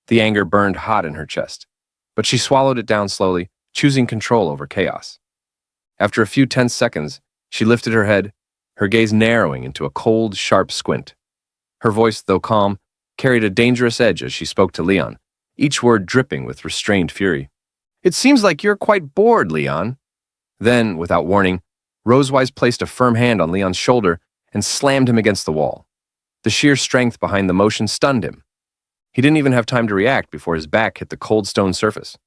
The anger burned hot in her chest, but she swallowed it down slowly, choosing control over chaos. After a few tense seconds, she lifted her head, her gaze narrowing into a cold, sharp squint. Her voice, though calm, carried a dangerous edge as she spoke to Leon, each word dripping with restrained fury. "It seems like you're quite bored, Leon." Then, without warning, Rose Weiss placed a firm hand on Leon's shoulder and slammed him against the wall. The sheer strength behind the motion stunned him. He didn't even have time to react before his back hit the cold stone surface.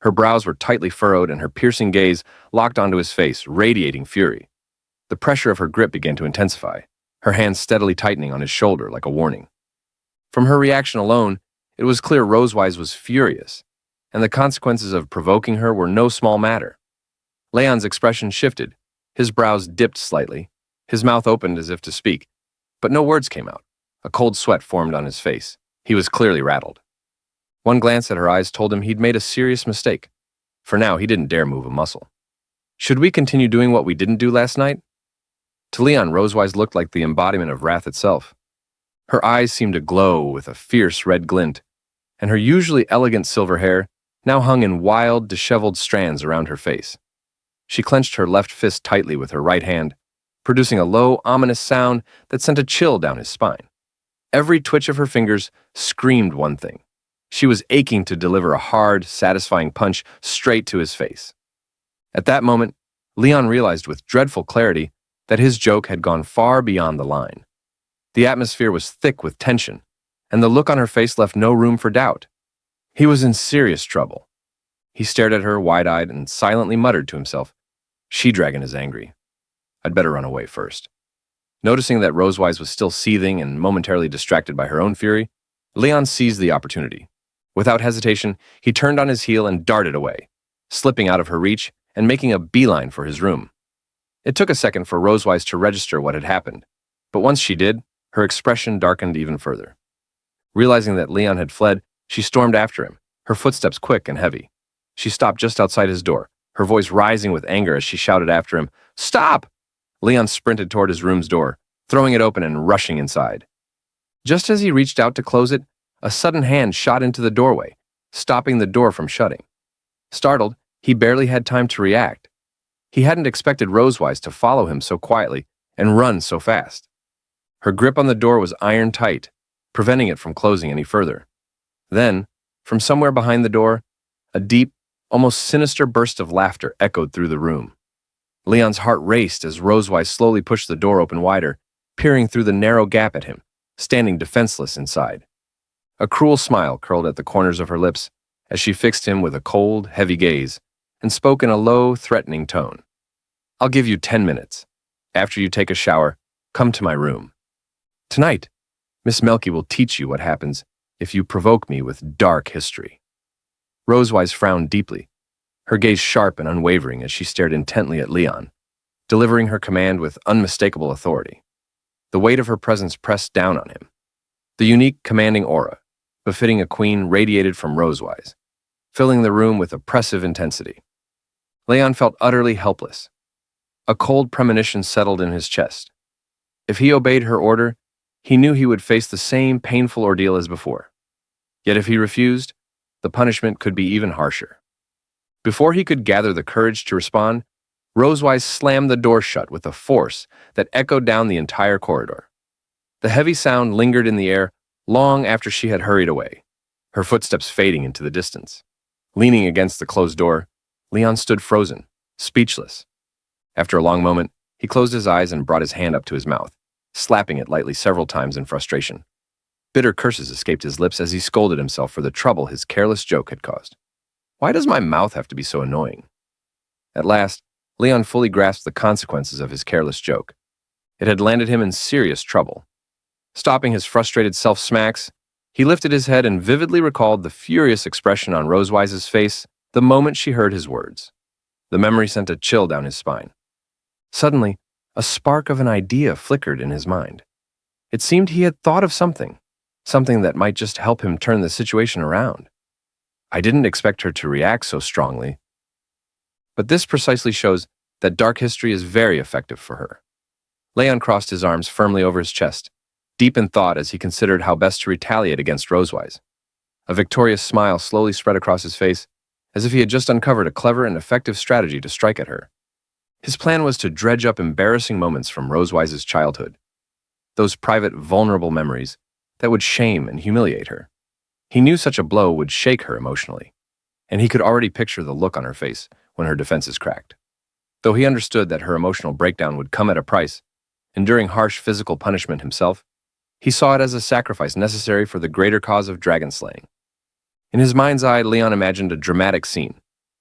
Her brows were tightly furrowed and her piercing gaze locked onto his face, radiating fury. The pressure of her grip began to intensify, her hands steadily tightening on his shoulder like a warning. From her reaction alone, it was clear Rose Weiss was furious, and the consequences of provoking her were no small matter. Leon's expression shifted, his brows dipped slightly, his mouth opened as if to speak, but no words came out. A cold sweat formed on his face. He was clearly rattled. One glance at her eyes told him he'd made a serious mistake. For now, he didn't dare move a muscle. "Should we continue doing what we didn't do last night?" To Leon, Rose Weiss looked like the embodiment of wrath itself. Her eyes seemed to glow with a fierce red glint, and her usually elegant silver hair now hung in wild, disheveled strands around her face. She clenched her left fist tightly with her right hand, producing a low, ominous sound that sent a chill down his spine. Every twitch of her fingers screamed one thing. She was aching to deliver a hard, satisfying punch straight to his face. At that moment, Leon realized with dreadful clarity that his joke had gone far beyond the line. The atmosphere was thick with tension, and the look on her face left no room for doubt. He was in serious trouble. He stared at her wide-eyed and silently muttered to himself, "She-Dragon is angry. I'd better run away first." Noticing that Rose Weiss was still seething and momentarily distracted by her own fury, Leon seized the opportunity. Without hesitation, he turned on his heel and darted away, slipping out of her reach and making a beeline for his room. It took a second for Rose Weiss to register what had happened, but once she did, her expression darkened even further. Realizing that Leon had fled, she stormed after him, her footsteps quick and heavy. She stopped just outside his door, her voice rising with anger as she shouted after him, "Stop!" Leon sprinted toward his room's door, throwing it open and rushing inside. Just as he reached out to close it, a sudden hand shot into the doorway, stopping the door from shutting. Startled, he barely had time to react. He hadn't expected Rose Weiss to follow him so quietly and run so fast. Her grip on the door was iron tight, preventing it from closing any further. Then, from somewhere behind the door, a deep, almost sinister burst of laughter echoed through the room. Leon's heart raced as Rose Weiss slowly pushed the door open wider, peering through the narrow gap at him, standing defenseless inside. A cruel smile curled at the corners of her lips as she fixed him with a cold, heavy gaze and spoke in a low, threatening tone. "I'll give you 10 minutes. After you take a shower, come to my room. Tonight, Miss Melky will teach you what happens if you provoke me with dark history." Rose Weiss frowned deeply, her gaze sharp and unwavering as she stared intently at Leon, delivering her command with unmistakable authority. The weight of her presence pressed down on him. The unique, commanding aura, befitting a queen, radiated from Rosewise, filling the room with oppressive intensity. Leon felt utterly helpless. A cold premonition settled in his chest. If he obeyed her order, he knew he would face the same painful ordeal as before. Yet if he refused, the punishment could be even harsher. Before he could gather the courage to respond, Rosewise slammed the door shut with a force that echoed down the entire corridor. The heavy sound lingered in the air long after she had hurried away, her footsteps fading into the distance. Leaning against the closed door, Leon stood frozen, speechless. After a long moment, he closed his eyes and brought his hand up to his mouth, slapping it lightly several times in frustration. Bitter curses escaped his lips as he scolded himself for the trouble his careless joke had caused. Why does my mouth have to be so annoying? At last, Leon fully grasped the consequences of his careless joke. It had landed him in serious trouble. Stopping his frustrated self-smacks, he lifted his head and vividly recalled the furious expression on Rosewise's face the moment she heard his words. The memory sent a chill down his spine. Suddenly, a spark of an idea flickered in his mind. It seemed he had thought of something that might just help him turn the situation around. I didn't expect her to react so strongly, but this precisely shows that dark history is very effective for her. Leon crossed his arms firmly over his chest, deep in thought as he considered how best to retaliate against Rosewise. A victorious smile slowly spread across his face, as if he had just uncovered a clever and effective strategy to strike at her. His plan was to dredge up embarrassing moments from Rosewise's childhood, those private, vulnerable memories that would shame and humiliate her. He knew such a blow would shake her emotionally, and he could already picture the look on her face when her defenses cracked. Though he understood that her emotional breakdown would come at a price, enduring harsh physical punishment himself, he saw it as a sacrifice necessary for the greater cause of dragon slaying. In his mind's eye, Leon imagined a dramatic scene,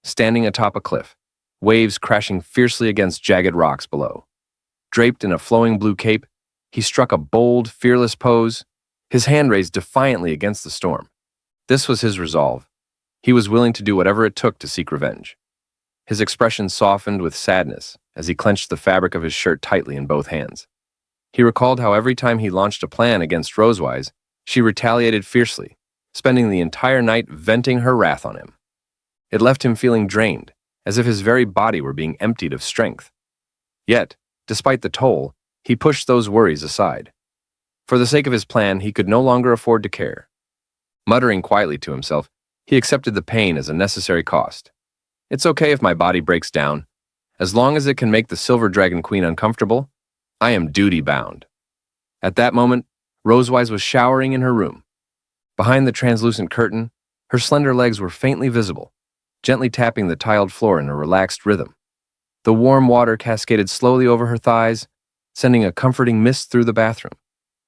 standing atop a cliff, waves crashing fiercely against jagged rocks below. Draped in a flowing blue cape, he struck a bold, fearless pose, his hand raised defiantly against the storm. This was his resolve. He was willing to do whatever it took to seek revenge. His expression softened with sadness as he clenched the fabric of his shirt tightly in both hands. He recalled how every time he launched a plan against Rosewise, she retaliated fiercely, spending the entire night venting her wrath on him. It left him feeling drained, as if his very body were being emptied of strength. Yet, despite the toll, he pushed those worries aside. For the sake of his plan, he could no longer afford to care. Muttering quietly to himself, he accepted the pain as a necessary cost. It's okay if my body breaks down. As long as it can make the Silver Dragon Queen uncomfortable, I am duty-bound. At that moment, Rosewise was showering in her room. Behind the translucent curtain, her slender legs were faintly visible, gently tapping the tiled floor in a relaxed rhythm. The warm water cascaded slowly over her thighs, sending a comforting mist through the bathroom.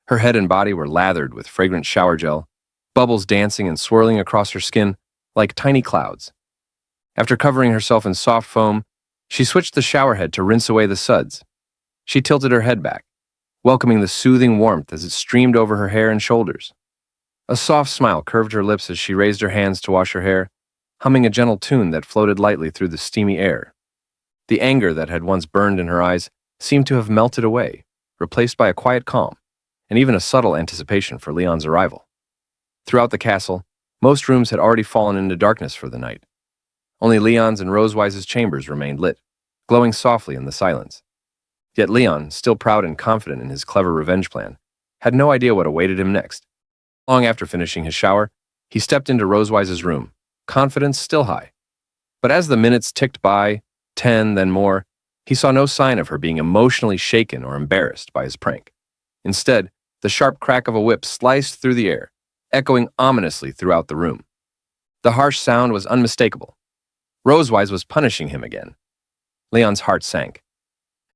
Her head and body were lathered with fragrant shower gel, bubbles dancing and swirling across her skin like tiny clouds. After covering herself in soft foam, she switched the shower head to rinse away the suds. She tilted her head back, welcoming the soothing warmth as it streamed over her hair and shoulders. A soft smile curved her lips as she raised her hands to wash her hair, humming a gentle tune that floated lightly through the steamy air. The anger that had once burned in her eyes seemed to have melted away, replaced by a quiet calm, and even a subtle anticipation for Leon's arrival. Throughout the castle, most rooms had already fallen into darkness for the night. Only Leon's and Rosewise's chambers remained lit, glowing softly in the silence. Yet Leon, still proud and confident in his clever revenge plan, had no idea what awaited him next. Long after finishing his shower, he stepped into Rosewise's room, confidence still high. But as the minutes ticked by, 10, then more, he saw no sign of her being emotionally shaken or embarrassed by his prank. Instead, the sharp crack of a whip sliced through the air, echoing ominously throughout the room. The harsh sound was unmistakable. Rosewise was punishing him again. Leon's heart sank.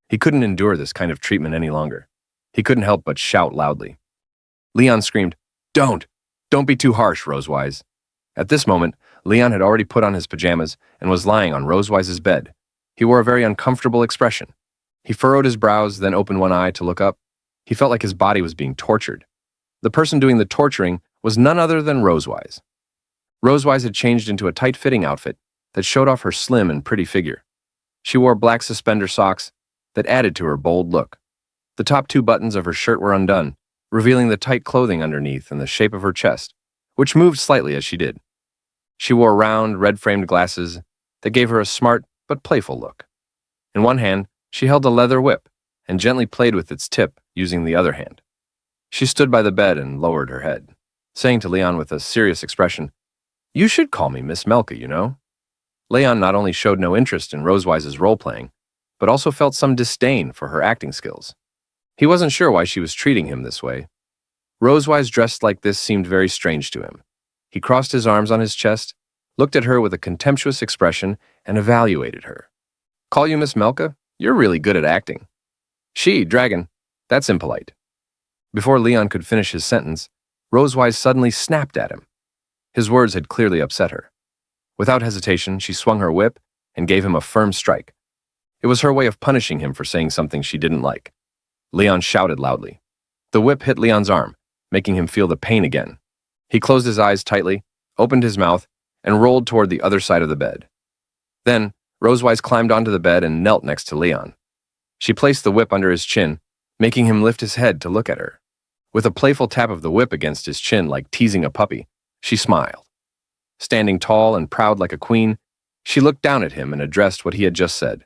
He couldn't endure this kind of treatment any longer. He couldn't help but shout loudly. Leon screamed, "Don't! Don't be too harsh, Rosewise." At this moment, Leon had already put on his pajamas and was lying on Rosewise's bed. He wore a very uncomfortable expression. He furrowed his brows, then opened one eye to look up. He felt like his body was being tortured. The person doing the torturing was none other than Rosewise. Rosewise had changed into a tight-fitting outfit that showed off her slim and pretty figure. She wore black suspender socks that added to her bold look. The top two buttons of her shirt were undone, revealing the tight clothing underneath and the shape of her chest, which moved slightly as she did. She wore round, red-framed glasses that gave her a smart but playful look. In one hand, she held a leather whip and gently played with its tip using the other hand. She stood by the bed and lowered her head, saying to Leon with a serious expression, "You should call me Miss Melka, you know." Leon not only showed no interest in Rosewise's role-playing, but also felt some disdain for her acting skills. He wasn't sure why she was treating him this way. Rosewise dressed like this seemed very strange to him. He crossed his arms on his chest, looked at her with a contemptuous expression, and evaluated her. "Call you Miss Melka? You're really good at acting." "She, dragon, that's impolite." Before Leon could finish his sentence, Rosewise suddenly snapped at him. His words had clearly upset her. Without hesitation, she swung her whip and gave him a firm strike. It was her way of punishing him for saying something she didn't like. Leon shouted loudly. The whip hit Leon's arm, making him feel the pain again. He closed his eyes tightly, opened his mouth, and rolled toward the other side of the bed. Then, Rosewise climbed onto the bed and knelt next to Leon. She placed the whip under his chin, making him lift his head to look at her. With a playful tap of the whip against his chin like teasing a puppy, she smiled. Standing tall and proud like a queen, she looked down at him and addressed what he had just said.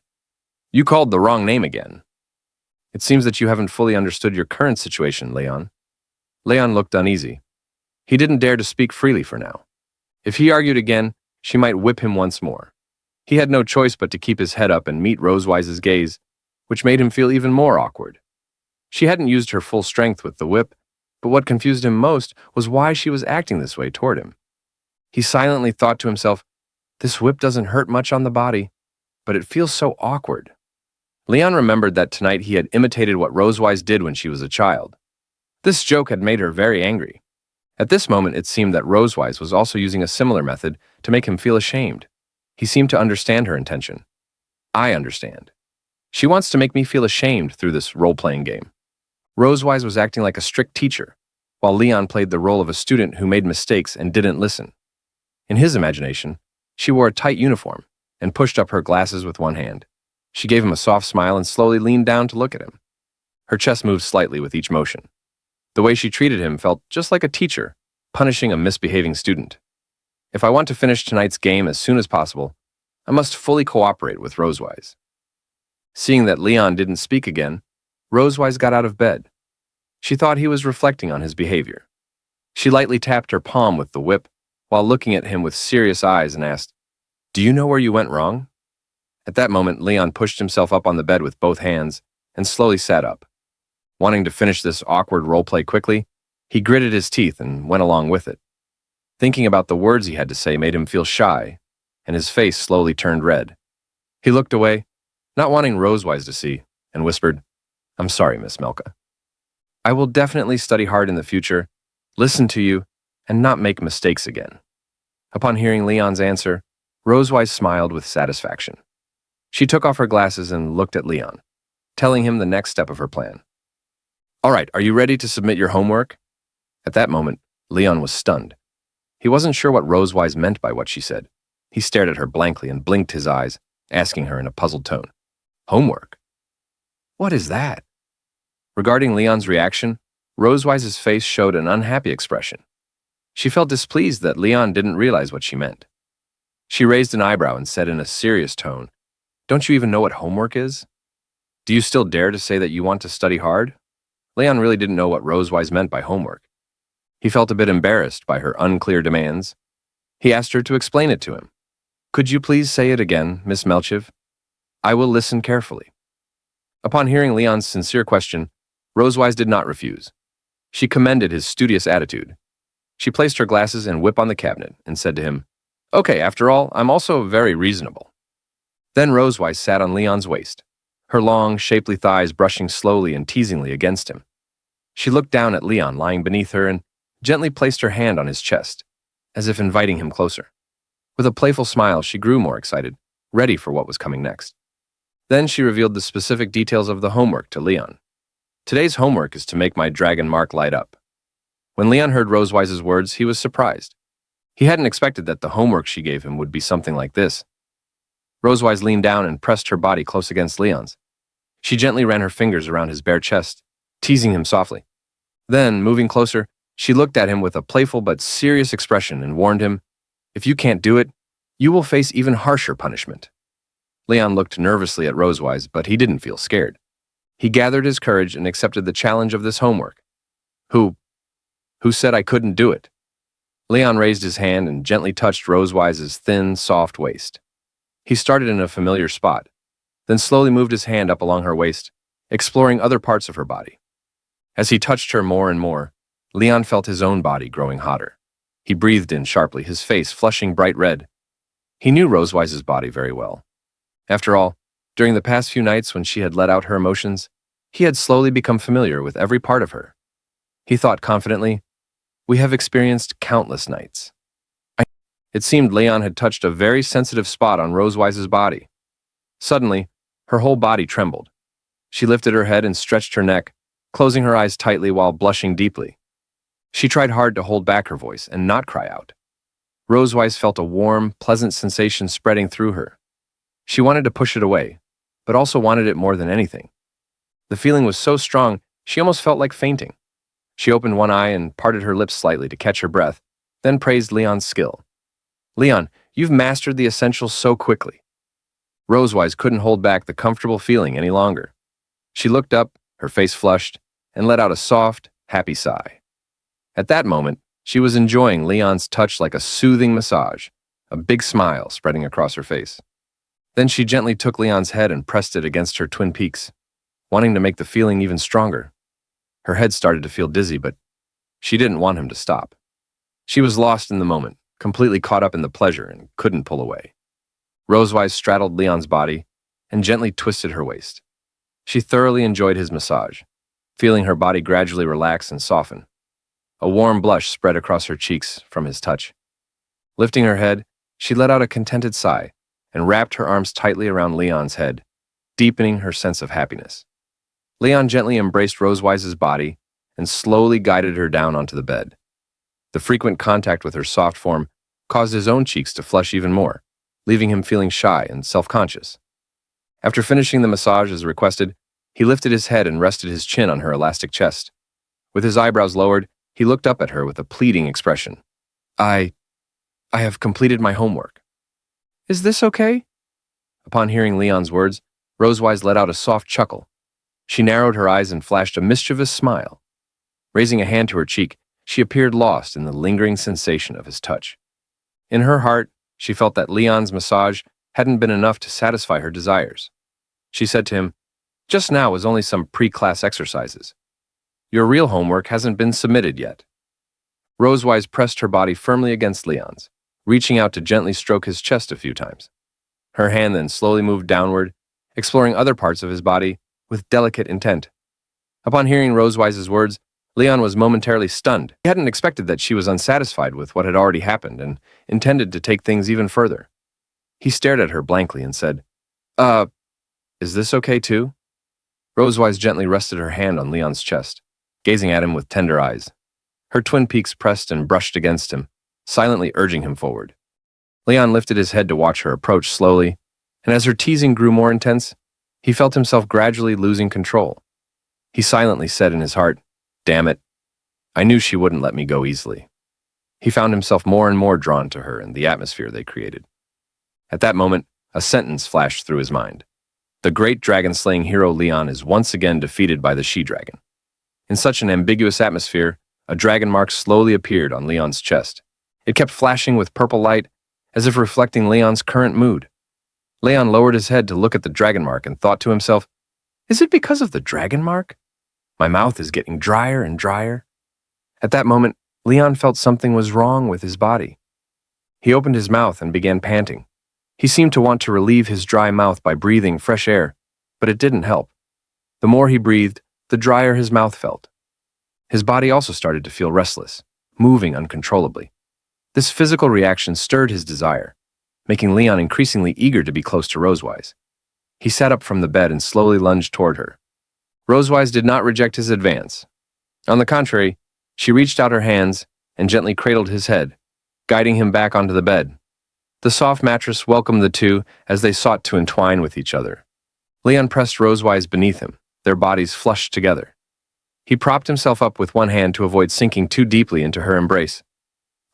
"You called the wrong name again. It seems that you haven't fully understood your current situation, Leon." Leon looked uneasy. He didn't dare to speak freely for now. If he argued again, she might whip him once more. He had no choice but to keep his head up and meet Rosewise's gaze, which made him feel even more awkward. She hadn't used her full strength with the whip, but what confused him most was why she was acting this way toward him. He silently thought to himself, "This whip doesn't hurt much on the body, but it feels so awkward." Leon remembered that tonight he had imitated what Rosewise did when she was a child. This joke had made her very angry. At this moment, it seemed that Rosewise was also using a similar method to make him feel ashamed. He seemed to understand her intention. "I understand. She wants to make me feel ashamed through this role-playing game." Rosewise was acting like a strict teacher, while Leon played the role of a student who made mistakes and didn't listen. In his imagination, she wore a tight uniform and pushed up her glasses with one hand. She gave him a soft smile and slowly leaned down to look at him. Her chest moved slightly with each motion. The way she treated him felt just like a teacher, punishing a misbehaving student. If I want to finish tonight's game as soon as possible, I must fully cooperate with Rosewise. Seeing that Leon didn't speak again, Rosewise got out of bed. She thought he was reflecting on his behavior. She lightly tapped her palm with the whip while looking at him with serious eyes and asked, "Do you know where you went wrong?" At that moment, Leon pushed himself up on the bed with both hands and slowly sat up. Wanting to finish this awkward roleplay quickly, he gritted his teeth and went along with it. Thinking about the words he had to say made him feel shy, and his face slowly turned red. He looked away, not wanting Rosewise to see, and whispered, "I'm sorry, Miss Melka. I will definitely study hard in the future, listen to you, and not make mistakes again." Upon hearing Leon's answer, Rosewise smiled with satisfaction. She took off her glasses and looked at Leon, telling him the next step of her plan. "All right, are you ready to submit your homework?" At that moment, Leon was stunned. He wasn't sure what Rosewise meant by what she said. He stared at her blankly and blinked his eyes, asking her in a puzzled tone, "Homework? What is that?" Regarding Leon's reaction, Rosewise's face showed an unhappy expression. She felt displeased that Leon didn't realize what she meant. She raised an eyebrow and said in a serious tone, "Don't you even know what homework is? Do you still dare to say that you want to study hard?" Leon really didn't know what Rosewise meant by homework. He felt a bit embarrassed by her unclear demands. He asked her to explain it to him. "Could you please say it again, Miss Melchiv? I will listen carefully." Upon hearing Leon's sincere question, Rosewise did not refuse. She commended his studious attitude. She placed her glasses and whip on the cabinet and said to him, "Okay, after all, I'm also very reasonable." Then Rosewise sat on Leon's waist, her long, shapely thighs brushing slowly and teasingly against him. She looked down at Leon lying beneath her and gently placed her hand on his chest, as if inviting him closer. With a playful smile, she grew more excited, ready for what was coming next. Then she revealed the specific details of the homework to Leon. "Today's homework is to make my dragon mark light up." When Leon heard Rosewise's words, he was surprised. He hadn't expected that the homework she gave him would be something like this. Rosewise leaned down and pressed her body close against Leon's. She gently ran her fingers around his bare chest, teasing him softly. Then, moving closer, She looked at him with a playful but serious expression and warned him, "If you can't do it, you will face even harsher punishment." Leon looked nervously at Rosewise, but he didn't feel scared. He gathered his courage and accepted the challenge of this homework. Who said I couldn't do it? Leon raised his hand and gently touched Rosewise's thin, soft waist. He started in a familiar spot, then slowly moved his hand up along her waist, exploring other parts of her body. As he touched her more and more, Leon felt his own body growing hotter. He breathed in sharply, his face flushing bright red. He knew Rosewise's body very well. After all, during the past few nights when she had let out her emotions, he had slowly become familiar with every part of her. He thought confidently, "We have experienced countless nights." It seemed Leon had touched a very sensitive spot on Rosewise's body. Suddenly, her whole body trembled. She lifted her head and stretched her neck, closing her eyes tightly while blushing deeply. She tried hard to hold back her voice and not cry out. Rosewise felt a warm, pleasant sensation spreading through her. She wanted to push it away, but also wanted it more than anything. The feeling was so strong, she almost felt like fainting. She opened one eye and parted her lips slightly to catch her breath, then praised Leon's skill. "Leon, you've mastered the essentials so quickly." Rosewise couldn't hold back the comfortable feeling any longer. She looked up, her face flushed, and let out a soft, happy sigh. At that moment, she was enjoying Leon's touch like a soothing massage, a big smile spreading across her face. Then she gently took Leon's head and pressed it against her twin peaks, wanting to make the feeling even stronger. Her head started to feel dizzy, but she didn't want him to stop. She was lost in the moment, completely caught up in the pleasure, and couldn't pull away. Rosewise straddled Leon's body and gently twisted her waist. She thoroughly enjoyed his massage, feeling her body gradually relax and soften. A warm blush spread across her cheeks from his touch. Lifting her head, she let out a contented sigh and wrapped her arms tightly around Leon's head, deepening her sense of happiness. Leon gently embraced Rosewise's body and slowly guided her down onto the bed. The frequent contact with her soft form caused his own cheeks to flush even more, leaving him feeling shy and self-conscious. After finishing the massage as requested, he lifted his head and rested his chin on her elastic chest. With his eyebrows lowered, he looked up at her with a pleading expression. I have completed my homework. Is this okay?" Upon hearing Leon's words, Rosewise let out a soft chuckle. She narrowed her eyes and flashed a mischievous smile. Raising a hand to her cheek, she appeared lost in the lingering sensation of his touch. In her heart, she felt that Leon's massage hadn't been enough to satisfy her desires. She said to him, "Just now was only some pre-class exercises. Your real homework hasn't been submitted yet." Rosewise pressed her body firmly against Leon's, reaching out to gently stroke his chest a few times. Her hand then slowly moved downward, exploring other parts of his body with delicate intent. Upon hearing Rosewise's words, Leon was momentarily stunned. He hadn't expected that she was unsatisfied with what had already happened and intended to take things even further. He stared at her blankly and said, Is this okay too?" Rosewise gently rested her hand on Leon's chest, gazing at him with tender eyes. Her twin peaks pressed and brushed against him, silently urging him forward. Leon lifted his head to watch her approach slowly, and as her teasing grew more intense, he felt himself gradually losing control. He silently said in his heart, "Damn it, I knew she wouldn't let me go easily." He found himself more and more drawn to her and the atmosphere they created. At that moment, a sentence flashed through his mind. The great dragon-slaying hero Leon is once again defeated by the she-dragon. In such an ambiguous atmosphere, a dragon mark slowly appeared on Leon's chest. It kept flashing with purple light, as if reflecting Leon's current mood. Leon lowered his head to look at the dragon mark and thought to himself, "Is it because of the dragon mark? My mouth is getting drier and drier." At that moment, Leon felt something was wrong with his body. He opened his mouth and began panting. He seemed to want to relieve his dry mouth by breathing fresh air, but it didn't help. The more he breathed, the drier his mouth felt. His body also started to feel restless, moving uncontrollably. This physical reaction stirred his desire, making Leon increasingly eager to be close to Rosewise. He sat up from the bed and slowly lunged toward her. Rosewise did not reject his advance. On the contrary, she reached out her hands and gently cradled his head, guiding him back onto the bed. The soft mattress welcomed the two as they sought to entwine with each other. Leon pressed Rosewise beneath him, their bodies flushed together. He propped himself up with one hand to avoid sinking too deeply into her embrace.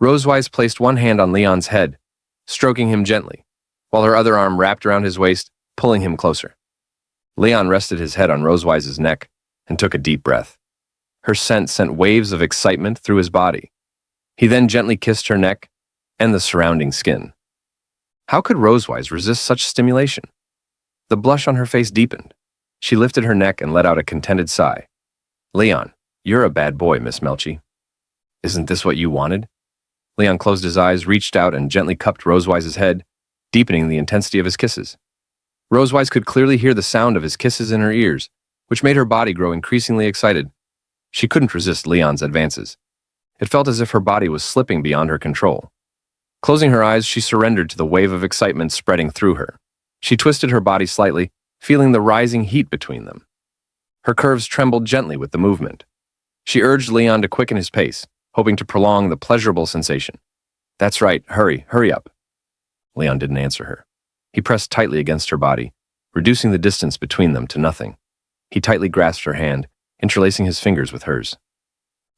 Rosewise placed one hand on Leon's head, stroking him gently, while her other arm wrapped around his waist, pulling him closer. Leon rested his head on Rosewise's neck and took a deep breath. Her scent sent waves of excitement through his body. He then gently kissed her neck and the surrounding skin. How could Rosewise resist such stimulation? The blush on her face deepened. She lifted her neck and let out a contented sigh. Leon, you're a bad boy, Miss Melchi. Isn't this what you wanted? Leon closed his eyes, reached out, and gently cupped Rosewise's head, deepening the intensity of his kisses. Rosewise could clearly hear the sound of his kisses in her ears, which made her body grow increasingly excited. She couldn't resist Leon's advances. It felt as if her body was slipping beyond her control. Closing her eyes, she surrendered to the wave of excitement spreading through her. She twisted her body slightly, feeling the rising heat between them. Her curves trembled gently with the movement. She urged Leon to quicken his pace, hoping to prolong the pleasurable sensation. That's right, hurry up. Leon didn't answer her. He pressed tightly against her body, reducing the distance between them to nothing. He tightly grasped her hand, interlacing his fingers with hers.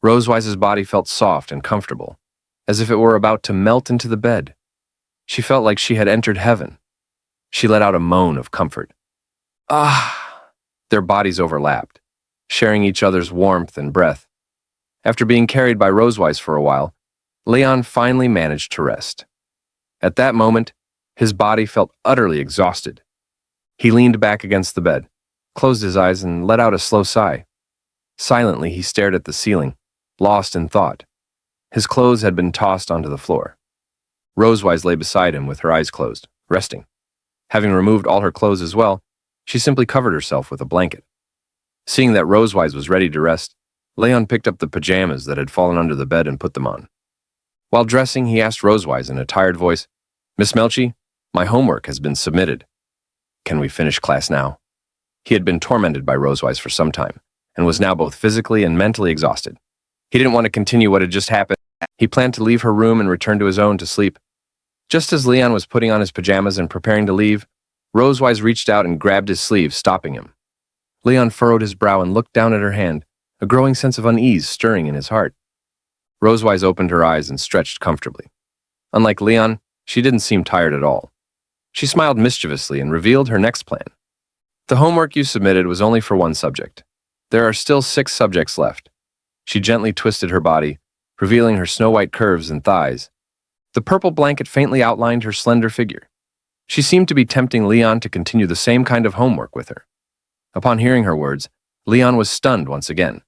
Rosewise's body felt soft and comfortable, as if it were about to melt into the bed. She felt like she had entered heaven. She let out a moan of comfort. Ah! Their bodies overlapped, sharing each other's warmth and breath. After being carried by Rosewise for a while, Leon finally managed to rest. At that moment, his body felt utterly exhausted. He leaned back against the bed, closed his eyes, and let out a slow sigh. Silently, he stared at the ceiling, lost in thought. His clothes had been tossed onto the floor. Rosewise lay beside him with her eyes closed, resting. Having removed all her clothes as well, she simply covered herself with a blanket. Seeing that Rosewise was ready to rest, Leon picked up the pajamas that had fallen under the bed and put them on. While dressing, he asked Rosewise in a tired voice, Miss Melchi, my homework has been submitted. Can we finish class now? He had been tormented by Rosewise for some time, and was now both physically and mentally exhausted. He didn't want to continue what had just happened. He planned to leave her room and return to his own to sleep. Just as Leon was putting on his pajamas and preparing to leave, Rosewise reached out and grabbed his sleeve, stopping him. Leon furrowed his brow and looked down at her hand, a growing sense of unease stirring in his heart. Rosewise opened her eyes and stretched comfortably. Unlike Leon, she didn't seem tired at all. She smiled mischievously and revealed her next plan. The homework you submitted was only for one subject. There are still 6 subjects left. She gently twisted her body, revealing her snow-white curves and thighs. The purple blanket faintly outlined her slender figure. She seemed to be tempting Leon to continue the same kind of homework with her. Upon hearing her words, Leon was stunned once again.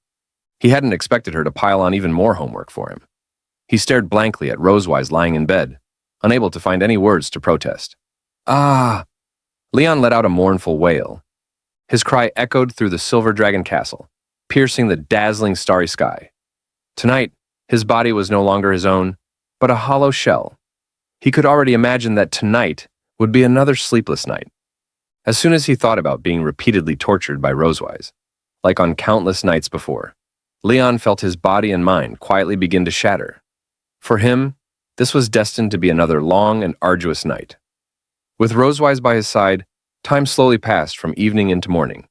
He hadn't expected her to pile on even more homework for him. He stared blankly at Rosewise lying in bed, unable to find any words to protest. Ah! Leon let out a mournful wail. His cry echoed through the Silver Dragon Castle, piercing the dazzling starry sky. Tonight, his body was no longer his own, but a hollow shell. He could already imagine that tonight would be another sleepless night. As soon as he thought about being repeatedly tortured by Rosewise, like on countless nights before, Leon felt his body and mind quietly begin to shatter. For him, this was destined to be another long and arduous night. With Rosewise by his side, time slowly passed from evening into morning.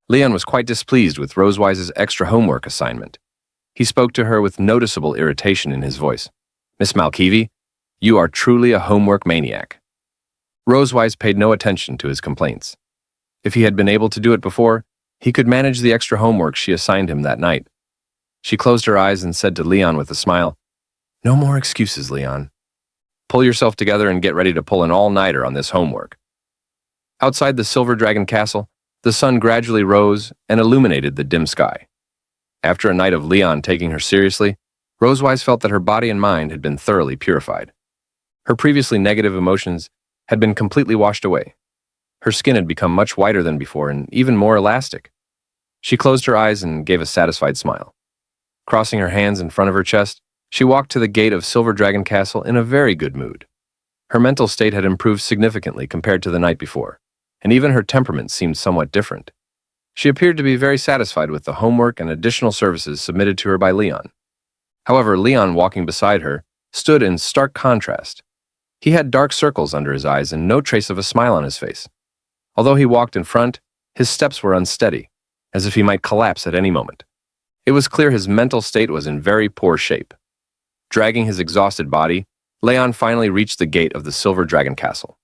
Leon was quite displeased with Rosewise's extra homework assignment. He spoke to her with noticeable irritation in his voice. Miss Malkivi, you are truly a homework maniac. Rosewise paid no attention to his complaints. If he had been able to do it before, he could manage the extra homework she assigned him that night. She closed her eyes and said to Leon with a smile, No more excuses, Leon. Pull yourself together and get ready to pull an all-nighter on this homework. Outside the Silver Dragon Castle, the sun gradually rose and illuminated the dim sky. After a night of Leon taking her seriously, Rosewise felt that her body and mind had been thoroughly purified. Her previously negative emotions had been completely washed away. Her skin had become much whiter than before and even more elastic. She closed her eyes and gave a satisfied smile. Crossing her hands in front of her chest, she walked to the gate of Silver Dragon Castle in a very good mood. Her mental state had improved significantly compared to the night before, and even her temperament seemed somewhat different. She appeared to be very satisfied with the homework and additional services submitted to her by Leon. However, Leon, walking beside her, stood in stark contrast. He had dark circles under his eyes and no trace of a smile on his face. Although he walked in front, his steps were unsteady, as if he might collapse at any moment. It was clear his mental state was in very poor shape. Dragging his exhausted body, Leon finally reached the gate of the Silver Dragon Castle.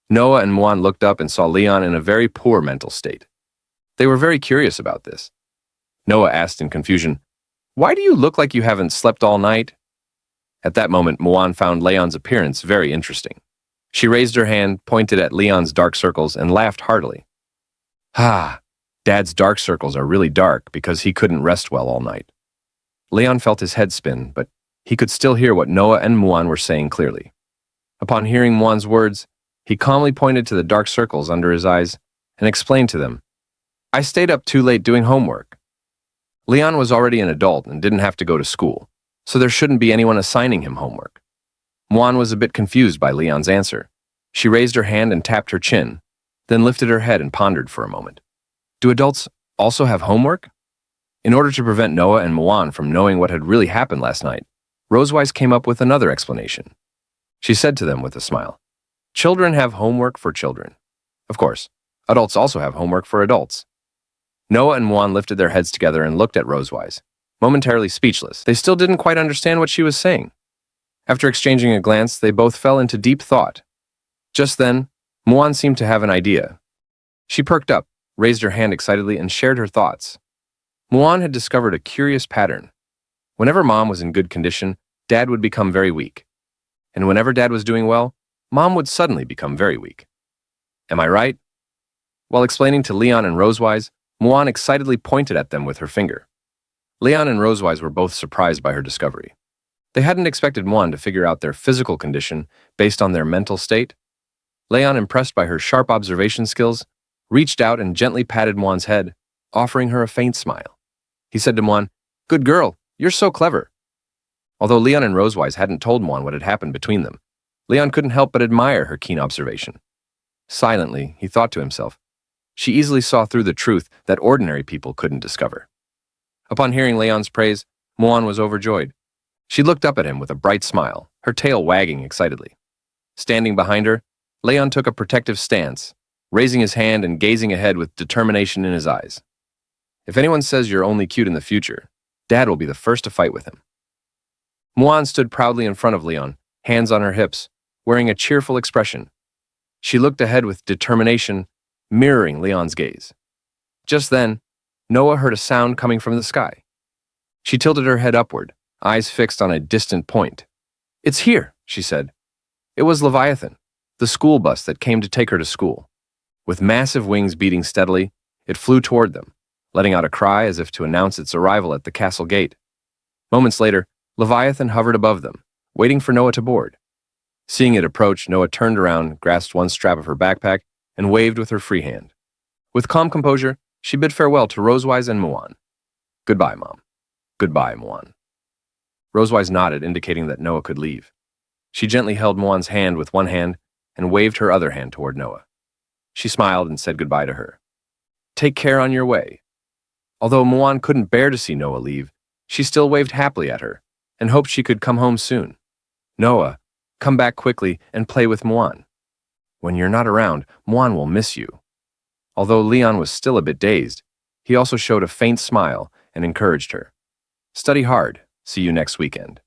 Noah and Muan looked up and saw Leon in a very poor mental state. They were very curious about this. Noah asked in confusion, "Why do you look like you haven't slept all night?" At that moment, Muan found Leon's appearance very interesting. She raised her hand, pointed at Leon's dark circles, and laughed heartily. "Ah, Dad's dark circles are really dark because he couldn't rest well all night." Leon felt his head spin, but he could still hear what Noah and Muan were saying clearly. Upon hearing Muan's words, he calmly pointed to the dark circles under his eyes and explained to them, "I stayed up too late doing homework." Leon was already an adult and didn't have to go to school, so there shouldn't be anyone assigning him homework. Muan was a bit confused by Leon's answer. She raised her hand and tapped her chin, then lifted her head and pondered for a moment. Do adults also have homework? In order to prevent Noah and Muan from knowing what had really happened last night, Rosewise came up with another explanation. She said to them with a smile, "Children have homework for children. Of course, adults also have homework for adults." Noah and Muan lifted their heads together and looked at Rosewise, momentarily speechless. They still didn't quite understand what she was saying. After exchanging a glance, they both fell into deep thought. Just then, Muan seemed to have an idea. She perked up, raised her hand excitedly, and shared her thoughts. Muan had discovered a curious pattern. Whenever Mom was in good condition, Dad would become very weak. And whenever Dad was doing well, Mom would suddenly become very weak. Am I right? While explaining to Leon and Rosewise, Muan excitedly pointed at them with her finger. Leon and Rosewise were both surprised by her discovery. They hadn't expected Muan to figure out their physical condition based on their mental state. Leon, impressed by her sharp observation skills, reached out and gently patted Muan's head, offering her a faint smile. He said to Muan, "Good girl, you're so clever." Although Leon and Rosewise hadn't told Muan what had happened between them, Leon couldn't help but admire her keen observation. Silently, he thought to himself, she easily saw through the truth that ordinary people couldn't discover. Upon hearing Leon's praise, Muan was overjoyed. She looked up at him with a bright smile, her tail wagging excitedly. Standing behind her, Leon took a protective stance, raising his hand and gazing ahead with determination in his eyes. If anyone says you're only cute in the future, Dad will be the first to fight with him. Muan stood proudly in front of Leon, hands on her hips, wearing a cheerful expression. She looked ahead with determination, mirroring Leon's gaze. Just then, Noah heard a sound coming from the sky. She tilted her head upward, eyes fixed on a distant point. "It's here," she said. It was Leviathan, the school bus that came to take her to school. With massive wings beating steadily, it flew toward them, letting out a cry as if to announce its arrival at the castle gate. Moments later, Leviathan hovered above them, waiting for Noah to board. Seeing it approach, Noah turned around, grasped one strap of her backpack, and waved with her free hand. With calm composure, she bid farewell to Rosewise and Muan. "Goodbye, Mom. Goodbye, Muan." Rosewise nodded, indicating that Noah could leave. She gently held Muan's hand with one hand and waved her other hand toward Noah. She smiled and said goodbye to her. "Take care on your way." Although Muan couldn't bear to see Noah leave, she still waved happily at her and hoped she could come home soon. "Noah, come back quickly and play with Muan. When you're not around, Muan will miss you." Although Leon was still a bit dazed, he also showed a faint smile and encouraged her. "Study hard. See you next weekend."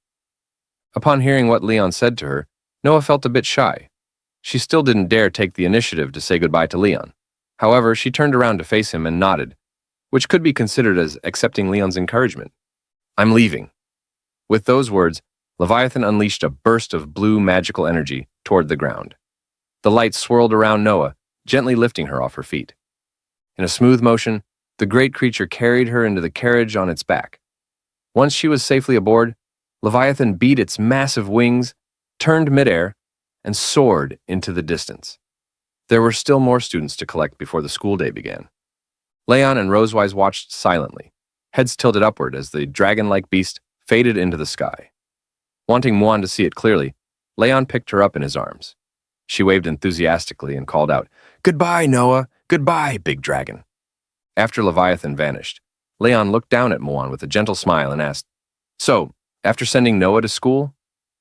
Upon hearing what Leon said to her, Noah felt a bit shy. She still didn't dare take the initiative to say goodbye to Leon. However, she turned around to face him and nodded, which could be considered as accepting Leon's encouragement. "I'm leaving." With those words, Leviathan unleashed a burst of blue magical energy toward the ground. The light swirled around Noah, gently lifting her off her feet. In a smooth motion, the great creature carried her into the carriage on its back. Once she was safely aboard, Leviathan beat its massive wings, turned midair, and soared into the distance. There were still more students to collect before the school day began. Leon and Rosewise watched silently, heads tilted upward as the dragon-like beast faded into the sky. Wanting Muan to see it clearly, Leon picked her up in his arms. She waved enthusiastically and called out, "Goodbye, Noah! Goodbye, big dragon!" After Leviathan vanished, Leon looked down at Muan with a gentle smile and asked, "So, after sending Noah to school,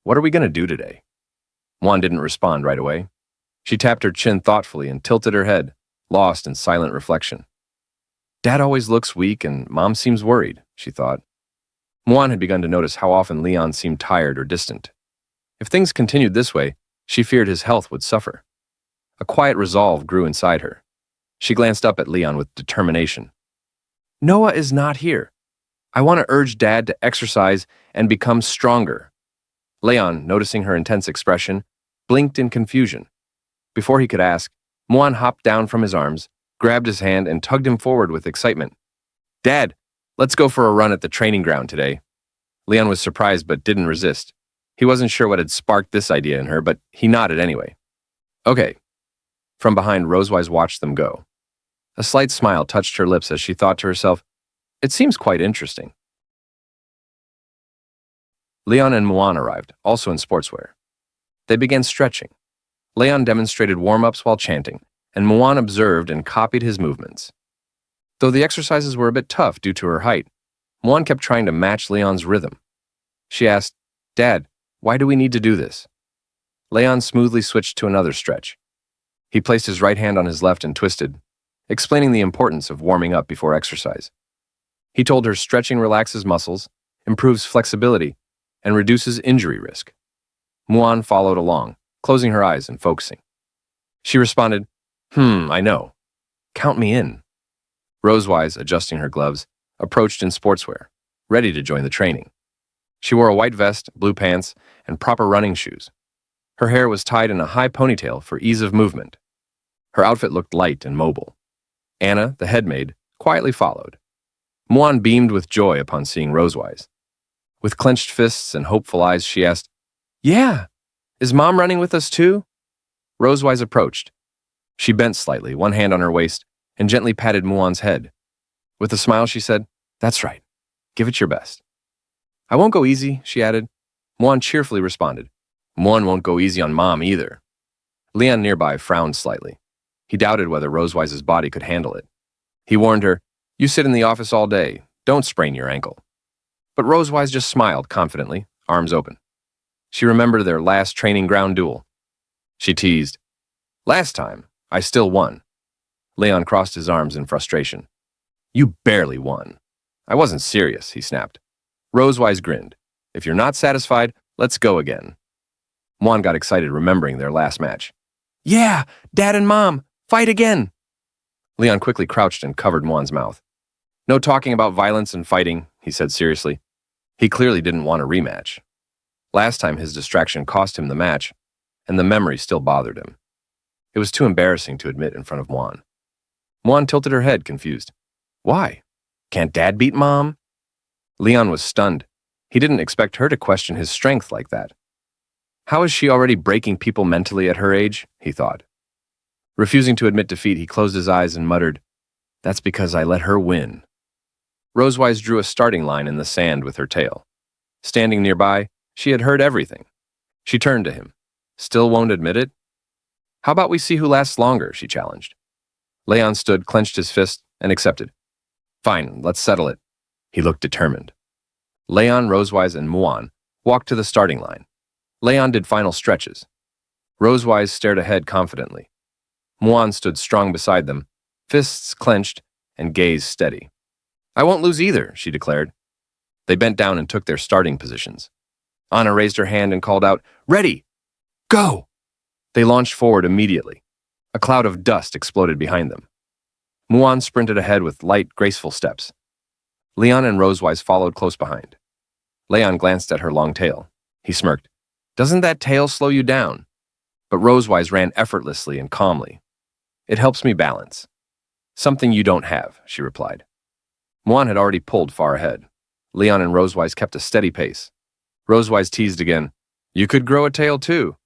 what are we going to do today?" Muan didn't respond right away. She tapped her chin thoughtfully and tilted her head, lost in silent reflection. "Dad always looks weak and Mom seems worried," she thought. Muan had begun to notice how often Leon seemed tired or distant. If things continued this way, she feared his health would suffer. A quiet resolve grew inside her. She glanced up at Leon with determination. Noah is not here. I want to urge Dad to exercise and become stronger. Leon, noticing her intense expression, blinked in confusion. Before he could ask, Muan hopped down from his arms, grabbed his hand, and tugged him forward with excitement. Dad, let's go for a run at the training ground today. Leon was surprised but didn't resist. He wasn't sure what had sparked this idea in her, but he nodded anyway. Okay. From behind, Rosewise watched them go. A slight smile touched her lips as she thought to herself, it seems quite interesting. Leon and Muan arrived, also in sportswear. They began stretching. Leon demonstrated warm-ups while chanting, and Muan observed and copied his movements. Though the exercises were a bit tough due to her height, Muan kept trying to match Leon's rhythm. She asked, Dad, why do we need to do this? Leon smoothly switched to another stretch. He placed his right hand on his left and twisted, explaining the importance of warming up before exercise. He told her stretching relaxes muscles, improves flexibility, and reduces injury risk. Muan followed along, closing her eyes and focusing. She responded, I know. Count me in. Rosewise, adjusting her gloves, approached in sportswear, ready to join the training. She wore a white vest, blue pants, and proper running shoes. Her hair was tied in a high ponytail for ease of movement. Her outfit looked light and mobile. Anna, the headmaid, quietly followed. Muan beamed with joy upon seeing Rosewise. With clenched fists and hopeful eyes, she asked, Yeah, is Mom running with us too? Rosewise approached. She bent slightly, one hand on her waist, and gently patted Muan's head. With a smile, she said, That's right. Give it your best. I won't go easy, she added. Muan cheerfully responded. Muan won't go easy on Mom either. Leon nearby frowned slightly. He doubted whether Rosewise's body could handle it. He warned her, You sit in the office all day. Don't sprain your ankle. But Rosewise just smiled confidently, arms open. She remembered their last training ground duel. She teased, Last time, I still won. Leon crossed his arms in frustration. You barely won. I wasn't serious, he snapped. Rosewise grinned. If you're not satisfied, let's go again. Muan got excited remembering their last match. Yeah, Dad and Mom, fight again. Leon quickly crouched and covered Muan's mouth. No talking about violence and fighting, he said seriously. He clearly didn't want a rematch. Last time his distraction cost him the match, and the memory still bothered him. It was too embarrassing to admit in front of Muan. Muan tilted her head, confused. Why? Can't Dad beat Mom? Leon was stunned. He didn't expect her to question his strength like that. How is she already breaking people mentally at her age? He thought. Refusing to admit defeat, he closed his eyes and muttered, That's because I let her win. Rosewise drew a starting line in the sand with her tail. Standing nearby, she had heard everything. She turned to him. Still won't admit it? How about we see who lasts longer, she challenged. Leon stood, clenched his fist, and accepted. Fine, let's settle it. He looked determined. Leon, Rosewise, and Muan walked to the starting line. Leon did final stretches. Rosewise stared ahead confidently. Muan stood strong beside them, fists clenched and gaze steady. I won't lose either, she declared. They bent down and took their starting positions. Anna raised her hand and called out, Ready! Go! They launched forward immediately. A cloud of dust exploded behind them. Muan sprinted ahead with light, graceful steps. Leon and Rosewise followed close behind. Leon glanced at her long tail. He smirked. Doesn't that tail slow you down? But Rosewise ran effortlessly and calmly. It helps me balance. Something you don't have, she replied. Muan had already pulled far ahead. Leon and Rosewise kept a steady pace. Rosewise teased again. You could grow a tail too.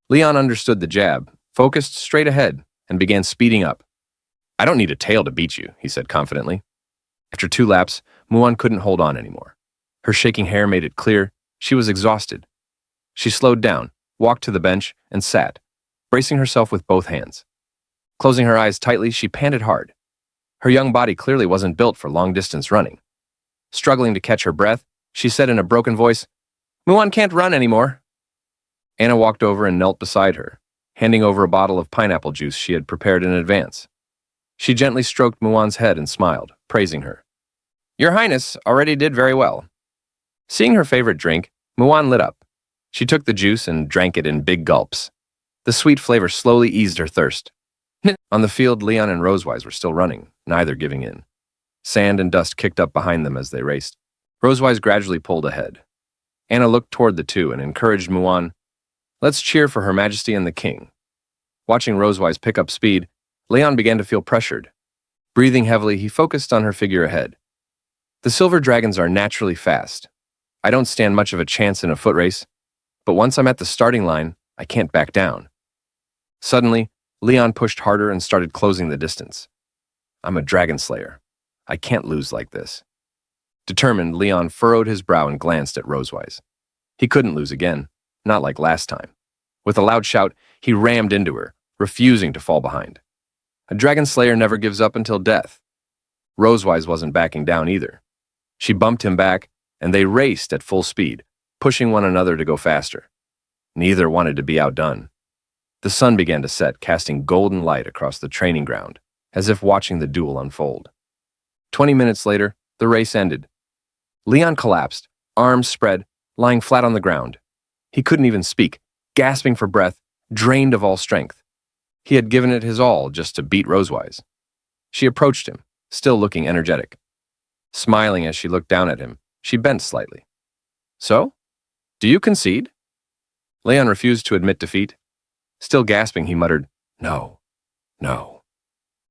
Leon understood the jab, focused straight ahead, and began speeding up. I don't need a tail to beat you, he said confidently. After 2 laps, Muan couldn't hold on anymore. Her shaking hair made it clear she was exhausted. She slowed down, walked to the bench, and sat, bracing herself with both hands. Closing her eyes tightly, she panted hard. Her young body clearly wasn't built for long-distance running. Struggling to catch her breath, she said in a broken voice, Muan can't run anymore. Anna walked over and knelt beside her, handing over a bottle of pineapple juice she had prepared in advance. She gently stroked Muan's head and smiled, praising her. Your Highness already did very well. Seeing her favorite drink, Muan lit up. She took the juice and drank it in big gulps. The sweet flavor slowly eased her thirst. On the field, Leon and Rosewise were still running, neither giving in. Sand and dust kicked up behind them as they raced. Rosewise gradually pulled ahead. Anna looked toward the two and encouraged Muan, "Let's cheer for Her Majesty and the King." Watching Rosewise pick up speed, Leon began to feel pressured. Breathing heavily, he focused on her figure ahead. The silver dragons are naturally fast. I don't stand much of a chance in a foot race, but once I'm at the starting line, I can't back down. Suddenly, Leon pushed harder and started closing the distance. I'm a dragon slayer. I can't lose like this. Determined, Leon furrowed his brow and glanced at Rosewise. He couldn't lose again, not like last time. With a loud shout, he rammed into her, refusing to fall behind. A dragon slayer never gives up until death. Rosewise wasn't backing down either. She bumped him back, and they raced at full speed, pushing one another to go faster. Neither wanted to be outdone. The sun began to set, casting golden light across the training ground, as if watching the duel unfold. 20 minutes later, the race ended. Leon collapsed, arms spread, lying flat on the ground. He couldn't even speak, gasping for breath, drained of all strength. He had given it his all just to beat Rosewise. She approached him, still looking energetic. Smiling as she looked down at him, she bent slightly. "So? Do you concede?" Leon refused to admit defeat. Still gasping, he muttered, "No, no."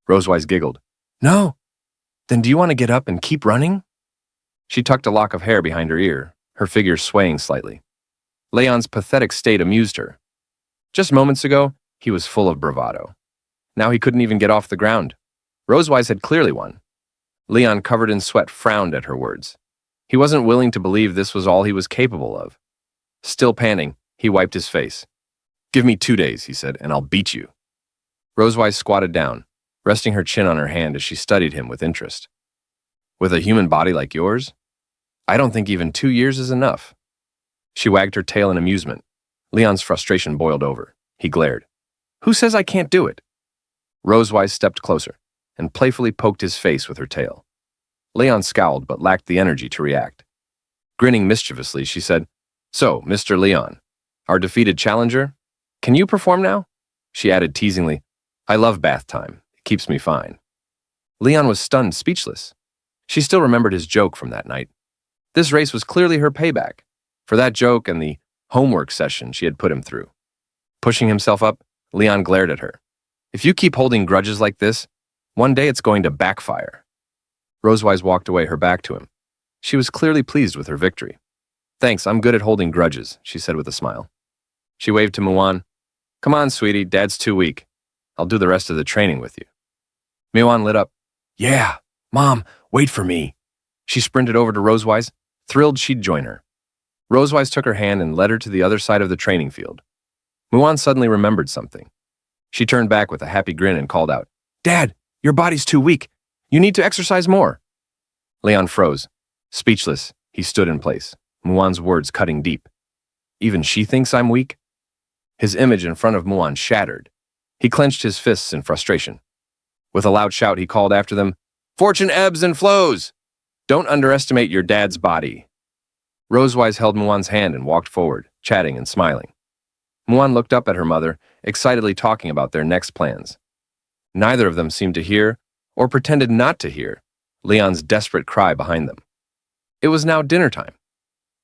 Rosewise giggled. "No? Then do you want to get up and keep running?" She tucked a lock of hair behind her ear, her figure swaying slightly. Leon's pathetic state amused her. Just moments ago, he was full of bravado. Now he couldn't even get off the ground. Rosewise had clearly won. Leon, covered in sweat, frowned at her words. He wasn't willing to believe this was all he was capable of. Still panting, he wiped his face. "Give me 2 days," he said, "and I'll beat you." Rosewise squatted down, resting her chin on her hand as she studied him with interest. "With a human body like yours? I don't think even 2 years is enough." She wagged her tail in amusement. Leon's frustration boiled over. He glared. "Who says I can't do it?" Rosewise stepped closer and playfully poked his face with her tail. Leon scowled but lacked the energy to react. Grinning mischievously, she said, "So, Mr. Leon, our defeated challenger, can you perform now?" She added teasingly, "I love bath time. It keeps me fine." Leon was stunned, speechless. She still remembered his joke from that night. This race was clearly her payback for that joke and the homework session she had put him through. Pushing himself up, Leon glared at her. "If you keep holding grudges like this, one day it's going to backfire." Rosewise walked away, her back to him. She was clearly pleased with her victory. "Thanks, I'm good at holding grudges," she said with a smile. She waved to Muan. "Come on, sweetie, Dad's too weak. I'll do the rest of the training with you." Muan lit up. "Yeah, Mom, wait for me." She sprinted over to Rosewise, thrilled she'd join her. Rosewise took her hand and led her to the other side of the training field. Muan suddenly remembered something. She turned back with a happy grin and called out, "Dad, your body's too weak. You need to exercise more." Leon froze. Speechless, he stood in place, Muan's words cutting deep. "Even she thinks I'm weak?" His image in front of Muan shattered. He clenched his fists in frustration. With a loud shout, he called after them, "Fortune ebbs and flows! Don't underestimate your dad's body." Rosewise held Muan's hand and walked forward, chatting and smiling. Muan looked up at her mother, excitedly talking about their next plans. Neither of them seemed to hear, or pretended not to hear, Leon's desperate cry behind them. It was now dinner time.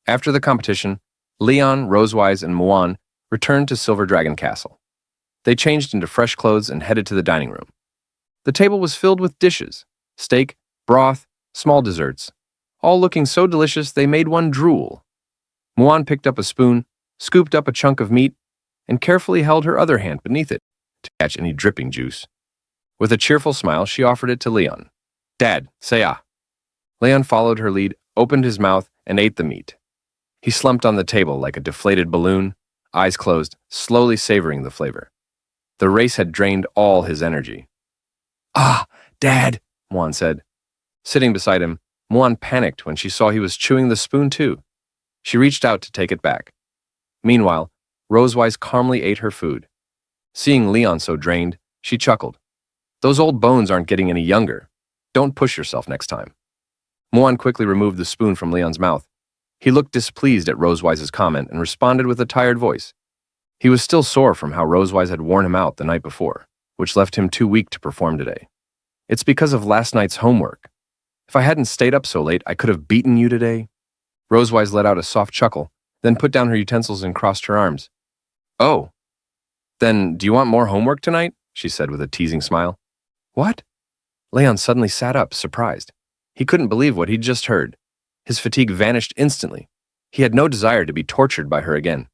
After the competition, Leon, Rosewise, and Muan returned to Silver Dragon Castle. They changed into fresh clothes and headed to the dining room. The table was filled with dishes, steak, broth, small desserts, all looking so delicious they made one drool. Muan picked up a spoon, scooped up a chunk of meat, and carefully held her other hand beneath it to catch any dripping juice. With a cheerful smile, she offered it to Leon. "Dad, say ah." Leon followed her lead, opened his mouth, and ate the meat. He slumped on the table like a deflated balloon, eyes closed, slowly savoring the flavor. The race had drained all his energy. "Ah, Dad," Muan said. Sitting beside him, Muan panicked when she saw he was chewing the spoon too. She reached out to take it back. Meanwhile, Rosewise calmly ate her food. Seeing Leon so drained, she chuckled. "Those old bones aren't getting any younger. Don't push yourself next time." Muan quickly removed the spoon from Leon's mouth. He looked displeased at Rosewise's comment and responded with a tired voice. He was still sore from how Rosewise had worn him out the night before, which left him too weak to perform today. It's because of last night's homework. If I hadn't stayed up so late, I could have beaten you today. Rosewise let out a soft chuckle, then put down her utensils and crossed her arms. Oh. Then, do you want more homework tonight? She said with a teasing smile. What? Leon suddenly sat up, surprised. He couldn't believe what he'd just heard. His fatigue vanished instantly. He had no desire to be tortured by her again.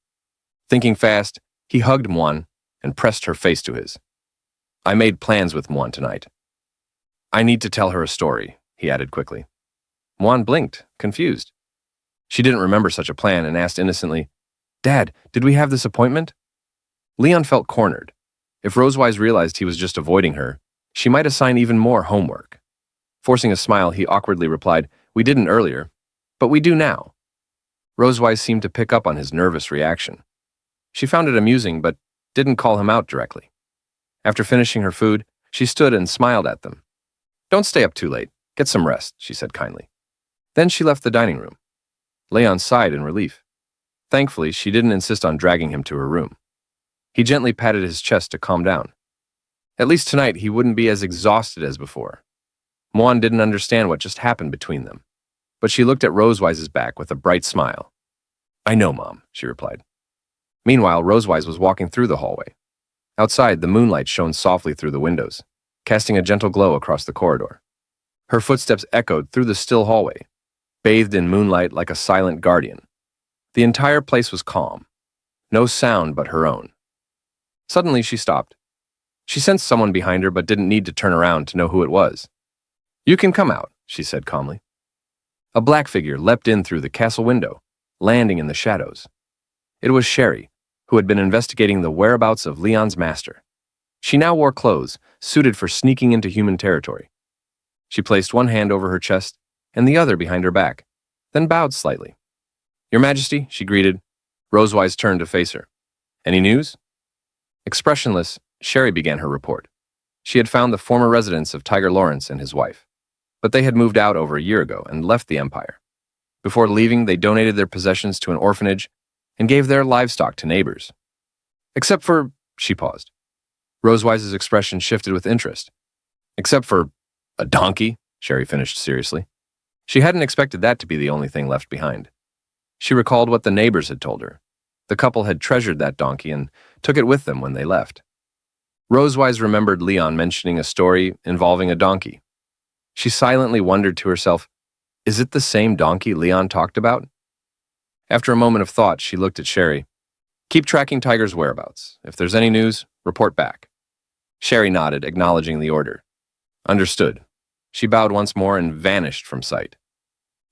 Thinking fast, he hugged Muan and pressed her face to his. I made plans with Muan tonight. I need to tell her a story, he added quickly. Muan blinked, confused. She didn't remember such a plan and asked innocently, Dad, did we have this appointment? Leon felt cornered. If Rosewise realized he was just avoiding her, she might assign even more homework. Forcing a smile, he awkwardly replied, We didn't earlier, but we do now. Rosewise seemed to pick up on his nervous reaction. She found it amusing, but didn't call him out directly. After finishing her food, she stood and smiled at them. Don't stay up too late. Get some rest, she said kindly. Then she left the dining room. Leon sighed in relief. Thankfully, she didn't insist on dragging him to her room. He gently patted his chest to calm down. At least tonight, he wouldn't be as exhausted as before. Muan didn't understand what just happened between them, but she looked at Rosewise's back with a bright smile. I know, Mom, she replied. Meanwhile, Rosewise was walking through the hallway. Outside, the moonlight shone softly through the windows, casting a gentle glow across the corridor. Her footsteps echoed through the still hallway, bathed in moonlight like a silent guardian. The entire place was calm, no sound but her own. Suddenly, she stopped. She sensed someone behind her but didn't need to turn around to know who it was. You can come out, she said calmly. A black figure leapt in through the castle window, landing in the shadows. It was Sherry, who had been investigating the whereabouts of Leon's master. She now wore clothes suited for sneaking into human territory. She placed one hand over her chest and the other behind her back, then bowed slightly. Your Majesty, she greeted. Rosewise turned to face her. Any news? Expressionless, Sherry began her report. She had found the former residence of Tiger Lawrence and his wife, but they had moved out over a year ago and left the Empire. Before leaving, they donated their possessions to an orphanage and gave their livestock to neighbors. Except for, she paused. Rosewise's expression shifted with interest. Except for a donkey, Sherry finished seriously. She hadn't expected that to be the only thing left behind. She recalled what the neighbors had told her. The couple had treasured that donkey and took it with them when they left. Rosewise remembered Leon mentioning a story involving a donkey. She silently wondered to herself, is it the same donkey Leon talked about? After a moment of thought, she looked at Sherry. Keep tracking Tiger's whereabouts. If there's any news, report back. Sherry nodded, acknowledging the order. Understood. She bowed once more and vanished from sight.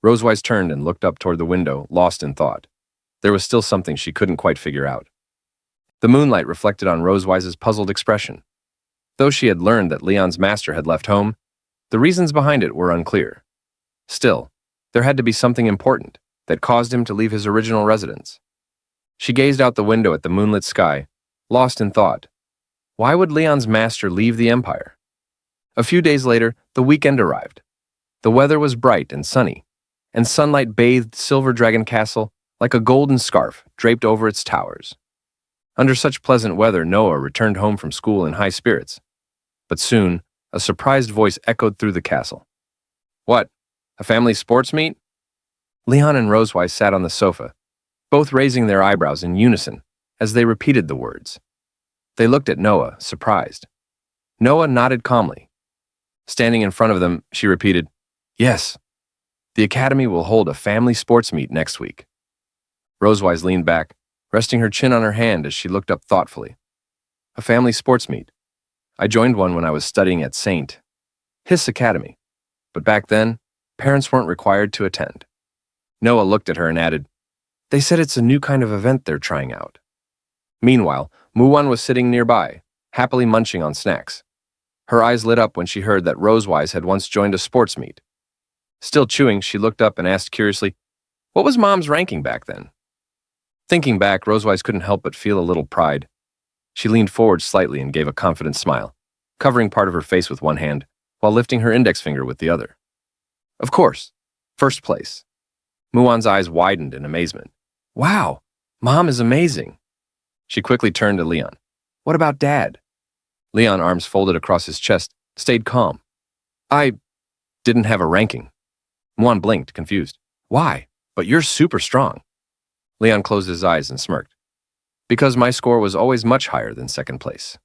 Rosewise turned and looked up toward the window, lost in thought. There was still something she couldn't quite figure out. The moonlight reflected on Rosewise's puzzled expression. Though she had learned that Leon's master had left home, the reasons behind it were unclear. Still, there had to be something important that caused him to leave his original residence. She gazed out the window at the moonlit sky, lost in thought. Why would Leon's master leave the Empire? A few days later, the weekend arrived. The weather was bright and sunny, and sunlight bathed Silver Dragon Castle like a golden scarf draped over its towers. Under such pleasant weather, Noah returned home from school in high spirits. But soon, a surprised voice echoed through the castle. What? A family sports meet? Leon and Rosewise sat on the sofa, both raising their eyebrows in unison as they repeated the words. They looked at Noah, surprised. Noah nodded calmly. Standing in front of them, she repeated, Yes, the Academy will hold a family sports meet next week. Rosewise leaned back, resting her chin on her hand as she looked up thoughtfully. A family sports meet. I joined one when I was studying at St. Hiss Academy, but back then, parents weren't required to attend. Noah looked at her and added, They said it's a new kind of event they're trying out. Meanwhile, Muan was sitting nearby, happily munching on snacks. Her eyes lit up when she heard that Rosewise had once joined a sports meet. Still chewing, she looked up and asked curiously, What was Mom's ranking back then? Thinking back, Rosewise couldn't help but feel a little pride. She leaned forward slightly and gave a confident smile, covering part of her face with one hand, while lifting her index finger with the other. Of course, First place. Muon's eyes widened in amazement. Wow, Mom is amazing. She quickly turned to Leon. What about Dad? Leon, arms folded across his chest, stayed calm. I didn't have a ranking. Muon blinked, confused. Why? But you're super strong. Leon closed his eyes and smirked. Because my score was always much higher than second place.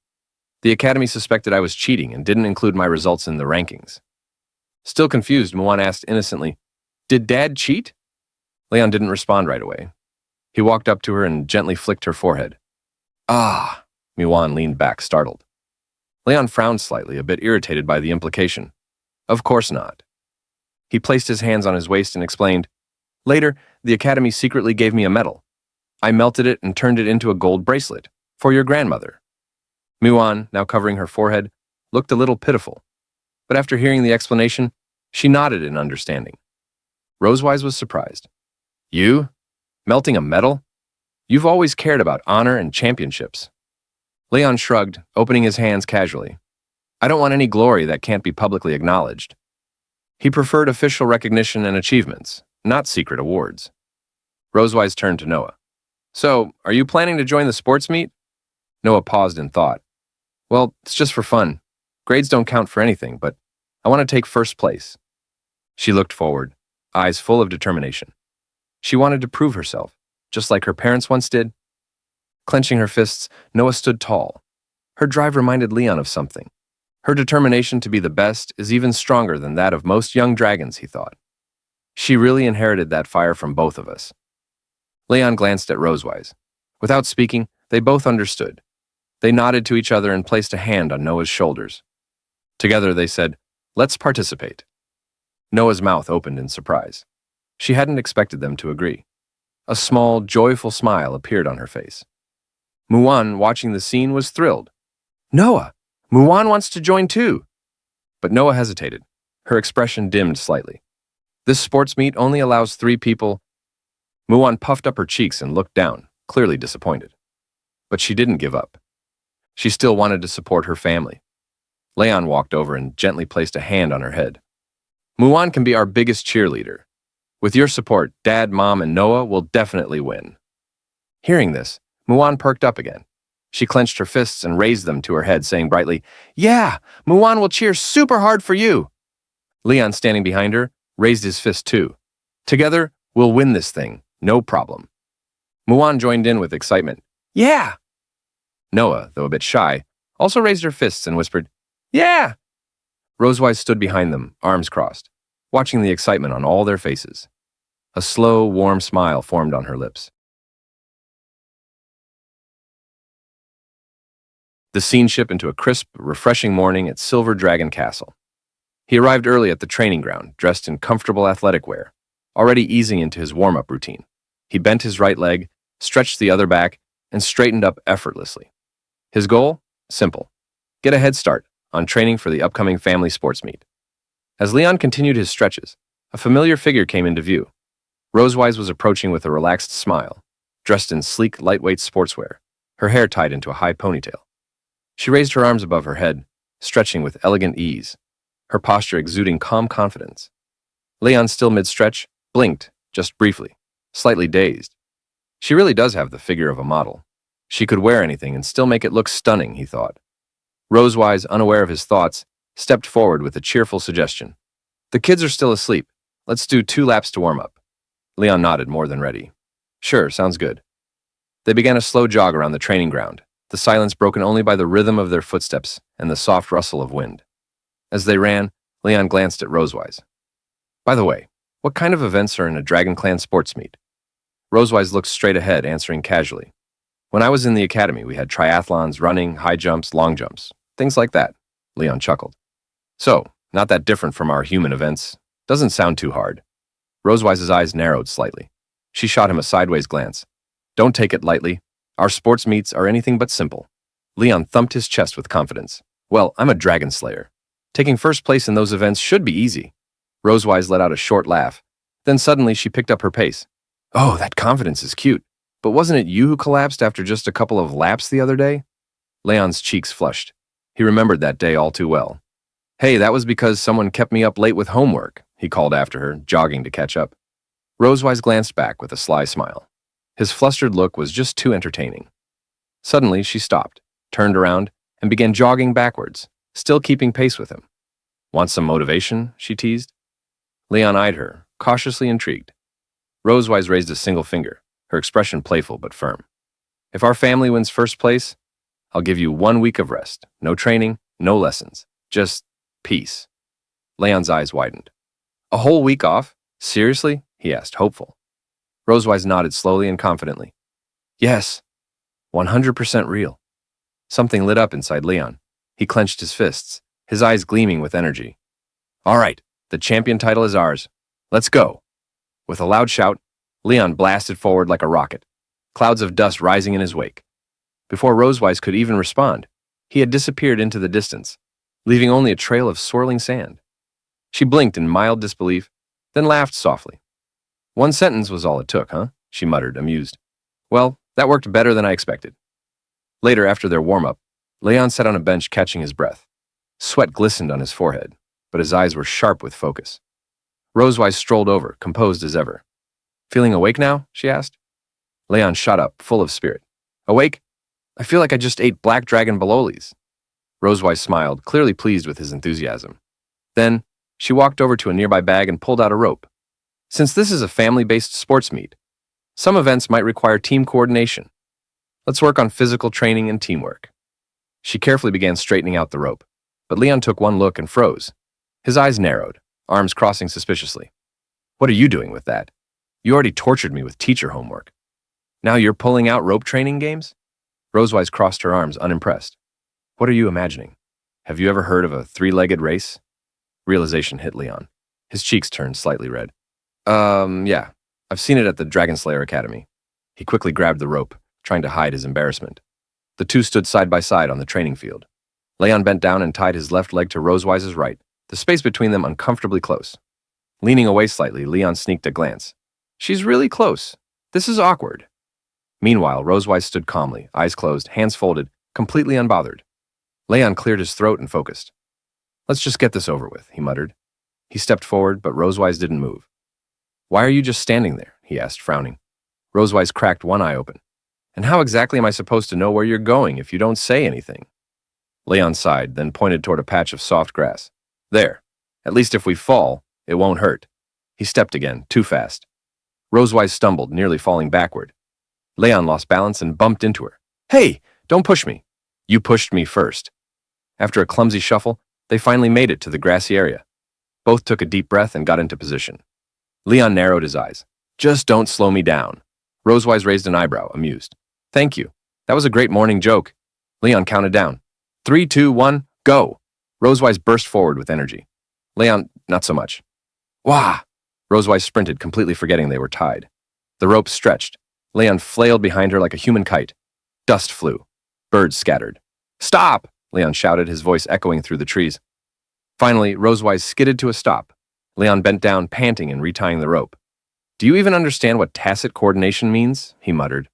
The Academy suspected I was cheating and didn't include my results in the rankings. Still confused, Muon asked innocently, Did Dad cheat? Leon didn't respond right away. He walked up to her and gently flicked her forehead. Ah, Muon leaned back, startled. Leon frowned slightly, a bit irritated by the implication. Of course not. He placed his hands on his waist and explained, Later, the Academy secretly gave me a medal. I melted it and turned it into a gold bracelet for your grandmother. Muon, now covering her forehead, looked a little pitiful. But after hearing the explanation, she nodded in understanding. Rosewise was surprised. You? Melting a medal? You've always cared about honor and championships. Leon shrugged, opening his hands casually. I don't want any glory that can't be publicly acknowledged. He preferred official recognition and achievements, not secret awards. Rosewise turned to Noah. So, are you planning to join the sports meet? Noah paused in thought. Well, it's just for fun. Grades don't count for anything, but I want to take first place. She looked forward, eyes full of determination. She wanted to prove herself, just like her parents once did. Clenching her fists, Noah stood tall. Her drive reminded Leon of something. Her determination to be the best is even stronger than that of most young dragons, he thought. She really inherited that fire from both of us. Leon glanced at Rosewise. Without speaking, they both understood. They nodded to each other and placed a hand on Noah's shoulders. Together they said, Let's participate. Noah's mouth opened in surprise. She hadn't expected them to agree. A small, joyful smile appeared on her face. Muon, watching the scene, was thrilled. Noah, Muon wants to join too. But Noah hesitated. Her expression dimmed slightly. This sports meet only allows 3 people. Muon puffed up her cheeks and looked down, clearly disappointed. But she didn't give up. She still wanted to support her family. Leon walked over and gently placed a hand on her head. Muon can be our biggest cheerleader. With your support, Dad, Mom, and Noah will definitely win. Hearing this, Muon perked up again. She clenched her fists and raised them to her head, saying brightly, Yeah, Muon will cheer super hard for you. Leon, standing behind her, raised his fist too. Together, we'll win this thing, no problem. Muon joined in with excitement. Yeah! Noah, though a bit shy, also raised her fists and whispered, Yeah! Rosewise stood behind them, arms crossed, watching the excitement on all their faces. A slow, warm smile formed on her lips. The scene shifted into a crisp, refreshing morning at Silver Dragon Castle. He arrived early at the training ground, dressed in comfortable athletic wear, already easing into his warm-up routine. He bent his right leg, stretched the other back, and straightened up effortlessly. His goal? Simple. Get a head start on training for the upcoming family sports meet. As Leon continued his stretches, a familiar figure came into view. Rosewise was approaching with a relaxed smile, dressed in sleek, lightweight sportswear, her hair tied into a high ponytail. She raised her arms above her head, stretching with elegant ease, her posture exuding calm confidence. Leon, still mid-stretch, blinked, just briefly, slightly dazed. She really does have the figure of a model. She could wear anything and still make it look stunning, he thought. Rosewise, unaware of his thoughts, stepped forward with a cheerful suggestion. The kids are still asleep. Let's do 2 laps to warm up. Leon nodded, more than ready. Sure, sounds good. They began a slow jog around the training ground, the silence broken only by the rhythm of their footsteps and the soft rustle of wind. As they ran, Leon glanced at Rosewise. By the way, what kind of events are in a Dragon Clan sports meet? Rosewise looked straight ahead, answering casually. When I was in the academy, we had triathlons, running, high jumps, long jumps, things like that. Leon chuckled. So, not that different from our human events. Doesn't sound too hard. Rosewise's eyes narrowed slightly. She shot him a sideways glance. Don't take it lightly. Our sports meets are anything but simple. Leon thumped his chest with confidence. Well, I'm a dragon slayer. Taking first place in those events should be easy. Rosewise let out a short laugh. Then suddenly she picked up her pace. Oh, that confidence is cute. But wasn't it you who collapsed after just a couple of laps the other day? Leon's cheeks flushed. He remembered that day all too well. Hey, that was because someone kept me up late with homework. he called after her, jogging to catch up. Rosewise glanced back with a sly smile. His flustered look was just too entertaining. Suddenly, she stopped, turned around, and began jogging backwards, still keeping pace with him. Want some motivation? She teased. Leon eyed her, cautiously intrigued. Rosewise raised a single finger, her expression playful but firm. If our family wins first place, I'll give you 1 week of rest. No training, no lessons. Just peace. Leon's eyes widened. A whole week off? Seriously? He asked, hopeful. Rosewise nodded slowly and confidently. Yes, 100% real. Something lit up inside Leon. He clenched his fists, his eyes gleaming with energy. All right, the champion title is ours. Let's go. With a loud shout, Leon blasted forward like a rocket, clouds of dust rising in his wake. Before Rosewise could even respond, he had disappeared into the distance, leaving only a trail of swirling sand. She blinked in mild disbelief, then laughed softly. 1 sentence was all it took, huh? She muttered, amused. Well, that worked better than I expected. Later, after their warm-up, Leon sat on a bench catching his breath. Sweat glistened on his forehead, but his eyes were sharp with focus. Rosewise strolled over, composed as ever. Feeling awake now? She asked. Leon shot up, full of spirit. Awake? I feel like I just ate black dragon bolognas. Rosewise smiled, clearly pleased with his enthusiasm. Then, she walked over to a nearby bag and pulled out a rope. Since this is a family-based sports meet, some events might require team coordination. Let's work on physical training and teamwork. She carefully began straightening out the rope, but Leon took one look and froze. His eyes narrowed, arms crossing suspiciously. What are you doing with that? You already tortured me with teacher homework. Now you're pulling out rope training games? Rosewise crossed her arms, unimpressed. What are you imagining? Have you ever heard of a 3-legged race? Realization hit Leon. His cheeks turned slightly red. Yeah. I've seen it at the Dragonslayer Academy. He quickly grabbed the rope, trying to hide his embarrassment. The two stood side by side on the training field. Leon bent down and tied his left leg to Rosewise's right, the space between them uncomfortably close. Leaning away slightly, Leon sneaked a glance. She's really close. This is awkward. Meanwhile, Rosewise stood calmly, eyes closed, hands folded, completely unbothered. Leon cleared his throat and focused. Let's just get this over with, he muttered. He stepped forward, but Rosewise didn't move. Why are you just standing there? He asked, frowning. Rosewise cracked one eye open. And how exactly am I supposed to know where you're going if you don't say anything? Leon sighed, then pointed toward a patch of soft grass. There. At least if we fall, it won't hurt. He stepped again, too fast. Rosewise stumbled, nearly falling backward. Leon lost balance and bumped into her. Hey, don't push me. You pushed me first. After a clumsy shuffle, they finally made it to the grassy area. Both took a deep breath and got into position. Leon narrowed his eyes. Just don't slow me down. Rosewise raised an eyebrow, amused. Thank you. That was a great morning joke. Leon counted down. 3, 2, 1, go. Rosewise burst forward with energy. Leon, not so much. Wah! Rosewise sprinted, completely forgetting they were tied. The rope stretched. Leon flailed behind her like a human kite. Dust flew. Birds scattered. Stop! Leon shouted, his voice echoing through the trees. Finally, Rosewise skidded to a stop. Leon bent down, panting and retying the rope. Do you even understand what tacit coordination means? He muttered.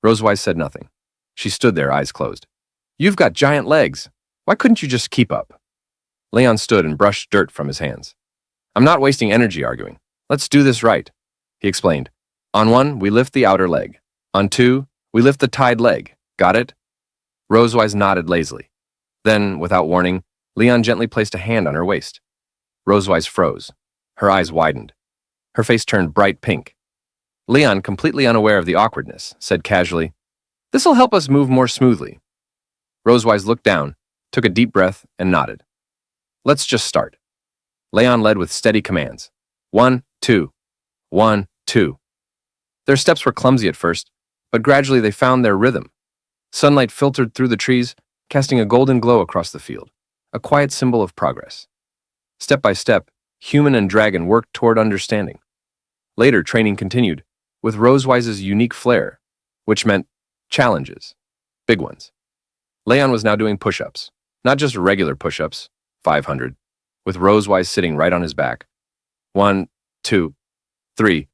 Rosewise said nothing. She stood there, eyes closed. You've got giant legs. Why couldn't you just keep up? Leon stood and brushed dirt from his hands. I'm not wasting energy arguing. Let's do this right. He explained. On 1, we lift the outer leg. On 2, we lift the tied leg. Got it? Rosewise nodded lazily. Then, without warning, Leon gently placed a hand on her waist. Rosewise froze. Her eyes widened. Her face turned bright pink. Leon, completely unaware of the awkwardness, said casually, This'll help us move more smoothly. Rosewise looked down, took a deep breath, and nodded. Let's just start. Leon led with steady commands. 1, 2. 1, 2. Their steps were clumsy at first, but gradually they found their rhythm. Sunlight filtered through the trees, casting a golden glow across the field, a quiet symbol of progress. Step by step, human and dragon worked toward understanding. Later, training continued, with Rosewise's unique flair, which meant challenges, big ones. Leon was now doing push-ups, not just regular push-ups, 500, with Rosewise sitting right on his back. 1, 2, 3,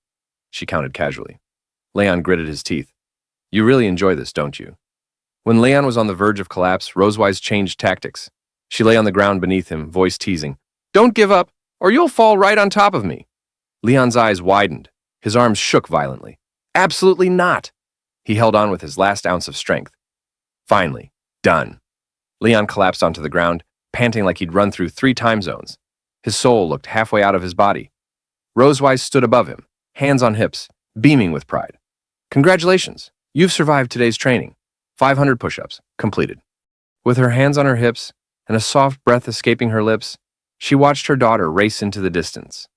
she counted casually. Leon gritted his teeth. You really enjoy this, don't you? When Leon was on the verge of collapse, Rosewise changed tactics. She lay on the ground beneath him, voice teasing. Don't give up. or you'll fall right on top of me. Leon's eyes widened. His arms shook violently. Absolutely not. He held on with his last ounce of strength. Finally, done. Leon collapsed onto the ground, panting like he'd run through 3 time zones. His soul looked halfway out of his body. Rosewise stood above him, hands on hips, beaming with pride. Congratulations, you've survived today's training. 500 push-ups, completed. With her hands on her hips and a soft breath escaping her lips, she watched her daughter race into the distance.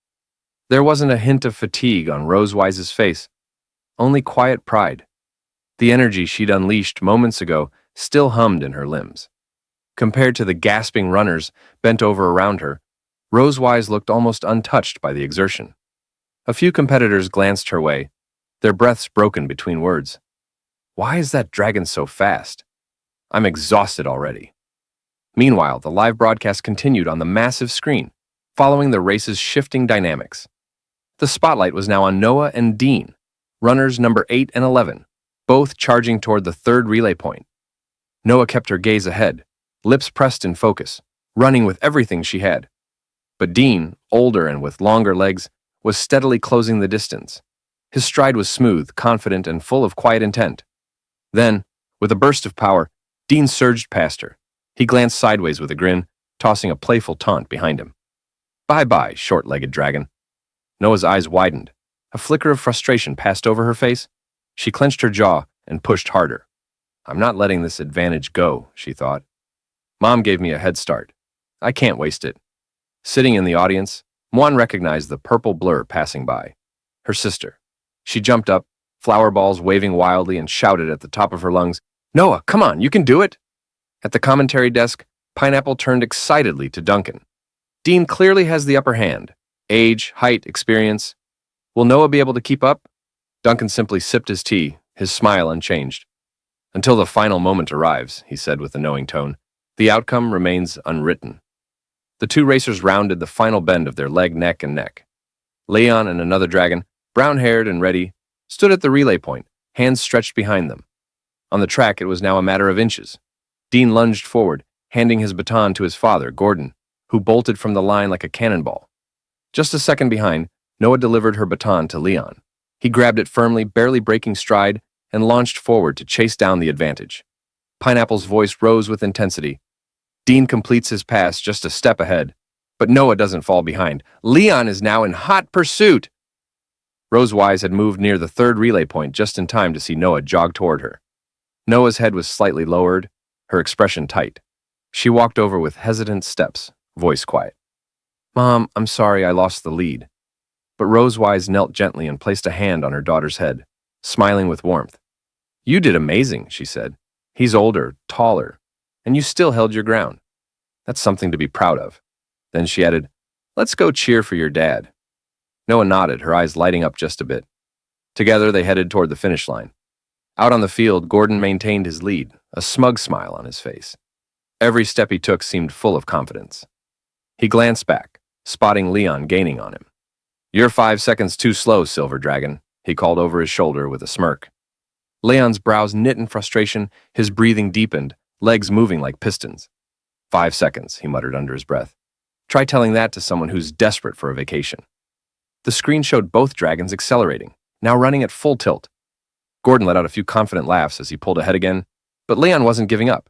There wasn't a hint of fatigue on Rosewise's face, only quiet pride. The energy she'd unleashed moments ago still hummed in her limbs. Compared to the gasping runners bent over around her, Rosewise looked almost untouched by the exertion. A few competitors glanced her way, their breaths broken between words. Why is that dragon so fast? I'm exhausted already. Meanwhile, the live broadcast continued on the massive screen, following the race's shifting dynamics. The spotlight was now on Noah and Dean, runners number 8 and 11, both charging toward the 3rd relay point. Noah kept her gaze ahead, lips pressed in focus, running with everything she had. But Dean, older and with longer legs, was steadily closing the distance. His stride was smooth, confident, and full of quiet intent. Then, with a burst of power, Dean surged past her. He glanced sideways with a grin, tossing a playful taunt behind him. Bye-bye, short-legged dragon. Noah's eyes widened. A flicker of frustration passed over her face. She clenched her jaw and pushed harder. I'm not letting this advantage go, she thought. Mom gave me a head start. I can't waste it. Sitting in the audience, Mwan recognized the purple blur passing by. Her sister. She jumped up, flower balls waving wildly, and shouted at the top of her lungs, Noah, come on, you can do it! At the commentary desk, Pineapple turned excitedly to Duncan. Dean clearly has the upper hand. Age, height, experience. Will Noah be able to keep up? Duncan simply sipped his tea, his smile unchanged. Until the final moment arrives, he said with a knowing tone, the outcome remains unwritten. The 2 racers rounded the final bend of their leg, neck, and neck. Leon and another dragon, brown-haired and ready, stood at the relay point, hands stretched behind them. On the track, it was now a matter of inches. Dean lunged forward, handing his baton to his father, Gordon, who bolted from the line like a cannonball. Just a second behind, Noah delivered her baton to Leon. He grabbed it firmly, barely breaking stride, and launched forward to chase down the advantage. Pineapple's voice rose with intensity. Dean completes his pass just a step ahead, but Noah doesn't fall behind. Leon is now in hot pursuit. Rosewise had moved near the 3rd relay point just in time to see Noah jog toward her. Noah's head was slightly lowered, her expression tight. She walked over with hesitant steps, voice quiet. Mom, I'm sorry I lost the lead. But Rosewise knelt gently and placed a hand on her daughter's head, smiling with warmth. You did amazing, she said. He's older, taller, and you still held your ground. That's something to be proud of. Then she added, let's go cheer for your dad. Noah nodded, her eyes lighting up just a bit. Together they headed toward the finish line. Out on the field, Gordon maintained his lead, a smug smile on his face. Every step he took seemed full of confidence. He glanced back, spotting Leon gaining on him. You're 5 seconds too slow, Silver Dragon, he called over his shoulder with a smirk. Leon's brows knit in frustration, his breathing deepened, legs moving like pistons. 5 seconds, he muttered under his breath. Try telling that to someone who's desperate for a vacation. The screen showed both dragons accelerating, now running at full tilt. Gordon let out a few confident laughs as he pulled ahead again, but Leon wasn't giving up.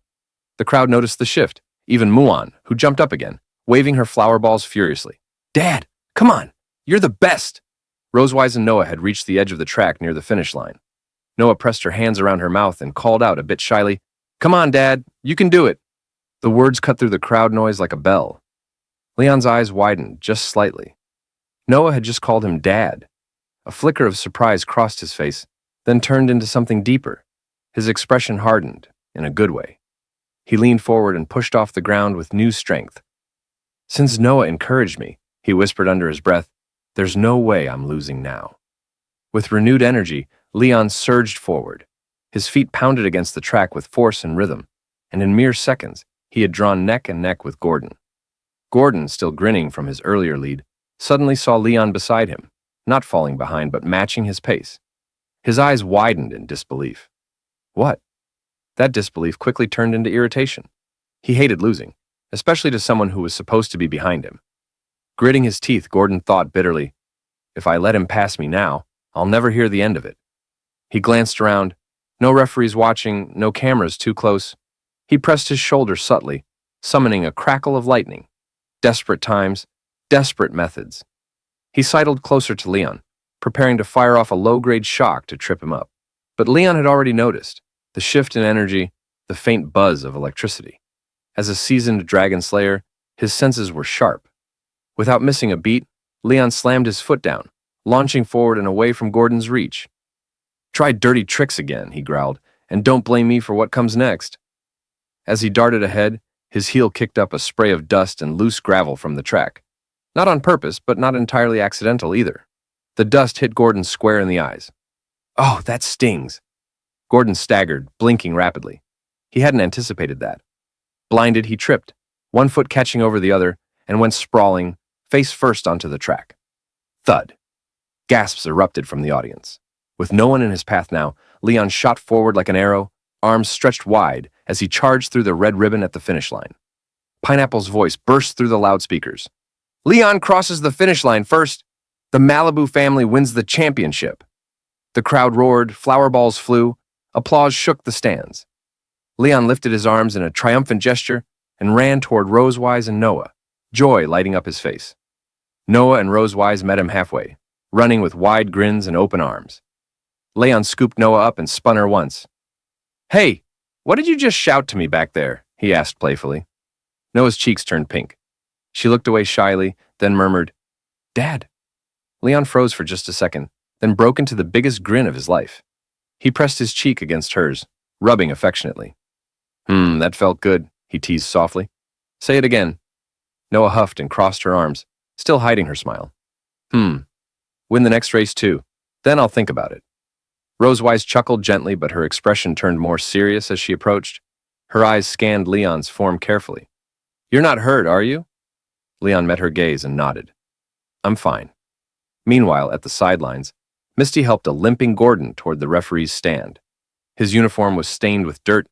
The crowd noticed the shift, even Muon, who jumped up again, waving her flower balls furiously. Dad, come on, you're the best! Rosewise and Noah had reached the edge of the track near the finish line. Noah pressed her hands around her mouth and called out a bit shyly, Come on, Dad, you can do it. The words cut through the crowd noise like a bell. Leon's eyes widened just slightly. Noah had just called him Dad. A flicker of surprise crossed his face, then turned into something deeper. His expression hardened, in a good way. He leaned forward and pushed off the ground with new strength. Since Noah encouraged me, he whispered under his breath, there's no way I'm losing now. With renewed energy, Leon surged forward. His feet pounded against the track with force and rhythm, and in mere seconds, he had drawn neck and neck with Gordon. Gordon, still grinning from his earlier lead, suddenly saw Leon beside him, not falling behind but matching his pace. His eyes widened in disbelief. What? That disbelief quickly turned into irritation. He hated losing, especially to someone who was supposed to be behind him. Gritting his teeth, Gordon thought bitterly, if I let him pass me now, I'll never hear the end of it. He glanced around. No referees watching, no cameras too close. He pressed his shoulder subtly, summoning a crackle of lightning. Desperate times, desperate methods. He sidled closer to Leon, preparing to fire off a low-grade shock to trip him up. But Leon had already noticed the shift in energy, the faint buzz of electricity. As a seasoned dragon slayer, his senses were sharp. Without missing a beat, Leon slammed his foot down, launching forward and away from Gordon's reach. Try dirty tricks again, he growled, and don't blame me for what comes next. As he darted ahead, his heel kicked up a spray of dust and loose gravel from the track. Not on purpose, but not entirely accidental either. The dust hit Gordon square in the eyes. Oh, that stings. Gordon staggered, blinking rapidly. He hadn't anticipated that. Blinded, he tripped, one foot catching over the other, and went sprawling, face first onto the track. Thud. Gasps erupted from the audience. With no one in his path now, Leon shot forward like an arrow, arms stretched wide as he charged through the red ribbon at the finish line. Pineapple's voice burst through the loudspeakers. Leon crosses the finish line first. The Malibu family wins the championship. The crowd roared, flower balls flew, applause shook the stands. Leon lifted his arms in a triumphant gesture and ran toward Rosewise and Noah, joy lighting up his face. Noah and Rosewise met him halfway, running with wide grins and open arms. Leon scooped Noah up and spun her once. Hey, what did you just shout to me back there? He asked playfully. Noah's cheeks turned pink. She looked away shyly, then murmured, Dad. Leon froze for just a second, then broke into the biggest grin of his life. He pressed his cheek against hers, rubbing affectionately. That felt good, he teased softly. Say it again. Noah huffed and crossed her arms, still hiding her smile. Win the next race too, then I'll think about it. Rosewise chuckled gently, but her expression turned more serious as she approached. Her eyes scanned Leon's form carefully. You're not hurt, are you? Leon met her gaze and nodded. I'm fine. Meanwhile, at the sidelines, Misty helped a limping Gordon toward the referee's stand. His uniform was stained with dirt,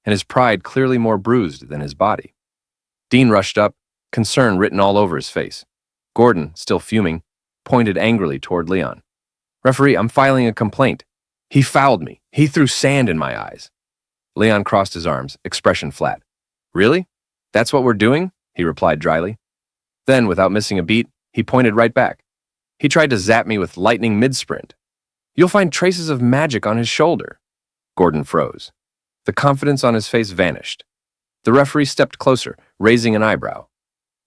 and his pride clearly more bruised than his body. Dean rushed up, concern written all over his face. Gordon, still fuming, pointed angrily toward Leon. Referee, I'm filing a complaint. He fouled me. He threw sand in my eyes. Leon crossed his arms, expression flat. Really? That's what we're doing? He replied dryly. Then, without missing a beat, he pointed right back. He tried to zap me with lightning mid-sprint. You'll find traces of magic on his shoulder. Gordon froze. The confidence on his face vanished. The referee stepped closer, raising an eyebrow.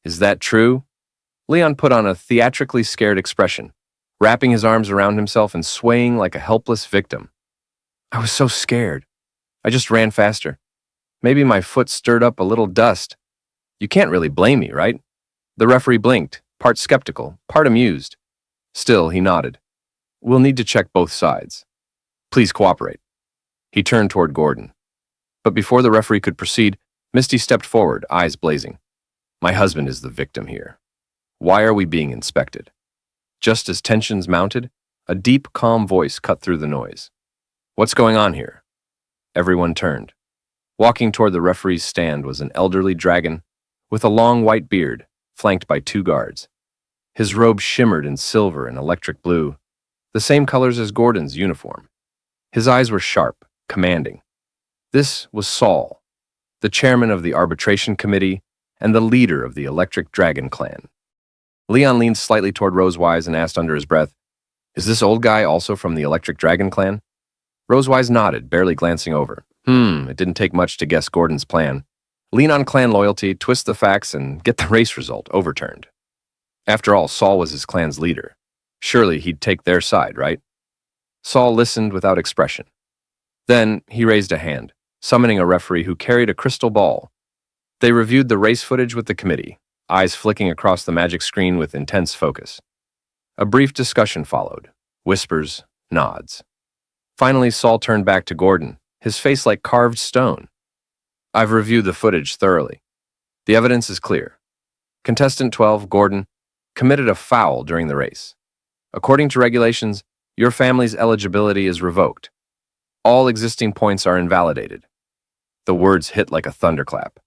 Is that true? Leon put on a theatrically scared expression, wrapping his arms around himself and swaying like a helpless victim. I was so scared. I just ran faster. Maybe my foot stirred up a little dust. You can't really blame me, right? The referee blinked, part skeptical, part amused. Still, he nodded. We'll need to check both sides. Please cooperate. He turned toward Gordon. But before the referee could proceed, Misty stepped forward, eyes blazing. My husband is the victim here. Why are we being inspected? Just as tensions mounted, a deep, calm voice cut through the noise. What's going on here? Everyone turned. Walking toward the referee's stand was an elderly dragon with a long white beard, flanked by 2 guards. His robe shimmered in silver and electric blue, the same colors as Gordon's uniform. His eyes were sharp, commanding. This was Saul, the chairman of the arbitration committee and the leader of the Electric Dragon clan. Leon leaned slightly toward Rosewise and asked under his breath, Is this old guy also from the Electric Dragon clan? Rosewise nodded, barely glancing over. It didn't take much to guess Gordon's plan. Lean on clan loyalty, twist the facts, and get the race result overturned. After all, Saul was his clan's leader. Surely he'd take their side, right? Saul listened without expression. Then he raised a hand, summoning a referee who carried a crystal ball. They reviewed the race footage with the committee, eyes flicking across the magic screen with intense focus. A brief discussion followed, whispers, nods. Finally, Saul turned back to Gordon, his face like carved stone. I've reviewed the footage thoroughly. The evidence is clear. Contestant 12, Gordon, committed a foul during the race. According to regulations, your family's eligibility is revoked. All existing points are invalidated. The words hit like a thunderclap.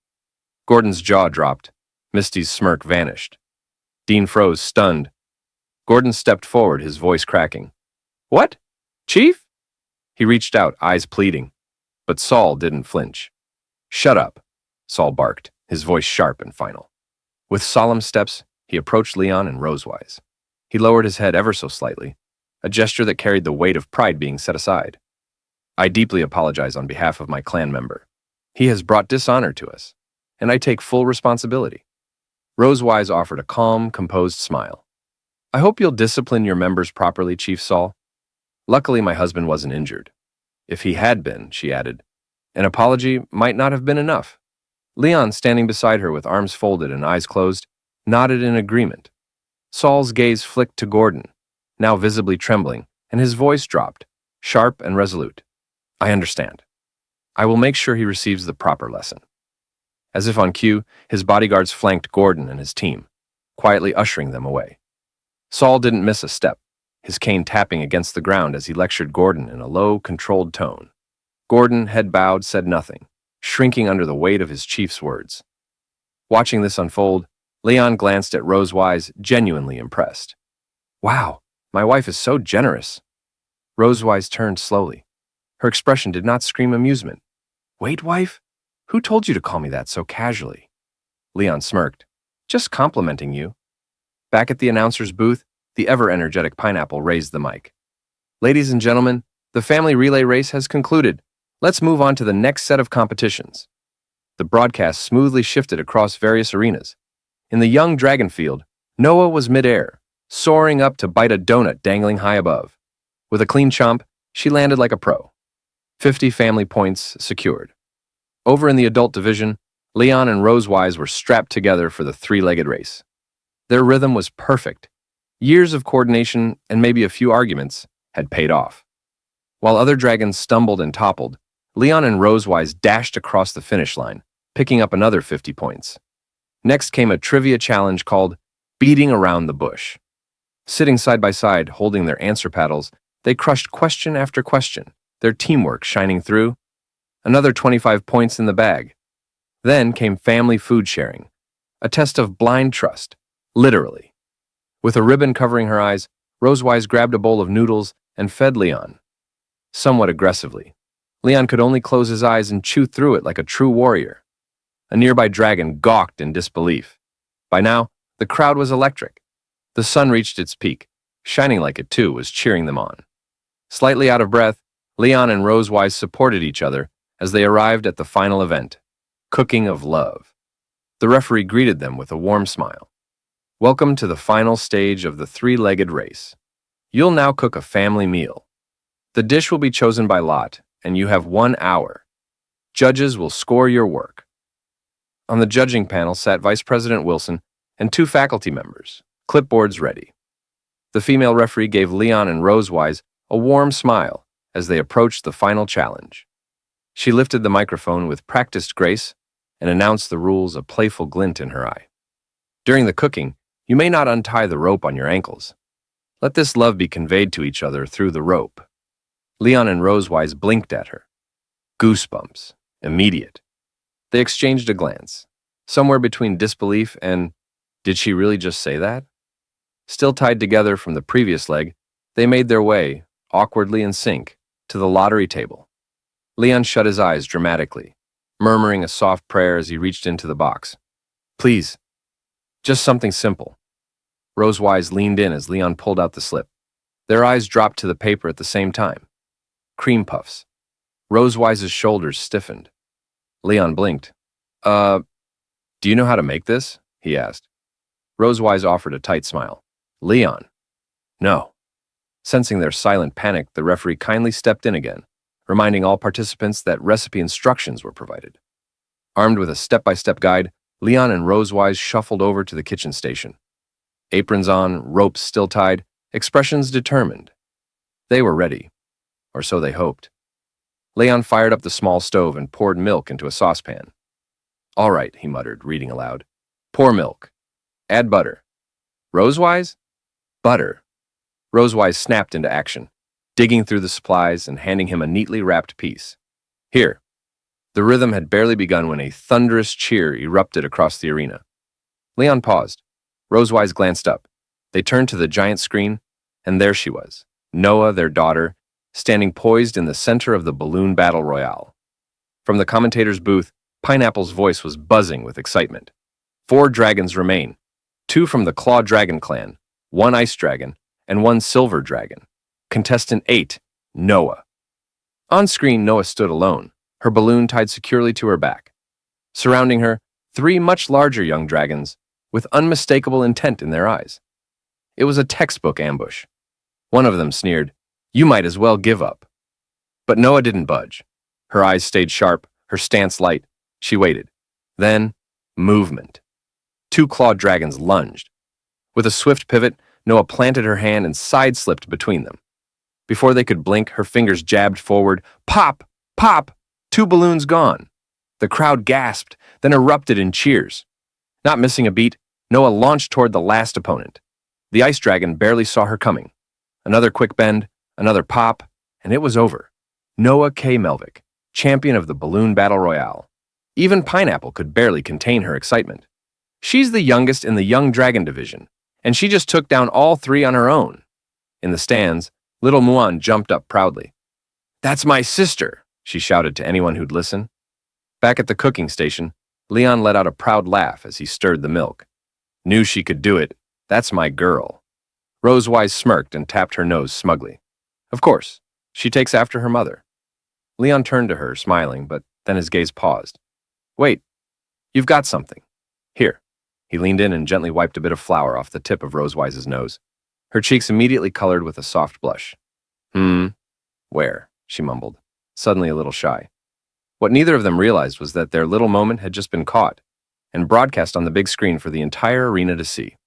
Gordon's jaw dropped. Misty's smirk vanished. Dean froze, stunned. Gordon stepped forward, his voice cracking. What? Chief? He reached out, eyes pleading. But Saul didn't flinch. Shut up, Saul barked, his voice sharp and final. With solemn steps, he approached Leon and Rosewise. He lowered his head ever so slightly, a gesture that carried the weight of pride being set aside. I deeply apologize on behalf of my clan member. He has brought dishonor to us, and I take full responsibility. Rosewise offered a calm, composed smile. I hope you'll discipline your members properly, Chief Saul. Luckily, my husband wasn't injured. If he had been, she added, an apology might not have been enough. Leon, standing beside her with arms folded and eyes closed, nodded in agreement. Saul's gaze flicked to Gordon, now visibly trembling, and his voice dropped, sharp and resolute. I understand. I will make sure he receives the proper lesson. As if on cue, his bodyguards flanked Gordon and his team, quietly ushering them away. Saul didn't miss a step, his cane tapping against the ground as he lectured Gordon in a low, controlled tone. Gordon, head bowed, said nothing, shrinking under the weight of his chief's words. Watching this unfold, Leon glanced at Rosewise, genuinely impressed. Wow, my wife is so generous. Rosewise turned slowly. Her expression did not scream amusement. Wait, wife? Who told you to call me that so casually? Leon smirked. Just complimenting you. Back at the announcer's booth, the ever-energetic Pineapple raised the mic. Ladies and gentlemen, the family relay race has concluded. Let's move on to the next set of competitions. The broadcast smoothly shifted across various arenas. In the young dragon field, Noah was midair, soaring up to bite a donut dangling high above. With a clean chomp, she landed like a pro. 50 family points secured. Over in the adult division, Leon and Rosewise were strapped together for the three-legged race. Their rhythm was perfect. Years of coordination and maybe a few arguments had paid off. While other dragons stumbled and toppled, Leon and Rosewise dashed across the finish line, picking up another 50 points. Next came a trivia challenge called Beating Around the Bush. Sitting side by side, holding their answer paddles, they crushed question after question, their teamwork shining through. Another 25 points in the bag. Then came family food sharing, a test of blind trust, literally. With a ribbon covering her eyes, Rosewise grabbed a bowl of noodles and fed Leon. Somewhat aggressively, Leon could only close his eyes and chew through it like a true warrior. A nearby dragon gawked in disbelief. By now, the crowd was electric. The sun reached its peak. Shining like it too was cheering them on. Slightly out of breath, Leon and Rosewise supported each other as they arrived at the final event, Cooking of Love. The referee greeted them with a warm smile. Welcome to the final stage of the three-legged race. You'll now cook a family meal. The dish will be chosen by lot, and you have 1 hour. Judges will score your work. On the judging panel sat Vice President Wilson and 2 faculty members, clipboards ready. The female referee gave Leon and Rosewise a warm smile as they approached the final challenge. She lifted the microphone with practiced grace and announced the rules, a playful glint in her eye. During the cooking, you may not untie the rope on your ankles. Let this love be conveyed to each other through the rope. Leon and Rosewise blinked at her. Goosebumps. Immediate. They exchanged a glance, somewhere between disbelief and, did she really just say that? Still tied together from the previous leg, they made their way, awkwardly in sync, to the lottery table. Leon shut his eyes dramatically, murmuring a soft prayer as he reached into the box. Please, just something simple. Rosewise leaned in as Leon pulled out the slip. Their eyes dropped to the paper at the same time. Cream puffs. Rosewise's shoulders stiffened. Leon blinked. Do you know how to make this? He asked. Rosewise offered a tight smile. Leon. No. Sensing their silent panic, the referee kindly stepped in again, reminding all participants that recipe instructions were provided. Armed with a step-by-step guide, Leon and Rosewise shuffled over to the kitchen station. Aprons on, ropes still tied, expressions determined. They were ready, or so they hoped. Leon fired up the small stove and poured milk into a saucepan. All right, he muttered, reading aloud. Pour milk. Add butter. Rosewise? Butter. Rosewise snapped into action, digging through the supplies and handing him a neatly wrapped piece. Here. The rhythm had barely begun when a thunderous cheer erupted across the arena. Leon paused. Rosewise glanced up. They turned to the giant screen, and there she was, Noah, their daughter, standing poised in the center of the balloon battle royale. From the commentator's booth, Pineapple's voice was buzzing with excitement. 4 dragons remain, 2 from the Claw Dragon clan, 1 ice dragon, and 1 silver dragon. Contestant 8, Noah. On screen, Noah stood alone, her balloon tied securely to her back. Surrounding her, 3 much larger young dragons, with unmistakable intent in their eyes. It was a textbook ambush. One of them sneered, "You might as well give up." But Noah didn't budge. Her eyes stayed sharp, her stance light. She waited. Then, movement. 2 clawed dragons lunged. With a swift pivot, Noah planted her hand and side-slipped between them. Before they could blink, her fingers jabbed forward. Pop! Pop! 2 balloons gone. The crowd gasped, then erupted in cheers. Not missing a beat, Noah launched toward the last opponent. The ice dragon barely saw her coming. Another quick bend, another pop, and it was over. Noah K. Melvick, champion of the Balloon Battle Royale. Even Pineapple could barely contain her excitement. She's the youngest in the Young Dragon division, and she just took down all 3 on her own. In the stands, little Muan jumped up proudly. "That's my sister," she shouted to anyone who'd listen. Back at the cooking station, Leon let out a proud laugh as he stirred the milk. "Knew she could do it. That's my girl." Rosewise smirked and tapped her nose smugly. "Of course, she takes after her mother." Leon turned to her, smiling, but then his gaze paused. "Wait, you've got something. Here." He leaned in and gently wiped a bit of flour off the tip of Rosewise's nose. Her cheeks immediately colored with a soft blush. Where?" she mumbled, suddenly a little shy. What neither of them realized was that their little moment had just been caught and broadcast on the big screen for the entire arena to see.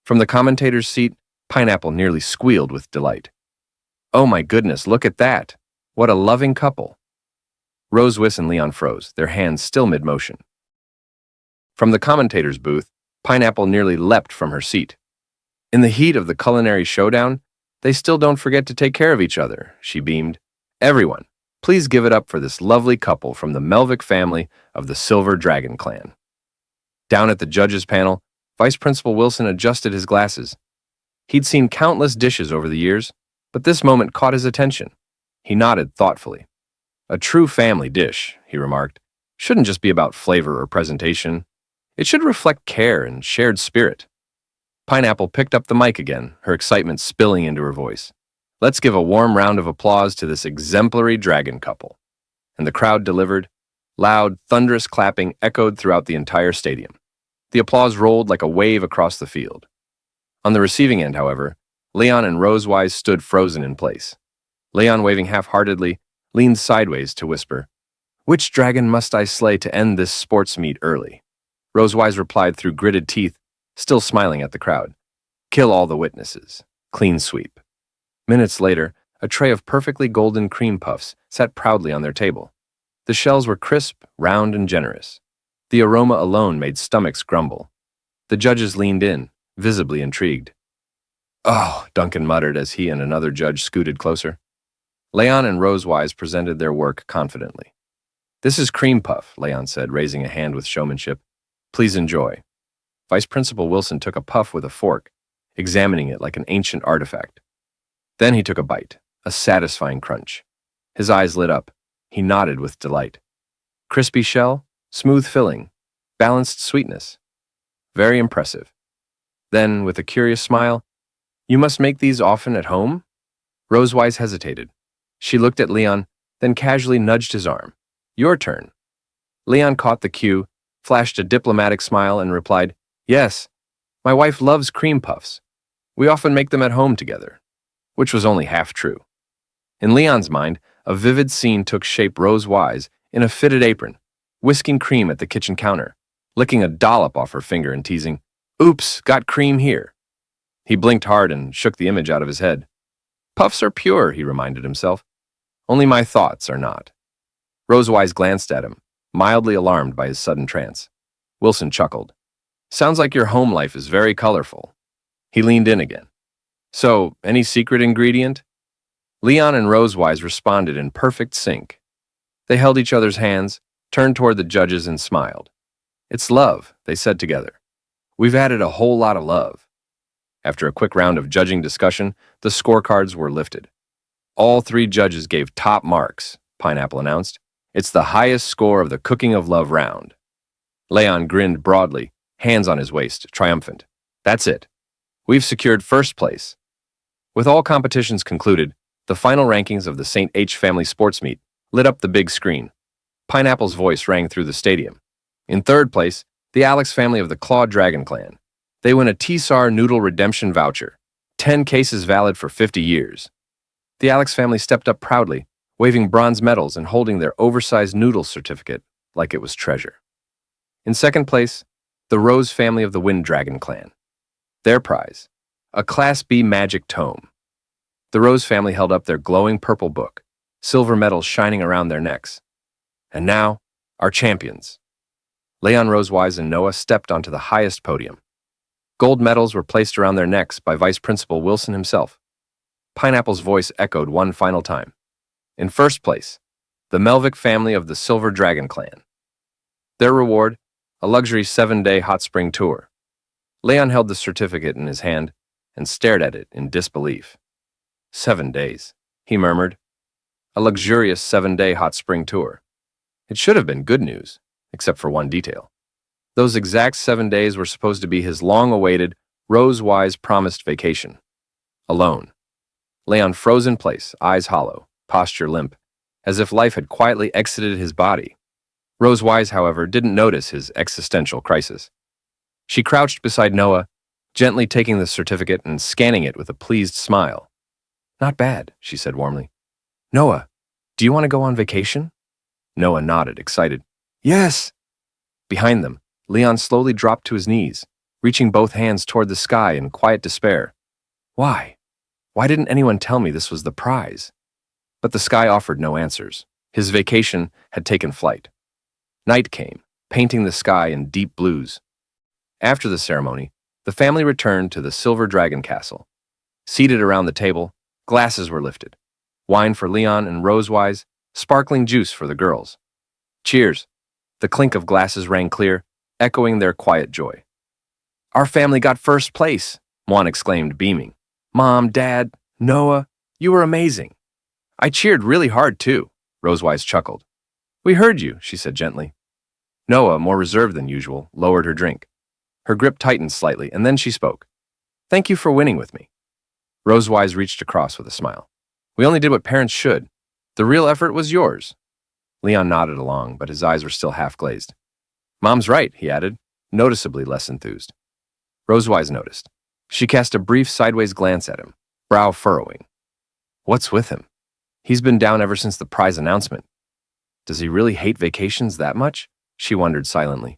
From the commentator's seat, Pineapple nearly squealed with delight. "Oh my goodness, look at that! What a loving couple!" Rosewise and Leon froze, their hands still mid-motion. From the commentator's booth, Pineapple nearly leapt from her seat. "In the heat of the culinary showdown, they still don't forget to take care of each other," she beamed. "Everyone, please give it up for this lovely couple from the Melvick family of the Silver Dragon clan." Down at the judges' panel, Vice Principal Wilson adjusted his glasses. He'd seen countless dishes over the years, but this moment caught his attention. He nodded thoughtfully. "A true family dish," he remarked, "shouldn't just be about flavor or presentation. It should reflect care and shared spirit." Pineapple picked up the mic again, her excitement spilling into her voice. "Let's give a warm round of applause to this exemplary dragon couple." And the crowd delivered. Loud, thunderous clapping echoed throughout the entire stadium. The applause rolled like a wave across the field. On the receiving end, however, Leon and Rosewise stood frozen in place. Leon, waving half-heartedly, leaned sideways to whisper, "Which dragon must I slay to end this sports meet early?" Rosewise replied through gritted teeth, still smiling at the crowd, "Kill all the witnesses. Clean sweep." Minutes later, a tray of perfectly golden cream puffs sat proudly on their table. The shells were crisp, round, and generous. The aroma alone made stomachs grumble. The judges leaned in, visibly intrigued. "Oh," Duncan muttered as he and another judge scooted closer. Leon and Rosewise presented their work confidently. "This is cream puff," Leon said, raising a hand with showmanship. "Please enjoy." Vice Principal Wilson took a puff with a fork, examining it like an ancient artifact. Then he took a bite, a satisfying crunch. His eyes lit up. He nodded with delight. Crispy shell, smooth filling, balanced sweetness. Very impressive. Then, with a curious smile, "You must make these often at home?" Rosewise hesitated. She looked at Leon, then casually nudged his arm. "Your turn." Leon caught the cue, flashed a diplomatic smile, and replied, "Yes, my wife loves cream puffs. We often make them at home together," which was only half true. In Leon's mind, a vivid scene took shape Rosewise in a fitted apron, whisking cream at the kitchen counter, licking a dollop off her finger and teasing, "Oops, got cream here." He blinked hard and shook the image out of his head. "Puffs are pure," he reminded himself. "Only my thoughts are not." Rosewise glanced at him, mildly alarmed by his sudden trance. Wilson chuckled. "Sounds like your home life is very colorful." He leaned in again. "So, any secret ingredient?" Leon and Rosewise responded in perfect sync. They held each other's hands, turned toward the judges, and smiled. "It's love," they said together. We've added a whole lot of love. After a quick round of judging discussion, the scorecards were lifted. All three judges gave top marks, Pineapple announced. It's the highest score of the Cooking of Love round. Leon grinned broadly, hands on his waist, triumphant. That's it. We've secured first place. With all competitions concluded, the final rankings of the St. H family sports meet lit up the big screen. Pineapple's voice rang through the stadium. In third place, the Alex family of the Claw Dragon Clan. They win a Tsar Noodle Redemption voucher, 10 cases valid for 50 years. The Alex family stepped up proudly, waving bronze medals and holding their oversized noodle certificate like it was treasure. In second place, the Rose family of the Wind Dragon Clan. Their prize, a Class B magic tome. The Rose family held up their glowing purple book, silver medals shining around their necks. And now, our champions. Leon Rosewise and Noah stepped onto the highest podium. Gold medals were placed around their necks by Vice Principal Wilson himself. Pineapple's voice echoed one final time. In first place, the Melvick family of the Silver Dragon Clan. Their reward, a luxury 7-day hot spring tour. Leon held the certificate in his hand and stared at it in disbelief. 7 days, he murmured. A luxurious 7-day hot spring tour. It should have been good news, except for one detail. Those exact 7 days were supposed to be his long-awaited, Rose-wise promised vacation. Alone. Leon froze in place, eyes hollow, posture limp, as if life had quietly exited his body. Rose-wise, however, didn't notice his existential crisis. She crouched beside Noah, gently taking the certificate and scanning it with a pleased smile. Not bad, she said warmly. Noah, do you want to go on vacation? Noah nodded, excited. Yes! Behind them, Leon slowly dropped to his knees, reaching both hands toward the sky in quiet despair. Why? Why didn't anyone tell me this was the prize? But the sky offered no answers. His vacation had taken flight. Night came, painting the sky in deep blues. After the ceremony, the family returned to the Silver Dragon Castle. Seated around the table, glasses were lifted. Wine for Leon and Rosewise, sparkling juice for the girls. Cheers! The clink of glasses rang clear, echoing their quiet joy. Our family got first place, Juan exclaimed, beaming. Mom, Dad, Noah, you were amazing. I cheered really hard, too, Rosewise chuckled. We heard you, she said gently. Noah, more reserved than usual, lowered her drink. Her grip tightened slightly, and then she spoke. Thank you for winning with me. Rosewise reached across with a smile. We only did what parents should. The real effort was yours. Leon nodded along, but his eyes were still half-glazed. Mom's right, he added, noticeably less enthused. Rosewise noticed. She cast a brief sideways glance at him, brow furrowing. What's with him? He's been down ever since the prize announcement. Does he really hate vacations that much? She wondered silently.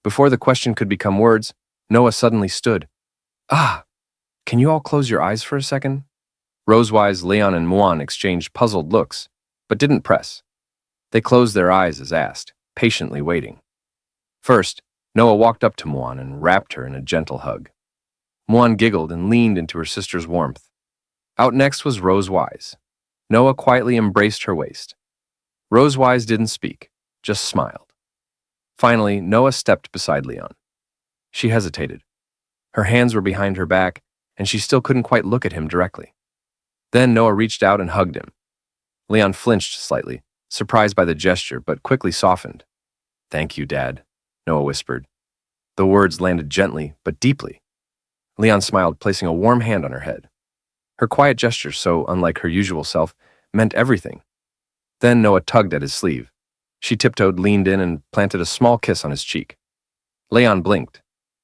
Before the question could become words, Noah suddenly stood. Ah! Can you all close your eyes for a second? Rosewise, Leon, and Muan exchanged puzzled looks, but didn't press. They closed their eyes as asked, patiently waiting. First, Noah walked up to Muan and wrapped her in a gentle hug. Muan giggled and leaned into her sister's warmth. Out next was Rosewise. Noah quietly embraced her waist. Rosewise didn't speak, just smiled. Finally, Noah stepped beside Leon. She hesitated. Her hands were behind her back, and she still couldn't quite look at him directly. Then Noah reached out and hugged him. Leon flinched slightly, surprised by the gesture, but quickly softened. Thank you, Dad, Noah whispered. The words landed gently, but deeply. Leon smiled, placing a warm hand on her head. Her quiet gesture, so unlike her usual self, meant everything. Then Noah tugged at his sleeve. She tiptoed, leaned in, and planted a small kiss on his cheek. Leon blinked.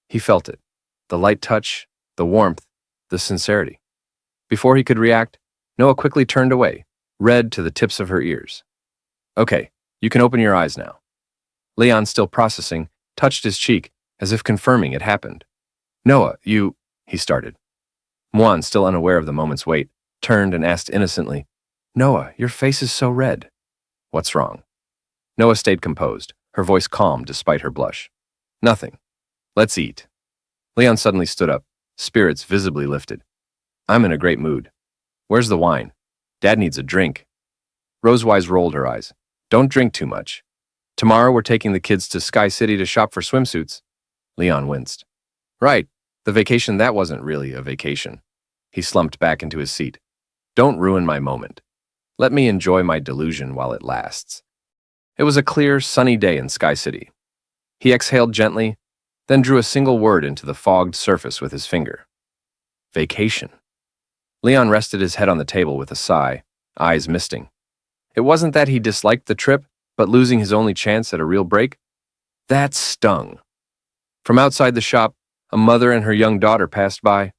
He felt it. The light touch, the warmth, the sincerity. Before he could react, Noah quickly turned away, red to the tips of her ears. Okay, you can open your eyes now. Leon, still processing, touched his cheek, as if confirming it happened. Noah, he started. Muan, still unaware of the moment's weight, turned and asked innocently, Noah, your face is so red. What's wrong? Noah stayed composed, her voice calm despite her blush. Nothing. Let's eat. Leon suddenly stood up, spirits visibly lifted. I'm in a great mood. Where's the wine? Dad needs a drink. Rosewise rolled her eyes. Don't drink too much. Tomorrow we're taking the kids to Sky City to shop for swimsuits. Leon winced. Right, the vacation that wasn't really a vacation. He slumped back into his seat. Don't ruin my moment. Let me enjoy my delusion while it lasts. It was a clear, sunny day in Sky City. He exhaled gently, then drew a single word into the fogged surface with his finger. Vacation. Leon rested his head on the table with a sigh, eyes misting. It wasn't that he disliked the trip, but losing his only chance at a real break? That stung. From outside the shop, a mother and her young daughter passed by.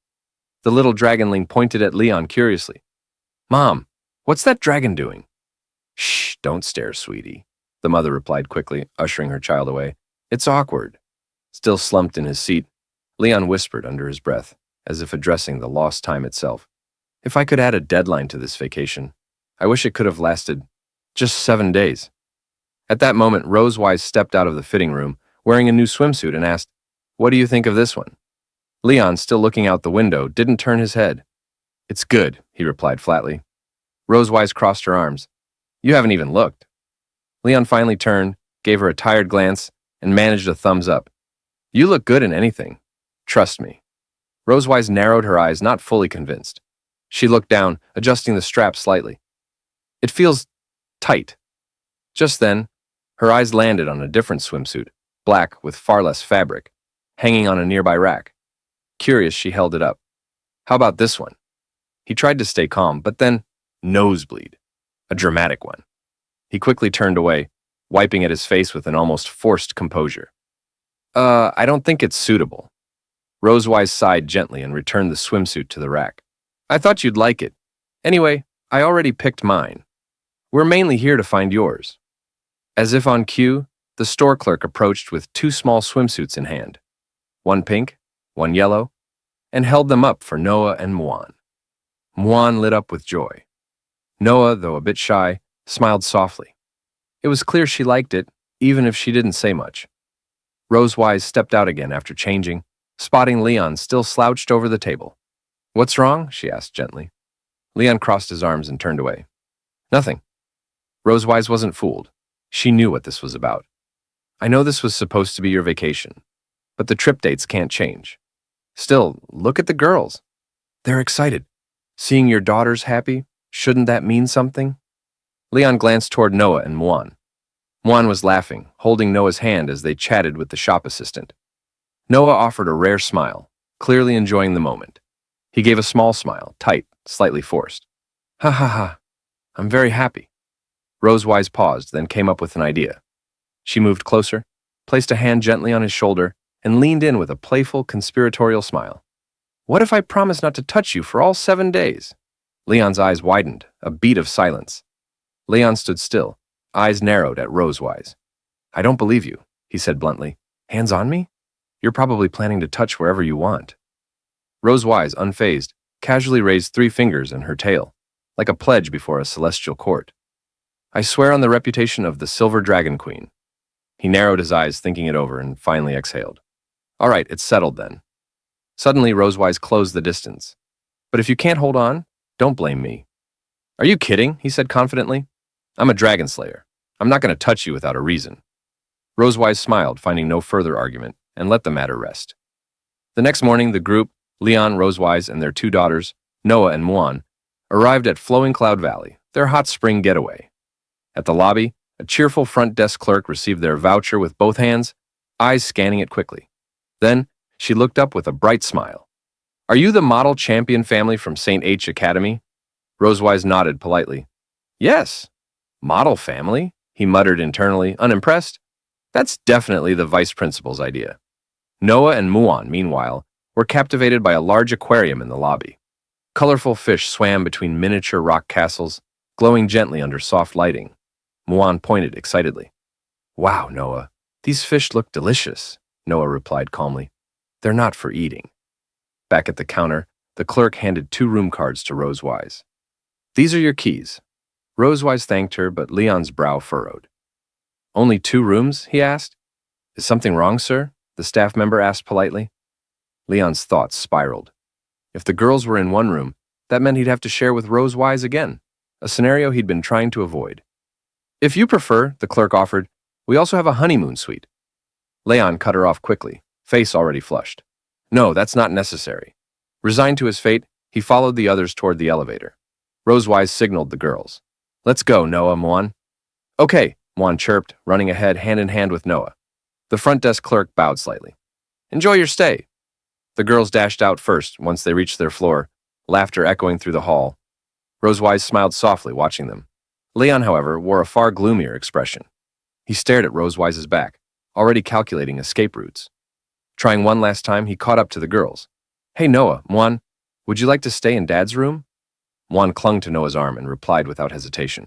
The little dragonling pointed at Leon curiously. Mom, what's that dragon doing? Shh, don't stare, sweetie, the mother replied quickly, ushering her child away. It's awkward. Still slumped in his seat, Leon whispered under his breath, as if addressing the lost time itself. If I could add a deadline to this vacation, I wish it could have lasted just 7 days. At that moment, Rosewise stepped out of the fitting room, wearing a new swimsuit, and asked, What do you think of this one? Leon, still looking out the window, didn't turn his head. It's good, he replied flatly. Rosewise crossed her arms. You haven't even looked. Leon finally turned, gave her a tired glance, and managed a thumbs up. You look good in anything. Trust me. Rosewise narrowed her eyes, not fully convinced. She looked down, adjusting the strap slightly. It feels tight. Just then, her eyes landed on a different swimsuit, black with far less fabric, hanging on a nearby rack. Curious, she held it up. How about this one? He tried to stay calm, but then, nosebleed. A dramatic one. He quickly turned away, wiping at his face with an almost forced composure. I don't think it's suitable. Rosewise sighed gently and returned the swimsuit to the rack. I thought you'd like it. Anyway, I already picked mine. We're mainly here to find yours. As if on cue, the store clerk approached with 2 small swimsuits in hand. One pink, one yellow, and held them up for Noah and Muan. Muan lit up with joy. Noah, though a bit shy, smiled softly. It was clear she liked it, even if she didn't say much. Rosewise stepped out again after changing, spotting Leon still slouched over the table. What's wrong? She asked gently. Leon crossed his arms and turned away. Nothing. Rosewise wasn't fooled. She knew what this was about. I know this was supposed to be your vacation, but the trip dates can't change. Still, look at the girls. They're excited. Seeing your daughters happy, shouldn't that mean something? Leon glanced toward Noah and Muan. Muan was laughing, holding Noah's hand as they chatted with the shop assistant. Noah offered a rare smile, clearly enjoying the moment. He gave a small smile, tight, slightly forced. Ha ha ha, I'm very happy. Rosewise paused, then came up with an idea. She moved closer, placed a hand gently on his shoulder, and leaned in with a playful, conspiratorial smile. What if I promise not to touch you for all 7 days? Leon's eyes widened, a beat of silence. Leon stood still, eyes narrowed at Rosewise. I don't believe you, he said bluntly. Hands on me? You're probably planning to touch wherever you want. Rosewise, unfazed, casually raised 3 fingers in her tail, like a pledge before a celestial court. I swear on the reputation of the Silver Dragon Queen. He narrowed his eyes, thinking it over, and finally exhaled. All right, it's settled then. Suddenly, Rosewise closed the distance. But if you can't hold on, don't blame me. Are you kidding? He said confidently. I'm a dragon slayer. I'm not going to touch you without a reason. Rosewise smiled, finding no further argument, and let the matter rest. The next morning, the group, Leon, Rosewise, and their 2 daughters, Noah and Muan, arrived at Flowing Cloud Valley, their hot spring getaway. At the lobby, a cheerful front desk clerk received their voucher with both hands, eyes scanning it quickly. Then, she looked up with a bright smile. Are you the model champion family from St. H Academy? Rosewise nodded politely. Yes. Model family? He muttered internally, unimpressed. That's definitely the vice principal's idea. Noah and Muan, meanwhile, were captivated by a large aquarium in the lobby. Colorful fish swam between miniature rock castles, glowing gently under soft lighting. Muan pointed excitedly. Wow, Noah, these fish look delicious, Noah replied calmly. They're not for eating. Back at the counter, the clerk handed 2 room cards to Rosewise. These are your keys. Rosewise thanked her, but Leon's brow furrowed. Only 2 rooms? He asked. Is something wrong, sir? The staff member asked politely. Leon's thoughts spiraled. If the girls were in one room, that meant he'd have to share with Rosewise again, a scenario he'd been trying to avoid. If you prefer, the clerk offered, we also have a honeymoon suite. Leon cut her off quickly, face already flushed. No, that's not necessary. Resigned to his fate, he followed the others toward the elevator. Rosewise signaled the girls. Let's go, Noah, Muan. Okay, Muan chirped, running ahead hand in hand with Noah. The front desk clerk bowed slightly. Enjoy your stay. The girls dashed out first once they reached their floor, laughter echoing through the hall. Rosewise smiled softly, watching them. Leon, however, wore a far gloomier expression. He stared at Rosewise's back, already calculating escape routes. Trying one last time, he caught up to the girls. Hey, Noah, Muan, would you like to stay in Dad's room? Muan clung to Noah's arm and replied without hesitation.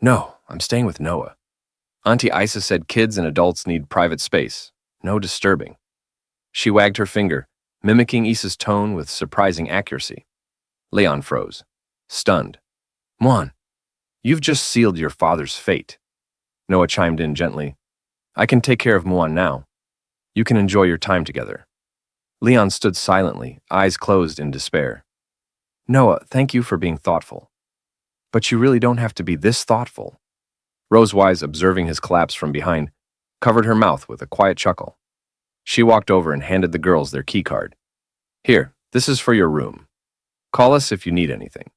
No, I'm staying with Noah. Auntie Aisha said kids and adults need private space. No disturbing. She wagged her finger, mimicking Issa's tone with surprising accuracy. Leon froze, stunned. Muan, you've just sealed your father's fate. Noah chimed in gently. I can take care of Muan now. You can enjoy your time together. Leon stood silently, eyes closed in despair. Noah, thank you for being thoughtful. But you really don't have to be this thoughtful. Rosewise, observing his collapse from behind, covered her mouth with a quiet chuckle. She walked over and handed the girls their key card. Here, this is for your room. Call us if you need anything.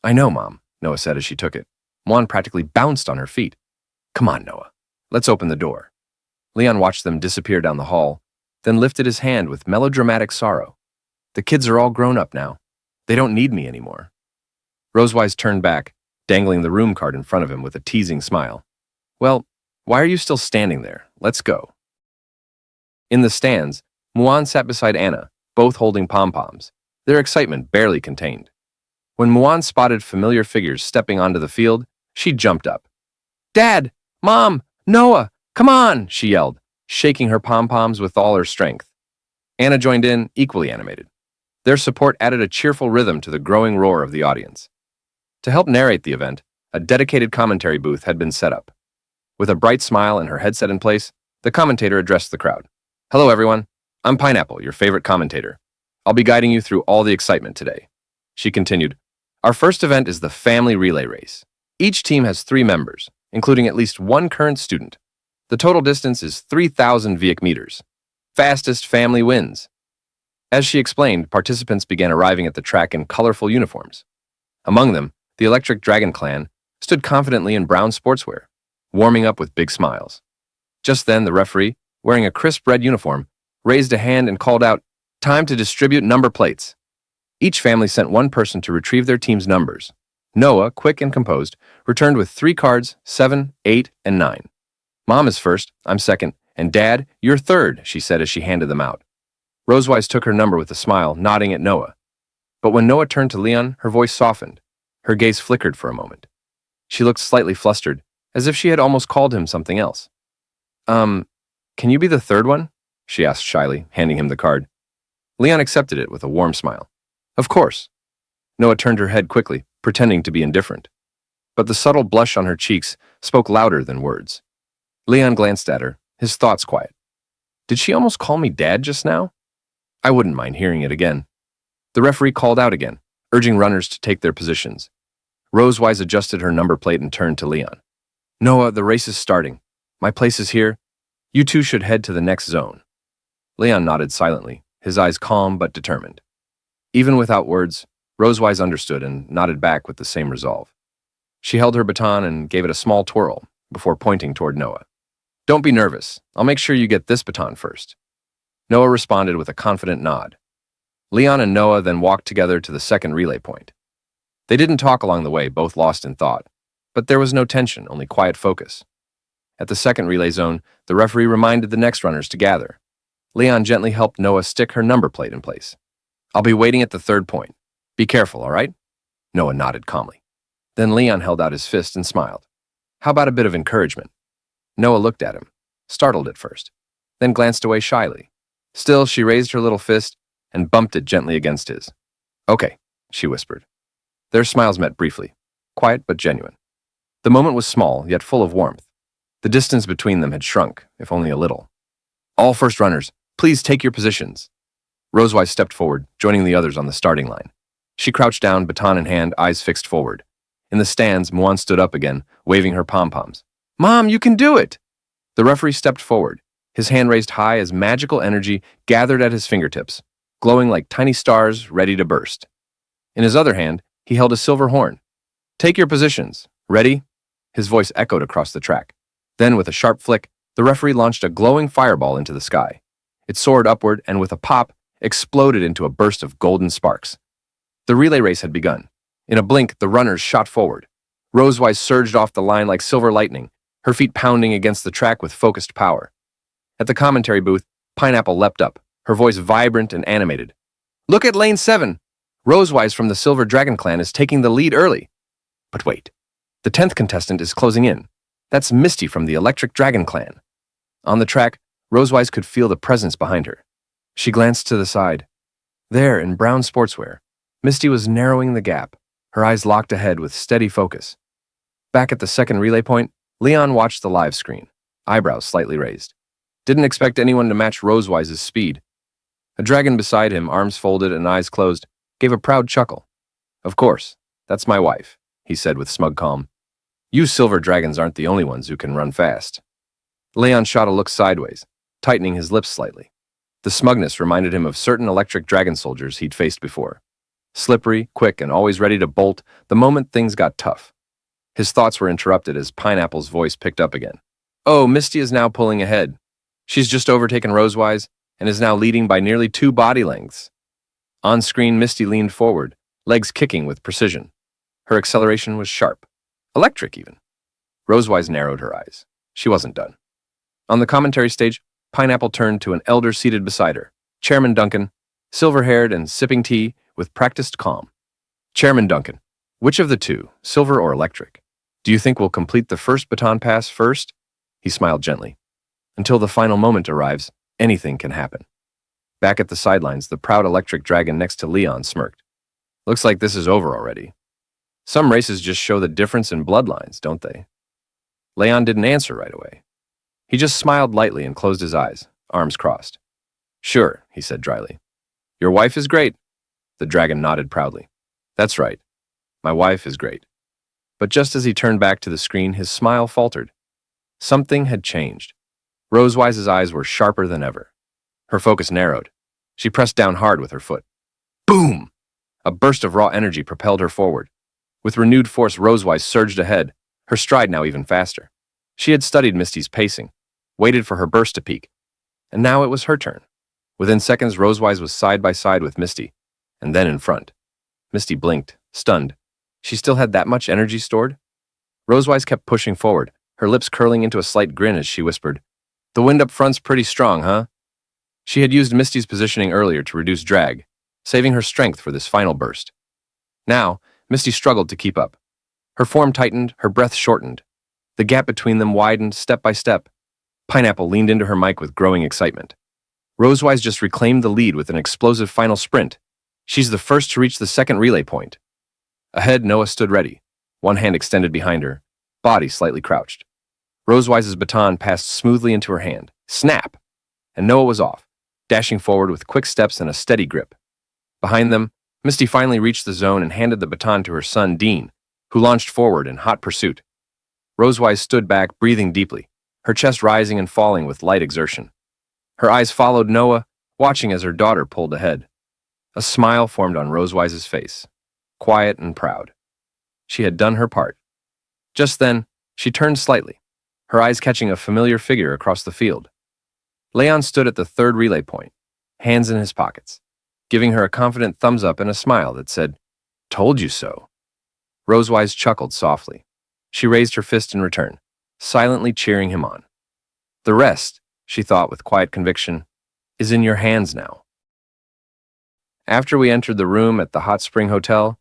I know, Mom, Noah said as she took it. Muan practically bounced on her feet. Come on, Noah. Let's open the door. Leon watched them disappear down the hall, then lifted his hand with melodramatic sorrow. The kids are all grown up now. They don't need me anymore. Rosewise turned back, dangling the room card in front of him with a teasing smile. Well, why are you still standing there? Let's go. In the stands, Muan sat beside Anna, both holding pom-poms, their excitement barely contained. When Muan spotted familiar figures stepping onto the field, she jumped up. Dad! Mom! Noah! Come on! She yelled, shaking her pom-poms with all her strength. Anna joined in, equally animated. Their support added a cheerful rhythm to the growing roar of the audience. To help narrate the event, a dedicated commentary booth had been set up. With a bright smile and her headset in place, the commentator addressed the crowd. Hello, everyone. I'm Pineapple, your favorite commentator. I'll be guiding you through all the excitement today. She continued, Our first event is the family relay race. Each team has 3 members, including at least 1 current student. The total distance is 3,000 Viec meters. Fastest family wins. As she explained, participants began arriving at the track in colorful uniforms. Among them, the Electric Dragon clan stood confidently in brown sportswear, warming up with big smiles. Just then, the referee, wearing a crisp red uniform, raised a hand and called out, Time to distribute number plates. Each family sent 1 person to retrieve their team's numbers. Noah, quick and composed, returned with 3 cards, 7, 8, and 9. Mom is first, I'm second, and Dad, you're third, she said as she handed them out. Rosewise took her number with a smile, nodding at Noah. But when Noah turned to Leon, her voice softened. Her gaze flickered for a moment. She looked slightly flustered, as if she had almost called him something else. Can you be the third one? She asked shyly, handing him the card. Leon accepted it with a warm smile. Of course. Noah turned her head quickly, pretending to be indifferent. But the subtle blush on her cheeks spoke louder than words. Leon glanced at her, his thoughts quiet. Did she almost call me Dad just now? I wouldn't mind hearing it again. The referee called out again, urging runners to take their positions. Rosewise adjusted her number plate and turned to Leon. Noah, the race is starting. My place is here. You two should head to the next zone. Leon nodded silently, his eyes calm but determined. Even without words, Rosewise understood and nodded back with the same resolve. She held her baton and gave it a small twirl before pointing toward Noah. Don't be nervous. I'll make sure you get this baton first. Noah responded with a confident nod. Leon and Noah then walked together to the second relay point. They didn't talk along the way, both lost in thought, but there was no tension, only quiet focus. At the second relay zone, the referee reminded the next runners to gather. Leon gently helped Noah stick her number plate in place. I'll be waiting at the third point. Be careful, all right? Noah nodded calmly. Then Leon held out his fist and smiled. How about a bit of encouragement? Noah looked at him, startled at first, then glanced away shyly. Still, she raised her little fist and bumped it gently against his. Okay, she whispered. Their smiles met briefly, quiet but genuine. The moment was small, yet full of warmth. The distance between them had shrunk, if only a little. All first runners, please take your positions. Rosewise stepped forward, joining the others on the starting line. She crouched down, baton in hand, eyes fixed forward. In the stands, Muan stood up again, waving her pom-poms. Mom, you can do it! The referee stepped forward, his hand raised high as magical energy gathered at his fingertips, glowing like tiny stars ready to burst. In his other hand, he held a silver horn. "Take your positions. Ready?" His voice echoed across the track. Then, with a sharp flick, the referee launched a glowing fireball into the sky. It soared upward and, with a pop, exploded into a burst of golden sparks. The relay race had begun. In a blink, the runners shot forward. Rosewise surged off the line like silver lightning, her feet pounding against the track with focused power. At the commentary booth, Pineapple leapt up, her voice vibrant and animated. "Look at lane 7! Rosewise from the Silver Dragon clan is taking the lead early." But wait, the 10th contestant is closing in. That's Misty from the Electric Dragon clan. On the track, Rosewise could feel the presence behind her. She glanced to the side. There, in brown sportswear, Misty was narrowing the gap, her eyes locked ahead with steady focus. Back at the second relay point, Leon watched the live screen, eyebrows slightly raised. Didn't expect anyone to match Rosewise's speed. A dragon beside him, arms folded and eyes closed, gave a proud chuckle. "Of course, that's my wife," he said with smug calm. "You silver dragons aren't the only ones who can run fast." Leon shot a look sideways, tightening his lips slightly. The smugness reminded him of certain electric dragon soldiers he'd faced before. Slippery, quick, and always ready to bolt the moment things got tough. His thoughts were interrupted as Pineapple's voice picked up again. "Oh, Misty is now pulling ahead. She's just overtaken Rosewise and is now leading by nearly 2 body lengths." On screen, Misty leaned forward, legs kicking with precision. Her acceleration was sharp. Electric, even. Rosewise narrowed her eyes. She wasn't done. On the commentary stage, Pineapple turned to an elder seated beside her, Chairman Duncan, silver-haired and sipping tea with practiced calm. "Chairman Duncan, which of the two, silver or electric, do you think will complete the first baton pass first?" He smiled gently. "Until the final moment arrives, anything can happen." Back at the sidelines, the proud electric dragon next to Leon smirked. "Looks like this is over already. Some races just show the difference in bloodlines, don't they?" Leon didn't answer right away. He just smiled lightly and closed his eyes, arms crossed. "Sure," he said dryly. "Your wife is great." The dragon nodded proudly. "That's right. My wife is great." But just as he turned back to the screen, his smile faltered. Something had changed. Rosewise's eyes were sharper than ever. Her focus narrowed. She pressed down hard with her foot. Boom! A burst of raw energy propelled her forward. With renewed force, Rosewise surged ahead, her stride now even faster. She had studied Misty's pacing, waited for her burst to peak, and now it was her turn. Within seconds, Rosewise was side by side with Misty, and then in front. Misty blinked, stunned. She still had that much energy stored? Rosewise kept pushing forward, her lips curling into a slight grin as she whispered, "The wind up front's pretty strong, huh?" She had used Misty's positioning earlier to reduce drag, saving her strength for this final burst. Now, Misty struggled to keep up. Her form tightened, her breath shortened. The gap between them widened step by step. Pineapple leaned into her mic with growing excitement. Rosewise just reclaimed the lead with an explosive final sprint. She's the first to reach the second relay point. Ahead, Noah stood ready, one hand extended behind her, body slightly crouched. Rosewise's baton passed smoothly into her hand. Snap! And Noah was off, dashing forward with quick steps and a steady grip. Behind them, Misty finally reached the zone and handed the baton to her son, Dean, who launched forward in hot pursuit. Rosewise stood back, breathing deeply, her chest rising and falling with light exertion. Her eyes followed Noah, watching as her daughter pulled ahead. A smile formed on Rosewise's face, quiet and proud. She had done her part. Just then, she turned slightly, her eyes catching a familiar figure across the field. Leon stood at the third relay point, hands in his pockets, giving her a confident thumbs up and a smile that said, "Told you so." Rosewise chuckled softly. She raised her fist in return, silently cheering him on. "The rest," she thought with quiet conviction, "is in your hands now." After we entered the room at the Hot Spring Hotel,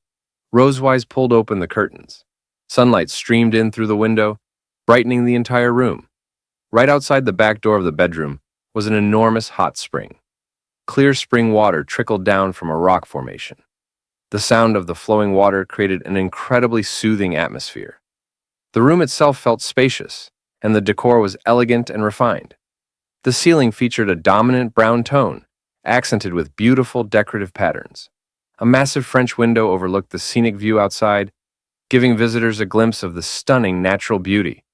Rosewise pulled open the curtains. Sunlight streamed in through the window, brightening the entire room. Right outside the back door of the bedroom was an enormous hot spring. Clear spring water trickled down from a rock formation. The sound of the flowing water created an incredibly soothing atmosphere. The room itself felt spacious, and the decor was elegant and refined. The ceiling featured a dominant brown tone, accented with beautiful decorative patterns. A massive French window overlooked the scenic view outside, giving visitors a glimpse of the stunning natural beauty.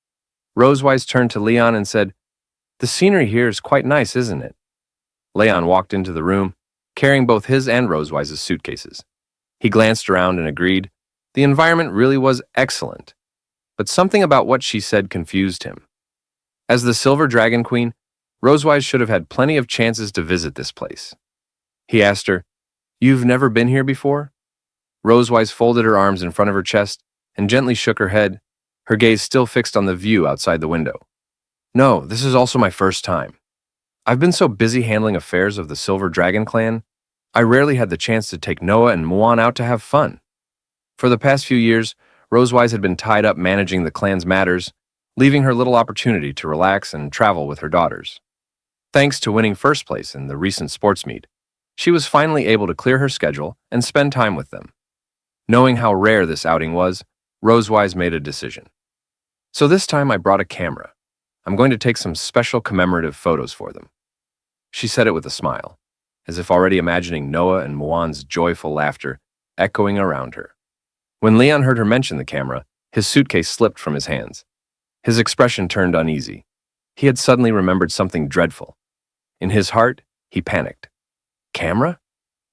Rosewise turned to Leon and said, The scenery here is quite nice, isn't it? Leon walked into the room, carrying both his and Rosewise's suitcases. He glanced around and agreed. The environment really was excellent, but something about what she said confused him. As the Silver Dragon Queen, Rosewise should have had plenty of chances to visit this place. He asked her, "You've never been here before?" Rosewise folded her arms in front of her chest and gently shook her head, her gaze still fixed on the view outside the window. "No, this is also my first time. I've been so busy handling affairs of the Silver Dragon clan, I rarely had the chance to take Noah and Muan out to have fun." For the past few years, Rosewise had been tied up managing the clan's matters, leaving her little opportunity to relax and travel with her daughters. Thanks to winning first place in the recent sports meet, she was finally able to clear her schedule and spend time with them. Knowing how rare this outing was, Rosewise made a decision. "So this time I brought a camera. I'm going to take some special commemorative photos for them." She said it with a smile, as if already imagining Noah and Muan's joyful laughter echoing around her. When Leon heard her mention the camera, his suitcase slipped from his hands. His expression turned uneasy. He had suddenly remembered something dreadful. In his heart, he panicked. "Camera?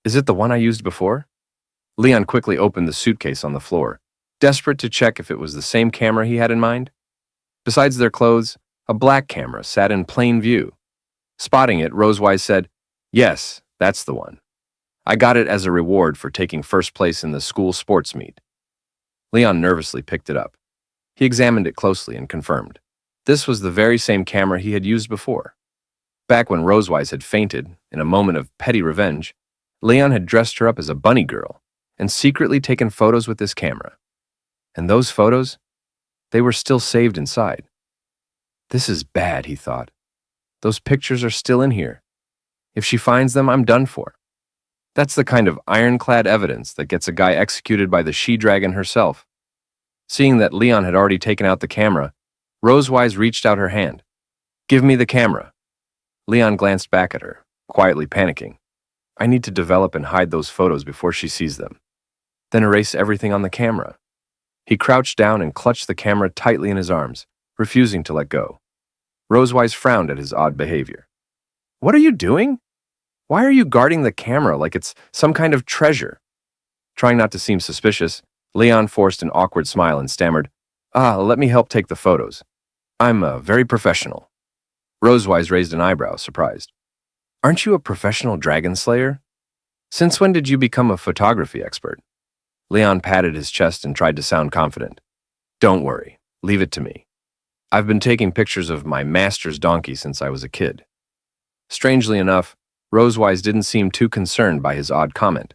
Is it the one I used before?" Leon quickly opened the suitcase on the floor, desperate to check if it was the same camera he had in mind. Besides their clothes, a black camera sat in plain view. Spotting it, Rosewise said, "Yes, that's the one. I got it as a reward for taking first place in the school sports meet." Leon nervously picked it up. He examined it closely and confirmed. This was the very same camera he had used before. Back when Rosewise had fainted, in a moment of petty revenge, Leon had dressed her up as a bunny girl and secretly taken photos with this camera. And those photos? They were still saved inside. "This is bad," he thought. "Those pictures are still in here. If she finds them, I'm done for." That's the kind of ironclad evidence that gets a guy executed by the she-dragon herself. Seeing that Leon had already taken out the camera, Rosewise reached out her hand. "Give me the camera." Leon glanced back at her, quietly panicking. "I need to develop and hide those photos before she sees them. Then erase everything on the camera." He crouched down and clutched the camera tightly in his arms, refusing to let go. Rosewise frowned at his odd behavior. "What are you doing? Why are you guarding the camera like it's some kind of treasure?" Trying not to seem suspicious, Leon forced an awkward smile and stammered, "Let me help take the photos. I'm very professional." Rosewise raised an eyebrow, surprised. "Aren't you a professional dragon slayer? Since when did you become a photography expert?" Leon patted his chest and tried to sound confident. "Don't worry, leave it to me. I've been taking pictures of my master's donkey since I was a kid." Strangely enough, Rosewise didn't seem too concerned by his odd comment.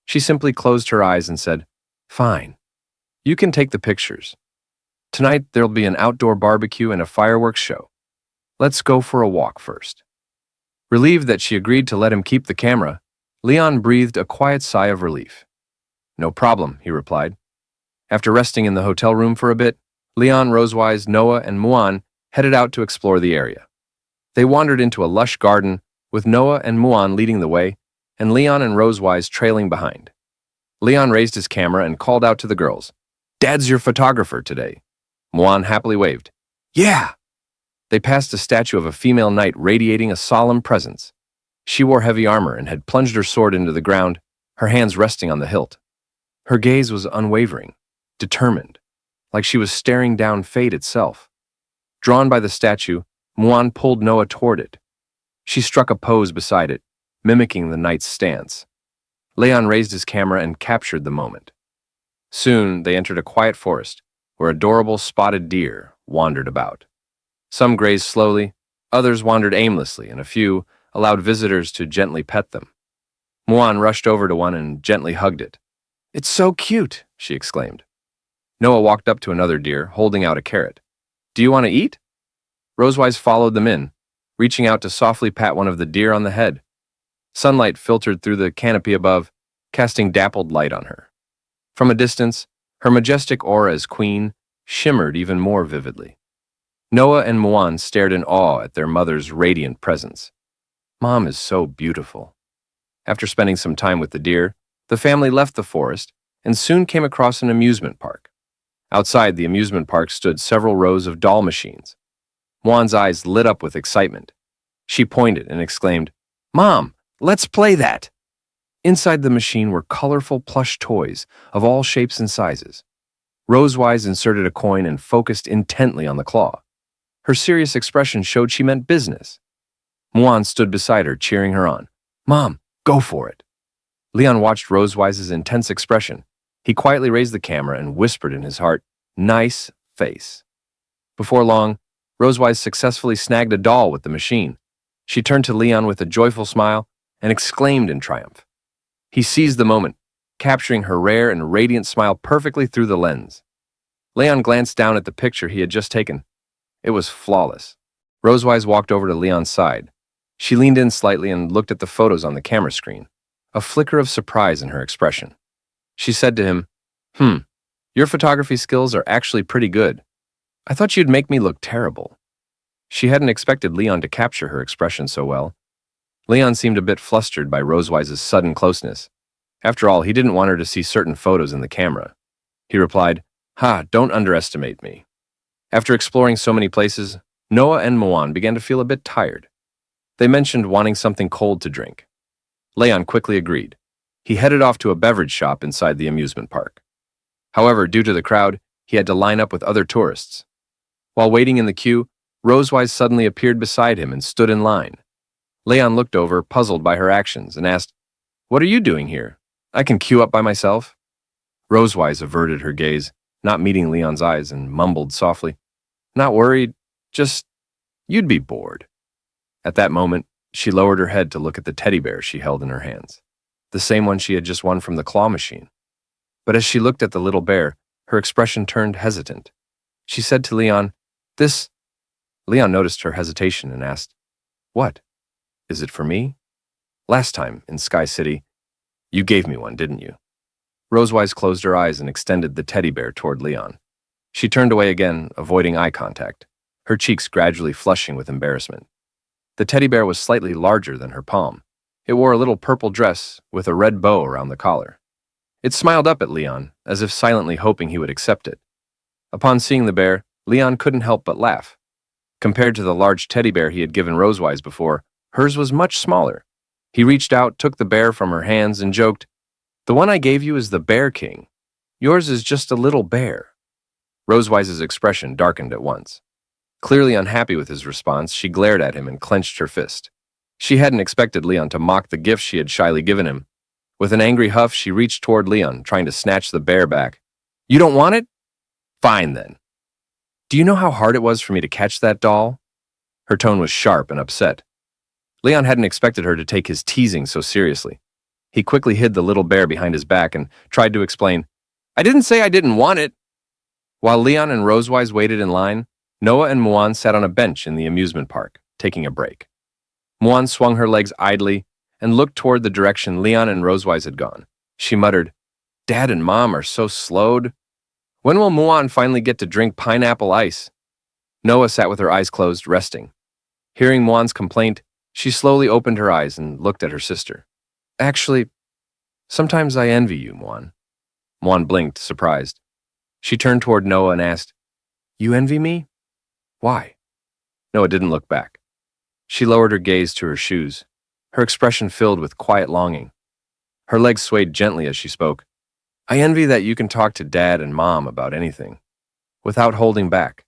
She simply closed her eyes and said, "Fine. You can take the pictures. Tonight there'll be an outdoor barbecue and a fireworks show. Let's go for a walk first." Relieved that she agreed to let him keep the camera, Leon breathed a quiet sigh of relief. "No problem," he replied. After resting in the hotel room for a bit, Leon, Rosewise, Noah, and Muan headed out to explore the area. They wandered into a lush garden, with Noah and Muan leading the way, and Leon and Rosewise trailing behind. Leon raised his camera and called out to the girls, "Dad's your photographer today." Muan happily waved. "Yeah!" They passed a statue of a female knight radiating a solemn presence. She wore heavy armor and had plunged her sword into the ground, her hands resting on the hilt. Her gaze was unwavering, determined, like she was staring down fate itself. Drawn by the statue, Muan pulled Noah toward it. She struck a pose beside it, mimicking the knight's stance. Leon raised his camera and captured the moment. Soon, they entered a quiet forest, where adorable spotted deer wandered about. Some grazed slowly, others wandered aimlessly, and a few allowed visitors to gently pet them. Muan rushed over to one and gently hugged it. "It's so cute," she exclaimed. Noah walked up to another deer, holding out a carrot. "Do you want to eat?" Rosewise followed them in, reaching out to softly pat one of the deer on the head. Sunlight filtered through the canopy above, casting dappled light on her. From a distance, her majestic aura as queen shimmered even more vividly. Noah and Muan stared in awe at their mother's radiant presence. "Mom is so beautiful." After spending some time with the deer, the family left the forest and soon came across an amusement park. Outside the amusement park stood several rows of doll machines. Muan's eyes lit up with excitement. She pointed and exclaimed, "Mom, let's play that!" Inside the machine were colorful plush toys of all shapes and sizes. Rosewise inserted a coin and focused intently on the claw. Her serious expression showed she meant business. Muan stood beside her, cheering her on. "Mom, go for it." Leon watched Rosewise's intense expression. He quietly raised the camera and whispered in his heart, "Nice face." Before long, Rosewise successfully snagged a doll with the machine. She turned to Leon with a joyful smile and exclaimed in triumph. He seized the moment, capturing her rare and radiant smile perfectly through the lens. Leon glanced down at the picture he had just taken. It was flawless. Rosewise walked over to Leon's side. She leaned in slightly and looked at the photos on the camera screen, a flicker of surprise in her expression. She said to him, Your photography skills are actually pretty good. I thought you'd make me look terrible." She hadn't expected Leon to capture her expression so well. Leon seemed a bit flustered by Rosewise's sudden closeness. After all, he didn't want her to see certain photos in the camera. He replied, Don't underestimate me." After exploring so many places, Noah and Muan began to feel a bit tired. They mentioned wanting something cold to drink. Leon quickly agreed. He headed off to a beverage shop inside the amusement park. However, due to the crowd, he had to line up with other tourists. While waiting in the queue, Rosewise suddenly appeared beside him and stood in line. Leon looked over, puzzled by her actions, and asked, "What are you doing here? I can queue up by myself." Rosewise averted her gaze, not meeting Leon's eyes, and mumbled softly, "Not worried, just, you'd be bored." At that moment, she lowered her head to look at the teddy bear she held in her hands, the same one she had just won from the claw machine. But as she looked at the little bear, her expression turned hesitant. She said to Leon, "This..." Leon noticed her hesitation and asked, "What? Is it for me? Last time, in Sky City, you gave me one, didn't you?" Rosewise closed her eyes and extended the teddy bear toward Leon. She turned away again, avoiding eye contact, her cheeks gradually flushing with embarrassment. The teddy bear was slightly larger than her palm. It wore a little purple dress with a red bow around the collar. It smiled up at Leon, as if silently hoping he would accept it. Upon seeing the bear, Leon couldn't help but laugh. Compared to the large teddy bear he had given Rosewise before, hers was much smaller. He reached out, took the bear from her hands, and joked, "The one I gave you is the Bear King. Yours is just a little bear." Rosewise's expression darkened at once. Clearly unhappy with his response, she glared at him and clenched her fist. She hadn't expected Leon to mock the gift she had shyly given him. With an angry huff, she reached toward Leon, trying to snatch the bear back. "You don't want it? Fine, then. Do you know how hard it was for me to catch that doll?" Her tone was sharp and upset. Leon hadn't expected her to take his teasing so seriously. He quickly hid the little bear behind his back and tried to explain, "I didn't say I didn't want it." While Leon and Rosewise waited in line, Noah and Muan sat on a bench in the amusement park, taking a break. Muan swung her legs idly and looked toward the direction Leon and Rosewise had gone. She muttered, "Dad and Mom are so slowed. When will Muan finally get to drink pineapple ice?" Noah sat with her eyes closed, resting. Hearing Muan's complaint, she slowly opened her eyes and looked at her sister. "Actually, sometimes I envy you, Muan." Muan blinked, surprised. She turned toward Noah and asked, "You envy me? Why?" Noah didn't look back. She lowered her gaze to her shoes, her expression filled with quiet longing. Her legs swayed gently as she spoke. "I envy that you can talk to Dad and Mom about anything, without holding back."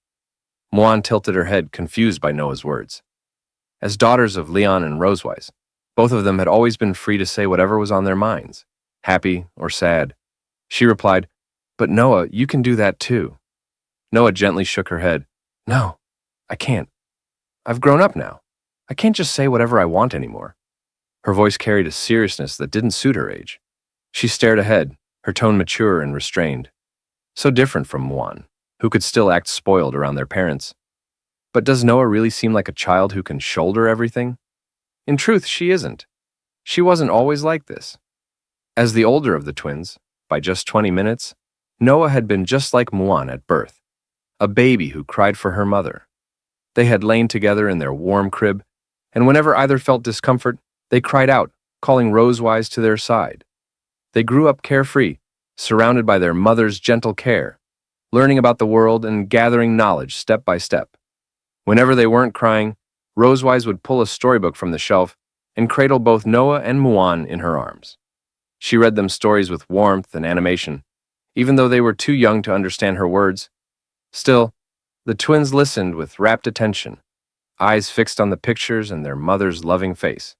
Muan tilted her head, confused by Noah's words. As daughters of Leon and Rosewise, both of them had always been free to say whatever was on their minds, happy or sad. She replied, "But Noah, you can do that too." Noah gently shook her head. "No, I can't. I've grown up now. I can't just say whatever I want anymore." Her voice carried a seriousness that didn't suit her age. She stared ahead, her tone mature and restrained. So different from Muan, who could still act spoiled around their parents. But does Noah really seem like a child who can shoulder everything? In truth, she isn't. She wasn't always like this. As the older of the twins, by just 20 minutes, Noah had been just like Muan at birth, a baby who cried for her mother. They had lain together in their warm crib, and whenever either felt discomfort, they cried out, calling Rosewise to their side. They grew up carefree, surrounded by their mother's gentle care, learning about the world and gathering knowledge step by step. Whenever they weren't crying, Rosewise would pull a storybook from the shelf and cradle both Noah and Muan in her arms. She read them stories with warmth and animation, even though they were too young to understand her words. Still, the twins listened with rapt attention, eyes fixed on the pictures and their mother's loving face.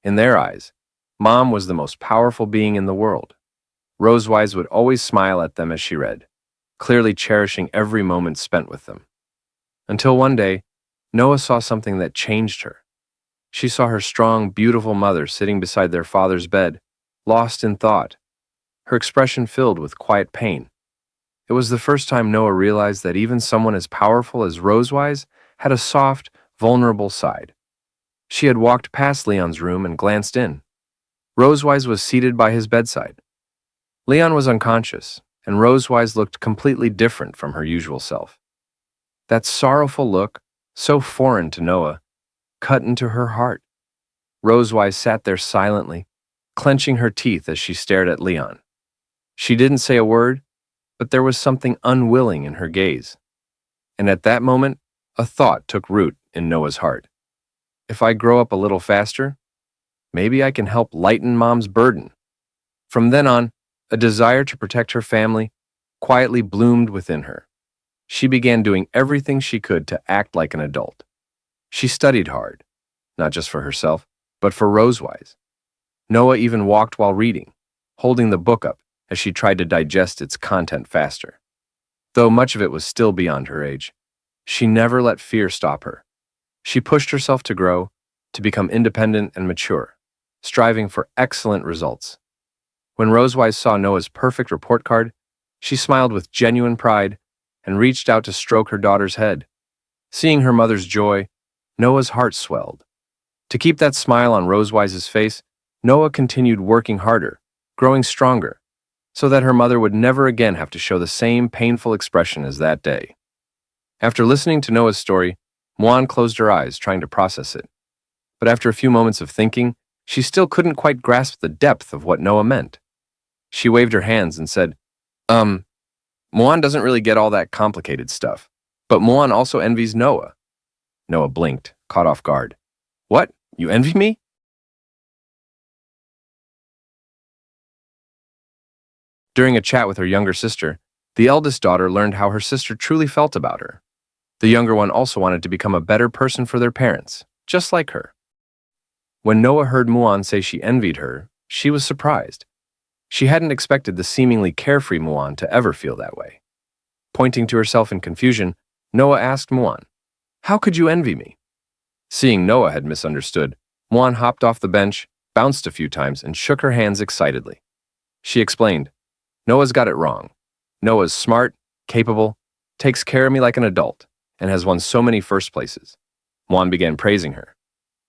In their eyes, Mom was the most powerful being in the world. Rosewise would always smile at them as she read, clearly cherishing every moment spent with them. Until one day, Noah saw something that changed her. She saw her strong, beautiful mother sitting beside their father's bed, lost in thought, her expression filled with quiet pain. It was the first time Noah realized that even someone as powerful as Rosewise had a soft, vulnerable side. She had walked past Leon's room and glanced in. Rosewise was seated by his bedside. Leon was unconscious, and Rosewise looked completely different from her usual self. That sorrowful look, so foreign to Noah, cut into her heart. Rosewise sat there silently, clenching her teeth as she stared at Leon. She didn't say a word, but there was something unwilling in her gaze. And at that moment, a thought took root in Noah's heart. If I grow up a little faster, maybe I can help lighten Mom's burden. From then on, a desire to protect her family quietly bloomed within her. She began doing everything she could to act like an adult. She studied hard, not just for herself, but for Rosewise. Noah even walked while reading, holding the book up as she tried to digest its content faster. Though much of it was still beyond her age, she never let fear stop her. She pushed herself to grow, to become independent and mature, striving for excellent results. When Rosewise saw Noah's perfect report card, she smiled with genuine pride and reached out to stroke her daughter's head. Seeing her mother's joy, Noah's heart swelled. To keep that smile on Rosewise's face, Noah continued working harder, growing stronger, so that her mother would never again have to show the same painful expression as that day. After listening to Noah's story, Muan closed her eyes, trying to process it. But after a few moments of thinking, she still couldn't quite grasp the depth of what Noah meant. She waved her hands and said, Muan doesn't really get all that complicated stuff, but Muan also envies Noah. Noah blinked, caught off guard. What? You envy me? During a chat with her younger sister, the eldest daughter learned how her sister truly felt about her. The younger one also wanted to become a better person for their parents, just like her. When Noah heard Muan say she envied her, she was surprised. She hadn't expected the seemingly carefree Muan to ever feel that way. Pointing to herself in confusion, Noah asked Muan, "How could you envy me?" Seeing Noah had misunderstood, Muan hopped off the bench, bounced a few times, and shook her hands excitedly. She explained, "Noah's got it wrong. Noah's smart, capable, takes care of me like an adult, and has won so many first places." Muan began praising her.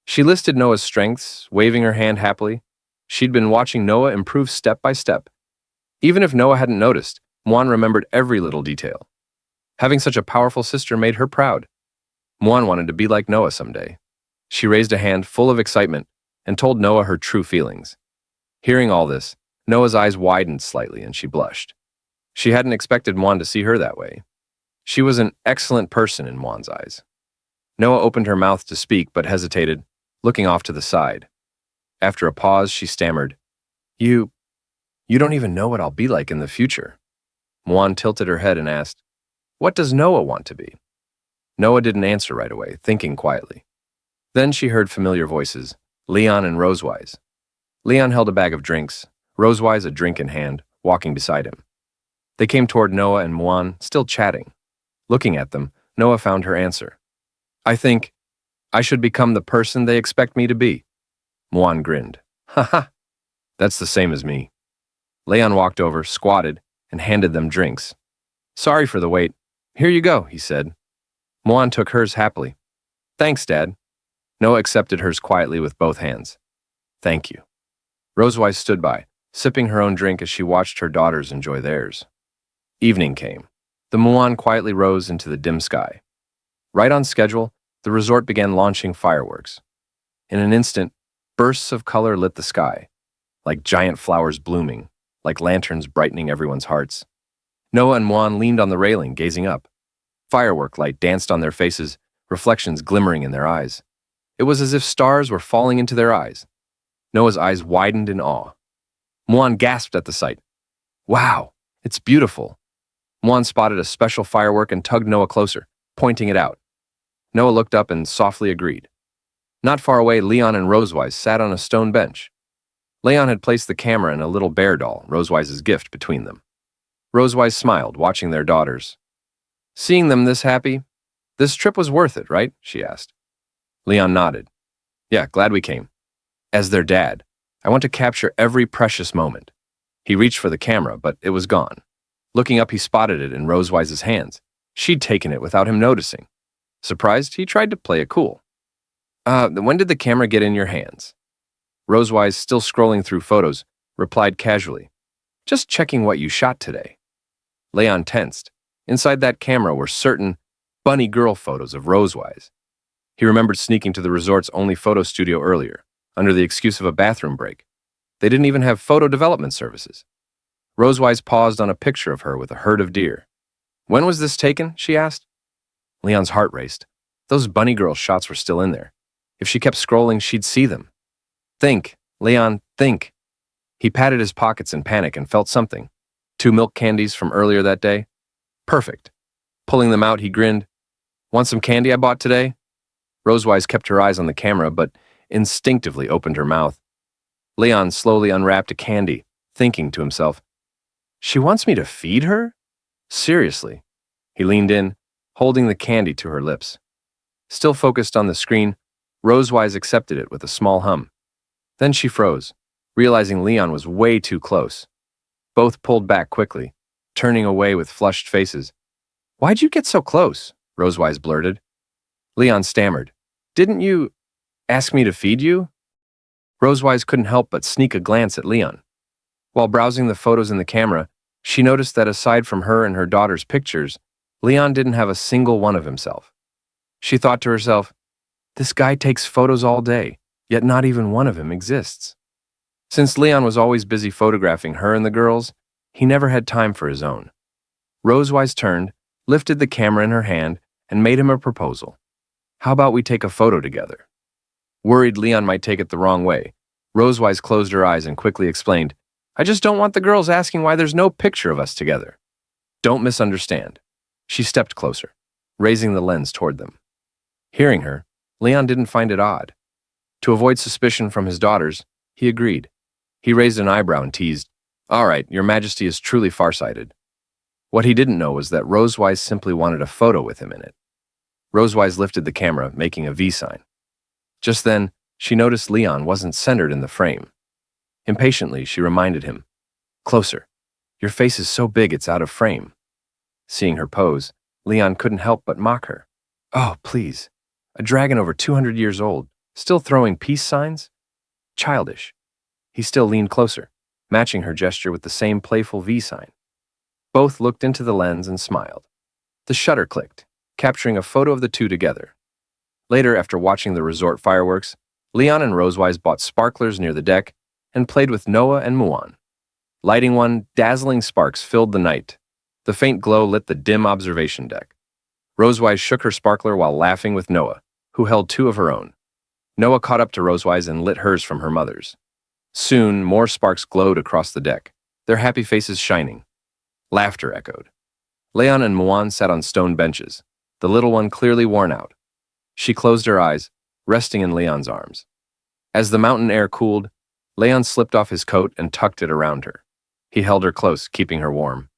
She listed Noah's strengths, waving her hand happily. She'd been watching Noah improve step by step. Even if Noah hadn't noticed, Muan remembered every little detail. Having such a powerful sister made her proud. Muan wanted to be like Noah someday. She raised a hand full of excitement and told Noah her true feelings. Hearing all this, Noah's eyes widened slightly and she blushed. She hadn't expected Muan to see her that way. She was an excellent person in Muan's eyes. Noah opened her mouth to speak but hesitated, looking off to the side. After a pause, she stammered, You don't even know what I'll be like in the future." Muan tilted her head and asked, "What does Noah want to be?" Noah didn't answer right away, thinking quietly. Then she heard familiar voices, Leon and Rosewise. Leon held a bag of drinks, Rosewise a drink in hand, walking beside him. They came toward Noah and Muan, still chatting. Looking at them, Noah found her answer. "I think I should become the person they expect me to be." Muan grinned. "Ha ha, that's the same as me." Leon walked over, squatted, and handed them drinks. "Sorry for the wait. Here you go," he said. Muan took hers happily. "Thanks, Dad." Noah accepted hers quietly with both hands. "Thank you." Rosewise stood by, sipping her own drink as she watched her daughters enjoy theirs. Evening came. The Muan quietly rose into the dim sky. Right on schedule, the resort began launching fireworks. In an instant, bursts of color lit the sky, like giant flowers blooming, like lanterns brightening everyone's hearts. Noah and Muan leaned on the railing, gazing up. Firework light danced on their faces, reflections glimmering in their eyes. It was as if stars were falling into their eyes. Noah's eyes widened in awe. Muan gasped at the sight. Wow, it's beautiful. Muan spotted a special firework and tugged Noah closer, pointing it out. Noah looked up and softly agreed. Not far away, Leon and Rosewise sat on a stone bench. Leon had placed the camera and a little bear doll, Rosewise's gift, between them. Rosewise smiled, watching their daughters. Seeing them this happy, this trip was worth it, right? She asked. Leon nodded. Yeah, glad we came. As their dad, I want to capture every precious moment. He reached for the camera, but it was gone. Looking up, he spotted it in Rosewise's hands. She'd taken it without him noticing. Surprised, he tried to play it cool. When did the camera get in your hands? Rosewise, still scrolling through photos, replied casually. Just checking what you shot today. Leon tensed. Inside that camera were certain bunny girl photos of Rosewise. He remembered sneaking to the resort's only photo studio earlier, under the excuse of a bathroom break. They didn't even have photo development services. Rosewise paused on a picture of her with a herd of deer. When was this taken? She asked. Leon's heart raced. Those bunny girl shots were still in there. If she kept scrolling, she'd see them. Think, Leon, think. He patted his pockets in panic and felt something. 2 milk candies from earlier that day. Perfect. Pulling them out, he grinned. Want some candy I bought today? Rosewise kept her eyes on the camera, but instinctively opened her mouth. Leon slowly unwrapped a candy, thinking to himself, She wants me to feed her? Seriously. He leaned in, holding the candy to her lips. Still focused on the screen, Rosewise accepted it with a small hum. Then she froze, realizing Leon was way too close. Both pulled back quickly, turning away with flushed faces. Why'd you get so close? Rosewise blurted. Leon stammered. Didn't you ask me to feed you? Rosewise couldn't help but sneak a glance at Leon. While browsing the photos in the camera, she noticed that aside from her and her daughter's pictures, Leon didn't have a single one of himself. She thought to herself, this guy takes photos all day, yet not even one of him exists. Since Leon was always busy photographing her and the girls, he never had time for his own. Rosewise turned, lifted the camera in her hand, and made him a proposal. How about we take a photo together? Worried Leon might take it the wrong way, Rosewise closed her eyes and quickly explained, I just don't want the girls asking why there's no picture of us together. Don't misunderstand. She stepped closer, raising the lens toward them. Hearing her, Leon didn't find it odd. To avoid suspicion from his daughters, he agreed. He raised an eyebrow and teased, All right, your majesty is truly farsighted. What he didn't know was that Rosewise simply wanted a photo with him in it. Rosewise lifted the camera, making a V sign. Just then, she noticed Leon wasn't centered in the frame. Impatiently, she reminded him, Closer. Your face is so big it's out of frame. Seeing her pose, Leon couldn't help but mock her. Oh, please. A dragon over 200 years old, still throwing peace signs? Childish. He still leaned closer, matching her gesture with the same playful V sign. Both looked into the lens and smiled. The shutter clicked, capturing a photo of the two together. Later, after watching the resort fireworks, Leon and Rosewise bought sparklers near the deck and played with Noah and Muan. Lighting one, dazzling sparks filled the night. The faint glow lit the dim observation deck. Rosewise shook her sparkler while laughing with Noah, who held 2 of her own. Noah caught up to Rosewise and lit hers from her mother's. Soon, more sparks glowed across the deck, their happy faces shining. Laughter echoed. Leon and Muan sat on stone benches, the little one clearly worn out. She closed her eyes, resting in Leon's arms. As the mountain air cooled, Leon slipped off his coat and tucked it around her. He held her close, keeping her warm.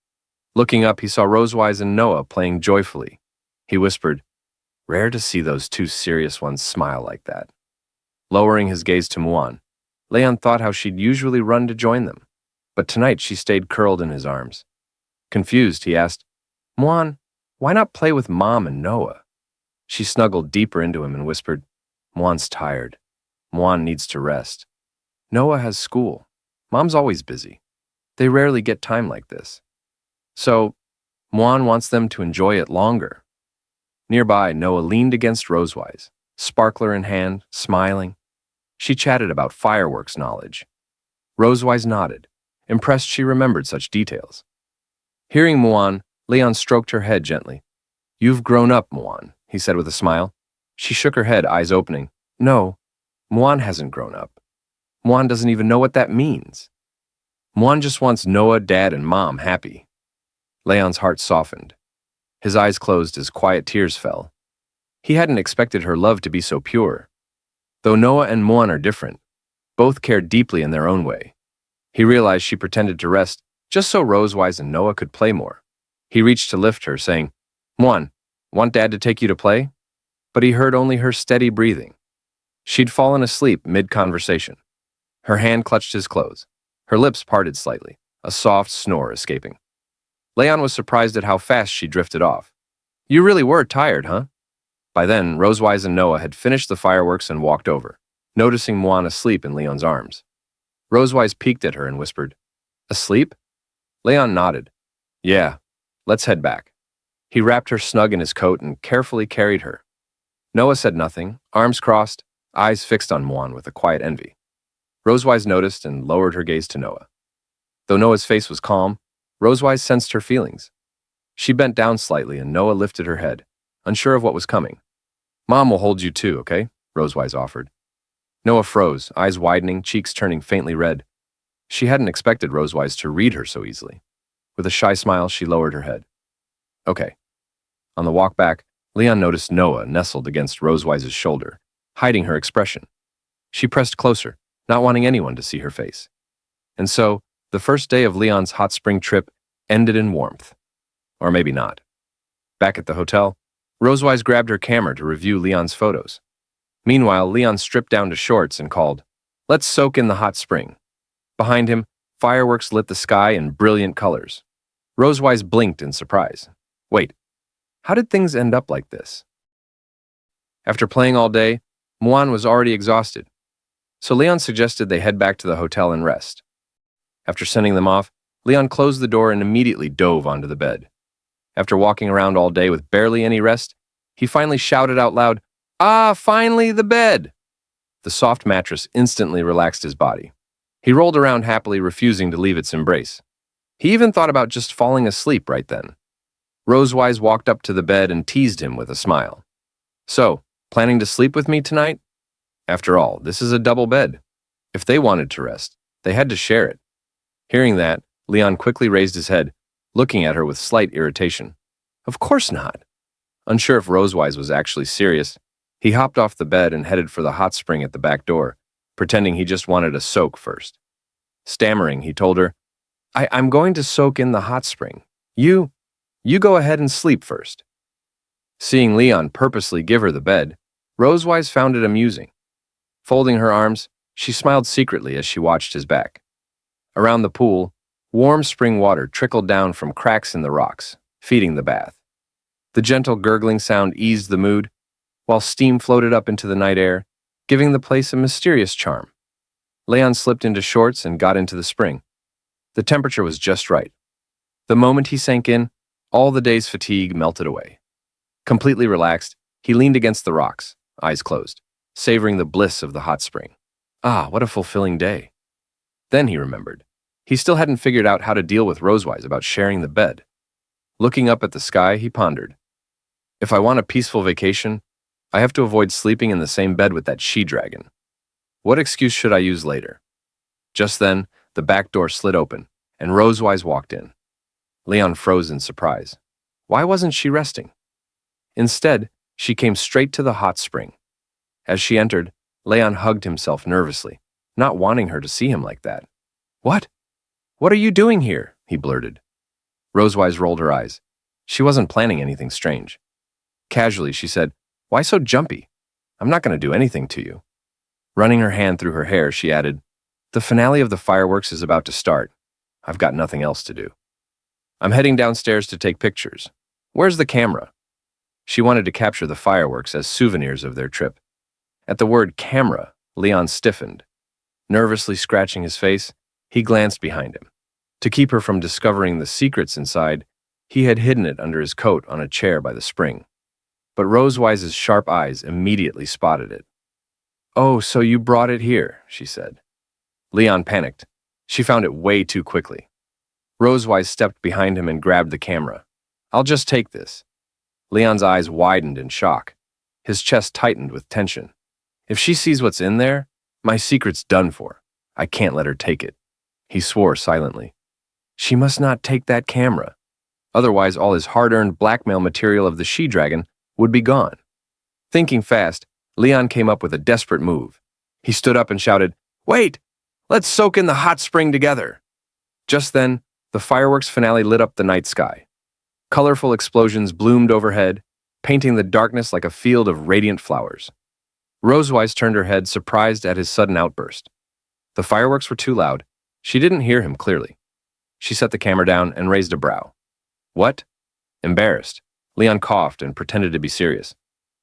Looking up, he saw Rosewise and Noah playing joyfully. He whispered, Rare to see those 2 serious ones smile like that. Lowering his gaze to Muan, Leon thought how she'd usually run to join them, but tonight she stayed curled in his arms. Confused, he asked, Muan, why not play with Mom and Noah? She snuggled deeper into him and whispered, Muan's tired. Muan needs to rest. Noah has school. Mom's always busy. They rarely get time like this. So, Muan wants them to enjoy it longer. Nearby, Noah leaned against Rosewise, sparkler in hand, smiling. She chatted about fireworks knowledge. Rosewise nodded, impressed she remembered such details. Hearing Muan, Leon stroked her head gently. You've grown up, Muan, he said with a smile. She shook her head, eyes opening. No, Mwan hasn't grown up. Mwan doesn't even know what that means. Mwan just wants Noah, Dad, and Mom happy. Leon's heart softened. His eyes closed as quiet tears fell. He hadn't expected her love to be so pure. Though Noah and Mwan are different, both cared deeply in their own way. He realized she pretended to rest just so Rosewise and Noah could play more. He reached to lift her, saying, Mwan, want Dad to take you to play? But he heard only her steady breathing. She'd fallen asleep mid-conversation. Her hand clutched his clothes. Her lips parted slightly, a soft snore escaping. Leon was surprised at how fast she drifted off. You really were tired, huh? By then, Rosewise and Noah had finished the fireworks and walked over, noticing Mwan asleep in Leon's arms. Rosewise peeked at her and whispered, Asleep? Leon nodded. Yeah, let's head back. He wrapped her snug in his coat and carefully carried her. Noah said nothing, arms crossed, eyes fixed on Mwan with a quiet envy. Rosewise noticed and lowered her gaze to Noah. Though Noah's face was calm, Rosewise sensed her feelings. She bent down slightly and Noah lifted her head, unsure of what was coming. Mom will hold you too, okay? Rosewise offered. Noah froze, eyes widening, cheeks turning faintly red. She hadn't expected Rosewise to read her so easily. With a shy smile, she lowered her head. Okay. On the walk back, Leon noticed Noah nestled against Rosewise's shoulder, hiding her expression. She pressed closer, not wanting anyone to see her face. And so, the first day of Leon's hot spring trip ended in warmth. Or maybe not. Back at the hotel, Rosewise grabbed her camera to review Leon's photos. Meanwhile, Leon stripped down to shorts and called, Let's soak in the hot spring. Behind him, fireworks lit the sky in brilliant colors. Rosewise blinked in surprise. Wait, how did things end up like this? After playing all day, Mwan was already exhausted. So Leon suggested they head back to the hotel and rest. After sending them off, Leon closed the door and immediately dove onto the bed. After walking around all day with barely any rest, he finally shouted out loud, Ah, finally the bed! The soft mattress instantly relaxed his body. He rolled around happily, refusing to leave its embrace. He even thought about just falling asleep right then. Rosewise walked up to the bed and teased him with a smile. So, planning to sleep with me tonight? After all, this is a double bed. If they wanted to rest, they had to share it. Hearing that, Leon quickly raised his head, looking at her with slight irritation. Of course not. Unsure if Rosewise was actually serious, he hopped off the bed and headed for the hot spring at the back door, pretending he just wanted a soak first. Stammering, he told her, I'm going to soak in the hot spring. You go ahead and sleep first. Seeing Leon purposely give her the bed, Rosewise found it amusing. Folding her arms, she smiled secretly as she watched his back. Around the pool, warm spring water trickled down from cracks in the rocks, feeding the bath. The gentle gurgling sound eased the mood, while steam floated up into the night air, giving the place a mysterious charm. Leon slipped into shorts and got into the spring. The temperature was just right. The moment he sank in, all the day's fatigue melted away. Completely relaxed, he leaned against the rocks, eyes closed, savoring the bliss of the hot spring. Ah, what a fulfilling day. Then he remembered. He still hadn't figured out how to deal with Rosewise about sharing the bed. Looking up at the sky, he pondered. If I want a peaceful vacation, I have to avoid sleeping in the same bed with that she-dragon. What excuse should I use later? Just then, the back door slid open, and Rosewise walked in. Leon froze in surprise. Why wasn't she resting? Instead, she came straight to the hot spring. As she entered, Leon hugged himself nervously, not wanting her to see him like that. What? What are you doing here? He blurted. Rosewise rolled her eyes. She wasn't planning anything strange. Casually, she said, Why so jumpy? I'm not going to do anything to you. Running her hand through her hair, she added, The finale of the fireworks is about to start. I've got nothing else to do. I'm heading downstairs to take pictures. Where's the camera? She wanted to capture the fireworks as souvenirs of their trip. At the word camera, Leon stiffened. Nervously scratching his face, he glanced behind him. To keep her from discovering the secrets inside, he had hidden it under his coat on a chair by the spring. But Rosewise's sharp eyes immediately spotted it. Oh, so you brought it here, she said. Leon panicked. She found it way too quickly. Rosewise stepped behind him and grabbed the camera. I'll just take this. Leon's eyes widened in shock. His chest tightened with tension. If she sees what's in there, my secret's done for. I can't let her take it. He swore silently. She must not take that camera. Otherwise, all his hard-earned blackmail material of the she-dragon would be gone. Thinking fast, Leon came up with a desperate move. He stood up and shouted, "Wait! Let's soak in the hot spring together!" Just then, the fireworks finale lit up the night sky. Colorful explosions bloomed overhead, painting the darkness like a field of radiant flowers. Rosewise turned her head, surprised at his sudden outburst. The fireworks were too loud. She didn't hear him clearly. She set the camera down and raised a brow. "What?" Embarrassed, Leon coughed and pretended to be serious.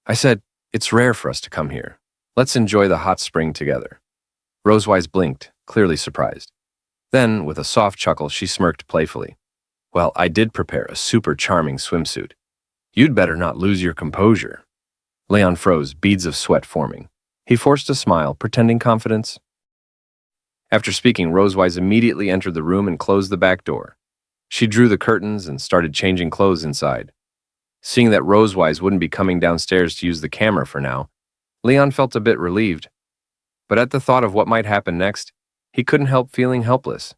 "I said, it's rare for us to come here. Let's enjoy the hot spring together." Rosewise blinked, clearly surprised. Then, with a soft chuckle, she smirked playfully. "Well, I did prepare a super charming swimsuit. You'd better not lose your composure." Leon froze, beads of sweat forming. He forced a smile, pretending confidence. After speaking, Rosewise immediately entered the room and closed the back door. She drew the curtains and started changing clothes inside. Seeing that Rosewise wouldn't be coming downstairs to use the camera for now, Leon felt a bit relieved. But at the thought of what might happen next, he couldn't help feeling helpless.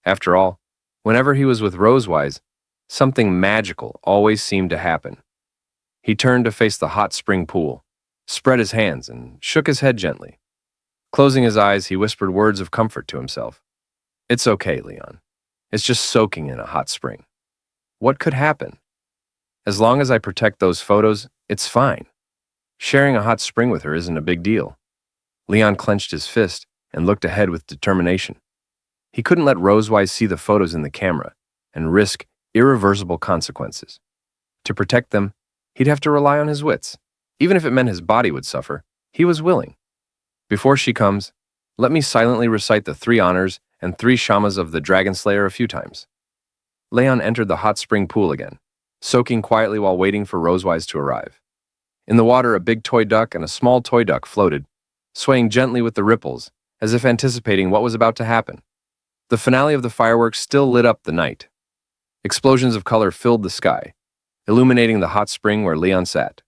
After all, whenever he was with Rosewise, something magical always seemed to happen. He turned to face the hot spring pool, spread his hands, and shook his head gently. Closing his eyes, he whispered words of comfort to himself. "It's okay, Leon. It's just soaking in a hot spring. What could happen? As long as I protect those photos, it's fine. Sharing a hot spring with her isn't a big deal." Leon clenched his fist and looked ahead with determination. He couldn't let Rosewise see the photos in the camera and risk irreversible consequences. To protect them, he'd have to rely on his wits. Even if it meant his body would suffer, he was willing. "Before she comes, let me silently recite the 3 honors and 3 shamas of the Dragon Slayer a few times." Leon entered the hot spring pool again, soaking quietly while waiting for Rosewise to arrive. In the water, a big toy duck and a small toy duck floated, swaying gently with the ripples, as if anticipating what was about to happen. The finale of the fireworks still lit up the night. Explosions of color filled the sky, illuminating the hot spring where Leon sat.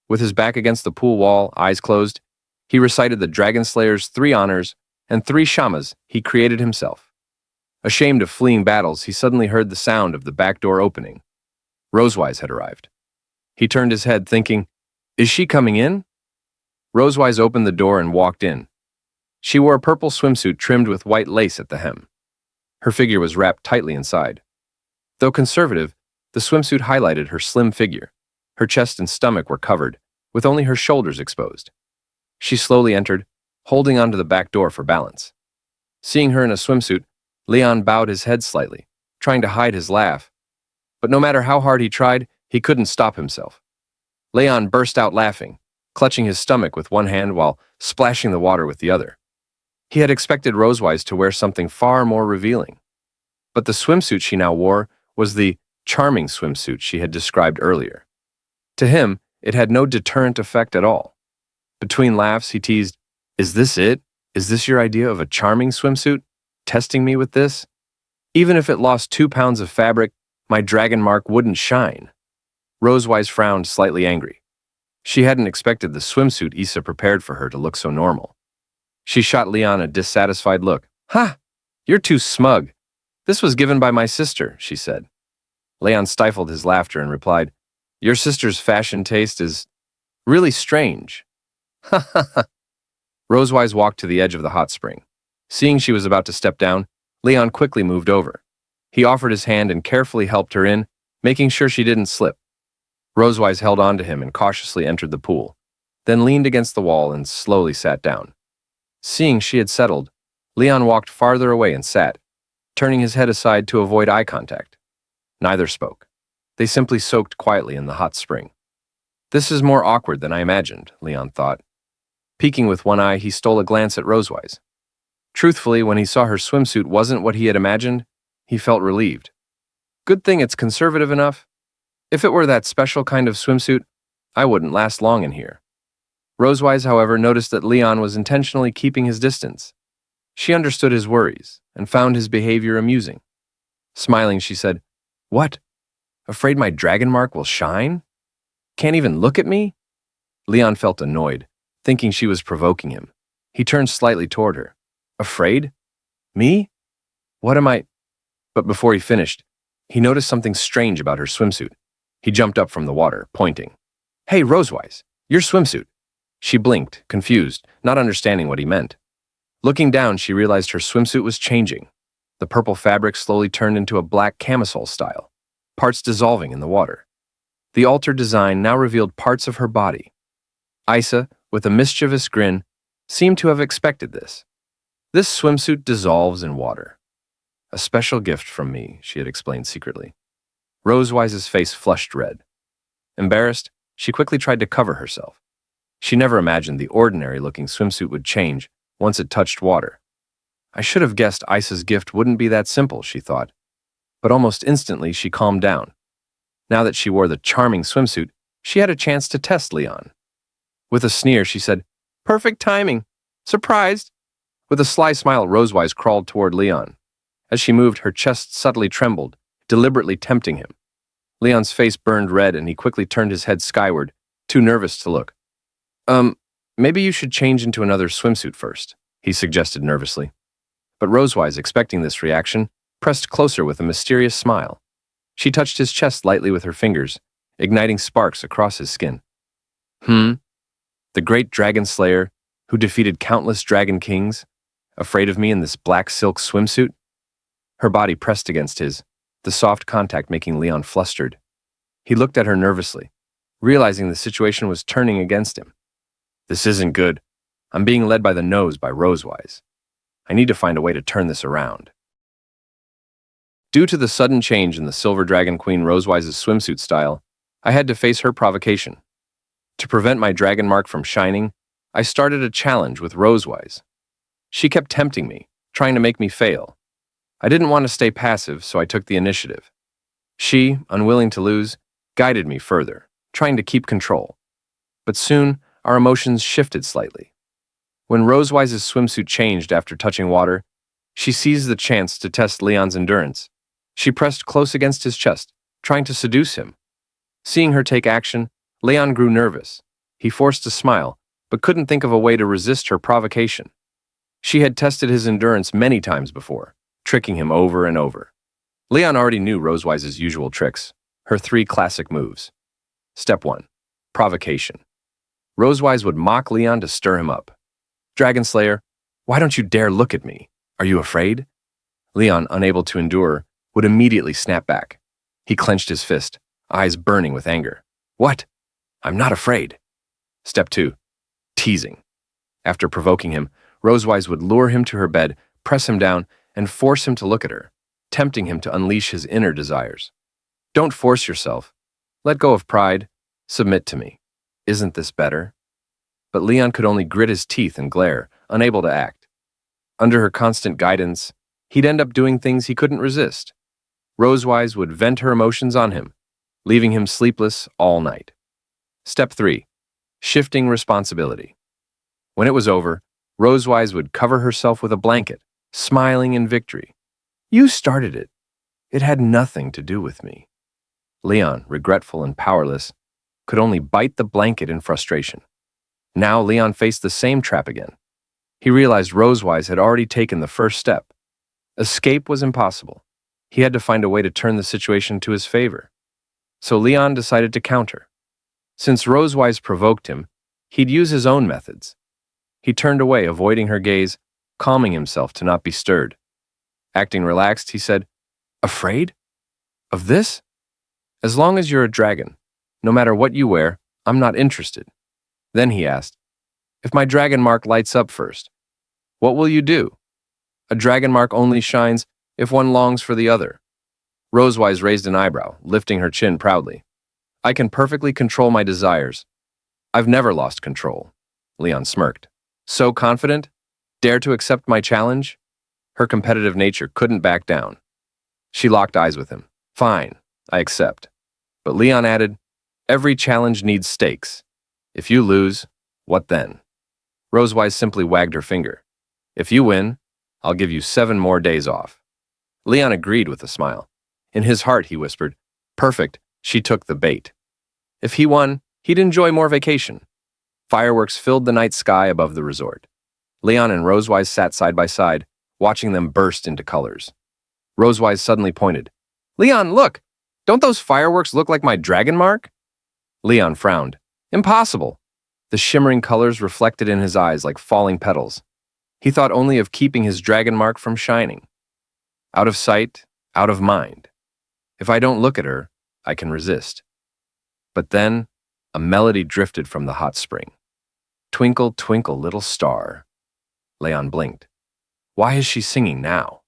With his back against the pool wall, eyes closed, he recited the Dragon Slayer's 3 honors and 3 shamas he created himself. Ashamed of fleeing battles, he suddenly heard the sound of the back door opening. Rosewise had arrived. He turned his head, thinking, "Is she coming in?" Rosewise opened the door and walked in. She wore a purple swimsuit trimmed with white lace at the hem. Her figure was wrapped tightly inside. Though conservative, the swimsuit highlighted her slim figure. Her chest and stomach were covered, with only her shoulders exposed. She slowly entered, holding onto the back door for balance. Seeing her in a swimsuit, Leon bowed his head slightly, trying to hide his laugh. But no matter how hard he tried, he couldn't stop himself. Leon burst out laughing, clutching his stomach with one hand while splashing the water with the other. He had expected Rosewise to wear something far more revealing. But the swimsuit she now wore was the charming swimsuit she had described earlier. To him, it had no deterrent effect at all. Between laughs, he teased, "Is this it? Is this your idea of a charming swimsuit? Testing me with this? Even if it lost 2 pounds of fabric, my dragon mark wouldn't shine." Rosewise frowned, slightly angry. She hadn't expected the swimsuit Issa prepared for her to look so normal. She shot Leon a dissatisfied look. "Ha! You're too smug. This was given by my sister," she said. Leon stifled his laughter and replied, "Your sister's fashion taste is really strange." "Ha ha ha." Rosewise walked to the edge of the hot spring. Seeing she was about to step down, Leon quickly moved over. He offered his hand and carefully helped her in, making sure she didn't slip. Rosewise held on to him and cautiously entered the pool, then leaned against the wall and slowly sat down. Seeing she had settled, Leon walked farther away and sat, turning his head aside to avoid eye contact. Neither spoke. They simply soaked quietly in the hot spring. This is more awkward than I imagined, Leon thought. Peeking with one eye, he stole a glance at Rosewise. Truthfully, when he saw her swimsuit wasn't what he had imagined, he felt relieved. Good thing it's conservative enough. If it were that special kind of swimsuit, I wouldn't last long in here. Rosewise, however, noticed that Leon was intentionally keeping his distance. She understood his worries and found his behavior amusing. Smiling, she said, "What? Afraid my dragon mark will shine? Can't even look at me?" Leon felt annoyed, thinking she was provoking him. He turned slightly toward her. Afraid? Me? What am I? But before he finished, he noticed something strange about her swimsuit. He jumped up from the water, pointing. Hey, Rosewise, your swimsuit. She blinked, confused, not understanding what he meant. Looking down, she realized her swimsuit was changing. The purple fabric slowly turned into a black camisole style, parts dissolving in the water. The altered design now revealed parts of her body. Aisha, with a mischievous grin, seemed to have expected this. This swimsuit dissolves in water. A special gift from me, she had explained secretly. Rosewise's face flushed red. Embarrassed, she quickly tried to cover herself. She never imagined the ordinary-looking swimsuit would change once it touched water. I should have guessed Aisha's gift wouldn't be that simple, she thought. But almost instantly, she calmed down. Now that she wore the charming swimsuit, she had a chance to test Leon. With a sneer, she said, Perfect timing. Surprised. With a sly smile, Rosewise crawled toward Leon. As she moved, her chest subtly trembled, deliberately tempting him. Leon's face burned red and he quickly turned his head skyward, too nervous to look. Maybe you should change into another swimsuit first, he suggested nervously. But Rosewise, expecting this reaction, pressed closer with a mysterious smile. She touched his chest lightly with her fingers, igniting sparks across his skin. The great dragon slayer, who defeated countless dragon kings, afraid of me in this black silk swimsuit? Her body pressed against his, the soft contact making Leon flustered. He looked at her nervously, realizing the situation was turning against him. This isn't good. I'm being led by the nose by Rosewise. I need to find a way to turn this around. Due to the sudden change in the Silver Dragon Queen Rosewise's swimsuit style, I had to face her provocation. To prevent my dragon mark from shining, I started a challenge with Rosewise. She kept tempting me, trying to make me fail. I didn't want to stay passive, so I took the initiative. She, unwilling to lose, guided me further, trying to keep control. But soon, our emotions shifted slightly. When Rosewise's swimsuit changed after touching water, she seized the chance to test Leon's endurance. She pressed close against his chest, trying to seduce him. Seeing her take action, Leon grew nervous. He forced a smile, but couldn't think of a way to resist her provocation. She had tested his endurance many times before, tricking him over and over. Leon already knew Rosewise's usual tricks, her 3 classic moves. Step 1. Provocation. Rosewise would mock Leon to stir him up. Dragon Slayer, why don't you dare look at me? Are you afraid? Leon, unable to endure, would immediately snap back. He clenched his fist, eyes burning with anger. What? I'm not afraid. Step 2. Teasing. After provoking him, Rosewise would lure him to her bed, press him down, and force him to look at her, tempting him to unleash his inner desires. Don't force yourself. Let go of pride. Submit to me. Isn't this better? But Leon could only grit his teeth and glare, unable to act. Under her constant guidance, he'd end up doing things he couldn't resist. Rosewise would vent her emotions on him, leaving him sleepless all night. Step 3. Shifting responsibility. When it was over, Rosewise would cover herself with a blanket, smiling in victory. You started it. It had nothing to do with me. Leon, regretful and powerless, could only bite the blanket in frustration. Now Leon faced the same trap again. He realized Rosewise had already taken the first step. Escape was impossible. He had to find a way to turn the situation to his favor. So Leon decided to counter. Since Rosewise provoked him, he'd use his own methods. He turned away, avoiding her gaze, calming himself to not be stirred. Acting relaxed, he said, Afraid? Of this? As long as you're a dragon, no matter what you wear, I'm not interested. Then he asked, If my dragon mark lights up first, what will you do? A dragon mark only shines if one longs for the other. Rosewise raised an eyebrow, lifting her chin proudly. I can perfectly control my desires. I've never lost control. Leon smirked. So confident? Dare to accept my challenge? Her competitive nature couldn't back down. She locked eyes with him. Fine, I accept. But Leon added, Every challenge needs stakes. If you lose, what then? Rosewise simply wagged her finger. If you win, I'll give you 7 more days off. Leon agreed with a smile. In his heart, he whispered, Perfect, she took the bait. If he won, he'd enjoy more vacation. Fireworks filled the night sky above the resort. Leon and Rosewise sat side by side, watching them burst into colors. Rosewise suddenly pointed. "Leon, look! Don't those fireworks look like my dragon mark?" Leon frowned. "Impossible." The shimmering colors reflected in his eyes like falling petals. He thought only of keeping his dragon mark from shining. Out of sight, out of mind. If I don't look at her, I can resist. But then, a melody drifted from the hot spring. "Twinkle, twinkle, little star." Leon blinked. Why is she singing now?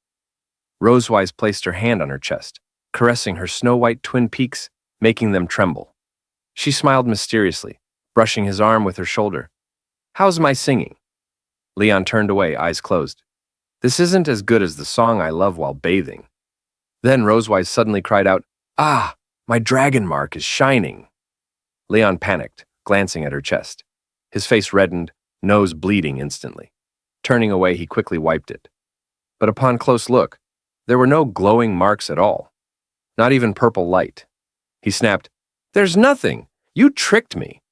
Rosewise placed her hand on her chest, caressing her snow-white twin peaks, making them tremble. She smiled mysteriously, brushing his arm with her shoulder. "How's my singing?" Leon turned away, eyes closed. "This isn't as good as the song I love while bathing." Then Rosewise suddenly cried out, "Ah, my dragon mark is shining." Leon panicked, glancing at her chest. His face reddened, nose bleeding instantly. Turning away, he quickly wiped it. But upon close look, there were no glowing marks at all. Not even purple light. He snapped, "There's nothing! You tricked me!"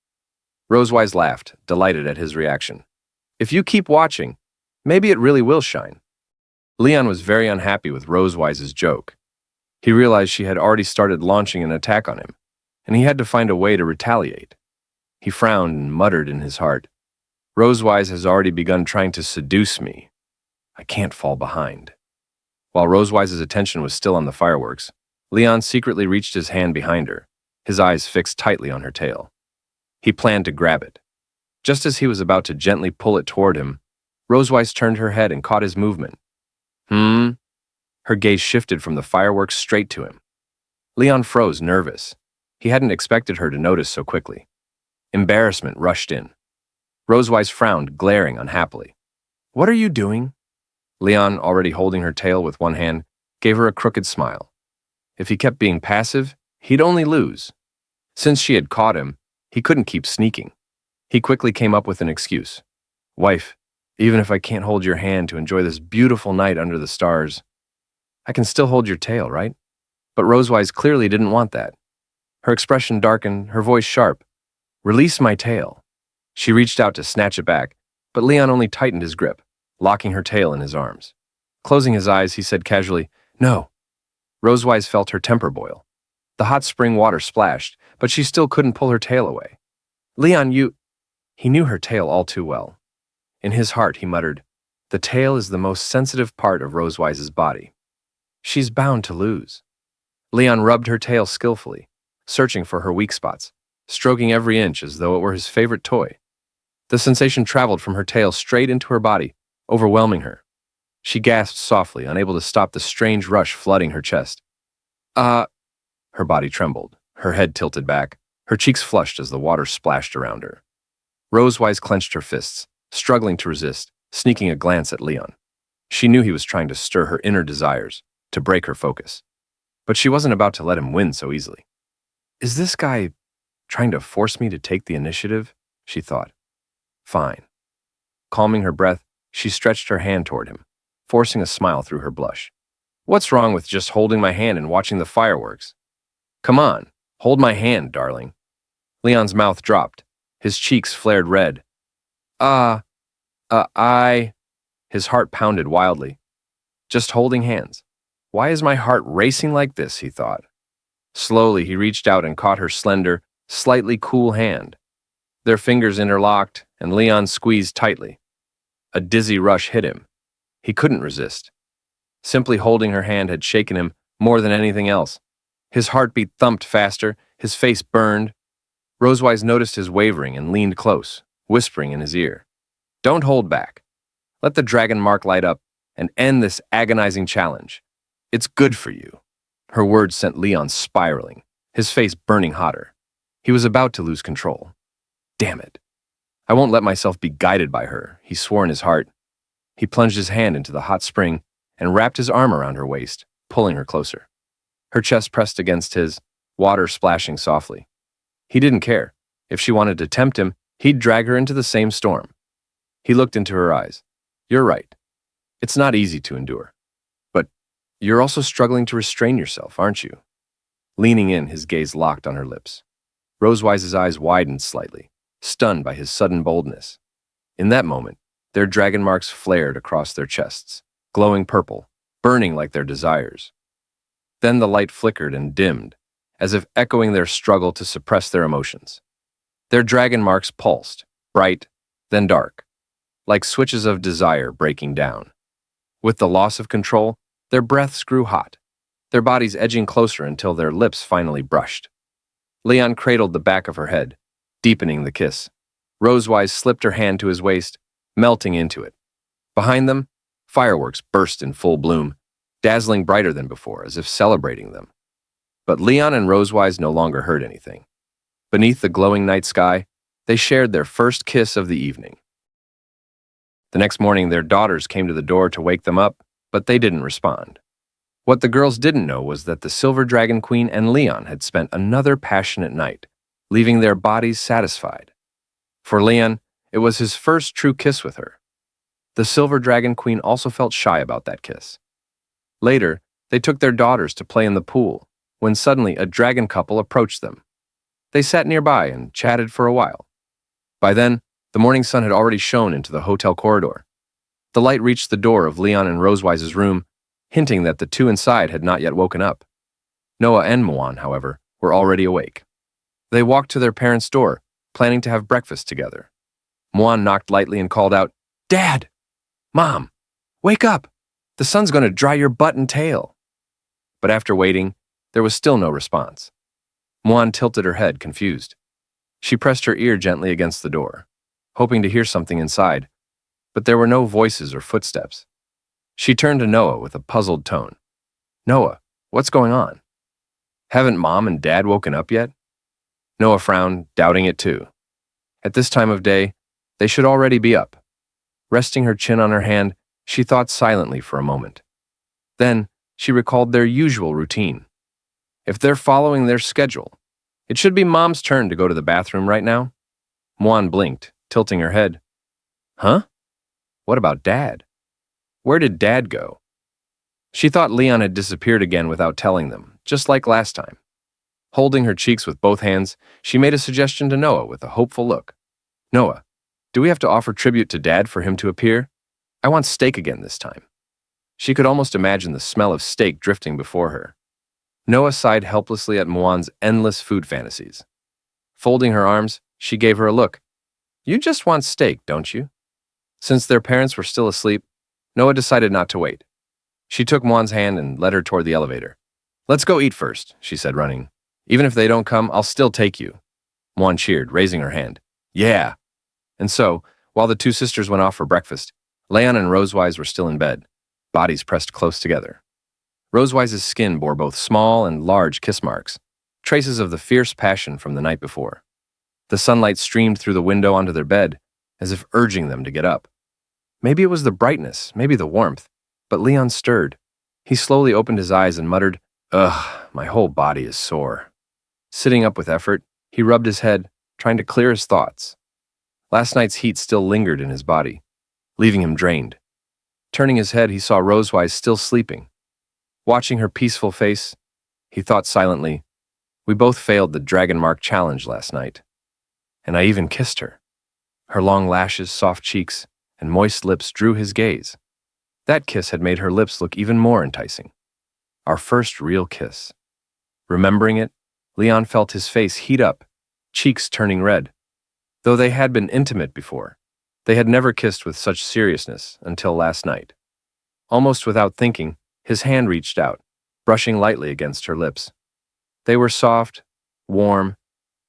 Rosewise laughed, delighted at his reaction. "If you keep watching, maybe it really will shine." Leon was very unhappy with Rosewise's joke. He realized she had already started launching an attack on him, and he had to find a way to retaliate. He frowned and muttered in his heart, "Rosewise has already begun trying to seduce me. I can't fall behind." While Rosewise's attention was still on the fireworks, Leon secretly reached his hand behind her, his eyes fixed tightly on her tail. He planned to grab it. Just as he was about to gently pull it toward him, Rosewise turned her head and caught his movement. Her gaze shifted from the fireworks straight to him. Leon froze, nervous. He hadn't expected her to notice so quickly. Embarrassment rushed in. Rosewise frowned, glaring unhappily. "What are you doing?" Leon, already holding her tail with one hand, gave her a crooked smile. If he kept being passive, he'd only lose. Since she had caught him, he couldn't keep sneaking. He quickly came up with an excuse. "Wife, even if I can't hold your hand to enjoy this beautiful night under the stars, I can still hold your tail, right?" But Rosewise clearly didn't want that. Her expression darkened, her voice sharp. "Release my tail." She reached out to snatch it back, but Leon only tightened his grip, locking her tail in his arms. Closing his eyes, he said casually, "No." Rosewise felt her temper boil. The hot spring water splashed, but she still couldn't pull her tail away. "Leon, you—" He knew her tail all too well. In his heart, he muttered, "The tail is the most sensitive part of Rosewise's body. She's bound to lose." Leon rubbed her tail skillfully, searching for her weak spots, stroking every inch as though it were his favorite toy. The sensation traveled from her tail straight into her body, overwhelming her. She gasped softly, unable to stop the strange rush flooding her chest. Her body trembled, her head tilted back, her cheeks flushed as the water splashed around her. Rosewise clenched her fists, struggling to resist, sneaking a glance at Leon. She knew he was trying to stir her inner desires, to break her focus. But she wasn't about to let him win so easily. "Is this guy trying to force me to take the initiative?" she thought. "Fine." Calming her breath, she stretched her hand toward him, forcing a smile through her blush. "What's wrong with just holding my hand and watching the fireworks? Come on, hold my hand, darling." Leon's mouth dropped. His cheeks flared red. I... His heart pounded wildly. Just holding hands. Why is my heart racing like this, he thought. Slowly, he reached out and caught her slender, slightly cool hand. Their fingers interlocked, and Leon squeezed tightly. A dizzy rush hit him. He couldn't resist. Simply holding her hand had shaken him more than anything else. His heartbeat thumped faster, his face burned. Rosewise noticed his wavering and leaned close, whispering in his ear. "Don't hold back. Let the dragon mark light up and end this agonizing challenge. It's good for you." Her words sent Leon spiraling, his face burning hotter. He was about to lose control. Damn it. I won't let myself be guided by her, he swore in his heart. He plunged his hand into the hot spring and wrapped his arm around her waist, pulling her closer. Her chest pressed against his, water splashing softly. He didn't care. If she wanted to tempt him, he'd drag her into the same storm. He looked into her eyes. "You're right. It's not easy to endure. But you're also struggling to restrain yourself, aren't you?" Leaning in, his gaze locked on her lips. Rosewise's eyes widened slightly, stunned by his sudden boldness. In that moment, their dragon marks flared across their chests, glowing purple, burning like their desires. Then the light flickered and dimmed, as if echoing their struggle to suppress their emotions. Their dragon marks pulsed, bright, then dark, like switches of desire breaking down. With the loss of control, their breaths grew hot, their bodies edging closer until their lips finally brushed. Leon cradled the back of her head, deepening the kiss. Rosewise slipped her hand to his waist, melting into it. Behind them, fireworks burst in full bloom, dazzling brighter than before, as if celebrating them. But Leon and Rosewise no longer heard anything. Beneath the glowing night sky, they shared their first kiss of the evening. The next morning, their daughters came to the door to wake them up, but they didn't respond. What the girls didn't know was that the Silver Dragon Queen and Leon had spent another passionate night, leaving their bodies satisfied. For Leon, it was his first true kiss with her. The Silver Dragon Queen also felt shy about that kiss. Later, they took their daughters to play in the pool, when suddenly a dragon couple approached them. They sat nearby and chatted for a while. By then, the morning sun had already shone into the hotel corridor. The light reached the door of Leon and Rosewise's room, hinting that the two inside had not yet woken up. Noah and Muan, however, were already awake. They walked to their parents' door, planning to have breakfast together. Muan knocked lightly and called out, "Dad! Mom! Wake up! The sun's going to dry your butt and tail." But after waiting, there was still no response. Muan tilted her head, confused. She pressed her ear gently against the door, hoping to hear something inside, but there were no voices or footsteps. She turned to Noah with a puzzled tone. "Noah, what's going on? Haven't Mom and Dad woken up yet?" Noah frowned, doubting it too. At this time of day, they should already be up. Resting her chin on her hand, she thought silently for a moment. Then, she recalled their usual routine. If they're following their schedule, it should be Mom's turn to go to the bathroom right now. Muan blinked, tilting her head. Huh? What about Dad? Where did Dad go? She thought Leon had disappeared again without telling them, just like last time. Holding her cheeks with both hands, she made a suggestion to Noah with a hopeful look. "Noah, do we have to offer tribute to Dad for him to appear? I want steak again this time." She could almost imagine the smell of steak drifting before her. Noah sighed helplessly at Muan's endless food fantasies. Folding her arms, she gave her a look. "You just want steak, don't you?" Since their parents were still asleep, Noah decided not to wait. She took Muan's hand and led her toward the elevator. "Let's go eat first," she said, running. "Even if they don't come, I'll still take you." Muan cheered, raising her hand. "Yeah." And so, while the two sisters went off for breakfast, Leon and Rosewise were still in bed, bodies pressed close together. Rosewise's skin bore both small and large kiss marks, traces of the fierce passion from the night before. The sunlight streamed through the window onto their bed, as if urging them to get up. Maybe it was the brightness, maybe the warmth, but Leon stirred. He slowly opened his eyes and muttered, "Ugh, my whole body is sore." Sitting up with effort, he rubbed his head, trying to clear his thoughts. Last night's heat still lingered in his body, leaving him drained. Turning his head, he saw Rosewise still sleeping. Watching her peaceful face, he thought silently, "We both failed the Dragon Mark challenge last night. And I even kissed her." Her long lashes, soft cheeks, and moist lips drew his gaze. That kiss had made her lips look even more enticing. Our first real kiss. Remembering it, Leon felt his face heat up, cheeks turning red. Though they had been intimate before, they had never kissed with such seriousness until last night. Almost without thinking, his hand reached out, brushing lightly against her lips. They were soft, warm,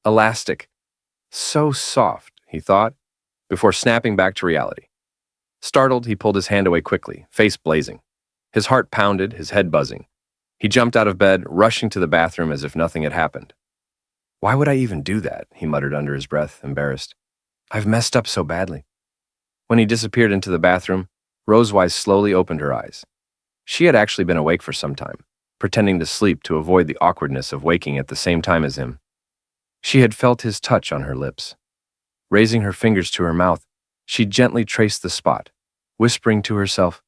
elastic. So soft, he thought, before snapping back to reality. Startled, he pulled his hand away quickly, face blazing. His heart pounded, his head buzzing. He jumped out of bed, rushing to the bathroom as if nothing had happened. "Why would I even do that?" he muttered under his breath, embarrassed. "I've messed up so badly." When he disappeared into the bathroom, Rosewise slowly opened her eyes. She had actually been awake for some time, pretending to sleep to avoid the awkwardness of waking at the same time as him. She had felt his touch on her lips. Raising her fingers to her mouth, she gently traced the spot, whispering to herself,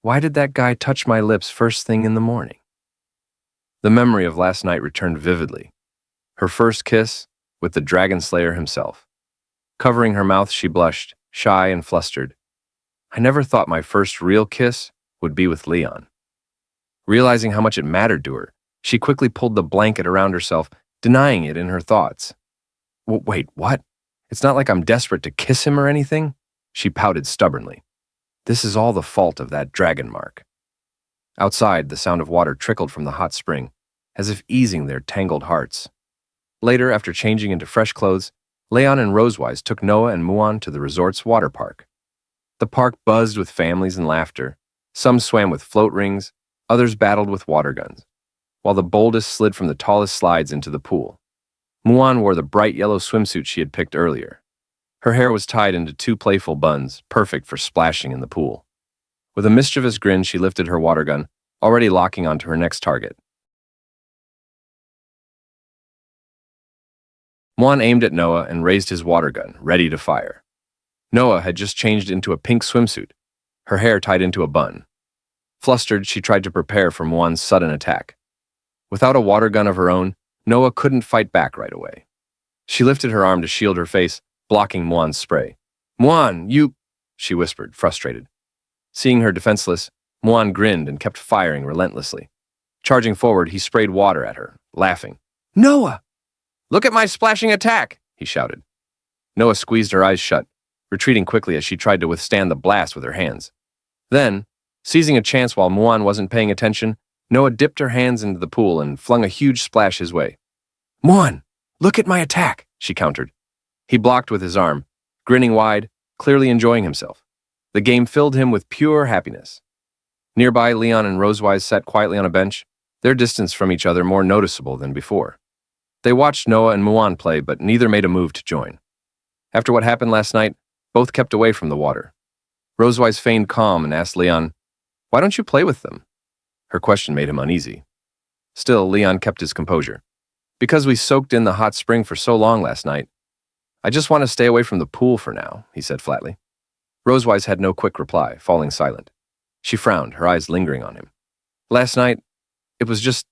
"Why did that guy touch my lips first thing in the morning?" The memory of last night returned vividly. Her first kiss with the Dragon Slayer himself. Covering her mouth, she blushed, shy and flustered. I never thought my first real kiss would be with Leon. Realizing how much it mattered to her, she quickly pulled the blanket around herself, denying it in her thoughts. Wait, what? It's not like I'm desperate to kiss him or anything? She pouted stubbornly. This is all the fault of that dragon mark. Outside, the sound of water trickled from the hot spring, as if easing their tangled hearts. Later, after changing into fresh clothes, Leon and Rosewise took Noah and Muan to the resort's water park. The park buzzed with families and laughter. Some swam with float rings, others battled with water guns, while the boldest slid from the tallest slides into the pool. Muan wore the bright yellow swimsuit she had picked earlier. Her hair was tied into two playful buns, perfect for splashing in the pool. With a mischievous grin, she lifted her water gun, already locking onto her next target. Muan aimed at Noah and raised his water gun, ready to fire. Noah had just changed into a pink swimsuit, her hair tied into a bun. Flustered, she tried to prepare for Muan's sudden attack. Without a water gun of her own, Noah couldn't fight back right away. She lifted her arm to shield her face, blocking Muan's spray. Muan, you... she whispered, frustrated. Seeing her defenseless, Muan grinned and kept firing relentlessly. Charging forward, he sprayed water at her, laughing. Noah! Look at my splashing attack, he shouted. Noah squeezed her eyes shut, retreating quickly as she tried to withstand the blast with her hands. Then, seizing a chance while Muan wasn't paying attention, Noah dipped her hands into the pool and flung a huge splash his way. Muan, look at my attack, she countered. He blocked with his arm, grinning wide, clearly enjoying himself. The game filled him with pure happiness. Nearby, Leon and Rosewise sat quietly on a bench, their distance from each other more noticeable than before. They watched Noah and Muan play, but neither made a move to join. After what happened last night, both kept away from the water. Rosewise feigned calm and asked Leon, Why don't you play with them? Her question made him uneasy. Still, Leon kept his composure. Because we soaked in the hot spring for so long last night, I just want to stay away from the pool for now, he said flatly. Rosewise had no quick reply, falling silent. She frowned, her eyes lingering on him. Last night, it was just...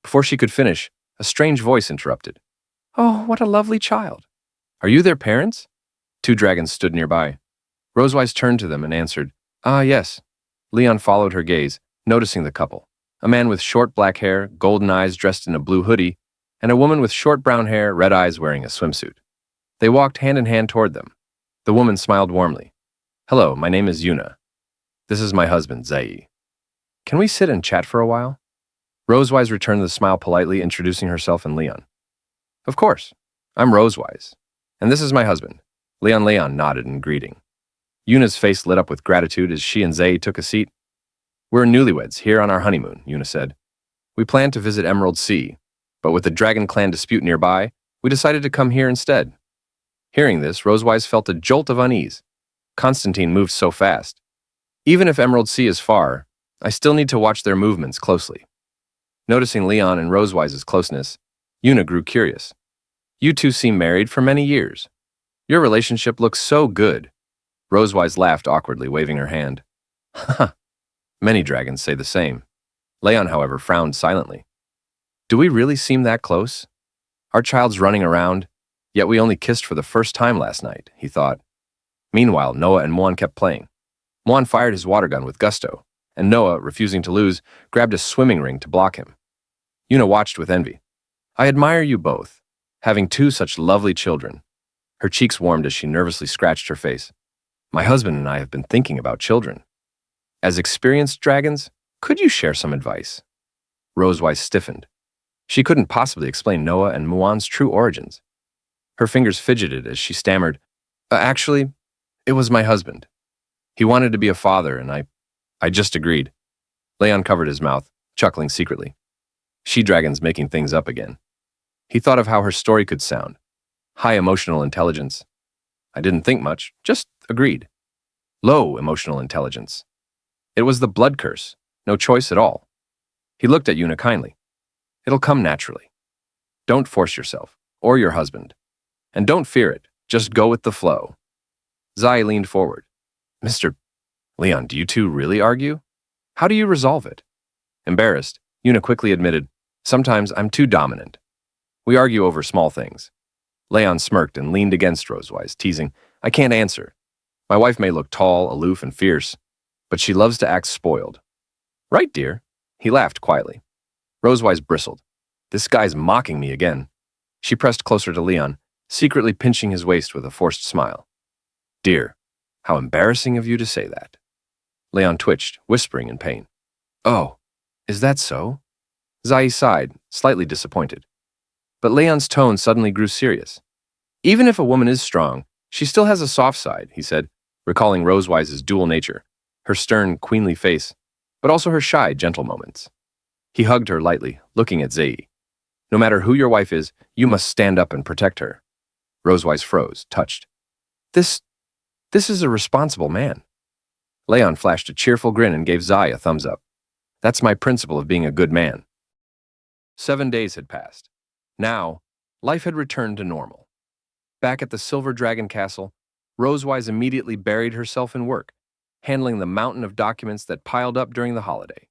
Before she could finish, a strange voice interrupted. Oh, what a lovely child. Are you their parents? Two dragons stood nearby. Rosewise turned to them and answered, Ah, yes. Leon followed her gaze, noticing the couple. A man with short black hair, golden eyes dressed in a blue hoodie, and a woman with short brown hair, red eyes wearing a swimsuit. They walked hand in hand toward them. The woman smiled warmly. Hello, my name is Yuna. This is my husband, Zai. Can we sit and chat for a while? Rosewise returned the smile politely, introducing herself and Leon. Of course. I'm Rosewise. And this is my husband. Leon nodded in greeting. Yuna's face lit up with gratitude as she and Zai took a seat. We're newlyweds here on our honeymoon, Yuna said. We planned to visit Emerald Sea, but with the Dragon Clan dispute nearby, we decided to come here instead. Hearing this, Rosewise felt a jolt of unease. Constantine moved so fast. Even if Emerald Sea is far, I still need to watch their movements closely. Noticing Leon and Rosewise's closeness, Yuna grew curious. You two seem married for many years. Your relationship looks so good. Rosewise laughed awkwardly, waving her hand. Haha. Many dragons say the same. Leon, however, frowned silently. Do we really seem that close? Our child's running around, yet we only kissed for the first time last night, he thought. Meanwhile, Noah and Muan kept playing. Muan fired his water gun with gusto, and Noah, refusing to lose, grabbed a swimming ring to block him. Yuna watched with envy. I admire you both, having two such lovely children. Her cheeks warmed as she nervously scratched her face. My husband and I have been thinking about children. As experienced dragons, could you share some advice? Rosewise stiffened. She couldn't possibly explain Noah and Muan's true origins. Her fingers fidgeted as she stammered, Actually, it was my husband. He wanted to be a father, and I just agreed. Leon covered his mouth, chuckling secretly. She-dragons making things up again. He thought of how her story could sound. High emotional intelligence. I didn't think much, just agreed. Low emotional intelligence. It was the blood curse, no choice at all. He looked at Yuna kindly. It'll come naturally. Don't force yourself, or your husband. And don't fear it, just go with the flow. Zai leaned forward. Mr. Leon, do you two really argue? How do you resolve it? Embarrassed, Yuna quickly admitted, Sometimes I'm too dominant. We argue over small things. Leon smirked and leaned against Rosewise, teasing, I can't answer. My wife may look tall, aloof, and fierce, but she loves to act spoiled. Right, dear? He laughed quietly. Rosewise bristled. This guy's mocking me again. She pressed closer to Leon, secretly pinching his waist with a forced smile. Dear, how embarrassing of you to say that. Leon twitched, whispering in pain. Oh, is that so? Zai sighed, slightly disappointed. But Leon's tone suddenly grew serious. Even if a woman is strong, she still has a soft side, he said, recalling Rosewise's dual nature, her stern, queenly face, but also her shy, gentle moments. He hugged her lightly, looking at Zai. No matter who your wife is, you must stand up and protect her. Rosewise froze, touched. This is a responsible man. Leon flashed a cheerful grin and gave Zai a thumbs up. That's my principle of being a good man. 7 days had passed. Now, life had returned to normal. Back at the Silver Dragon Castle, Rosewise immediately buried herself in work, handling the mountain of documents that piled up during the holiday.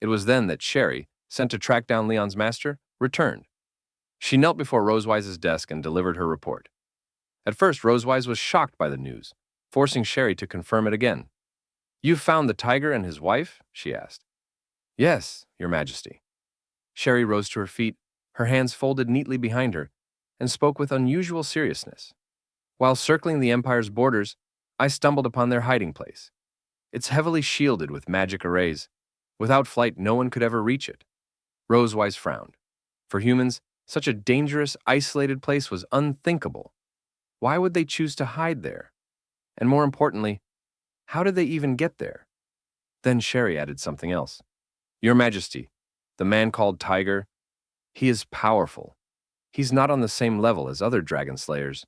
It was then that Sherry, sent to track down Leon's master, returned. She knelt before Rosewise's desk and delivered her report. At first, Rosewise was shocked by the news, forcing Sherry to confirm it again. You've found the tiger and his wife? She asked. Yes, Your Majesty. Sherry rose to her feet, her hands folded neatly behind her, and spoke with unusual seriousness. While circling the Empire's borders, I stumbled upon their hiding place. It's heavily shielded with magic arrays. Without flight, no one could ever reach it. Rosewise frowned. For humans, such a dangerous, isolated place was unthinkable. Why would they choose to hide there? And more importantly, how did they even get there? Then Sherry added something else. Your Majesty, the man called Tiger, he is powerful. He's not on the same level as other dragon slayers.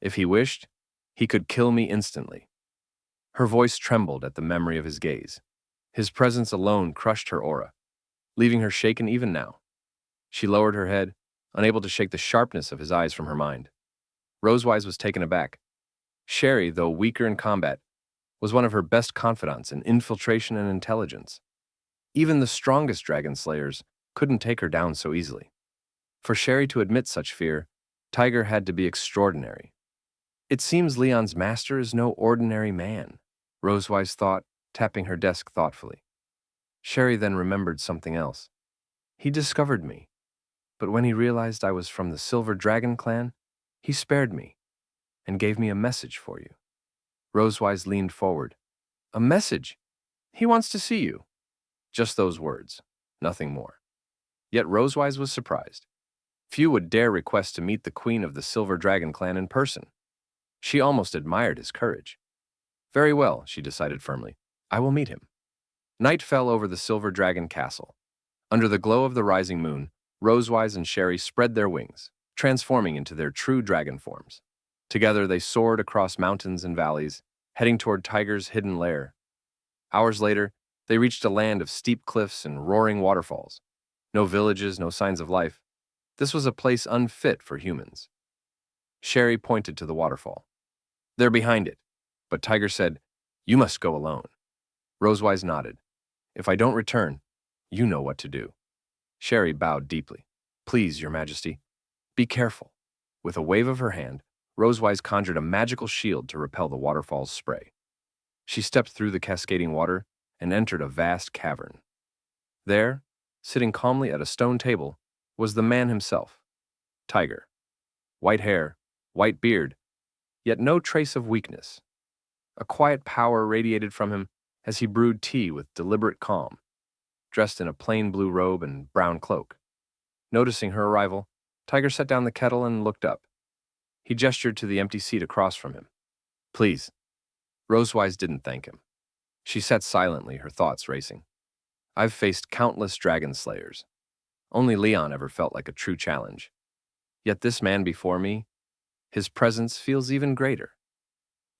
If he wished, he could kill me instantly. Her voice trembled at the memory of his gaze. His presence alone crushed her aura, leaving her shaken even now. She lowered her head, unable to shake the sharpness of his eyes from her mind. Rosewise was taken aback. Sherry, though weaker in combat, was one of her best confidants in infiltration and intelligence. Even the strongest dragon slayers couldn't take her down so easily. For Sherry to admit such fear, Tiger had to be extraordinary. It seems Leon's master is no ordinary man, Rosewise thought, tapping her desk thoughtfully. Sherry then remembered something else. He discovered me, but when he realized I was from the Silver Dragon clan, he spared me and gave me a message for you. Rosewise leaned forward. A message? He wants to see you. Just those words, nothing more. Yet Rosewise was surprised. Few would dare request to meet the queen of the Silver Dragon clan in person. She almost admired his courage. Very well, she decided firmly. I will meet him. Night fell over the Silver Dragon castle. Under the glow of the rising moon, Rosewise and Sherry spread their wings, transforming into their true dragon forms. Together they soared across mountains and valleys, heading toward Tiger's hidden lair. Hours later, they reached a land of steep cliffs and roaring waterfalls. No villages, no signs of life. This was a place unfit for humans. Sherry pointed to the waterfall. They're behind it, but Tiger said, You must go alone. Rosewise nodded. If I don't return, you know what to do. Sherry bowed deeply. Please, Your Majesty, be careful. With a wave of her hand, Rosewise conjured a magical shield to repel the waterfall's spray. She stepped through the cascading water and entered a vast cavern. There, sitting calmly at a stone table, was the man himself, Tiger. White hair, white beard, yet no trace of weakness. A quiet power radiated from him as he brewed tea with deliberate calm, dressed in a plain blue robe and brown cloak. Noticing her arrival, Tiger set down the kettle and looked up. He gestured to the empty seat across from him. Please. Rosewise didn't thank him. She sat silently, her thoughts racing. I've faced countless dragon slayers. Only Leon ever felt like a true challenge. Yet this man before me, his presence feels even greater.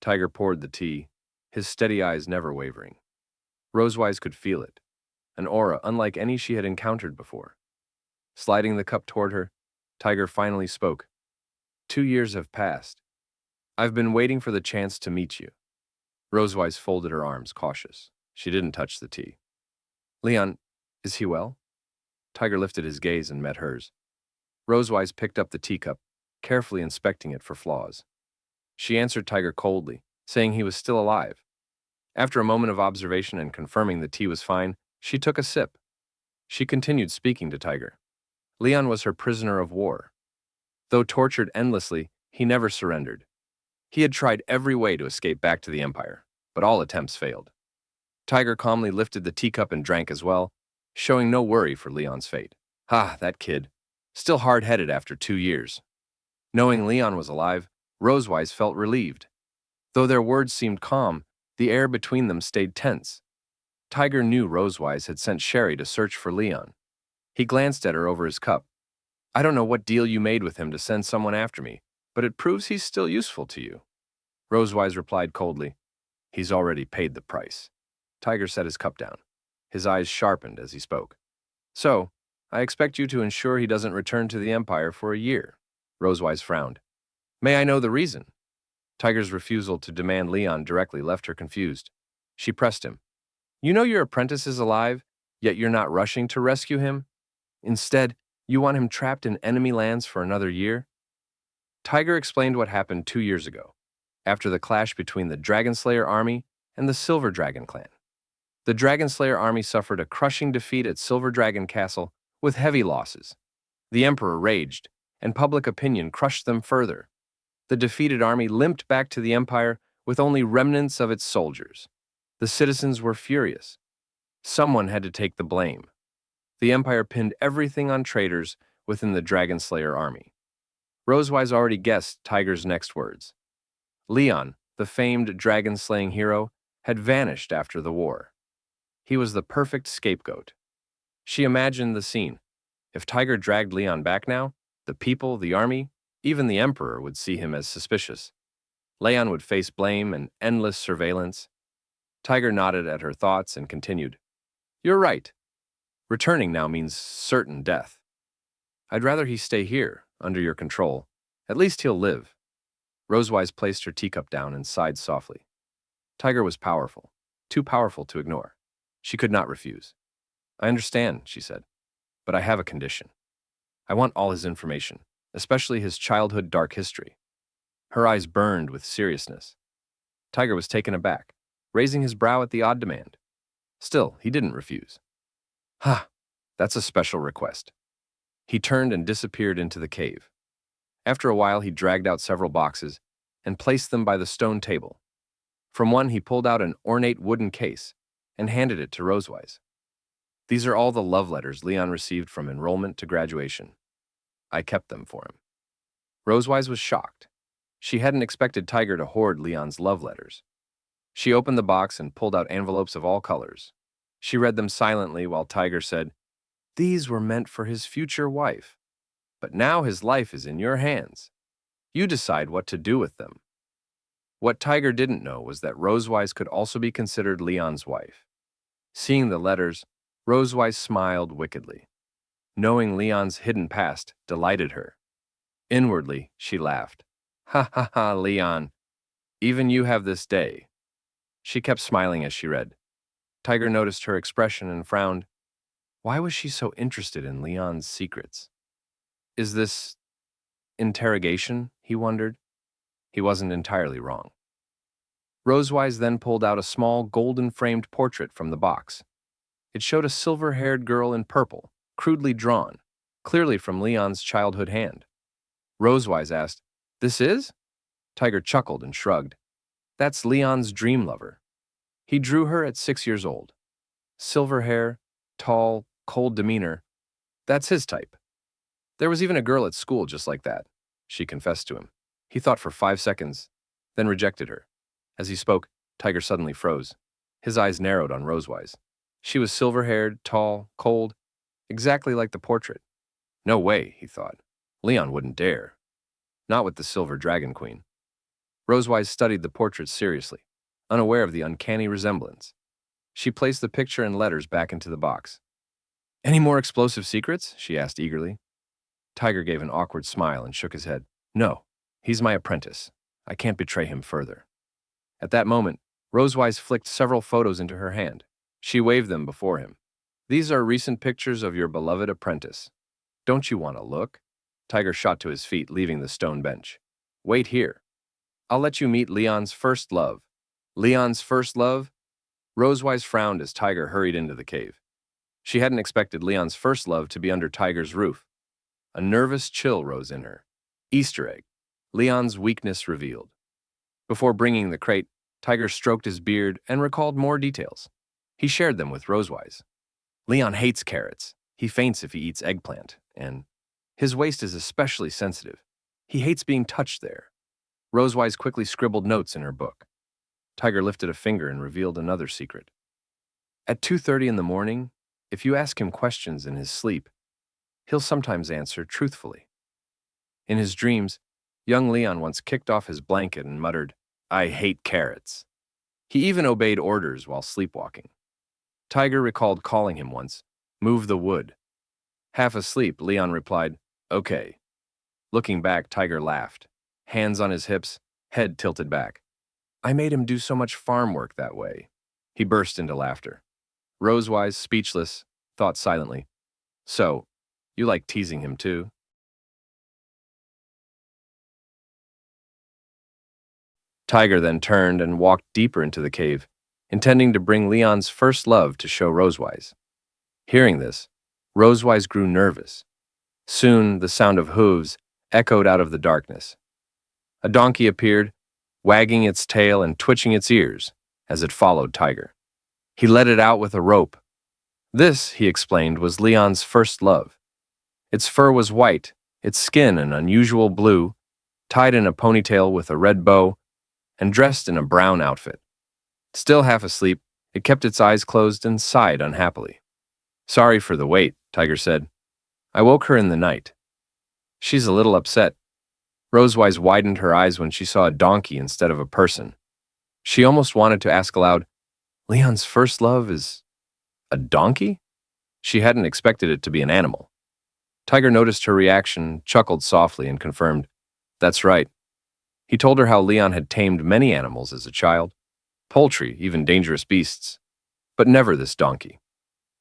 Tiger poured the tea, his steady eyes never wavering. Rosewise could feel it, an aura unlike any she had encountered before. Sliding the cup toward her, Tiger finally spoke. 2 years have passed. I've been waiting for the chance to meet you. Rosewise folded her arms, cautious. She didn't touch the tea. Leon, is he well? Tiger lifted his gaze and met hers. Rosewise picked up the teacup, carefully inspecting it for flaws. She answered Tiger coldly, saying he was still alive. After a moment of observation and confirming the tea was fine, she took a sip. She continued speaking to Tiger. Leon was her prisoner of war. Though tortured endlessly, he never surrendered. He had tried every way to escape back to the Empire, but all attempts failed. Tiger calmly lifted the teacup and drank as well, showing no worry for Leon's fate. Ha, that kid. Still hard-headed after 2 years. Knowing Leon was alive, Rosewise felt relieved. Though their words seemed calm, the air between them stayed tense. Tiger knew Rosewise had sent Sherry to search for Leon. He glanced at her over his cup. I don't know what deal you made with him to send someone after me, but it proves he's still useful to you. Rosewise replied coldly, He's already paid the price. Tiger set his cup down. His eyes sharpened as he spoke. So, I expect you to ensure he doesn't return to the Empire for a year. Rosewise frowned. May I know the reason? Tiger's refusal to demand Leon directly left her confused. She pressed him. You know your apprentice is alive, yet you're not rushing to rescue him? Instead, you want him trapped in enemy lands for another year? Tiger explained what happened 2 years ago, after the clash between the Dragonslayer army and the Silver Dragon clan. The Dragonslayer army suffered a crushing defeat at Silver Dragon Castle with heavy losses. The Emperor raged, and public opinion crushed them further. The defeated army limped back to the Empire with only remnants of its soldiers. The citizens were furious. Someone had to take the blame. The Empire pinned everything on traitors within the Dragonslayer army. Rosewise already guessed Tiger's next words. Leon, the famed dragon-slaying hero, had vanished after the war. He was the perfect scapegoat. She imagined the scene. If Tiger dragged Leon back now, the people, the army, even the Emperor would see him as suspicious. Leon would face blame and endless surveillance. Tiger nodded at her thoughts and continued. You're right. Returning now means certain death. I'd rather he stay here, under your control. At least he'll live. Rosewise placed her teacup down and sighed softly. Tiger was powerful, too powerful to ignore. She could not refuse. I understand, she said, but I have a condition. I want all his information, especially his childhood dark history. Her eyes burned with seriousness. Tiger was taken aback, raising his brow at the odd demand. Still, he didn't refuse. Ha, that's a special request. He turned and disappeared into the cave. After a while, he dragged out several boxes and placed them by the stone table. From one, he pulled out an ornate wooden case and handed it to Rosewise. These are all the love letters Leon received from enrollment to graduation. I kept them for him. Rosewise was shocked. She hadn't expected Tiger to hoard Leon's love letters. She opened the box and pulled out envelopes of all colors. She read them silently while Tiger said, These were meant for his future wife. But now his life is in your hands. You decide what to do with them. What Tiger didn't know was that Rosewise could also be considered Leon's wife. Seeing the letters, Rosewise smiled wickedly. Knowing Leon's hidden past delighted her. Inwardly, she laughed. Ha ha ha, Leon. Even you have this day. She kept smiling as she read. Tiger noticed her expression and frowned. Why was she so interested in Leon's secrets? Is this interrogation? He wondered. He wasn't entirely wrong. Rosewise then pulled out a small golden-framed portrait from the box. It showed a silver-haired girl in purple, crudely drawn, clearly from Leon's childhood hand. Rosewise asked, This is? Tiger chuckled and shrugged. That's Leon's dream lover. He drew her at 6 years old. Silver hair, tall, cold demeanor. That's his type. There was even a girl at school just like that, she confessed to him. He thought for 5 seconds, then rejected her. As he spoke, Tiger suddenly froze. His eyes narrowed on Rosewise. She was silver-haired, tall, cold, exactly like the portrait. No way, he thought. Leon wouldn't dare. Not with the Silver Dragon Queen. Rosewise studied the portrait seriously, unaware of the uncanny resemblance. She placed the picture and letters back into the box. Any more explosive secrets? She asked eagerly. Tiger gave an awkward smile and shook his head. No, he's my apprentice. I can't betray him further. At that moment, Rosewise flicked several photos into her hand. She waved them before him. These are recent pictures of your beloved apprentice. Don't you want to look? Tiger shot to his feet, leaving the stone bench. Wait here. I'll let you meet Leon's first love. Leon's first love? Rosewise frowned as Tiger hurried into the cave. She hadn't expected Leon's first love to be under Tiger's roof. A nervous chill rose in her. Easter egg. Leon's weakness revealed. Before bringing the crate, Tiger stroked his beard and recalled more details. He shared them with Rosewise. Leon hates carrots. He faints if he eats eggplant, and his waist is especially sensitive. He hates being touched there. Rosewise quickly scribbled notes in her book. Tiger lifted a finger and revealed another secret. At 2:30 in the morning, if you ask him questions in his sleep, he'll sometimes answer truthfully. In his dreams, young Leon once kicked off his blanket and muttered, "I hate carrots." He even obeyed orders while sleepwalking. Tiger recalled calling him once, "Move the wood." Half asleep, Leon replied, "Okay." Looking back, Tiger laughed, hands on his hips, head tilted back. "I made him do so much farm work that way." He burst into laughter. Rosewise, speechless, thought silently, "So, you like teasing him too?" Tiger then turned and walked deeper into the cave, intending to bring Leon's first love to show Rosewise. Hearing this, Rosewise grew nervous. Soon, the sound of hooves echoed out of the darkness. A donkey appeared, wagging its tail and twitching its ears as it followed Tiger. He led it out with a rope. This, he explained, was Leon's first love. Its fur was white, its skin an unusual blue, tied in a ponytail with a red bow, and dressed in a brown outfit. Still half asleep, it kept its eyes closed and sighed unhappily. "Sorry for the wait," Tiger said. "I woke her in the night. She's a little upset." Rosewise widened her eyes when she saw a donkey instead of a person. She almost wanted to ask aloud, "Leon's first love is a donkey?" She hadn't expected it to be an animal. Tiger noticed her reaction, chuckled softly, and confirmed, "That's right." He told her how Leon had tamed many animals as a child, poultry, even dangerous beasts, but never this donkey.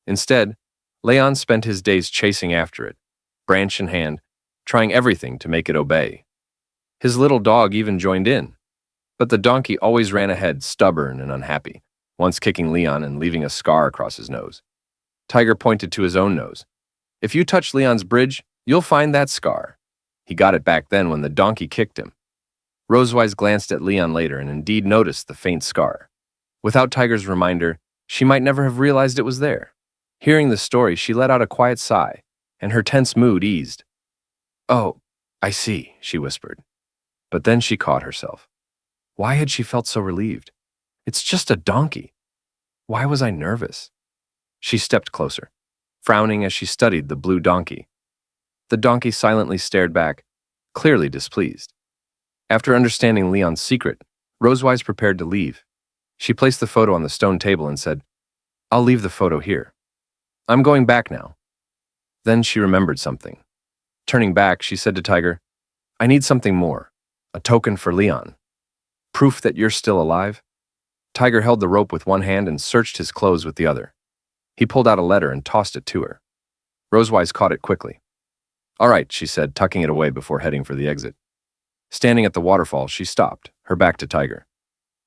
Instead, Leon spent his days chasing after it, branch in hand, trying everything to make it obey. His little dog even joined in, but the donkey always ran ahead, stubborn and unhappy, once kicking Leon and leaving a scar across his nose. Tiger pointed to his own nose. "If you touch Leon's bridge, you'll find that scar." He got it back then when the donkey kicked him. Rosewise glanced at Leon later and indeed noticed the faint scar. Without Tiger's reminder, she might never have realized it was there. Hearing the story, she let out a quiet sigh, and her tense mood eased. "Oh, I see," she whispered. But then she caught herself. Why had she felt so relieved? It's just a donkey. Why was I nervous? She stepped closer, frowning as she studied the blue donkey. The donkey silently stared back, clearly displeased. After understanding Leon's secret, Rosewise prepared to leave. She placed the photo on the stone table and said, "I'll leave the photo here. I'm going back now." Then she remembered something. Turning back, she said to Tiger, "I need something more, a token for Leon. Proof that you're still alive?" Tiger held the rope with one hand and searched his clothes with the other. He pulled out a letter and tossed it to her. Rosewise caught it quickly. "All right," she said, tucking it away before heading for the exit. Standing at the waterfall, she stopped, her back to Tiger.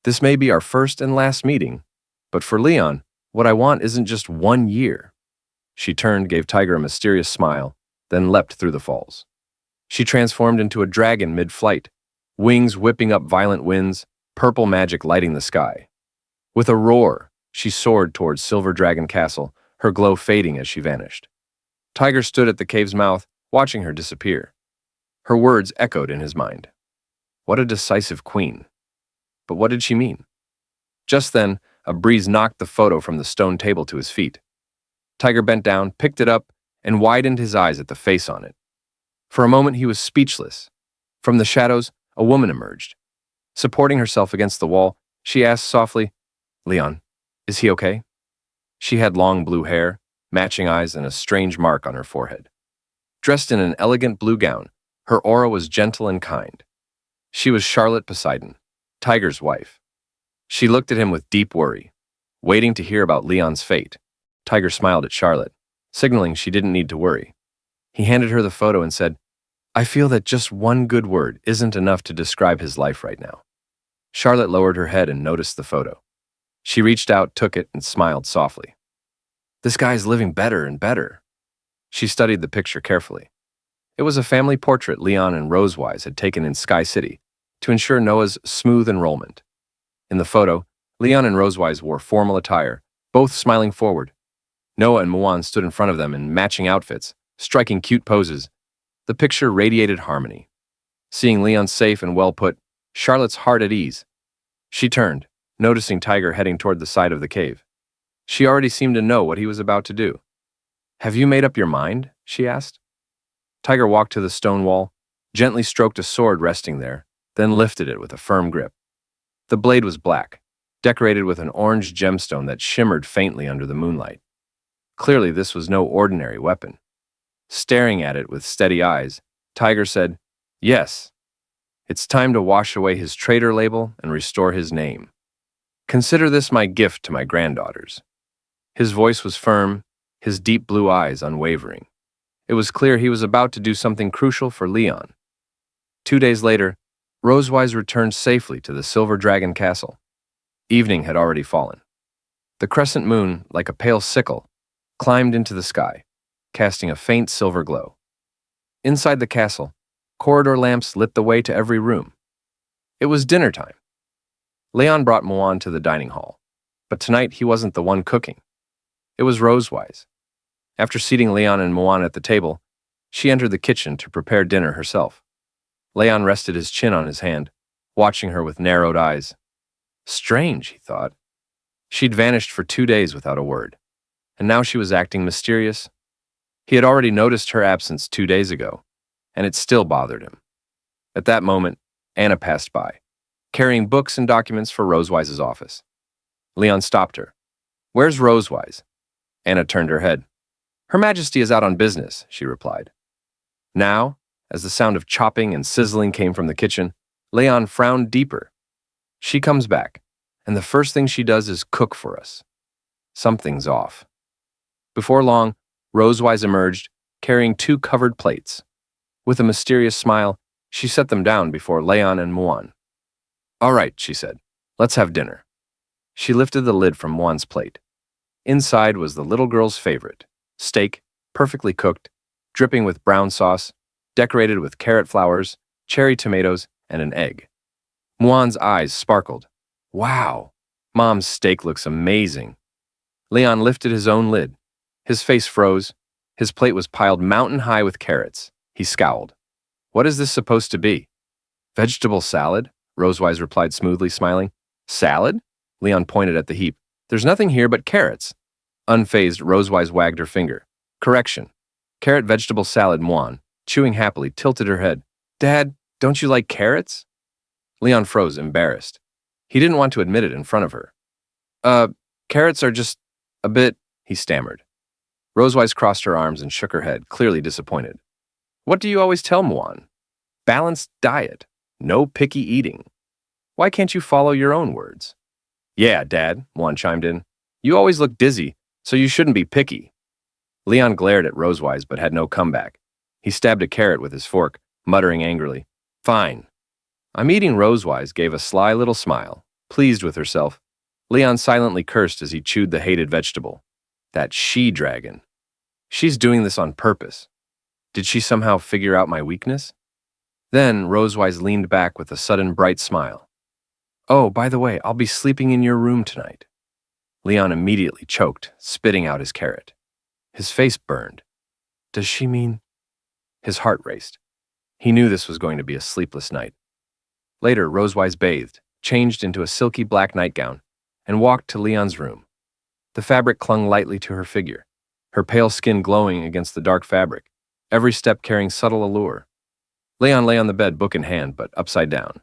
"This may be our first and last meeting, but for Leon, what I want isn't just 1 year." She turned, gave Tiger a mysterious smile, then leapt through the falls. She transformed into a dragon mid-flight, wings whipping up violent winds, purple magic lighting the sky. With a roar, she soared towards Silver Dragon Castle, her glow fading as she vanished. Tiger stood at the cave's mouth, watching her disappear. Her words echoed in his mind. What a decisive queen. But what did she mean? Just then, a breeze knocked the photo from the stone table to his feet. Tiger bent down, picked it up, and widened his eyes at the face on it. For a moment, he was speechless. From the shadows, a woman emerged. Supporting herself against the wall, she asked softly, "Leon, is he okay?" She had long blue hair, matching eyes, and a strange mark on her forehead. Dressed in an elegant blue gown, her aura was gentle and kind. She was Charlotte Poseidon, Tiger's wife. She looked at him with deep worry, waiting to hear about Leon's fate. Tiger smiled at Charlotte, signaling she didn't need to worry. He handed her the photo and said, I feel that just one good word isn't enough to describe his life right now. Charlotte lowered her head and noticed the photo. She reached out, took it, and smiled softly. This guy's living better and better. She studied the picture carefully. It was a family portrait Leon and Rosewise had taken in Sky City to ensure Noah's smooth enrollment. In the photo, Leon and Rosewise wore formal attire, both smiling forward. Noah and Muan stood in front of them in matching outfits, striking cute poses. The picture radiated harmony. Seeing Leon safe and well put, Charlotte's heart at ease. She turned, noticing Tiger heading toward the side of the cave. She already seemed to know what he was about to do. Have you made up your mind? She asked. Tiger walked to the stone wall, gently stroked a sword resting there, then lifted it with a firm grip. The blade was black, decorated with an orange gemstone that shimmered faintly under the moonlight. Clearly, this was no ordinary weapon. Staring at it with steady eyes, Tiger said, "Yes, it's time to wash away his traitor label and restore his name. Consider this my gift to my granddaughters." His voice was firm, his deep blue eyes unwavering. It was clear he was about to do something crucial for Leon. 2 days later, Rosewise returned safely to the Silver Dragon Castle. Evening had already fallen. The crescent moon, like a pale sickle, climbed into the sky, casting a faint silver glow. Inside the castle, corridor lamps lit the way to every room. It was dinner time. Leon brought Muan to the dining hall, but tonight he wasn't the one cooking. It was Rosewise. After seating Leon and Muan at the table, she entered the kitchen to prepare dinner herself. Leon rested his chin on his hand, watching her with narrowed eyes. Strange, he thought. She'd vanished for 2 days without a word, and now she was acting mysterious. He had already noticed her absence 2 days ago, and it still bothered him. At that moment, Anna passed by, carrying books and documents for Rosewise's office. Leon stopped her. "Where's Rosewise?" Anna turned her head. "Her Majesty is out on business," she replied. Now, as the sound of chopping and sizzling came from the kitchen, Leon frowned deeper. She comes back, and the first thing she does is cook for us. Something's off. Before long, Rosewise emerged, carrying 2 covered plates. With a mysterious smile, she set them down before Leon and Muan. "All right," she said, "let's have dinner." She lifted the lid from Muan's plate. Inside was the little girl's favorite, steak, perfectly cooked, dripping with brown sauce, decorated with carrot flowers, cherry tomatoes, and an egg. Muan's eyes sparkled. "Wow, Mom's steak looks amazing." Leon lifted his own lid. His face froze. His plate was piled mountain high with carrots. He scowled. "What is this supposed to be?" "Vegetable salad," Rosewise replied smoothly, smiling. "Salad?" Leon pointed at the heap. "There's nothing here but carrots." Unfazed, Rosewise wagged her finger. "Correction. Carrot vegetable salad." Muan, chewing happily, tilted her head. "Dad, don't you like carrots?" Leon froze, embarrassed. He didn't want to admit it in front of her. Carrots are just a bit," he stammered. Rosewise crossed her arms and shook her head, clearly disappointed. "What do you always tell Muan? Balanced diet. No picky eating. Why can't you follow your own words?" "Yeah, Dad," Muan chimed in. "You always look dizzy, so you shouldn't be picky." Leon glared at Rosewise but had no comeback. He stabbed a carrot with his fork, muttering angrily. "Fine." "I'm eating." Rosewise gave a sly little smile, pleased with herself. Leon silently cursed as he chewed the hated vegetable. That she-dragon. She's doing this on purpose. Did she somehow figure out my weakness? Then Rosewise leaned back with a sudden bright smile. "Oh, by the way, I'll be sleeping in your room tonight." Leon immediately choked, spitting out his carrot. His face burned. Does she mean? His heart raced. He knew this was going to be a sleepless night. Later, Rosewise bathed, changed into a silky black nightgown, and walked to Leon's room. The fabric clung lightly to her figure, her pale skin glowing against the dark fabric, every step carrying subtle allure. Leon lay on the bed, book in hand, but upside down.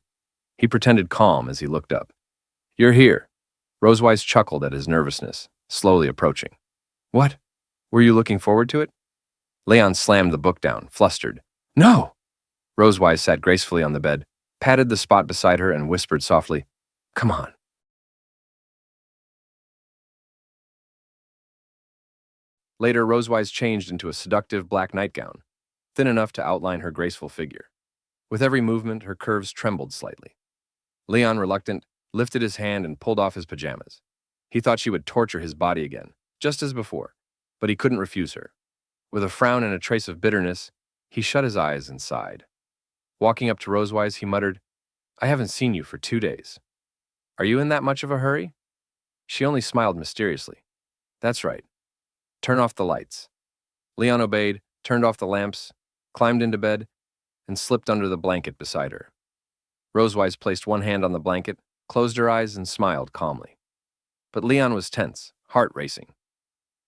He pretended calm as he looked up. "You're here." Rosewise chuckled at his nervousness, slowly approaching. "What? Were you looking forward to it?" Leon slammed the book down, flustered. "No!" Rosewise sat gracefully on the bed, patted the spot beside her, and whispered softly, "Come on." Later, Rosewise changed into a seductive black nightgown. thin enough to outline her graceful figure. With every movement, her curves trembled slightly. Leon, reluctant, lifted his hand and pulled off his pajamas. He thought she would torture his body again, just as before, but he couldn't refuse her. With a frown and a trace of bitterness, he shut his eyes and sighed. Walking up to Rosewise, he muttered, "I haven't seen you for 2 days. Are you in that much of a hurry?" She only smiled mysteriously. "That's right. Turn off the lights." Leon obeyed, turned off the lamps, climbed into bed, and slipped under the blanket beside her. Rosewise placed one hand on the blanket, closed her eyes, and smiled calmly. But Leon was tense, heart racing.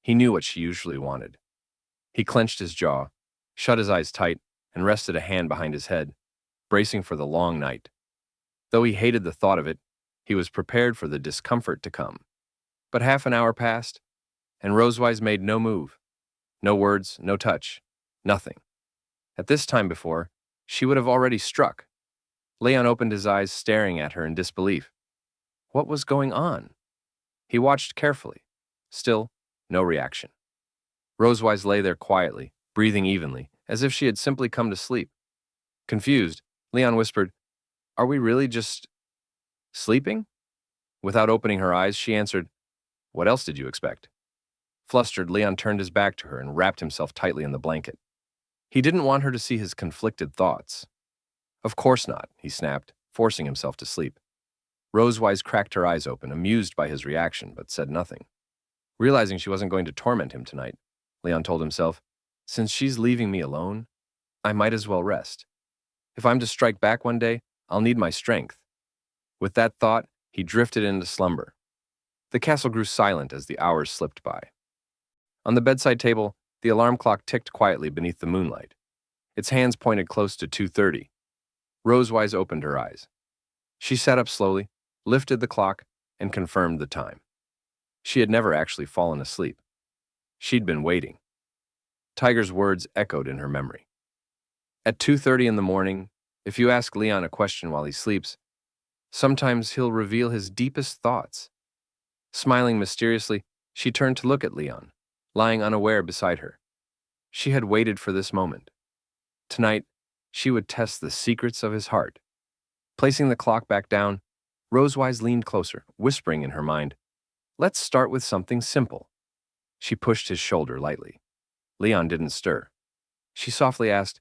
He knew what she usually wanted. He clenched his jaw, shut his eyes tight, and rested a hand behind his head, bracing for the long night. Though he hated the thought of it, he was prepared for the discomfort to come. But half an hour passed, and Rosewise made no move. No words, no touch, nothing. At this time before, she would have already struck. Leon opened his eyes, staring at her in disbelief. What was going on? He watched carefully. Still, no reaction. Rosewise lay there quietly, breathing evenly, as if she had simply come to sleep. Confused, Leon whispered, "Are we really just sleeping?" Without opening her eyes, she answered, "What else did you expect?" Flustered, Leon turned his back to her and wrapped himself tightly in the blanket. He didn't want her to see his conflicted thoughts. "Of course not," he snapped, forcing himself to sleep. Rosewise cracked her eyes open, amused by his reaction, but said nothing. Realizing she wasn't going to torment him tonight, Leon told himself, "Since she's leaving me alone, I might as well rest. If I'm to strike back one day, I'll need my strength." With that thought, he drifted into slumber. The castle grew silent as the hours slipped by. On the bedside table, the alarm clock ticked quietly beneath the moonlight. Its hands pointed close to 2:30. Rosewise opened her eyes. She sat up slowly, lifted the clock, and confirmed the time. She had never actually fallen asleep. She'd been waiting. Tiger's words echoed in her memory. At 2:30 in the morning, if you ask Leon a question while he sleeps, sometimes he'll reveal his deepest thoughts. Smiling mysteriously, she turned to look at Leon, lying unaware beside her. She had waited for this moment. Tonight, she would test the secrets of his heart. Placing the clock back down, Rosewise leaned closer, whispering in her mind, "Let's start with something simple." She pushed his shoulder lightly. Leon didn't stir. She softly asked,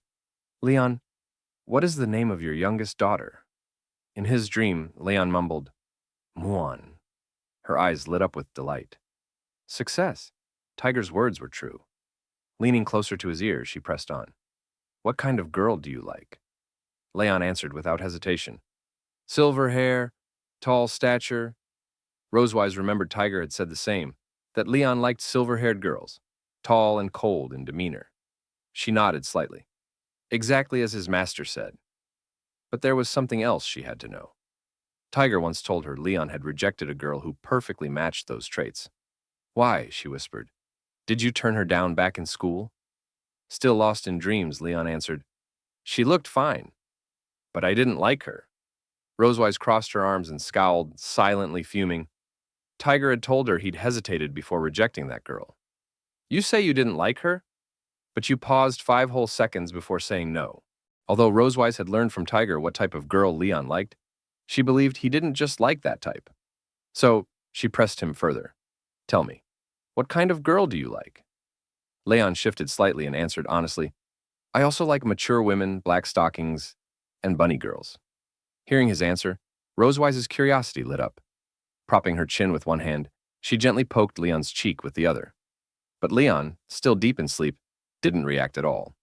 "Leon, what is the name of your youngest daughter?" In his dream, Leon mumbled, "Muan." Her eyes lit up with delight. Success. Tiger's words were true. Leaning closer to his ear, she pressed on. "What kind of girl do you like?" Leon answered without hesitation. "Silver hair, tall stature." Rosewise remembered Tiger had said the same, that Leon liked silver-haired girls, tall and cold in demeanor. She nodded slightly. Exactly as his master said. But there was something else she had to know. Tiger once told her Leon had rejected a girl who perfectly matched those traits. "Why?" she whispered. "Did you turn her down back in school?" Still lost in dreams, Leon answered, "She looked fine, but I didn't like her." Rosewise crossed her arms and scowled, silently fuming. Tiger had told her he'd hesitated before rejecting that girl. "You say you didn't like her?" But you paused 5 whole seconds before saying no. Although Rosewise had learned from Tiger what type of girl Leon liked, she believed he didn't just like that type. So she pressed him further. "Tell me, what kind of girl do you like?" Leon shifted slightly and answered honestly, "I also like mature women, black stockings, and bunny girls." Hearing his answer, Rosewise's curiosity lit up. Propping her chin with one hand, she gently poked Leon's cheek with the other. But Leon, still deep in sleep, didn't react at all.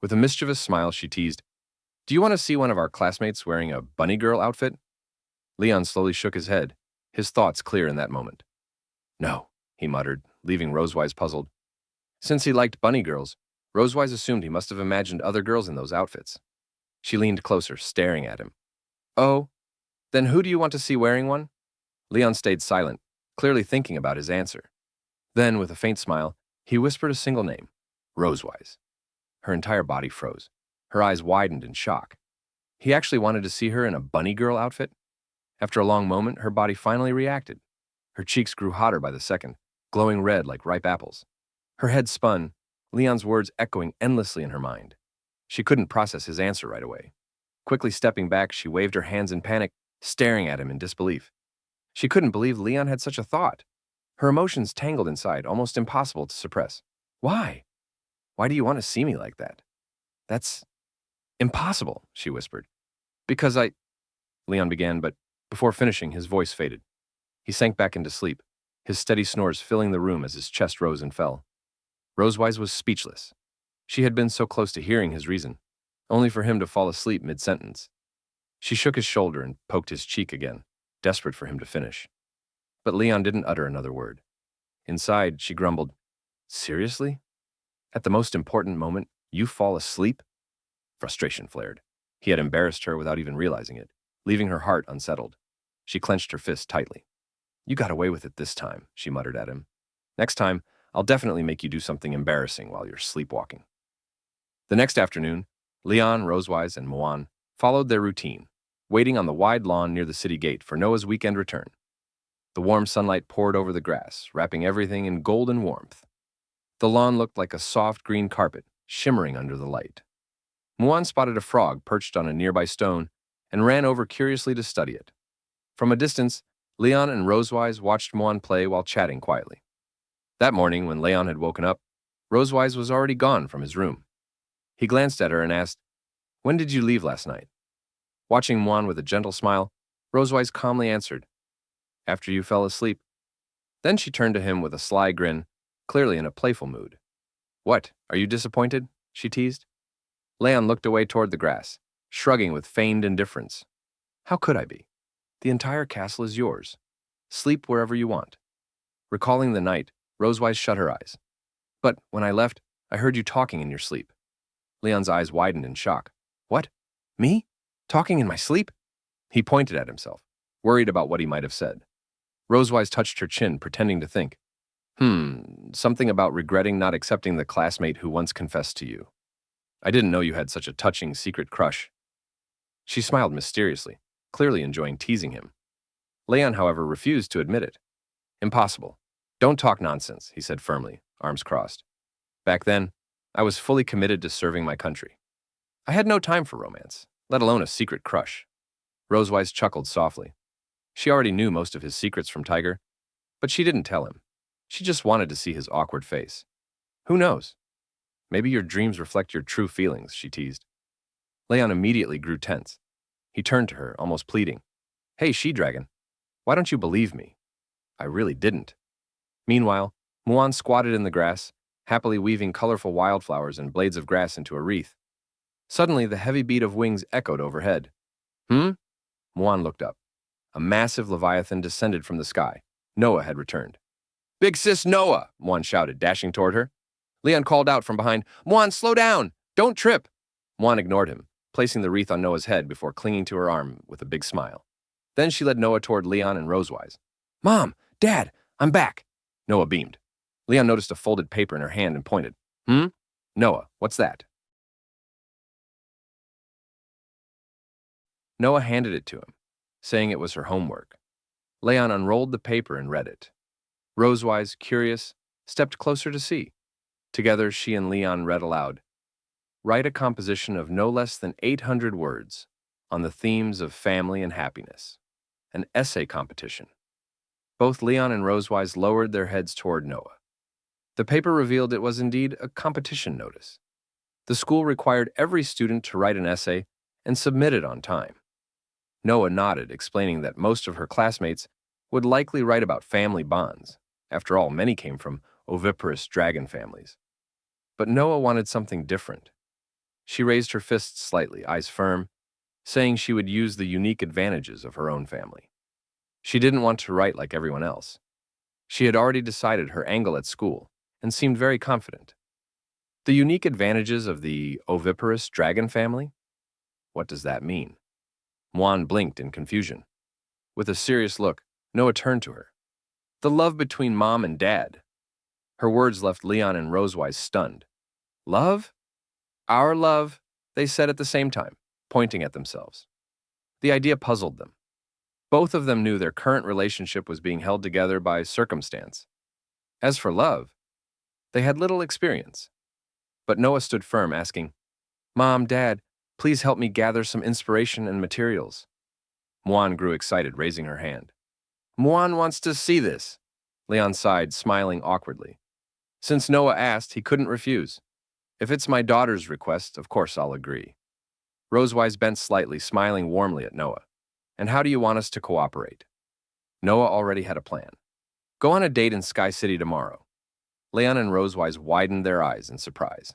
With a mischievous smile, she teased, "Do you want to see one of our classmates wearing a bunny girl outfit?" Leon slowly shook his head, his thoughts clear in that moment. "No," he muttered, leaving Rosewise puzzled. Since he liked bunny girls, Rosewise assumed he must have imagined other girls in those outfits. She leaned closer, staring at him. "Oh, then who do you want to see wearing one?" Leon stayed silent, clearly thinking about his answer. Then, with a faint smile, he whispered a single name, Rosewise. Her entire body froze. Her eyes widened in shock. He actually wanted to see her in a bunny girl outfit? After a long moment, her body finally reacted. Her cheeks grew hotter by the second, glowing red like ripe apples. Her head spun, Leon's words echoing endlessly in her mind. She couldn't process his answer right away. Quickly stepping back, she waved her hands in panic, staring at him in disbelief. She couldn't believe Leon had such a thought. Her emotions tangled inside, almost impossible to suppress. Why? Why do you want to see me like that? That's impossible, she whispered. Because Leon began, but before finishing, his voice faded. He sank back into sleep, his steady snores filling the room as his chest rose and fell. Rosewise was speechless. She had been so close to hearing his reason, only for him to fall asleep mid-sentence. She shook his shoulder and poked his cheek again, desperate for him to finish. But Leon didn't utter another word. Inside, she grumbled, Seriously? At the most important moment, you fall asleep? Frustration flared. He had embarrassed her without even realizing it, leaving her heart unsettled. She clenched her fist tightly. You got away with it this time, she muttered at him. Next time, I'll definitely make you do something embarrassing while you're sleepwalking. The next afternoon, Leon, Rosewise, and Muan followed their routine, waiting on the wide lawn near the city gate for Noah's weekend return. The warm sunlight poured over the grass, wrapping everything in golden warmth. The lawn looked like a soft green carpet, shimmering under the light. Muan spotted a frog perched on a nearby stone and ran over curiously to study it. From a distance, Leon and Rosewise watched Muan play while chatting quietly. That morning, when Leon had woken up, Rosewise was already gone from his room. He glanced at her and asked, When did you leave last night? Watching Muan with a gentle smile, Rosewise calmly answered, After you fell asleep. Then she turned to him with a sly grin, clearly in a playful mood. What, are you disappointed? She teased. Leon looked away toward the grass, shrugging with feigned indifference. How could I be? The entire castle is yours. Sleep wherever you want. Recalling the night, Rosewise shut her eyes. But when I left, I heard you talking in your sleep. Leon's eyes widened in shock. What? Me? Talking in my sleep? He pointed at himself, worried about what he might have said. Rosewise touched her chin, pretending to think. Something about regretting not accepting the classmate who once confessed to you. I didn't know you had such a touching secret crush. She smiled mysteriously, clearly enjoying teasing him. Leon, however, refused to admit it. Impossible. Don't talk nonsense, he said firmly, arms crossed. Back then, I was fully committed to serving my country. I had no time for romance, let alone a secret crush. Rosewise chuckled softly. She already knew most of his secrets from Tiger, but she didn't tell him. She just wanted to see his awkward face. Who knows? Maybe your dreams reflect your true feelings, she teased. Leon immediately grew tense. He turned to her, almost pleading. Hey, she-dragon, why don't you believe me? I really didn't. Meanwhile, Muan squatted in the grass, happily weaving colorful wildflowers and blades of grass into a wreath. Suddenly, the heavy beat of wings echoed overhead. Muan looked up. A massive leviathan descended from the sky. Noah had returned. Big sis Noah, Muan shouted, dashing toward her. Leon called out from behind, Muan, slow down! Don't trip! Muan ignored him, placing the wreath on Noah's head before clinging to her arm with a big smile. Then she led Noah toward Leon and Rosewise. Mom! Dad! I'm back! Noah beamed. Leon noticed a folded paper in her hand and pointed. Noah, what's that? Noah handed it to him, saying it was her homework. Leon unrolled the paper and read it. Rosewise, curious, stepped closer to see. Together, she and Leon read aloud. Write a composition of no less than 800 words on the themes of family and happiness. An essay competition. Both Leon and Rosewise lowered their heads toward Noah. The paper revealed it was indeed a competition notice. The school required every student to write an essay and submit it on time. Noah nodded, explaining that most of her classmates would likely write about family bonds. After all, many came from oviparous dragon families. But Noah wanted something different. She raised her fists slightly, eyes firm, saying she would use the unique advantages of her own family. She didn't want to write like everyone else. She had already decided her angle at school and seemed very confident. The unique advantages of the oviparous dragon family? What does that mean? Muan blinked in confusion. With a serious look, Noah turned to her. The love between Mom and Dad. Her words left Leon and Rosewise stunned. Love? Our love, they said at the same time, pointing at themselves. The idea puzzled them. Both of them knew their current relationship was being held together by circumstance. As for love, they had little experience. But Noah stood firm, asking, Mom, Dad, please help me gather some inspiration and materials. Muan grew excited, raising her hand. Muan wants to see this. Leon sighed, smiling awkwardly. Since Noah asked, he couldn't refuse. If it's my daughter's request, of course I'll agree. Rosewise bent slightly, smiling warmly at Noah. And how do you want us to cooperate? Noah already had a plan. Go on a date in Sky City tomorrow. Leon and Rosewise widened their eyes in surprise.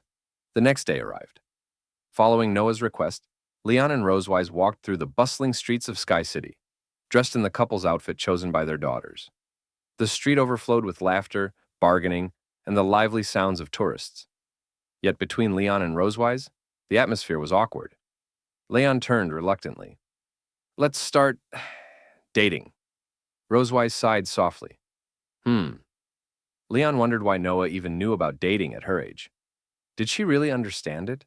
The next day arrived. Following Noah's request, Leon and Rosewise walked through the bustling streets of Sky City, dressed in the couple's outfit chosen by their daughters. The street overflowed with laughter, bargaining, and the lively sounds of tourists. Yet between Leon and Rosewise, the atmosphere was awkward. Leon turned reluctantly. Let's start dating. Rosewise sighed softly. Leon wondered why Noah even knew about dating at her age. Did she really understand it?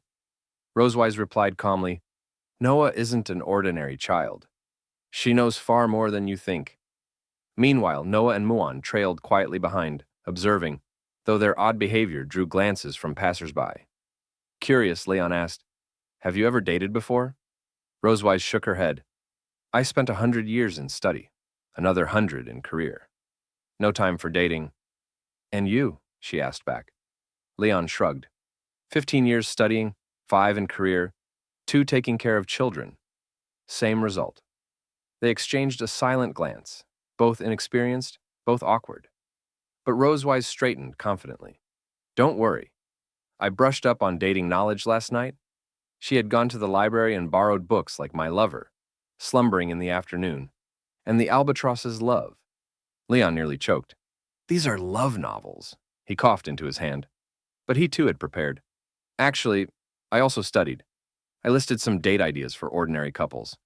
Rosewise replied calmly, Noah isn't an ordinary child. She knows far more than you think. Meanwhile, Noah and Muan trailed quietly behind, observing, though their odd behavior drew glances from passers-by. Curious, Leon asked, Have you ever dated before? Rosewise shook her head. I spent 100 years in study, another 100 in career. No time for dating. And you? She asked back. Leon shrugged. 15 years studying, 5 in career, 2 taking care of children. Same result. They exchanged a silent glance, both inexperienced, both awkward. But Rosewise straightened confidently. Don't worry. I brushed up on dating knowledge last night. She had gone to the library and borrowed books like My Lover, Slumbering in the Afternoon, and The Albatross's Love. Leon nearly choked. These are love novels. He coughed into his hand. But he too had prepared. Actually, I also studied. I listed some date ideas for ordinary couples.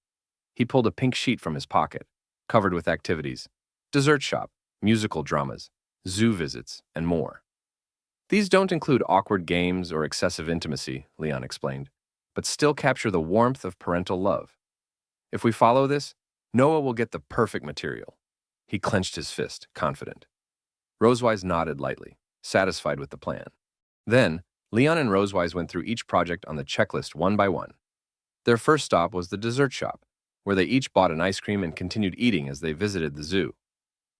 He pulled a pink sheet from his pocket, covered with activities, dessert shop, musical dramas, zoo visits, and more. These don't include awkward games or excessive intimacy, Leon explained, but still capture the warmth of parental love. If we follow this, Noah will get the perfect material. He clenched his fist, confident. Rosewise nodded lightly, satisfied with the plan. Then, Leon and Rosewise went through each project on the checklist one by one. Their first stop was the dessert shop, where they each bought an ice cream and continued eating as they visited the zoo.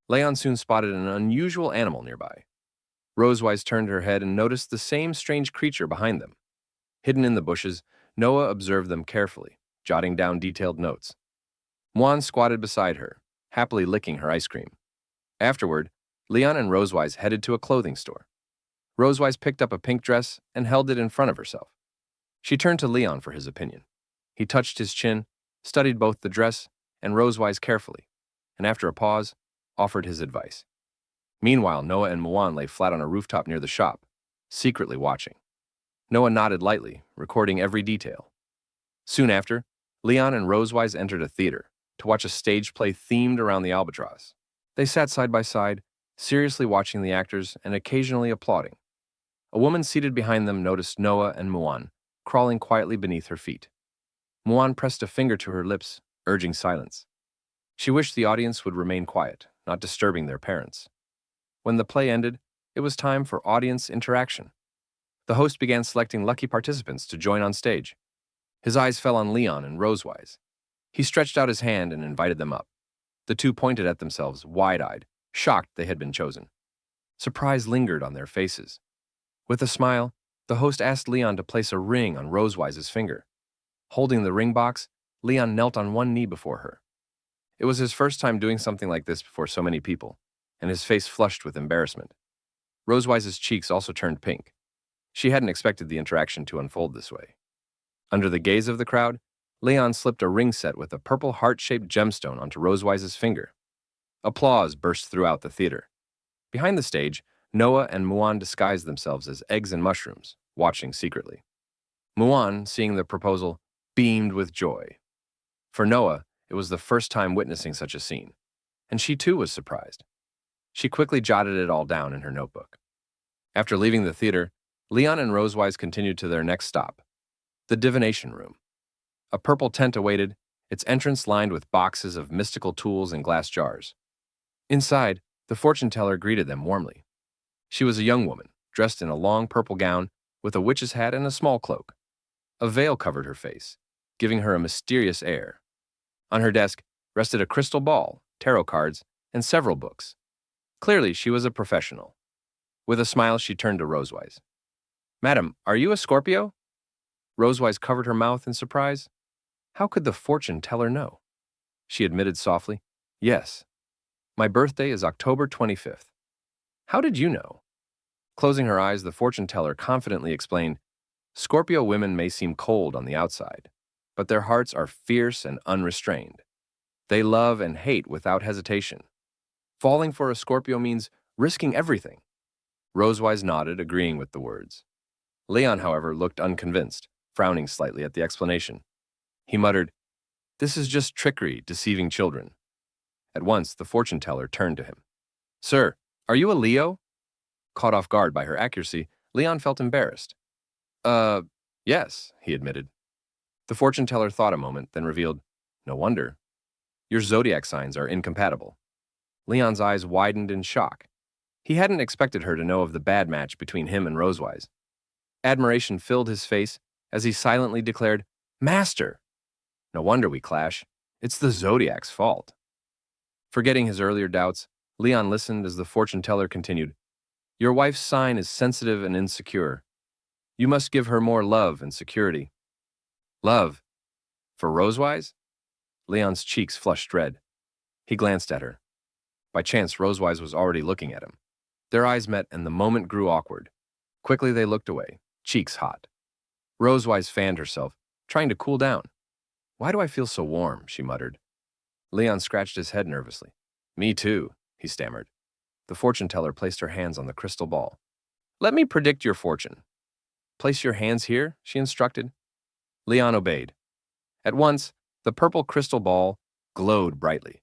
Leon soon spotted an unusual animal nearby. Rosewise turned her head and noticed the same strange creature behind them. Hidden in the bushes, Noah observed them carefully, jotting down detailed notes. Muan squatted beside her, happily licking her ice cream. Afterward, Leon and Rosewise headed to a clothing store. Rosewise picked up a pink dress and held it in front of herself. She turned to Leon for his opinion. He touched his chin, studied both the dress and Rosewise carefully, and after a pause, offered his advice. Meanwhile, Noah and Muan lay flat on a rooftop near the shop, secretly watching. Noah nodded lightly, recording every detail. Soon after, Leon and Rosewise entered a theater to watch a stage play themed around the albatross. They sat side by side, seriously watching the actors and occasionally applauding. A woman seated behind them noticed Noah and Muan crawling quietly beneath her feet. Muan pressed a finger to her lips, urging silence. She wished the audience would remain quiet, not disturbing their parents. When the play ended, it was time for audience interaction. The host began selecting lucky participants to join on stage. His eyes fell on Leon and Rosewise. He stretched out his hand and invited them up. The two pointed at themselves, wide-eyed, shocked they had been chosen. Surprise lingered on their faces. With a smile, the host asked Leon to place a ring on Rosewise's finger. Holding the ring box, Leon knelt on one knee before her. It was his first time doing something like this before so many people, and his face flushed with embarrassment. Rosewise's cheeks also turned pink. She hadn't expected the interaction to unfold this way. Under the gaze of the crowd, Leon slipped a ring set with a purple heart-shaped gemstone onto Rosewise's finger. Applause burst throughout the theater. Behind the stage, Noah and Muan disguised themselves as eggs and mushrooms, watching secretly. Muan, seeing the proposal, beamed with joy. For Noah, it was the first time witnessing such a scene, and she too was surprised. She quickly jotted it all down in her notebook. After leaving the theater, Leon and Rosewise continued to their next stop, the divination room. A purple tent awaited, its entrance lined with boxes of mystical tools and glass jars. Inside, the fortune teller greeted them warmly. She was a young woman, dressed in a long purple gown with a witch's hat and a small cloak. A veil covered her face, giving her a mysterious air. On her desk rested a crystal ball, tarot cards, and several books. Clearly, she was a professional. With a smile, she turned to Rosewise. "Madam, are you a Scorpio?" Rosewise covered her mouth in surprise. How could the fortune teller know? She admitted softly, "Yes. My birthday is October 25th. How did you know?" Closing her eyes, the fortune teller confidently explained, "Scorpio women may seem cold on the outside, but their hearts are fierce and unrestrained. They love and hate without hesitation. Falling for a Scorpio means risking everything." Rosewise nodded, agreeing with the words. Leon, however, looked unconvinced, frowning slightly at the explanation. He muttered, "This is just trickery, deceiving children." At once, the fortune teller turned to him. "Sir, are you a Leo?" Caught off guard by her accuracy, Leon felt embarrassed. Yes," he admitted. The fortune teller thought a moment, then revealed, "No wonder. Your zodiac signs are incompatible." Leon's eyes widened in shock. He hadn't expected her to know of the bad match between him and Rosewise. Admiration filled his face as he silently declared, "Master! No wonder we clash. It's the zodiac's fault." Forgetting his earlier doubts, Leon listened as the fortune teller continued, "Your wife's sign is sensitive and insecure. You must give her more love and security." "Love? For Rosewise?" Leon's cheeks flushed red. He glanced at her. By chance, Rosewise was already looking at him. Their eyes met and the moment grew awkward. Quickly they looked away, cheeks hot. Rosewise fanned herself, trying to cool down. "Why do I feel so warm?" she muttered. Leon scratched his head nervously. "Me too," he stammered. The fortune teller placed her hands on the crystal ball. "Let me predict your fortune." "Place your hands here," she instructed. Leon obeyed. At once, the purple crystal ball glowed brightly.